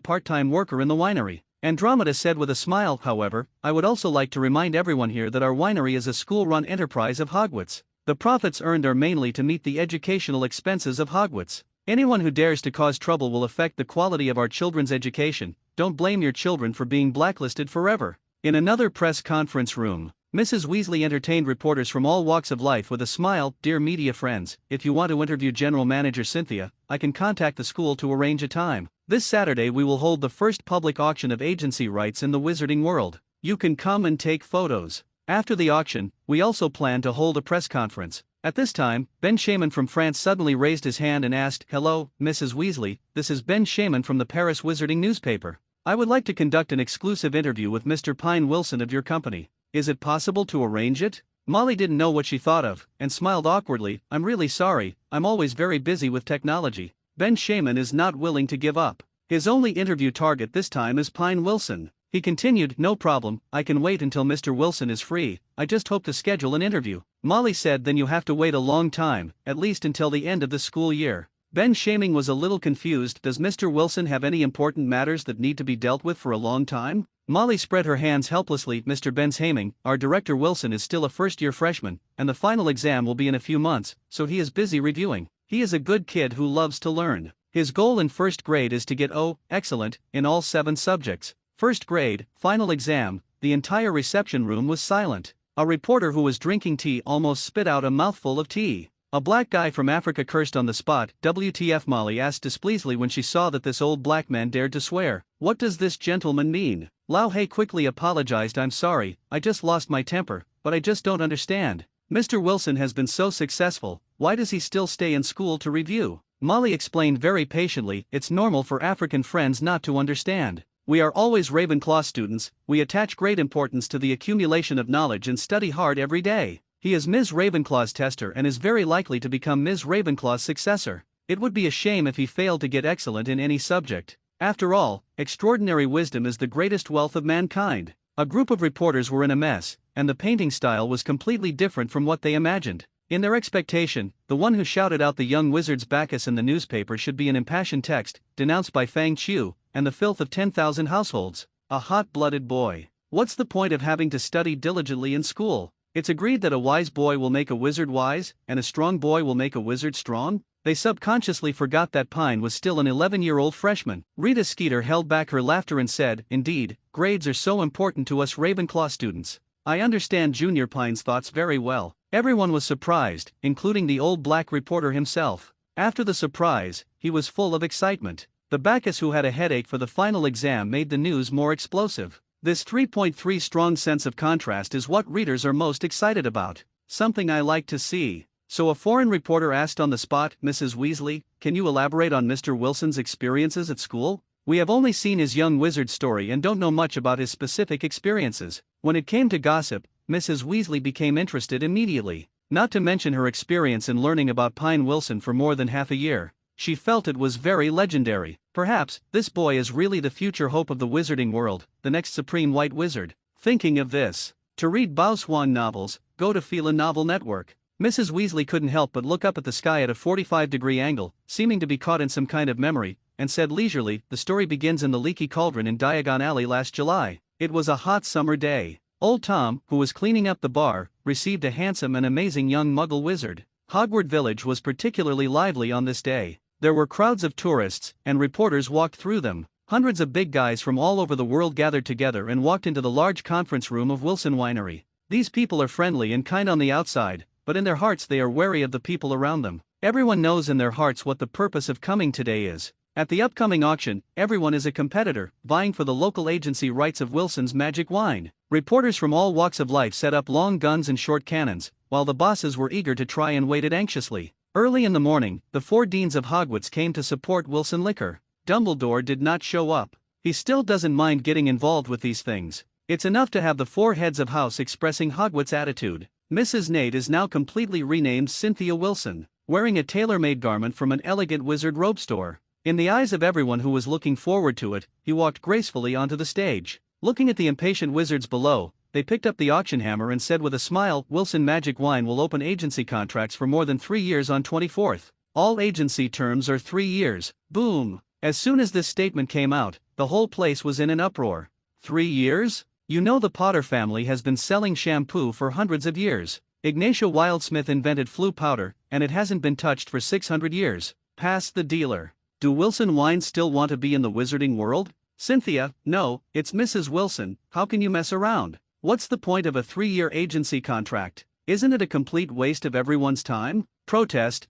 Speaker 1: part-time worker in the winery. Andromeda said with a smile. However, I would also like to remind everyone here that our winery is a school-run enterprise of Hogwarts. The profits earned are mainly to meet the educational expenses of Hogwarts. Anyone who dares to cause trouble will affect the quality of our children's education. Don't blame your children for being blacklisted forever. In another press conference room, Mrs. Weasley entertained reporters from all walks of life with a smile. Dear media friends, if you want to interview General Manager Cynthia, I can contact the school to arrange a time. This Saturday we will hold the first public auction of agency rights in the wizarding world. You can come and take photos. After the auction, we also plan to hold a press conference. At this time, Ben Shaman from France suddenly raised his hand and asked, Hello, Mrs. Weasley, this is Ben Shaman from the Paris Wizarding newspaper. I would like to conduct an exclusive interview with Mr. Pine Wilson of your company. Is it possible to arrange it? Molly didn't know what she thought of, and smiled awkwardly. I'm really sorry, I'm always very busy with technology. Ben Shaman is not willing to give up. His only interview target this time is Pine Wilson. He continued, No problem, I can wait until Mr. Wilson is free, I just hope to schedule an interview. Molly said, Then you have to wait a long time, at least until the end of the school year. Ben Shaman was a little confused. Does Mr. Wilson have any important matters that need to be dealt with for a long time? Molly spread her hands helplessly. Mr. Benhaming, our director Wilson is still a first-year freshman, and the final exam will be in a few months, so he is busy reviewing. He is a good kid who loves to learn. His goal in first grade is to get excellent, in all 7 subjects. First grade, final exam. The entire reception room was silent. A reporter who was drinking tea almost spit out a mouthful of tea. A black guy from Africa cursed on the spot. WTF, Molly asked displeasedly when she saw that this old black man dared to swear. What does this gentleman mean? Lao Hei quickly apologized. I'm sorry, I just lost my temper, but I just don't understand. Mr. Wilson has been so successful, why does he still stay in school to review? Molly explained very patiently, it's normal for African friends not to understand. We are always Ravenclaw students, we attach great importance to the accumulation of knowledge and study hard every day. He is Ms. Ravenclaw's tester and is very likely to become Ms. Ravenclaw's successor. It would be a shame if he failed to get excellent in any subject. After all, extraordinary wisdom is the greatest wealth of mankind. A group of reporters were in a mess, and the painting style was completely different from what they imagined. In their expectation, the one who shouted out the young wizard's Bacchus in the newspaper should be an impassioned text, denounced by Fang Chiu, and the filth of 10,000 households. A hot-blooded boy. What's the point of having to study diligently in school? It's agreed that a wise boy will make a wizard wise, and a strong boy will make a wizard strong? They subconsciously forgot that Pine was still an 11-year-old freshman. Rita Skeeter held back her laughter and said, Indeed, grades are so important to us Ravenclaw students. I understand Junior Pine's thoughts very well. Everyone was surprised, including the old black reporter himself. After the surprise, he was full of excitement. The Bacchus who had a headache for the final exam made the news more explosive. This 3.3 strong sense of contrast is what readers are most excited about. Something I like to see. So a foreign reporter asked on the spot, Mrs. Weasley, can you elaborate on Mr. Wilson's experiences at school? We have only seen his young wizard story and don't know much about his specific experiences. When it came to gossip, Mrs. Weasley became interested immediately. Not to mention her experience in learning about Pine Wilson for more than half a year. She felt it was very legendary. Perhaps, this boy is really the future hope of the wizarding world, the next supreme white wizard. Thinking of this. To read Bao Swan novels, go to Fila Novel Network. Mrs. Weasley couldn't help but look up at the sky at a 45-degree angle, seeming to be caught in some kind of memory, and said leisurely, the story begins in the Leaky Cauldron in Diagon Alley last July. It was a hot summer day. Old Tom, who was cleaning up the bar, received a handsome and amazing young muggle wizard. Hogwarts Village was particularly lively on this day. There were crowds of tourists, and reporters walked through them. Hundreds of big guys from all over the world gathered together and walked into the large conference room of Wilson Winery. These people are friendly and kind on the outside, but in their hearts they are wary of the people around them. Everyone knows in their hearts what the purpose of coming today is. At the upcoming auction, everyone is a competitor, vying for the local agency rights of Wilson's magic wine. Reporters from all walks of life set up long guns and short cannons, while the bosses were eager to try and waited anxiously. Early in the morning, the 4 deans of Hogwarts came to support Wilson Liquor. Dumbledore did not show up. He still doesn't mind getting involved with these things. It's enough to have the 4 heads of house expressing Hogwarts' attitude. Mrs. Nate is now completely renamed Cynthia Wilson, wearing a tailor-made garment from an elegant wizard robe store. In the eyes of everyone who was looking forward to it, he walked gracefully onto the stage. Looking at the impatient wizards below, they picked up the auction hammer and said with a smile, Wilson Magic Wine will open agency contracts for more than 3 years on 24th. All agency terms are 3 years. Boom! As soon as this statement came out, the whole place was in an uproar. 3 years? You know the Potter family has been selling shampoo for hundreds of years. Ignatia Wildsmith invented Floo powder, and it hasn't been touched for 600 years. Pass the dealer. Do Wilson wines still want to be in the wizarding world? Cynthia, no, it's Mrs. Wilson, how can you mess around? What's the point of a 3-year agency contract? Isn't it a complete waste of everyone's time? Protest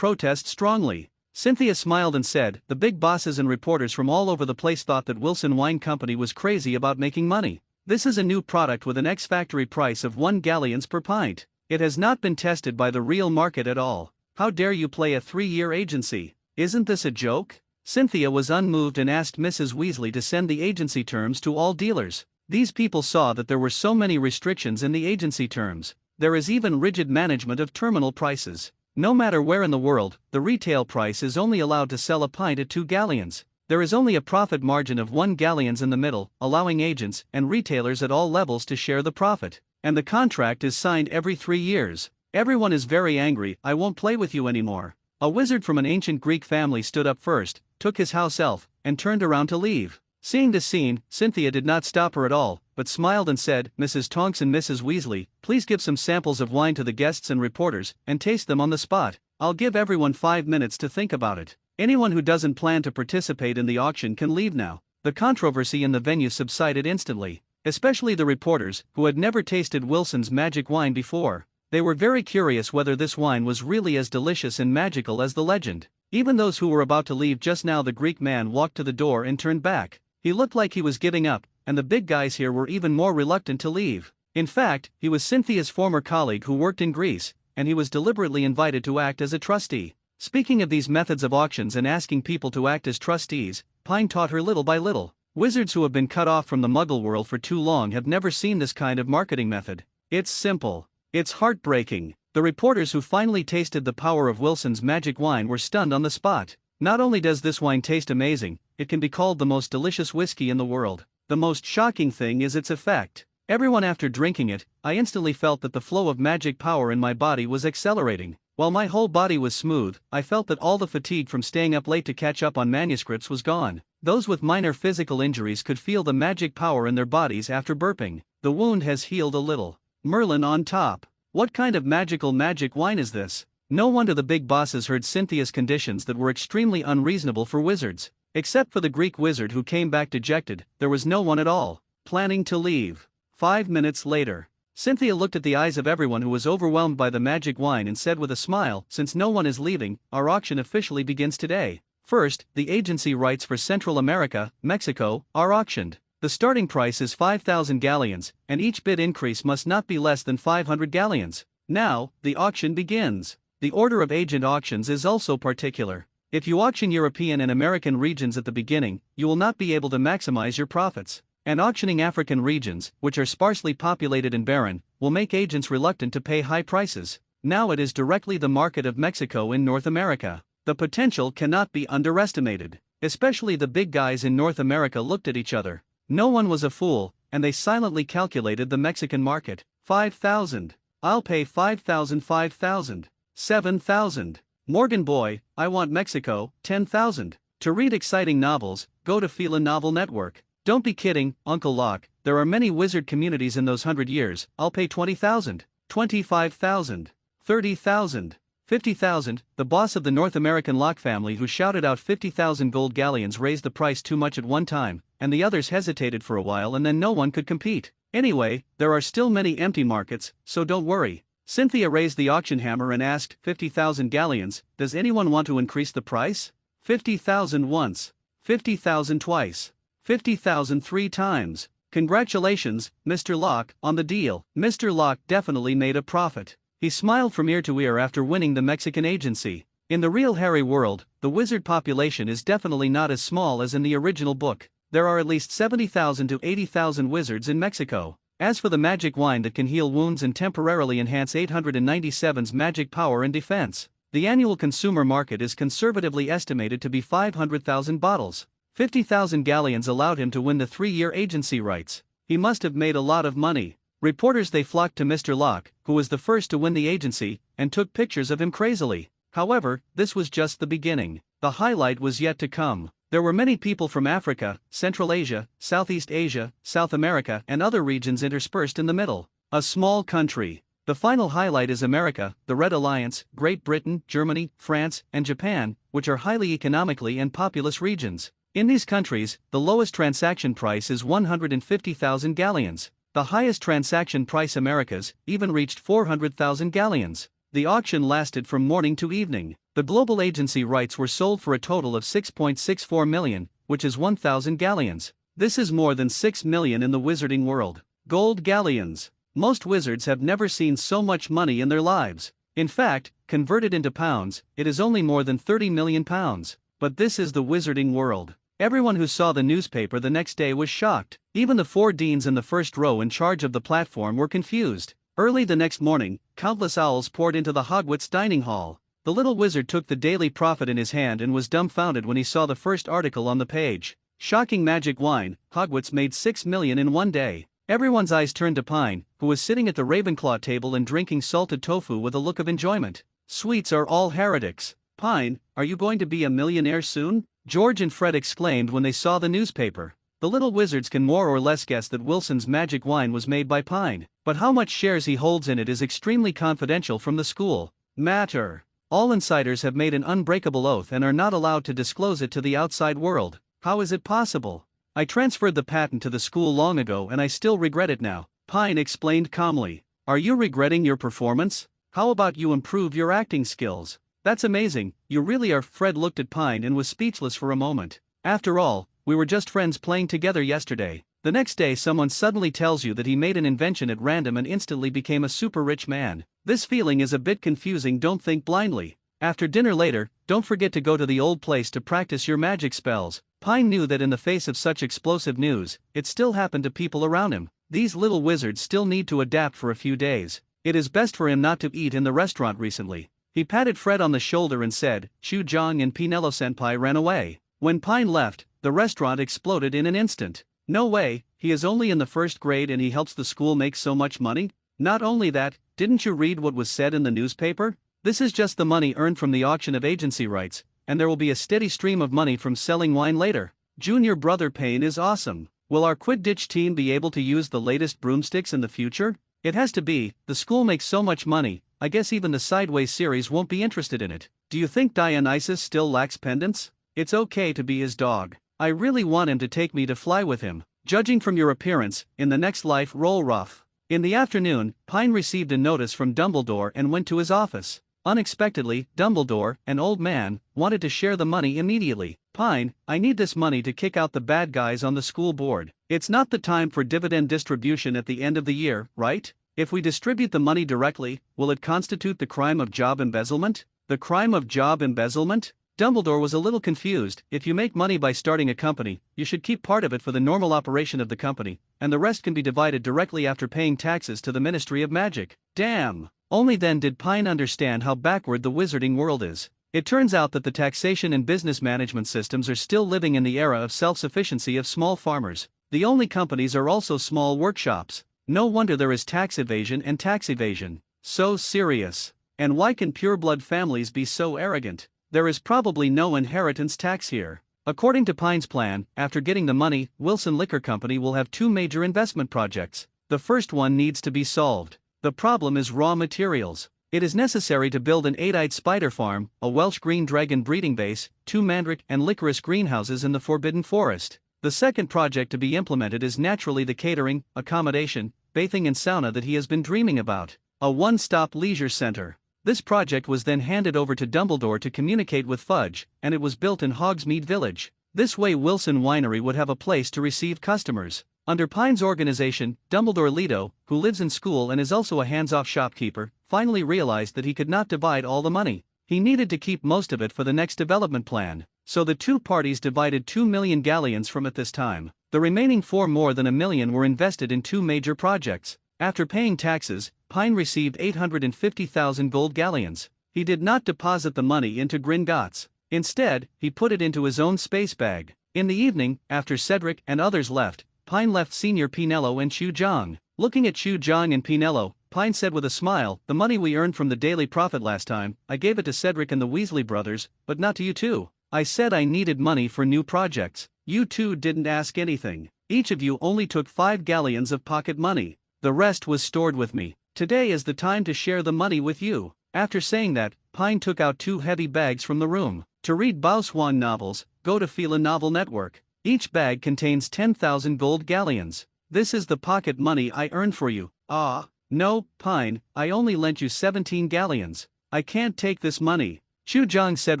Speaker 1: strongly. Cynthia smiled and said, the big bosses and reporters from all over the place thought that Wilson Wine Company was crazy about making money. This is a new product with an ex-factory price of 1 galleons per pint. It has not been tested by the real market at all. How dare you play a 3-year agency? Isn't this a joke? Cynthia was unmoved and asked Mrs. Weasley to send the agency terms to all dealers. These people saw that there were so many restrictions in the agency terms. There is even rigid management of terminal prices. No matter where in the world, the retail price is only allowed to sell a pint at 2 galleons. There is only a profit margin of 1 galleons in the middle, allowing agents and retailers at all levels to share the profit. And the contract is signed every 3 years. Everyone is very angry. I won't play with you anymore. A wizard from an ancient Greek family stood up first, took his house elf, and turned around to leave. Seeing this scene, Cynthia did not stop her at all, but smiled and said, Mrs. Tonks and Mrs. Weasley, please give some samples of wine to the guests and reporters, and taste them on the spot. I'll give everyone 5 minutes to think about it. Anyone who doesn't plan to participate in the auction can leave now. The controversy in the venue subsided instantly, especially the reporters, who had never tasted Wilson's magic wine before. They were very curious whether this wine was really as delicious and magical as the legend. Even those who were about to leave just now. The Greek man walked to the door and turned back. He looked like he was giving up, and the big guys here were even more reluctant to leave. In fact, he was Cynthia's former colleague who worked in Greece, and he was deliberately invited to act as a trustee. Speaking of these methods of auctions and asking people to act as trustees, Pine taught her little by little. Wizards who have been cut off from the Muggle world for too long have never seen this kind of marketing method. It's simple. It's heartbreaking. The reporters who finally tasted the power of Wilson's magic wine were stunned on the spot. Not only does this wine taste amazing, it can be called the most delicious whiskey in the world. The most shocking thing is its effect. Everyone after drinking it, I instantly felt that the flow of magic power in my body was accelerating. While my whole body was smooth, I felt that all the fatigue from staying up late to catch up on manuscripts was gone. Those with minor physical injuries could feel the magic power in their bodies after burping. The wound has healed a little. Merlin on top. What kind of magic wine is this? No wonder the big bosses heard Cynthia's conditions that were extremely unreasonable for wizards. Except for the Greek wizard who came back dejected, there was no one at all planning to leave. 5 minutes later, Cynthia looked at the eyes of everyone who was overwhelmed by the magic wine and said with a smile, since no one is leaving, our auction officially begins today. First, the agency rights for Central America, Mexico, are auctioned. The starting price is 5,000 galleons, and each bid increase must not be less than 500 galleons. Now, the auction begins. The order of agent auctions is also particular. If you auction European and American regions at the beginning, you will not be able to maximize your profits. And auctioning African regions, which are sparsely populated and barren, will make agents reluctant to pay high prices. Now it is directly the market of Mexico in North America. The potential cannot be underestimated. Especially the big guys in North America looked at each other. No one was a fool, and they silently calculated the Mexican market. 5,000. I'll pay 5,000, 5,000. 7,000. Morgan boy, I want Mexico. 10,000. To read exciting novels, go to Fila Novel Network. Don't be kidding, Uncle Locke, there are many wizard communities in those 100 years. I'll pay 20,000. 25,000. 30,000. 50,000. The boss of the North American Locke family who shouted out 50,000 gold galleons raised the price too much at one time, and the others hesitated for a while and then no one could compete. Anyway, there are still many empty markets, so don't worry. Cynthia raised the auction hammer and asked, 50,000 galleons, does anyone want to increase the price? 50,000 once. 50,000 twice. 50,000 three times. Congratulations, Mr. Locke, on the deal. Mr. Locke definitely made a profit. He smiled from ear to ear after winning the Mexican agency. In the real Harry world, the wizard population is definitely not as small as in the original book. There are at least 70,000 to 80,000 wizards in Mexico. As for the magic wine that can heal wounds and temporarily enhance 897's magic power and defense, the annual consumer market is conservatively estimated to be 500,000 bottles. 50,000 galleons allowed him to win the 3-year agency rights. He must have made a lot of money. Reporters they flocked to Mr. Locke, who was the first to win the agency, and took pictures of him crazily. However, this was just the beginning. The highlight was yet to come. There were many people from Africa, Central Asia, Southeast Asia, South America, and other regions interspersed in the middle. A small country. The final highlight is America, the Red Alliance, Great Britain, Germany, France, and Japan, which are highly economically and populous regions. In these countries, the lowest transaction price is 150,000 galleons. The highest transaction price Americas even reached 400,000 galleons. The auction lasted from morning to evening. The global agency rights were sold for a total of 6.64 million, which is 1,000 galleons. This is more than 6 million in the wizarding world. Gold galleons. Most wizards have never seen so much money in their lives. In fact, converted into pounds, it is only more than 30 million pounds. But this is the wizarding world. Everyone who saw the newspaper the next day was shocked. Even the 4 deans in the first row in charge of the platform were confused. Early the next morning, countless owls poured into the Hogwarts dining hall. The little wizard took the Daily Prophet in his hand and was dumbfounded when he saw the first article on the page. Shocking magic wine, Hogwarts made 6 million in one day. Everyone's eyes turned to Pine, who was sitting at the Ravenclaw table and drinking salted tofu with a look of enjoyment. Sweets are all heretics. Pine, are you going to be a millionaire soon? George and Fred exclaimed when they saw the newspaper. The little wizards can more or less guess that Wilson's magic wine was made by Pine, but how much shares he holds in it is extremely confidential from the school matter. All insiders have made an unbreakable oath and are not allowed to disclose it to the outside world. How is it possible? I transferred the patent to the school long ago and I still regret it now, Pine explained calmly. Are you regretting your performance? How about you improve your acting skills? That's amazing, you really are. Fred looked at Pine and was speechless for a moment. After all, we were just friends playing together yesterday. The next day someone suddenly tells you that he made an invention at random and instantly became a super rich man. This feeling is a bit confusing. Don't think blindly. After dinner later, don't forget to go to the old place to practice your magic spells. Pine knew that in the face of such explosive news, it still happened to people around him. These little wizards still need to adapt for a few days. It is best for him not to eat in the restaurant recently. He patted Fred on the shoulder and said, Chu Jong and Pinello-senpai ran away. When Pine left, the restaurant exploded in an instant. No way, he is only in the first grade and he helps the school make so much money? Not only that, didn't you read what was said in the newspaper? This is just the money earned from the auction of agency rights, and there will be a steady stream of money from selling wine later. Junior brother Payne is awesome. Will our Quidditch team be able to use the latest broomsticks in the future? It has to be, the school makes so much money, I guess even the Sideways series won't be interested in it. Do you think Dionysus still lacks pendants? It's okay to be his dog. I really want him to take me to fly with him. Judging from your appearance, in the next life roll rough. In the afternoon, Pine received a notice from Dumbledore and went to his office. Unexpectedly, Dumbledore, an old man, wanted to share the money immediately. Pine, I need this money to kick out the bad guys on the school board. It's not the time for dividend distribution at the end of the year, right? If we distribute the money directly, will it constitute the crime of job embezzlement? The crime of job embezzlement? Dumbledore was a little confused. If you make money by starting a company, you should keep part of it for the normal operation of the company, and the rest can be divided directly after paying taxes to the Ministry of Magic. Damn! Only then did Pine understand how backward the wizarding world is. It turns out that the taxation and business management systems are still living in the era of self-sufficiency of small farmers. The only companies are also small workshops. No wonder there is tax evasion and tax evasion. So serious. And why can pureblood families be so arrogant? There is probably no inheritance tax here. According to Pine's plan, after getting the money, Wilson Liquor Company will have two major investment projects. The first one needs to be solved. The problem is raw materials. It is necessary to build an 8-eyed spider farm, a Welsh green dragon breeding base, 2 mandrake and licorice greenhouses in the Forbidden Forest. The second project to be implemented is naturally the catering, accommodation, bathing and sauna that he has been dreaming about. A one-stop leisure center. This project was then handed over to Dumbledore to communicate with Fudge, and it was built in Hogsmeade Village. This way Wilson Winery would have a place to receive customers. Under Pine's organization, Dumbledore Leto, who lives in school and is also a hands-off shopkeeper, finally realized that he could not divide all the money. He needed to keep most of it for the next development plan, so the two parties divided 2 million galleons from it this time. The remaining 4 more than a million were invested in two major projects. After paying taxes, Pine received 850,000 gold galleons. He did not deposit the money into Gringotts. Instead, he put it into his own space bag. In the evening, after Cedric and others left, Pine left Senior Pinello and Chu Jong. Looking at Chu Jong and Pinello, Pine said with a smile, "The money we earned from the daily profit last time, I gave it to Cedric and the Weasley brothers, but not to you two. I said I needed money for new projects. You two didn't ask anything. Each of you only took 5 galleons of pocket money. The rest was stored with me. Today is the time to share the money with you." After saying that, Pine took out 2 heavy bags from the room. To read Bao Swan novels, go to Fila Novel Network. Each bag contains 10,000 gold galleons. This is the pocket money I earned for you. Ah, no, Pine, I only lent you 17 galleons. I can't take this money. Chu Jong said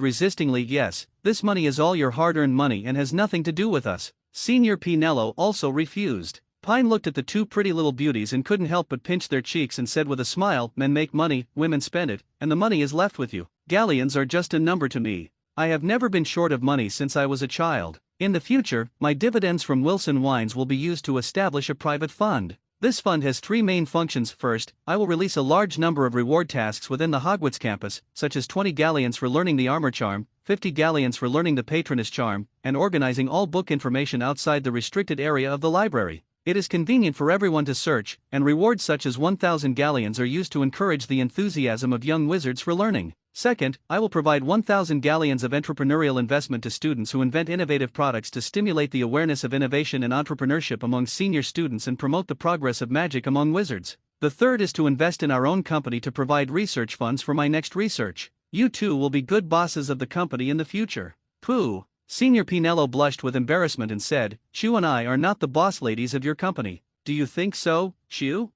Speaker 1: resistingly, "Yes, this money is all your hard-earned money and has nothing to do with us." Senior Pinello also refused. Pine looked at the two pretty little beauties and couldn't help but pinch their cheeks and said with a smile, "Men make money, women spend it, and the money is left with you. Galleons are just a number to me. I have never been short of money since I was a child. In the future, my dividends from Wilson Wines will be used to establish a private fund. This fund has 3 main functions. First, I will release a large number of reward tasks within the Hogwarts campus, such as 20 galleons for learning the armor charm, 50 galleons for learning the patroness charm, and organizing all book information outside the restricted area of the library. It is convenient for everyone to search, and rewards such as 1,000 galleons are used to encourage the enthusiasm of young wizards for learning. Second, I will provide 1,000 galleons of entrepreneurial investment to students who invent innovative products to stimulate the awareness of innovation and entrepreneurship among senior students and promote the progress of magic among wizards. The third is to invest in our own company to provide research funds for my next research. You two will be good bosses of the company in the future." Pooh. Senior Pinello blushed with embarrassment and said, "Chu and I are not the boss ladies of your company." "Do you think so, Chu?"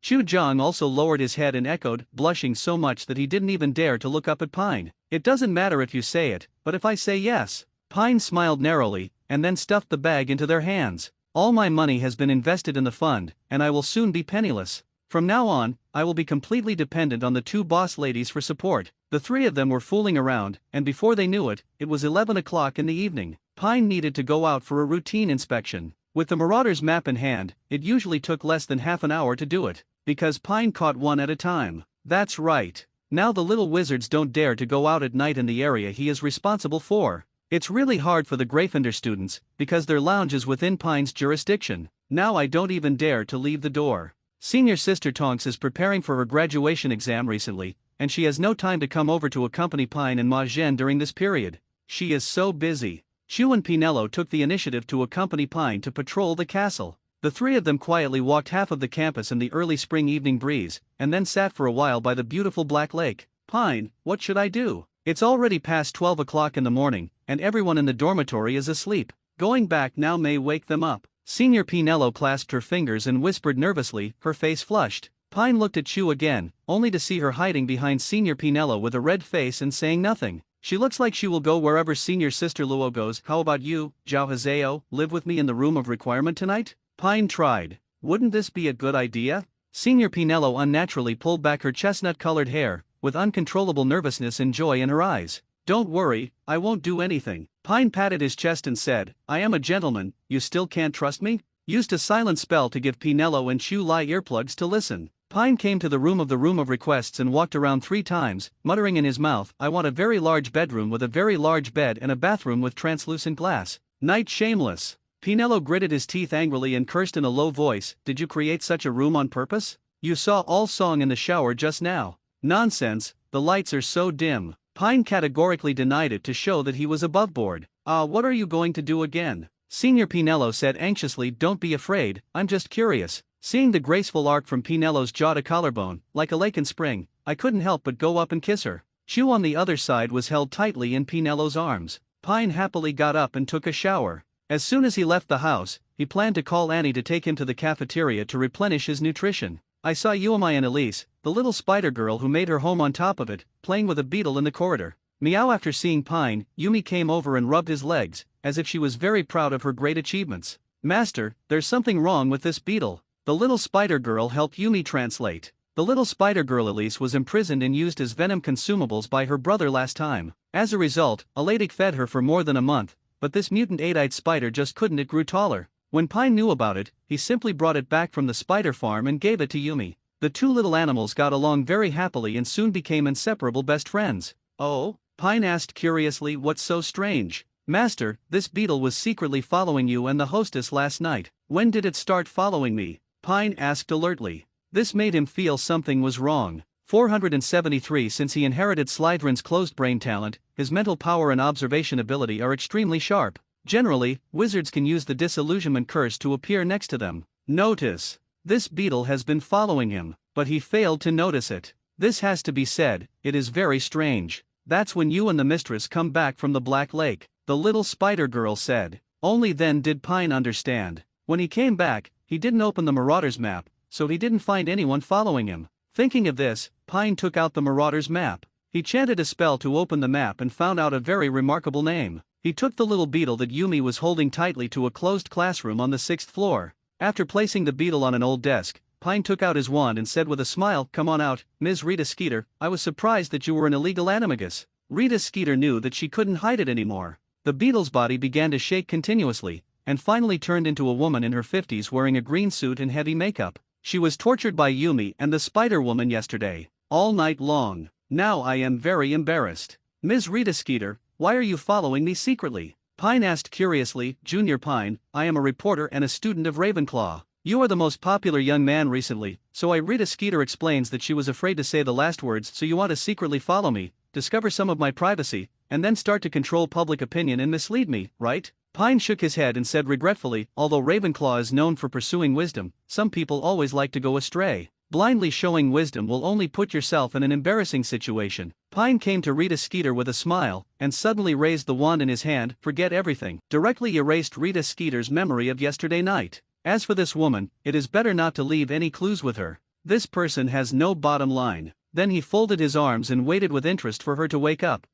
Speaker 1: Chu Jong also lowered his head and echoed, blushing so much that he didn't even dare to look up at Pine. "It doesn't matter if you say it, but if I say yes." Pine smiled narrowly, and then stuffed the bag into their hands. "All my money has been invested in the fund, and I will soon be penniless. From now on, I will be completely dependent on the two boss ladies for support." The 3 of them were fooling around, and before they knew it, it was 11 o'clock in the evening. Pine needed to go out for a routine inspection. With the Marauder's map in hand, it usually took less than half an hour to do it, because Pine caught one at a time. That's right. Now the little wizards don't dare to go out at night in the area he is responsible for. It's really hard for the Gryffindor students, because their lounge is within Pine's jurisdiction. Now I don't even dare to leave the door. Senior Sister Tonks is preparing for her graduation exam recently, and she has no time to come over to accompany Pine and Ma Zhen during this period. She is so busy. Chu and Pinello took the initiative to accompany Pine to patrol the castle. The 3 of them quietly walked half of the campus in the early spring evening breeze, and then sat for a while by the beautiful Black Lake. "Pine, what should I do? It's already past 12 o'clock in the morning, and everyone in the dormitory is asleep. Going back now may wake them up." Senior Pinello clasped her fingers and whispered nervously, her face flushed. Pine looked at Chu again, only to see her hiding behind Senior Pinello with a red face and saying nothing. "She looks like she will go wherever Senior Sister Luo goes. How about you, Zhao Hazeo, live with me in the room of requirement tonight?" Pine tried. "Wouldn't this be a good idea?" Senior Pinello unnaturally pulled back her chestnut-colored hair, with uncontrollable nervousness and joy in her eyes. Don't worry, I won't do anything. Pine patted his chest and said, I am a gentleman, you still can't trust me? Used a silent spell to give Pinello and Chu Lai earplugs to listen. Pine came to the room of requests and walked around 3 times, muttering in his mouth, I want a very large bedroom with a very large bed and a bathroom with translucent glass. Night shameless. Pinello gritted his teeth angrily and cursed in a low voice, did you create such a room on purpose? You saw all song in the shower just now. Nonsense, the lights are so dim. Pine categorically denied it to show that he was above board. What are you going to do again? Senior Pinello said anxiously, don't be afraid, I'm just curious. Seeing the graceful arc from Pinello's jaw to collarbone, like a lake in spring, I couldn't help but go up and kiss her. Chu on the other side was held tightly in Pinello's arms. Pine happily got up and took a shower. As soon as he left the house, he planned to call Annie to take him to the cafeteria to replenish his nutrition. I saw Yumi and Elise, the little spider girl who made her home on top of it, playing with a beetle in the corridor. Meow. After seeing Pine, Yumi came over and rubbed his legs, as if she was very proud of her great achievements. Master, there's something wrong with this beetle. The little spider girl helped Yumi translate. The little spider girl Elise was imprisoned and used as venom consumables by her brother last time. As a result, Aladik fed her for more than a month, but this mutant 8-eyed spider just couldn't. It grew taller. When Pine knew about it, he simply brought it back from the spider farm and gave it to Yumi. The 2 little animals got along very happily and soon became inseparable best friends. Oh? Pine asked curiously, what's so strange? Master, this beetle was secretly following you and the hostess last night. When did it start following me? Pine asked alertly. This made him feel something was wrong. 473. Since he inherited Slytherin's closed brain talent, his mental power and observation ability are extremely sharp. Generally, wizards can use the disillusionment curse to appear next to them. Notice. This beetle has been following him, but he failed to notice it. This has to be said, it is very strange. That's when you and the mistress come back from the Black Lake, the little spider girl said. Only then did Pine understand. When he came back, he didn't open the Marauder's map, so he didn't find anyone following him. Thinking of this, Pine took out the Marauder's map. He chanted a spell to open the map and found out a very remarkable name. He took the little beetle that Yumi was holding tightly to a closed classroom on the 6th floor. After placing the beetle on an old desk, Pine took out his wand and said with a smile, come on out, Ms. Rita Skeeter, I was surprised that you were an illegal animagus. Rita Skeeter knew that she couldn't hide it anymore. The beetle's body began to shake continuously, and finally turned into a woman in her 50s wearing a green suit and heavy makeup. She was tortured by Yumi and the Spider-Woman yesterday, all night long. Now I am very embarrassed. Ms. Rita Skeeter, why are you following me secretly? Pine asked curiously. Junior Pine, I am a reporter and a student of Ravenclaw. You are the most popular young man recently, so Rita Skeeter explains that she was afraid to say the last words, so you want to secretly follow me, discover some of my privacy, and then start to control public opinion and mislead me, right? Pine shook his head and said regretfully, although Ravenclaw is known for pursuing wisdom, some people always like to go astray. Blindly showing wisdom will only put yourself in an embarrassing situation. Pine came to Rita Skeeter with a smile, and suddenly raised the wand in his hand. Forget everything. Directly erased Rita Skeeter's memory of yesterday night. As for this woman, it is better not to leave any clues with her. This person has no bottom line. Then he folded his arms and waited with interest for her to wake up.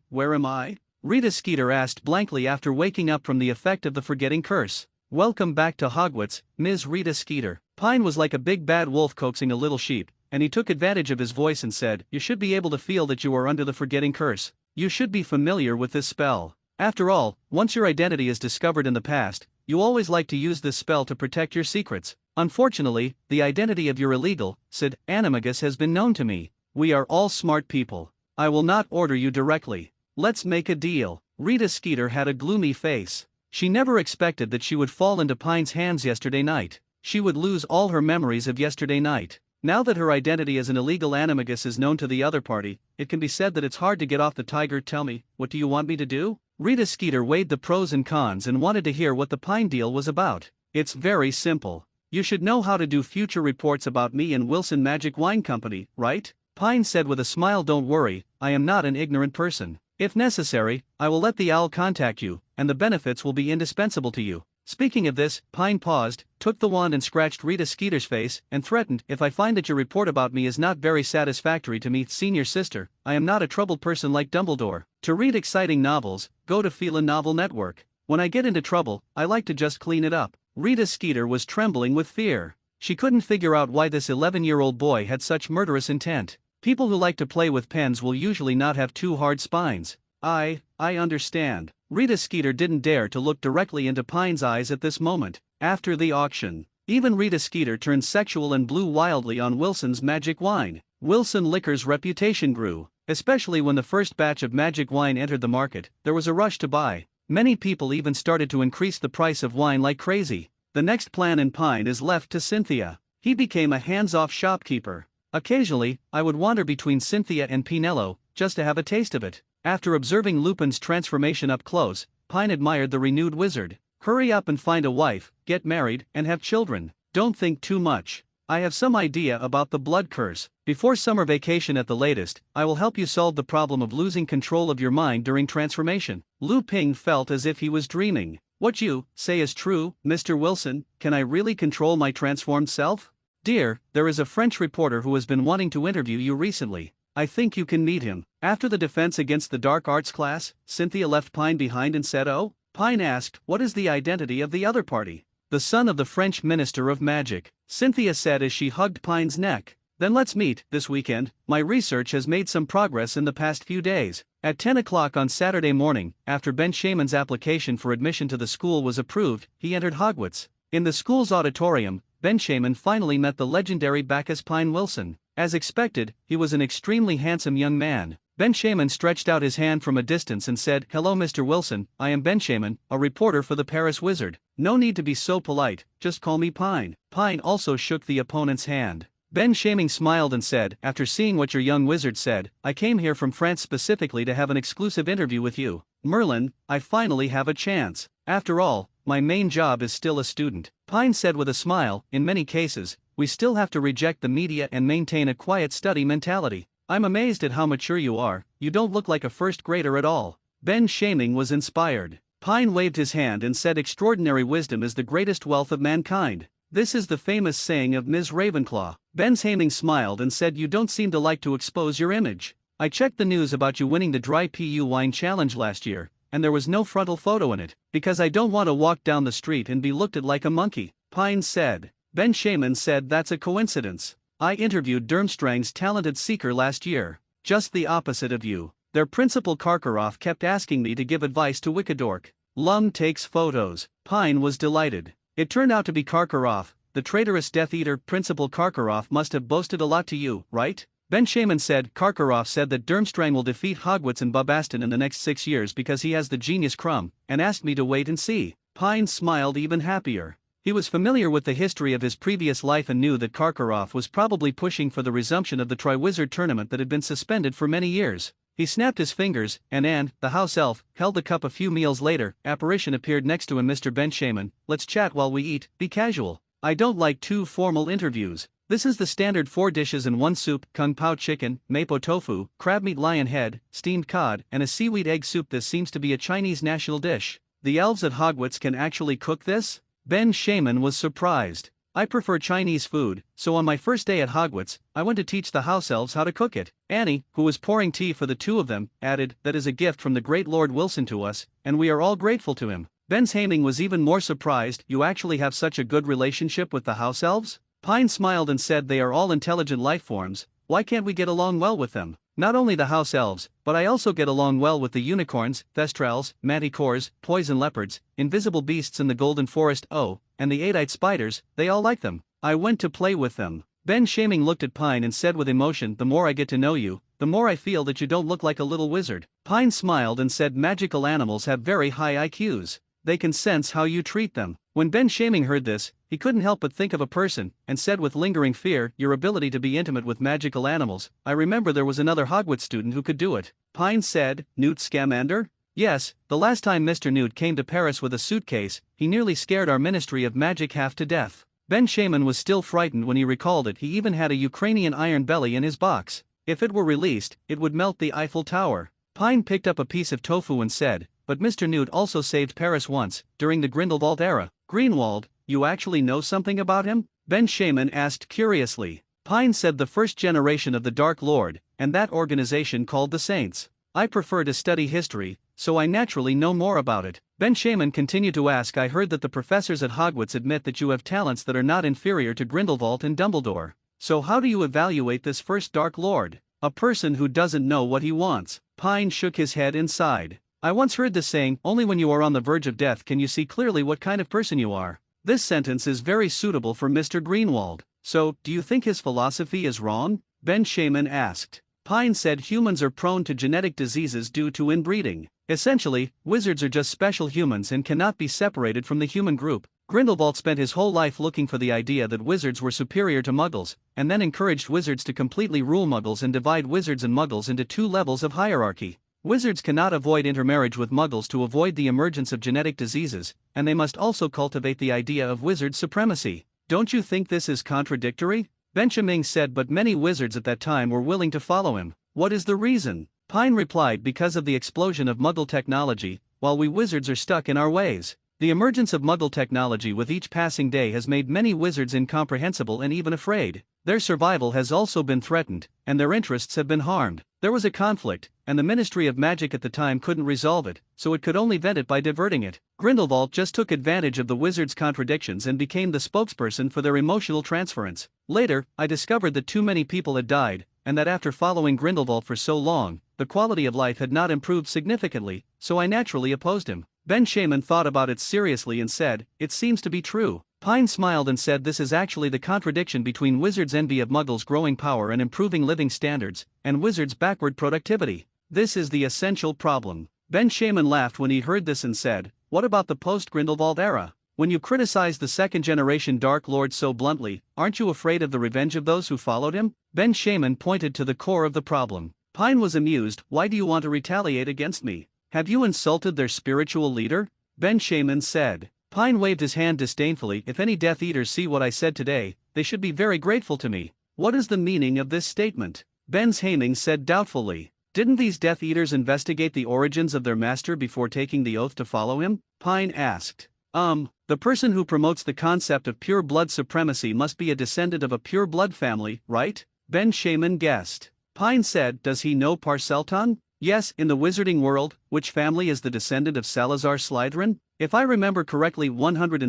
Speaker 1: Where am I? Rita Skeeter asked blankly after waking up from the effect of the forgetting curse. Welcome back to Hogwarts, Ms. Rita Skeeter. Pine was like a big bad wolf coaxing a little sheep, and he took advantage of his voice and said, you should be able to feel that you are under the forgetting curse. You should be familiar with this spell. After all, once your identity is discovered in the past, you always like to use this spell to protect your secrets. Unfortunately, the identity of your illegal, said animagus has been known to me. We are all smart people. I will not order you directly. Let's make a deal. Rita Skeeter had a gloomy face. She never expected that she would fall into Pine's hands yesterday night. She would lose all her memories of yesterday night. Now that her identity as an illegal animagus is known to the other party, it can be said that it's hard to get off the tiger. Tell me, what do you want me to do? Rita Skeeter weighed the pros and cons and wanted to hear what the Pine deal was about. It's very simple. You should know how to do future reports about me and Wilson Magic Wine Company, right? Pine said with a smile. Don't worry, I am not an ignorant person. If necessary, I will let the owl contact you, and the benefits will be indispensable to you. Speaking of this, Pine paused, took the wand and scratched Rita Skeeter's face, and threatened, if I find that your report about me is not very satisfactory to me, senior sister, I am not a troubled person like Dumbledore. To read exciting novels, go to Phelan Novel Network. When I get into trouble, I like to just clean it up. Rita Skeeter was trembling with fear. She couldn't figure out why this 11-year-old boy had such murderous intent. People who like to play with pens will usually not have too hard spines. I understand. Rita Skeeter didn't dare to look directly into Pine's eyes at this moment. After the auction, even Rita Skeeter turned sexual and blew wildly on Wilson's magic wine. Wilson Liquor's reputation grew, especially when the first batch of magic wine entered the market. There was a rush to buy. Many people even started to increase the price of wine like crazy. The next plan in Pine is left to Cynthia. He became a hands-off shopkeeper. Occasionally, I would wander between Cynthia and Pinello, just to have a taste of it. After observing Lupin's transformation up close, Pine admired the renewed wizard. Hurry up and find a wife, get married, and have children. Don't think too much. I have some idea about the blood curse. Before summer vacation at the latest, I will help you solve the problem of losing control of your mind during transformation. Lu Ping felt as if he was dreaming. What you say is true, Mr. Wilson. Can I really control my transformed self? Dear, there is a French reporter who has been wanting to interview you recently. I think you can meet him. After the defense against the dark arts class, Cynthia left Pine behind and said, "Oh?" Pine asked, "What is the identity of the other party?" "The son of the French Minister of Magic," Cynthia said as she hugged Pine's neck. "Then let's meet this weekend. My research has made some progress in the past few days." At 10 o'clock on Saturday morning, after Ben Shaman's application for admission to the school was approved, he entered Hogwarts. In the school's auditorium, Ben Shaman finally met the legendary Bacchus Pine Wilson. As expected, he was an extremely handsome young man. Ben Shaman stretched out his hand from a distance and said, "Hello Mr. Wilson, I am Ben Shaman, a reporter for the Paris Wizard. No need to be so polite, just call me Pine." Pine also shook the opponent's hand. Ben Shaman smiled and said, "After seeing what your young wizard said, I came here from France specifically to have an exclusive interview with you. Merlin, I finally have a chance. After all, my main job is still a student." Pine said with a smile, "In many cases, we still have to reject the media and maintain a quiet study mentality. I'm amazed at how mature you are. You don't look like a first grader at all." Ben Shaman was inspired. Pine waved his hand and said, "Extraordinary wisdom is the greatest wealth of mankind. This is the famous saying of Ms. Ravenclaw." Ben Shaman smiled and said, "You don't seem to like to expose your image. I checked the news about you winning the Dry PU Wine Challenge last year, and there was no frontal photo in it, because I don't want to walk down the street and be looked at like a monkey," Pine said. Ben Shaman said, "That's a coincidence. I interviewed Durmstrang's talented seeker last year. Just the opposite of you. Their principal Karkaroff kept asking me to give advice to Wickedork. Lum takes photos." Pine was delighted. It turned out to be Karkaroff, the traitorous Death Eater. Principal Karkaroff must have boasted a lot to you, right? Ben Shaman said, "Karkaroff said that Durmstrang will defeat Hogwarts and Bobaston in the next 6 years because he has the genius crumb, and asked me to wait and see." Pine smiled even happier. He was familiar with the history of his previous life and knew that Karkaroff was probably pushing for the resumption of the Triwizard Tournament that had been suspended for many years. He snapped his fingers, and the house elf, held the cup. A few meals later, apparition appeared next to him. "Mr. Ben Shaman, let's chat while we eat, be casual. I don't like too formal interviews. This is the standard 4 dishes and 1 soup: kung pao chicken, mapo tofu, crab meat lion head, steamed cod, and a seaweed egg soup. This seems to be a Chinese national dish. The elves at Hogwarts can actually cook this?" Ben Shaman was surprised. "I prefer Chinese food, so on my first day at Hogwarts, I went to teach the house elves how to cook it." Annie, who was pouring tea for the two of them, added, "That is a gift from the great Lord Wilson to us, and we are all grateful to him." Ben Shaman was even more surprised. "You actually have such a good relationship with the house elves?" Pine smiled and said, "They are all intelligent life forms. Why can't we get along well with them? Not only the house elves, but I also get along well with the unicorns, thestrals, manticores, poison leopards, invisible beasts in the golden forest, oh, and the 8-eyed spiders. They all like them. I went to play with them." Ben Shaman looked at Pine and said with emotion, "The more I get to know you, the more I feel that you don't look like a little wizard." Pine smiled and said, "Magical animals have very high IQs. They can sense how you treat them." When Ben Shaman heard this, he couldn't help but think of a person, and said with lingering fear, "Your ability to be intimate with magical animals. I remember there was another Hogwarts student who could do it." Pine said, "Newt Scamander?" "Yes, the last time Mr. Newt came to Paris with a suitcase, he nearly scared our Ministry of Magic half to death." Ben Shaman was still frightened when he recalled it. He even had a Ukrainian iron belly in his box. If it were released, it would melt the Eiffel Tower. Pine picked up a piece of tofu and said, "But Mr. Newt also saved Paris once, during the Grindelwald era." "Greenwald, you actually know something about him?" Ben Shaman asked curiously. Pine said, "The first generation of the Dark Lord, and that organization called the Saints. I prefer to study history, so I naturally know more about it." Ben Shaman continued to ask, "I heard that the professors at Hogwarts admit that you have talents that are not inferior to Grindelwald and Dumbledore. So how do you evaluate this first Dark Lord? A person who doesn't know what he wants." Pine shook his head and sighed. I once heard the saying, only when you are on the verge of death can you see clearly what kind of person you are. This sentence is very suitable for Mr. Greenwald. So, do you think his philosophy is wrong? Ben Shaman asked. Pine said humans are prone to genetic diseases due to inbreeding. Essentially, wizards are just special humans and cannot be separated from the human group. Grindelwald spent his whole life looking for the idea that wizards were superior to muggles, and then encouraged wizards to completely rule muggles and divide wizards and muggles into two levels of hierarchy. Wizards cannot avoid intermarriage with muggles to avoid the emergence of genetic diseases, and they must also cultivate the idea of wizard supremacy. Don't you think this is contradictory? Benjamin said, but many wizards at that time were willing to follow him. What is the reason? Pine replied, because of the explosion of Muggle technology, while we wizards are stuck in our ways. The emergence of Muggle technology with each passing day has made many wizards incomprehensible and even afraid. Their survival has also been threatened, and their interests have been harmed. There was a conflict, and the Ministry of Magic at the time couldn't resolve it, so it could only vent it by diverting it. Grindelwald just took advantage of the wizards' contradictions and became the spokesperson for their emotional transference. Later, I discovered that too many people had died, and that after following Grindelwald for so long, the quality of life had not improved significantly, so I naturally opposed him. Ben Shaman thought about it seriously and said, it seems to be true. Pine smiled and said, this is actually the contradiction between wizards' envy of muggles' growing power and improving living standards, and wizards' backward productivity. This is the essential problem. Ben Shaman laughed when he heard this and said, what about the post-Grindelwald era? When you criticize the second-generation Dark Lord so bluntly, aren't you afraid of the revenge of those who followed him? Ben Shaman pointed to the core of the problem. Pine was amused. Why do you want to retaliate against me? Have you insulted their spiritual leader? Ben Shaman said. Pine waved his hand disdainfully. If any Death Eaters see what I said today, they should be very grateful to me. What is the meaning of this statement? Ben Shaman said doubtfully. Didn't these Death Eaters investigate the origins of their master before taking the oath to follow him? Pine asked. The person who promotes the concept of pure blood supremacy must be a descendant of a pure blood family, right? Ben Shaman guessed. Pine said, does he know Parseltongue? Yes, in the wizarding world, which family is the descendant of Salazar Slytherin? If I remember correctly 100,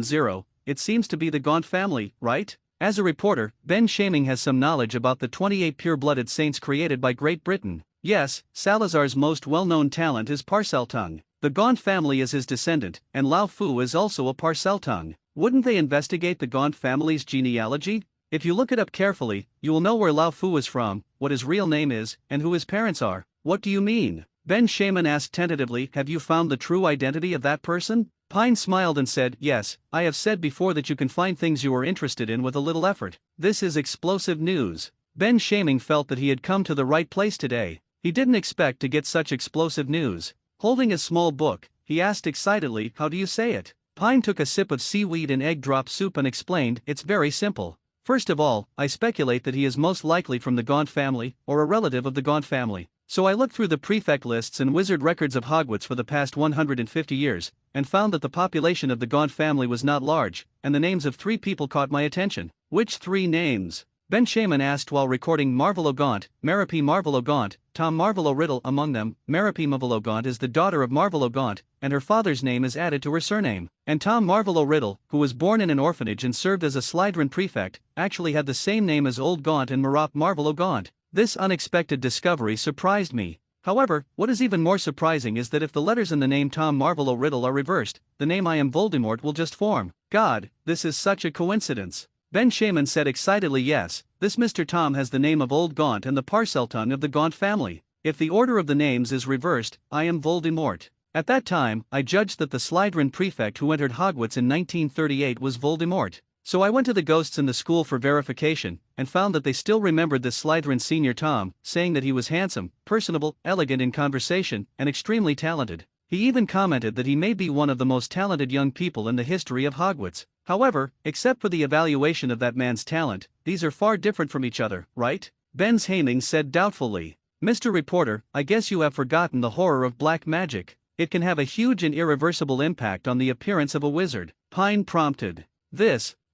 Speaker 1: it seems to be the Gaunt family, right? As a reporter, Ben Shaman has some knowledge about the 28 pure-blooded saints created by Great Britain. Yes, Salazar's most well-known talent is Parseltongue. The Gaunt family is his descendant, and Lao Fu is also a Parseltongue. Wouldn't they investigate the Gaunt family's genealogy? If you look it up carefully, you will know where Lao Fu is from, what his real name is, and who his parents are. What do you mean? Ben Shaman asked tentatively, have you found the true identity of that person? Pine smiled and said, yes, I have said before that you can find things you are interested in with a little effort. This is explosive news. Ben Shaman felt that he had come to the right place today. He didn't expect to get such explosive news. Holding a small book, he asked excitedly, how do you say it? Pine took a sip of seaweed and egg drop soup and explained, it's very simple. First of all, I speculate that he is most likely from the Gaunt family, or a relative of the Gaunt family. So I looked through the prefect lists and wizard records of Hogwarts for the past 150 years, and found that the population of the Gaunt family was not large, and the names of 3 people caught my attention. Which 3 names? Ben Shaman asked while recording Marvolo Gaunt, Maripi Marvolo Gaunt, Tom Marvolo Riddle among them. Maripi Marvolo Gaunt is the daughter of Marvolo Gaunt, and her father's name is added to her surname. And Tom Marvolo Riddle, who was born in an orphanage and served as a Slytherin prefect, actually had the same name as Old Gaunt and Marop Marvolo Gaunt. This unexpected discovery surprised me. However, what is even more surprising is that if the letters in the name Tom Marvolo Riddle are reversed, the name I am Voldemort will just form. God, this is such a coincidence. Ben Shaman said excitedly, yes, this Mr. Tom has the name of Old Gaunt and the Parseltongue of the Gaunt family. If the order of the names is reversed, I am Voldemort. At that time, I judged that the Slytherin prefect who entered Hogwarts in 1938 was Voldemort. So I went to the ghosts in the school for verification, and found that they still remembered this Slytherin senior Tom, saying that he was handsome, personable, elegant in conversation, and extremely talented. He even commented that he may be one of the most talented young people in the history of Hogwarts. However, except for the evaluation of that man's talent, these are far different from each other, right? Ben Shaman said doubtfully. Mr. Reporter, I guess you have forgotten the horror of black magic. It can have a huge and irreversible impact on the appearance of a wizard. Pine prompted.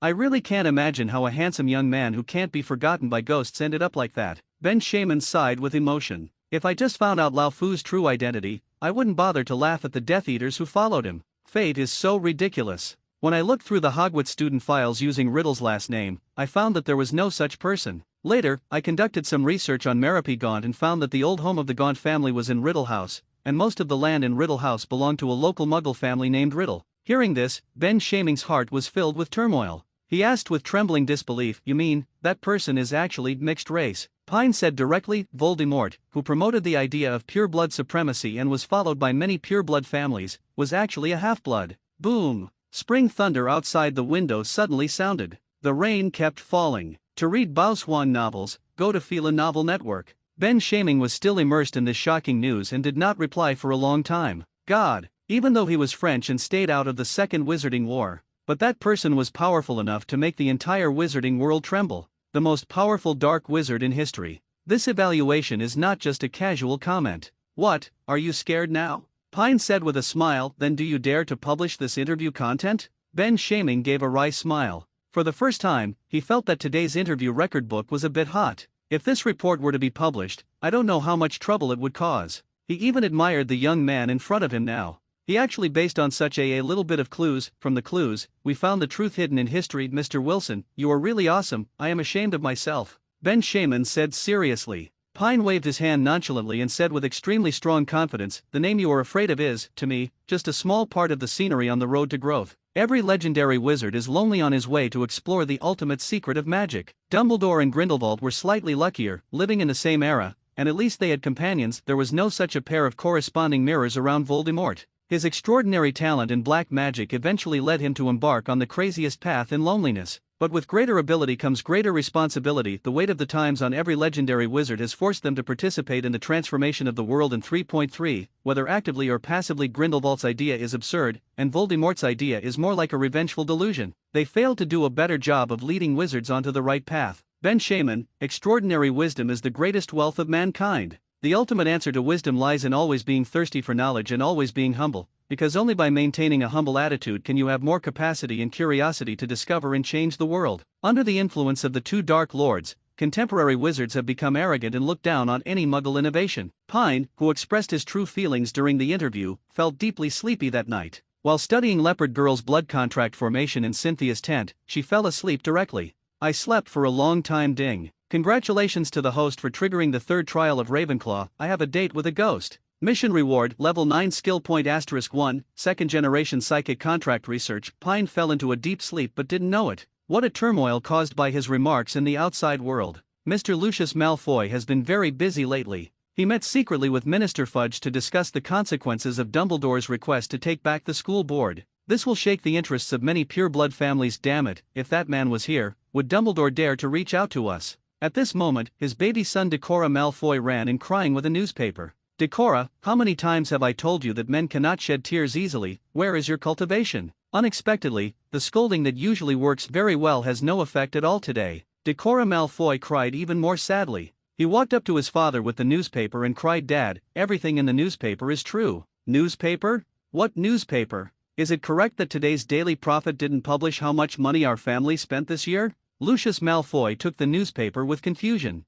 Speaker 1: I really can't imagine how a handsome young man who can't be forgotten by ghosts ended up like that. Ben Shaman sighed with emotion. If I just found out Lao Fu's true identity, I wouldn't bother to laugh at the Death Eaters who followed him. Fate is so ridiculous. When I looked through the Hogwarts student files using Riddle's last name, I found that there was no such person. Later, I conducted some research on Merripy Gaunt and found that the old home of the Gaunt family was in Riddle House, and most of the land in Riddle House belonged to a local Muggle family named Riddle. Hearing this, Ben Shaming's heart was filled with turmoil. He asked with trembling disbelief, "You mean, that person is actually mixed race?" Pine said directly, "Voldemort, who promoted the idea of pure-blood supremacy and was followed by many pure-blood families, was actually a half-blood." Boom! Spring thunder outside the window suddenly sounded. The rain kept falling. To read Baoswan novels, go to Fila Novel Network. Ben Shaming was still immersed in this shocking news and did not reply for a long time. God, even though he was French and stayed out of the Second Wizarding War. But that person was powerful enough to make the entire wizarding world tremble. The most powerful dark wizard in history. This evaluation is not just a casual comment. "What, are you scared now?" Pine said with a smile. "Then do you dare to publish this interview content?" Ben Shaming gave a wry smile. For the first time, he felt that today's interview record book was a bit hot. If this report were to be published, I don't know how much trouble it would cause. He even admired the young man in front of him now. He actually based on such a little bit of clues. "From the clues, we found the truth hidden in history." "Mr. Wilson, you are really awesome. I am ashamed of myself," Ben Shaman said seriously. Pine waved his hand nonchalantly and said with extremely strong confidence, "The name you are afraid of is, to me, just a small part of the scenery on the road to growth. Every legendary wizard is lonely on his way to explore the ultimate secret of magic." Dumbledore and Grindelwald were slightly luckier, living in the same era, and at least they had companions. There was no such a pair of corresponding mirrors around Voldemort. His extraordinary talent in black magic eventually led him to embark on the craziest path in loneliness. But with greater ability comes greater responsibility. The weight of the times on every legendary wizard has forced them to participate in the transformation of the world in 3.3, whether actively or passively. Grindelwald's idea is absurd, and Voldemort's idea is more like a revengeful delusion. They failed to do a better job of leading wizards onto the right path. Ben Shaman, extraordinary wisdom is the greatest wealth of mankind. The ultimate answer to wisdom lies in always being thirsty for knowledge and always being humble, because only by maintaining a humble attitude can you have more capacity and curiosity to discover and change the world. Under the influence of the two Dark Lords, contemporary wizards have become arrogant and look down on any Muggle innovation. Pine, who expressed his true feelings during the interview, felt deeply sleepy that night. While studying Leopard Girl's blood contract formation in Cynthia's tent, she fell asleep directly. "I slept for a long time. Ding. Congratulations to the host for triggering the third trial of Ravenclaw. I have a date with a ghost. Mission reward, level 9 skill point *1, second generation psychic contract research." Pine fell into a deep sleep but didn't know it. What a turmoil caused by his remarks in the outside world. Mr. Lucius Malfoy has been very busy lately. He met secretly with Minister Fudge to discuss the consequences of Dumbledore's request to take back the school board. This will shake the interests of many pure-blood families. Damn it, if that man was here, would Dumbledore dare to reach out to us? At this moment, his baby son Decora Malfoy ran in crying with a newspaper. "Decora, how many times have I told you that men cannot shed tears easily? Where is your cultivation?" Unexpectedly, the scolding that usually works very well has no effect at all today. Decora Malfoy cried even more sadly. He walked up to his father with the newspaper and cried, "Dad, everything in the newspaper is true." "Newspaper? What newspaper? Is it correct that today's Daily Prophet didn't publish how much money our family spent this year?" Lucius Malfoy took the newspaper with confusion.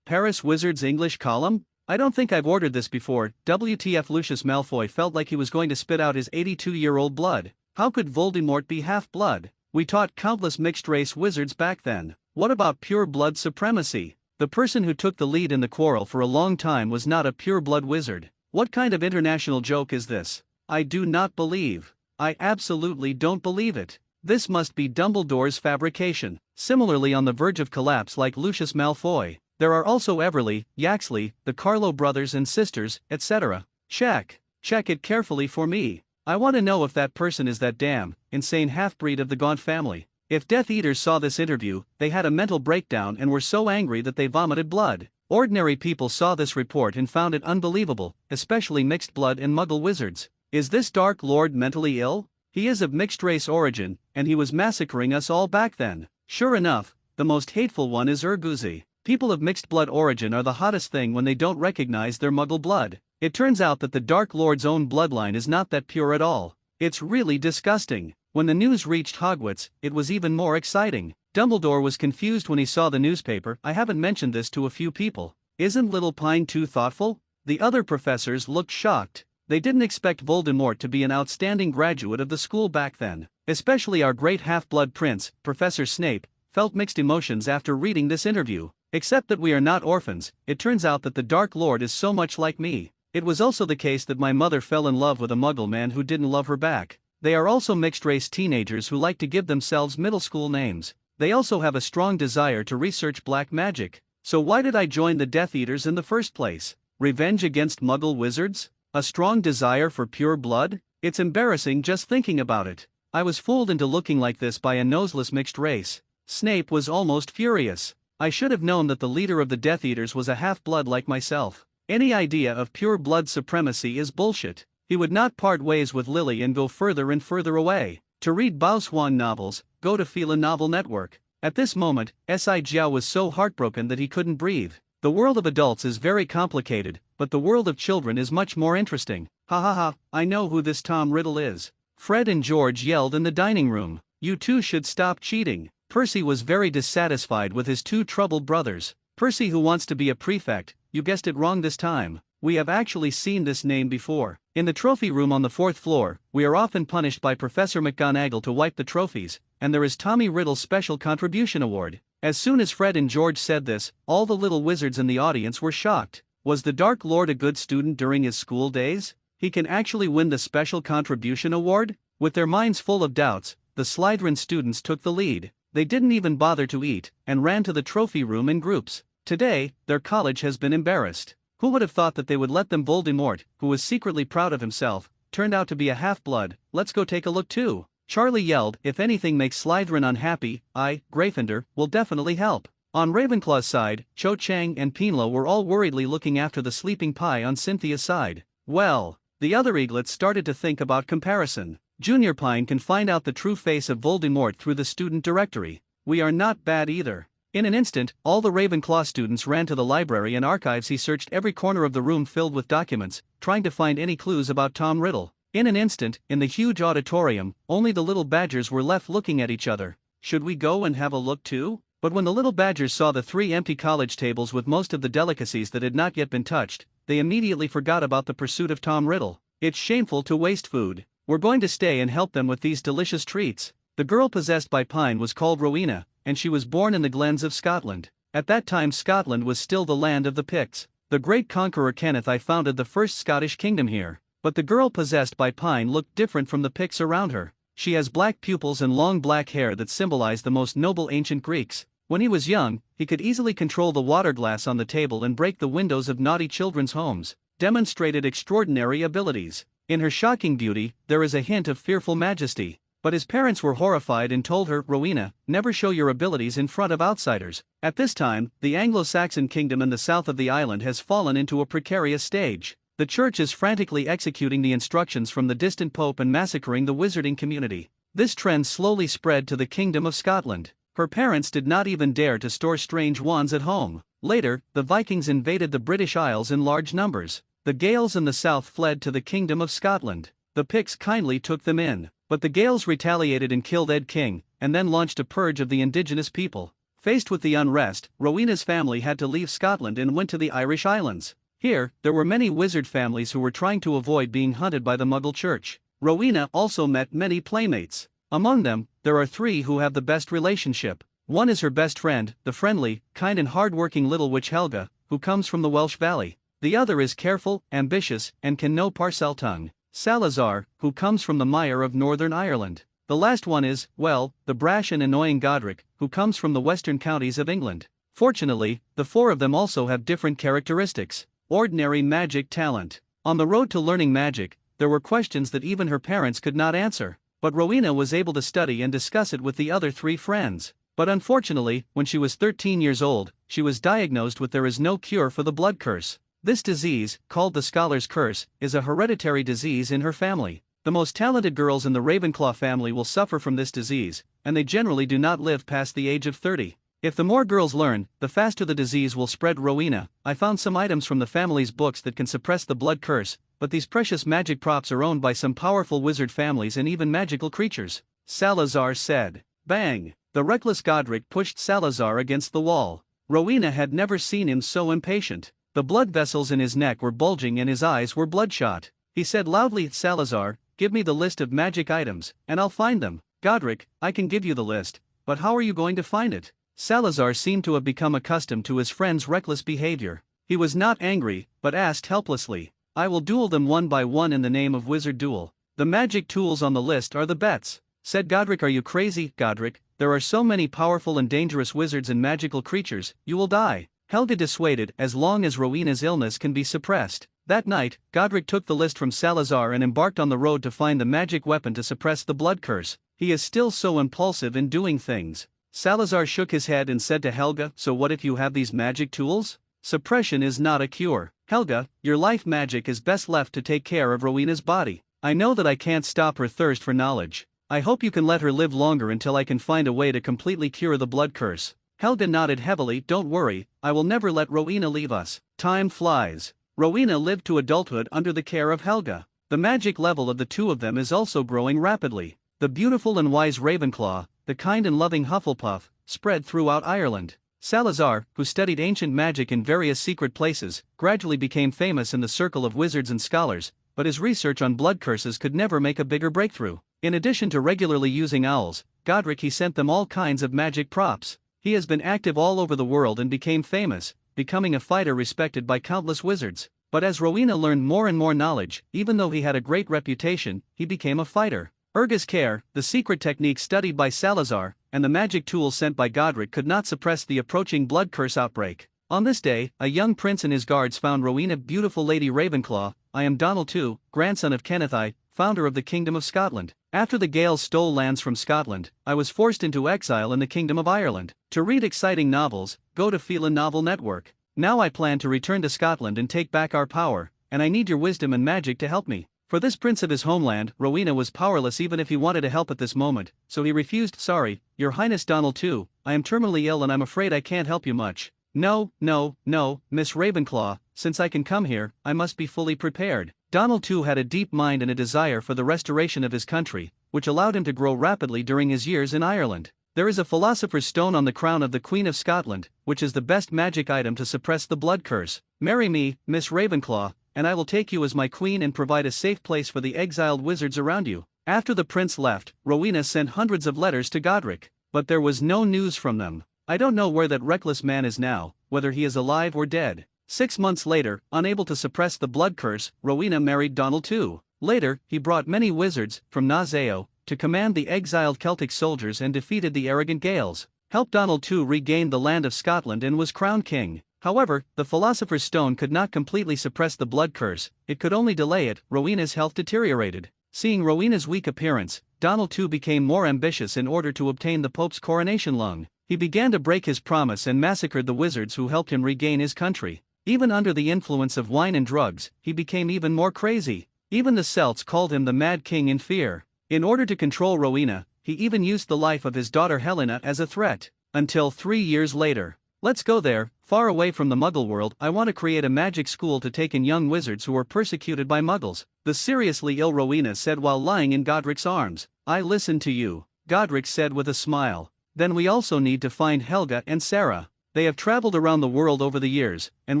Speaker 1: Paris Wizards English column? I don't think I've ordered this before. WTF. Lucius Malfoy felt like he was going to spit out his 82-year-old blood. How could Voldemort be half-blood? We taught countless mixed-race wizards back then. What about pure-blood supremacy? The person who took the lead in the quarrel for a long time was not a pure-blood wizard. What kind of international joke is this? I do not believe. I absolutely don't believe it. This must be Dumbledore's fabrication. Similarly on the verge of collapse like Lucius Malfoy, there are also Everly, Yaxley, the Carlo brothers and sisters, etc. Check it carefully for me. I want to know if that person is that damn insane half-breed of the Gaunt family. If Death Eaters saw this interview, they had a mental breakdown and were so angry that they vomited blood. Ordinary people saw this report and found it unbelievable, especially mixed blood and Muggle wizards. Is this Dark Lord mentally ill? He is of mixed race origin, and he was massacring us all back then. Sure enough, the most hateful one is Urguzi. People of mixed blood origin are the hottest thing when they don't recognize their Muggle blood. It turns out that the Dark Lord's own bloodline is not that pure at all. It's really disgusting. When the news reached Hogwarts, it was even more exciting. Dumbledore was confused when he saw the newspaper. I haven't mentioned this to a few people. Isn't Little Pine too thoughtful? The other professors looked shocked. They didn't expect Voldemort to be an outstanding graduate of the school back then. Especially our great half-blood prince, Professor Snape, felt mixed emotions after reading this interview. Except that we are not orphans, it turns out that the Dark Lord is so much like me. It was also the case that my mother fell in love with a Muggle man who didn't love her back. They are also mixed-race teenagers who like to give themselves middle school names. They also have a strong desire to research black magic. So why did I join the Death Eaters in the first place? Revenge against Muggle wizards? A strong desire for pure blood? It's embarrassing just thinking about it. I was fooled into looking like this by a noseless mixed race. Snape was almost furious. I should have known that the leader of the Death Eaters was a half-blood like myself. Any idea of pure blood supremacy is bullshit. He would not part ways with Lily and go further and further away. To read Bao Swan novels, go to Fila Novel Network. At this moment, S.I. Jiao was so heartbroken that he couldn't breathe. The world of adults is very complicated, but the world of children is much more interesting. Ha ha ha, I know who this Tom Riddle is. Fred and George yelled in the dining room. You two should stop cheating. Percy was very dissatisfied with his two troubled brothers. Percy, who wants to be a prefect. You guessed it wrong this time. We have actually seen this name before. In the trophy room on the 4th floor, we are often punished by Professor McGonagall to wipe the trophies, and there is Tommy Riddle's Special Contribution Award. As soon as Fred and George said this, all the little wizards in the audience were shocked. Was the Dark Lord a good student during his school days? He can actually win the Special Contribution Award? With their minds full of doubts, the Slytherin students took the lead. They didn't even bother to eat, and ran to the trophy room in groups. Today, their college has been embarrassed. Who would have thought that they would let them Voldemort, who was secretly proud of himself, turned out to be a half-blood? Let's go take a look too. Charlie yelled, if anything makes Slytherin unhappy, I, Gryffindor, will definitely help. On Ravenclaw's side, Cho Chang and Pinlo were all worriedly looking after the sleeping pie on Cynthia's side. Well, the other eaglets started to think about comparison. Junior Pine can find out the true face of Voldemort through the student directory. We are not bad either. In an instant, all the Ravenclaw students ran to the library and archives. He searched every corner of the room filled with documents, trying to find any clues about Tom Riddle. In an instant, in the huge auditorium, only the little badgers were left looking at each other. Should we go and have a look too? But when the little badgers saw the 3 empty college tables with most of the delicacies that had not yet been touched, they immediately forgot about the pursuit of Tom Riddle. It's shameful to waste food. We're going to stay and help them with these delicious treats. The girl possessed by Pine was called Rowena, and she was born in the glens of Scotland. At that time Scotland was still the land of the Picts. The great conqueror Kenneth I founded the first Scottish kingdom here. But the girl possessed by Pine looked different from the Picts around her. She has black pupils and long black hair that symbolize the most noble ancient Greeks. When he was young, he could easily control the water glass on the table and break the windows of naughty children's homes, demonstrated extraordinary abilities. In her shocking beauty, there is a hint of fearful majesty. But his parents were horrified and told her, Rowena, never show your abilities in front of outsiders. At this time, the Anglo-Saxon kingdom in the south of the island has fallen into a precarious stage. The church is frantically executing the instructions from the distant pope and massacring the wizarding community. This trend slowly spread to the kingdom of Scotland. Her parents did not even dare to store strange wands at home. Later, the Vikings invaded the British Isles in large numbers. The Gaels in the south fled to the kingdom of Scotland. The Picts kindly took them in. But the Gaels retaliated and killed Ed King, and then launched a purge of the indigenous people. Faced with the unrest, Rowena's family had to leave Scotland and went to the Irish Islands. Here, there were many wizard families who were trying to avoid being hunted by the Muggle Church. Rowena also met many playmates. Among them, there are 3 who have the best relationship. One is her best friend, the friendly, kind and hard-working little witch Helga, who comes from the Welsh Valley. The other is careful, ambitious, and can know Parseltongue, Salazar, who comes from the mire of Northern Ireland. The last one is, well, the brash and annoying Godric, who comes from the western counties of England. Fortunately, the 4 of them also have different characteristics. Ordinary magic talent. On the road to learning magic, there were questions that even her parents could not answer. But Rowena was able to study and discuss it with the other 3 friends. But unfortunately, when she was 13 years old, she was diagnosed with there is no cure for the blood curse. This disease, called the Scholar's Curse, is a hereditary disease in her family. The most talented girls in the Ravenclaw family will suffer from this disease, and they generally do not live past the age of 30. If the more girls learn, the faster the disease will spread. Rowena, I found some items from the family's books that can suppress the blood curse, but these precious magic props are owned by some powerful wizard families and even magical creatures, Salazar said. Bang! The reckless Godric pushed Salazar against the wall. Rowena had never seen him so impatient. The blood vessels in his neck were bulging and his eyes were bloodshot. He said loudly, Salazar, give me the list of magic items, and I'll find them. Godric, I can give you the list, but how are you going to find it? Salazar seemed to have become accustomed to his friend's reckless behavior. He was not angry, but asked helplessly. I will duel them one by one in the name of Wizard Duel. The magic tools on the list are the bets, said Godric. Are you crazy, Godric? There are so many powerful and dangerous wizards and magical creatures, you will die. Helga dissuaded, as long as Rowena's illness can be suppressed. That night, Godric took the list from Salazar and embarked on the road to find the magic weapon to suppress the blood curse. He is still so impulsive in doing things. Salazar shook his head and said to Helga, so what if you have these magic tools? Suppression is not a cure. Helga, your life magic is best left to take care of Rowena's body. I know that I can't stop her thirst for knowledge. I hope you can let her live longer until I can find a way to completely cure the blood curse. Helga nodded heavily. Don't worry, I will never let Rowena leave us. Time flies. Rowena lived to adulthood under the care of Helga. The magic level of the two of them is also growing rapidly. The beautiful and wise Ravenclaw, the kind and loving Hufflepuff, spread throughout Ireland. Salazar, who studied ancient magic in various secret places, gradually became famous in the circle of wizards and scholars, but his research on blood curses could never make a bigger breakthrough. In addition to regularly using owls, Godric sent them all kinds of magic props. He has been active all over the world and became famous, becoming a fighter respected by countless wizards. But as Rowena learned more and more knowledge, even though he had a great reputation, he became a fighter. Urga's care, the secret technique studied by Salazar, and the magic tools sent by Godric could not suppress the approaching blood curse outbreak. On this day, a young prince and his guards found Rowena. Beautiful Lady Ravenclaw, I am Donald II, grandson of Kenneth I, founder of the Kingdom of Scotland. After the Gaels stole lands from Scotland, I was forced into exile in the Kingdom of Ireland. To read exciting novels, go to Phelan Novel Network. Now I plan to return to Scotland and take back our power, and I need your wisdom and magic to help me. For this prince of his homeland, Rowena was powerless even if he wanted to help at this moment, so he refused. Sorry, Your Highness Donald II, I am terminally ill and I'm afraid I can't help you much. No, Miss Ravenclaw, since I can come here, I must be fully prepared. Donald II had a deep mind and a desire for the restoration of his country, which allowed him to grow rapidly during his years in Ireland. There is a philosopher's stone on the crown of the Queen of Scotland, which is the best magic item to suppress the blood curse. Marry me, Miss Ravenclaw, and I will take you as my queen and provide a safe place for the exiled wizards around you. After the prince left, Rowena sent hundreds of letters to Godric, but there was no news from them. I don't know where that reckless man is now, whether he is alive or dead. 6 months later, unable to suppress the blood curse, Rowena married Donald II. Later, he brought many wizards, from Nazao, to command the exiled Celtic soldiers and defeated the arrogant Gaels, helped Donald II regain the land of Scotland and was crowned king. However, the Philosopher's Stone could not completely suppress the blood curse, it could only delay it. Rowena's health deteriorated. Seeing Rowena's weak appearance, Donald II became more ambitious in order to obtain the Pope's coronation lung. He began to break his promise and massacred the wizards who helped him regain his country. Even under the influence of wine and drugs, he became even more crazy. Even the Celts called him the Mad King in fear. In order to control Rowena, he even used the life of his daughter Helena as a threat. Until 3 years later. Let's go there, far away from the Muggle world. I want to create a magic school to take in young wizards who are persecuted by Muggles, the seriously ill Rowena said while lying in Godric's arms. I listen to you, Godric said with a smile. Then we also need to find Helga and Sarah. They have traveled around the world over the years, and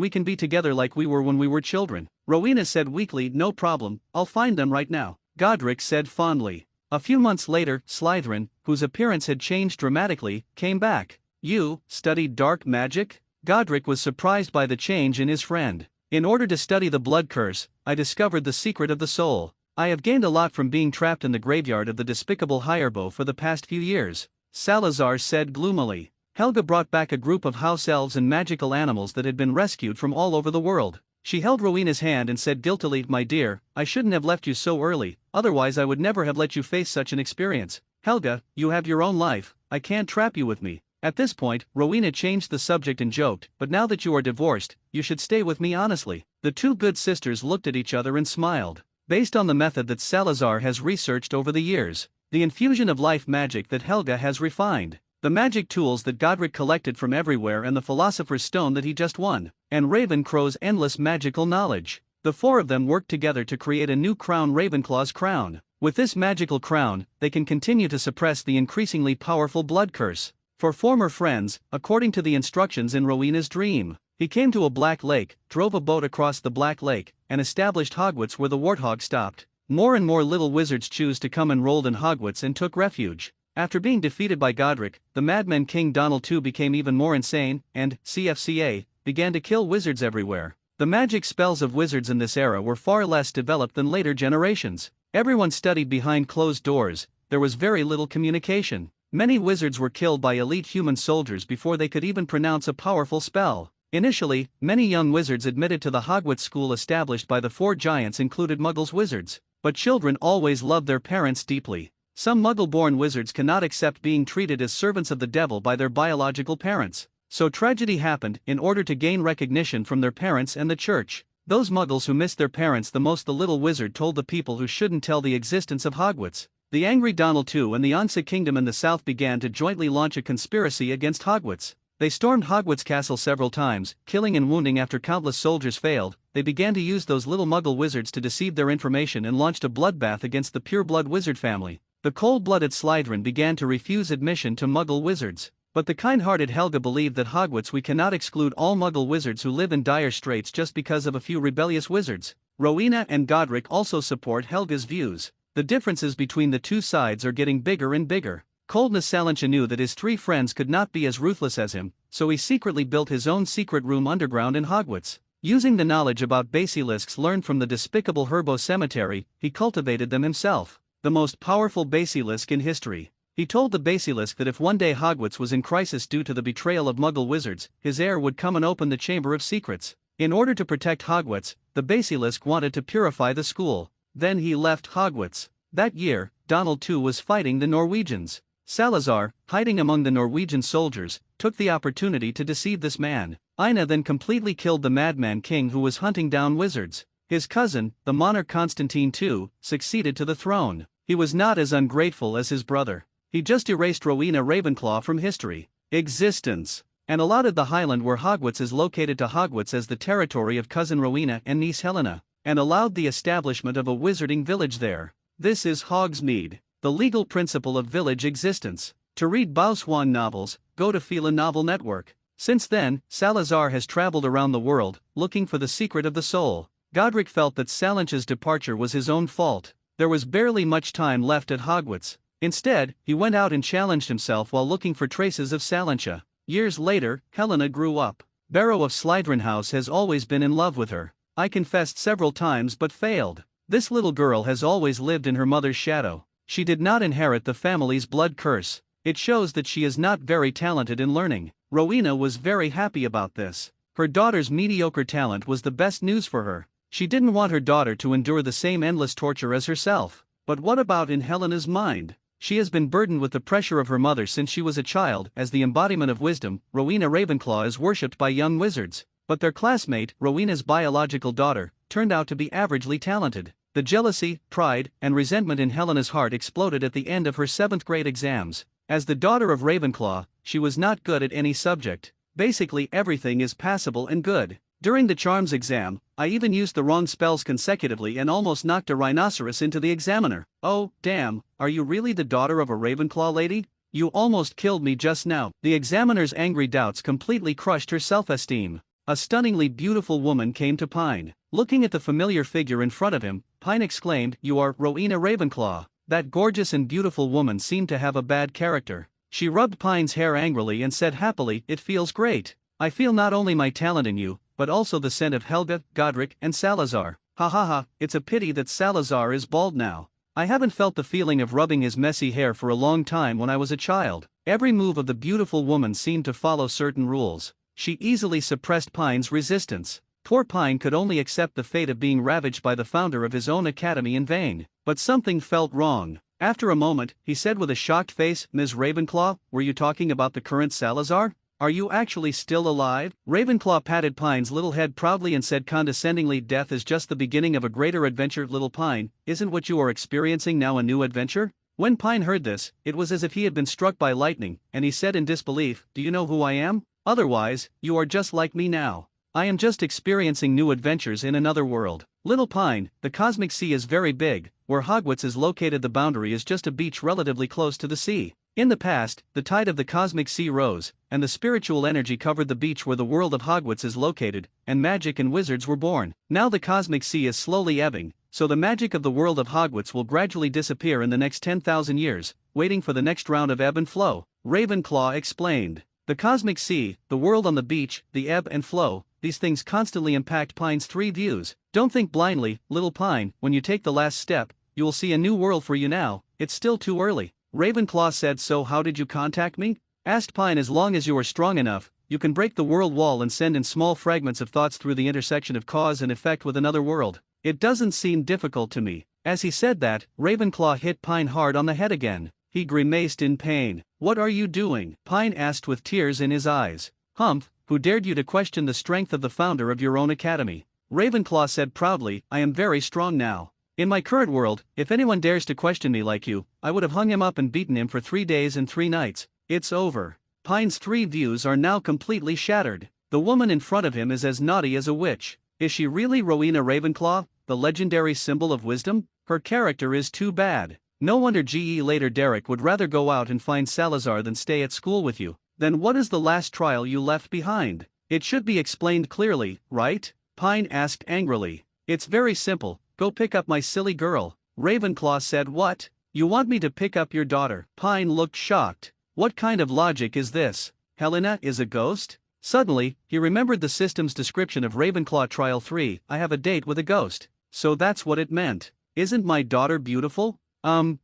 Speaker 1: we can be together like we were when we were children. Rowena said weakly. No problem, I'll find them right now, Godric said fondly. A few months later, Slytherin, whose appearance had changed dramatically, came back. You studied dark magic? Godric was surprised by the change in his friend. In order to study the blood curse, I discovered the secret of the soul. I have gained a lot from being trapped in the graveyard of the despicable Hirebo for the past few years, Salazar said gloomily. Helga brought back a group of house elves and magical animals that had been rescued from all over the world. She held Rowena's hand and said guiltily, my dear, I shouldn't have left you so early, otherwise I would never have let you face such an experience. Helga, you have your own life, I can't trap you with me. At this point, Rowena changed the subject and joked, but now that you are divorced, you should stay with me honestly. The two good sisters looked at each other and smiled. Based on the method that Salazar has researched over the years, the infusion of life magic that Helga has refined, the magic tools that Godric collected from everywhere and the Philosopher's Stone that he just won, and Ravencrow's endless magical knowledge, the four of them worked together to create a new crown, Ravenclaw's crown. With this magical crown, they can continue to suppress the increasingly powerful blood curse. For former friends, according to the instructions in Rowena's dream, he came to a black lake, drove a boat across the black lake, and established Hogwarts where the warthog stopped. more and more little wizards choose to come enrolled in Hogwarts and took refuge. After being defeated by Godric, the Madman King Donald II became even more insane, and, CFCA, began to kill wizards everywhere. The magic spells of wizards in this era were far less developed than later generations. Everyone studied behind closed doors, there was very little communication. Many wizards were killed by elite human soldiers before they could even pronounce a powerful spell. Initially, many young wizards admitted to the Hogwarts school established by the four giants included Muggles wizards, but children always loved their parents deeply. Some Muggle-born wizards cannot accept being treated as servants of the devil by their biological parents. So tragedy happened. In order to gain recognition from their parents and the church, those Muggles who missed their parents the most, the little wizard told the people who shouldn't tell the existence of Hogwarts. The angry Donald II and the Onsa Kingdom in the south began to jointly launch a conspiracy against Hogwarts. They stormed Hogwarts Castle several times, killing and wounding after countless soldiers failed. They began to use those little Muggle wizards to deceive their information and launched a bloodbath against the pure-blood wizard family. The cold-blooded Slytherin began to refuse admission to Muggle wizards. But the kind-hearted Helga believed that Hogwarts we cannot exclude all Muggle wizards who live in dire straits just because of a few rebellious wizards. Rowena and Godric also support Helga's views. The differences between the two sides are getting bigger and bigger. Coldness Salancha knew that his three friends could not be as ruthless as him, so he secretly built his own secret room underground in Hogwarts. Using the knowledge about basilisks learned from the despicable Herbo Cemetery, he cultivated them himself. The most powerful basilisk in history. He told the basilisk that if one day Hogwarts was in crisis due to the betrayal of Muggle wizards, his heir would come and open the Chamber of Secrets. In order to protect Hogwarts, the basilisk wanted to purify the school. Then he left Hogwarts. That year, Donald II was fighting the Norwegians. Salazar, hiding among the Norwegian soldiers, took the opportunity to deceive this man. Ina then completely killed the Madman King who was hunting down wizards. His cousin, the monarch Constantine II, succeeded to the throne. He was not as ungrateful as his brother. He just erased Rowena Ravenclaw from history, existence, and allotted the Highland where Hogwarts is located to Hogwarts as the territory of cousin Rowena and niece Helena, and allowed the establishment of a wizarding village there. This is Hogsmeade, the legal principle of village existence. To read Bao Swan novels, go to Fila Novel Network. Since then, Salazar has traveled around the world, looking for the secret of the soul. Godric felt that Salancha's departure was his own fault. There was barely much time left at Hogwarts. Instead, he went out and challenged himself while looking for traces of Salancha. Years later, Helena grew up. Barrow of Slytherin House has always been in love with her. I confessed several times but failed. This little girl has always lived in her mother's shadow. She did not inherit the family's blood curse. It shows that she is not very talented in learning. Rowena was very happy about this. Her daughter's mediocre talent was the best news for her. She didn't want her daughter to endure the same endless torture as herself. But what about in Helena's mind? She has been burdened with the pressure of her mother since she was a child. As the embodiment of wisdom, Rowena Ravenclaw is worshipped by young wizards. But their classmate, Rowena's biological daughter, turned out to be averagely talented. The jealousy, pride, and resentment in Helena's heart exploded at the end of her 7th grade exams. As the daughter of Ravenclaw, she was not good at any subject. Basically everything is passable and good. During the Charms exam, I even used the wrong spells consecutively and almost knocked a rhinoceros into the examiner. Oh, damn, are you really the daughter of a Ravenclaw lady? You almost killed me just now. The examiner's angry doubts completely crushed her self-esteem. A stunningly beautiful woman came to Pine. Looking at the familiar figure in front of him, Pine exclaimed, "You are Rowena Ravenclaw." That gorgeous and beautiful woman seemed to have a bad character. She rubbed Pine's hair angrily and said happily, "It feels great. I feel not only my talent in you, but also the scent of Helga, Godric, and Salazar. Ha ha ha, it's a pity that Salazar is bald now. I haven't felt the feeling of rubbing his messy hair for a long time when I was a child." Every move of the beautiful woman seemed to follow certain rules. She easily suppressed Pine's resistance. Poor Pine could only accept the fate of being ravaged by the founder of his own academy in vain. But something felt wrong. After a moment, he said with a shocked face, "Ms. Ravenclaw, were you talking about the current Salazar? Are you actually still alive?" Ravenclaw patted Pine's little head proudly and said condescendingly, "Death is just the beginning of a greater adventure, little Pine. Isn't what you are experiencing now a new adventure?" When Pine heard this, it was as if he had been struck by lightning, and he said in disbelief, "Do you know who I am? Otherwise, you are just like me now. I am just experiencing new adventures in another world." Little Pine, the cosmic sea is very big. Where Hogwarts is located, the boundary is just a beach relatively close to the sea. In the past, the tide of the cosmic sea rose, and the spiritual energy covered the beach where the world of Hogwarts is located, and magic and wizards were born. Now the cosmic sea is slowly ebbing, so the magic of the world of Hogwarts will gradually disappear in the next 10,000 years, waiting for the next round of ebb and flow, Ravenclaw explained. The cosmic sea, the world on the beach, the ebb and flow, these things constantly impact Pine's three views. Don't think blindly, little Pine, when you take the last step, you will see a new world for you now, it's still too early. Ravenclaw said. So how did you contact me? Asked Pine. As long as you are strong enough, you can break the world wall and send in small fragments of thoughts through the intersection of cause and effect with another world. It doesn't seem difficult to me. As he said that, Ravenclaw hit Pine hard on the head again. He grimaced in pain. What are you doing? Pine asked with tears in his eyes. Humph, who dared you to question the strength of the founder of your own academy? Ravenclaw said proudly, I am very strong now. In my current world, if anyone dares to question me like you, I would have hung him up and beaten him for 3 days and 3 nights. It's over. Pine's three views are now completely shattered. The woman in front of him is as naughty as a witch. Is she really Rowena Ravenclaw, the legendary symbol of wisdom? Her character is too bad. No wonder G.E. later Derek would rather go out and find Salazar than stay at school with you. Then what is the last trial you left behind? It should be explained clearly, right? Pine asked angrily. It's very simple, go pick up my silly girl. Ravenclaw said. What? You want me to pick up your daughter? Pine looked shocked. What kind of logic is this? Helena is a ghost? Suddenly, he remembered the system's description of Ravenclaw Trial 3, I have a date with a ghost. So that's what it meant. Isn't my daughter beautiful?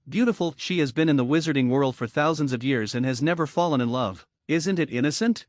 Speaker 1: Beautiful. She has been in the wizarding world for thousands of years and has never fallen in love. Isn't it innocent?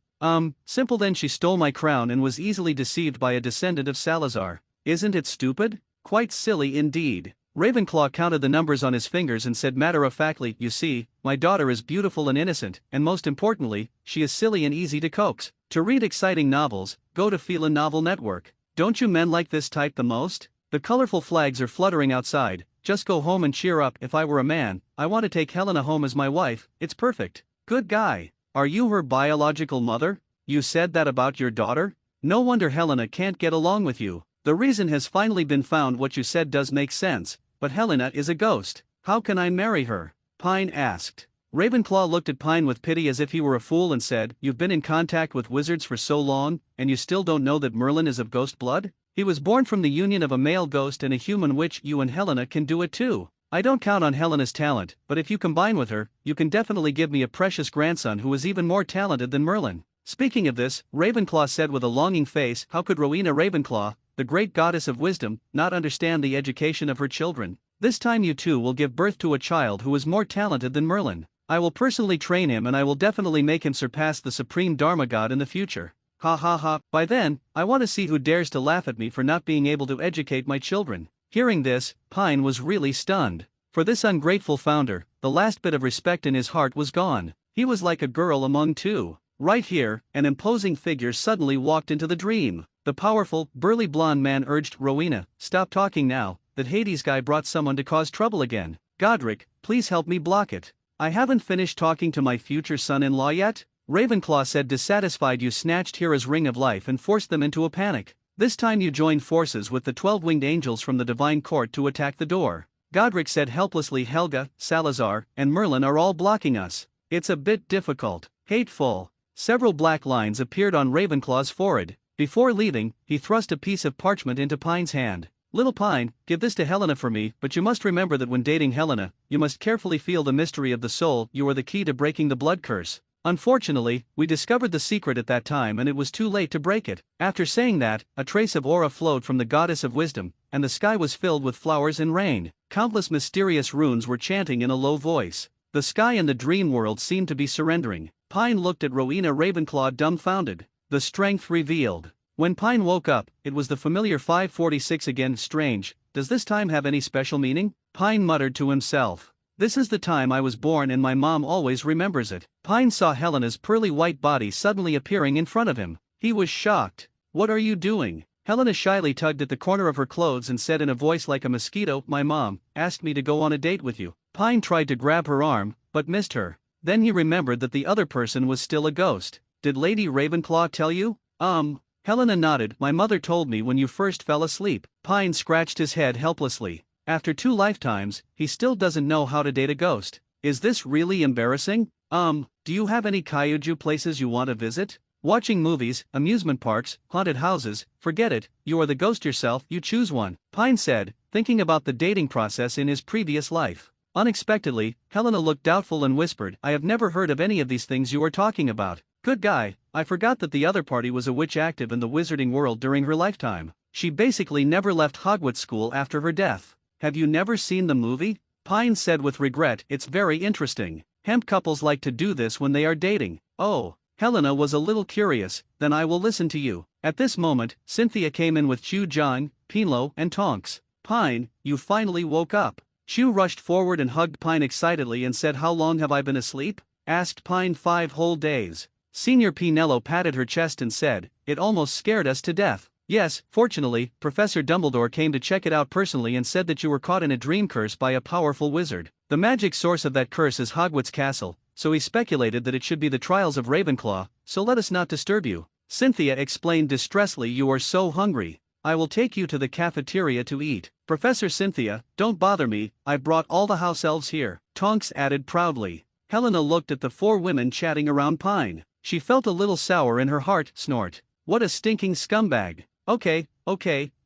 Speaker 1: Simple. Then she stole my crown and was easily deceived by a descendant of Salazar. Isn't it stupid? Quite silly indeed. Ravenclaw counted the numbers on his fingers and said matter-of-factly, you see, my daughter is beautiful and innocent, and most importantly, she is silly and easy to coax. To read exciting novels, go to Phelan Novel Network. Don't you men like this type the most? The colorful flags are fluttering outside. Just go home and cheer up. If I were a man, I want to take Helena home as my wife. It's perfect. Good guy. Are you her biological mother? You said that about your daughter? No wonder Helena can't get along with you. The reason has finally been found. What you said does make sense, but Helena is a ghost. How can I marry her? Pine asked. Ravenclaw looked at Pine with pity as if he were a fool and said, You've been in contact with wizards for so long, and you still don't know that Merlin is of ghost blood? He was born from the union of a male ghost and a human witch. You and Helena can do it too. I don't count on Helena's talent, but if you combine with her, you can definitely give me a precious grandson who is even more talented than Merlin. Speaking of this, Ravenclaw said with a longing face, how could Rowena Ravenclaw, the great goddess of wisdom, not understand the education of her children? This time you too will give birth to a child who is more talented than Merlin. I will personally train him and I will definitely make him surpass the supreme Dharma god in the future. Ha ha ha. By then, I want to see who dares to laugh at me for not being able to educate my children. Hearing this, Pine was really stunned. For this ungrateful founder, the last bit of respect in his heart was gone. He was like a girl among two. Right here, an imposing figure suddenly walked into the dream. The powerful, burly blonde man urged, Rowena, stop talking now, that Hades guy brought someone to cause trouble again. Godric, please help me block it. I haven't finished talking to my future son-in-law yet? Ravenclaw said dissatisfied. You snatched Hera's ring of life and forced them into a panic. This time you joined forces with the 12 winged angels from the divine court to attack the door. Godric said helplessly. Helga, Salazar, and Merlin are all blocking us. It's a bit difficult. Hateful. Several black lines appeared on Ravenclaw's forehead. Before leaving, he thrust a piece of parchment into Pine's hand. Little Pine, give this to Helena for me, but you must remember that when dating Helena, you must carefully feel the mystery of the soul. You are the key to breaking the blood curse. Unfortunately, we discovered the secret at that time and it was too late to break it. After saying that, a trace of aura flowed from the goddess of wisdom, and the sky was filled with flowers and rain. Countless mysterious runes were chanting in a low voice. The sky and the dream world seemed to be surrendering. Pine looked at Rowena Ravenclaw dumbfounded. The strength revealed. When Pine woke up, it was the familiar 546 again. Strange, does this time have any special meaning? Pine muttered to himself. This is the time I was born and my mom always remembers it. Pine saw Helena's pearly white body suddenly appearing in front of him. He was shocked. What are you doing? Helena shyly tugged at the corner of her clothes and said in a voice like a mosquito, my mom asked me to go on a date with you. Pine tried to grab her arm, but missed her. Then he remembered that the other person was still a ghost. Did Lady Ravenclaw tell you? Helena nodded. My mother told me when you first fell asleep. Pine scratched his head helplessly. After 2 lifetimes, he still doesn't know how to date a ghost. Is this really embarrassing? Do you have any kaiju places you want to visit? Watching movies, amusement parks, haunted houses, forget it, you are the ghost yourself, you choose one. Pine said, thinking about the dating process in his previous life. Unexpectedly, Helena looked doubtful and whispered, I have never heard of any of these things you are talking about. Good guy, I forgot that the other party was a witch active in the wizarding world during her lifetime. She basically never left Hogwarts School after her death. Have you never seen the movie? Pine said with regret, it's very interesting. Hemp couples like to do this when they are dating. Oh. Helena was a little curious, then I will listen to you. At this moment, Cynthia came in with Chu John, Pinlo, and Tonks. Pine, you finally woke up. Chu rushed forward and hugged Pine excitedly and said, how long have I been asleep? Asked Pine. 5 whole days. Senior Pinello patted her chest and said, it almost scared us to death. Yes, fortunately, Professor Dumbledore came to check it out personally and said that you were caught in a dream curse by a powerful wizard. The magic source of that curse is Hogwarts Castle, so he speculated that it should be the trials of Ravenclaw, so let us not disturb you. Cynthia explained distressfully, you are so hungry. I will take you to the cafeteria to eat. Professor Cynthia, don't bother me, I brought all the house elves here, Tonks added proudly. Helena looked at the 4 women chatting around Pine. She felt a little sour in her heart. Snort. What a stinking scumbag. Okay,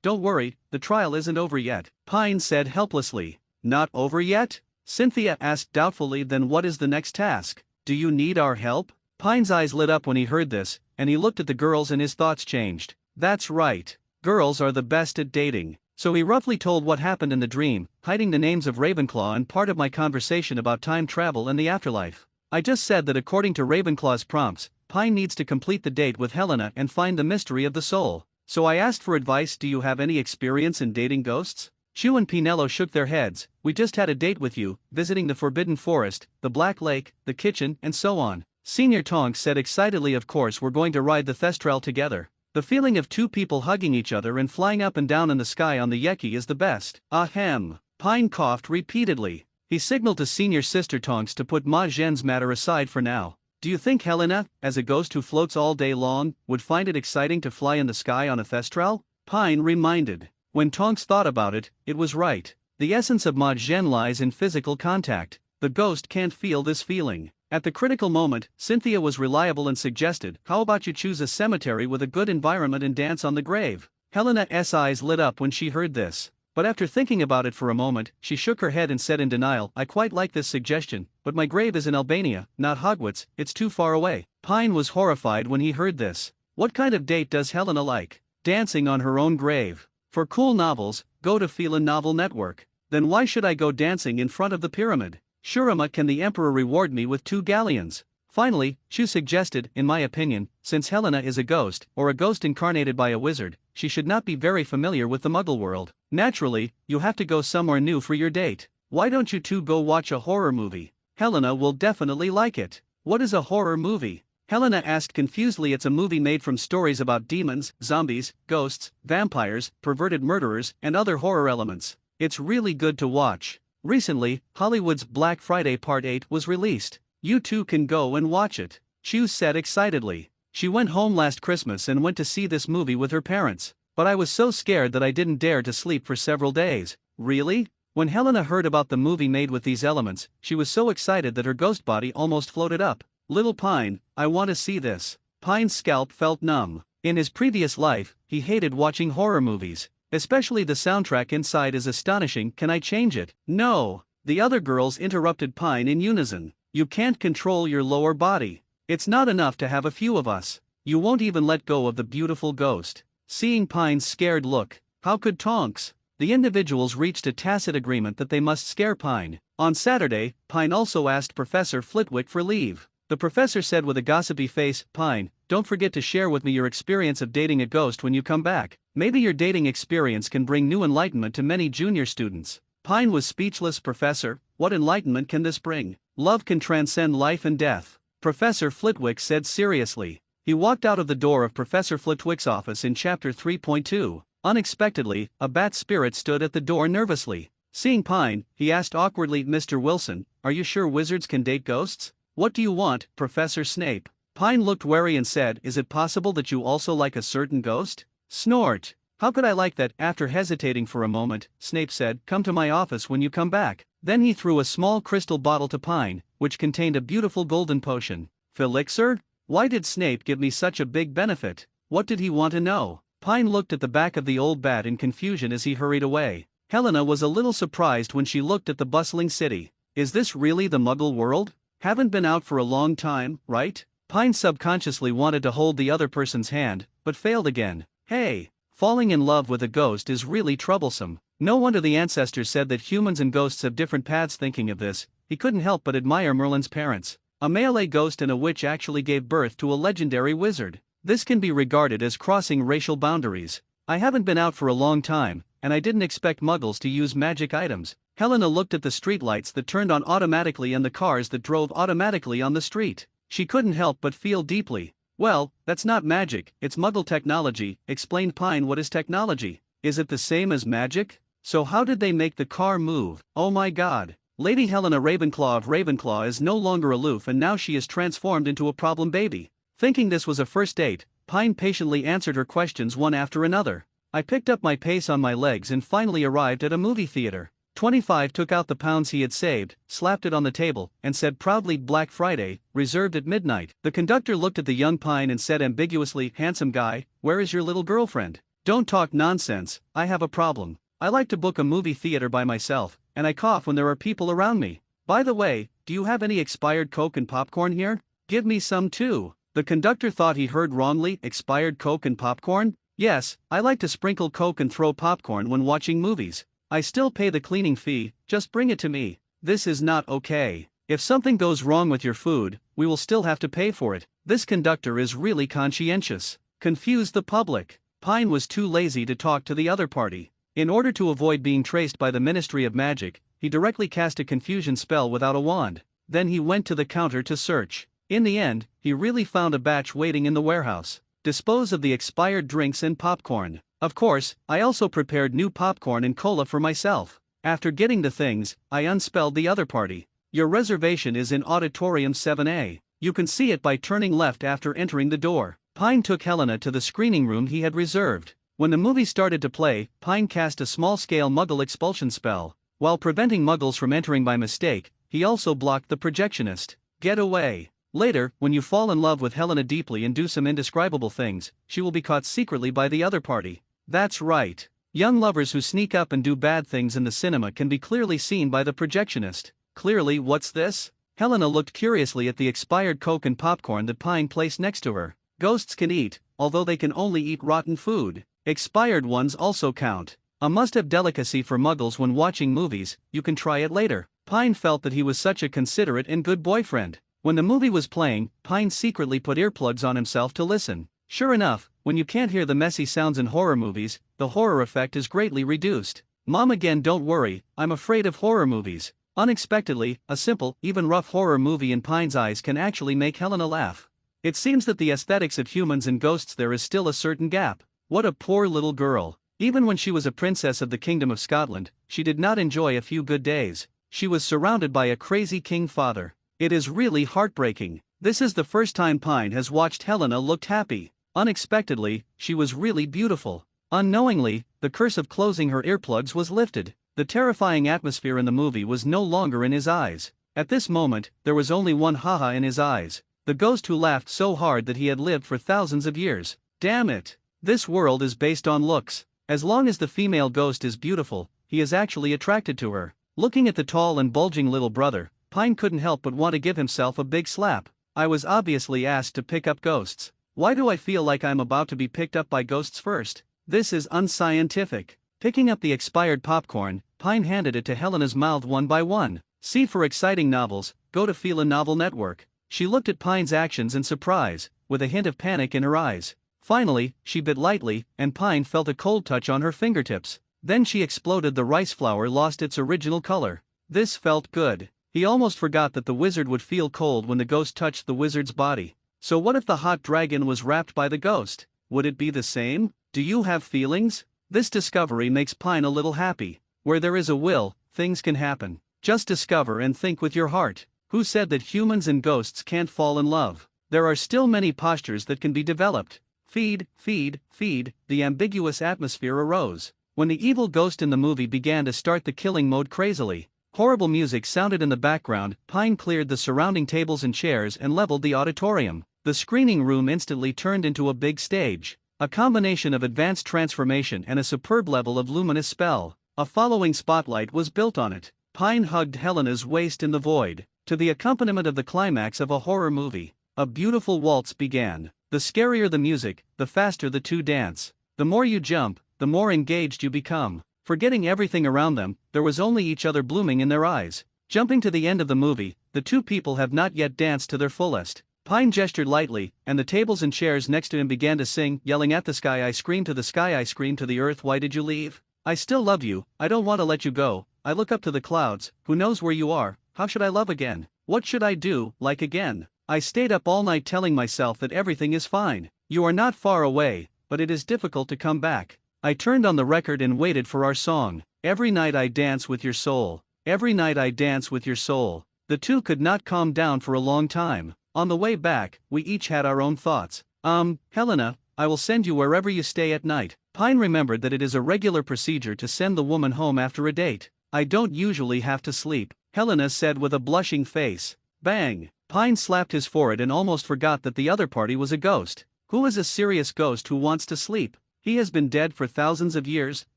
Speaker 1: don't worry, the trial isn't over yet, Pine said helplessly. Not over yet? Cynthia asked doubtfully, then what is the next task? Do you need our help? Pine's eyes lit up when he heard this, and he looked at the girls and his thoughts changed. That's right. Girls are the best at dating. So he roughly told what happened in the dream, hiding the names of Ravenclaw and part of my conversation about time travel and the afterlife. I just said that according to Ravenclaw's prompts, Pine needs to complete the date with Helena and find the mystery of the soul. So I asked for advice, do you have any experience in dating ghosts? Chu and Pinello shook their heads. We just had a date with you, visiting the Forbidden Forest, the Black Lake, the kitchen, and so on. Senior Tonks said excitedly, of course we're going to ride the Thestral together. The feeling of 2 people hugging each other and flying up and down in the sky on the Yeki is the best. Ahem. Pine coughed repeatedly. He signaled to Senior Sister Tonks to put Ma Zhen's matter aside for now. Do you think Helena, as a ghost who floats all day long, would find it exciting to fly in the sky on a Thestral? Pine reminded. When Tonks thought about it, it was right. The essence of Ma Zhen lies in physical contact. The ghost can't feel this feeling. At the critical moment, Cynthia was reliable and suggested, how about you choose a cemetery with a good environment and dance on the grave? Helena's eyes lit up when she heard this. But after thinking about it for a moment, she shook her head and said in denial, I quite like this suggestion, but my grave is in Albania, not Hogwarts, it's too far away. Pine was horrified when he heard this. What kind of date does Helena like? Dancing on her own grave. For cool novels, go to Phelan Novel Network. Then why should I go dancing in front of the pyramid? Shurima, can the Emperor reward me with 2 galleons? Finally, Chu suggested, in my opinion, since Helena is a ghost, or a ghost incarnated by a wizard, she should not be very familiar with the Muggle world. Naturally, you have to go somewhere new for your date. Why don't you 2 go watch a horror movie? Helena will definitely like it. What is a horror movie? Helena asked confusedly. It's a movie made from stories about demons, zombies, ghosts, vampires, perverted murderers, and other horror elements. It's really good to watch. Recently, Hollywood's Black Friday Part 8 was released. You 2 can go and watch it, Chu said excitedly. She went home last Christmas and went to see this movie with her parents. But I was so scared that I didn't dare to sleep for several days. Really? When Helena heard about the movie made with these elements, she was so excited that her ghost body almost floated up. Little Pine, I want to see this. Pine's scalp felt numb. In his previous life, he hated watching horror movies. Especially the soundtrack inside is astonishing. Can I change it? No. The other girls interrupted Pine in unison. You can't control your lower body. It's not enough to have a few of us. You won't even let go of the beautiful ghost. Seeing Pine's scared look, how could Tonks? The individuals reached a tacit agreement that they must scare Pine. On Saturday, Pine also asked Professor Flitwick for leave. The professor said with a gossipy face, Pine, don't forget to share with me your experience of dating a ghost when you come back. Maybe your dating experience can bring new enlightenment to many junior students. Pine was speechless. Professor, what enlightenment can this bring? Love can transcend life and death, Professor Flitwick said seriously. He walked out of the door of Professor Flitwick's office in Chapter 3.2. Unexpectedly, a bat spirit stood at the door nervously. Seeing Pine, he asked awkwardly, Mr. Wilson, are you sure wizards can date ghosts? What do you want, Professor Snape? Pine looked wary and said, is it possible that you also like a certain ghost? Snort. How could I like that? After hesitating for a moment, Snape said, come to my office when you come back. Then he threw a small crystal bottle to Pine, which contained a beautiful golden potion. Felixir? Why did Snape give me such a big benefit? What did he want to know? Pine looked at the back of the old bat in confusion as he hurried away. Helena was a little surprised when she looked at the bustling city. Is this really the Muggle world? Haven't been out for a long time, right? Pine subconsciously wanted to hold the other person's hand, but failed again. Hey, falling in love with a ghost is really troublesome. No wonder the ancestors said that humans and ghosts have different paths. Thinking of this, he couldn't help but admire Merlin's parents. A melee ghost and a witch actually gave birth to a legendary wizard. This can be regarded as crossing racial boundaries. I haven't been out for a long time, and I didn't expect Muggles to use magic items. Helena looked at the streetlights that turned on automatically and the cars that drove automatically on the street. She couldn't help but feel deeply. Well, that's not magic, it's Muggle technology, explained Pine. What is technology? Is it the same as magic? So how did they make the car move? Oh my god. Lady Helena Ravenclaw of Ravenclaw is no longer aloof, and now she is transformed into a problem baby. Thinking this was a first date, Pine patiently answered her questions one after another. I picked up my pace on my legs and finally arrived at a movie theater. 25 took out the pounds he had saved, slapped it on the table, and said proudly, Black Friday, reserved at midnight. The conductor looked at the young Pine and said ambiguously, handsome guy, where is your little girlfriend? Don't talk nonsense, I have a problem. I like to book a movie theater by myself, and I cough when there are people around me. By the way, do you have any expired Coke and popcorn here? Give me some too. The conductor thought he heard wrongly. Expired Coke and popcorn? Yes, I like to sprinkle Coke and throw popcorn when watching movies. I still pay the cleaning fee, just bring it to me. This is not okay. If something goes wrong with your food, we will still have to pay for it. This conductor is really conscientious. Confused the public. Pine was too lazy to talk to the other party. In order to avoid being traced by the Ministry of Magic, he directly cast a confusion spell without a wand. Then he went to the counter to search. In the end, he really found a batch waiting in the warehouse. Dispose of the expired drinks and popcorn. Of course, I also prepared new popcorn and cola for myself. After getting the things, I unspelled the other party. Your reservation is in Auditorium 7A. You can see it by turning left after entering the door. Pine took Helena to the screening room he had reserved. When the movie started to play, Pine cast a small-scale Muggle expulsion spell. While preventing Muggles from entering by mistake, he also blocked the projectionist. Get away. Later, when you fall in love with Helena deeply and do some indescribable things, she will be caught secretly by the other party. That's right. Young lovers who sneak up and do bad things in the cinema can be clearly seen by the projectionist. Clearly, what's this? Helena looked curiously at the expired Coke and popcorn that Pine placed next to her. Ghosts can eat, although they can only eat rotten food. Expired ones also count. A must-have delicacy for Muggles when watching movies. You can try it later. Pine felt that he was such a considerate and good boyfriend. When the movie was playing, Pine secretly put earplugs on himself to listen. Sure enough, when you can't hear the messy sounds in horror movies, the horror effect is greatly reduced. Mom, again, don't worry, I'm afraid of horror movies. Unexpectedly, a simple, even rough horror movie in Pine's eyes can actually make Helena laugh. It seems that the aesthetics of humans and ghosts, there is still a certain gap. What a poor little girl. Even when she was a princess of the Kingdom of Scotland, she did not enjoy a few good days. She was surrounded by a crazy king father. It is really heartbreaking. This is the first time Pine has watched Helena looked happy. Unexpectedly, she was really beautiful. Unknowingly, the curse of closing her earplugs was lifted. The terrifying atmosphere in the movie was no longer in his eyes. At this moment, there was only one haha in his eyes. The ghost who laughed so hard that he had lived for thousands of years. Damn it. This world is based on looks. As long as the female ghost is beautiful, he is actually attracted to her. Looking at the tall and bulging little brother, Pine couldn't help but want to give himself a big slap. I was obviously asked to pick up ghosts. Why do I feel like I'm about to be picked up by ghosts first? This is unscientific. Picking up the expired popcorn, Pine handed it to Helena's mouth one by one. See, for exciting novels, go to Feel a Novel Network. She looked at Pine's actions in surprise, with a hint of panic in her eyes. Finally, she bit lightly, and Pine felt a cold touch on her fingertips. Then she exploded. The rice flour lost its original color. This felt good. He almost forgot that the wizard would feel cold when the ghost touched the wizard's body. So what if the hot dragon was wrapped by the ghost? Would it be the same? Do you have feelings? This discovery makes Pine a little happy. Where there is a will, things can happen. Just discover and think with your heart. Who said that humans and ghosts can't fall in love? There are still many postures that can be developed. Feed, feed, feed. The ambiguous atmosphere arose. When the evil ghost in the movie began to start the killing mode crazily, horrible music sounded in the background. Pine cleared the surrounding tables and chairs and leveled the auditorium. The screening room instantly turned into a big stage. A combination of advanced transformation and a superb level of luminous spell. A following spotlight was built on it. Pine hugged Helena's waist in the void, to the accompaniment of the climax of a horror movie. A beautiful waltz began. The scarier the music, the faster the two dance. The more you jump, the more engaged you become. Forgetting everything around them, there was only each other blooming in their eyes. Jumping to the end of the movie, the two people have not yet danced to their fullest. Pine gestured lightly, and the tables and chairs next to him began to sing, yelling at the sky. I screamed to the sky, I screamed to the earth, why did you leave? I still love you, I don't want to let you go. I look up to the clouds, who knows where you are? How should I love again? What should I do, like again? I stayed up all night telling myself that everything is fine. You are not far away, but it is difficult to come back. I turned on the record and waited for our song. Every night I dance with your soul. Every night I dance with your soul. The two could not calm down for a long time. On the way back, we each had our own thoughts. Helena, I will send you wherever you stay at night. Pine remembered that it is a regular procedure to send the woman home after a date. I don't usually have to sleep, Helena said with a blushing face. Bang! Pine slapped his forehead and almost forgot that the other party was a ghost. Who is a serious ghost who wants to sleep? He has been dead for thousands of years,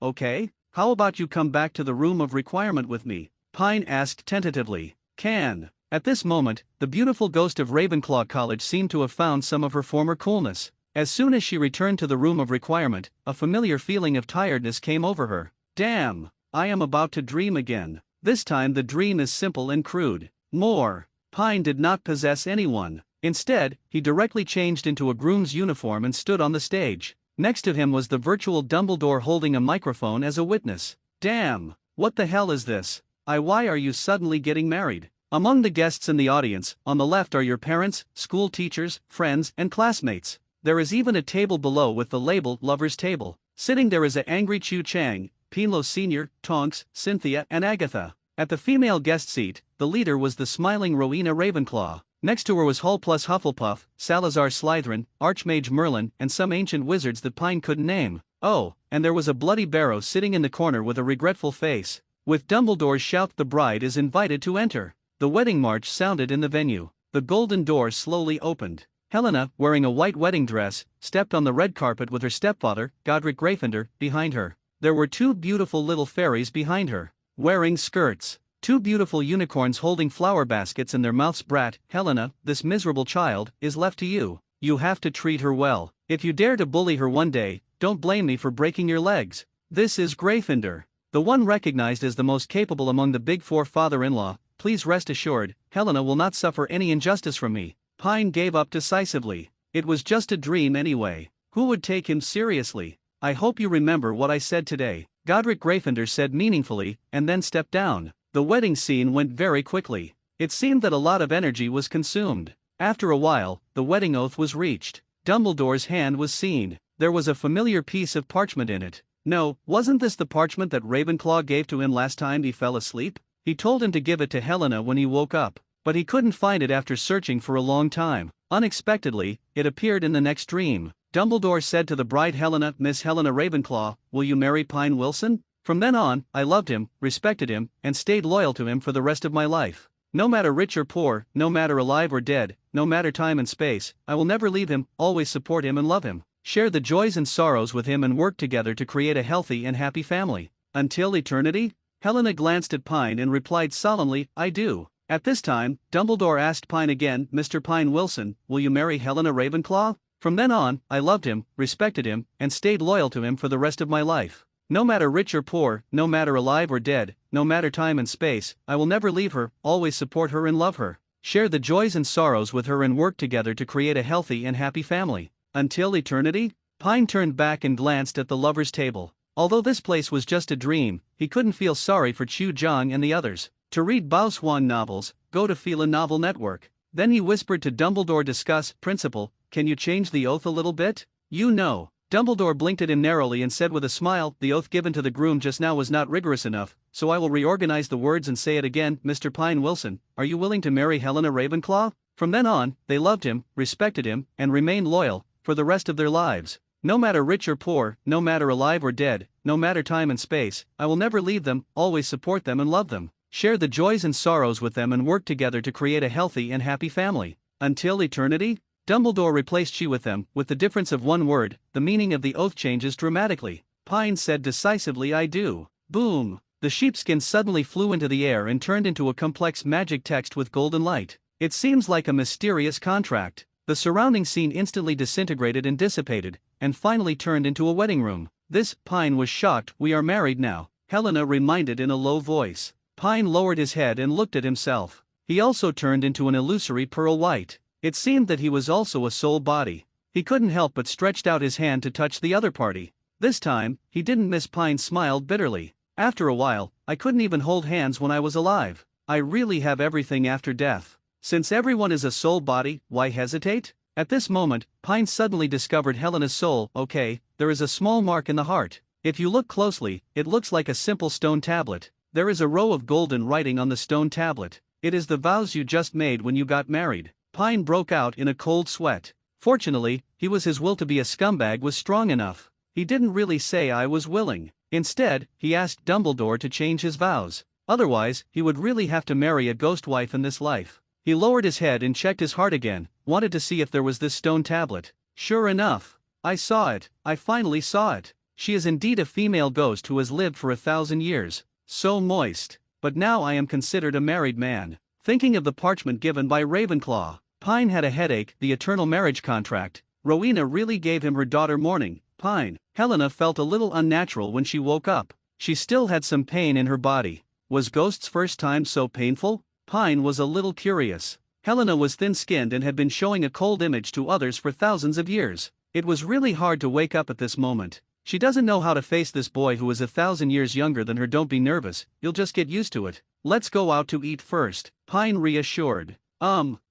Speaker 1: okay? How about you come back to the room of requirement with me? Pine asked tentatively. Can. At this moment, the beautiful ghost of Ravenclaw College seemed to have found some of her former coolness. As soon as she returned to the room of requirement, a familiar feeling of tiredness came over her. Damn, I am about to dream again. This time the dream is simple and crude. More. Pine did not possess anyone. Instead, he directly changed into a groom's uniform and stood on the stage. Next to him was the virtual Dumbledore holding a microphone as a witness. Damn, what the hell is this? Why are you suddenly getting married? Among the guests in the audience, on the left are your parents, school teachers, friends, and classmates. There is even a table below with the label Lover's Table. Sitting there is a angry Chu Chang, Pinlo Sr., Tonks, Cynthia, and Agatha. At the female guest seat, the leader was the smiling Rowena Ravenclaw. Next to her was Hull plus Hufflepuff, Salazar Slytherin, Archmage Merlin, and some ancient wizards that Pine couldn't name. Oh, and there was a bloody Barrow sitting in the corner with a regretful face. With Dumbledore's shout, the bride is invited to enter. The wedding march sounded in the venue. The golden door slowly opened. Helena, wearing a white wedding dress, stepped on the red carpet with her stepfather, Godric Gryffindor, behind her. There were two beautiful little fairies behind her, wearing skirts. Two beautiful unicorns holding flower baskets in their mouths. Brat, Helena, this miserable child, is left to you. You have to treat her well. If you dare to bully her one day, don't blame me for breaking your legs. This is Gryffindor, the one recognized as the most capable among the big four father-in-law. Please rest assured, Helena will not suffer any injustice from me. Pine gave up decisively. It was just a dream anyway. Who would take him seriously? I hope you remember what I said today, Godric Gryffindor said meaningfully, and then stepped down. The wedding scene went very quickly. It seemed that a lot of energy was consumed. After a while, the wedding oath was reached. Dumbledore's hand was seen. There was a familiar piece of parchment in it. No, wasn't this the parchment that Ravenclaw gave to him last time he fell asleep? He told him to give it to Helena when he woke up, but he couldn't find it after searching for a long time. Unexpectedly, it appeared in the next dream. Dumbledore said to the bride Helena, Miss Helena Ravenclaw, will you marry Pine Wilson? From then on, I loved him, respected him, and stayed loyal to him for the rest of my life. No matter rich or poor, no matter alive or dead, no matter time and space, I will never leave him, always support him and love him, share the joys and sorrows with him and work together to create a healthy and happy family. Until eternity? Helena glanced at Pine and replied solemnly, I do. At this time, Dumbledore asked Pine again, Mr. Pine Wilson, will you marry Helena Ravenclaw? From then on, I loved him, respected him, and stayed loyal to him for the rest of my life. No matter rich or poor, no matter alive or dead, no matter time and space, I will never leave her, always support her and love her, share the joys and sorrows with her and work together to create a healthy and happy family. Until eternity? Pine turned back and glanced at the lovers' table. Although this place was just a dream, he couldn't feel sorry for Chu Jong and the others. To read Bao Swan novels, go to Fila Novel Network. Then he whispered to Dumbledore, discuss, Principal, can you change the oath a little bit? You know. Dumbledore blinked at him narrowly and said with a smile, the oath given to the groom just now was not rigorous enough, so I will reorganize the words and say it again. Mr. Pine Wilson, are you willing to marry Helena Ravenclaw? From then on, they loved him, respected him, and remained loyal, for the rest of their lives. No matter rich or poor, no matter alive or dead, no matter time and space, I will never leave them, always support them and love them, share the joys and sorrows with them and work together to create a healthy and happy family. Until eternity? Dumbledore replaced she with them, with the difference of one word. The meaning of the oath changes dramatically. Pine said decisively, I do. Boom! The sheepskin suddenly flew into the air and turned into a complex magic text with golden light. It seems like a mysterious contract. The surrounding scene instantly disintegrated and dissipated, and finally turned into a wedding room. This, Pine was shocked. "We are married now," Helena reminded in a low voice. Pine lowered his head and looked at himself. He also turned into an illusory pearl white. It seemed that he was also a soul body. He couldn't help but stretched out his hand to touch the other party. This time, he didn't miss. Pine smiled bitterly. "After a while, I couldn't even hold hands when I was alive. I really have everything after death. Since everyone is a soul body, why hesitate?" At this moment, Pine suddenly discovered Helena's soul. "Okay, there is a small mark in the heart. If you look closely, it looks like a simple stone tablet. There is a row of golden writing on the stone tablet. It is the vows you just made when you got married." Pine broke out in a cold sweat. Fortunately, his will to be a scumbag was strong enough. He didn't really say "I was willing." Instead, he asked Dumbledore to change his vows. Otherwise, he would really have to marry a ghost wife in this life. He lowered his head and checked his heart again, wanted to see if there was this stone tablet. Sure enough, I saw it. I finally saw it. She is indeed a female ghost who has lived for 1,000 years. So moist. But now I am considered a married man. Thinking of the parchment given by Ravenclaw, Pine had a headache. The eternal marriage contract. Rowena really gave him her daughter mourning. Pine. Helena felt a little unnatural when she woke up. She still had some pain in her body. Was Ghost's first time so painful? Pine was a little curious. Helena was thin-skinned and had been showing a cold image to others for thousands of years. It was really hard to wake up at this moment. She doesn't know how to face this boy who is 1,000 years younger than her. "Don't be nervous, you'll just get used to it. Let's go out to eat first," Pine reassured.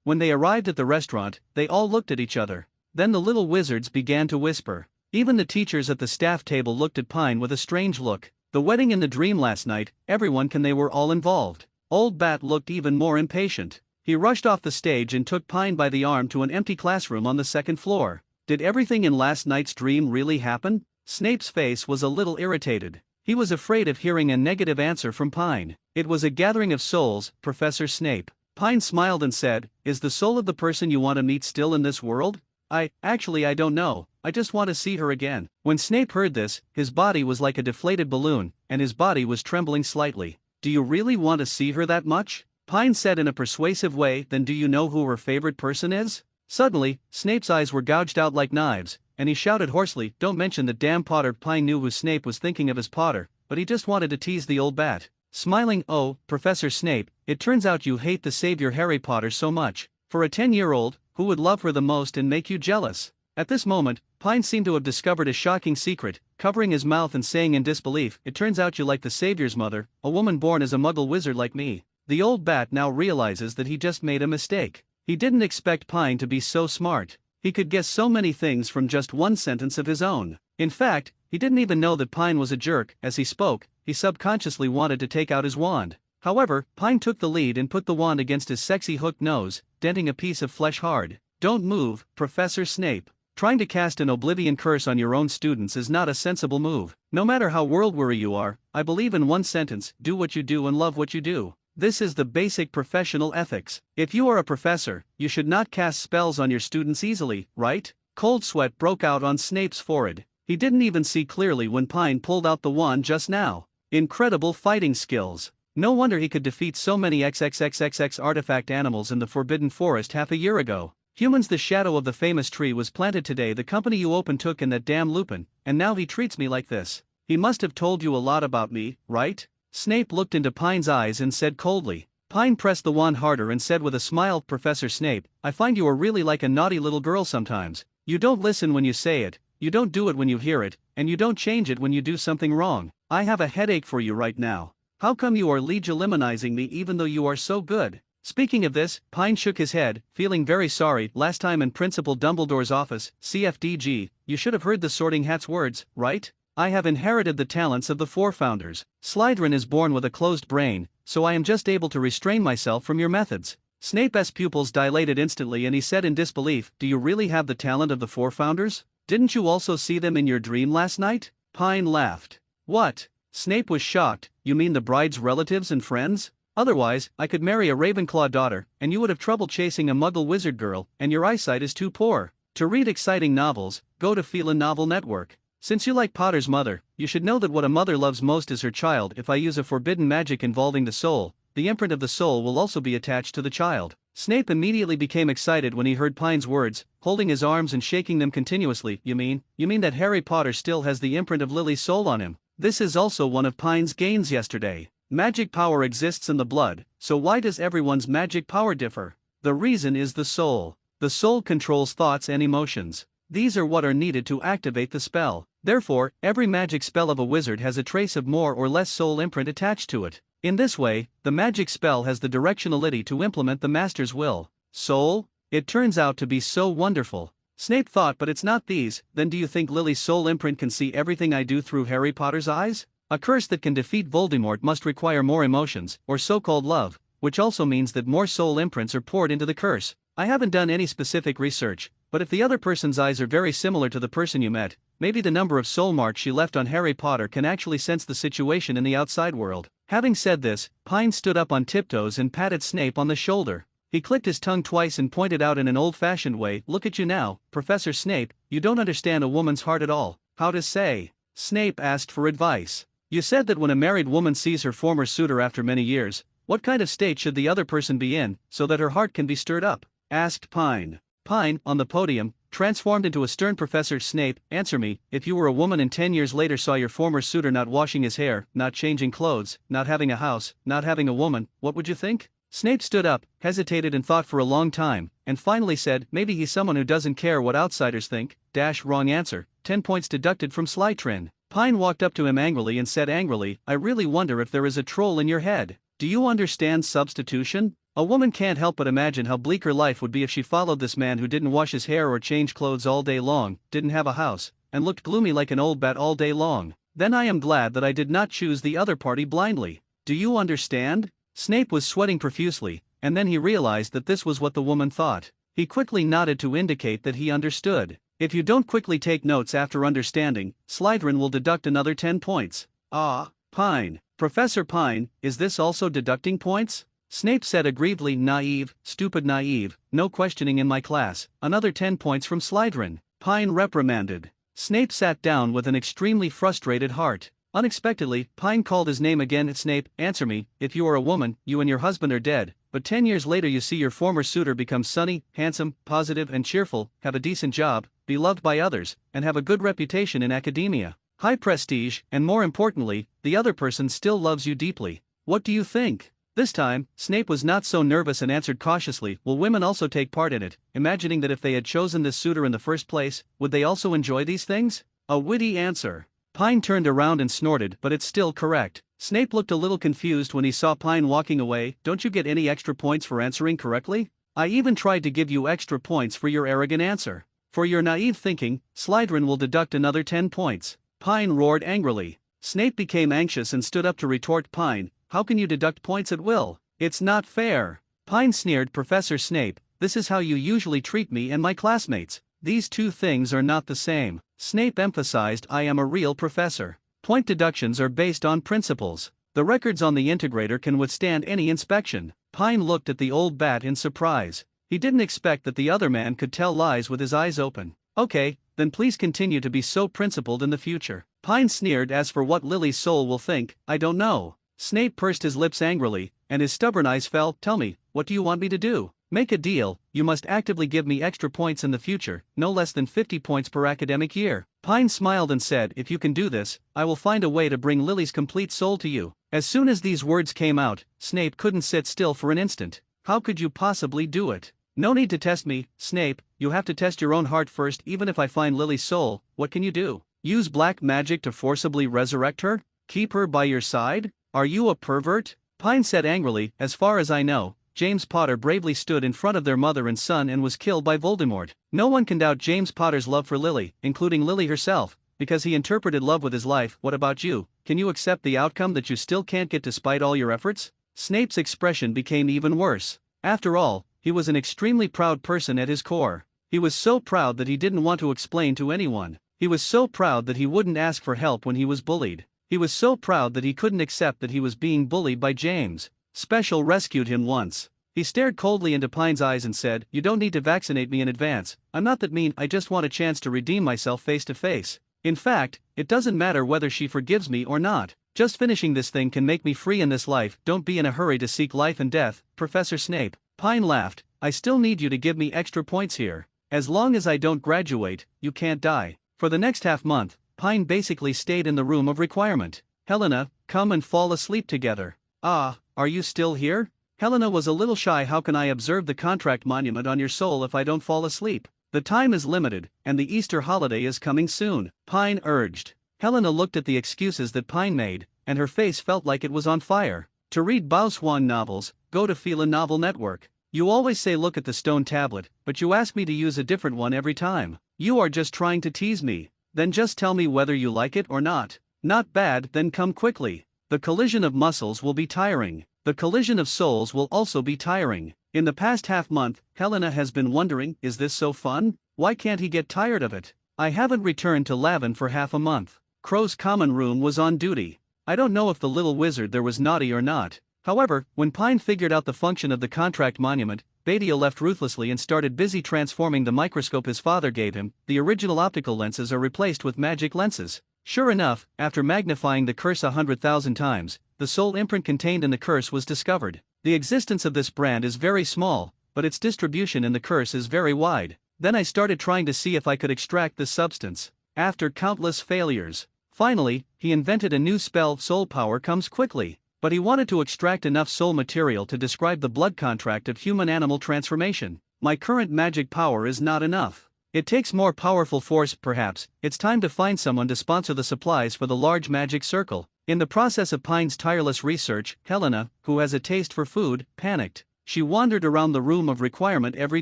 Speaker 1: When they arrived at the restaurant, they all looked at each other. Then the little wizards began to whisper. Even the teachers at the staff table looked at Pine with a strange look. The wedding in the dream last night, everyone they were all involved. Old Bat looked even more impatient. He rushed off the stage and took Pine by the arm to an empty classroom on the second floor. Did everything in last night's dream really happen? Snape's face was a little irritated. He was afraid of hearing a negative answer from Pine. "It was a gathering of souls, Professor Snape." Pine smiled and said, "Is the soul of the person you want to meet still in this world?" I don't know, I just want to see her again." When Snape heard this, his body was like a deflated balloon, and his body was trembling slightly. "Do you really want to see her that much?" Pine said in a persuasive way. "Then do you know who her favorite person is?" Suddenly, Snape's eyes were gouged out like knives, and he shouted hoarsely, "Don't mention the damn Potter." Pine knew who Snape was thinking of as Potter, but he just wanted to tease the old bat. Smiling, "Oh, Professor Snape, it turns out you hate the savior Harry Potter so much. For a 10-year-old, who would love her the most and make you jealous?" At this moment, Pine seemed to have discovered a shocking secret, covering his mouth and saying in disbelief, "It turns out you like the savior's mother, a woman born as a muggle wizard like me." The old bat now realizes that he just made a mistake. He didn't expect Pine to be so smart. He could guess so many things from just one sentence of his own. In fact, he didn't even know that Pine was a jerk. As he spoke, he subconsciously wanted to take out his wand. However, Pine took the lead and put the wand against his sexy hooked nose, denting a piece of flesh hard. "Don't move, Professor Snape. Trying to cast an oblivion curse on your own students is not a sensible move. No matter how world-weary you are, I believe in one sentence: do what you do and love what you do. This is the basic professional ethics. If you are a professor, you should not cast spells on your students easily, right?" Cold sweat broke out on Snape's forehead. He didn't even see clearly when Pine pulled out the wand just now. Incredible fighting skills. No wonder he could defeat so many XXXXX artifact animals in the Forbidden Forest half a year ago. "Humans, the shadow of the famous tree was planted today. The company you opened took in that damn Lupin, and now he treats me like this. He must have told you a lot about me, right?" Snape looked into Pine's eyes and said coldly. Pine pressed the wand harder and said with a smile, "Professor Snape, I find you are really like a naughty little girl sometimes. You don't listen when you say it, you don't do it when you hear it, and you don't change it when you do something wrong. I have a headache for you right now. How come you are legilimizing me even though you are so good?" Speaking of this, Pine shook his head, feeling very sorry. "Last time in Principal Dumbledore's office, CFDG, you should have heard the Sorting Hat's words, right? I have inherited the talents of the four founders. Slytherin is born with a closed brain, so I am just able to restrain myself from your methods." Snape's pupils dilated instantly and he said in disbelief, "Do you really have the talent of the four founders? Didn't you also see them in your dream last night?" Pine laughed. "What?" Snape was shocked. "You mean the bride's relatives and friends? Otherwise, I could marry a Ravenclaw daughter, and you would have trouble chasing a Muggle wizard girl, and your eyesight is too poor. To read exciting novels, go to Phelan Novel Network. Since you like Potter's mother, you should know that what a mother loves most is her child. If I use a forbidden magic involving the soul, the imprint of the soul will also be attached to the child. Snape immediately became excited when he heard Pine's words, holding his arms and shaking them continuously. You mean that Harry Potter still has the imprint of Lily's soul on him? This is also one of Pine's gains yesterday. Magic power exists in the blood, so why does everyone's magic power differ? The reason is the soul. The soul controls thoughts and emotions. These are what are needed to activate the spell. Therefore, every magic spell of a wizard has a trace of more or less soul imprint attached to it. In this way, the magic spell has the directionality to implement the master's will. Soul? It turns out to be so wonderful. Snape thought, but it's not these. Then do you think Lily's soul imprint can see everything I do through Harry Potter's eyes? A curse that can defeat Voldemort must require more emotions, or so-called love, which also means that more soul imprints are poured into the curse. I haven't done any specific research, but if the other person's eyes are very similar to the person you met, maybe the number of soul marks she left on Harry Potter can actually sense the situation in the outside world. Having said this, Pine stood up on tiptoes and patted Snape on the shoulder. He clicked his tongue twice and pointed out in an old-fashioned way, "Look at you now, Professor Snape, you don't understand a woman's heart at all." How to say? Snape asked for advice. You said that when a married woman sees her former suitor after many years, what kind of state should the other person be in, so that her heart can be stirred up? Asked Pine. Pine, on the podium, transformed into a stern Professor Snape, answer me, if you were a woman and 10 years later saw your former suitor not washing his hair, not changing clothes, not having a house, not having a woman, what would you think? Snape stood up, hesitated and thought for a long time, and finally said, maybe he's someone who doesn't care what outsiders think. Wrong answer, 10 points deducted from Slytherin. Pine walked up to him angrily and said angrily, I really wonder if there is a troll in your head. Do you understand substitution? A woman can't help but imagine how bleak her life would be if she followed this man who didn't wash his hair or change clothes all day long, didn't have a house, and looked gloomy like an old bat all day long. Then I am glad that I did not choose the other party blindly. Do you understand? Snape was sweating profusely, and then he realized that this was what the woman thought. He quickly nodded to indicate that he understood. If you don't quickly take notes after understanding, Slytherin will deduct another 10 points. Ah, Pine. Professor Pine, is this also deducting points? Snape said aggrievedly, naive, stupid naive, no questioning in my class, another 10 points from Slytherin. Pine reprimanded. Snape sat down with an extremely frustrated heart. Unexpectedly, Pine called his name again. Snape, answer me, if you are a woman, you and your husband are dead, but 10 years later you see your former suitor become sunny, handsome, positive and cheerful, have a decent job, be loved by others, and have a good reputation in academia, high prestige, and more importantly, the other person still loves you deeply. What do you think? This time, Snape was not so nervous and answered cautiously, will women also take part in it, imagining that if they had chosen this suitor in the first place, would they also enjoy these things? A witty answer. Pine turned around and snorted, but it's still correct. Snape looked a little confused when he saw Pine walking away. Don't you get any extra points for answering correctly? I even tried to give you extra points for your arrogant answer. For your naive thinking, Slytherin will deduct another 10 points. Pine roared angrily. Snape became anxious and stood up to retort. Pine, how can you deduct points at will? It's not fair. Pine sneered. Professor Snape, this is how you usually treat me and my classmates. These two things are not the same. Snape emphasized, I am a real professor. Point deductions are based on principles. The records on the integrator can withstand any inspection. Pine looked at the old bat in surprise. He didn't expect that the other man could tell lies with his eyes open. Okay, then please continue to be so principled in the future. Pine sneered. As for what Lily's soul will think, I don't know. Snape pursed his lips angrily, and his stubborn eyes fell. Tell me, what do you want me to do? Make a deal, you must actively give me extra points in the future, no less than 50 points per academic year. Pine smiled and said, if you can do this, I will find a way to bring Lily's complete soul to you. As soon as these words came out, Snape couldn't sit still for an instant. How could you possibly do it? No need to test me, Snape, you have to test your own heart first. Even if I find Lily's soul, what can you do? Use black magic to forcibly resurrect her? Keep her by your side? Are you a pervert? Pine said angrily, as far as I know, James Potter bravely stood in front of their mother and son and was killed by Voldemort. No one can doubt James Potter's love for Lily, including Lily herself, because he interpreted love with his life. What about you? Can you accept the outcome that you still can't get despite all your efforts? Snape's expression became even worse. After all, he was an extremely proud person at his core. He was so proud that he didn't want to explain to anyone. He was so proud that he wouldn't ask for help when he was bullied. He was so proud that he couldn't accept that he was being bullied by James. Special rescued him once. He stared coldly into Pine's eyes and said, you don't need to vaccinate me in advance. I'm not that mean, I just want a chance to redeem myself face to face. In fact, it doesn't matter whether she forgives me or not. Just finishing this thing can make me free in this life. Don't be in a hurry to seek life and death, Professor Snape. Pine laughed. I still need you to give me extra points here. As long as I don't graduate, you can't die. For the next half month, Pine basically stayed in the room of requirement. Helena, come and fall asleep together. Ah, are you still here? Helena was a little shy. How can I observe the contract monument on your soul if I don't fall asleep? The time is limited, and the Easter holiday is coming soon, Pine urged. Helena looked at the excuses that Pine made, and her face felt like it was on fire. To read Bao Xuan novels, go to Fila Novel Network. You always say look at the stone tablet, but you ask me to use a different one every time. You are just trying to tease me. Then just tell me whether you like it or not. Not bad, then come quickly. The collision of muscles will be tiring. The collision of souls will also be tiring. In the past half month, Helena has been wondering, is this so fun? Why can't he get tired of it? I haven't returned to Lavin for half a month. Crow's common room was on duty. I don't know if the little wizard there was naughty or not. However, when Pine figured out the function of the contract monument, Badia left ruthlessly and started busy transforming the microscope his father gave him. The original optical lenses are replaced with magic lenses. Sure enough, after magnifying the curse 100,000 times, the soul imprint contained in the curse was discovered. The existence of this brand is very small, but its distribution in the curse is very wide. Then I started trying to see if I could extract this substance. After countless failures, finally, he invented a new spell. Soul power comes quickly. But he wanted to extract enough soul material to describe the blood contract of human-animal transformation. My current magic power is not enough. It takes more powerful force. Perhaps it's time to find someone to sponsor the supplies for the large magic circle. In the process of Pine's tireless research, Helena, who has a taste for food, panicked. She wandered around the room of requirement every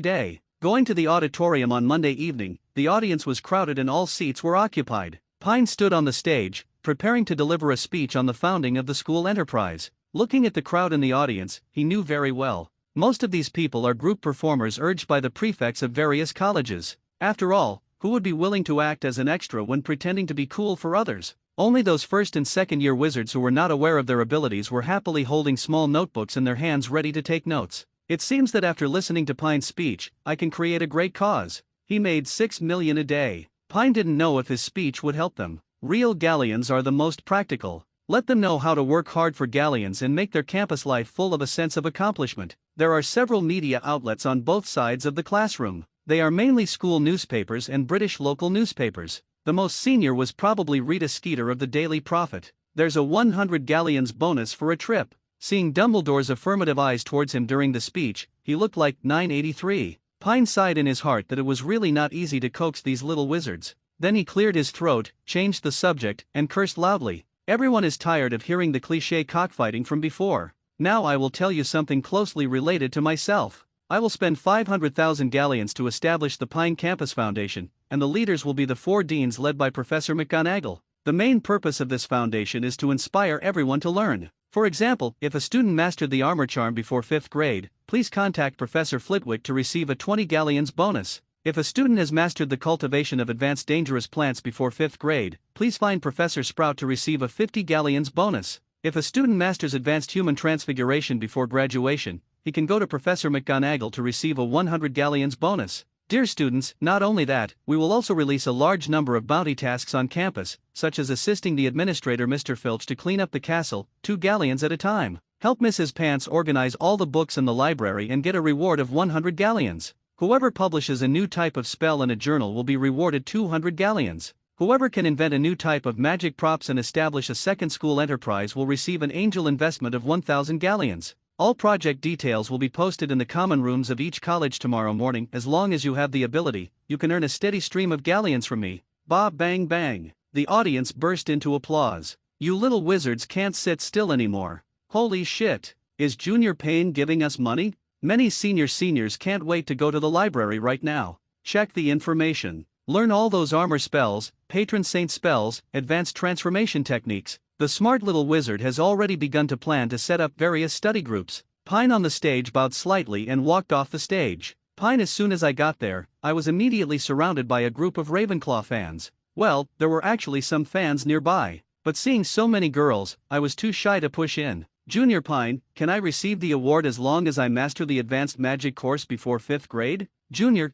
Speaker 1: day. Going to the auditorium on Monday evening, the audience was crowded and all seats were occupied. Pine stood on the stage, preparing to deliver a speech on the founding of the school enterprise. Looking at the crowd in the audience, he knew very well. Most of these people are group performers urged by the prefects of various colleges. After all, who would be willing to act as an extra when pretending to be cool for others? Only those first and second year wizards who were not aware of their abilities were happily holding small notebooks in their hands ready to take notes. It seems that after listening to Pine's speech, I can create a great cause. He made 6 million a day. Pine didn't know if his speech would help them. Real galleons are the most practical. Let them know how to work hard for galleons and make their campus life full of a sense of accomplishment. There are several media outlets on both sides of the classroom. They are mainly school newspapers and British local newspapers. The most senior was probably Rita Skeeter of the Daily Prophet. There's a 100 galleons bonus for a trip. Seeing Dumbledore's affirmative eyes towards him during the speech, he looked like 983. Pine sighed in his heart that it was really not easy to coax these little wizards. Then he cleared his throat, changed the subject, and cursed loudly. Everyone is tired of hearing the cliché cockfighting from before. Now I will tell you something closely related to myself. I will spend 500,000 galleons to establish the Pine Campus Foundation, and the leaders will be the 4 deans led by Professor McGonagall. The main purpose of this foundation is to inspire everyone to learn. For example, if a student mastered the armor charm before 5th grade, please contact Professor Flitwick to receive a 20 galleons bonus. If a student has mastered the cultivation of advanced dangerous plants before 5th grade, please find Professor Sprout to receive a 50 galleons bonus. If a student masters advanced human transfiguration before graduation, he can go to Professor McGonagall to receive a 100 galleons bonus. Dear students, not only that, we will also release a large number of bounty tasks on campus, such as assisting the administrator Mr. Filch to clean up the castle, 2 galleons at a time. Help Mrs. Pants organize all the books in the library and get a reward of 100 galleons. Whoever publishes a new type of spell in a journal will be rewarded 200 galleons. Whoever can invent a new type of magic props and establish a second school enterprise will receive an angel investment of 1,000 galleons. All project details will be posted in the common rooms of each college tomorrow morning. As long as you have the ability, you can earn a steady stream of galleons from me. Ba bang bang. The audience burst into applause. You little wizards can't sit still anymore. Holy shit. Is Junior Payne giving us money? Many seniors can't wait to go to the library right now. Check the information. Learn all those armor spells, patron saint spells, advanced transformation techniques. The smart little wizard has already begun to plan to set up various study groups. Pine on the stage bowed slightly and walked off the stage. Pine, as soon as I got there, I was immediately surrounded by a group of Ravenclaw fans. Well, there were actually some fans nearby, but seeing so many girls, I was too shy to push in. Junior Pine, can I receive the award as long as I master the advanced magic course before 5th grade? Junior,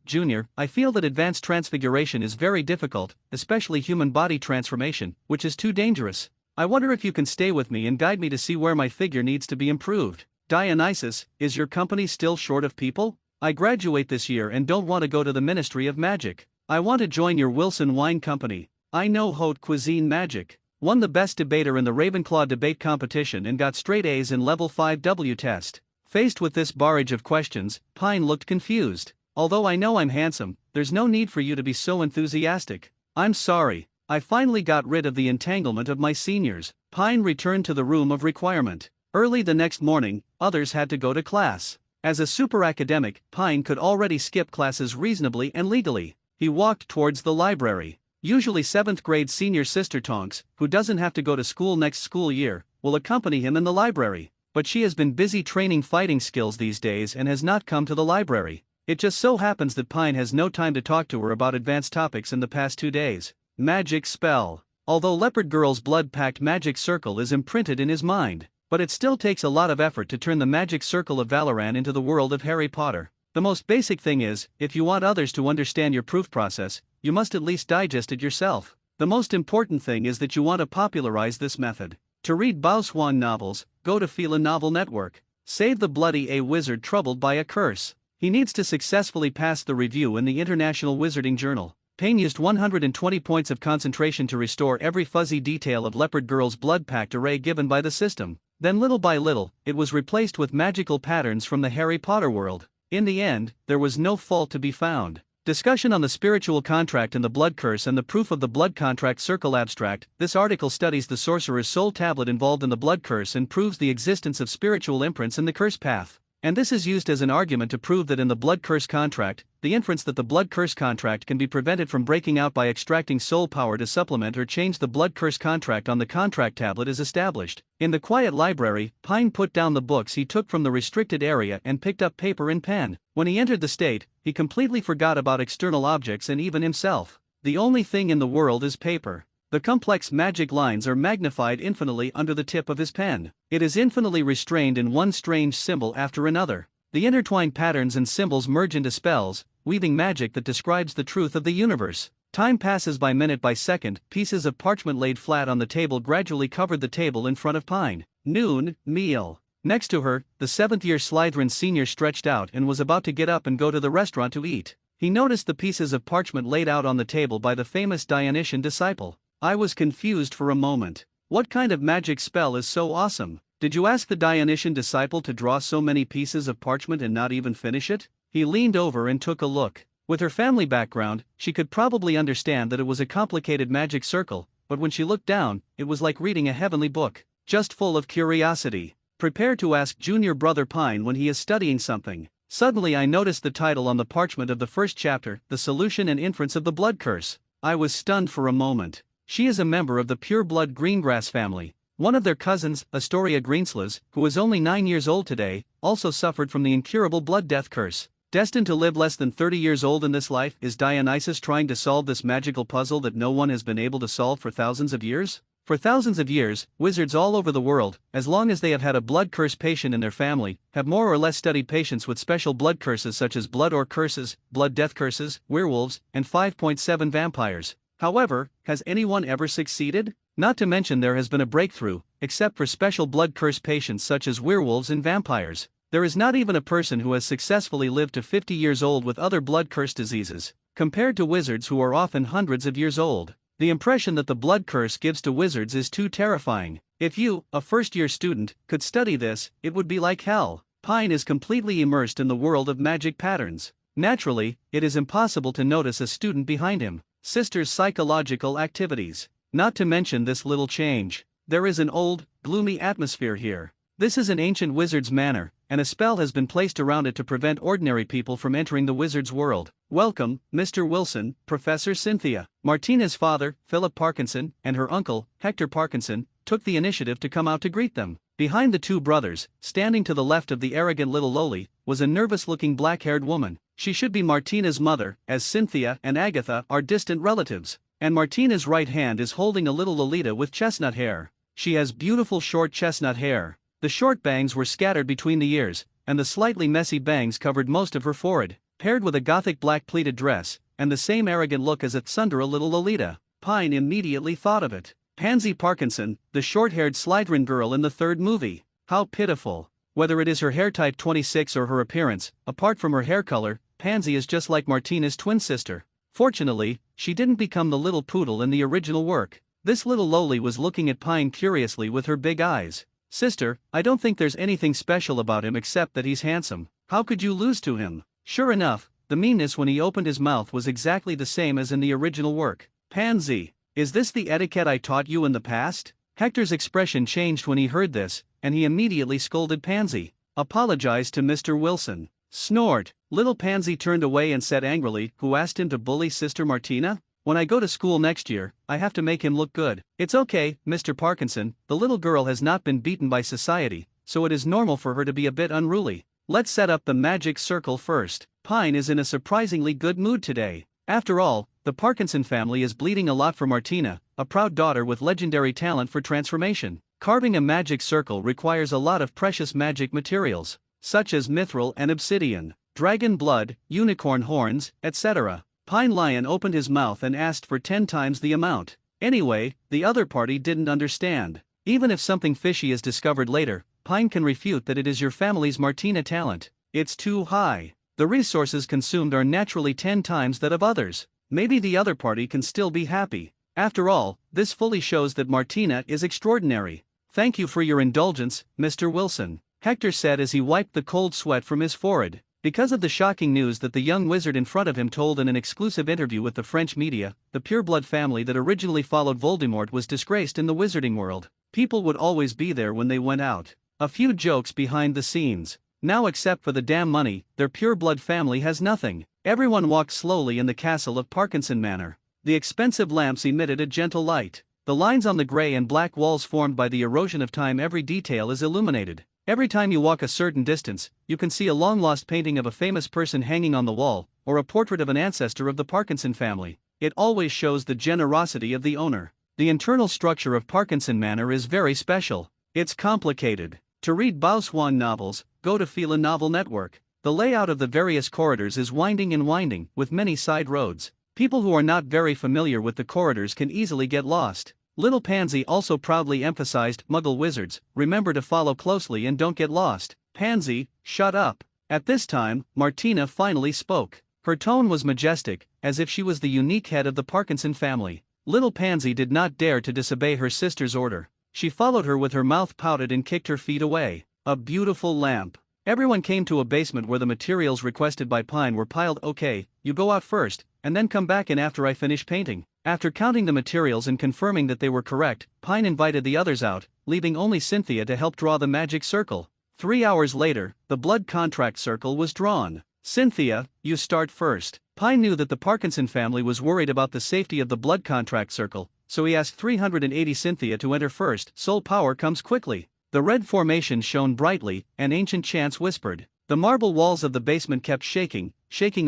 Speaker 1: I feel that advanced transfiguration is very difficult, especially human body transformation, which is too dangerous. I wonder if you can stay with me and guide me to see where my figure needs to be improved. Dionysus, is your company still short of people? I graduate this year and don't want to go to the Ministry of Magic. I want to join your Wilson Wine Company. I know haute cuisine magic. Won the best debater in the Ravenclaw debate competition and got straight A's in level 5W test. Faced with this barrage of questions, Pine looked confused. Although I know I'm handsome, there's no need for you to be so enthusiastic. I'm sorry. I finally got rid of the entanglement of my seniors. Pine returned to the room of requirement. Early the next morning, others had to go to class. As a super academic, Pine could already skip classes reasonably and legally. He walked towards the library. Usually 7th grade senior sister Tonks, who doesn't have to go to school next school year, will accompany him in the library. But she has been busy training fighting skills these days and has not come to the library. It just so happens that Pine has no time to talk to her about advanced topics in the past 2 days. Magic spell. Although Leopard Girl's blood-packed magic circle is imprinted in his mind, but it still takes a lot of effort to turn the magic circle of Valoran into the world of Harry Potter. The most basic thing is, if you want others to understand your proof process, you must at least digest it yourself. The most important thing is that you want to popularize this method. To read Bao Swan novels, go to Fila Novel Network. Save the bloody A wizard troubled by a curse. He needs to successfully pass the review in the International Wizarding Journal. Payne used 120 points of concentration to restore every fuzzy detail of Leopard Girl's blood-packed array given by the system. Then little by little, it was replaced with magical patterns from the Harry Potter world. In the end, there was no fault to be found. Discussion on the spiritual contract and the blood curse and the proof of the blood contract circle abstract. This article studies the sorcerer's soul tablet involved in the blood curse and proves the existence of spiritual imprints in the curse path. And this is used as an argument to prove that in the blood curse contract, the inference that the blood curse contract can be prevented from breaking out by extracting soul power to supplement or change the blood curse contract on the contract tablet is established. In the quiet library, Pine put down the books he took from the restricted area and picked up paper and pen. When he entered the state, he completely forgot about external objects and even himself. The only thing in the world is paper. The complex magic lines are magnified infinitely under the tip of his pen. It is infinitely restrained in one strange symbol after another. The intertwined patterns and symbols merge into spells, weaving magic that describes the truth of the universe. Time passes by minute by second. Pieces of parchment laid flat on the table gradually covered the table in front of Pine. Noon, meal. Next to her, the 7th-year Slytherin senior stretched out and was about to get up and go to the restaurant to eat. He noticed the pieces of parchment laid out on the table by the famous Dionysian disciple. I was confused for a moment. What kind of magic spell is so awesome? Did you ask the Dionysian disciple to draw so many pieces of parchment and not even finish it? He leaned over and took a look. With her family background, she could probably understand that it was a complicated magic circle, but when she looked down, it was like reading a heavenly book, just full of curiosity. Prepare to ask junior brother Pine when he is studying something. Suddenly I noticed the title on the parchment of the first chapter, The Solution and Inference of the Blood Curse. I was stunned for a moment. She is a member of the pure-blood Greengrass family. One of their cousins, Astoria Greensleys, who is only 9 years old today, also suffered from the incurable blood death curse. Destined to live less than 30 years old in this life, is Dionysus trying to solve this magical puzzle that no one has been able to solve for thousands of years? For thousands of years, wizards all over the world, as long as they have had a blood curse patient in their family, have more or less studied patients with special blood curses such as blood or curses, blood death curses, werewolves, and 5.7 vampires. However, has anyone ever succeeded? Not to mention there has been a breakthrough, except for special blood curse patients such as werewolves and vampires. There is not even a person who has successfully lived to 50 years old with other blood curse diseases, compared to wizards who are often hundreds of years old. The impression that the blood curse gives to wizards is too terrifying. If you, a first-year student, could study this, it would be like hell. Pine is completely immersed in the world of magic patterns. Naturally, it is impossible to notice a student behind him. Sister's psychological activities. Not to mention this little change. There is an old, gloomy atmosphere here. This is an ancient wizard's manor, and a spell has been placed around it to prevent ordinary people from entering the wizard's world. Welcome, Mr. Wilson, Professor Cynthia. Martina's father, Philip Parkinson, and her uncle, Hector Parkinson, took the initiative to come out to greet them. Behind the two brothers, standing to the left of the arrogant little Loli, was a nervous-looking black-haired woman. She should be Martina's mother, as Cynthia and Agatha are distant relatives, and Martina's right hand is holding a little Lolita with chestnut hair. She has beautiful short chestnut hair. The short bangs were scattered between the ears, and the slightly messy bangs covered most of her forehead, paired with a gothic black pleated dress, and the same arrogant look as at Sundara little Lolita. Pine immediately thought of it. Pansy Parkinson, the short-haired Slytherin girl in the third movie. How pitiful. Whether it is her hair type 26 or her appearance, apart from her hair color, Pansy is just like Martina's twin sister. Fortunately, she didn't become the little poodle in the original work. This little loli was looking at Pine curiously with her big eyes. Sister, I don't think there's anything special about him except that he's handsome. How could you lose to him? Sure enough, the meanness when he opened his mouth was exactly the same as in the original work. Pansy, is this the etiquette I taught you in the past? Hector's expression changed when he heard this, and he immediately scolded Pansy. Apologize to Mr. Wilson. Snort. Little Pansy turned away and said angrily, who asked him to bully Sister Martina? When I go to school next year, I have to make him look good. It's okay, Mr. Parkinson, the little girl has not been beaten by society, so it is normal for her to be a bit unruly. Let's set up the magic circle first. Pine is in a surprisingly good mood today. After all, the Parkinson family is bleeding a lot for Martina, a proud daughter with legendary talent for transformation. Carving a magic circle requires a lot of precious magic materials, such as mithril and obsidian, dragon blood, unicorn horns, etc. Pine Lion opened his mouth and asked for 10 times the amount. Anyway, the other party didn't understand. Even if something fishy is discovered later, Pine can refute that it is your family's Martina talent. It's too high. The resources consumed are naturally 10 times that of others. Maybe the other party can still be happy. After all, this fully shows that Martina is extraordinary. Thank you for your indulgence, Mr. Wilson, Hector said as he wiped the cold sweat from his forehead. Because of the shocking news that the young wizard in front of him told in an exclusive interview with the French media, the pureblood family that originally followed Voldemort was disgraced in the wizarding world. People would always be there when they went out. A few jokes behind the scenes. Now except for the damn money, their pureblood family has nothing. Everyone walked slowly in the castle of Parkinson Manor. The expensive lamps emitted a gentle light. The lines on the gray and black walls formed by the erosion of time, every detail is illuminated. Every time you walk a certain distance, you can see a long-lost painting of a famous person hanging on the wall, or a portrait of an ancestor of the Parkinson family. It always shows the generosity of the owner. The internal structure of Parkinson Manor is very special. It's complicated. To read Bao Swan novels, go to Fila Novel Network. The layout of the various corridors is winding and winding, with many side roads. People who are not very familiar with the corridors can easily get lost. Little Pansy also proudly emphasized, Muggle wizards, remember to follow closely and don't get lost. Pansy, shut up. At this time, Martina finally spoke. Her tone was majestic, as if she was the unique head of the Parkinson family. Little Pansy did not dare to disobey her sister's order. She followed her with her mouth pouted and kicked her feet away. A beautiful lamp. Everyone came to a basement where the materials requested by Pine were piled. Okay, you go out first, and then come back in after I finish painting. After counting the materials and confirming that they were correct, Pine invited the others out, leaving only Cynthia to help draw the magic circle. 3 hours later, the blood contract circle was drawn. Cynthia, you start first. Pine knew that the Parkinson family was worried about the safety of the blood contract circle, so he asked 380 Cynthia to enter first. Soul power comes quickly. The red formation shone brightly, and ancient chants whispered. The marble walls of the basement kept shaking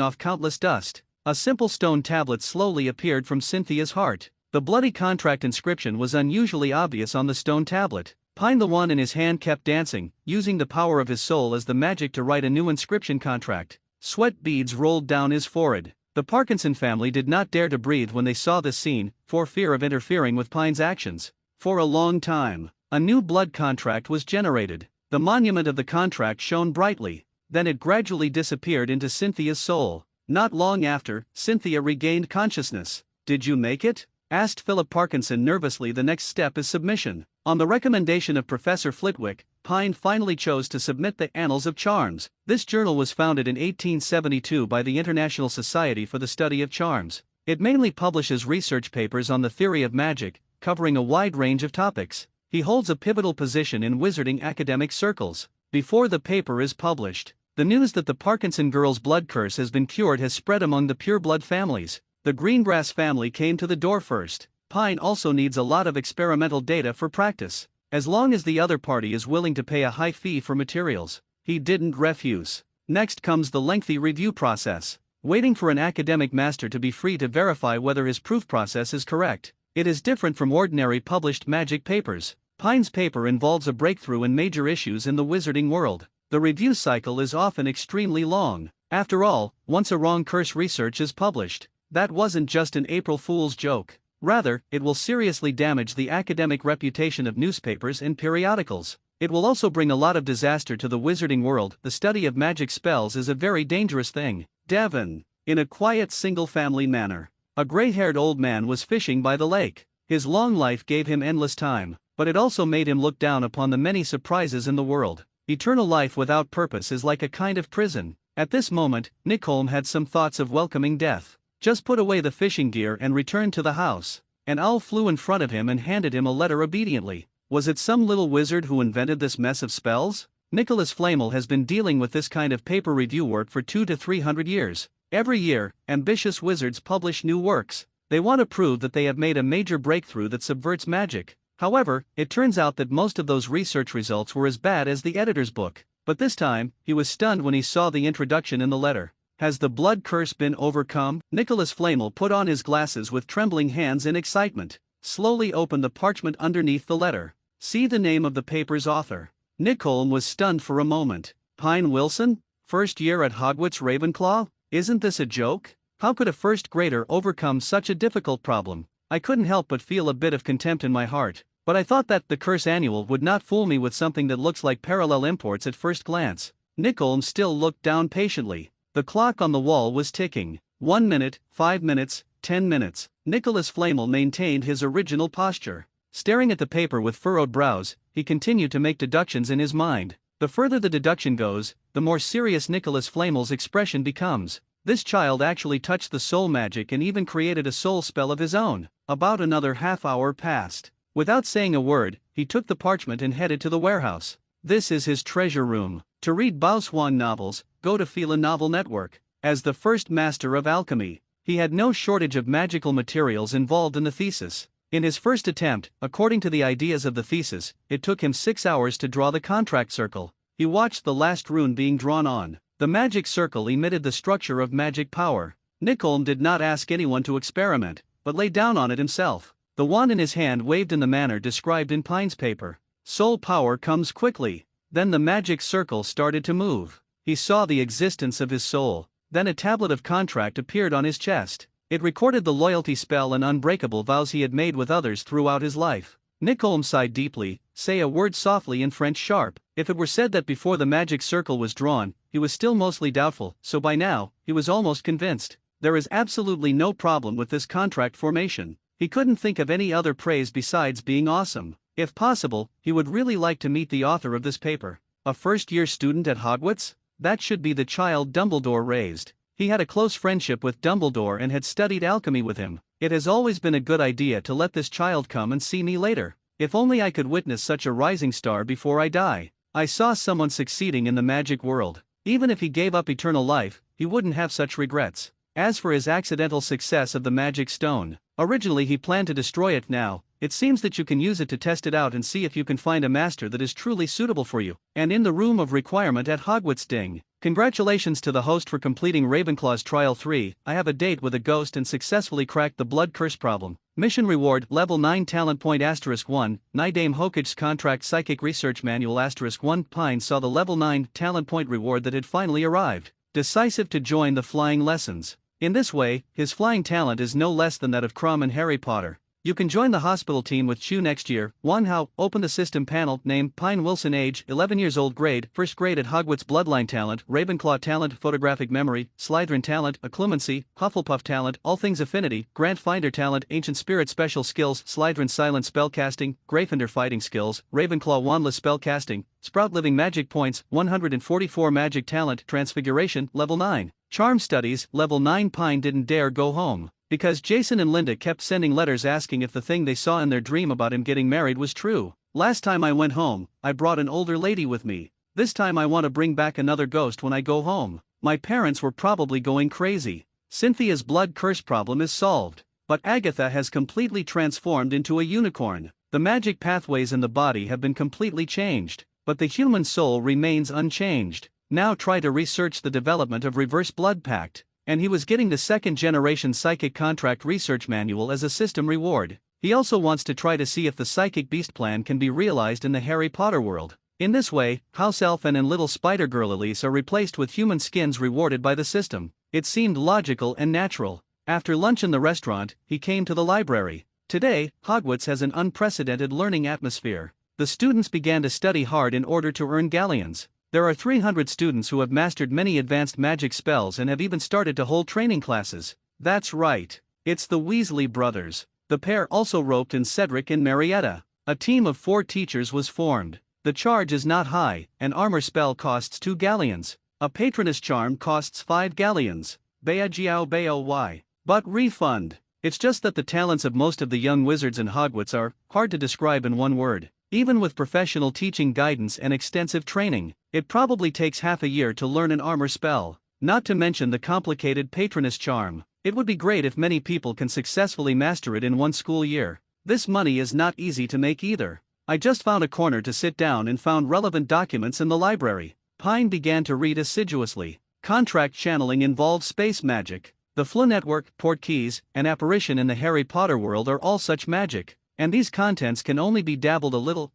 Speaker 1: off countless dust. A simple stone tablet slowly appeared from Cynthia's heart. The bloody contract inscription was unusually obvious on the stone tablet. Pine the one in his hand kept dancing, using the power of his soul as the magic to write a new inscription contract. Sweat beads rolled down his forehead. The Parkinson family did not dare to breathe when they saw this scene, for fear of interfering with Pine's actions. For a long time, a new blood contract was generated. The monument of the contract shone brightly. Then it gradually disappeared into Cynthia's soul. Not long after, Cynthia regained consciousness. Did you make it? Asked Philip Parkinson nervously. The next step is submission. On the recommendation of Professor Flitwick, Pine finally chose to submit the Annals of Charms. This journal was founded in 1872 by the International Society for the Study of Charms. It mainly publishes research papers on the theory of magic, covering a wide range of topics. He holds a pivotal position in wizarding academic circles. Before the paper is published, the news that the Parkinson girl's blood curse has been cured has spread among the pureblood families. The Greengrass family came to the door first. Pine also needs a lot of experimental data for practice. As long as the other party is willing to pay a high fee for materials, he didn't refuse. Next comes the lengthy review process, waiting for an academic master to be free to verify whether his proof process is correct. It is different from ordinary published magic papers. Pine's paper involves a breakthrough in major issues in the wizarding world. The review cycle is often extremely long. After all, once a wrong curse research is published, that wasn't just an April Fool's joke. Rather, it will seriously damage the academic reputation of newspapers and periodicals. It will also bring a lot of disaster to the wizarding world. The study of magic spells is a very dangerous thing. Devon. In a quiet single-family manor, a gray-haired old man was fishing by the lake. His long life gave him endless time, but it also made him look down upon the many surprises in the world. Eternal life without purpose is like a kind of prison. At this moment, Nickholm had some thoughts of welcoming death. Just put away the fishing gear and returned to the house. An owl flew in front of him and handed him a letter obediently. Was it some little wizard who invented this mess of spells? Nicholas Flamel has been dealing with this kind of paper review work for 200 to 300 years. Every year, ambitious wizards publish new works. They want to prove that they have made a major breakthrough that subverts magic. However, it turns out that most of those research results were as bad as the editor's book. But this time, he was stunned when he saw the introduction in the letter. Has the blood curse been overcome? Nicholas Flamel put on his glasses with trembling hands in excitement, slowly opened the parchment underneath the letter. See the name of the paper's author. Nickholm was stunned for a moment. Pine Wilson? First year at Hogwarts Ravenclaw? Isn't this a joke? How could a first grader overcome such a difficult problem? I couldn't help but feel a bit of contempt in my heart, but I thought that the Curse Annual would not fool me with something that looks like parallel imports at first glance. Nickholm still looked down patiently. The clock on the wall was ticking. 1 minute, 5 minutes, 10 minutes. Nicholas Flamel maintained his original posture. Staring at the paper with furrowed brows, he continued to make deductions in his mind. The further the deduction goes, the more serious Nicholas Flamel's expression becomes. This child actually touched the soul magic and even created a soul spell of his own. About another half hour passed. Without saying a word, he took the parchment and headed to the warehouse. This is his treasure room. To read Bao Swan novels, go to Fila Novel Network. As the first master of alchemy, he had no shortage of magical materials involved in the thesis. In his first attempt, according to the ideas of the thesis, it took him 6 hours to draw the contract circle. He watched the last rune being drawn on. The magic circle emitted the structure of magic power. Nickholm did not ask anyone to experiment, but lay down on it himself. The wand in his hand waved in the manner described in Pine's paper. Soul power comes quickly. Then the magic circle started to move. He saw the existence of his soul. Then a tablet of contract appeared on his chest. It recorded the loyalty spell and unbreakable vows he had made with others throughout his life. Nickholm sighed deeply. Say a word softly in French sharp. If it were said that before the magic circle was drawn, he was still mostly doubtful, so by now, he was almost convinced. There is absolutely no problem with this contract formation. He couldn't think of any other praise besides being awesome. If possible, he would really like to meet the author of this paper. A first-year student at Hogwarts? That should be the child Dumbledore raised. He had a close friendship with Dumbledore and had studied alchemy with him. It has always been a good idea to let this child come and see me later. If only I could witness such a rising star before I die. I saw someone succeeding in the magic world. Even if he gave up eternal life, he wouldn't have such regrets. As for his accidental success of the magic stone, originally he planned to destroy it. Now, it seems that you can use it to test it out and see if you can find a master that is truly suitable for you. And in the room of requirement at Hogwarts Ding. Congratulations to the host for completing Ravenclaw's Trial 3. I have a date with a ghost and successfully cracked the blood curse problem. Mission reward, level 9 talent point *1, Nidame Hokage contract psychic research manual *1. Pine saw the level 9 talent point reward that had finally arrived. Decisive to join the flying lessons. In this way, his flying talent is no less than that of Crumb and Harry Potter. You can join the hospital team with Chu next year. 1. How? Open the system panel. Name, Pine Wilson. Age, 11 years old. Grade, 1st grade at Hogwarts. Bloodline talent, Ravenclaw talent, photographic memory, Slytherin talent, occlumency, Hufflepuff talent, all things affinity, Grant Finder talent, ancient spirit special skills, Slytherin silent spellcasting, Gryffindor fighting skills, Ravenclaw wandless spellcasting, Sprout living magic points, 144 magic talent, transfiguration, level 9. Charm studies, level 9. Pine didn't dare go home, because Jason and Linda kept sending letters asking if the thing they saw in their dream about him getting married was true. Last time I went home, I brought an older lady with me. This time I want to bring back another ghost when I go home. My parents were probably going crazy. Cynthia's blood curse problem is solved, but Agatha has completely transformed into a unicorn. The magic pathways in the body have been completely changed, but the human soul remains unchanged. Now try to research the development of Reverse Blood Pact. And he was getting the 2nd generation psychic contract research manual as a system reward. He also wants to try to see if the psychic beast plan can be realized in the Harry Potter world. In this way, House Elf and Little Spider Girl Elise are replaced with human skins rewarded by the system. It seemed logical and natural. After lunch in the restaurant, he came to the library. Today, Hogwarts has an unprecedented learning atmosphere. The students began to study hard in order to earn galleons. There are 300 students who have mastered many advanced magic spells and have even started to hold training classes. That's right. It's the Weasley brothers. The pair also roped in Cedric and Marietta. A team of 4 teachers was formed. The charge is not high. An armor spell costs 2 galleons. A patroness charm costs 5 galleons. Baoy. But refund. It's just that the talents of most of the young wizards in Hogwarts are hard to describe in one word. Even with professional teaching guidance and extensive training, it probably takes half a year to learn an armor spell. Not to mention the complicated patroness charm. It would be great if many people can successfully master it in one school year. This money is not easy to make either. I just found a corner to sit down and found relevant documents in the library. Pine began to read assiduously. Contract channeling involves space magic. The Flu Network, Portkeys, and Apparition in the Harry Potter world are all such magic, and these contents can only be dabbled a little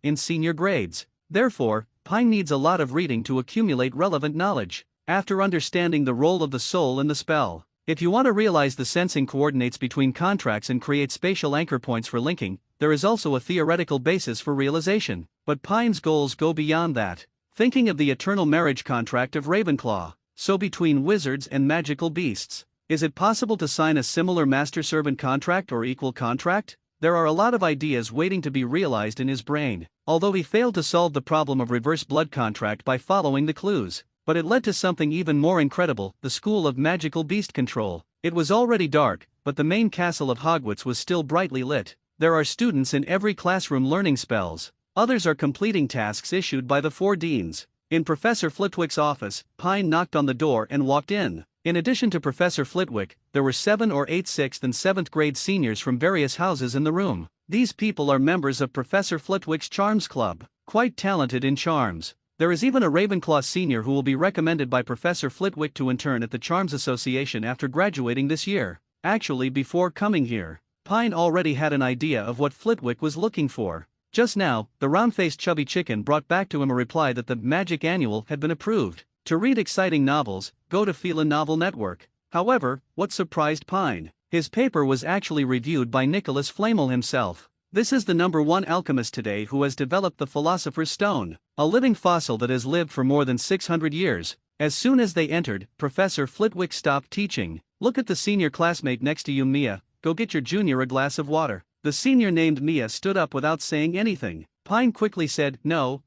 Speaker 1: in senior grades. Therefore, Pine needs a lot of reading to accumulate relevant knowledge. After understanding the role of the soul in the spell, if you want to realize the sensing coordinates between contracts and create spatial anchor points for linking, there is also a theoretical basis for realization. But Pine's goals go beyond that. Thinking of the eternal marriage contract of Ravenclaw, so between wizards and magical beasts, is it possible to sign a similar master-servant contract or equal contract? There are a lot of ideas waiting to be realized in his brain, although he failed to solve the problem of reverse blood contract by following the clues. But it led to something even more incredible, the School of Magical Beast Control. It was already dark, but the main castle of Hogwarts was still brightly lit. There are students in every classroom learning spells. Others are completing tasks issued by the 4 deans. In Professor Flitwick's office, Pine knocked on the door and walked in. In addition to Professor Flitwick, there were 7 or 8 6th and 7th grade seniors from various houses in the room. These people are members of Professor Flitwick's Charms Club, quite talented in charms. There is even a Ravenclaw senior who will be recommended by Professor Flitwick to intern at the Charms Association after graduating this year. Actually, before coming here, Pine already had an idea of what Flitwick was looking for. Just now, the round-faced chubby chicken brought back to him a reply that the Magic Annual had been approved. To read exciting novels, go to Phelan Novel Network. However, what surprised Pine? His paper was actually reviewed by Nicholas Flamel himself. This is the #1 alchemist today who has developed the Philosopher's Stone, a living fossil that has lived for more than 600 years. As soon as they entered, Professor Flitwick stopped teaching. Look at the senior classmate next to you, Mia. Go get your junior a glass of water. The senior named Mia stood up without saying anything. Pine quickly said, No,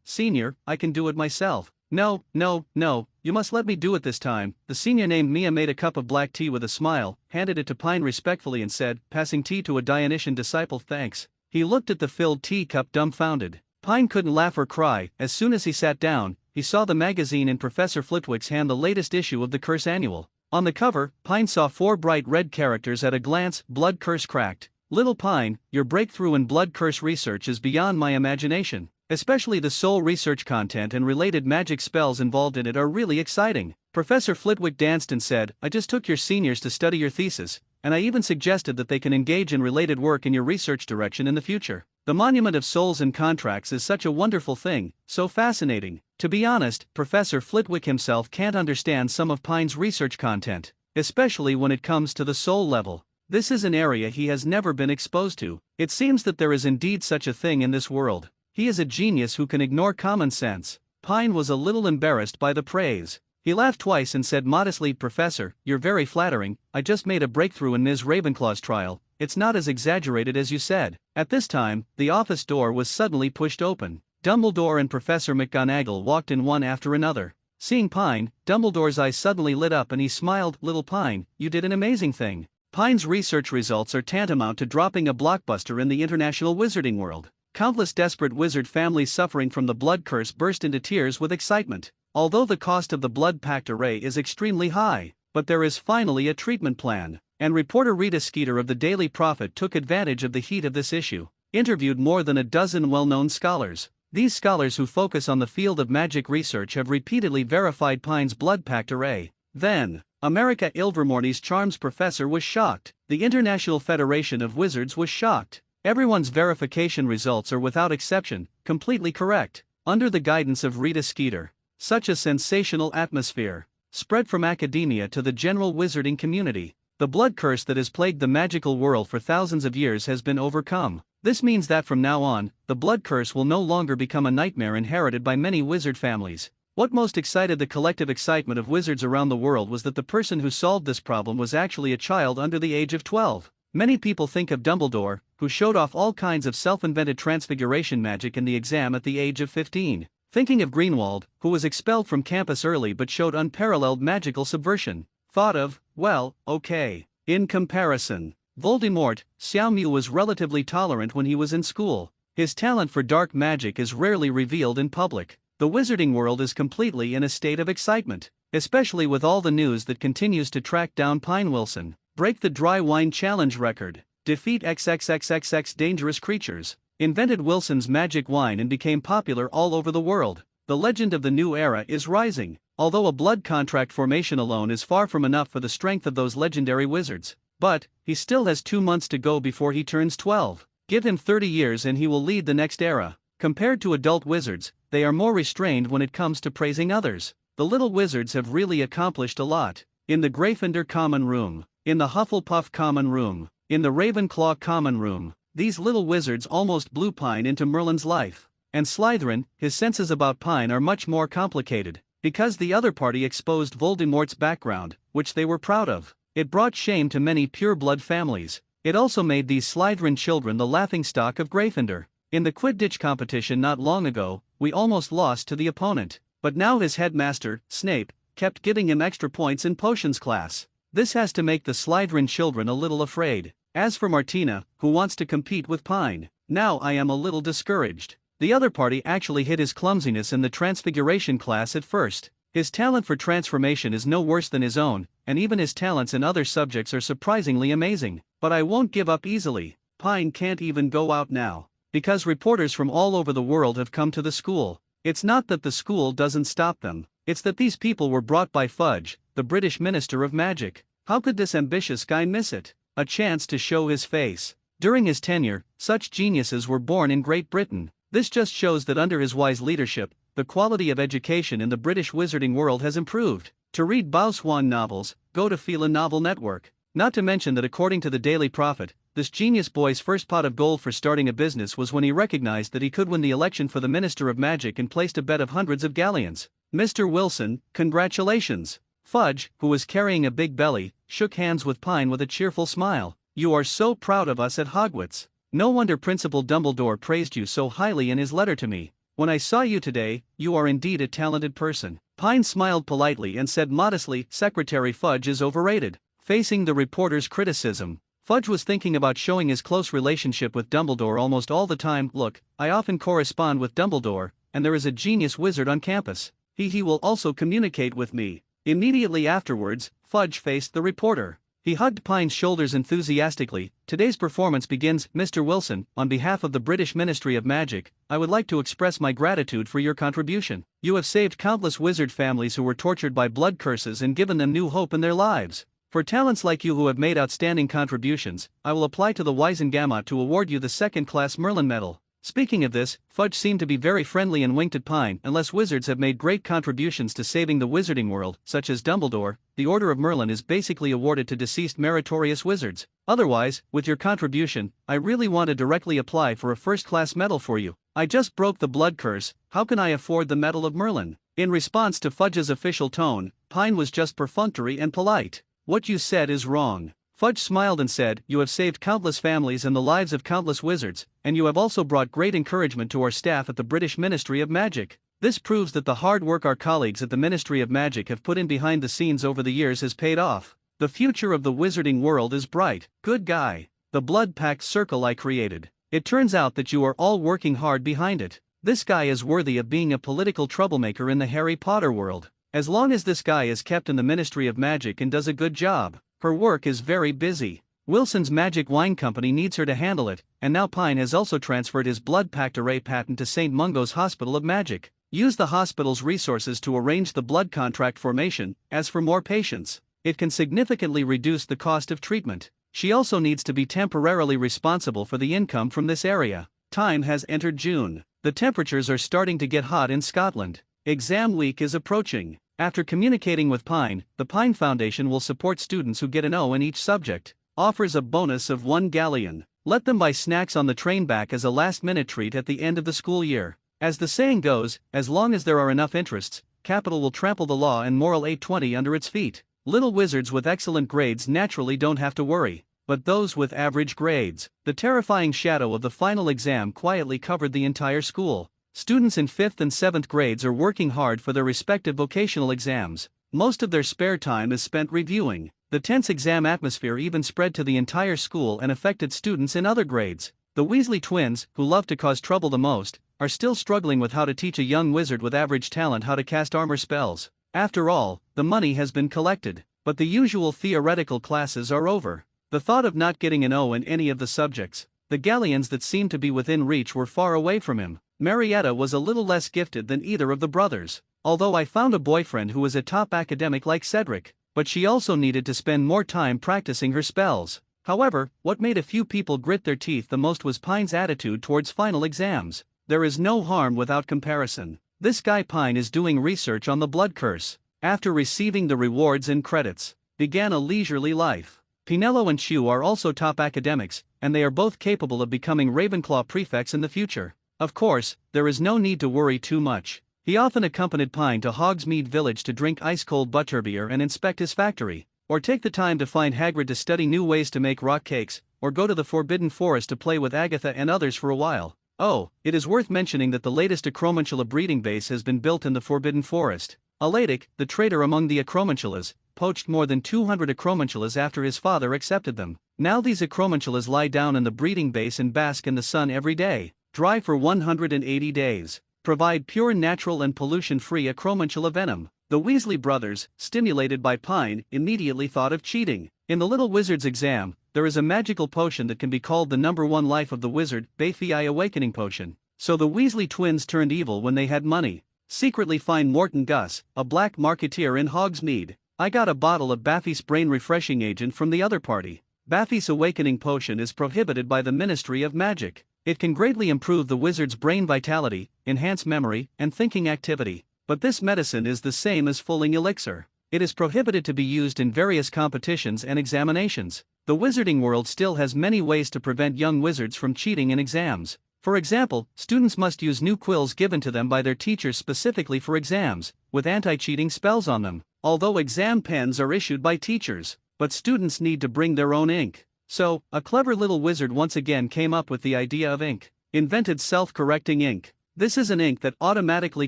Speaker 1: senior, I can do it myself. No, you must let me do it this time. The senior named Mia made a cup of black tea with a smile, handed it to Pine respectfully and said, passing tea to a Dionysian disciple, thanks. He looked at the filled teacup dumbfounded. Pine couldn't laugh or cry. As soon as he sat down, he saw the magazine in Professor Flitwick's hand, the latest issue of the Curse Annual. On the cover, Pine saw 4 bright red characters at a glance, Blood Curse Cracked. Little Pine, your breakthrough in blood curse research is beyond my imagination. Especially the soul research content and related magic spells involved in it are really exciting. Professor Flitwick danced and said, I just took your seniors to study your thesis, and I even suggested that they can engage in related work in your research direction in the future. The Monument of Souls and Contracts is such a wonderful thing, so fascinating. To be honest, Professor Flitwick himself can't understand some of Pine's research content, especially when it comes to the soul level. This is an area he has never been exposed to. It seems that there is indeed such a thing in this world. He is a genius who can ignore common sense. Pine was a little embarrassed by the praise. He laughed twice and said modestly, Professor, you're very flattering. I just made a breakthrough in Ms. Ravenclaw's trial. It's not as exaggerated as you said. At this time, the office door was suddenly pushed open. Dumbledore and Professor McGonagall walked in one after another. Seeing Pine, Dumbledore's eyes suddenly lit up and he smiled, Little Pine, you did an amazing thing. Pine's research results are tantamount to dropping a blockbuster in the international wizarding world. Countless desperate wizard families suffering from the blood curse burst into tears with excitement. Although the cost of the blood-packed array is extremely high, but there is finally a treatment plan. And reporter Rita Skeeter of the Daily Prophet took advantage of the heat of this issue, interviewed more than a dozen well-known scholars. These scholars who focus on the field of magic research have repeatedly verified Pine's blood-packed array. Then, America Ilvermorny's charms professor was shocked. The International Federation of Wizards was shocked. Everyone's verification results are without exception completely correct. Under the guidance of Rita Skeeter, such a sensational atmosphere spread from academia to the general wizarding community. The blood curse that has plagued the magical world for thousands of years has been overcome. This means that from now on, the blood curse will no longer become a nightmare inherited by many wizard families. What most excited the collective excitement of wizards around the world was that the person who solved this problem was actually a child under the age of 12. Many people think of Dumbledore, who showed off all kinds of self-invented transfiguration magic in the exam at the age of 15. Thinking of Greenwald, who was expelled from campus early but showed unparalleled magical subversion. Thought of, well, okay. In comparison, Voldemort, Xiao Mu was relatively tolerant when he was in school. His talent for dark magic is rarely revealed in public. The wizarding world is completely in a state of excitement, especially with all the news that continues to track down Pine Wilson, break the dry wine challenge record, defeat XXXXX dangerous creatures, invented Wilson's magic wine and became popular all over the world. The legend of the new era is rising, although a blood contract formation alone is far from enough for the strength of those legendary wizards. But, he still has 2 months to go before he turns 12. Give him 30 years and he will lead the next era. Compared to adult wizards, they are more restrained when it comes to praising others. The little wizards have really accomplished a lot. In the Gryffindor common room, in the Hufflepuff common room, in the Ravenclaw common room, these little wizards almost blew Pine into Merlin's life. And Slytherin, his senses about Pine are much more complicated, because the other party exposed Voldemort's background, which they were proud of. It brought shame to many pure-blood families. It also made these Slytherin children the laughingstock of Gryffindor. In the Quidditch competition not long ago, we almost lost to the opponent, but now his headmaster, Snape, kept giving him extra points in potions class. This has to make the Slytherin children a little afraid. As for Martina, who wants to compete with Pine, now I am a little discouraged. The other party actually hid his clumsiness in the transfiguration class at first. His talent for transformation is no worse than his own, and even his talents in other subjects are surprisingly amazing. But I won't give up easily. Pine can't even go out now, because reporters from all over the world have come to the school. It's not that the school doesn't stop them, it's that these people were brought by Fudge, the British Minister of Magic. How could this ambitious guy miss it? A chance to show his face. During his tenure, such geniuses were born in Great Britain. This just shows that under his wise leadership, the quality of education in the British wizarding world has improved. To read Bao Swan novels, go to Fila Novel Network. Not to mention that according to the Daily Prophet, this genius boy's first pot of gold for starting a business was when he recognized that he could win the election for the Minister of Magic and placed a bet of hundreds of galleons. Mr. Wilson, congratulations. Fudge, who was carrying a big belly, shook hands with Pine with a cheerful smile. You are so proud of us at Hogwarts. No wonder Principal Dumbledore praised you so highly in his letter to me. When I saw you today, you are indeed a talented person. Pine smiled politely and said modestly, Secretary Fudge is overrated. Facing the reporter's criticism, Fudge was thinking about showing his close relationship with Dumbledore almost all the time. Look, I often correspond with Dumbledore, and there is a genius wizard on campus. He will also communicate with me. Immediately afterwards, Fudge faced the reporter. He hugged Pine's shoulders enthusiastically. Today's performance begins, Mr. Wilson, on behalf of the British Ministry of Magic, I would like to express my gratitude for your contribution. You have saved countless wizard families who were tortured by blood curses and given them new hope in their lives. For talents like you who have made outstanding contributions, I will apply to the Wisengamot to award you the second-class Merlin Medal. Speaking of this, Fudge seemed to be very friendly and winked at Pine. Unless wizards have made great contributions to saving the wizarding world, such as Dumbledore, the Order of Merlin is basically awarded to deceased meritorious wizards. Otherwise, with your contribution, I really want to directly apply for a first-class medal for you. I just broke the blood curse, how can I afford the Medal of Merlin? In response to Fudge's official tone, Pine was just perfunctory and polite. What you said is wrong. Fudge smiled and said, you have saved countless families and the lives of countless wizards, and you have also brought great encouragement to our staff at the British Ministry of Magic. This proves that the hard work our colleagues at the Ministry of Magic have put in behind the scenes over the years has paid off. The future of the wizarding world is bright. Good guy. The blood-packed circle I created. It turns out that you are all working hard behind it. This guy is worthy of being a political troublemaker in the Harry Potter world. As long as this guy is kept in the Ministry of Magic and does a good job. Her work is very busy. Wilson's Magic Wine Company needs her to handle it, and now Pine has also transferred his blood-packed array patent to St. Mungo's Hospital of Magic. Use the hospital's resources to arrange the blood contract formation. As for more patients, it can significantly reduce the cost of treatment. She also needs to be temporarily responsible for the income from this area. Time has entered June. The temperatures are starting to get hot in Scotland. Exam week is approaching. After communicating with Pine, the Pine Foundation will support students who get an O in each subject. Offers a bonus of 1 galleon. Let them buy snacks on the train back as a last-minute treat at the end of the school year. As the saying goes, as long as there are enough interests, capital will trample the law and moral 820 under its feet. Little wizards with excellent grades naturally don't have to worry, but those with average grades. The terrifying shadow of the final exam quietly covered the entire school. Students in 5th and 7th grades are working hard for their respective vocational exams. Most of their spare time is spent reviewing. The tense exam atmosphere even spread to the entire school and affected students in other grades. The Weasley twins, who love to cause trouble the most, are still struggling with how to teach a young wizard with average talent how to cast armor spells. After all, the money has been collected, but the usual theoretical classes are over. The thought of not getting an O in any of the subjects, the galleons that seemed to be within reach, were far away from him. Marietta was a little less gifted than either of the brothers. Although I found a boyfriend who was a top academic like Cedric, but she also needed to spend more time practicing her spells. However, what made a few people grit their teeth the most was Pine's attitude towards final exams. There is no harm without comparison. This guy Pine is doing research on the blood curse. After receiving the rewards and credits, began a leisurely life. Pinello and Chew are also top academics, and they are both capable of becoming Ravenclaw prefects in the future. Of course, there is no need to worry too much. He often accompanied Pine to Hogsmeade Village to drink ice-cold butterbeer and inspect his factory, or take the time to find Hagrid to study new ways to make rock cakes, or go to the Forbidden Forest to play with Agatha and others for a while. Oh, it is worth mentioning that the latest Acromantula breeding base has been built in the Forbidden Forest. Alatic, the traitor among the Acromantulas, poached more than 200 Acromantulas after his father accepted them. Now these Acromantulas lie down in the breeding base and bask in the sun every day, dry for 180 days. Provide pure natural and pollution-free Acromantula venom. The Weasley brothers, stimulated by Pine, immediately thought of cheating. In the Little Wizard's exam, there is a magical potion that can be called the number 1 life of the wizard, Bayfii Awakening Potion. So the Weasley twins turned evil when they had money. Secretly find Morton Gus, a black marketeer in Hogsmeade. I got a bottle of Baffy's brain refreshing agent from the other party. Baffy's Awakening Potion is prohibited by the Ministry of Magic. It can greatly improve the wizard's brain vitality, enhance memory, and thinking activity. But this medicine is the same as Fulling Elixir. It is prohibited to be used in various competitions and examinations. The wizarding world still has many ways to prevent young wizards from cheating in exams. For example, students must use new quills given to them by their teachers specifically for exams, with anti-cheating spells on them. Although exam pens are issued by teachers, but students need to bring their own ink. So, a clever little wizard once again came up with the idea of ink. Invented self-correcting ink. This is an ink that automatically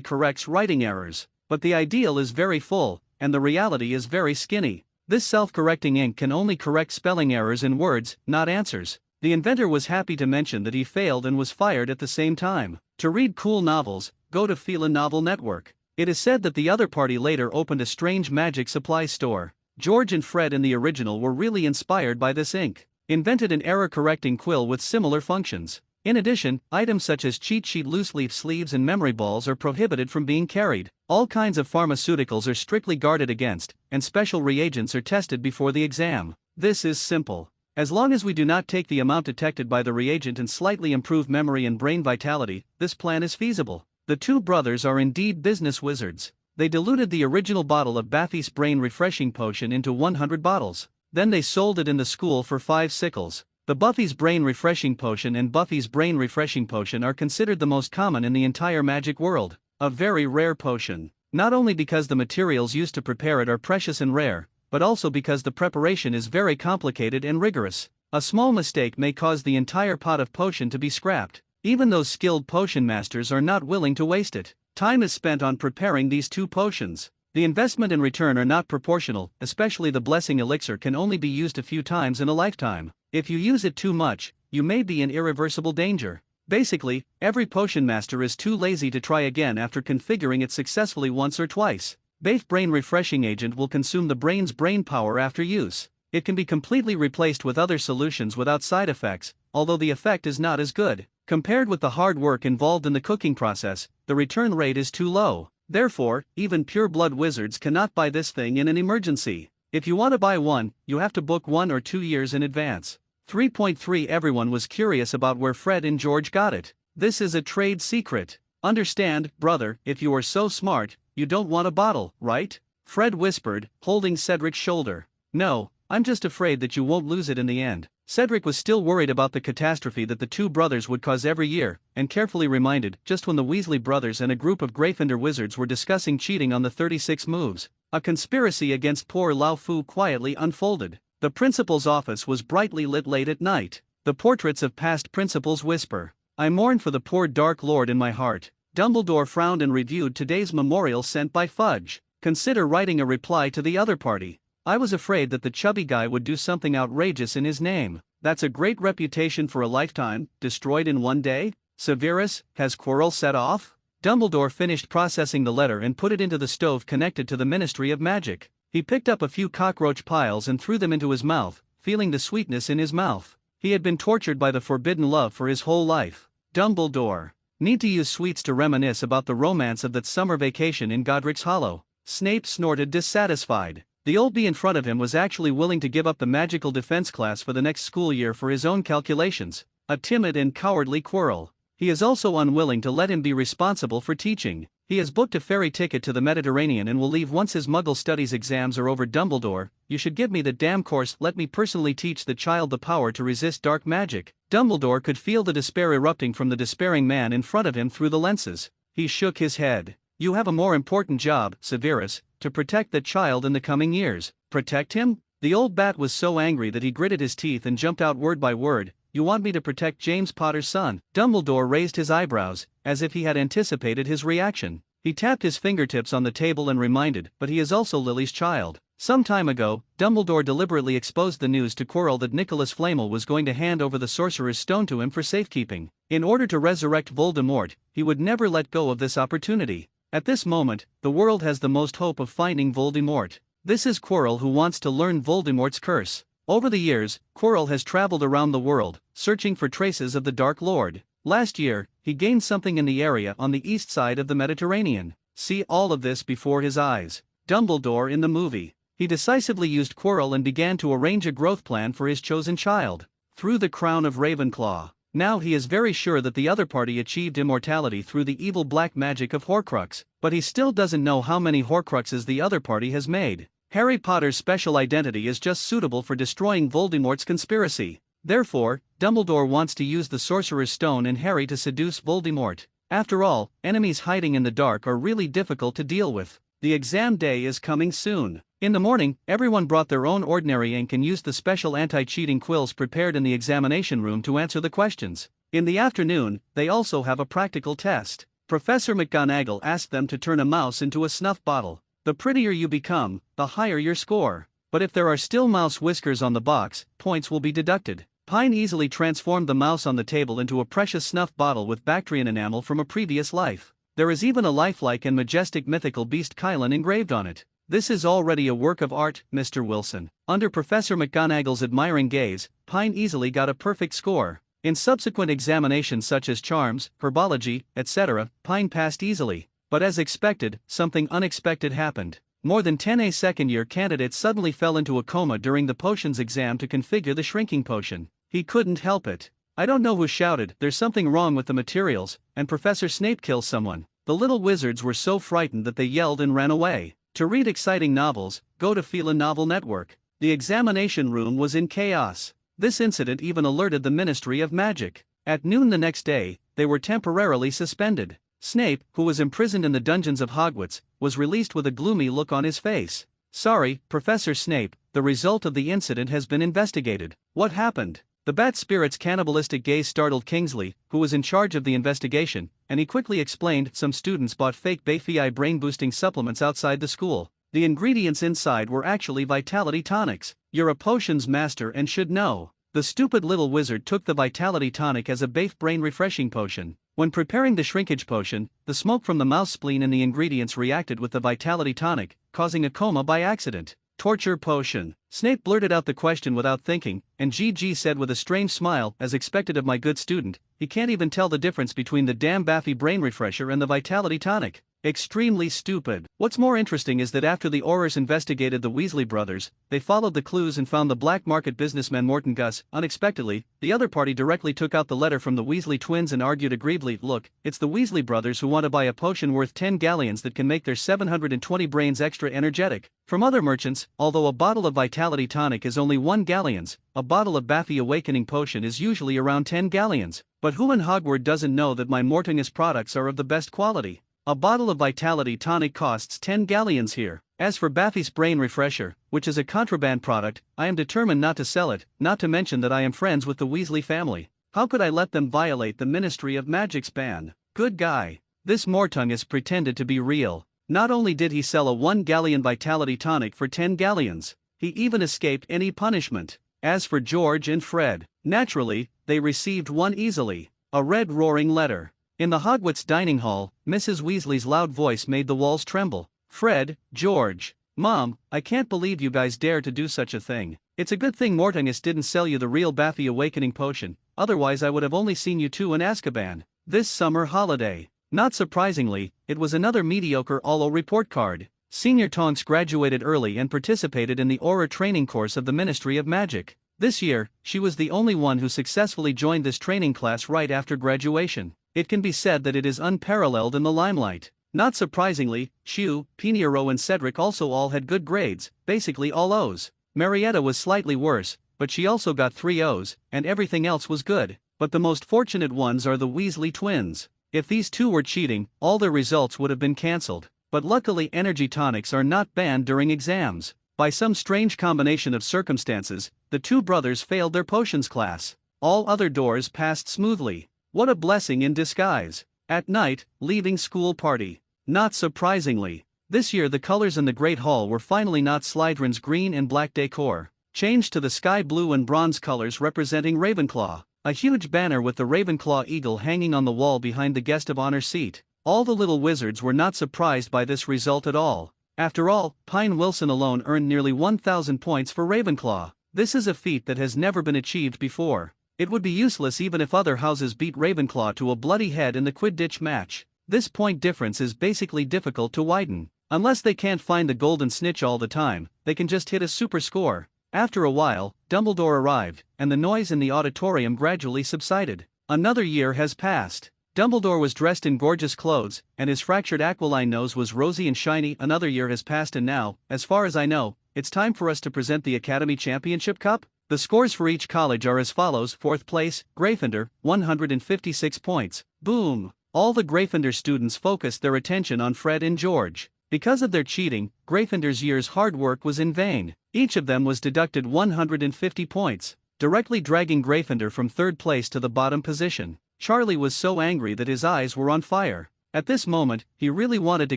Speaker 1: corrects writing errors, but the ideal is very full, and the reality is very skinny. This self-correcting ink can only correct spelling errors in words, not answers. The inventor was happy to mention that he failed and was fired at the same time. To read cool novels, go to Fila Novel Network. It is said that the other party later opened a strange magic supply store. George and Fred in the original were really inspired by this ink. Invented an error-correcting quill with similar functions. In addition, items such as cheat sheet loose-leaf sleeves and memory balls are prohibited from being carried. All kinds of pharmaceuticals are strictly guarded against, and special reagents are tested before the exam. This is simple. As long as we do not take the amount detected by the reagent and slightly improve memory and brain vitality, this plan is feasible. The two brothers are indeed business wizards. They diluted the original bottle of Baffy's brain refreshing potion into 100 bottles. Then they sold it in the school for 5 sickles. The Buffy's brain refreshing potion and Buffy's brain refreshing potion are considered the most common in the entire magic world. A very rare potion. Not only because the materials used to prepare it are precious and rare, but also because the preparation is very complicated and rigorous. A small mistake may cause the entire pot of potion to be scrapped. Even those skilled potion masters are not willing to waste it. Time is spent on preparing these 2 potions. The investment and return are not proportional, especially the blessing elixir can only be used a few times in a lifetime. If you use it too much, you may be in irreversible danger. Basically, every potion master is too lazy to try again after configuring it successfully once or twice. Bafe Brain Refreshing Agent will consume the brain's brain power after use. It can be completely replaced with other solutions without side effects, although the effect is not as good. Compared with the hard work involved in the cooking process, the return rate is too low. Therefore, even pure-blood wizards cannot buy this thing in an emergency. If you want to buy one, you have to book 1 or 2 years in advance. 3.3 Everyone was curious about where Fred and George got it. This is a trade secret. Understand, brother, if you are so smart, you don't want a bottle, right? Fred whispered, holding Cedric's shoulder. No, I'm just afraid that you won't lose it in the end. Cedric was still worried about the catastrophe that the two brothers would cause every year, and carefully reminded, just when the Weasley brothers and a group of Gryffindor wizards were discussing cheating on the 36 moves, a conspiracy against poor Lao Fu quietly unfolded. The principal's office was brightly lit late at night. The portraits of past principals whisper, I mourn for the poor Dark Lord in my heart. Dumbledore frowned and reviewed today's memorial sent by Fudge. Consider writing a reply to the other party. I was afraid that the chubby guy would do something outrageous in his name. That's a great reputation for a lifetime, destroyed in one day? Severus, has Quirrell set off? Dumbledore finished processing the letter and put it into the stove connected to the Ministry of Magic. He picked up a few cockroach piles and threw them into his mouth, feeling the sweetness in his mouth. He had been tortured by the forbidden love for his whole life. Dumbledore. Need to use sweets to reminisce about the romance of that summer vacation in Godric's Hollow. Snape snorted dissatisfied. The old bee in front of him was actually willing to give up the magical defense class for the next school year for his own calculations. A timid and cowardly Quirrell. He is also unwilling to let him be responsible for teaching. He has booked a ferry ticket to the Mediterranean and will leave once his Muggle studies exams are over. Dumbledore, you should give me the damn course. Let me personally teach the child the power to resist dark magic. Dumbledore could feel the despair erupting from the despairing man in front of him through the lenses. He shook his head. You have a more important job, Severus, to protect that child in the coming years. Protect him? The old bat was so angry that he gritted his teeth and jumped out word by word. You want me to protect James Potter's son? Dumbledore raised his eyebrows, as if he had anticipated his reaction. He tapped his fingertips on the table and reminded, but he is also Lily's child. Some time ago, Dumbledore deliberately exposed the news to Quirrell that Nicholas Flamel was going to hand over the Sorcerer's Stone to him for safekeeping. In order to resurrect Voldemort, he would never let go of this opportunity. At this moment, the world has the most hope of finding Voldemort. This is Quirrell who wants to learn Voldemort's curse. Over the years, Quirrell has traveled around the world, searching for traces of the Dark Lord. Last year, he gained something in the area on the east side of the Mediterranean. See all of this before his eyes. Dumbledore in the movie. He decisively used Quirrell and began to arrange a growth plan for his chosen child. Through the crown of Ravenclaw. Now he is very sure that the other party achieved immortality through the evil black magic of Horcrux, but he still doesn't know how many Horcruxes the other party has made. Harry Potter's special identity is just suitable for destroying Voldemort's conspiracy. Therefore, Dumbledore wants to use the Sorcerer's Stone in Harry to seduce Voldemort. After all, enemies hiding in the dark are really difficult to deal with. The exam day is coming soon. In the morning, everyone brought their own ordinary ink and used the special anti-cheating quills prepared in the examination room to answer the questions. In the afternoon, they also have a practical test. Professor McGonagall asked them to turn a mouse into a snuff bottle. The prettier you become, the higher your score. But if there are still mouse whiskers on the box, points will be deducted. Pine easily transformed the mouse on the table into a precious snuff bottle with Bactrian enamel from a previous life. There is even a lifelike and majestic mythical beast Kylan engraved on it. This is already a work of art, Mr. Wilson. Under Professor McGonagall's admiring gaze, Pine easily got a perfect score. In subsequent examinations such as charms, herbology, etc., Pine passed easily. But as expected, something unexpected happened. More than 10 second-year candidates suddenly fell into a coma during the potions exam to configure the shrinking potion. He couldn't help it. I don't know who shouted, "There's something wrong with the materials," and Professor Snape kills someone. The little wizards were so frightened that they yelled and ran away. To read exciting novels, go to Fila Novel Network. The examination room was in chaos. This incident even alerted the Ministry of Magic. At noon the next day, they were temporarily suspended. Snape, who was imprisoned in the dungeons of Hogwarts, was released with a gloomy look on his face. Sorry, Professor Snape, the result of the incident has been investigated. What happened? The bat spirit's cannibalistic gaze startled Kingsley, who was in charge of the investigation, and he quickly explained some students bought fake Bayfii brain-boosting supplements outside the school. The ingredients inside were actually vitality tonics. You're a potions master and should know. The stupid little wizard took the vitality tonic as a Bayf brain refreshing potion. When preparing the shrinkage potion, the smoke from the mouse spleen and the ingredients reacted with the vitality tonic, causing a coma by accident. Torture potion. Snape blurted out the question without thinking, and GG said with a strange smile, as expected of my good student, he can't even tell the difference between the damn Baffy brain refresher and the vitality tonic. Extremely stupid. What's more interesting is that after the Aurors investigated the Weasley brothers, they followed the clues and found the black market businessman Morton Gus. Unexpectedly, the other party directly took out the letter from the Weasley twins and argued aggrievedly, "Look, it's the Weasley brothers who want to buy a potion worth 10 galleons that can make their 720 brains extra energetic." From other merchants, although a bottle of Vitality Tonic is only 1 galleons, a bottle of Baffy Awakening Potion is usually around 10 galleons. But who in Hogwarts doesn't know that my Mortingus products are of the best quality? A bottle of Vitality Tonic costs 10 galleons here. As for Baffy's Brain Refresher, which is a contraband product, I am determined not to sell it, not to mention that I am friends with the Weasley family. How could I let them violate the Ministry of Magic's ban? Good guy. This Mortingus pretended to be real. Not only did he sell a 1 galleon Vitality Tonic for 10 galleons, he even escaped any punishment. As for George and Fred, naturally, they received one easily, a red roaring letter. In the Hogwarts dining hall, Mrs. Weasley's loud voice made the walls tremble. "Fred, George, Mom, I can't believe you guys dare to do such a thing. It's a good thing Mortingus didn't sell you the real Baffy Awakening Potion, otherwise I would have only seen you two in Azkaban this summer holiday." Not surprisingly, it was another mediocre Olo report card. Senior Tonks graduated early and participated in the Auror training course of the Ministry of Magic. This year, she was the only one who successfully joined this training class right after graduation. It can be said that it is unparalleled in the limelight. Not surprisingly, Shu, Pinheiro and Cedric also all had good grades, basically all O's. Marietta was slightly worse, but she also got 3 O's, and everything else was good. But the most fortunate ones are the Weasley twins. If these two were cheating, all their results would have been cancelled. But luckily energy tonics are not banned during exams. By some strange combination of circumstances, the two brothers failed their potions class. All other doors passed smoothly. What a blessing in disguise. At night, leaving school party. Not surprisingly, this year the colors in the Great Hall were finally not Slytherin's green and black decor, changed to the sky blue and bronze colors representing Ravenclaw. A huge banner with the Ravenclaw eagle hanging on the wall behind the guest of honor seat. All the little wizards were not surprised by this result at all. After all, Pine Wilson alone earned nearly 1,000 points for Ravenclaw. This is a feat that has never been achieved before. It would be useless even if other houses beat Ravenclaw to a bloody head in the Quidditch match. This point difference is basically difficult to widen. Unless they can't find the golden snitch all the time, they can just hit a super score. After a while, Dumbledore arrived, and the noise in the auditorium gradually subsided. Another year has passed. Dumbledore was dressed in gorgeous clothes, and his fractured aquiline nose was rosy and shiny. Another year has passed and now, as far as I know, it's time for us to present the Academy Championship Cup. The scores for each college are as follows. 4th place, Gryffindor, 156 points. Boom! All the Gryffindor students focused their attention on Fred and George. Because of their cheating, Gryffindor's year's hard work was in vain. Each of them was deducted 150 points, directly dragging Gryffindor from 3rd place to the bottom position. Charlie was so angry that his eyes were on fire. At this moment, he really wanted to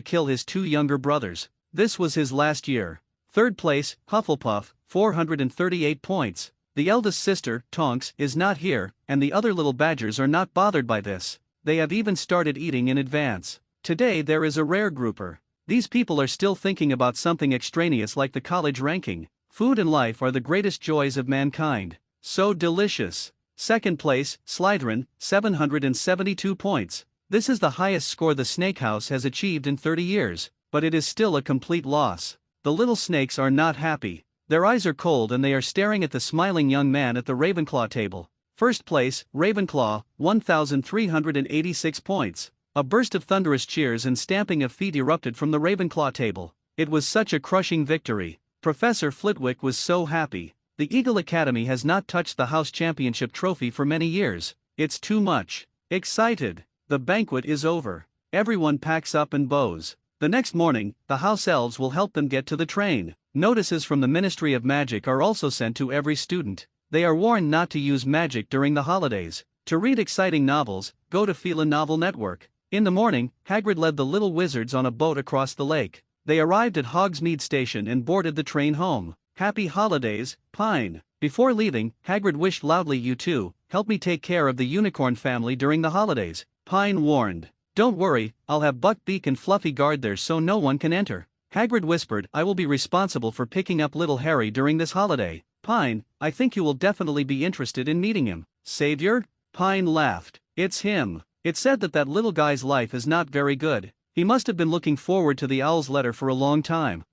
Speaker 1: kill his 2 younger brothers. This was his last year. 3rd place, Hufflepuff, 438 points. The eldest sister, Tonks, is not here, and the other little badgers are not bothered by this. They have even started eating in advance. Today there is a rare grouper. These people are still thinking about something extraneous like the college ranking. Food and life are the greatest joys of mankind. So delicious. 2nd place, Slytherin, 772 points. This is the highest score the Snake House has achieved in 30 years, but it is still a complete loss. The little snakes are not happy. Their eyes are cold and they are staring at the smiling young man at the Ravenclaw table. 1st place, Ravenclaw, 1,386 points. A burst of thunderous cheers and stamping of feet erupted from the Ravenclaw table. It was such a crushing victory. Professor Flitwick was so happy. The Eagle Academy has not touched the House Championship trophy for many years. It's too much. Excited. The banquet is over. Everyone packs up and bows. The next morning, the House Elves will help them get to the train. Notices from the Ministry of Magic are also sent to every student. They are warned not to use magic during the holidays. To read exciting novels, go to Phelan Novel Network. In the morning, Hagrid led the little wizards on a boat across the lake. They arrived at Hogsmeade Station and boarded the train home. Happy holidays, Pine. Before leaving, Hagrid wished loudly, "You two, help me take care of the unicorn family during the holidays." Pine warned, "Don't worry, I'll have Buckbeak and Fluffy guard there so no one can enter." Hagrid whispered, "I will be responsible for picking up little Harry during this holiday." Pine, "I think you will definitely be interested in meeting him." Savior? Pine laughed. "It's him. It's said that little guy's life is not very good. He must have been looking forward to the owl's letter for a long time.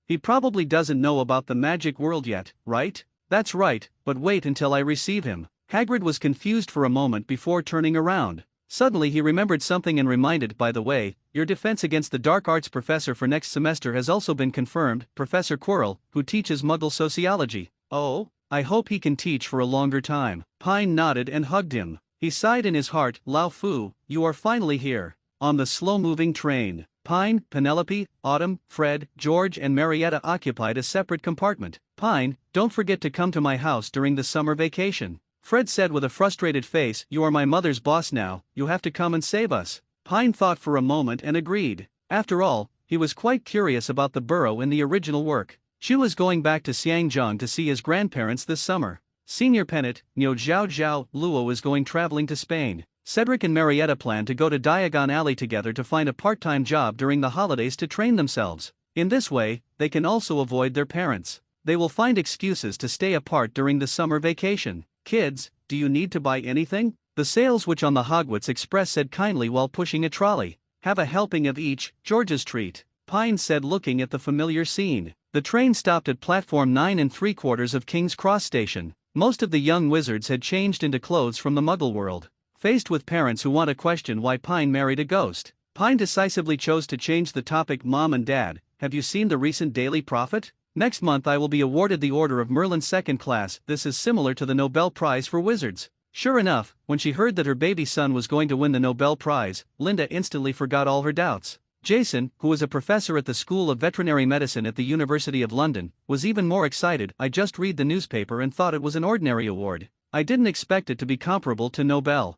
Speaker 1: He probably doesn't know about the magic world yet, right? That's right, but wait until I receive him. Hagrid was confused for a moment before turning around. Suddenly he remembered something and reminded, by the way, your defense against the dark arts professor for next semester has also been confirmed, Professor Quirrell, who teaches Muggle sociology. Oh? I hope he can teach for a longer time. Pine nodded and hugged him. He sighed in his heart, Lao Fu, you are finally here. On the slow-moving train, Pine, Penelope, Autumn, Fred, George and Marietta occupied a separate compartment. Pine, don't forget to come to my house during the summer vacation. Fred said with a frustrated face, you are my mother's boss now, you have to come and save us. Pine thought for a moment and agreed. After all, he was quite curious about the burrow in the original work. Chu was going back to Xiangjiang to see his grandparents this summer. Senior Pennant, Niu Zhao Zhao, Luo is going traveling to Spain. Cedric and Marietta plan to go to Diagon Alley together to find a part-time job during the holidays to train themselves. In this way, they can also avoid their parents. They will find excuses to stay apart during the summer vacation. Kids, do you need to buy anything? The sales witch on the Hogwarts Express said kindly while pushing a trolley. Have a helping of each, George's treat. Pine said looking at the familiar scene. The train stopped at platform 9 3/4 of King's Cross Station. Most of the young wizards had changed into clothes from the Muggle world. Faced with parents who want to question why Pine married a ghost, Pine decisively chose to change the topic. Mom and Dad, have you seen the recent Daily Prophet? Next month I will be awarded the Order of Merlin Second Class. This is similar to the Nobel Prize for Wizards. Sure enough, when she heard that her baby son was going to win the Nobel Prize, Linda instantly forgot all her doubts. Jason, who was a professor at the School of Veterinary Medicine at the University of London, was even more excited. I just read the newspaper and thought it was an ordinary award. I didn't expect it to be comparable to Nobel.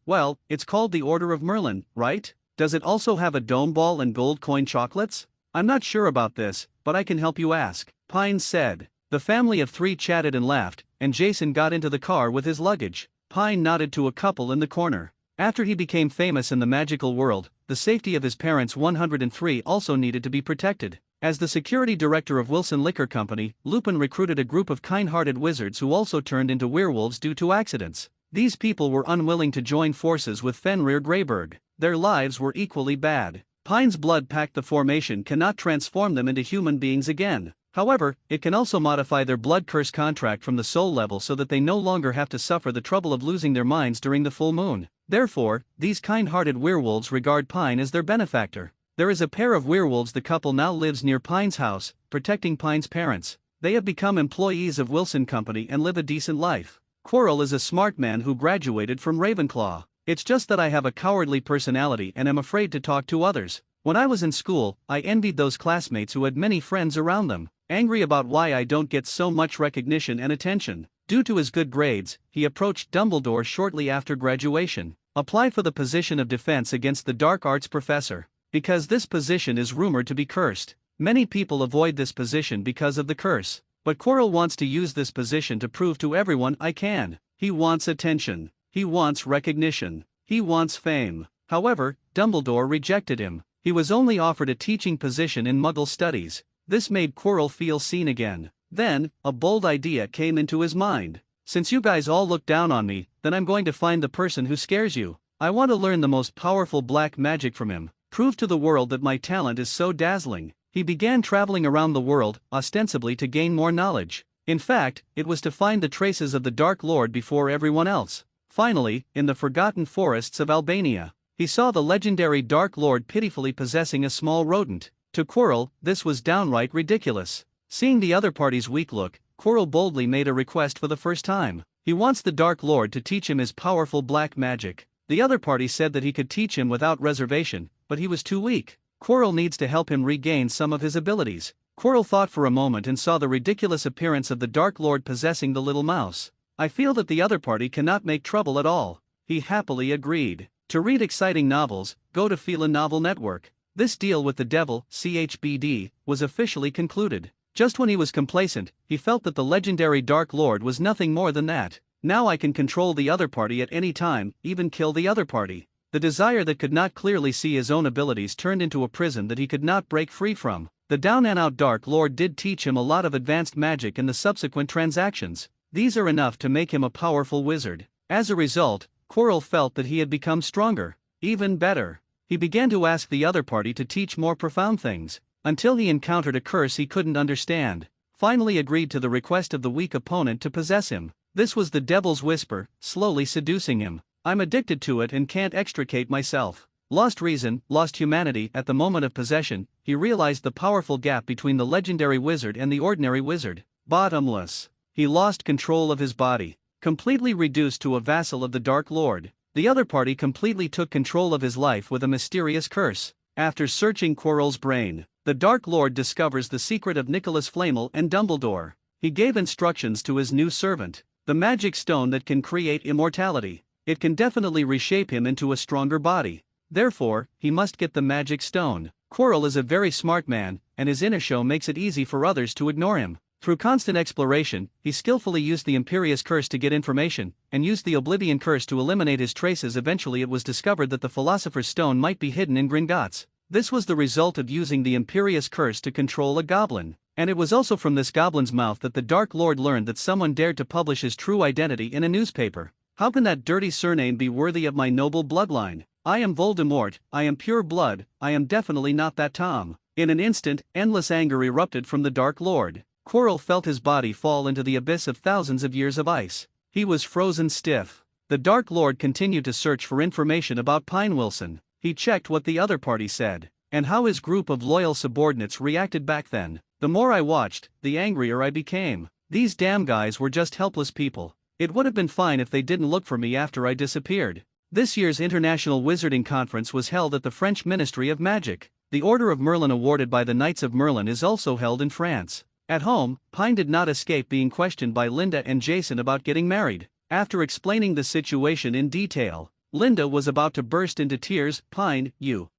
Speaker 1: Well, it's called the Order of Merlin, right? Does it also have a dome ball and gold coin chocolates? I'm not sure about this, but I can help you ask, Pine said. The family of 3 chatted and laughed, and Jason got into the car with his luggage. Pine nodded to a couple in the corner. After he became famous in the magical world, the safety of his parents 103 also needed to be protected. As the security director of Wilson Liquor Company, Lupin recruited a group of kind-hearted wizards who also turned into werewolves due to accidents. These people were unwilling to join forces with Fenrir Greyberg. Their lives were equally bad. Pine's blood pact the formation cannot transform them into human beings again. However, it can also modify their blood curse contract from the soul level so that they no longer have to suffer the trouble of losing their minds during the full moon. Therefore, these kind-hearted werewolves regard Pine as their benefactor. There is a pair of werewolves. The couple now lives near Pine's house, protecting Pine's parents. They have become employees of Wilson Company and live a decent life. Quirrell is a smart man who graduated from Ravenclaw. It's just that I have a cowardly personality and am afraid to talk to others. When I was in school, I envied those classmates who had many friends around them. Angry about why I don't get so much recognition and attention. Due to his good grades, he approached Dumbledore shortly after graduation. Applied for the position of defense against the dark arts professor. Because this position is rumored to be cursed. Many people avoid this position because of the curse. But Quirrell wants to use this position to prove to everyone I can. He wants attention. He wants recognition. He wants fame. However, Dumbledore rejected him. He was only offered a teaching position in Muggle studies. This made Quirrell feel seen again. Then, a bold idea came into his mind. Since you guys all look down on me, then I'm going to find the person who scares you. I want to learn the most powerful black magic from him. Prove to the world that my talent is so dazzling. He began traveling around the world, ostensibly to gain more knowledge. In fact, it was to find the traces of the Dark Lord before everyone else. Finally, in the forgotten forests of Albania, he saw the legendary Dark Lord pitifully possessing a small rodent. To Quirrell, this was downright ridiculous. Seeing the other party's weak look, Quirrell boldly made a request for the first time. He wants the Dark Lord to teach him his powerful black magic. The other party said that he could teach him without reservation, but he was too weak. Quirrell needs to help him regain some of his abilities. Quirrell thought for a moment and saw the ridiculous appearance of the Dark Lord possessing the little mouse. I feel that the other party cannot make trouble at all. He happily agreed. To read exciting novels, go to Fila Novel Network. This deal with the devil, CHBD, was officially concluded. Just when he was complacent, he felt that the legendary Dark Lord was nothing more than that. Now I can control the other party at any time, even kill the other party. The desire that could not clearly see his own abilities turned into a prison that he could not break free from. The down-and-out Dark Lord did teach him a lot of advanced magic in the subsequent transactions. These are enough to make him a powerful wizard. As a result, Quirrell felt that he had become stronger. Even better. he began to ask the other party to teach more profound things, until he encountered a curse he couldn't understand. Finally agreed to the request of the weak opponent to possess him. This was the devil's whisper, slowly seducing him. I'm addicted to it and can't extricate myself. Lost reason, lost humanity. At the moment of possession, he realized the powerful gap between the legendary wizard and the ordinary wizard. Bottomless. He lost control of his body, completely reduced to a vassal of the Dark Lord. The other party completely took control of his life with a mysterious curse. After searching Quirrell's brain, the Dark Lord discovers the secret of Nicholas Flamel and Dumbledore. He gave instructions to his new servant, the magic stone that can create immortality. It can definitely reshape him into a stronger body. Therefore, he must get the magic stone. Quirrell is a very smart man, and his inner show makes it easy for others to ignore him. Through constant exploration, he skillfully used the Imperious Curse to get information, and used the Oblivion Curse to eliminate his traces. Eventually it was discovered that the Philosopher's Stone might be hidden in Gringotts. This was the result of using the Imperious Curse to control a goblin, and it was also from this goblin's mouth that the Dark Lord learned that someone dared to publish his true identity in a newspaper. How can that dirty surname be worthy of my noble bloodline? I am Voldemort, I am pure blood, I am definitely not that Tom. In an instant, endless anger erupted from the Dark Lord. Quirrell felt his body fall into the abyss of thousands of years of ice. He was frozen stiff. The Dark Lord continued to search for information about Pine Wilson. He checked what the other party said, and how his group of loyal subordinates reacted back then. The more I watched, the angrier I became. These damn guys were just helpless people. It would have been fine if they didn't look for me after I disappeared. This year's International Wizarding Conference was held at the French Ministry of Magic. The Order of Merlin awarded by the Knights of Merlin is also held in France. At home, Pine did not escape being questioned by Linda and Jason about getting married. After explaining the situation in detail, Linda was about to burst into tears. Pine,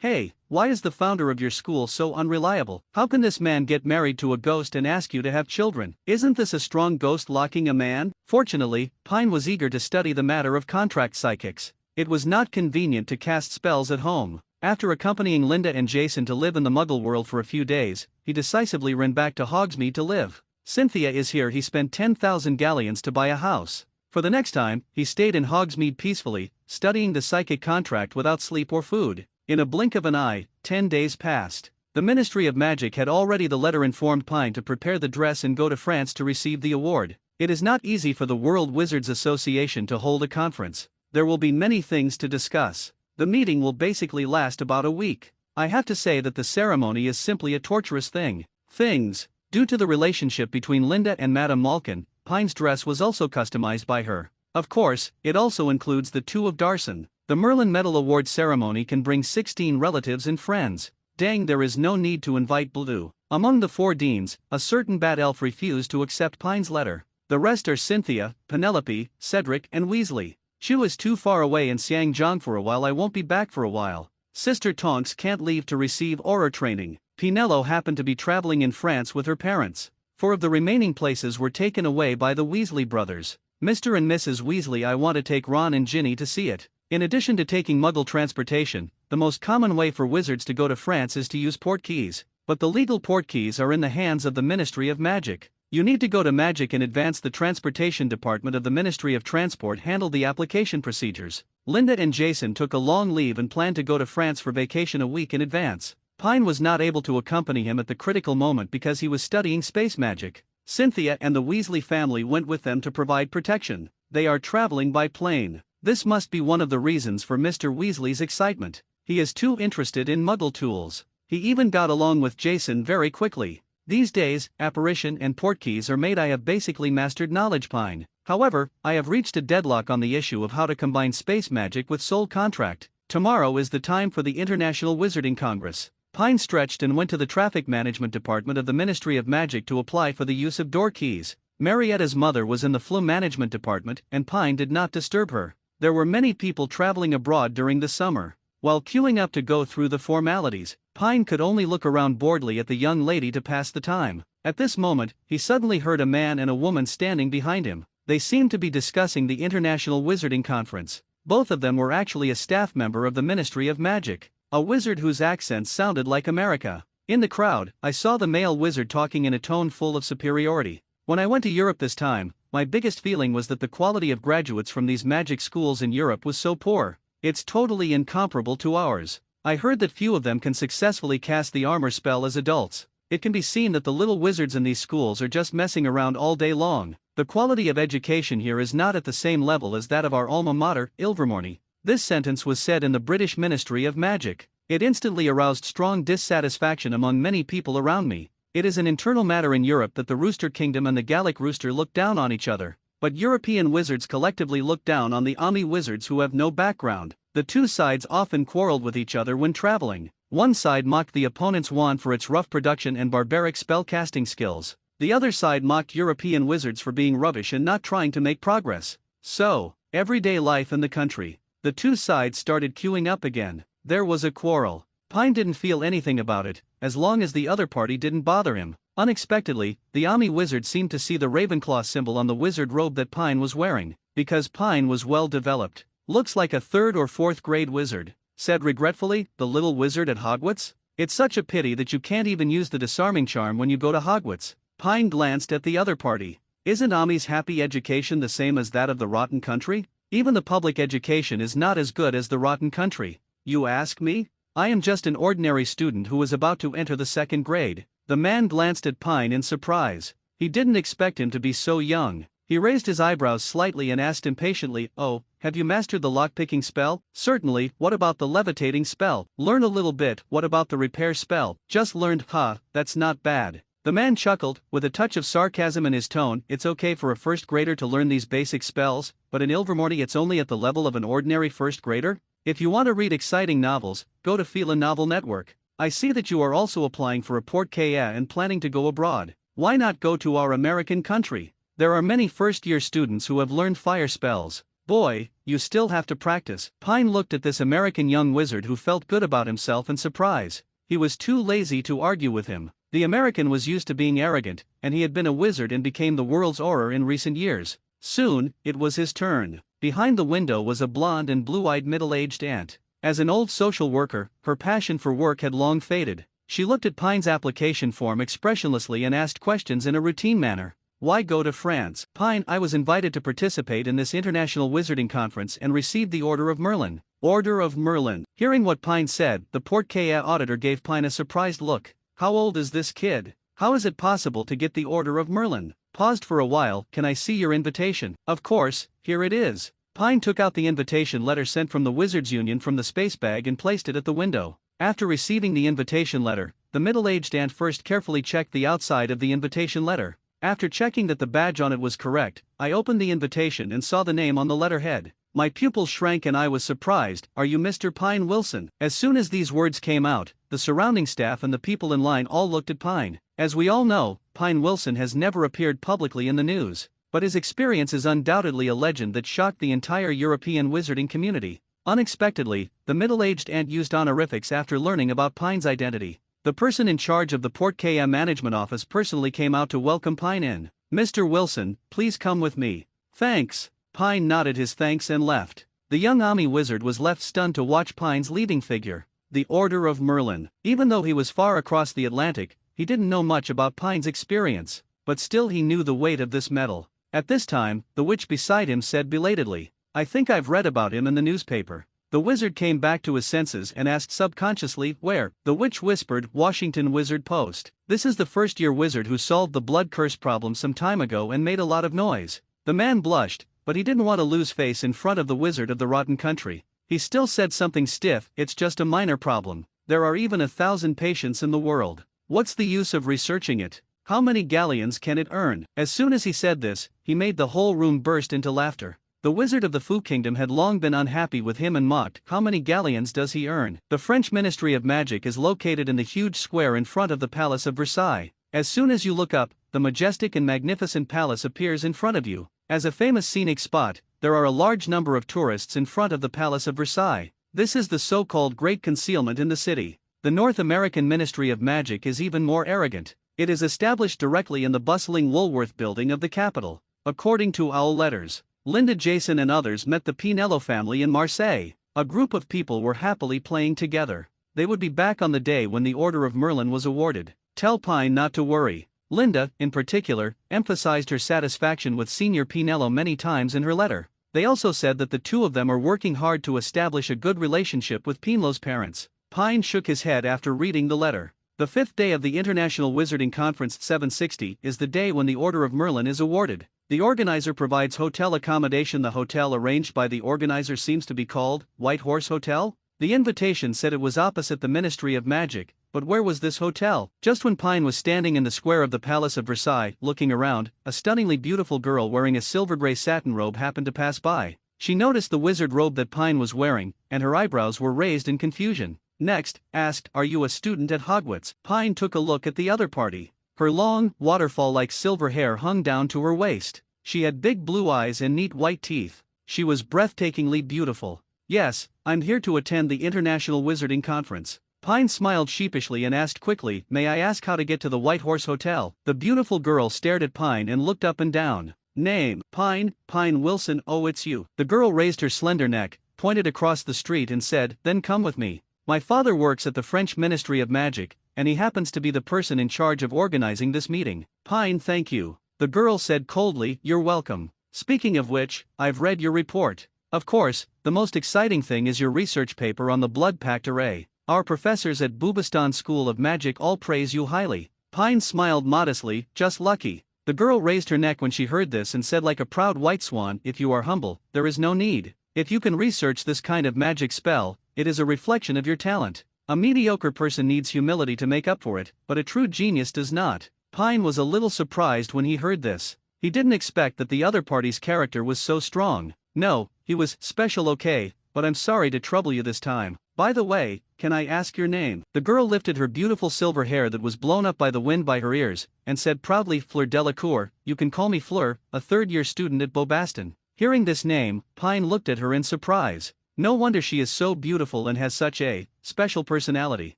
Speaker 1: hey, why is the founder of your school so unreliable? How can this man get married to a ghost and ask you to have children? Isn't this a strong ghost locking a man? Fortunately, Pine was eager to study the matter of contract psychics. It was not convenient to cast spells at home. After accompanying Linda and Jason to live in the Muggle world for a few days, he decisively ran back to Hogsmeade to live. Cynthia is here. He spent 10,000 galleons to buy a house. For the next time, he stayed in Hogsmeade peacefully, studying the psychic contract without sleep or food. In a blink of an eye, 10 days passed. The Ministry of Magic had already the letter informed Pine to prepare the dress and go to France to receive the award. It is not easy for the World Wizards Association to hold a conference. There will be many things to discuss. The meeting will basically last about a week. I have to say that the ceremony is simply a torturous thing. Due to the relationship between Linda and Madame Malkin, Pine's dress was also customized by her. Of course, it also includes the two of Darson. The Merlin Medal Award ceremony can bring 16 relatives and friends. Dang, there is no need to invite Blue. Among the 4 deans, a certain bad elf refused to accept Pine's letter. The rest are Cynthia, Penelope, Cedric and Weasley. Chu is too far away in Xiangjiang for a while. I won't be back for a while. Sister Tonks can't leave to receive aura training. Pinello happened to be traveling in France with her parents. 4 of the remaining places were taken away by the Weasley brothers. Mr. and Mrs. Weasley. I want to take Ron and Ginny to see it. In addition to taking Muggle transportation, the most common way for wizards to go to France is to use portkeys. But the legal portkeys are in the hands of the Ministry of Magic. You need to go to Magic in advance. The transportation department of the Ministry of Transport handled the application procedures. Linda and Jason took a long leave and planned to go to France for vacation a week in advance. Pine was not able to accompany him at the critical moment because he was studying space magic. Cynthia and the Weasley family went with them to provide protection. They are traveling by plane. This must be one of the reasons for Mr. Weasley's excitement. He is too interested in Muggle tools. He even got along with Jason very quickly. These days, apparition and portkeys are made. I have basically mastered knowledge. Pine. However, I have reached a deadlock on the issue of how to combine space magic with soul contract. Tomorrow is the time for the International Wizarding Congress. Pine stretched and went to the traffic management department of the Ministry of Magic to apply for the use of door keys. Marietta's mother was in the flu management department and Pine did not disturb her. There were many people traveling abroad during the summer. While queuing up to go through the formalities, Pine could only look around boredly at the young lady to pass the time. At this moment, he suddenly heard a man and a woman standing behind him. They seemed to be discussing the International Wizarding Conference. Both of them were actually a staff member of the Ministry of Magic, a wizard whose accent sounded like America. In the crowd, I saw the male wizard talking in a tone full of superiority. When I went to Europe this time, my biggest feeling was that the quality of graduates from these magic schools in Europe was so poor. It's totally incomparable to ours. I heard that few of them can successfully cast the armor spell as adults. It can be seen that the little wizards in these schools are just messing around all day long. The quality of education here is not at the same level as that of our alma mater, Ilvermorny. This sentence was said in the British Ministry of Magic. It instantly aroused strong dissatisfaction among many people around me. It is an internal matter in Europe that the Rooster Kingdom and the Gallic Rooster look down on each other, but European wizards collectively look down on the Ami wizards who have no background. The two sides often quarreled with each other when traveling. One side mocked the opponent's wand for its rough production and barbaric spell-casting skills. The other side mocked European wizards for being rubbish and not trying to make progress. So, everyday life in the country. The two sides started queuing up again. There was a quarrel. Pine didn't feel anything about it, as long as the other party didn't bother him. Unexpectedly, the Ami wizard seemed to see the Ravenclaw symbol on the wizard robe that Pine was wearing, because Pine was well developed. "Looks like a 3rd or 4th grade wizard," said regretfully the little wizard at Hogwarts. "It's such a pity that you can't even use the disarming charm when you go to Hogwarts." Pine glanced at the other party. Isn't Ami's happy education the same as that of the rotten country? Even the public education is not as good as the rotten country. You ask me? I am just an ordinary student who was about to enter the 2nd grade. The man glanced at Pine in surprise. He didn't expect him to be so young. He raised his eyebrows slightly and asked impatiently, "Oh, have you mastered the lockpicking spell?" "Certainly. What about the levitating spell?" "Learn a little bit." "What about the repair spell?" "Just learned." "Ha, that's not bad." The man chuckled, with a touch of sarcasm in his tone. "It's okay for a 1st grader to learn these basic spells, but in Ilvermorny it's only at the level of an ordinary 1st grader? If you want to read exciting novels, go to Fila Novel Network. I see that you are also applying for a portfolio and planning to go abroad. Why not go to our American country? There are many first-year students who have learned fire spells. Boy, you still have to practice." Pine looked at this American young wizard who felt good about himself in surprise. He was too lazy to argue with him. The American was used to being arrogant, and he had been a wizard and became the world's auror in recent years. Soon, it was his turn. Behind the window was a blonde and blue-eyed middle-aged aunt. As an old social worker, her passion for work had long faded. She looked at Pine's application form expressionlessly and asked questions in a routine manner. "Why go to France?" "Pine, I was invited to participate in this international wizarding conference and received the Order of Merlin." Order of Merlin. Hearing what Pine said, the portfolio auditor gave Pine a surprised look. "How old is this kid? How is it possible to get the Order of Merlin?" Paused for a while. "Can I see your invitation?" "Of course, here it is." Pine took out the invitation letter sent from the Wizards Union from the space bag and placed it at the window. After receiving the invitation letter, the middle-aged aunt first carefully checked the outside of the invitation letter. After checking that the badge on it was correct, I opened the invitation and saw the name on the letterhead. My pupils shrank and I was surprised. "Are you Mr. Pine Wilson?" As soon as these words came out, the surrounding staff and the people in line all looked at Pine. As we all know, Pine Wilson has never appeared publicly in the news, but his experience is undoubtedly a legend that shocked the entire European wizarding community. Unexpectedly, the middle-aged aunt used honorifics after learning about Pine's identity. The person in charge of the portfolio management office personally came out to welcome Pine in. "Mr. Wilson, please come with me." "Thanks." Pine nodded his thanks and left. The young Ami wizard was left stunned to watch Pine's leading figure. The Order of Merlin. Even though he was far across the Atlantic, he didn't know much about Pine's experience, but still he knew the weight of this medal. At this time, the witch beside him said belatedly, "I think I've read about him in the newspaper." The wizard came back to his senses and asked subconsciously, "Where?" The witch whispered, "Washington Wizard Post." This is the first-year wizard who solved the blood curse problem some time ago and made a lot of noise. The man blushed, but he didn't want to lose face in front of the wizard of the rotten country. He still said something stiff, "It's just a minor problem. There are even 1,000 patients in the world. What's the use of researching it? How many galleons can it earn?" As soon as he said this, he made the whole room burst into laughter. The wizard of the Fu Kingdom had long been unhappy with him and mocked, "How many galleons does he earn?" The French Ministry of Magic is located in the huge square in front of the Palace of Versailles. As soon as you look up, the majestic and magnificent palace appears in front of you. As a famous scenic spot, there are a large number of tourists in front of the Palace of Versailles. This is the so-called Great Concealment in the city. The North American Ministry of Magic is even more arrogant. It is established directly in the bustling Woolworth building of the capital. According to owl letters, Linda, Jason and others met the Pinello family in Marseille. A group of people were happily playing together. They would be back on the day when the Order of Merlin was awarded. Tell Pine not to worry. Linda, in particular, emphasized her satisfaction with Senior Pinello many times in her letter. They also said that the two of them are working hard to establish a good relationship with Pinello's parents. Pine shook his head after reading the letter. The fifth day of the International Wizarding Conference 760 is the day when the Order of Merlin is awarded. The organizer provides hotel accommodation. The hotel arranged by the organizer seems to be called White Horse Hotel? The invitation said it was opposite the Ministry of Magic, but where was this hotel? Just when Pine was standing in the square of the Palace of Versailles, looking around, a stunningly beautiful girl wearing a silver-gray satin robe happened to pass by. She noticed the wizard robe that Pine was wearing, and her eyebrows were raised in confusion. Next, asked, "Are you a student at Hogwarts?" Pine took a look at the other party. Her long, waterfall-like silver hair hung down to her waist. She had big blue eyes and neat white teeth. She was breathtakingly beautiful. "Yes, I'm here to attend the International Wizarding Conference." Pine smiled sheepishly and asked quickly, "May I ask how to get to the White Horse Hotel?" The beautiful girl stared at Pine and looked up and down. "Name, Pine Wilson. Oh, it's you." The girl raised her slender neck, pointed across the street and said, "Then come with me. My father works at the French Ministry of Magic, and he happens to be the person in charge of organizing this meeting." "Pine, thank you." The girl said coldly, "You're welcome. Speaking of which, I've read your report. Of course, the most exciting thing is your research paper on the Blood Pact Array. Our professors at Boobaston School of Magic all praise you highly." Pine smiled modestly, "Just lucky." The girl raised her neck when she heard this and said like a proud white swan, "If you are humble, there is no need. If you can research this kind of magic spell, it is a reflection of your talent. A mediocre person needs humility to make up for it, but a true genius does not." Pine was a little surprised when he heard this. He didn't expect that the other party's character was so strong. "No, he was special, okay, but I'm sorry to trouble you this time. By the way, can I ask your name?" The girl lifted her beautiful silver hair that was blown up by the wind by her ears, and said proudly, "Fleur Delacour. You can call me Fleur, a third-year student at Boobaston." Hearing this name, Pine looked at her in surprise. No wonder she is so beautiful and has such a special personality.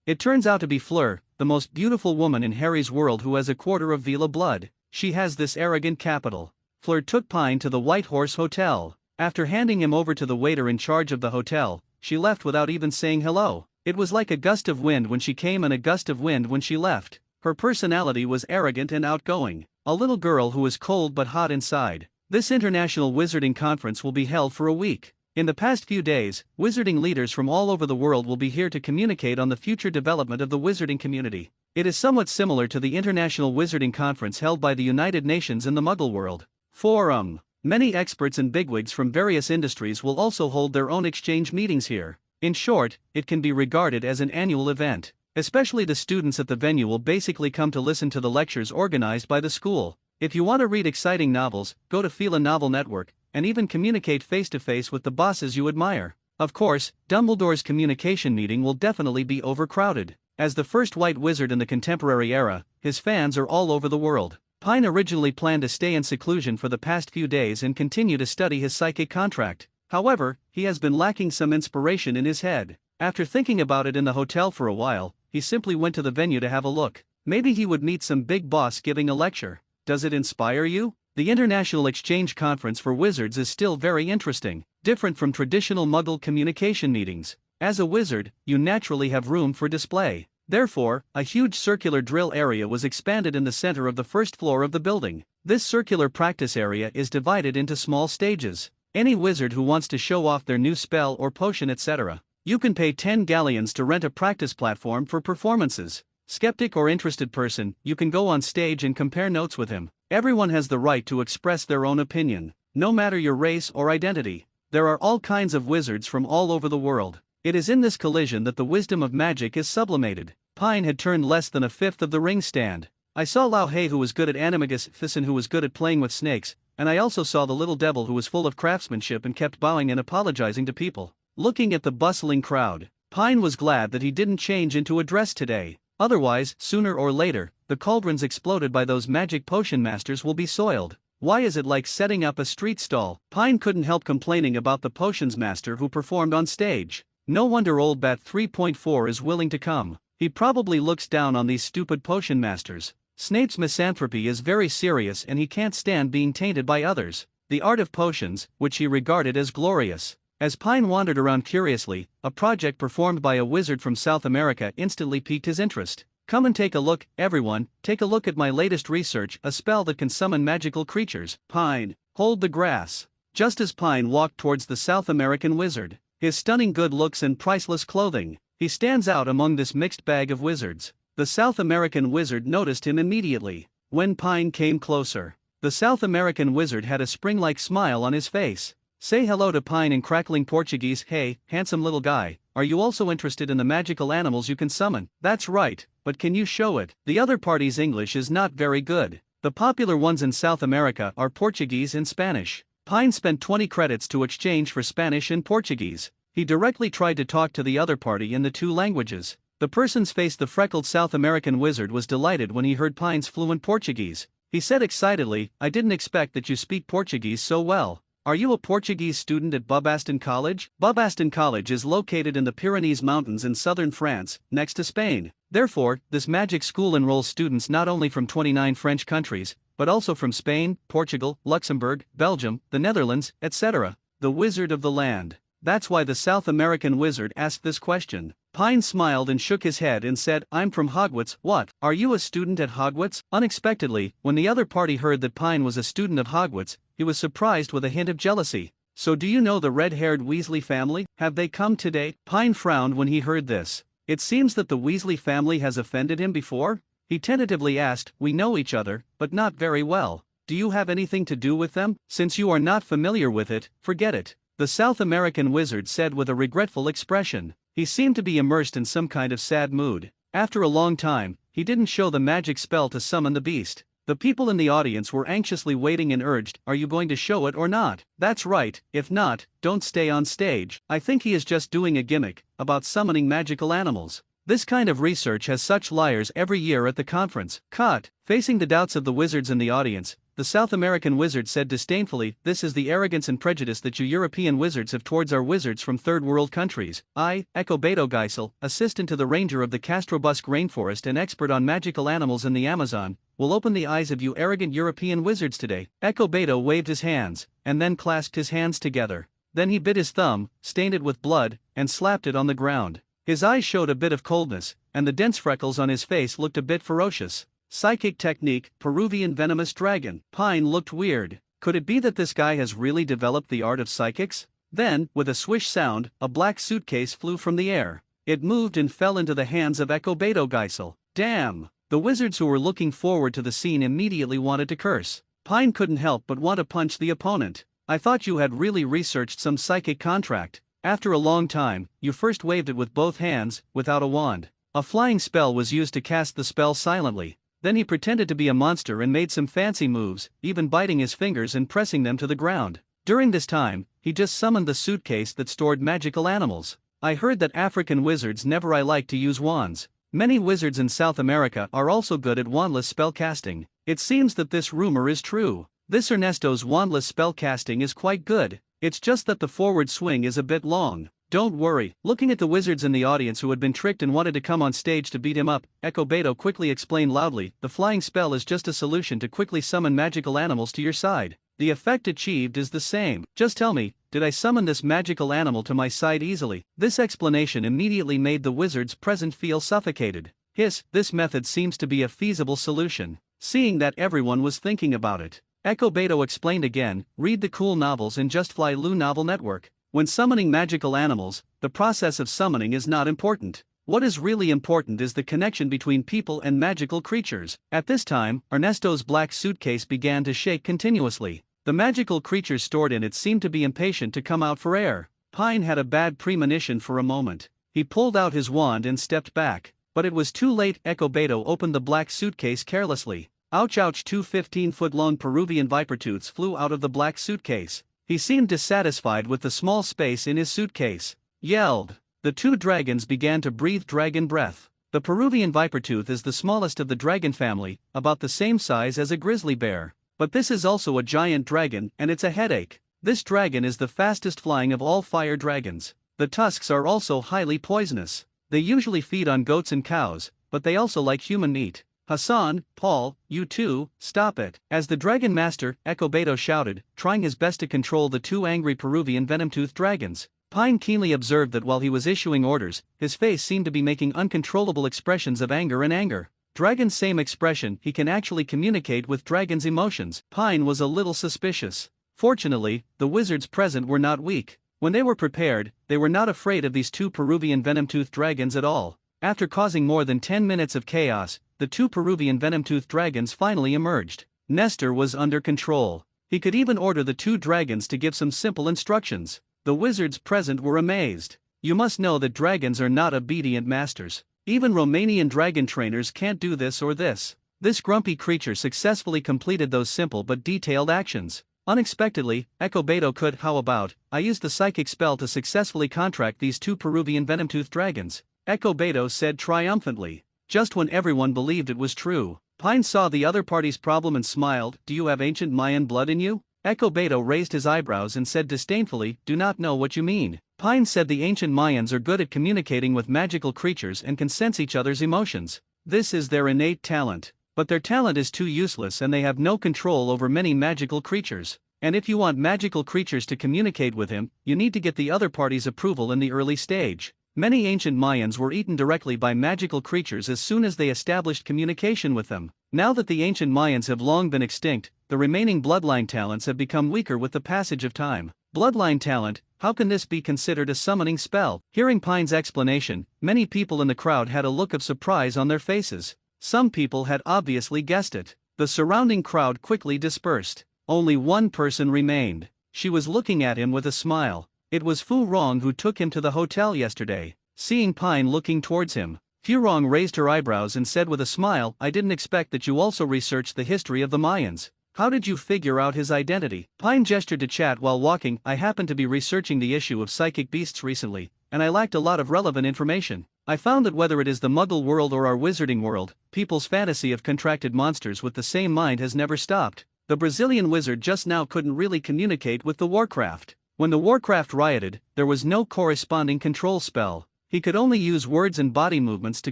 Speaker 1: It turns out to be Fleur, the most beautiful woman in Harry's world who has a quarter of Vila blood. She has this arrogant capital. Fleur took Pine to the White Horse Hotel. After handing him over to the waiter in charge of the hotel, she left without even saying hello. It was like a gust of wind when she came and a gust of wind when she left. Her personality was arrogant and outgoing. A little girl who was cold but hot inside. This International Wizarding Conference will be held for a week. In the past few days, wizarding leaders from all over the world will be here to communicate on the future development of the wizarding community. It is somewhat similar to the International Wizarding Conference held by the United Nations in the Muggle world. Forum. Many experts and bigwigs from various industries will also hold their own exchange meetings here. In short, it can be regarded as an annual event. Especially the students at the venue will basically come to listen to the lectures organized by the school. If you want to read exciting novels, go to Fila Novel Network, and even communicate face-to-face with the bosses you admire. Of course, Dumbledore's communication meeting will definitely be overcrowded. As the first white wizard in the contemporary era, his fans are all over the world. Pine originally planned to stay in seclusion for the past few days and continue to study his psychic contract. However, he has been lacking some inspiration in his head. After thinking about it in the hotel for a while, he simply went to the venue to have a look. Maybe he would meet some big boss giving a lecture. Does it inspire you? The International Exchange Conference for Wizards is still very interesting, different from traditional Muggle communication meetings. As a wizard, you naturally have room for display. Therefore, a huge circular drill area was expanded in the center of the first floor of the building. This circular practice area is divided into small stages. Any wizard who wants to show off their new spell or potion, etc., you can pay 10 galleons to rent a practice platform for performances. Skeptic or interested person, you can go on stage and compare notes with him. Everyone has the right to express their own opinion, no matter your race or identity. There are all kinds of wizards from all over the world. It is in this collision that the wisdom of magic is sublimated. Pine had turned less than a fifth of the ring stand. I saw Lao Hei, who was good at animagus, Thyssen, who was good at playing with snakes, and I also saw the little devil who was full of craftsmanship and kept bowing and apologizing to people. Looking at the bustling crowd, Pine was glad that he didn't change into a dress today. Otherwise, sooner or later, the cauldrons exploded by those magic potion masters will be soiled. Why is it like setting up a street stall? Pine couldn't help complaining about the potions master who performed on stage. No wonder old Bat 3.4 is willing to come. He probably looks down on these stupid potion masters. Snape's misanthropy is very serious and he can't stand being tainted by others. The art of potions, which he regarded as glorious. As Pine wandered around curiously, a project performed by a wizard from South America instantly piqued his interest. Come and take a look, everyone, take a look at my latest research, a spell that can summon magical creatures. Pine, hold the grass. Just as Pine walked towards the South American wizard, his stunning good looks and priceless clothing, He stands out among this mixed bag of wizards. The South American wizard noticed him immediately. When Pine came closer, the South American wizard had a spring-like smile on his face. Say hello to Pine in crackling Portuguese. Hey, handsome little guy, are you also interested in the magical animals you can summon? That's right, but can you show it? The other party's English is not very good. The popular ones in South America are Portuguese and Spanish. Pine spent 20 credits to exchange for Spanish and Portuguese. He directly tried to talk to the other party in the two languages. The person's face, the freckled South American wizard, was delighted when he heard Pine's fluent Portuguese. He said excitedly, I didn't expect that you speak Portuguese so well. Are you a Portuguese student at Bobaston College? Bobaston College is located in the Pyrenees Mountains in southern France, next to Spain. Therefore, this magic school enrolls students not only from 29 French countries, but also from Spain, Portugal, Luxembourg, Belgium, the Netherlands, etc. The wizard of the land. That's why the South American wizard asked this question. Pine smiled and shook his head and said, I'm from Hogwarts. What? Are you a student at Hogwarts? Unexpectedly, when the other party heard that Pine was a student of Hogwarts, he was surprised with a hint of jealousy. So do you know the red-haired Weasley family? Have they come today? Pine frowned when he heard this. It seems that the Weasley family has offended him before? He tentatively asked, we know each other, but not very well. Do you have anything to do with them? Since you are not familiar with it, forget it. The South American wizard said with a regretful expression. He seemed to be immersed in some kind of sad mood. After a long time, he didn't show the magic spell to summon the beast. The people in the audience were anxiously waiting and urged, are you going to show it or not? That's right, if not, don't stay on stage. I think he is just doing a gimmick about summoning magical animals. This kind of research has such liars every year at the conference. Cut. Facing the doubts of the wizards in the audience, the South American wizard said disdainfully, this is the arrogance and prejudice that you European wizards have towards our wizards from third world countries. I, Echo Beto Geisel, assistant to the ranger of the Castrobusk rainforest and expert on magical animals in the Amazon, will open the eyes of you arrogant European wizards today. Echo Beto waved his hands, and then clasped his hands together. Then he bit his thumb, stained it with blood, and slapped it on the ground. His eyes showed a bit of coldness, and the dense freckles on his face looked a bit ferocious. Psychic technique, Peruvian venomous dragon. Pine looked weird. Could it be that this guy has really developed the art of psychics? Then, with a swish sound, a black suitcase flew from the air. It moved and fell into the hands of Echo Beto Geisel. Damn! The wizards who were looking forward to the scene immediately wanted to curse. Pine couldn't help but want to punch the opponent. I thought you had really researched some psychic contract. After a long time, you first waved it with both hands, without a wand. A flying spell was used to cast the spell silently. Then he pretended to be a monster and made some fancy moves, even biting his fingers and pressing them to the ground. During this time, he just summoned the suitcase that stored magical animals. I heard that African wizards never like to use wands. Many wizards in South America are also good at wandless spell casting. It seems that this rumor is true. This Ernesto's wandless spell casting is quite good. It's just that the forward swing is a bit long. Don't worry. Looking at the wizards in the audience who had been tricked and wanted to come on stage to beat him up, Echo Beto quickly explained loudly, the flying spell is just a solution to quickly summon magical animals to your side. The effect achieved is the same. Just tell me, did I summon this magical animal to my side easily? This explanation immediately made the wizards present feel suffocated. Hiss, this method seems to be a feasible solution. Seeing that everyone was thinking about it, Echo Beto explained again, read the cool novels in Just Fly Lou Novel Network. When summoning magical animals, the process of summoning is not important. What is really important is the connection between people and magical creatures. At this time, Ernesto's black suitcase began to shake continuously. The magical creatures stored in it seemed to be impatient to come out for air. Pine had a bad premonition for a moment. He pulled out his wand and stepped back. But it was too late. Echo Beto opened the black suitcase carelessly. Ouch ouch, two 15-foot-long Peruvian viper tooths flew out of the black suitcase. He seemed dissatisfied with the small space in his suitcase. Yelled. The two dragons began to breathe dragon breath. The Peruvian viper tooth is the smallest of the dragon family, about the same size as a grizzly bear. But this is also a giant dragon, and it's a headache. This dragon is the fastest flying of all fire dragons. The tusks are also highly poisonous. They usually feed on goats and cows, but they also like human meat. Hassan, Paul, you two, stop it. As the Dragon Master, Echo Beto shouted, trying his best to control the two angry Peruvian venom-toothed dragons. Pine keenly observed that while he was issuing orders, his face seemed to be making uncontrollable expressions of anger and anger. Dragon's same expression, he can actually communicate with dragon's emotions. Pine was a little suspicious. Fortunately, the wizards present were not weak. When they were prepared, they were not afraid of these two Peruvian venom-toothed dragons at all. After causing more than 10 minutes of chaos, the two Peruvian venom-toothed dragons finally emerged. Nestor was under control. He could even order the two dragons to give some simple instructions. The wizards present were amazed. You must know that dragons are not obedient masters. Even Romanian dragon trainers can't do this or this. This grumpy creature successfully completed those simple but detailed actions. Unexpectedly, Echo Beto could. How about, I used the psychic spell to successfully contract these two Peruvian venom-toothed dragons, Echo Beto said triumphantly. Just when everyone believed it was true, Pine saw the other party's problem and smiled. Do you have ancient Mayan blood in you? Echo Beto raised his eyebrows and said disdainfully, do not know what you mean. Pine said the ancient Mayans are good at communicating with magical creatures and can sense each other's emotions. This is their innate talent. But their talent is too useless and they have no control over many magical creatures. And if you want magical creatures to communicate with him, you need to get the other party's approval in the early stage. Many ancient Mayans were eaten directly by magical creatures as soon as they established communication with them. Now that the ancient Mayans have long been extinct, the remaining bloodline talents have become weaker with the passage of time. Bloodline talent, how can this be considered a summoning spell? Hearing Pine's explanation, many people in the crowd had a look of surprise on their faces. Some people had obviously guessed it. The surrounding crowd quickly dispersed. Only one person remained. She was looking at him with a smile. It was Fu Rong who took him to the hotel yesterday. Seeing Pine looking towards him, Fu Rong raised her eyebrows and said with a smile, I didn't expect that you also researched the history of the Mayans. How did you figure out his identity? Pine gestured to chat while walking. I happened to be researching the issue of psychic beasts recently, and I lacked a lot of relevant information. I found that whether it is the Muggle world or our wizarding world, people's fantasy of contracted monsters with the same mind has never stopped. The Brazilian wizard just now couldn't really communicate with the Warcraft. When the Warcraft rioted, there was no corresponding control spell. He could only use words and body movements to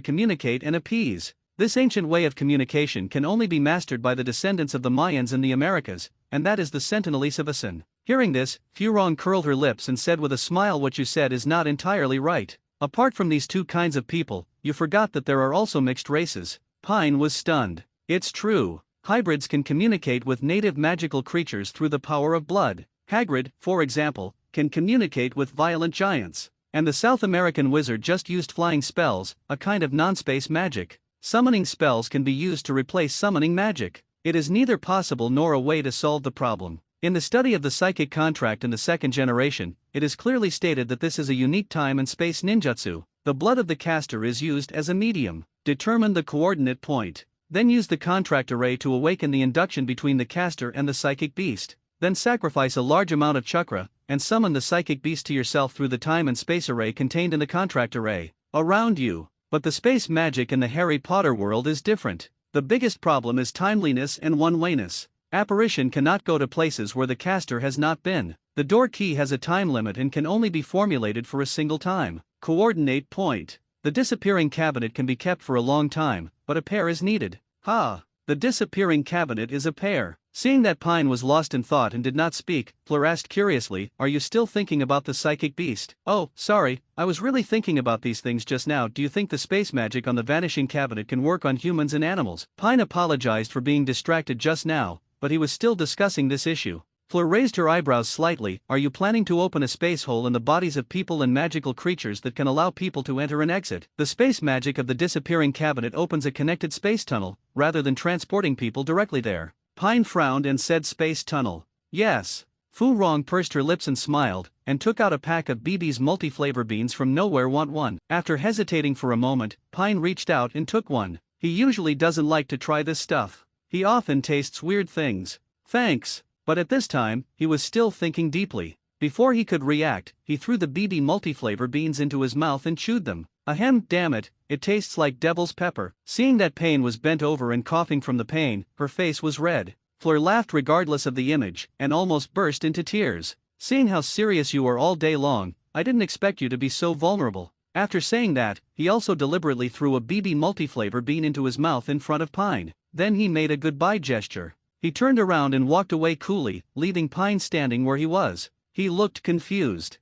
Speaker 1: communicate and appease. This ancient way of communication can only be mastered by the descendants of the Mayans in the Americas, and that is the Sentinelese of Asin. Hearing this, Furong curled her lips and said with a smile, what you said is not entirely right. Apart from these two kinds of people, you forgot that there are also mixed races. Pine was stunned. It's true. Hybrids can communicate with native magical creatures through the power of blood. Hagrid, for example, can communicate with violent giants. And the South American wizard just used flying spells, a kind of non-space magic. Summoning spells can be used to replace summoning magic. It is neither possible nor a way to solve the problem. In the study of the psychic contract in the second generation, it is clearly stated that this is a unique time and space ninjutsu. The blood of the caster is used as a medium. Determine the coordinate point. Then use the contract array to awaken the induction between the caster and the psychic beast. Then sacrifice a large amount of chakra, and summon the psychic beast to yourself through the time and space array contained in the contract array. Around you. But the space magic in the Harry Potter world is different. The biggest problem is timeliness and one-wayness. Apparition cannot go to places where the caster has not been. The door key has a time limit and can only be formulated for a single time. Coordinate point. The disappearing cabinet can be kept for a long time, but a pair is needed. The disappearing cabinet is a pair. Seeing that Pine was lost in thought and did not speak, Fleur asked curiously, are you still thinking about the psychic beast? Oh, sorry, I was really thinking about these things just now. Do you think the space magic on the vanishing cabinet can work on humans and animals? Pine apologized for being distracted just now, but he was still discussing this issue. Fleur raised her eyebrows slightly. Are you planning to open a space hole in the bodies of people and magical creatures that can allow people to enter and exit? The space magic of the disappearing cabinet opens a connected space tunnel, rather than transporting people directly there. Pine frowned and said space tunnel. Yes. Fu Rong pursed her lips and smiled, and took out a pack of BB's multi-flavor beans from Nowhere Want One. After hesitating for a moment, Pine reached out and took one. He usually doesn't like to try this stuff. He often tastes weird things. Thanks. But at this time, he was still thinking deeply. Before he could react, he threw the BB multi-flavor beans into his mouth and chewed them. Ahem, damn it, it tastes like devil's pepper. Seeing that Payne was bent over and coughing from the pain, her face was red. Fleur laughed regardless of the image, and almost burst into tears. Seeing how serious you are all day long, I didn't expect you to be so vulnerable. After saying that, he also deliberately threw a BB multi-flavor bean into his mouth in front of Pine. Then he made a goodbye gesture. He turned around and walked away coolly, leaving Pine standing where he was. He looked confused.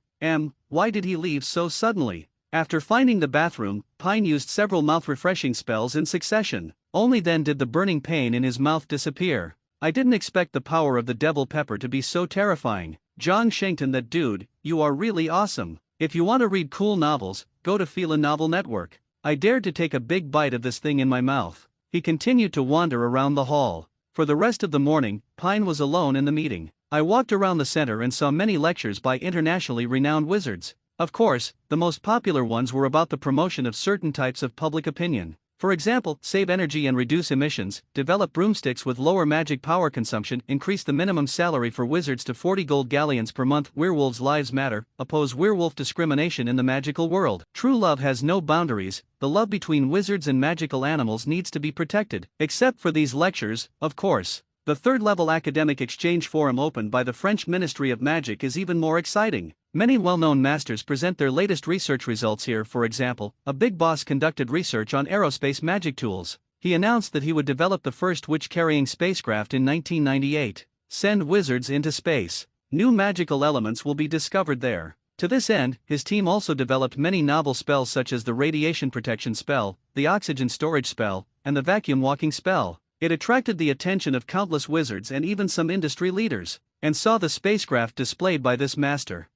Speaker 1: Why did he leave so suddenly? After finding the bathroom, Pine used several mouth-refreshing spells in succession. Only then did the burning pain in his mouth disappear. I didn't expect the power of the devil pepper to be so terrifying. John Shington, that dude, you are really awesome. If you want to read cool novels, go to Fila Novel Network. I dared to take a big bite of this thing in my mouth. He continued to wander around the hall. For the rest of the morning, Pine was alone in the meeting. I walked around the center and saw many lectures by internationally renowned wizards. Of course, the most popular ones were about the promotion of certain types of public opinion. For example, save energy and reduce emissions, develop broomsticks with lower magic power consumption, increase the minimum salary for wizards to 40 gold galleons per month, werewolves' lives matter, oppose werewolf discrimination in the magical world. True love has no boundaries, the love between wizards and magical animals needs to be protected, except for these lectures, of course. The third-level academic exchange forum opened by the French Ministry of Magic is even more exciting. Many well-known masters present their latest research results here. For example, a big boss conducted research on aerospace magic tools. He announced that he would develop the first witch-carrying spacecraft in 1998. Send wizards into space. New magical elements will be discovered there. To this end, his team also developed many novel spells such as the radiation protection spell, the oxygen storage spell, and the vacuum walking spell. It attracted the attention of countless wizards and even some industry leaders, and saw the spacecraft displayed by this master.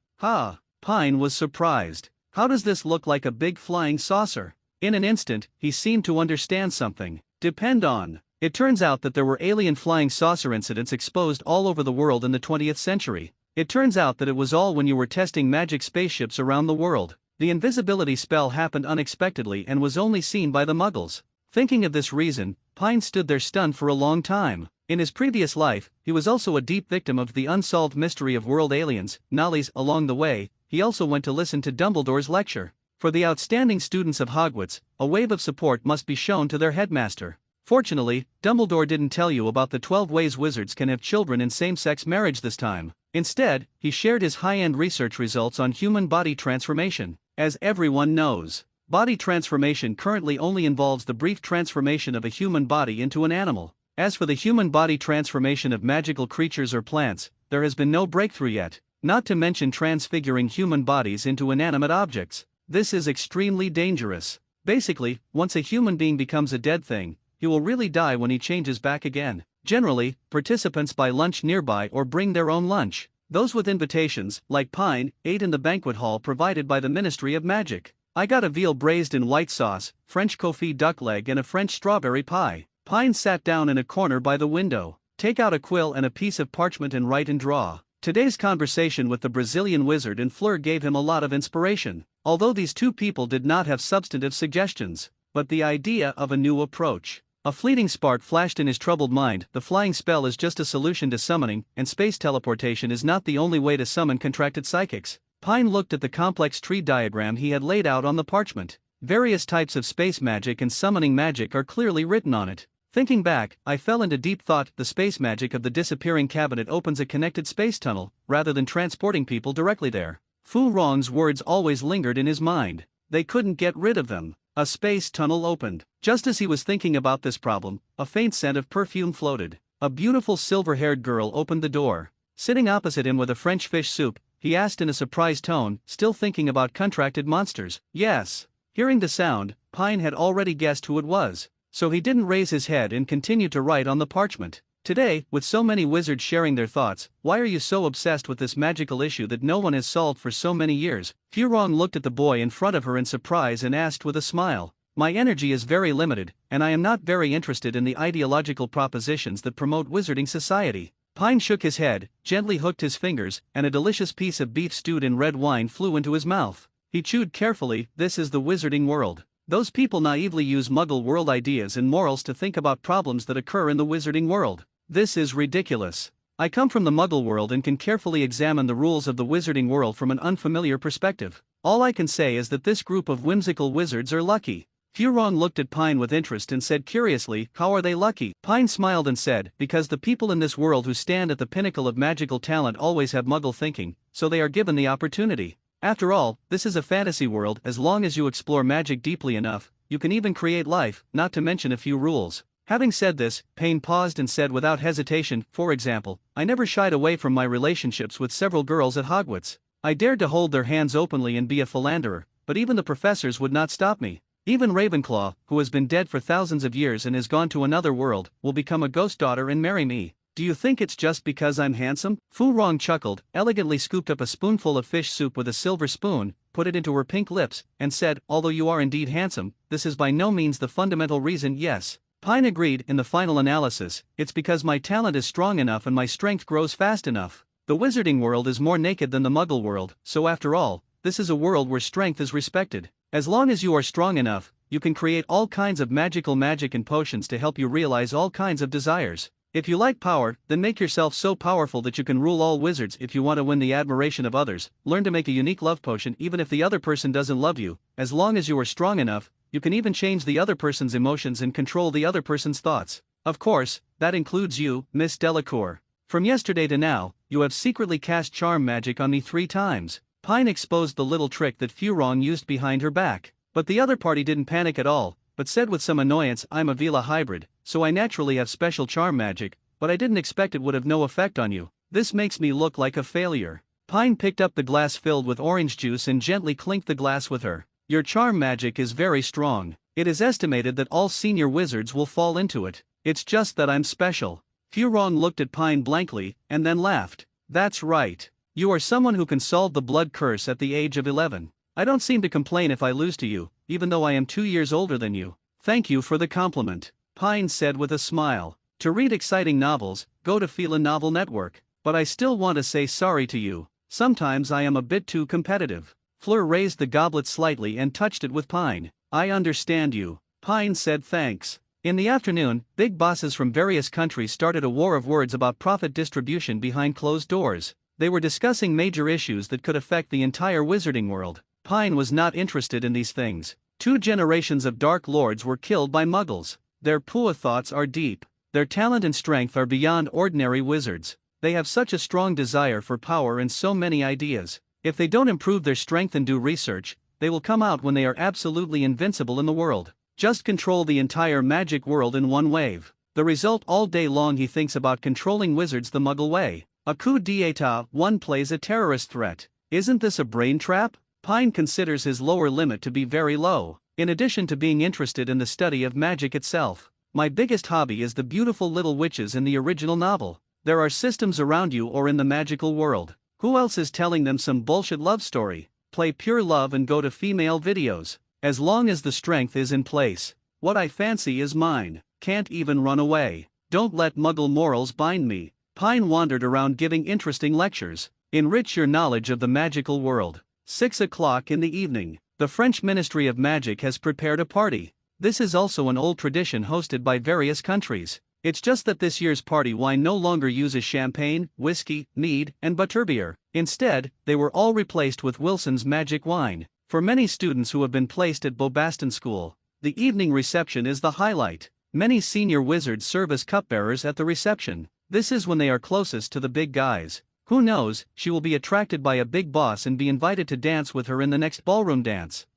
Speaker 1: Pine was surprised. How does this look like a big flying saucer? In an instant, he seemed to understand something. Depend on. It turns out that there were alien flying saucer incidents exposed all over the world in the 20th century. It turns out that it was all when you were testing magic spaceships around the world. The invisibility spell happened unexpectedly and was only seen by the Muggles. Thinking of this reason, Pine stood there stunned for a long time. In his previous life, he was also a deep victim of the unsolved mystery of world aliens, Nollies. Along the way, he also went to listen to Dumbledore's lecture. For the outstanding students of Hogwarts, a wave of support must be shown to their headmaster. Fortunately, Dumbledore didn't tell you about the 12 ways wizards can have children in same-sex marriage this time. Instead, he shared his high-end research results on human body transformation. As everyone knows, body transformation currently only involves the brief transformation of a human body into an animal. As for the human body transformation of magical creatures or plants, there has been no breakthrough yet, not to mention transfiguring human bodies into inanimate objects. This is extremely dangerous. Basically, once a human being becomes a dead thing, he will really die when he changes back again. Generally, participants buy lunch nearby or bring their own lunch. Those with invitations, like Pine, ate in the banquet hall provided by the Ministry of Magic. I got a veal braised in white sauce, French confit duck leg and a French strawberry pie. Pine sat down in a corner by the window. Take out a quill and a piece of parchment and write and draw. Today's conversation with the Brazilian wizard and Fleur gave him a lot of inspiration, although these two people did not have substantive suggestions, but the idea of a new approach. A fleeting spark flashed in his troubled mind. The flying spell is just a solution to summoning, and space teleportation is not the only way to summon contracted psychics. Pine looked at the complex tree diagram he had laid out on the parchment. Various types of space magic and summoning magic are clearly written on it. Thinking back, I fell into deep thought. The space magic of the disappearing cabinet opens a connected space tunnel, rather than transporting people directly there. Fu Rong's words always lingered in his mind. They couldn't get rid of them. A space tunnel opened. Just as he was thinking about this problem, a faint scent of perfume floated. A beautiful silver-haired girl opened the door. Sitting opposite him with a French fish soup, he asked in a surprised tone, still thinking about contracted monsters. Yes. Hearing the sound, Pine had already guessed who it was, so he didn't raise his head and continued to write on the parchment. Today, with so many wizards sharing their thoughts, why are you so obsessed with this magical issue that no one has solved for so many years? Fu Rong looked at the boy in front of her in surprise and asked with a smile. My energy is very limited, and I am not very interested in the ideological propositions that promote wizarding society. Pine shook his head, gently hooked his fingers, and a delicious piece of beef stewed in red wine flew into his mouth. He chewed carefully. This is the wizarding world. Those people naively use Muggle world ideas and morals to think about problems that occur in the wizarding world. This is ridiculous. I come from the Muggle world and can carefully examine the rules of the wizarding world from an unfamiliar perspective. All I can say is that this group of whimsical wizards are lucky. Fu Rong looked at Pine with interest and said curiously, how are they lucky? Pine smiled and said, because the people in this world who stand at the pinnacle of magical talent always have Muggle thinking, so they are given the opportunity. After all, this is a fantasy world. As long as you explore magic deeply enough, you can even create life, not to mention a few rules. Having said this, Payne paused and said without hesitation, for example, I never shied away from my relationships with several girls at Hogwarts. I dared to hold their hands openly and be a philanderer, but even the professors would not stop me. Even Ravenclaw, who has been dead for thousands of years and has gone to another world, will become a ghost daughter and marry me. Do you think it's just because I'm handsome? Fu Rong chuckled, elegantly scooped up a spoonful of fish soup with a silver spoon, put it into her pink lips, and said, although you are indeed handsome, this is by no means the fundamental reason. Yes, Pine agreed, in the final analysis, it's because my talent is strong enough and my strength grows fast enough. The wizarding world is more naked than the muggle world, so after all, this is a world where strength is respected. As long as you are strong enough, you can create all kinds of magical magic and potions to help you realize all kinds of desires. If you like power, then make yourself so powerful that you can rule all wizards. If you want to win the admiration of others, learn to make a unique love potion even if the other person doesn't love you. As long as you are strong enough, you can even change the other person's emotions and control the other person's thoughts. Of course, that includes you, Miss Delacour. From yesterday to now, you have secretly cast charm magic on me 3 times. Pine exposed the little trick that Furong used behind her back. But the other party didn't panic at all, but said with some annoyance, I'm a Vila hybrid, so I naturally have special charm magic, but I didn't expect it would have no effect on you. This makes me look like a failure. Pine picked up the glass filled with orange juice and gently clinked the glass with her. Your charm magic is very strong. It is estimated that all senior wizards will fall into it. It's just that I'm special. Furong looked at Pine blankly, and then laughed. That's right. You are someone who can solve the blood curse at the age of 11. I don't seem to complain if I lose to you, even though I am 2 years older than you. Thank you for the compliment, Pine said with a smile. To read exciting novels, go to Fila Novel Network. But I still want to say sorry to you. Sometimes I am a bit too competitive. Fleur raised the goblet slightly and touched it with Pine. I understand you. Pine said thanks. In the afternoon, big bosses from various countries started a war of words about profit distribution behind closed doors. They were discussing major issues that could affect the entire wizarding world. Pine was not interested in these things. 2 generations of Dark Lords were killed by Muggles. Their Pua thoughts are deep. Their talent and strength are beyond ordinary wizards. They have such a strong desire for power and so many ideas. If they don't improve their strength and do research, they will come out when they are absolutely invincible in the world. Just control the entire magic world in one wave. The result: all day long he thinks about controlling wizards the Muggle way. A coup d'état, one plays a terrorist threat. Isn't this a brain trap? Pine considers his lower limit to be very low. In addition to being interested in the study of magic itself, my biggest hobby is the beautiful little witches in the original novel. There are systems around you or in the magical world. Who else is telling them some bullshit love story? Play pure love and go to female videos. As long as the strength is in place, what I fancy is mine. Can't even run away. Don't let Muggle morals bind me. Pine wandered around giving interesting lectures. Enrich your knowledge of the magical world. 6 o'clock in the evening. The French Ministry of Magic has prepared a party. This is also an old tradition hosted by various countries. It's just that this year's party wine no longer uses champagne, whiskey, mead, and butterbeer. Instead, they were all replaced with Wilson's magic wine. For many students who have been placed at Bobaston School, the evening reception is the highlight. Many senior wizards serve as cupbearers at the reception. This is when they are closest to the big guys. Who knows, she will be attracted by a big boss and be invited to dance with her in the next ballroom dance.